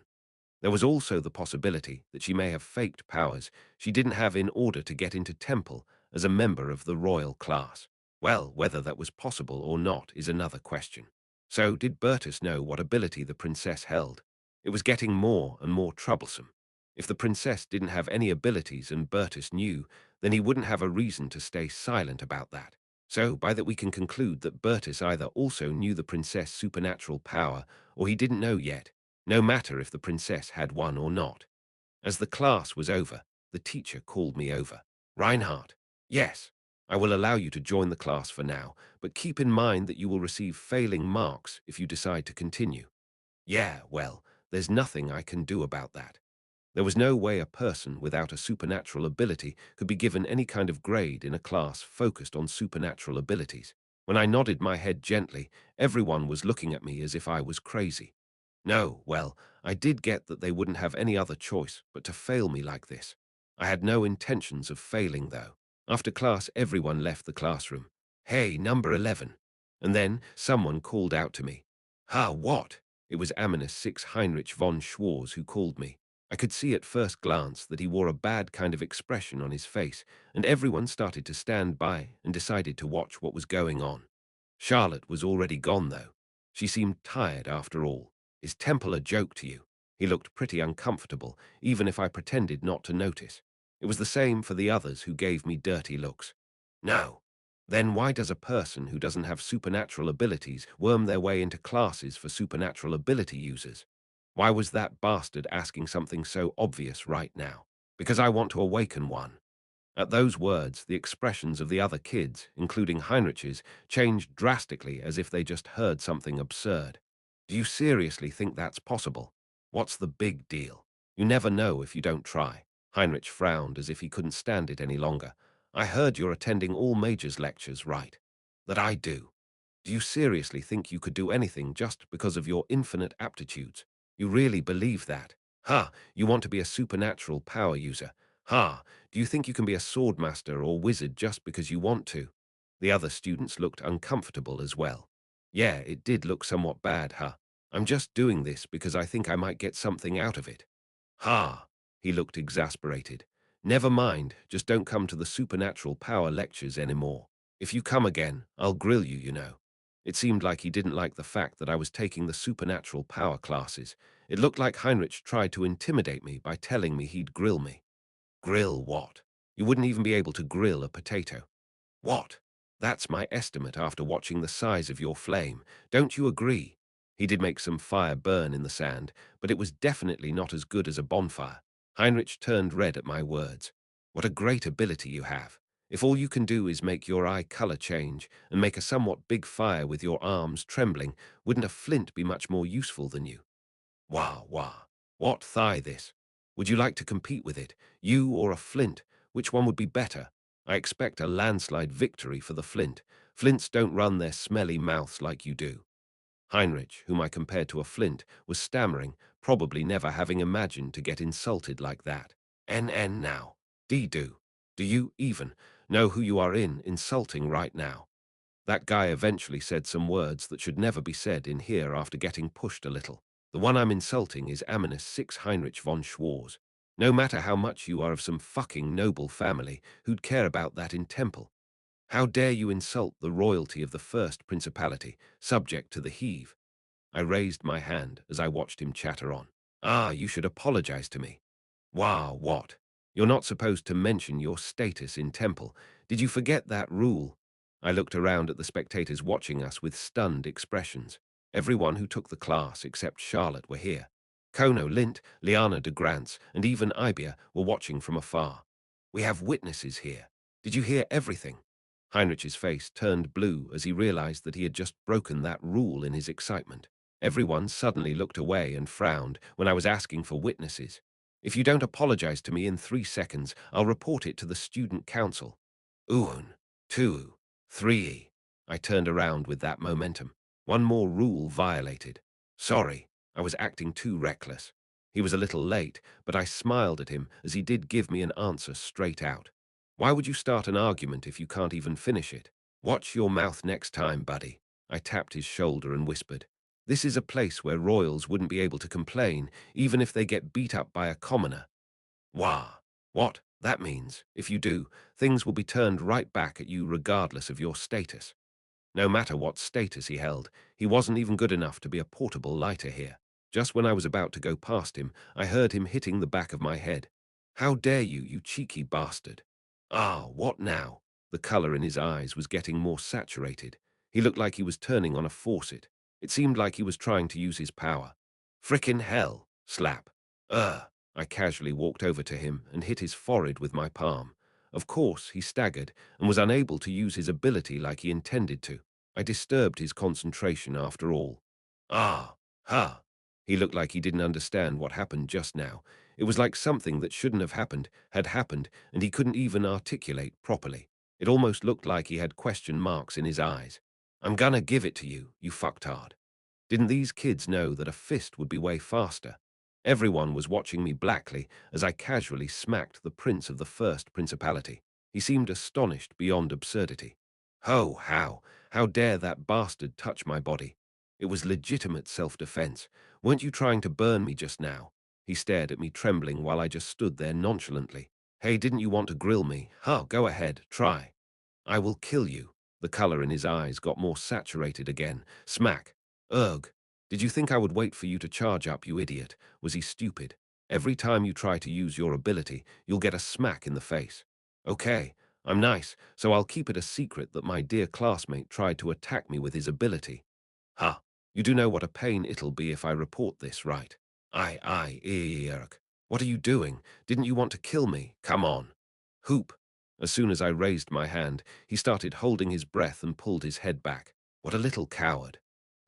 There was also the possibility that she may have faked powers she didn't have in order to get into temple as a member of the royal class. Well, whether that was possible or not is another question. So, did Bertus know what ability the princess held? It was getting more and more troublesome. If the princess didn't have any abilities and Bertus knew, then he wouldn't have a reason to stay silent about that. So, by that we can conclude that Bertus either also knew the princess' supernatural power, or he didn't know yet, no matter if the princess had one or not. As the class was over, the teacher called me over. Reinhardt, yes, I will allow you to join the class for now, but keep in mind that you will receive failing marks if you decide to continue. Yeah, well, there's nothing I can do about that. There was no way a person without a supernatural ability could be given any kind of grade in a class focused on supernatural abilities. When I nodded my head gently, everyone was looking at me as if I was crazy. No, well, I did get that they wouldn't have any other choice but to fail me like this. I had no intentions of failing, though. After class, everyone left the classroom. Hey, number 11. And then someone called out to me. Ha, what? It was Aminus 6 Heinrich von Schwarz who called me. I could see at first glance that he wore a bad kind of expression on his face, and everyone started to stand by and decided to watch what was going on. Charlotte was already gone, though. She seemed tired after all. Is Temple a joke to you? He looked pretty uncomfortable, even if I pretended not to notice. It was the same for the others who gave me dirty looks. No. Then why does a person who doesn't have supernatural abilities worm their way into classes for supernatural ability users? Why was that bastard asking something so obvious right now? Because I want to awaken one. At those words, the expressions of the other kids, including Heinrich's, changed drastically as if they just heard something absurd. Do you seriously think that's possible? What's the big deal? You never know if you don't try. Heinrich frowned as if he couldn't stand it any longer. I heard you're attending all majors lectures, right? That I do. Do you seriously think you could do anything just because of your infinite aptitudes? You really believe that? Ha! You want to be a supernatural power user. Ha! Do you think you can be a swordmaster or wizard just because you want to? The other students looked uncomfortable as well. Yeah, it did look somewhat bad, huh? I'm just doing this because I think I might get something out of it. Ha! He looked exasperated. Never mind, just don't come to the supernatural power lectures anymore. If you come again, I'll grill you, you know. It seemed like he didn't like the fact that I was taking the supernatural power classes. It looked like Heinrich tried to intimidate me by telling me he'd grill me. Grill what? You wouldn't even be able to grill a potato. What? That's my estimate after watching the size of your flame. Don't you agree? He did make some fire burn in the sand, but it was definitely not as good as a bonfire. Heinrich turned red at my words. What a great ability you have. If all you can do is make your eye color change and make a somewhat big fire with your arms trembling, wouldn't a flint be much more useful than you? Wah, wah. What thigh this? Would you like to compete with it? You or a flint? Which one would be better? I expect a landslide victory for the flint. Flints don't run their smelly mouths like you do. Heinrich, whom I compared to a flint, was stammering, probably never having imagined to get insulted like that. NN now. Do. Do you even know who you are insulting right now? That guy eventually said some words that should never be said in here after getting pushed a little. The one I'm insulting is Aminus 6 Heinrich von Schwarz. No matter how much you are of some fucking noble family, who'd care about that in Temple? How dare you insult the royalty of the first principality, subject to the heave? I raised my hand as I watched him chatter on. Ah, you should apologize to me. Wow, what? You're not supposed to mention your status in Temple. Did you forget that rule? I looked around at the spectators watching us with stunned expressions. Everyone who took the class except Charlotte were here. Kono, Lint, Liana de Grants, and even Ibia were watching from afar. We have witnesses here. Did you hear everything? Heinrich's face turned blue as he realized that he had just broken that rule in his excitement. Everyone suddenly looked away and frowned when I was asking for witnesses. If you don't apologize to me in 3 seconds, I'll report it to the student council. Un, two, three. I turned around with that momentum. One more rule violated. Sorry, I was acting too reckless. He was a little late, but I smiled at him as he did give me an answer straight out. Why would you start an argument if you can't even finish it? Watch your mouth next time, buddy. I tapped his shoulder and whispered. This is a place where royals wouldn't be able to complain, even if they get beat up by a commoner. Wah. What? That means, if you do, things will be turned right back at you regardless of your status. No matter what status he held, he wasn't even good enough to be a portable lighter here. Just when I was about to go past him, I heard him hitting the back of my head. How dare you, you cheeky bastard? Ah, what now? The color in his eyes was getting more saturated. He looked like he was turning on a faucet. It seemed like he was trying to use his power. Frickin' hell! Slap. Ugh! I casually walked over to him and hit his forehead with my palm. Of course, he staggered and was unable to use his ability like he intended to. I disturbed his concentration after all. Ah! Ha! He looked like he didn't understand what happened just now. It was like something that shouldn't have happened had happened, and he couldn't even articulate properly. It almost looked like he had question marks in his eyes. I'm gonna give it to you, you fucktard. Didn't these kids know that a fist would be way faster? Everyone was watching me blackly as I casually smacked the prince of the first principality. He seemed astonished beyond absurdity. Oh, how? How dare that bastard touch my body? It was legitimate self-defense. Weren't you trying to burn me just now? He stared at me trembling while I just stood there nonchalantly. Hey, didn't you want to grill me? Huh, go ahead, try. I will kill you. The color in his eyes got more saturated again. Smack. Ugh. Did you think I would wait for you to charge up, you idiot? Was he stupid? Every time you try to use your ability, you'll get a smack in the face. Okay, I'm nice, so I'll keep it a secret that my dear classmate tried to attack me with his ability. Ha! You do know what a pain it'll be if I report this, right? Erk. What are you doing? Didn't you want to kill me? Come on. Hoop. As soon as I raised my hand, he started holding his breath and pulled his head back. What a little coward.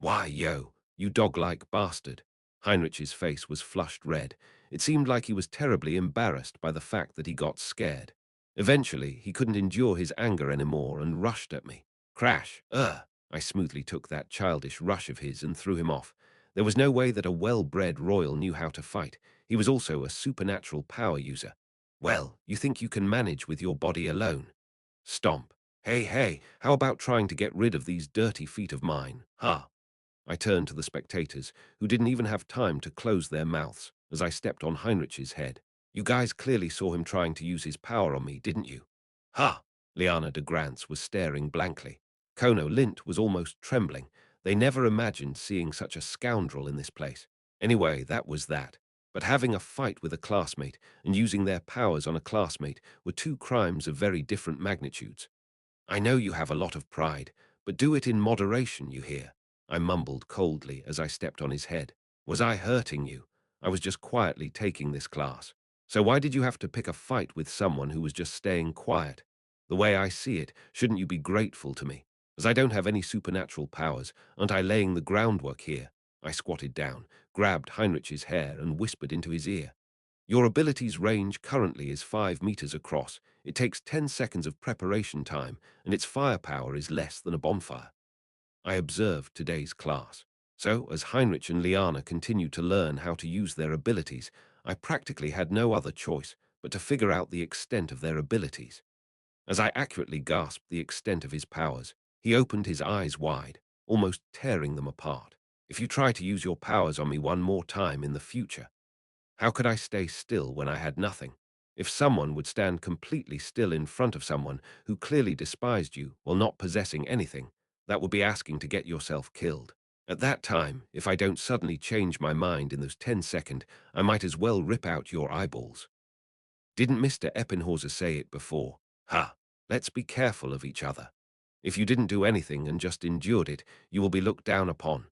Why, yo, you dog-like bastard. Heinrich's face was flushed red. It seemed like he was terribly embarrassed by the fact that he got scared. Eventually, he couldn't endure his anger anymore and rushed at me. Crash! I smoothly took that childish rush of his and threw him off. There was no way that a well-bred royal knew how to fight. He was also a supernatural power user. Well, you think you can manage with your body alone? Stomp. Hey, how about trying to get rid of these dirty feet of mine? Ha! I turned to the spectators, who didn't even have time to close their mouths, as I stepped on Heinrich's head. You guys clearly saw him trying to use his power on me, didn't you? Ha! Liana de Grants was staring blankly. Kono Lint was almost trembling. They never imagined seeing such a scoundrel in this place. Anyway, that was that. But having a fight with a classmate and using their powers on a classmate were two crimes of very different magnitudes. I know you have a lot of pride, but do it in moderation, you hear? I mumbled coldly as I stepped on his head. Was I hurting you? I was just quietly taking this class. So why did you have to pick a fight with someone who was just staying quiet? The way I see it, shouldn't you be grateful to me? As I don't have any supernatural powers, aren't I laying the groundwork here? I squatted down, grabbed Heinrich's hair and whispered into his ear. Your ability's range currently is 5 meters across. It takes 10 seconds of preparation time, and its firepower is less than a bonfire. I observed today's class. So, as Heinrich and Liana continued to learn how to use their abilities, I practically had no other choice but to figure out the extent of their abilities. As I accurately grasped the extent of his powers, he opened his eyes wide, almost tearing them apart. If you try to use your powers on me one more time in the future, how could I stay still when I had nothing? If someone would stand completely still in front of someone who clearly despised you while not possessing anything, that would be asking to get yourself killed. At that time, if I don't suddenly change my mind in those 10 seconds, I might as well rip out your eyeballs. Didn't Mr. Eppinhauser say it before? Ha! Let's be careful of each other. If you didn't do anything and just endured it, you will be looked down upon.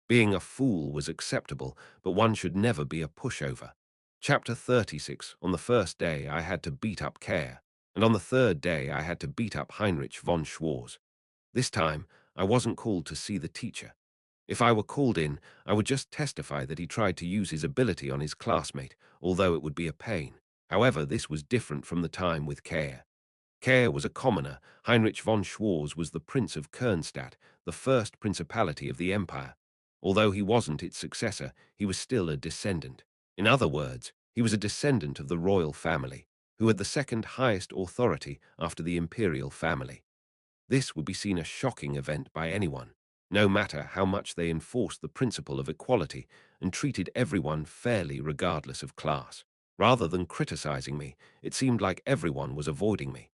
Being a fool was acceptable, but one should never be a pushover. Chapter 36. On the first day, I had to beat up Keir, and on the third day, I had to beat up Heinrich von Schwarz. This time, I wasn't called to see the teacher. If I were called in, I would just testify that he tried to use his ability on his classmate, although it would be a pain. However, this was different from the time with Keir. Keir was a commoner. Heinrich von Schwarz was the Prince of Kernstadt, the first principality of the empire. Although he wasn't its successor, he was still a descendant. In other words, he was a descendant of the royal family, who had the second highest authority after the imperial family. This would be seen a shocking event by anyone, no matter how much they enforced the principle of equality and treated everyone fairly regardless of class. Rather than criticizing me, it seemed like everyone was avoiding me.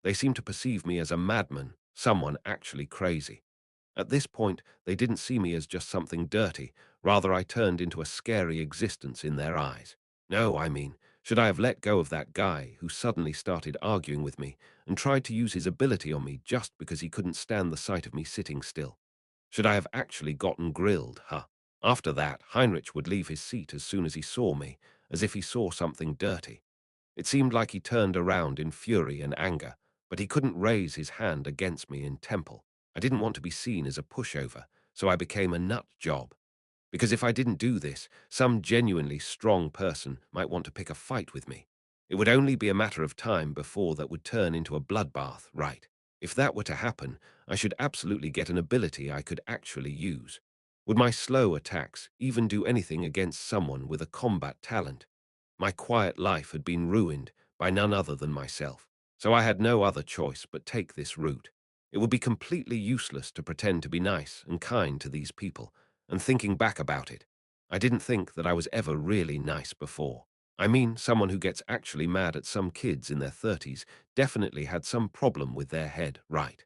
They seemed to perceive me as a madman, someone actually crazy. At this point, they didn't see me as just something dirty, rather I turned into a scary existence in their eyes. No, I mean, Should I have let go of that guy who suddenly started arguing with me and tried to use his ability on me just because he couldn't stand the sight of me sitting still? Should I have actually gotten grilled, huh? After that, Heinrich would leave his seat as soon as he saw me, as if he saw something dirty. It seemed like he turned around in fury and anger, but he couldn't raise his hand against me in temple. I didn't want to be seen as a pushover, so I became a nut job. Because if I didn't do this, some genuinely strong person might want to pick a fight with me. It would only be a matter of time before that would turn into a bloodbath, right? If that were to happen, I should absolutely get an ability I could actually use. Would my slow attacks even do anything against someone with a combat talent? My quiet life had been ruined by none other than myself, so I had no other choice but take this route. It would be completely useless to pretend to be nice and kind to these people, and thinking back about it, I didn't think that I was ever really nice before. I mean, someone who gets actually mad at some kids in their 30s definitely had some problem with their head, right?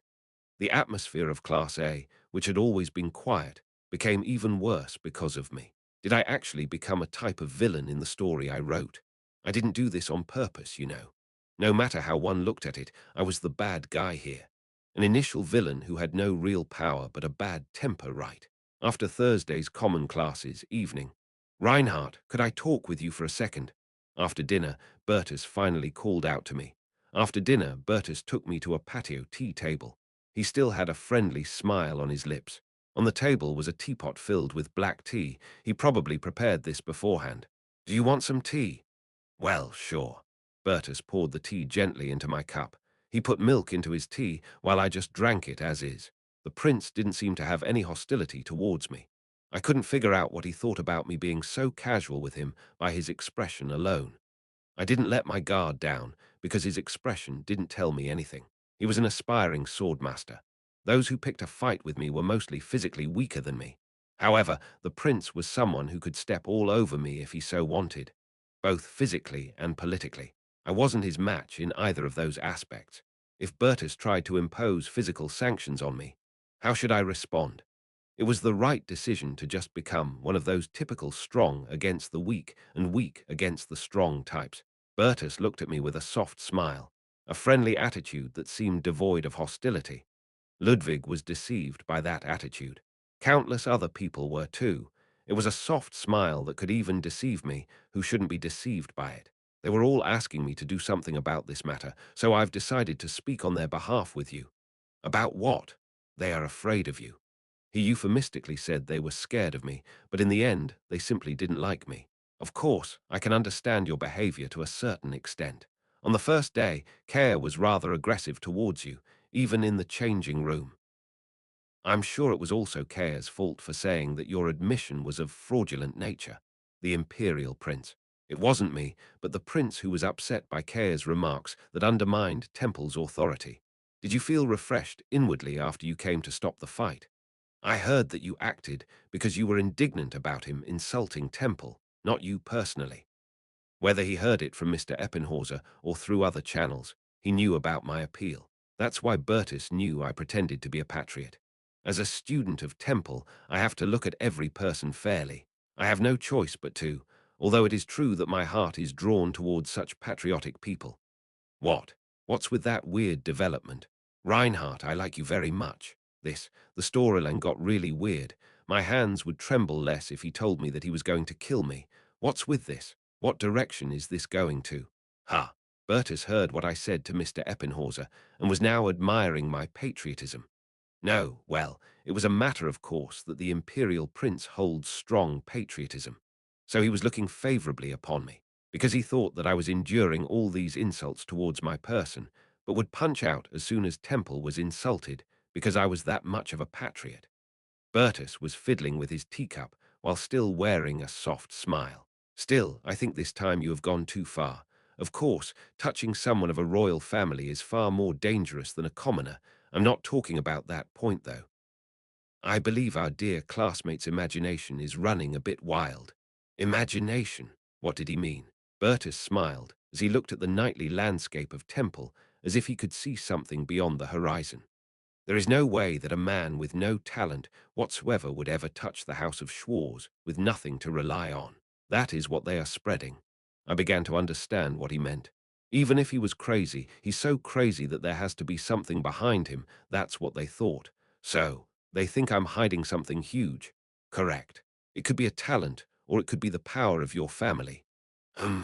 The atmosphere of Class A, which had always been quiet, became even worse because of me. Did I actually become a type of villain in the story I wrote? I didn't do this on purpose, you know. No matter how one looked at it, I was the bad guy here. An initial villain who had no real power but a bad temper, right? After Thursday's common classes evening, Reinhardt, could I talk with you for a second? After dinner, Bertus finally called out to me. After dinner, Bertus took me to a patio tea table. He still had a friendly smile on his lips. On the table was a teapot filled with black tea. He probably prepared this beforehand. Do you want some tea? Well, sure. Bertus poured the tea gently into my cup. He put milk into his tea while I just drank it as is. The prince didn't seem to have any hostility towards me. I couldn't figure out what he thought about me being so casual with him by his expression alone. I didn't let my guard down because his expression didn't tell me anything. He was an aspiring swordmaster. Those who picked a fight with me were mostly physically weaker than me. However, the prince was someone who could step all over me if he so wanted, both physically and politically. I wasn't his match in either of those aspects. If Bertus tried to impose physical sanctions on me, how should I respond? It was the right decision to just become one of those typical strong against the weak and weak against the strong types. Bertus looked at me with a soft smile, a friendly attitude that seemed devoid of hostility. Ludwig was deceived by that attitude. Countless other people were too. It was a soft smile that could even deceive me, who shouldn't be deceived by it. They were all asking me to do something about this matter, so I've decided to speak on their behalf with you. About what? They are afraid of you. He euphemistically said they were scared of me, but in the end, they simply didn't like me. Of course, I can understand your behavior to a certain extent. On the first day, Kea was rather aggressive towards you, even in the changing room. I'm sure it was also Kea's fault for saying that your admission was of fraudulent nature. The imperial prince. It wasn't me, but the prince who was upset by Kea's remarks that undermined Temple's authority. Did you feel refreshed inwardly after you came to stop the fight? I heard that you acted because you were indignant about him insulting Temple, not you personally. Whether he heard it from Mr. Eppinhauser or through other channels, he knew about my appeal. That's why Bertus knew I pretended to be a patriot. As a student of Temple, I have to look at every person fairly. I have no choice but to, although it is true that my heart is drawn towards such patriotic people. What? What's with that weird development? Reinhardt, I like you very much. The storyline got really weird. My hands would tremble less if he told me that he was going to kill me. What's with this? What direction is this going to? Ha! Bertus heard what I said to Mr. Eppinhauser and was now admiring my patriotism. No, well, it was a matter of course that the imperial prince holds strong patriotism. So he was looking favorably upon me, because he thought that I was enduring all these insults towards my person, but would punch out as soon as Temple was insulted, because I was that much of a patriot. Bertus was fiddling with his teacup while still wearing a soft smile. Still, I think this time you have gone too far. Of course, touching someone of a royal family is far more dangerous than a commoner. I'm not talking about that point, though. I believe our dear classmate's imagination is running a bit wild. Imagination? What did he mean? Bertus smiled as he looked at the nightly landscape of Temple as if he could see something beyond the horizon. There is no way that a man with no talent whatsoever would ever touch the House of Schwarz with nothing to rely on. That is what they are spreading. I began to understand what he meant. Even if he was crazy, he's so crazy that there has to be something behind him. That's what they thought. So, they think I'm hiding something huge. Correct. It could be a talent, or it could be the power of your family. Hmm.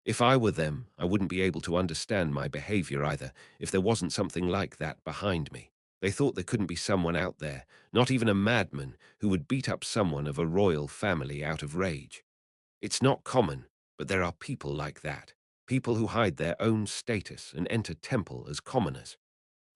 If I were them, I wouldn't be able to understand my behavior either, if there wasn't something like that behind me. They thought there couldn't be someone out there, not even a madman, who would beat up someone of a royal family out of rage. It's not common, but there are people like that. People who hide their own status and enter temple as commoners.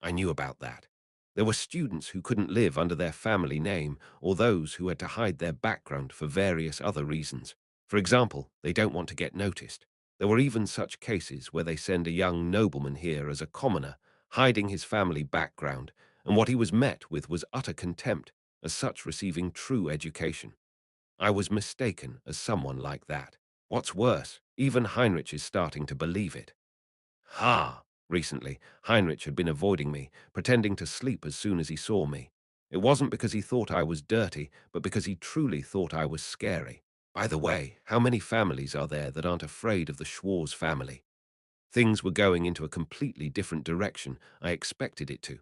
I knew about that. There were students who couldn't live under their family name, or those who had to hide their background for various other reasons. For example, they don't want to get noticed. There were even such cases where they send a young nobleman here as a commoner, hiding his family background, and what he was met with was utter contempt, as such receiving true education. I was mistaken as someone like that. What's worse, even Heinrich is starting to believe it. Ha! Recently, Heinrich had been avoiding me, pretending to sleep as soon as he saw me. It wasn't because he thought I was dirty, but because he truly thought I was scary. By the way, how many families are there that aren't afraid of the Schwarz family? Things were going into a completely different direction. I expected it to.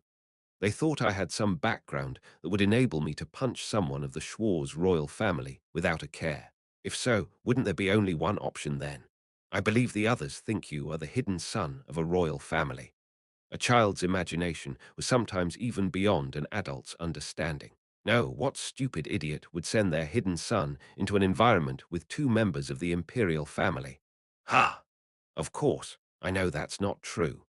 They thought I had some background that would enable me to punch someone of the Schwarz royal family without a care. If so, wouldn't there be only one option then? I believe the others think you are the hidden son of a royal family. A child's imagination was sometimes even beyond an adult's understanding. No, what stupid idiot would send their hidden son into an environment with two members of the imperial family? Ha! Of course, I know that's not true.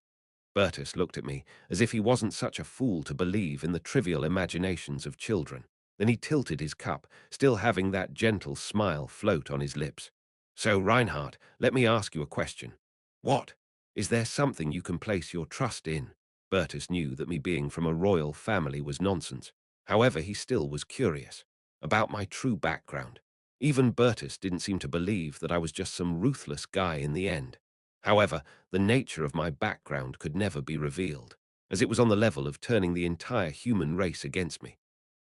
Bertus looked at me as if he wasn't such a fool to believe in the trivial imaginations of children. Then he tilted his cup, still having that gentle smile float on his lips. So, Reinhardt, let me ask you a question. What? Is there something you can place your trust in? Bertus knew that me being from a royal family was nonsense. However, he still was curious about my true background. Even Bertus didn't seem to believe that I was just some ruthless guy in the end. However, the nature of my background could never be revealed, as it was on the level of turning the entire human race against me.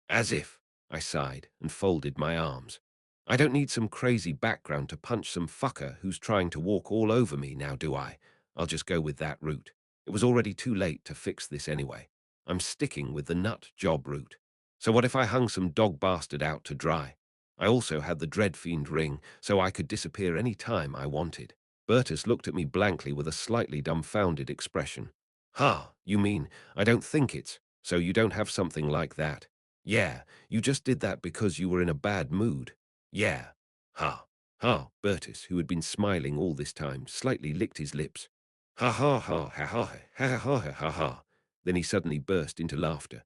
As if, I sighed and folded my arms. I don't need some crazy background to punch some fucker who's trying to walk all over me now, do I? I'll just go with that route. It was already too late to fix this anyway. I'm sticking with the nut job route. So what if I hung some dog bastard out to dry? I also had the Dread Fiend ring, so I could disappear any time I wanted. Bertus looked at me blankly with a slightly dumbfounded expression. Ha, you mean, I don't think it's, so you don't have something like that? Yeah, you just did that because you were in a bad mood. Yeah. Ha. Ha. Bertus, who had been smiling all this time, slightly licked his lips. Ha ha ha ha ha ha ha ha ha ha. Then he suddenly burst into laughter.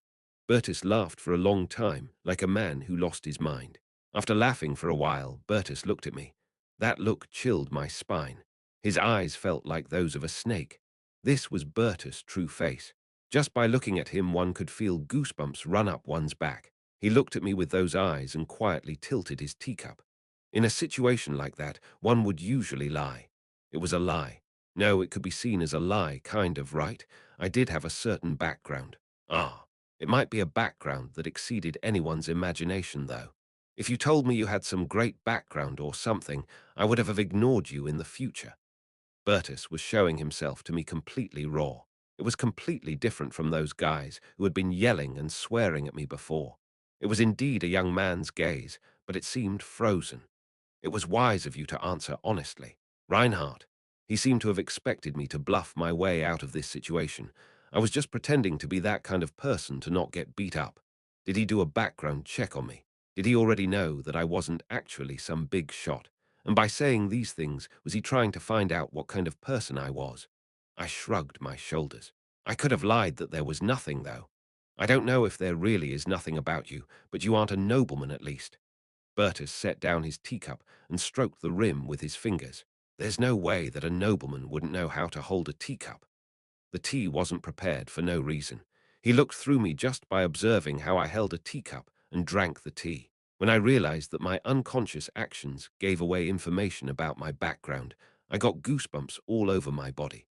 Bertus laughed for a long time, like a man who lost his mind. After laughing for a while, Bertus looked at me. That look chilled my spine. His eyes felt like those of a snake. This was Bertus' true face. Just by looking at him, one could feel goosebumps run up one's back. He looked at me with those eyes and quietly tilted his teacup. In a situation like that, one would usually lie. It was a lie. No, it could be seen as a lie, kind of, right? I did have a certain background. Ah, it might be a background that exceeded anyone's imagination, though. If you told me you had some great background or something, I would have ignored you in the future. Bertus was showing himself to me completely raw. It was completely different from those guys who had been yelling and swearing at me before. It was indeed a young man's gaze, but it seemed frozen. It was wise of you to answer honestly. Reinhardt. He seemed to have expected me to bluff my way out of this situation. I was just pretending to be that kind of person to not get beat up. Did he do a background check on me? Did he already know that I wasn't actually some big shot? And by saying these things, was he trying to find out what kind of person I was? I shrugged my shoulders. I could have lied that there was nothing, though. I don't know if there really is nothing about you, but you aren't a nobleman at least. Bertus set down his teacup and stroked the rim with his fingers. There's no way that a nobleman wouldn't know how to hold a teacup. The tea wasn't prepared for no reason. He looked through me just by observing how I held a teacup and drank the tea. When I realized that my unconscious actions gave away information about my background, I got goosebumps all over my body.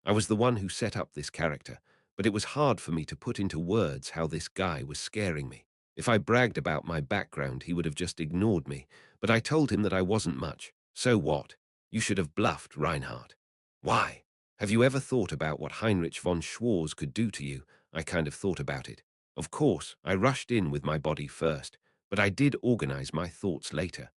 I was the one who set up this character, but it was hard for me to put into words how this guy was scaring me. If I bragged about my background, he would have just ignored me, but I told him that I wasn't much. So what? You should have bluffed, Reinhardt. Why? Have you ever thought about what Heinrich von Schwarz could do to you? I kind of thought about it. Of course, I rushed in with my body first, but I did organize my thoughts later.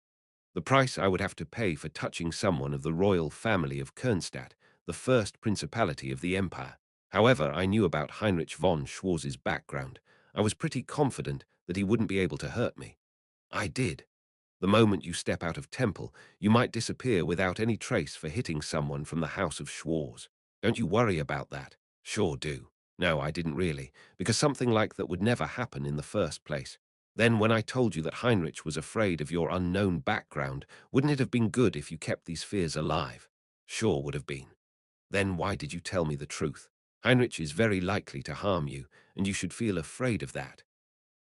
The price I would have to pay for touching someone of the royal family of Kernstadt, the first principality of the empire. However, I knew about Heinrich von Schwarz's background. I was pretty confident that he wouldn't be able to hurt me. I did. The moment you step out of temple, you might disappear without any trace for hitting someone from the house of Schwarz. Don't you worry about that. Sure do. No, I didn't really, because something like that would never happen in the first place. Then when I told you that Heinrich was afraid of your unknown background, wouldn't it have been good if you kept these fears alive? Sure would have been. Then why did you tell me the truth? Heinrich is very likely to harm you, and you should feel afraid of that.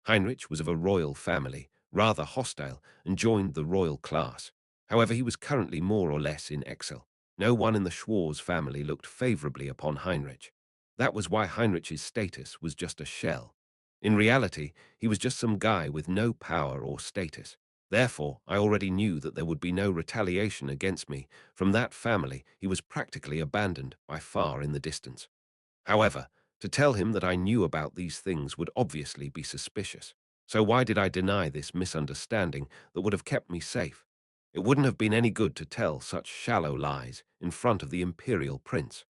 Heinrich was of a royal family, rather hostile, and joined the royal class. However, he was currently more or less in exile. No one in the Schwarz family looked favorably upon Heinrich. That was why Heinrich's status was just a shell. In reality, he was just some guy with no power or status. Therefore, I already knew that there would be no retaliation against me. From that family, he was practically abandoned by far in the distance. However, to tell him that I knew about these things would obviously be suspicious. So why did I deny this misunderstanding that would have kept me safe? It wouldn't have been any good to tell such shallow lies in front of the imperial prince.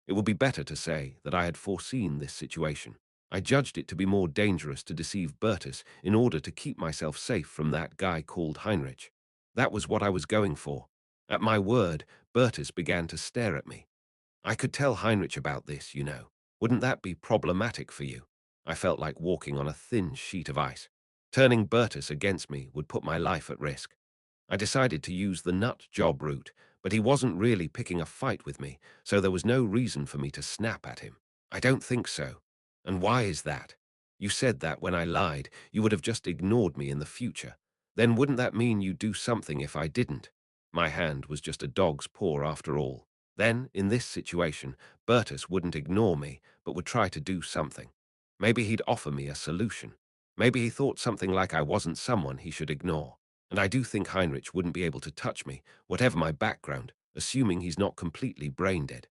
It would be better to say that I had foreseen this situation. I judged it to be more dangerous to deceive Bertus in order to keep myself safe from that guy called Heinrich. That was what I was going for. At my word, Bertus began to stare at me. I could tell Heinrich about this, you know. Wouldn't that be problematic for you? I felt like walking on a thin sheet of ice. Turning Bertus against me would put my life at risk. I decided to use the nut job route, but he wasn't really picking a fight with me, so there was no reason for me to snap at him. I don't think so. And why is that? You said that when I lied, you would have just ignored me in the future. Then wouldn't that mean you'd do something if I didn't? My hand was just a dog's paw after all. Then, in this situation, Bertus wouldn't ignore me, but would try to do something. Maybe he'd offer me a solution. Maybe he thought something like I wasn't someone he should ignore. And I do think Heinrich wouldn't be able to touch me, whatever my background, assuming he's not completely brain dead.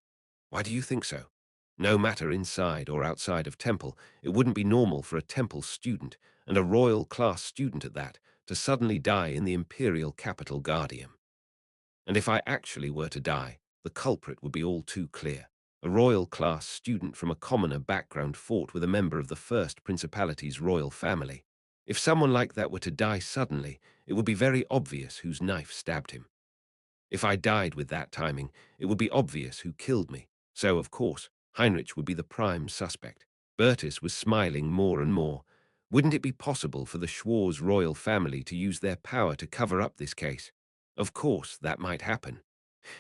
Why do you think so? No matter inside or outside of Temple, it wouldn't be normal for a Temple student, and a royal class student at that, to suddenly die in the imperial capital Guardium. And if I actually were to die, the culprit would be all too clear. A royal class student from a commoner background fought with a member of the First Principality's royal family. If someone like that were to die suddenly, it would be very obvious whose knife stabbed him. If I died with that timing, it would be obvious who killed me. So, of course, Heinrich would be the prime suspect. Bertus was smiling more and more. Wouldn't it be possible for the Schwarz royal family to use their power to cover up this case? Of course, that might happen.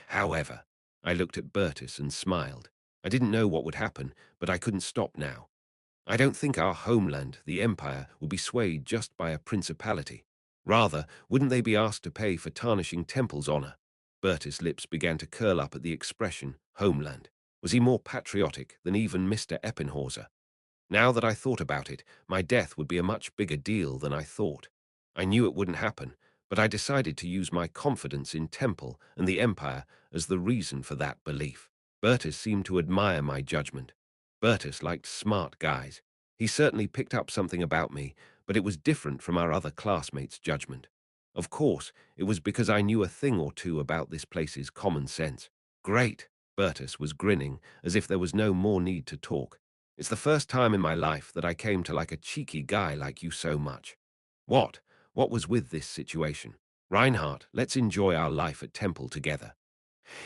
However, I looked at Bertus and smiled. I didn't know what would happen, but I couldn't stop now. I don't think our homeland, the Empire, will be swayed just by a principality. Rather, wouldn't they be asked to pay for tarnishing Temple's honor? Bertus' lips began to curl up at the expression, homeland. Was he more patriotic than even Mr. Eppenhauser? Now that I thought about it, my death would be a much bigger deal than I thought. I knew it wouldn't happen, but I decided to use my confidence in Temple and the Empire as the reason for that belief. Bertus seemed to admire my judgment. Bertus liked smart guys. He certainly picked up something about me, but it was different from our other classmates' judgment. Of course, it was because I knew a thing or two about this place's common sense. Great! Bertus was grinning, as if there was no more need to talk. It's the first time in my life that I came to like a cheeky guy like you so much. What? What was with this situation? Reinhardt, let's enjoy our life at Temple together.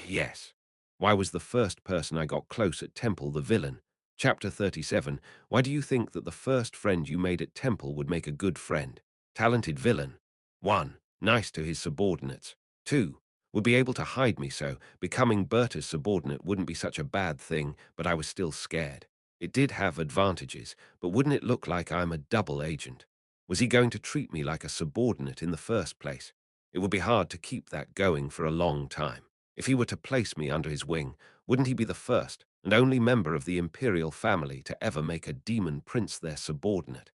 Yes. Why was the first person I got close at Temple the villain? Chapter 37. Why do you think that the first friend you made at Temple would make a good friend? Talented villain. 1. Nice to his subordinates. 2. Would be able to hide me so becoming Berta's subordinate wouldn't be such a bad thing, but I was still scared. It did have advantages, but wouldn't it look like I'm a double agent? Was he going to treat me like a subordinate in the first place? It would be hard to keep that going for a long time. If he were to place me under his wing, wouldn't he be the first and only member of the imperial family to ever make a demon prince their subordinate?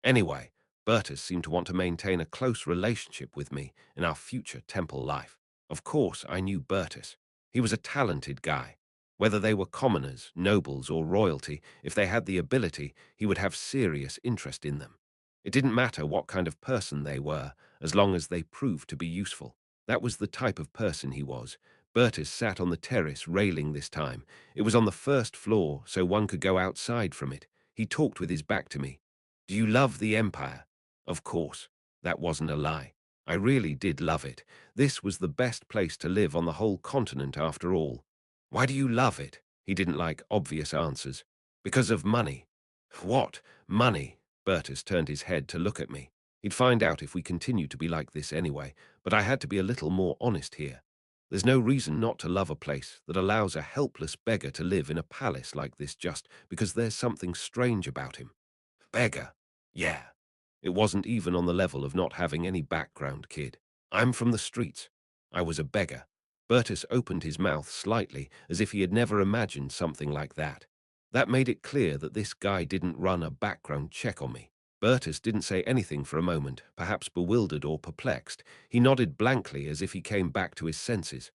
Anyway, Bertus seemed to want to maintain a close relationship with me in our future temple life. Of course, I knew Bertus. He was a talented guy. Whether they were commoners, nobles, or royalty, if they had the ability, he would have serious interest in them. It didn't matter what kind of person they were, as long as they proved to be useful. That was the type of person he was. Bertus sat on the terrace railing this time. It was on the first floor, so one could go outside from it. He talked with his back to me. "Do you love the Empire?" Of course. That wasn't a lie. I really did love it. This was the best place to live on the whole continent after all. Why do you love it? He didn't like obvious answers. Because of money. What? Money? Bertus turned his head to look at me. He'd find out if we continued to be like this anyway, but I had to be a little more honest here. There's no reason not to love a place that allows a helpless beggar to live in a palace like this just because there's something strange about him. Beggar. Yeah. It wasn't even on the level of not having any background, kid. I'm from the streets. I was a beggar. Bertus opened his mouth slightly, as if he had never imagined something like that. That made it clear that this guy didn't run a background check on me. Bertus didn't say anything for a moment, perhaps bewildered or perplexed. He nodded blankly as if he came back to his senses.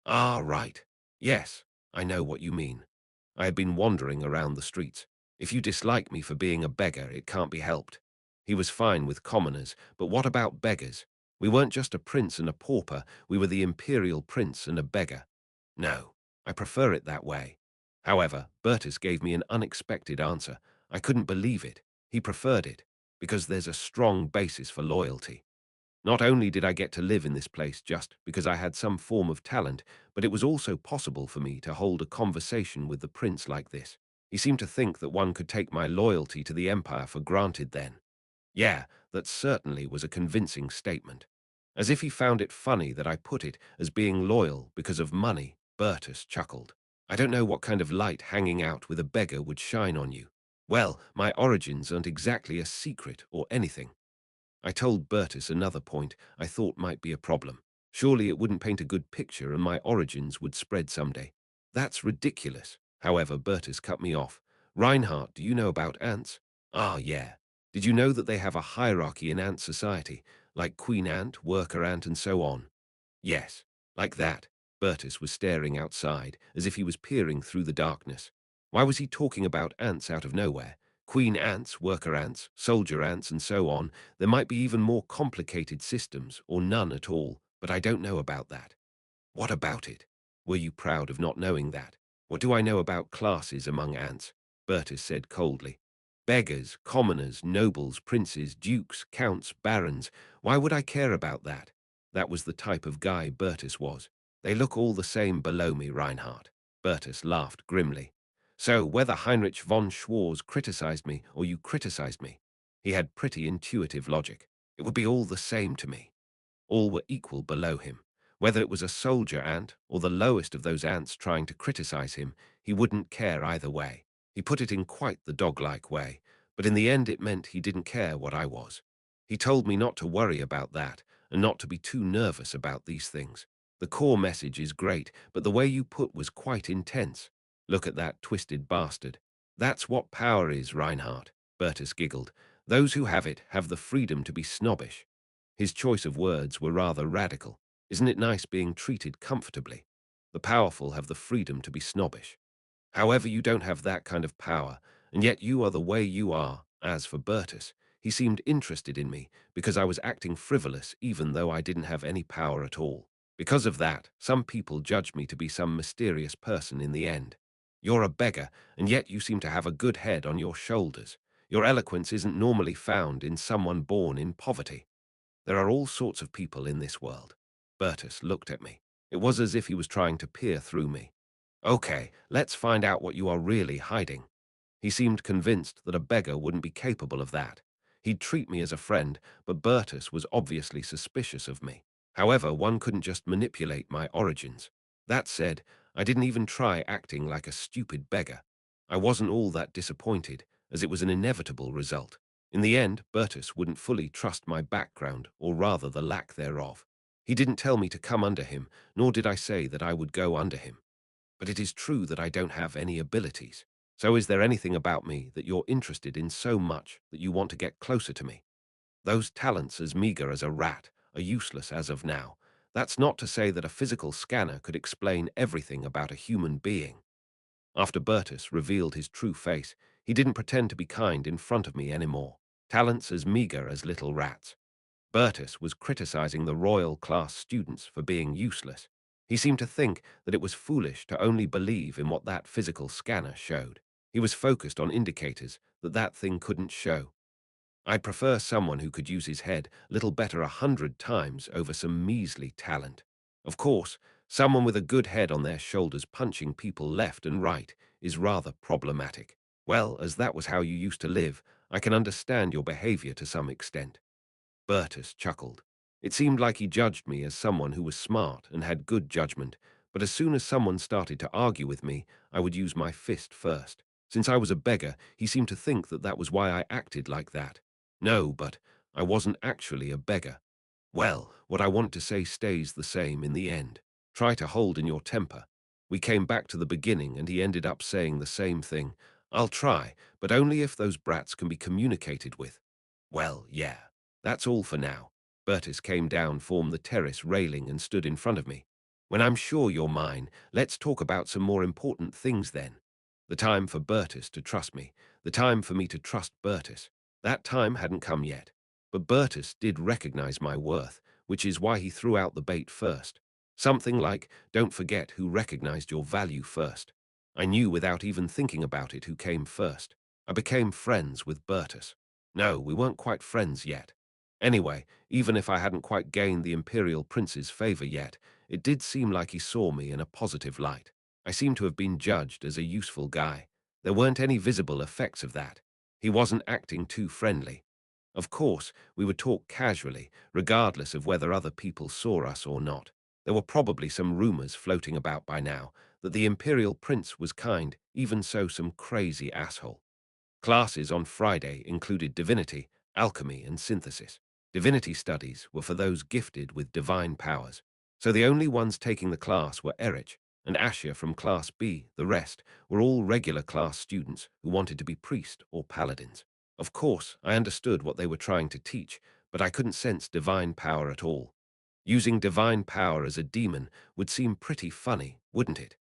Ah, right. Yes, I know what you mean. I had been wandering around the streets. If you dislike me for being a beggar, it can't be helped. He was fine with commoners, but what about beggars? We weren't just a prince and a pauper, we were the imperial prince and a beggar. No, I prefer it that way. However, Bertus gave me an unexpected answer. I couldn't believe it. He preferred it, because there's a strong basis for loyalty. Not only did I get to live in this place just because I had some form of talent, but it was also possible for me to hold a conversation with the prince like this. He seemed to think that one could take my loyalty to the empire for granted then. Yeah, that certainly was a convincing statement. As if he found it funny that I put it as being loyal because of money, Bertus chuckled. I don't know what kind of light hanging out with a beggar would shine on you. Well, my origins aren't exactly a secret or anything. I told Bertus another point I thought might be a problem. Surely it wouldn't paint a good picture and my origins would spread someday. That's ridiculous. However, Bertus cut me off. Reinhardt, do you know about ants? Ah, yeah. Did you know that they have a hierarchy in ant society, like queen ant, worker ant, and so on? Yes, like that. Bertus was staring outside, as if he was peering through the darkness. Why was he talking about ants out of nowhere? Queen ants, worker ants, soldier ants, and so on. There might be even more complicated systems, or none at all, but I don't know about that. What about it? Were you proud of not knowing that? What do I know about classes among ants? Bertus said coldly. Beggars, commoners, nobles, princes, dukes, counts, barons. Why would I care about that? That was the type of guy Bertus was. They look all the same below me, Reinhardt. Bertus laughed grimly. So, whether Heinrich von Schwarz criticized me or you criticized me, he had pretty intuitive logic. It would be all the same to me. All were equal below him. Whether it was a soldier ant or the lowest of those ants trying to criticize him, he wouldn't care either way. He put it in quite the dog-like way, but in the end it meant he didn't care what I was. He told me not to worry about that and not to be too nervous about these things. The core message is great, but the way you put was quite intense. Look at that twisted bastard. That's what power is, Reinhardt. Bertus giggled. Those who have it have the freedom to be snobbish. His choice of words were rather radical. Isn't it nice being treated comfortably? The powerful have the freedom to be snobbish. However, you don't have that kind of power, and yet you are the way you are. As for Bertus, he seemed interested in me because I was acting frivolous even though I didn't have any power at all. Because of that, some people judge me to be some mysterious person in the end. You're a beggar, and yet you seem to have a good head on your shoulders. Your eloquence isn't normally found in someone born in poverty. There are all sorts of people in this world. Bertus looked at me. It was as if he was trying to peer through me. Okay, let's find out what you are really hiding. He seemed convinced that a beggar wouldn't be capable of that. He'd treat me as a friend, but Bertus was obviously suspicious of me. However, one couldn't just manipulate my origins. That said, I didn't even try acting like a stupid beggar. I wasn't all that disappointed, as it was an inevitable result. In the end, Bertus wouldn't fully trust my background, or rather the lack thereof. He didn't tell me to come under him, nor did I say that I would go under him. But it is true that I don't have any abilities. So is there anything about me that you're interested in so much that you want to get closer to me? Those talents, as meager as a rat, are useless as of now. That's not to say that a physical scanner could explain everything about a human being. After Bertus revealed his true face, he didn't pretend to be kind in front of me anymore. Talents as meager as little rats. Bertus was criticizing the royal class students for being useless. He seemed to think that it was foolish to only believe in what that physical scanner showed. He was focused on indicators that that thing couldn't show. I'd prefer someone who could use his head a little better 100 times over some measly talent. Of course, someone with a good head on their shoulders punching people left and right is rather problematic. Well, as that was how you used to live, I can understand your behavior to some extent. Bertus chuckled. It seemed like he judged me as someone who was smart and had good judgment, but as soon as someone started to argue with me, I would use my fist first. Since I was a beggar, he seemed to think that that was why I acted like that. No, but I wasn't actually a beggar. Well, what I want to say stays the same in the end. Try to hold in your temper. We came back to the beginning and he ended up saying the same thing. I'll try, but only if those brats can be communicated with. Well, yeah. That's all for now. Bertus came down, formed the terrace railing and stood in front of me. When I'm sure you're mine, let's talk about some more important things then. The time for Bertus to trust me. The time for me to trust Bertus. That time hadn't come yet. But Bertus did recognize my worth, which is why he threw out the bait first. Something like, don't forget who recognized your value first. I knew without even thinking about it who came first. I became friends with Bertus. No, we weren't quite friends yet. Anyway, even if I hadn't quite gained the Imperial Prince's favor yet, it did seem like he saw me in a positive light. I seemed to have been judged as a useful guy. There weren't any visible effects of that. He wasn't acting too friendly. Of course, we would talk casually, regardless of whether other people saw us or not. There were probably some rumors floating about by now that the Imperial Prince was kind, even so some crazy asshole. Classes on Friday included divinity, alchemy, and synthesis. Divinity studies were for those gifted with divine powers. So the only ones taking the class were Erich and Asher from Class B. The rest were all regular class students who wanted to be priest or paladins. Of course, I understood what they were trying to teach, but I couldn't sense divine power at all. Using divine power as a demon would seem pretty funny, wouldn't it?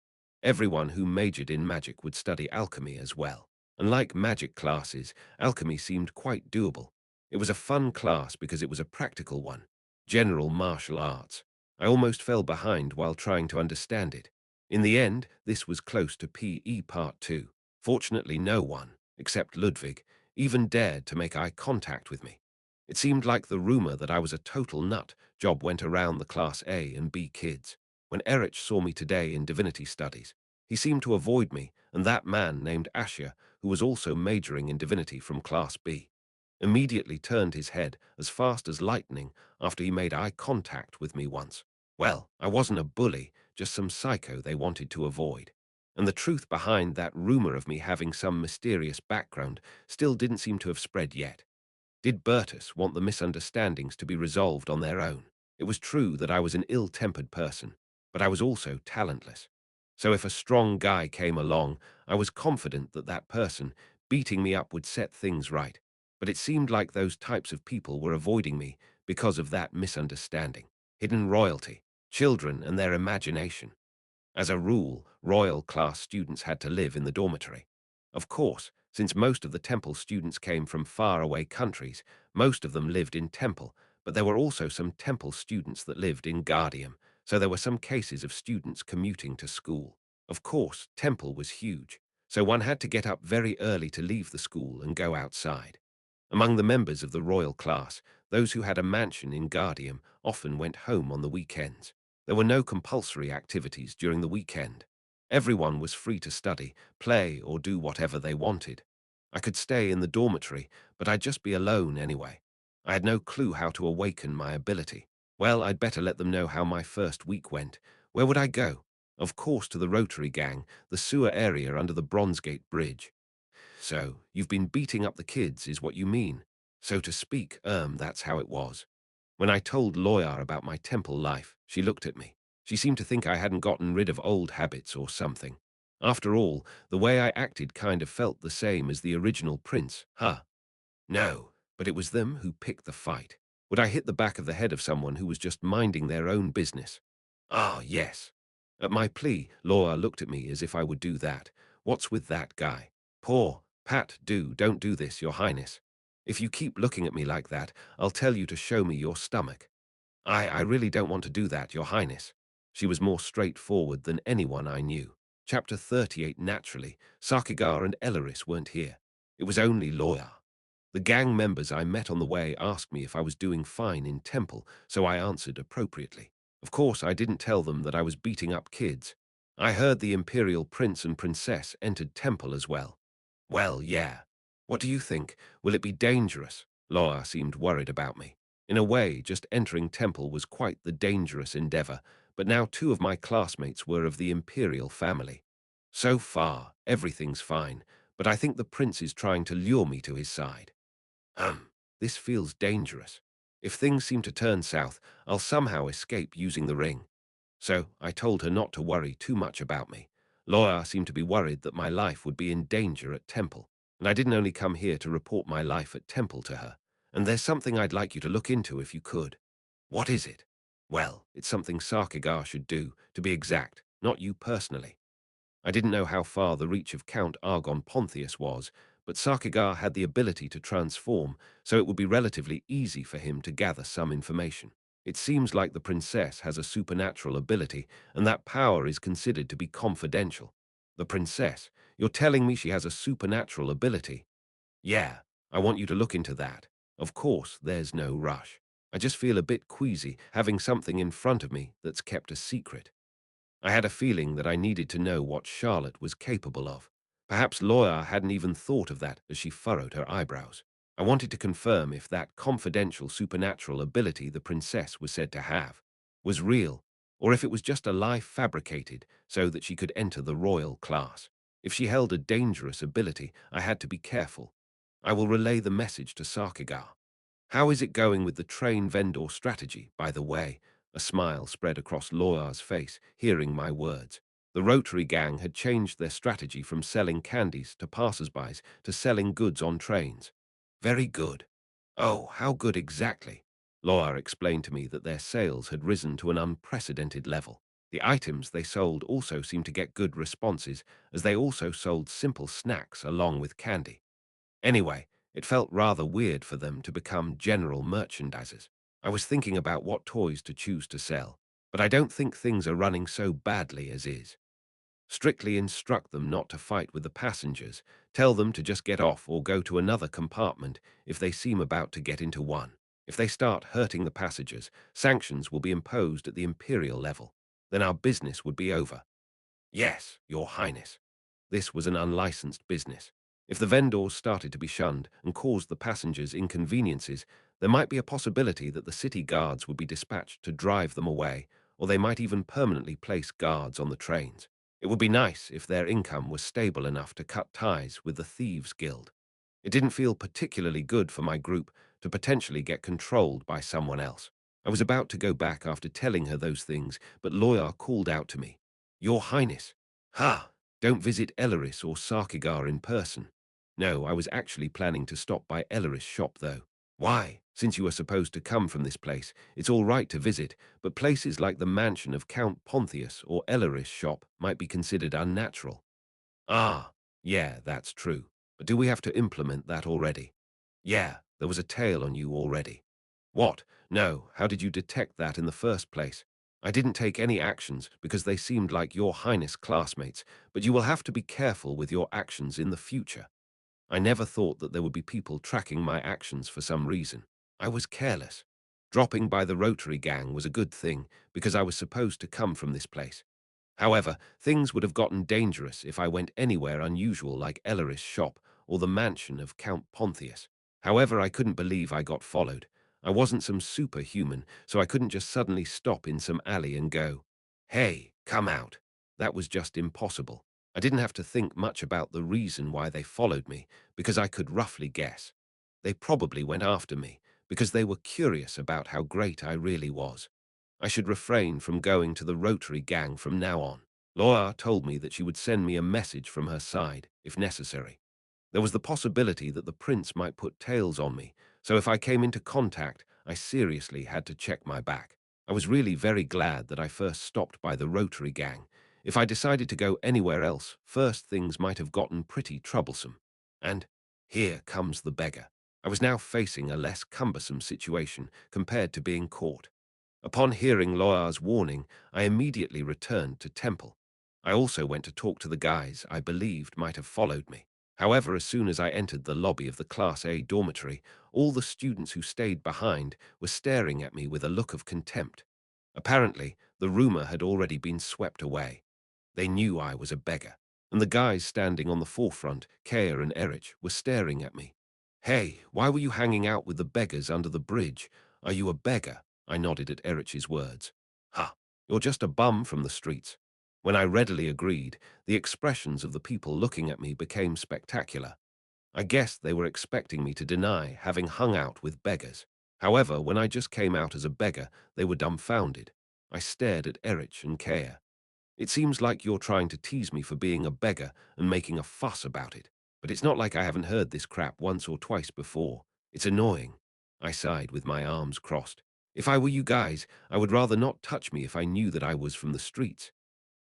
Everyone who majored in magic would study alchemy as well. Unlike magic classes, alchemy seemed quite doable. It was a fun class because it was a practical one. General martial arts. I almost fell behind while trying to understand it. In the end, this was close to PE Part 2. Fortunately, no one, except Ludwig, even dared to make eye contact with me. It seemed like the rumor that I was a total nut job went around the Class A and B kids. When Erich saw me today in divinity studies, he seemed to avoid me, and that man named Asher, who was also majoring in divinity from Class B, immediately turned his head as fast as lightning after he made eye contact with me once. Well, I wasn't a bully, just some psycho they wanted to avoid. And the truth behind that rumor of me having some mysterious background still didn't seem to have spread yet. Did Bertus want the misunderstandings to be resolved on their own? It was true that I was an ill-tempered person, but I was also talentless. So if a strong guy came along, I was confident that that person, beating me up, would set things right. But it seemed like those types of people were avoiding me because of that misunderstanding. Hidden royalty, children and their imagination. As a rule, royal class students had to live in the dormitory. Of course, since most of the temple students came from faraway countries, most of them lived in temple, but there were also some temple students that lived in Guardium, so there were some cases of students commuting to school. Of course, temple was huge, so one had to get up very early to leave the school and go outside. Among the members of the royal class, those who had a mansion in Guardium often went home on the weekends. There were no compulsory activities during the weekend. Everyone was free to study, play, or do whatever they wanted. I could stay in the dormitory, but I'd just be alone anyway. I had no clue how to awaken my ability. Well, I'd better let them know how my first week went. Where would I go? Of course, to the Rotary Gang, the sewer area under the Bronzegate Bridge. So, you've been beating up the kids, is what you mean. So to speak, that's how it was. When I told Loyar about my temple life, she looked at me. She seemed to think I hadn't gotten rid of old habits or something. After all, the way I acted kind of felt the same as the original prince, huh? No, but it was them who picked the fight. Would I hit the back of the head of someone who was just minding their own business? Ah, yes. At my plea, Laura looked at me as if I would do that. What's with that guy? Poor Pat, don't do this, Your Highness. If you keep looking at me like that, I'll tell you to show me your stomach. I really don't want to do that, Your Highness. She was more straightforward than anyone I knew. Chapter 38. Naturally, Sakigar and Elaris weren't here. It was only Loya. The gang members I met on the way asked me if I was doing fine in Temple, so I answered appropriately. Of course, I didn't tell them that I was beating up kids. I heard the Imperial Prince and Princess entered Temple as well. Well, yeah. What do you think? Will it be dangerous? Loya seemed worried about me. In a way, just entering Temple was quite the dangerous endeavor, but now two of my classmates were of the Imperial family. So far, everything's fine, but I think the prince is trying to lure me to his side. This feels dangerous. If things seem to turn south, I'll somehow escape using the ring. So I told her not to worry too much about me. Laura seemed to be worried that my life would be in danger at Temple, and I didn't only come here to report my life at Temple to her. And there's something I'd like you to look into if you could. What is it? Well, it's something Sarkigar should do, to be exact, not you personally. I didn't know how far the reach of Count Argon Pontius was, but Sarkigar had the ability to transform, so it would be relatively easy for him to gather some information. It seems like the princess has a supernatural ability, and that power is considered to be confidential. The princess? You're telling me she has a supernatural ability? Yeah, I want you to look into that. Of course, there's no rush. I just feel a bit queasy having something in front of me that's kept a secret. I had a feeling that I needed to know what Charlotte was capable of. Perhaps Loya hadn't even thought of that as she furrowed her eyebrows. I wanted to confirm if that confidential supernatural ability the princess was said to have was real, or if it was just a lie fabricated so that she could enter the royal class. If she held a dangerous ability, I had to be careful. I will relay the message to Sarkigar. How is it going with the train vendor strategy, by the way? A smile spread across Laura's face, hearing my words. The Rotary gang had changed their strategy from selling candies to passers-bys to selling goods on trains. Very good. Oh, how good exactly? Laura explained to me that their sales had risen to an unprecedented level. The items they sold also seemed to get good responses, as they also sold simple snacks along with candy. Anyway, it felt rather weird for them to become general merchandisers. I was thinking about what toys to choose to sell, but I don't think things are running so badly as is. Strictly instruct them not to fight with the passengers. Tell them to just get off or go to another compartment if they seem about to get into one. If they start hurting the passengers, sanctions will be imposed at the imperial level. Then our business would be over. Yes, Your Highness. This was an unlicensed business. If the vendors started to be shunned and caused the passengers inconveniences, there might be a possibility that the city guards would be dispatched to drive them away, or they might even permanently place guards on the trains. It would be nice if their income was stable enough to cut ties with the Thieves' Guild. It didn't feel particularly good for my group to potentially get controlled by someone else. I was about to go back after telling her those things, but Loya called out to me, Your Highness. Ha! Don't visit Elaris or Sarkigar in person. No, I was actually planning to stop by Elaris' shop, though. Why? Since you are supposed to come from this place, it's all right to visit, but places like the mansion of Count Pontius or Elaris' shop might be considered unnatural. Ah, yeah, that's true. But do we have to implement that already? Yeah, there was a tail on you already. What? No, how did you detect that in the first place? I didn't take any actions because they seemed like Your Highness classmates, but you will have to be careful with your actions in the future. I never thought that there would be people tracking my actions for some reason. I was careless. Dropping by the Rotary gang was a good thing because I was supposed to come from this place. However, things would have gotten dangerous if I went anywhere unusual like Elaris' shop or the mansion of Count Pontius. However, I couldn't believe I got followed. I wasn't some superhuman, so I couldn't just suddenly stop in some alley and go, Hey, come out. That was just impossible. I didn't have to think much about the reason why they followed me, because I could roughly guess. They probably went after me, because they were curious about how great I really was. I should refrain from going to the Rotary gang from now on. Laura told me that she would send me a message from her side, if necessary. There was the possibility that the prince might put tails on me, so if I came into contact, I seriously had to check my back. I was really very glad that I first stopped by the Rotary gang. If I decided to go anywhere else, first things might have gotten pretty troublesome. And here comes the beggar. I was now facing a less cumbersome situation compared to being caught. Upon hearing Loya's warning, I immediately returned to Temple. I also went to talk to the guys I believed might have followed me. However, as soon as I entered the lobby of the Class A dormitory, all the students who stayed behind were staring at me with a look of contempt. Apparently, the rumor had already been swept away. They knew I was a beggar, and the guys standing on the forefront, Kea and Erich, were staring at me. "Hey, why were you hanging out with the beggars under the bridge? Are you a beggar?" I nodded at Erich's words. "Ha, you're just a bum from the streets." When I readily agreed, the expressions of the people looking at me became spectacular. I guessed they were expecting me to deny having hung out with beggars. However, when I just came out as a beggar, they were dumbfounded. I stared at Erich and Kea. "It seems like you're trying to tease me for being a beggar and making a fuss about it. But it's not like I haven't heard this crap once or twice before. It's annoying." I sighed with my arms crossed. "If I were you guys, I would rather not touch me if I knew that I was from the streets."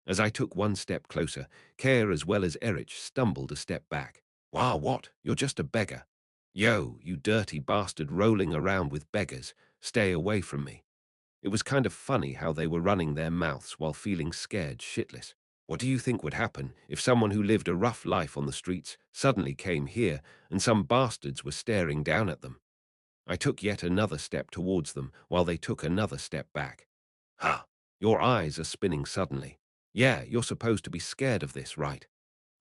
As I took one step closer, Kea as well as Erich stumbled a step back. "Wow, what? You're just a beggar." "Yo, you dirty bastard rolling around with beggars. Stay away from me." It was kind of funny how they were running their mouths while feeling scared shitless. What do you think would happen if someone who lived a rough life on the streets suddenly came here and some bastards were staring down at them? I took yet another step towards them while they took another step back. "Ha! Your eyes are spinning suddenly. Yeah, you're supposed to be scared of this, right?"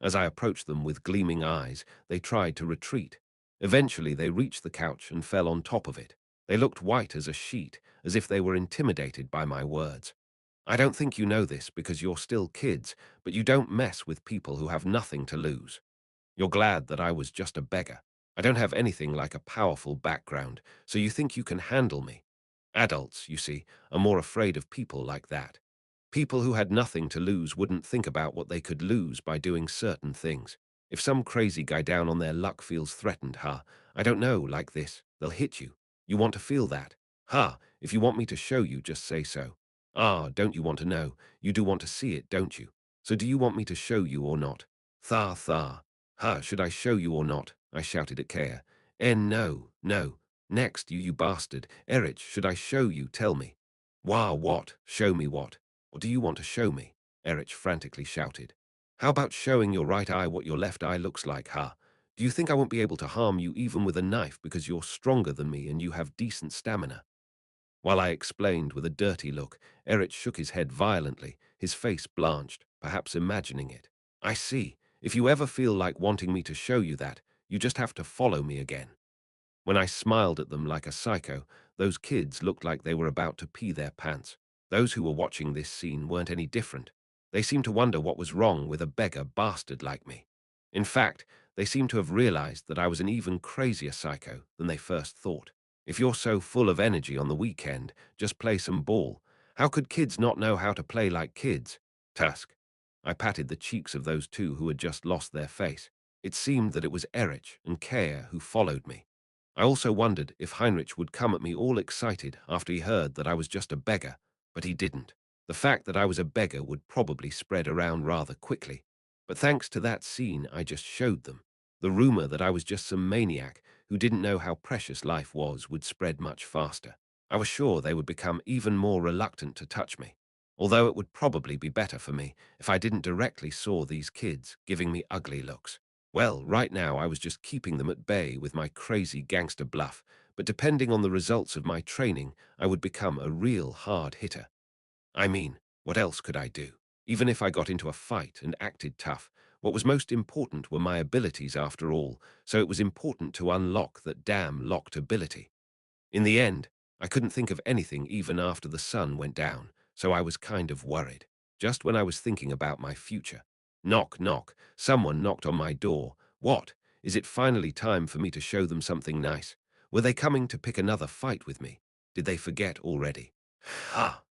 As I approached them with gleaming eyes, they tried to retreat. Eventually, they reached the couch and fell on top of it. They looked white as a sheet, as if they were intimidated by my words. "I don't think you know this because you're still kids, but you don't mess with people who have nothing to lose. You're glad that I was just a beggar. I don't have anything like a powerful background, so you think you can handle me. Adults, you see, are more afraid of people like that. People who had nothing to lose wouldn't think about what they could lose by doing certain things. If some crazy guy down on their luck feels threatened, I don't know, like this, they'll hit you. You want to feel that? If you want me to show you, just say so." Don't you want to know? You do want to see it, don't you? So do you want me to show you or not?" Tha. Should I show you or not?" I shouted at Kea. No, no. Next, you bastard. Erich, should I show you? Tell me." "Wah, what? Show me what? What do you want to show me?" Erich frantically shouted. "How about showing your right eye what your left eye looks like, Do you think I won't be able to harm you even with a knife because you're stronger than me and you have decent stamina?" While I explained with a dirty look, Erich shook his head violently, his face blanched, perhaps imagining it. "I see. If you ever feel like wanting me to show you that, you just have to follow me again." When I smiled at them like a psycho, those kids looked like they were about to pee their pants. Those who were watching this scene weren't any different. They seemed to wonder what was wrong with a beggar bastard like me. In fact, they seemed to have realized that I was an even crazier psycho than they first thought. If you're so full of energy on the weekend, just play some ball. How could kids not know how to play like kids? Tusk. I patted the cheeks of those two who had just lost their face. It seemed that it was Erich and Kea who followed me. I also wondered if Heinrich would come at me all excited after he heard that I was just a beggar, but he didn't. The fact that I was a beggar would probably spread around rather quickly. But thanks to that scene I just showed them, the rumor that I was just some maniac who didn't know how precious life was would spread much faster. I was sure they would become even more reluctant to touch me, although it would probably be better for me if I didn't directly saw these kids giving me ugly looks. Well, right now I was just keeping them at bay with my crazy gangster bluff, but depending on the results of my training, I would become a real hard hitter. I mean, what else could I do? Even if I got into a fight and acted tough, what was most important were my abilities after all, so it was important to unlock that damn locked ability. In the end, I couldn't think of anything even after the sun went down, so I was kind of worried. Just when I was thinking about my future. Knock, knock. Someone knocked on my door. What? Is it finally time for me to show them something nice? Were they coming to pick another fight with me? Did they forget already?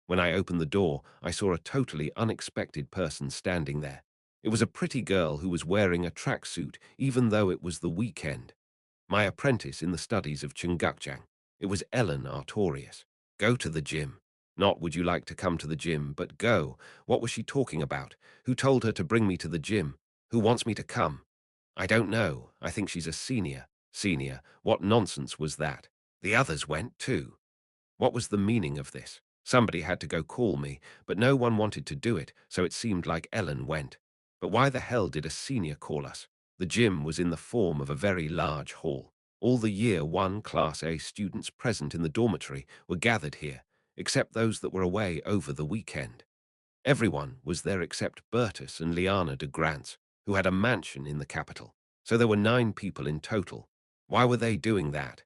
When I opened the door, I saw a totally unexpected person standing there. It was a pretty girl who was wearing a tracksuit even though it was the weekend. My apprentice in the studies of Chungukjang. It was Ellen Artorius. Go to the gym. Not would you like to come to the gym, but go. What was she talking about? Who told her to bring me to the gym? Who wants me to come? I don't know. I think she's a senior. Senior? What nonsense was that? The others went too. What was the meaning of this? Somebody had to go call me, but no one wanted to do it, so it seemed like Ellen went. But why the hell did a senior call us? The gym was in the form of a very large hall. All the Year 1 Class A students present in the dormitory were gathered here, except those that were away over the weekend. Everyone was there except Bertus and Liana de Grants, who had a mansion in the capital. So there were 9 people in total. Why were they doing that?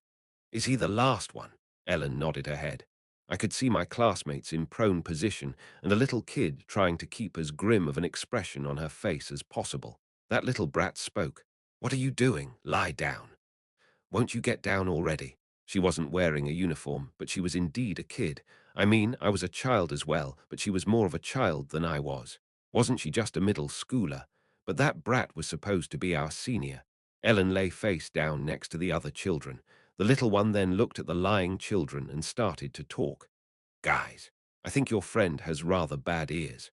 Is he the last one? Ellen nodded her head. I could see my classmates in prone position and a little kid trying to keep as grim of an expression on her face as possible. That little brat spoke. What are you doing? Lie down. Won't you get down already? She wasn't wearing a uniform, but she was indeed a kid. I mean, I was a child as well, but she was more of a child than I was. Wasn't she just a middle schooler? But that brat was supposed to be our senior. Ellen lay face down next to the other children. The little one then looked at the lying children and started to talk. Guys, I think your friend has rather bad ears.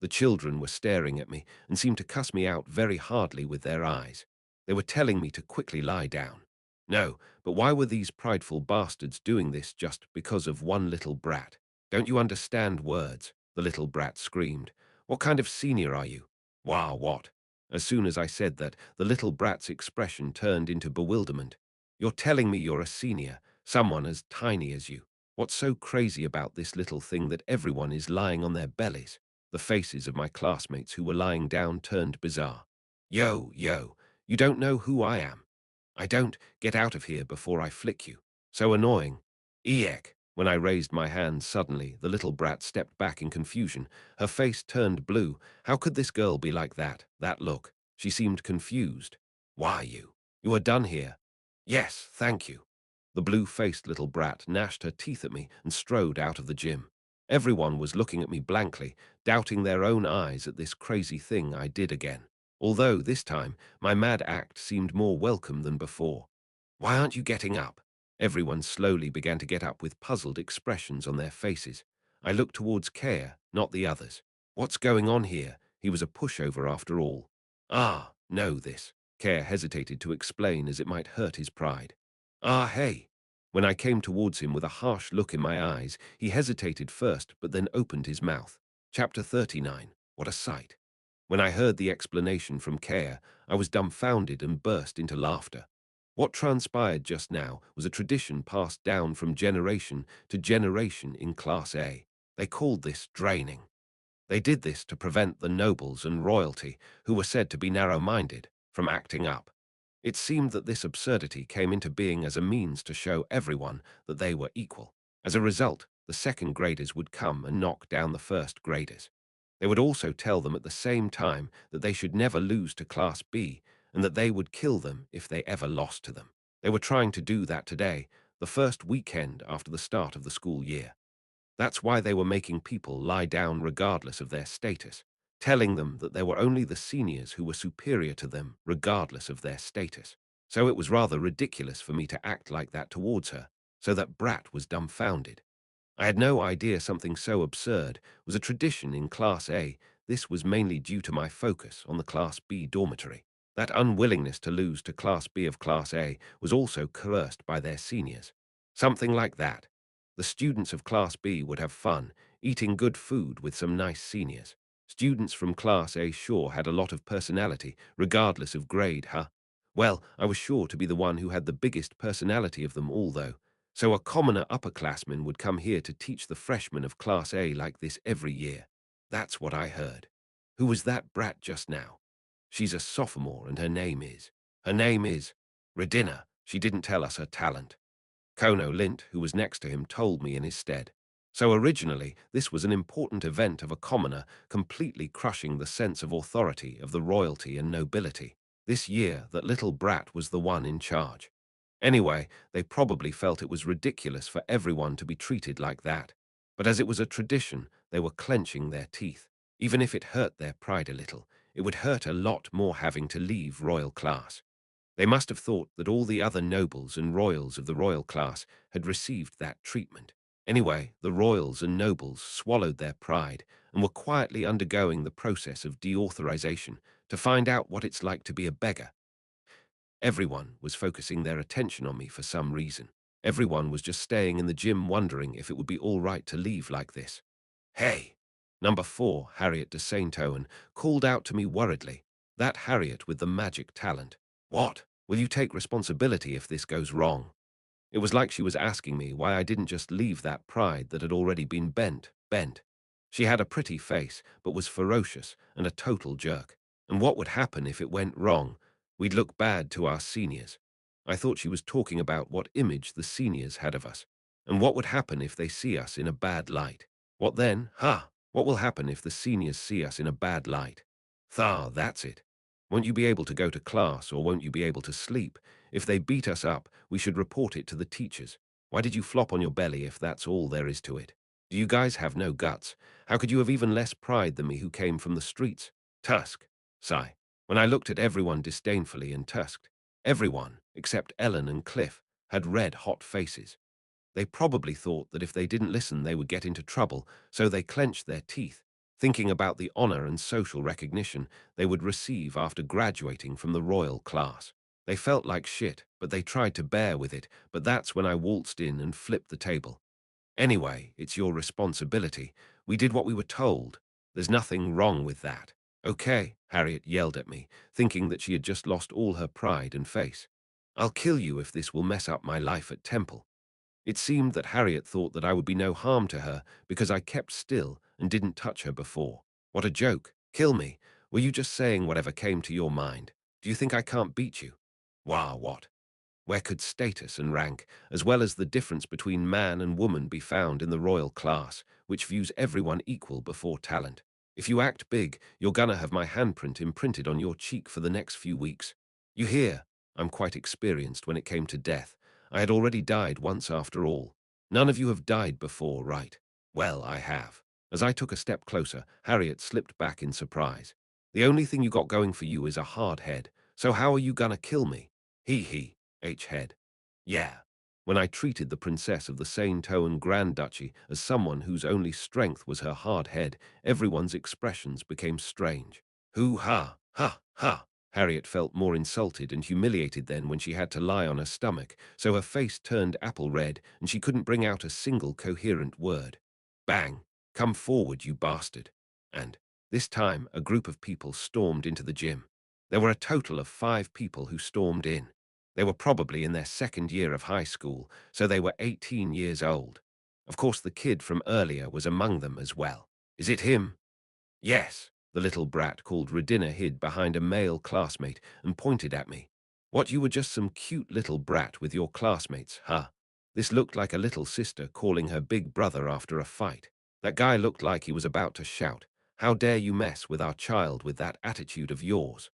The children were staring at me and seemed to cuss me out very hardly with their eyes. They were telling me to quickly lie down. No, but why were these prideful bastards doing this just because of one little brat? Don't you understand words? The little brat screamed. What kind of senior are you? Wah, what? As soon as I said that, the little brat's expression turned into bewilderment. You're telling me you're a senior, someone as tiny as you. What's so crazy about this little thing that everyone is lying on their bellies? The faces of my classmates who were lying down turned bizarre. Yo, yo, you don't know who I am. I don't. Get out of here before I flick you. So annoying. Eek. When I raised my hand suddenly, the little brat stepped back in confusion. Her face turned blue. How could this girl be like that? That look. She seemed confused. Why you? You are done here. Yes, thank you. The blue-faced little brat gnashed her teeth at me and strode out of the gym. Everyone was looking at me blankly, doubting their own eyes at this crazy thing I did again. Although, this time, my mad act seemed more welcome than before. Why aren't you getting up? Everyone slowly began to get up with puzzled expressions on their faces. I looked towards Kea, not the others. What's going on here? He was a pushover after all. Ah, no, this. Kea hesitated to explain as it might hurt his pride. Ah, hey. When I came towards him with a harsh look in my eyes, he hesitated first, but then opened his mouth. Chapter 39. What a sight. When I heard the explanation from Kea, I was dumbfounded and burst into laughter. What transpired just now was a tradition passed down from generation to generation in Class A. They called this draining. They did this to prevent the nobles and royalty, who were said to be narrow-minded, from acting up. It seemed that this absurdity came into being as a means to show everyone that they were equal. As a result, the second graders would come and knock down the first graders. They would also tell them at the same time that they should never lose to Class B and that they would kill them if they ever lost to them. They were trying to do that today, the first weekend after the start of the school year. That's why they were making people lie down regardless of their status, telling them that there were only the seniors who were superior to them regardless of their status. So it was rather ridiculous for me to act like that towards her, so that brat was dumbfounded. I had no idea something so absurd was a tradition in Class A. This was mainly due to my focus on the Class B dormitory. That unwillingness to lose to Class B of Class A was also coerced by their seniors. Something like that. The students of Class B would have fun, eating good food with some nice seniors. Students from Class A sure had a lot of personality, regardless of grade, huh? Well, I was sure to be the one who had the biggest personality of them all, though. So a commoner upperclassman would come here to teach the freshmen of Class A like this every year. That's what I heard. Who was that brat just now? She's a sophomore and her name is Redina. She didn't tell us her talent. Kono Lint, who was next to him, told me in his stead. So originally, this was an important event of a commoner completely crushing the sense of authority of the royalty and nobility. This year, that little brat was the one in charge. Anyway, they probably felt it was ridiculous for everyone to be treated like that. But as it was a tradition, they were clenching their teeth. Even if it hurt their pride a little, it would hurt a lot more having to leave royal class. They must have thought that all the other nobles and royals of the royal class had received that treatment. Anyway, the royals and nobles swallowed their pride and were quietly undergoing the process of deauthorization to find out what it's like to be a beggar. Everyone was focusing their attention on me for some reason. Everyone was just staying in the gym wondering if it would be all right to leave like this. Hey! Number 4, Harriet de Saint Owen, called out to me worriedly. That Harriet with the magic talent. What? Will you take responsibility if this goes wrong? It was like she was asking me why I didn't just leave that pride that had already been bent. She had a pretty face, but was ferocious and a total jerk. And what would happen if it went wrong? We'd look bad to our seniors. I thought she was talking about what image the seniors had of us. And what would happen if they see us in a bad light? What then? What will happen if the seniors see us in a bad light? That's it. Won't you be able to go to class, or won't you be able to sleep? If they beat us up, we should report it to the teachers. Why did you flop on your belly if that's all there is to it? Do you guys have no guts? How could you have even less pride than me who came from the streets? Tusk. Sigh. When I looked at everyone disdainfully and tusked, everyone, except Ellen and Cliff, had red, hot faces. They probably thought that if they didn't listen they would get into trouble, so they clenched their teeth, thinking about the honor and social recognition they would receive after graduating from the royal class. They felt like shit, but they tried to bear with it, but that's when I waltzed in and flipped the table. Anyway, it's your responsibility. We did what we were told. There's nothing wrong with that. Okay, Harriet yelled at me, thinking that she had just lost all her pride and face. I'll kill you if this will mess up my life at Temple. It seemed that Harriet thought that I would be no harm to her because I kept still and didn't touch her before. What a joke. Kill me. Were you just saying whatever came to your mind? Do you think I can't beat you? Wah, what? Where could status and rank, as well as the difference between man and woman, be found in the royal class, which views everyone equal before talent? If you act big, you're gonna have my handprint imprinted on your cheek for the next few weeks. You hear? I'm quite experienced when it came to death. I had already died once after all. None of you have died before, right? Well, I have. As I took a step closer, Harriet slipped back in surprise. The only thing you got going for you is a hard head, so how are you gonna kill me? He. Head. Yeah. When I treated the Princess of the Saint-Ouen Grand Duchy as someone whose only strength was her hard head, everyone's expressions became strange. Ha, ha. Harriet felt more insulted and humiliated then when she had to lie on her stomach, so her face turned apple red and she couldn't bring out a single coherent word. Bang! Come forward, you bastard. And this time a group of people stormed into the gym. There were a total of 5 people who stormed in. They were probably in their second year of high school, so they were 18 years old. Of course, the kid from earlier was among them as well. Is it him? Yes, the little brat called Redina hid behind a male classmate and pointed at me. What, you were just some cute little brat with your classmates, huh? This looked like a little sister calling her big brother after a fight. That guy looked like he was about to shout, "How dare you mess with our child with that attitude of yours?"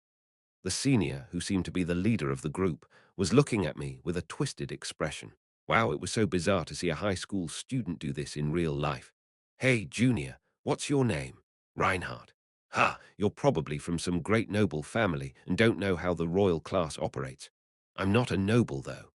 The senior, who seemed to be the leader of the group, was looking at me with a twisted expression. Wow, it was so bizarre to see a high school student do this in real life. Hey, Junior, what's your name? Reinhardt. You're probably from some great noble family and don't know how the royal class operates. I'm not a noble, though.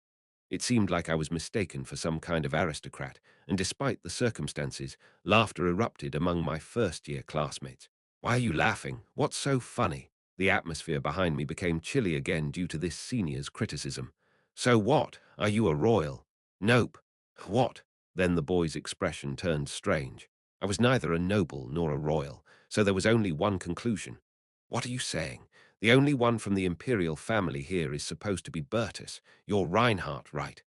It seemed like I was mistaken for some kind of aristocrat, and despite the circumstances, laughter erupted among my first-year classmates. Why are you laughing? What's so funny? The atmosphere behind me became chilly again due to this senior's criticism. So what? Are you a royal? Nope. What? Then the boy's expression turned strange. I was neither a noble nor a royal, so there was only one conclusion. What are you saying? The only one from the imperial family here is supposed to be Bertus. You're Reinhardt, right?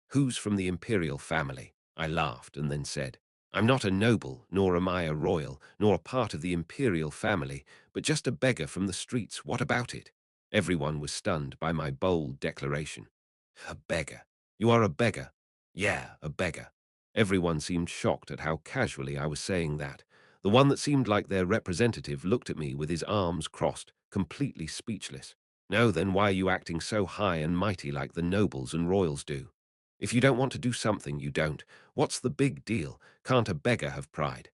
Who's from the imperial family? I laughed and then said, I'm not a noble, nor am I a royal, nor a part of the imperial family, but just a beggar from the streets. What about it? Everyone was stunned by my bold declaration. A beggar? You are a beggar? Yeah, a beggar. Everyone seemed shocked at how casually I was saying that. The one that seemed like their representative looked at me with his arms crossed, completely speechless. No, then why are you acting so high and mighty like the nobles and royals do? If you don't want to do something, you don't. What's the big deal? Can't a beggar have pride?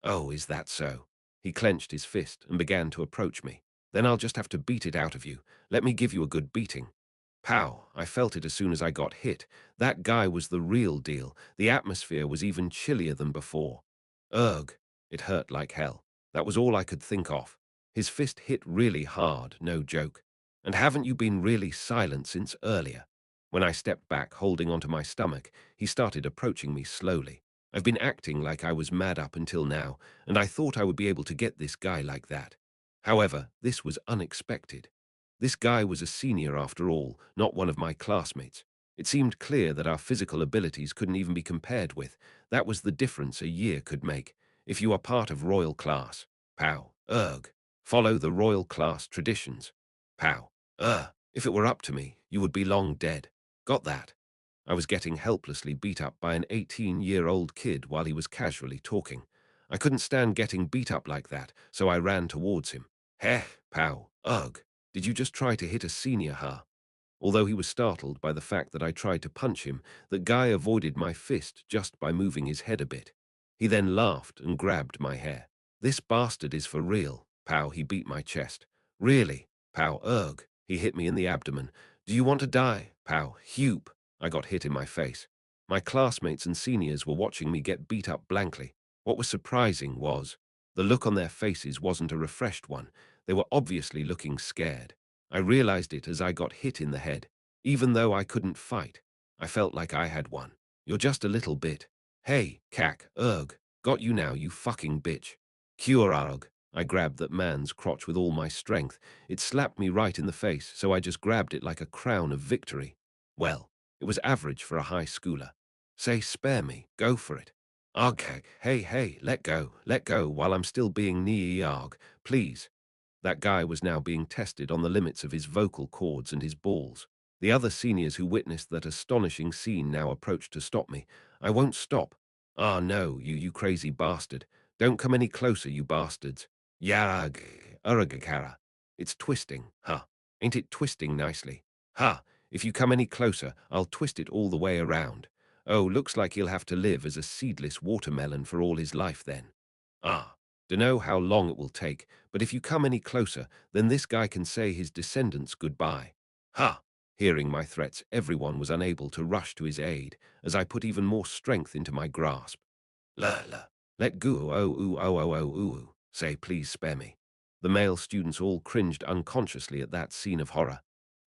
Oh, is that so? He clenched his fist and began to approach me. Then I'll just have to beat it out of you. Let me give you a good beating. Pow! I felt it as soon as I got hit. That guy was the real deal. The atmosphere was even chillier than before. Ugh! It hurt like hell. That was all I could think of. His fist hit really hard, no joke. And haven't you been really silent since earlier? When I stepped back, holding onto my stomach, he started approaching me slowly. I've been acting like I was mad up until now, and I thought I would be able to get this guy like that. However, this was unexpected. This guy was a senior after all, not one of my classmates. It seemed clear that our physical abilities couldn't even be compared with. That was the difference a year could make. If you are part of royal class, pow, ugh. Follow the royal class traditions. Pow, if it were up to me, you would be long dead. Got that? I was getting helplessly beat up by an 18-year-old kid while he was casually talking. I couldn't stand getting beat up like that, so I ran towards him. Heh, pow, ugh. Did you just try to hit a senior, huh? Although he was startled by the fact that I tried to punch him, the guy avoided my fist just by moving his head a bit. He then laughed and grabbed my hair. This bastard is for real. Pow, he beat my chest. Really? Pow, ugh. He hit me in the abdomen. Do you want to die? Pow, heap. I got hit in my face. My classmates and seniors were watching me get beat up blankly. What was surprising was, the look on their faces wasn't a refreshed one. They were obviously looking scared. I realized it as I got hit in the head. Even though I couldn't fight, I felt like I had won. You're just a little bit. Hey, cack, ugh. Got you now, you fucking bitch. Curarug. I grabbed that man's crotch with all my strength. It slapped me right in the face, so I just grabbed it like a crown of victory. Well, it was average for a high schooler. Say, spare me. Go for it. Arg, hey, let go, while I'm still being knee-arg, please. That guy was now being tested on the limits of his vocal cords and his balls. The other seniors who witnessed that astonishing scene now approached to stop me. I won't stop. Ah, no, you crazy bastard. Don't come any closer, you bastards. Yarag, uragakara. It's twisting, huh? Ain't it twisting nicely? Ha! If you come any closer, I'll twist it all the way around. Oh, looks like he'll have to live as a seedless watermelon for all his life then. Ah, dunno how long it will take, but if you come any closer, then this guy can say his descendants goodbye. Ha! Hearing my threats, everyone was unable to rush to his aid, as I put even more strength into my grasp. La, let go, ooh. Say, please spare me. The male students all cringed unconsciously at that scene of horror.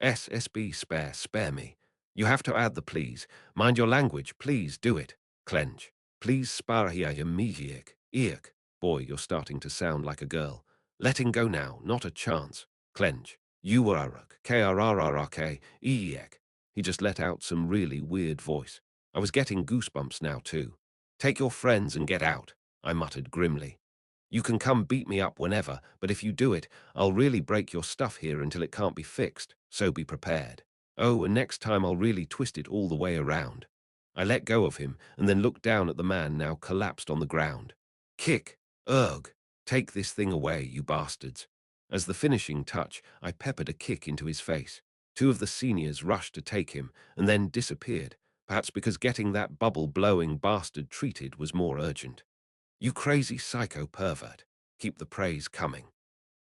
SSB, spare me. You have to add the please. Mind your language, please do it. Clench. Please spare here, Eek. Boy, you're starting to sound like a girl. Letting go now, not a chance. Clench. You are KRRRK, Eek. He just let out some really weird voice. I was getting goosebumps now, too. Take your friends and get out, I muttered grimly. You can come beat me up whenever, but if you do it, I'll really break your stuff here until it can't be fixed, so be prepared. Oh, and next time I'll really twist it all the way around. I let go of him and then looked down at the man now collapsed on the ground. Kick! Ugh! Take this thing away, you bastards. As the finishing touch, I peppered a kick into his face. Two of the seniors rushed to take him and then disappeared, perhaps because getting that bubble-blowing bastard treated was more urgent. You crazy psycho pervert. Keep the praise coming.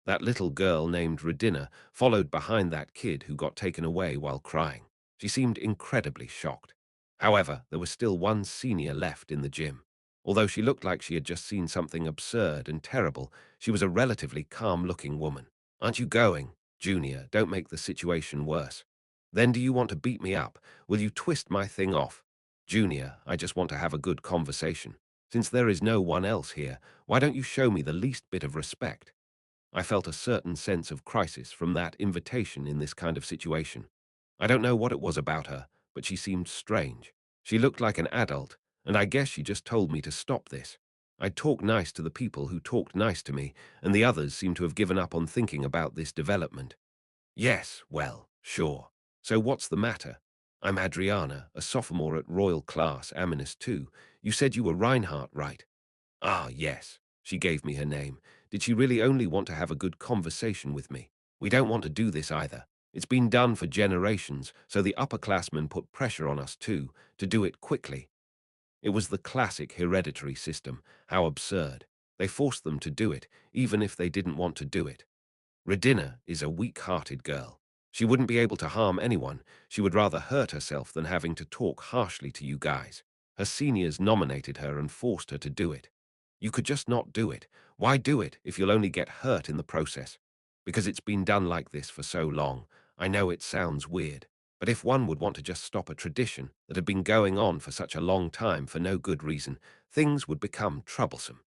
That little girl named Redina followed behind that kid who got taken away while crying. She seemed incredibly shocked. However, there was still one senior left in the gym. Although she looked like she had just seen something absurd and terrible, she was a relatively calm-looking woman. Aren't you going? Junior, don't make the situation worse. Then do you want to beat me up? Will you twist my thing off? Junior, I just want to have a good conversation. Since there is no one else here, why don't you show me the least bit of respect? I felt a certain sense of crisis from that invitation in this kind of situation. I don't know what it was about her, but she seemed strange. She looked like an adult, and I guess she just told me to stop this. I'd talk nice to the people who talked nice to me, and the others seemed to have given up on thinking about this development. Yes, well, sure. So what's the matter? I'm Adriana, a sophomore at Royal Class Aminus 2. You said you were Reinhardt, right? Ah, yes. She gave me her name. Did she really only want to have a good conversation with me? We don't want to do this either. It's been done for generations, so the upperclassmen put pressure on us too, to do it quickly. It was the classic hereditary system. How absurd. They forced them to do it, even if they didn't want to do it. Redina is a weak-hearted girl. She wouldn't be able to harm anyone. She would rather hurt herself than having to talk harshly to you guys. Her seniors nominated her and forced her to do it. You could just not do it. Why do it if you'll only get hurt in the process? Because it's been done like this for so long. I know it sounds weird, but if one would want to just stop a tradition that had been going on for such a long time for no good reason, things would become troublesome.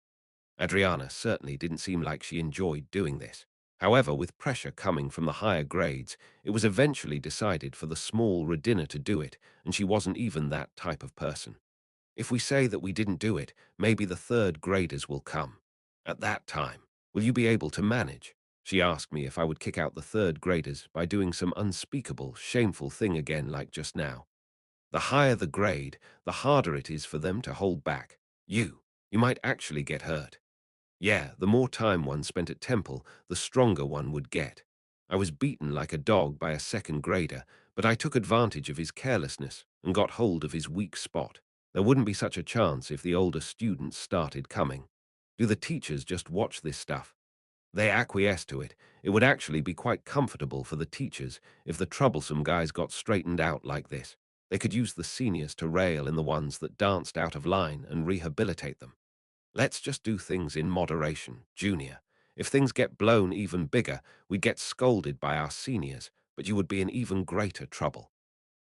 Adriana certainly didn't seem like she enjoyed doing this. However, with pressure coming from the higher grades, it was eventually decided for the small Redina to do it, and she wasn't even that type of person. If we say that we didn't do it, maybe the third graders will come. At that time, will you be able to manage? She asked me if I would kick out the third graders by doing some unspeakable, shameful thing again like just now. The higher the grade, the harder it is for them to hold back. You might actually get hurt. Yeah, the more time one spent at temple, the stronger one would get. I was beaten like a dog by a second grader, but I took advantage of his carelessness and got hold of his weak spot. There wouldn't be such a chance if the older students started coming. Do the teachers just watch this stuff? They acquiesce to it. It would actually be quite comfortable for the teachers if the troublesome guys got straightened out like this. They could use the seniors to rail in the ones that danced out of line and rehabilitate them. Let's just do things in moderation, Junior. If things get blown even bigger, we'd get scolded by our seniors, but you would be in even greater trouble.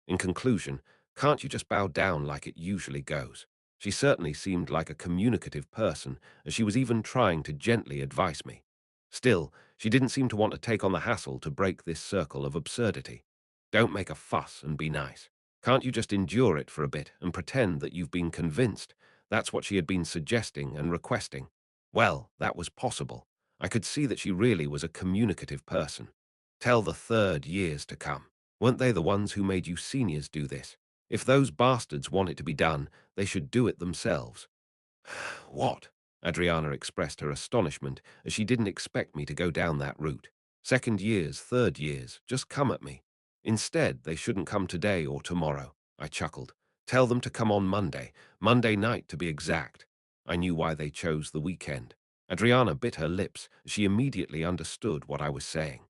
In conclusion, can't you just bow down like it usually goes? She certainly seemed like a communicative person, as she was even trying to gently advise me. Still, she didn't seem to want to take on the hassle to break this circle of absurdity. Don't make a fuss and be nice. Can't you just endure it for a bit and pretend that you've been convinced? That's what she had been suggesting and requesting. Well, that was possible. I could see that she really was a communicative person. Tell the third years to come. Weren't they the ones who made you seniors do this? If those bastards want it to be done, they should do it themselves. What? Adriana expressed her astonishment, as she didn't expect me to go down that route. Second years, third years, just come at me. Instead, they shouldn't come today or tomorrow. I chuckled. Tell them to come on Monday, Monday night to be exact. I knew why they chose the weekend. Adriana bit her lips. She immediately understood what I was saying.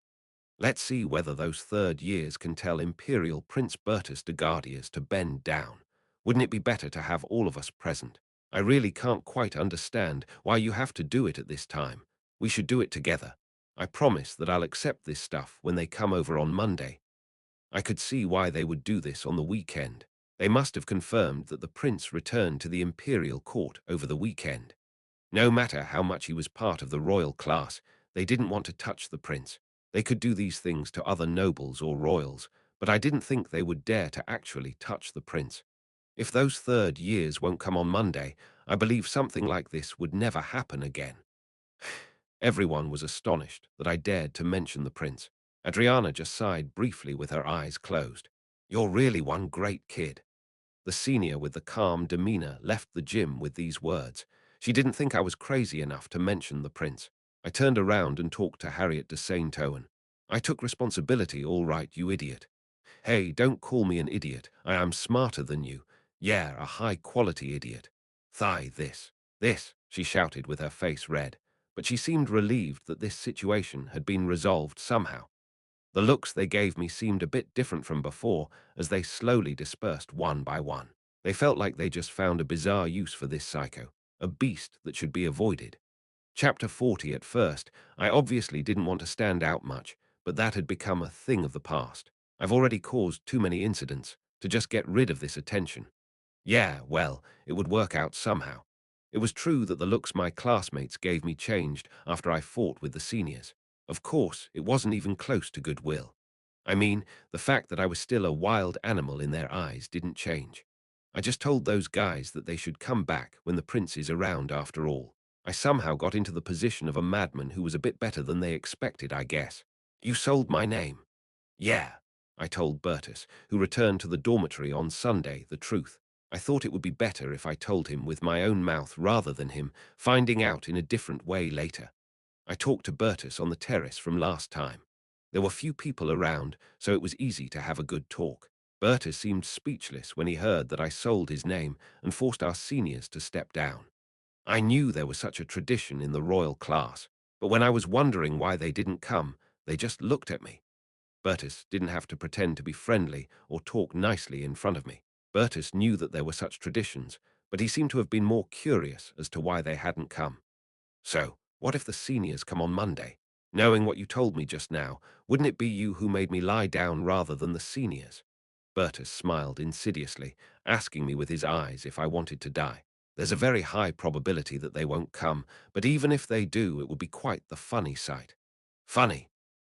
Let's see whether those third years can tell Imperial Prince Bertus de Guardias to bend down. Wouldn't it be better to have all of us present? I really can't quite understand why you have to do it at this time. We should do it together. I promise that I'll accept this stuff when they come over on Monday. I could see why they would do this on the weekend. They must have confirmed that the prince returned to the imperial court over the weekend. No matter how much he was part of the royal class, they didn't want to touch the prince. They could do these things to other nobles or royals, but I didn't think they would dare to actually touch the prince. If those third years won't come on Monday, I believe something like this would never happen again. Everyone was astonished that I dared to mention the prince. Adriana just sighed briefly with her eyes closed. You're really one great kid. The senior with the calm demeanor left the gym with these words. She didn't think I was crazy enough to mention the prince. I turned around and talked to Harriet de Saint Owen. I took responsibility, all right, you idiot. Hey, don't call me an idiot. I am smarter than you. Yeah, a high-quality idiot. This, she shouted with her face red. But she seemed relieved that this situation had been resolved somehow. The looks they gave me seemed a bit different from before as they slowly dispersed one by one. They felt like they just found a bizarre use for this psycho, a beast that should be avoided. Chapter 40 at first, I obviously didn't want to stand out much, but that had become a thing of the past. I've already caused too many incidents to just get rid of this attention. Yeah, well, it would work out somehow. It was true that the looks my classmates gave me changed after I fought with the seniors. Of course, it wasn't even close to goodwill. I mean, the fact that I was still a wild animal in their eyes didn't change. I just told those guys that they should come back when the prince is around after all. I somehow got into the position of a madman who was a bit better than they expected, I guess. You sold my name. Yeah, I told Bertus, who returned to the dormitory on Sunday, the truth. I thought it would be better if I told him with my own mouth rather than him finding out in a different way later. I talked to Bertus on the terrace from last time. There were few people around, so it was easy to have a good talk. Bertus seemed speechless when he heard that I sold his name and forced our seniors to step down. I knew there was such a tradition in the royal class, but when I was wondering why they didn't come, they just looked at me. Bertus didn't have to pretend to be friendly or talk nicely in front of me. Bertus knew that there were such traditions, but he seemed to have been more curious as to why they hadn't come. So, what if the seniors come on Monday? Knowing what you told me just now, wouldn't it be you who made me lie down rather than the seniors? Bertus smiled insidiously, asking me with his eyes if I wanted to die. There's a very high probability that they won't come, but even if they do, it would be quite the funny sight. Funny?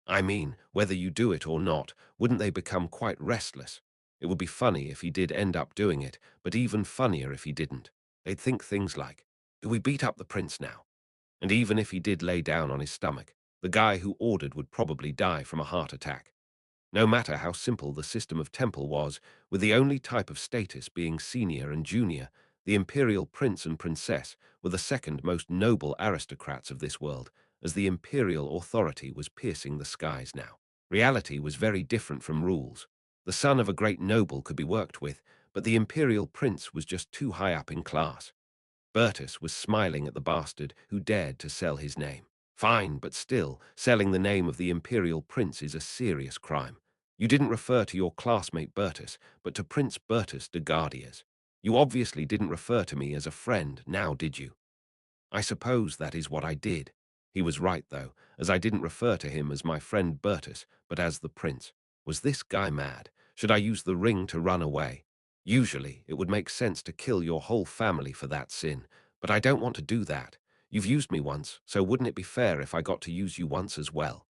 I mean, whether you do it or not, wouldn't they become quite restless? It would be funny if he did end up doing it, but even funnier if he didn't. They'd think things like, do we beat up the prince now? And even if he did lay down on his stomach, the guy who ordered would probably die from a heart attack. No matter how simple the system of temple was, with the only type of status being senior and junior, the imperial prince and princess were the second most noble aristocrats of this world, as the imperial authority was piercing the skies now. Reality was very different from rules. The son of a great noble could be worked with, but the imperial prince was just too high up in class. Bertus was smiling at the bastard who dared to sell his name. Fine, but still, selling the name of the imperial prince is a serious crime. You didn't refer to your classmate Bertus, but to Prince Bertus de Guardias. You obviously didn't refer to me as a friend, now did you? I suppose that is what I did. He was right, though, as I didn't refer to him as my friend Bertus, but as the prince. Was this guy mad? Should I use the ring to run away? Usually, it would make sense to kill your whole family for that sin, but I don't want to do that. You've used me once, so wouldn't it be fair if I got to use you once as well?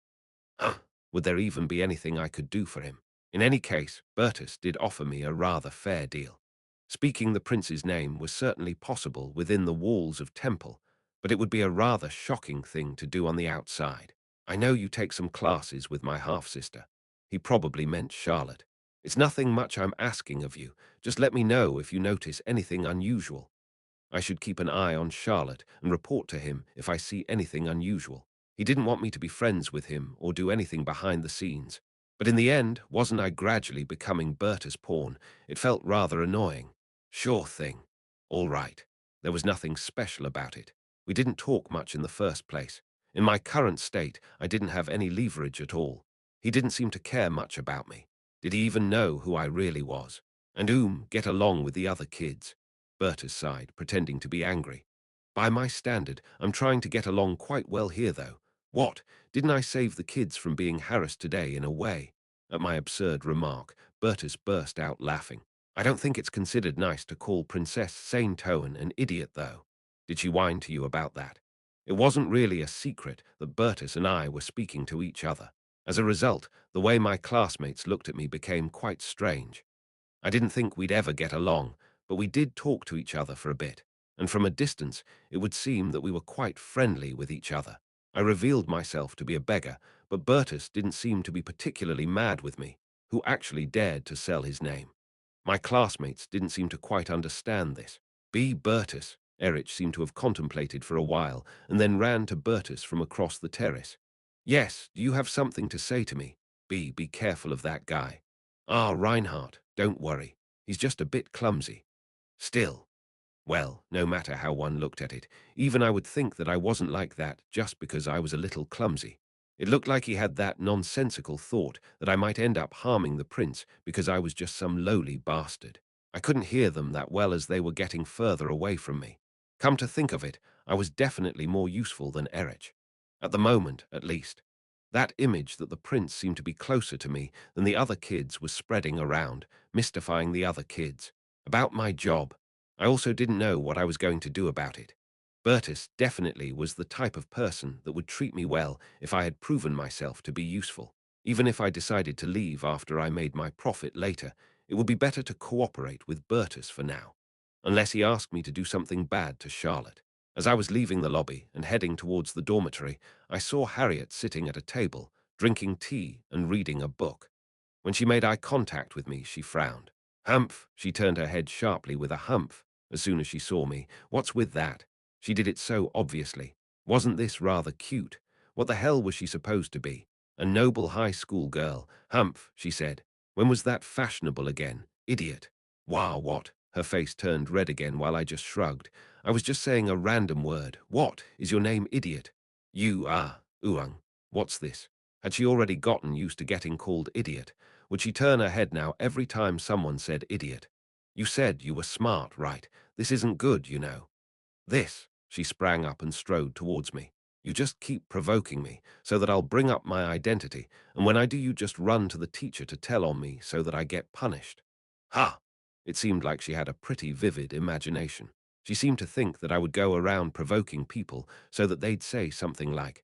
Huh. Would there even be anything I could do for him? In any case, Bertus did offer me a rather fair deal. Speaking the prince's name was certainly possible within the walls of Temple, but it would be a rather shocking thing to do on the outside. I know you take some classes with my half-sister. He probably meant Charlotte. It's nothing much I'm asking of you. Just let me know if you notice anything unusual. I should keep an eye on Charlotte and report to him if I see anything unusual. He didn't want me to be friends with him or do anything behind the scenes. But in the end, wasn't I gradually becoming Berta's pawn? It felt rather annoying. Sure thing. All right. There was nothing special about it. We didn't talk much in the first place. In my current state, I didn't have any leverage at all. He didn't seem to care much about me. Did he even know who I really was? And get along with the other kids. Berta sighed, pretending to be angry. By my standard, I'm trying to get along quite well here, though. What? Didn't I save the kids from being harassed today in a way? At my absurd remark, Bertus burst out laughing. I don't think it's considered nice to call Princess Saint-Owen an idiot, though. Did she whine to you about that? It wasn't really a secret that Bertus and I were speaking to each other. As a result, the way my classmates looked at me became quite strange. I didn't think we'd ever get along, but we did talk to each other for a bit, and from a distance it would seem that we were quite friendly with each other. I revealed myself to be a beggar, but Bertus didn't seem to be particularly mad with me, who actually dared to sell his name. My classmates didn't seem to quite understand this. B. Bertus, Erich seemed to have contemplated for a while, and then ran to Bertus from across the terrace. Yes, do you have something to say to me? B. Be careful of that guy. Ah, Reinhardt, don't worry. He's just a bit clumsy. Still, well, no matter how one looked at it, even I would think that I wasn't like that just because I was a little clumsy. It looked like he had that nonsensical thought that I might end up harming the prince because I was just some lowly bastard. I couldn't hear them that well as they were getting further away from me. Come to think of it, I was definitely more useful than Erich. At the moment, at least. That image that the prince seemed to be closer to me than the other kids was spreading around, mystifying the other kids. About my job, I also didn't know what I was going to do about it. Bertus definitely was the type of person that would treat me well if I had proven myself to be useful. Even if I decided to leave after I made my profit later, it would be better to cooperate with Bertus for now, unless he asked me to do something bad to Charlotte. As I was leaving the lobby and heading towards the dormitory, I saw Harriet sitting at a table, drinking tea and reading a book. When she made eye contact with me, she frowned. Humph! She turned her head sharply with a humph as soon as she saw me. What's with that? She did it so obviously. Wasn't this rather cute? What the hell was she supposed to be? A noble high school girl. Humph, she said. When was that fashionable again? Idiot. Wow, what? Her face turned red again while I just shrugged. I was just saying a random word. What? Is your name Idiot? You are. Uang. What's this? Had she already gotten used to getting called idiot? Would she turn her head now every time someone said idiot? You said you were smart, right? This isn't good, you know. This, she sprang up and strode towards me. You just keep provoking me, so that I'll bring up my identity, and when I do you just run to the teacher to tell on me so that I get punished. Ha! It seemed like she had a pretty vivid imagination. She seemed to think that I would go around provoking people so that they'd say something like,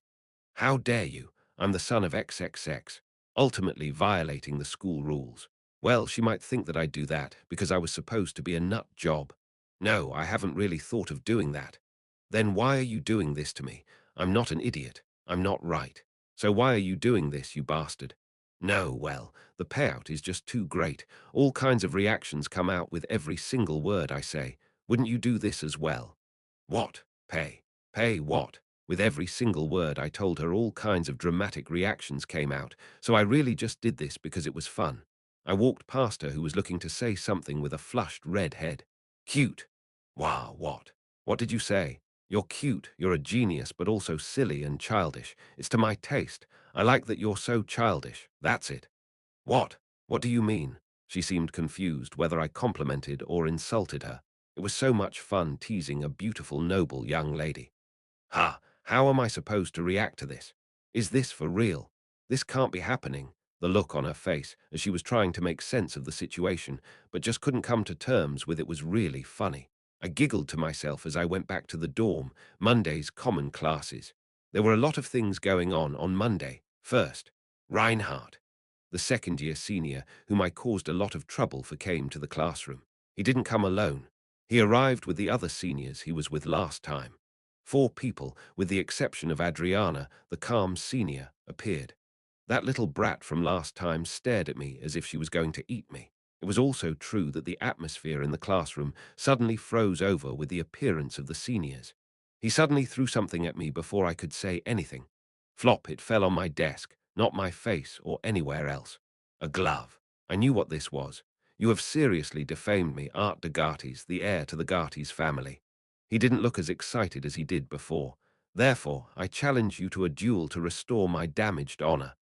"How dare you? I'm the son of XXX," ultimately violating the school rules. Well, she might think that I'd do that because I was supposed to be a nut job. No, I haven't really thought of doing that. Then why are you doing this to me? I'm not an idiot. I'm not right. So why are you doing this, you bastard? No, well, the payout is just too great. All kinds of reactions come out with every single word I say. Wouldn't you do this as well? What? Pay? Pay what? With every single word I told her, all kinds of dramatic reactions came out, so I really just did this because it was fun. I walked past her who was looking to say something with a flushed red head. Cute. Wow, what? What did you say? You're cute, you're a genius, but also silly and childish. It's to my taste. I like that you're so childish. That's it. What? What do you mean? She seemed confused whether I complimented or insulted her. It was so much fun teasing a beautiful, noble young lady. Ha! How am I supposed to react to this? Is this for real? This can't be happening. The look on her face, as she was trying to make sense of the situation, but just couldn't come to terms with it, was really funny. I giggled to myself as I went back to the dorm, Monday's common classes. There were a lot of things going on Monday. First, Reinhardt, the second-year senior, whom I caused a lot of trouble for, came to the classroom. He didn't come alone. He arrived with the other seniors he was with last time. 4 people, with the exception of Adriana, the calm senior, appeared. That little brat from last time stared at me as if she was going to eat me. It was also true that the atmosphere in the classroom suddenly froze over with the appearance of the seniors. He suddenly threw something at me before I could say anything. Flop, it fell on my desk, not my face or anywhere else. A glove. I knew what this was. You have seriously defamed me, Art de Gartes, the heir to the Gartes family. He didn't look as excited as he did before. Therefore, I challenge you to a duel to restore my damaged honor.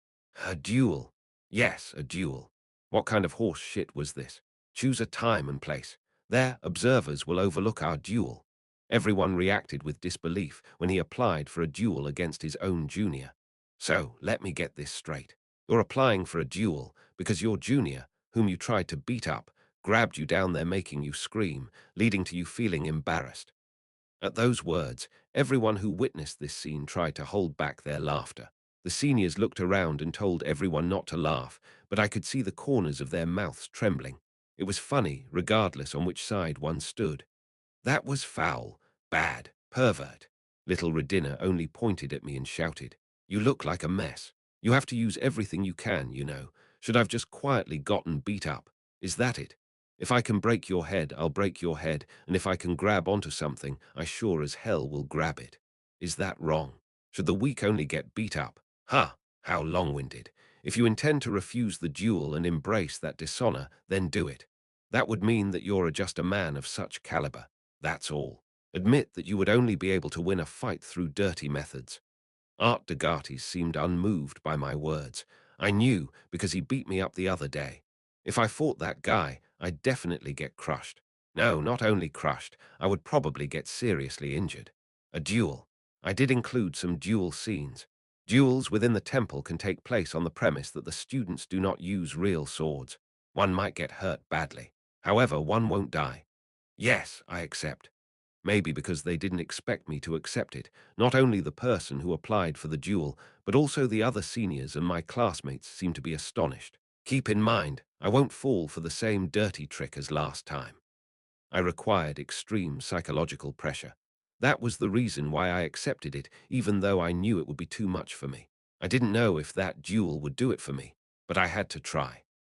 A duel? Yes, a duel. What kind of horse shit was this? Choose a time and place. There, observers will overlook our duel. Everyone reacted with disbelief when he applied for a duel against his own junior. So, let me get this straight. You're applying for a duel because your junior, whom you tried to beat up, grabbed you down there making you scream, leading to you feeling embarrassed. At those words, everyone who witnessed this scene tried to hold back their laughter. The seniors looked around and told everyone not to laugh, but I could see the corners of their mouths trembling. It was funny, regardless on which side one stood. That was foul, bad, pervert. Little Redina only pointed at me and shouted, "You look like a mess. You have to use everything you can, you know. Should I've just quietly gotten beat up? Is that it? If I can break your head, I'll break your head, and if I can grab onto something, I sure as hell will grab it. Is that wrong? Should the weak only get beat up? Ha! How long-winded. If you intend to refuse the duel and embrace that dishonor, then do it. That would mean that you're just a man of such caliber. That's all. Admit that you would only be able to win a fight through dirty methods." Art de Gartes seemed unmoved by my words. I knew because he beat me up the other day. If I fought that guy, I'd definitely get crushed. No, not only crushed, I would probably get seriously injured. A duel. I did include some duel scenes. Duels within the temple can take place on the premise that the students do not use real swords. One might get hurt badly. However, one won't die. Yes, I accept. Maybe because they didn't expect me to accept it. Not only the person who applied for the duel, but also the other seniors and my classmates seemed to be astonished. Keep in mind, I won't fall for the same dirty trick as last time. I required extreme psychological pressure. That was the reason why I accepted it, even though I knew it would be too much for me. I didn't know if that duel would do it for me, but I had to try.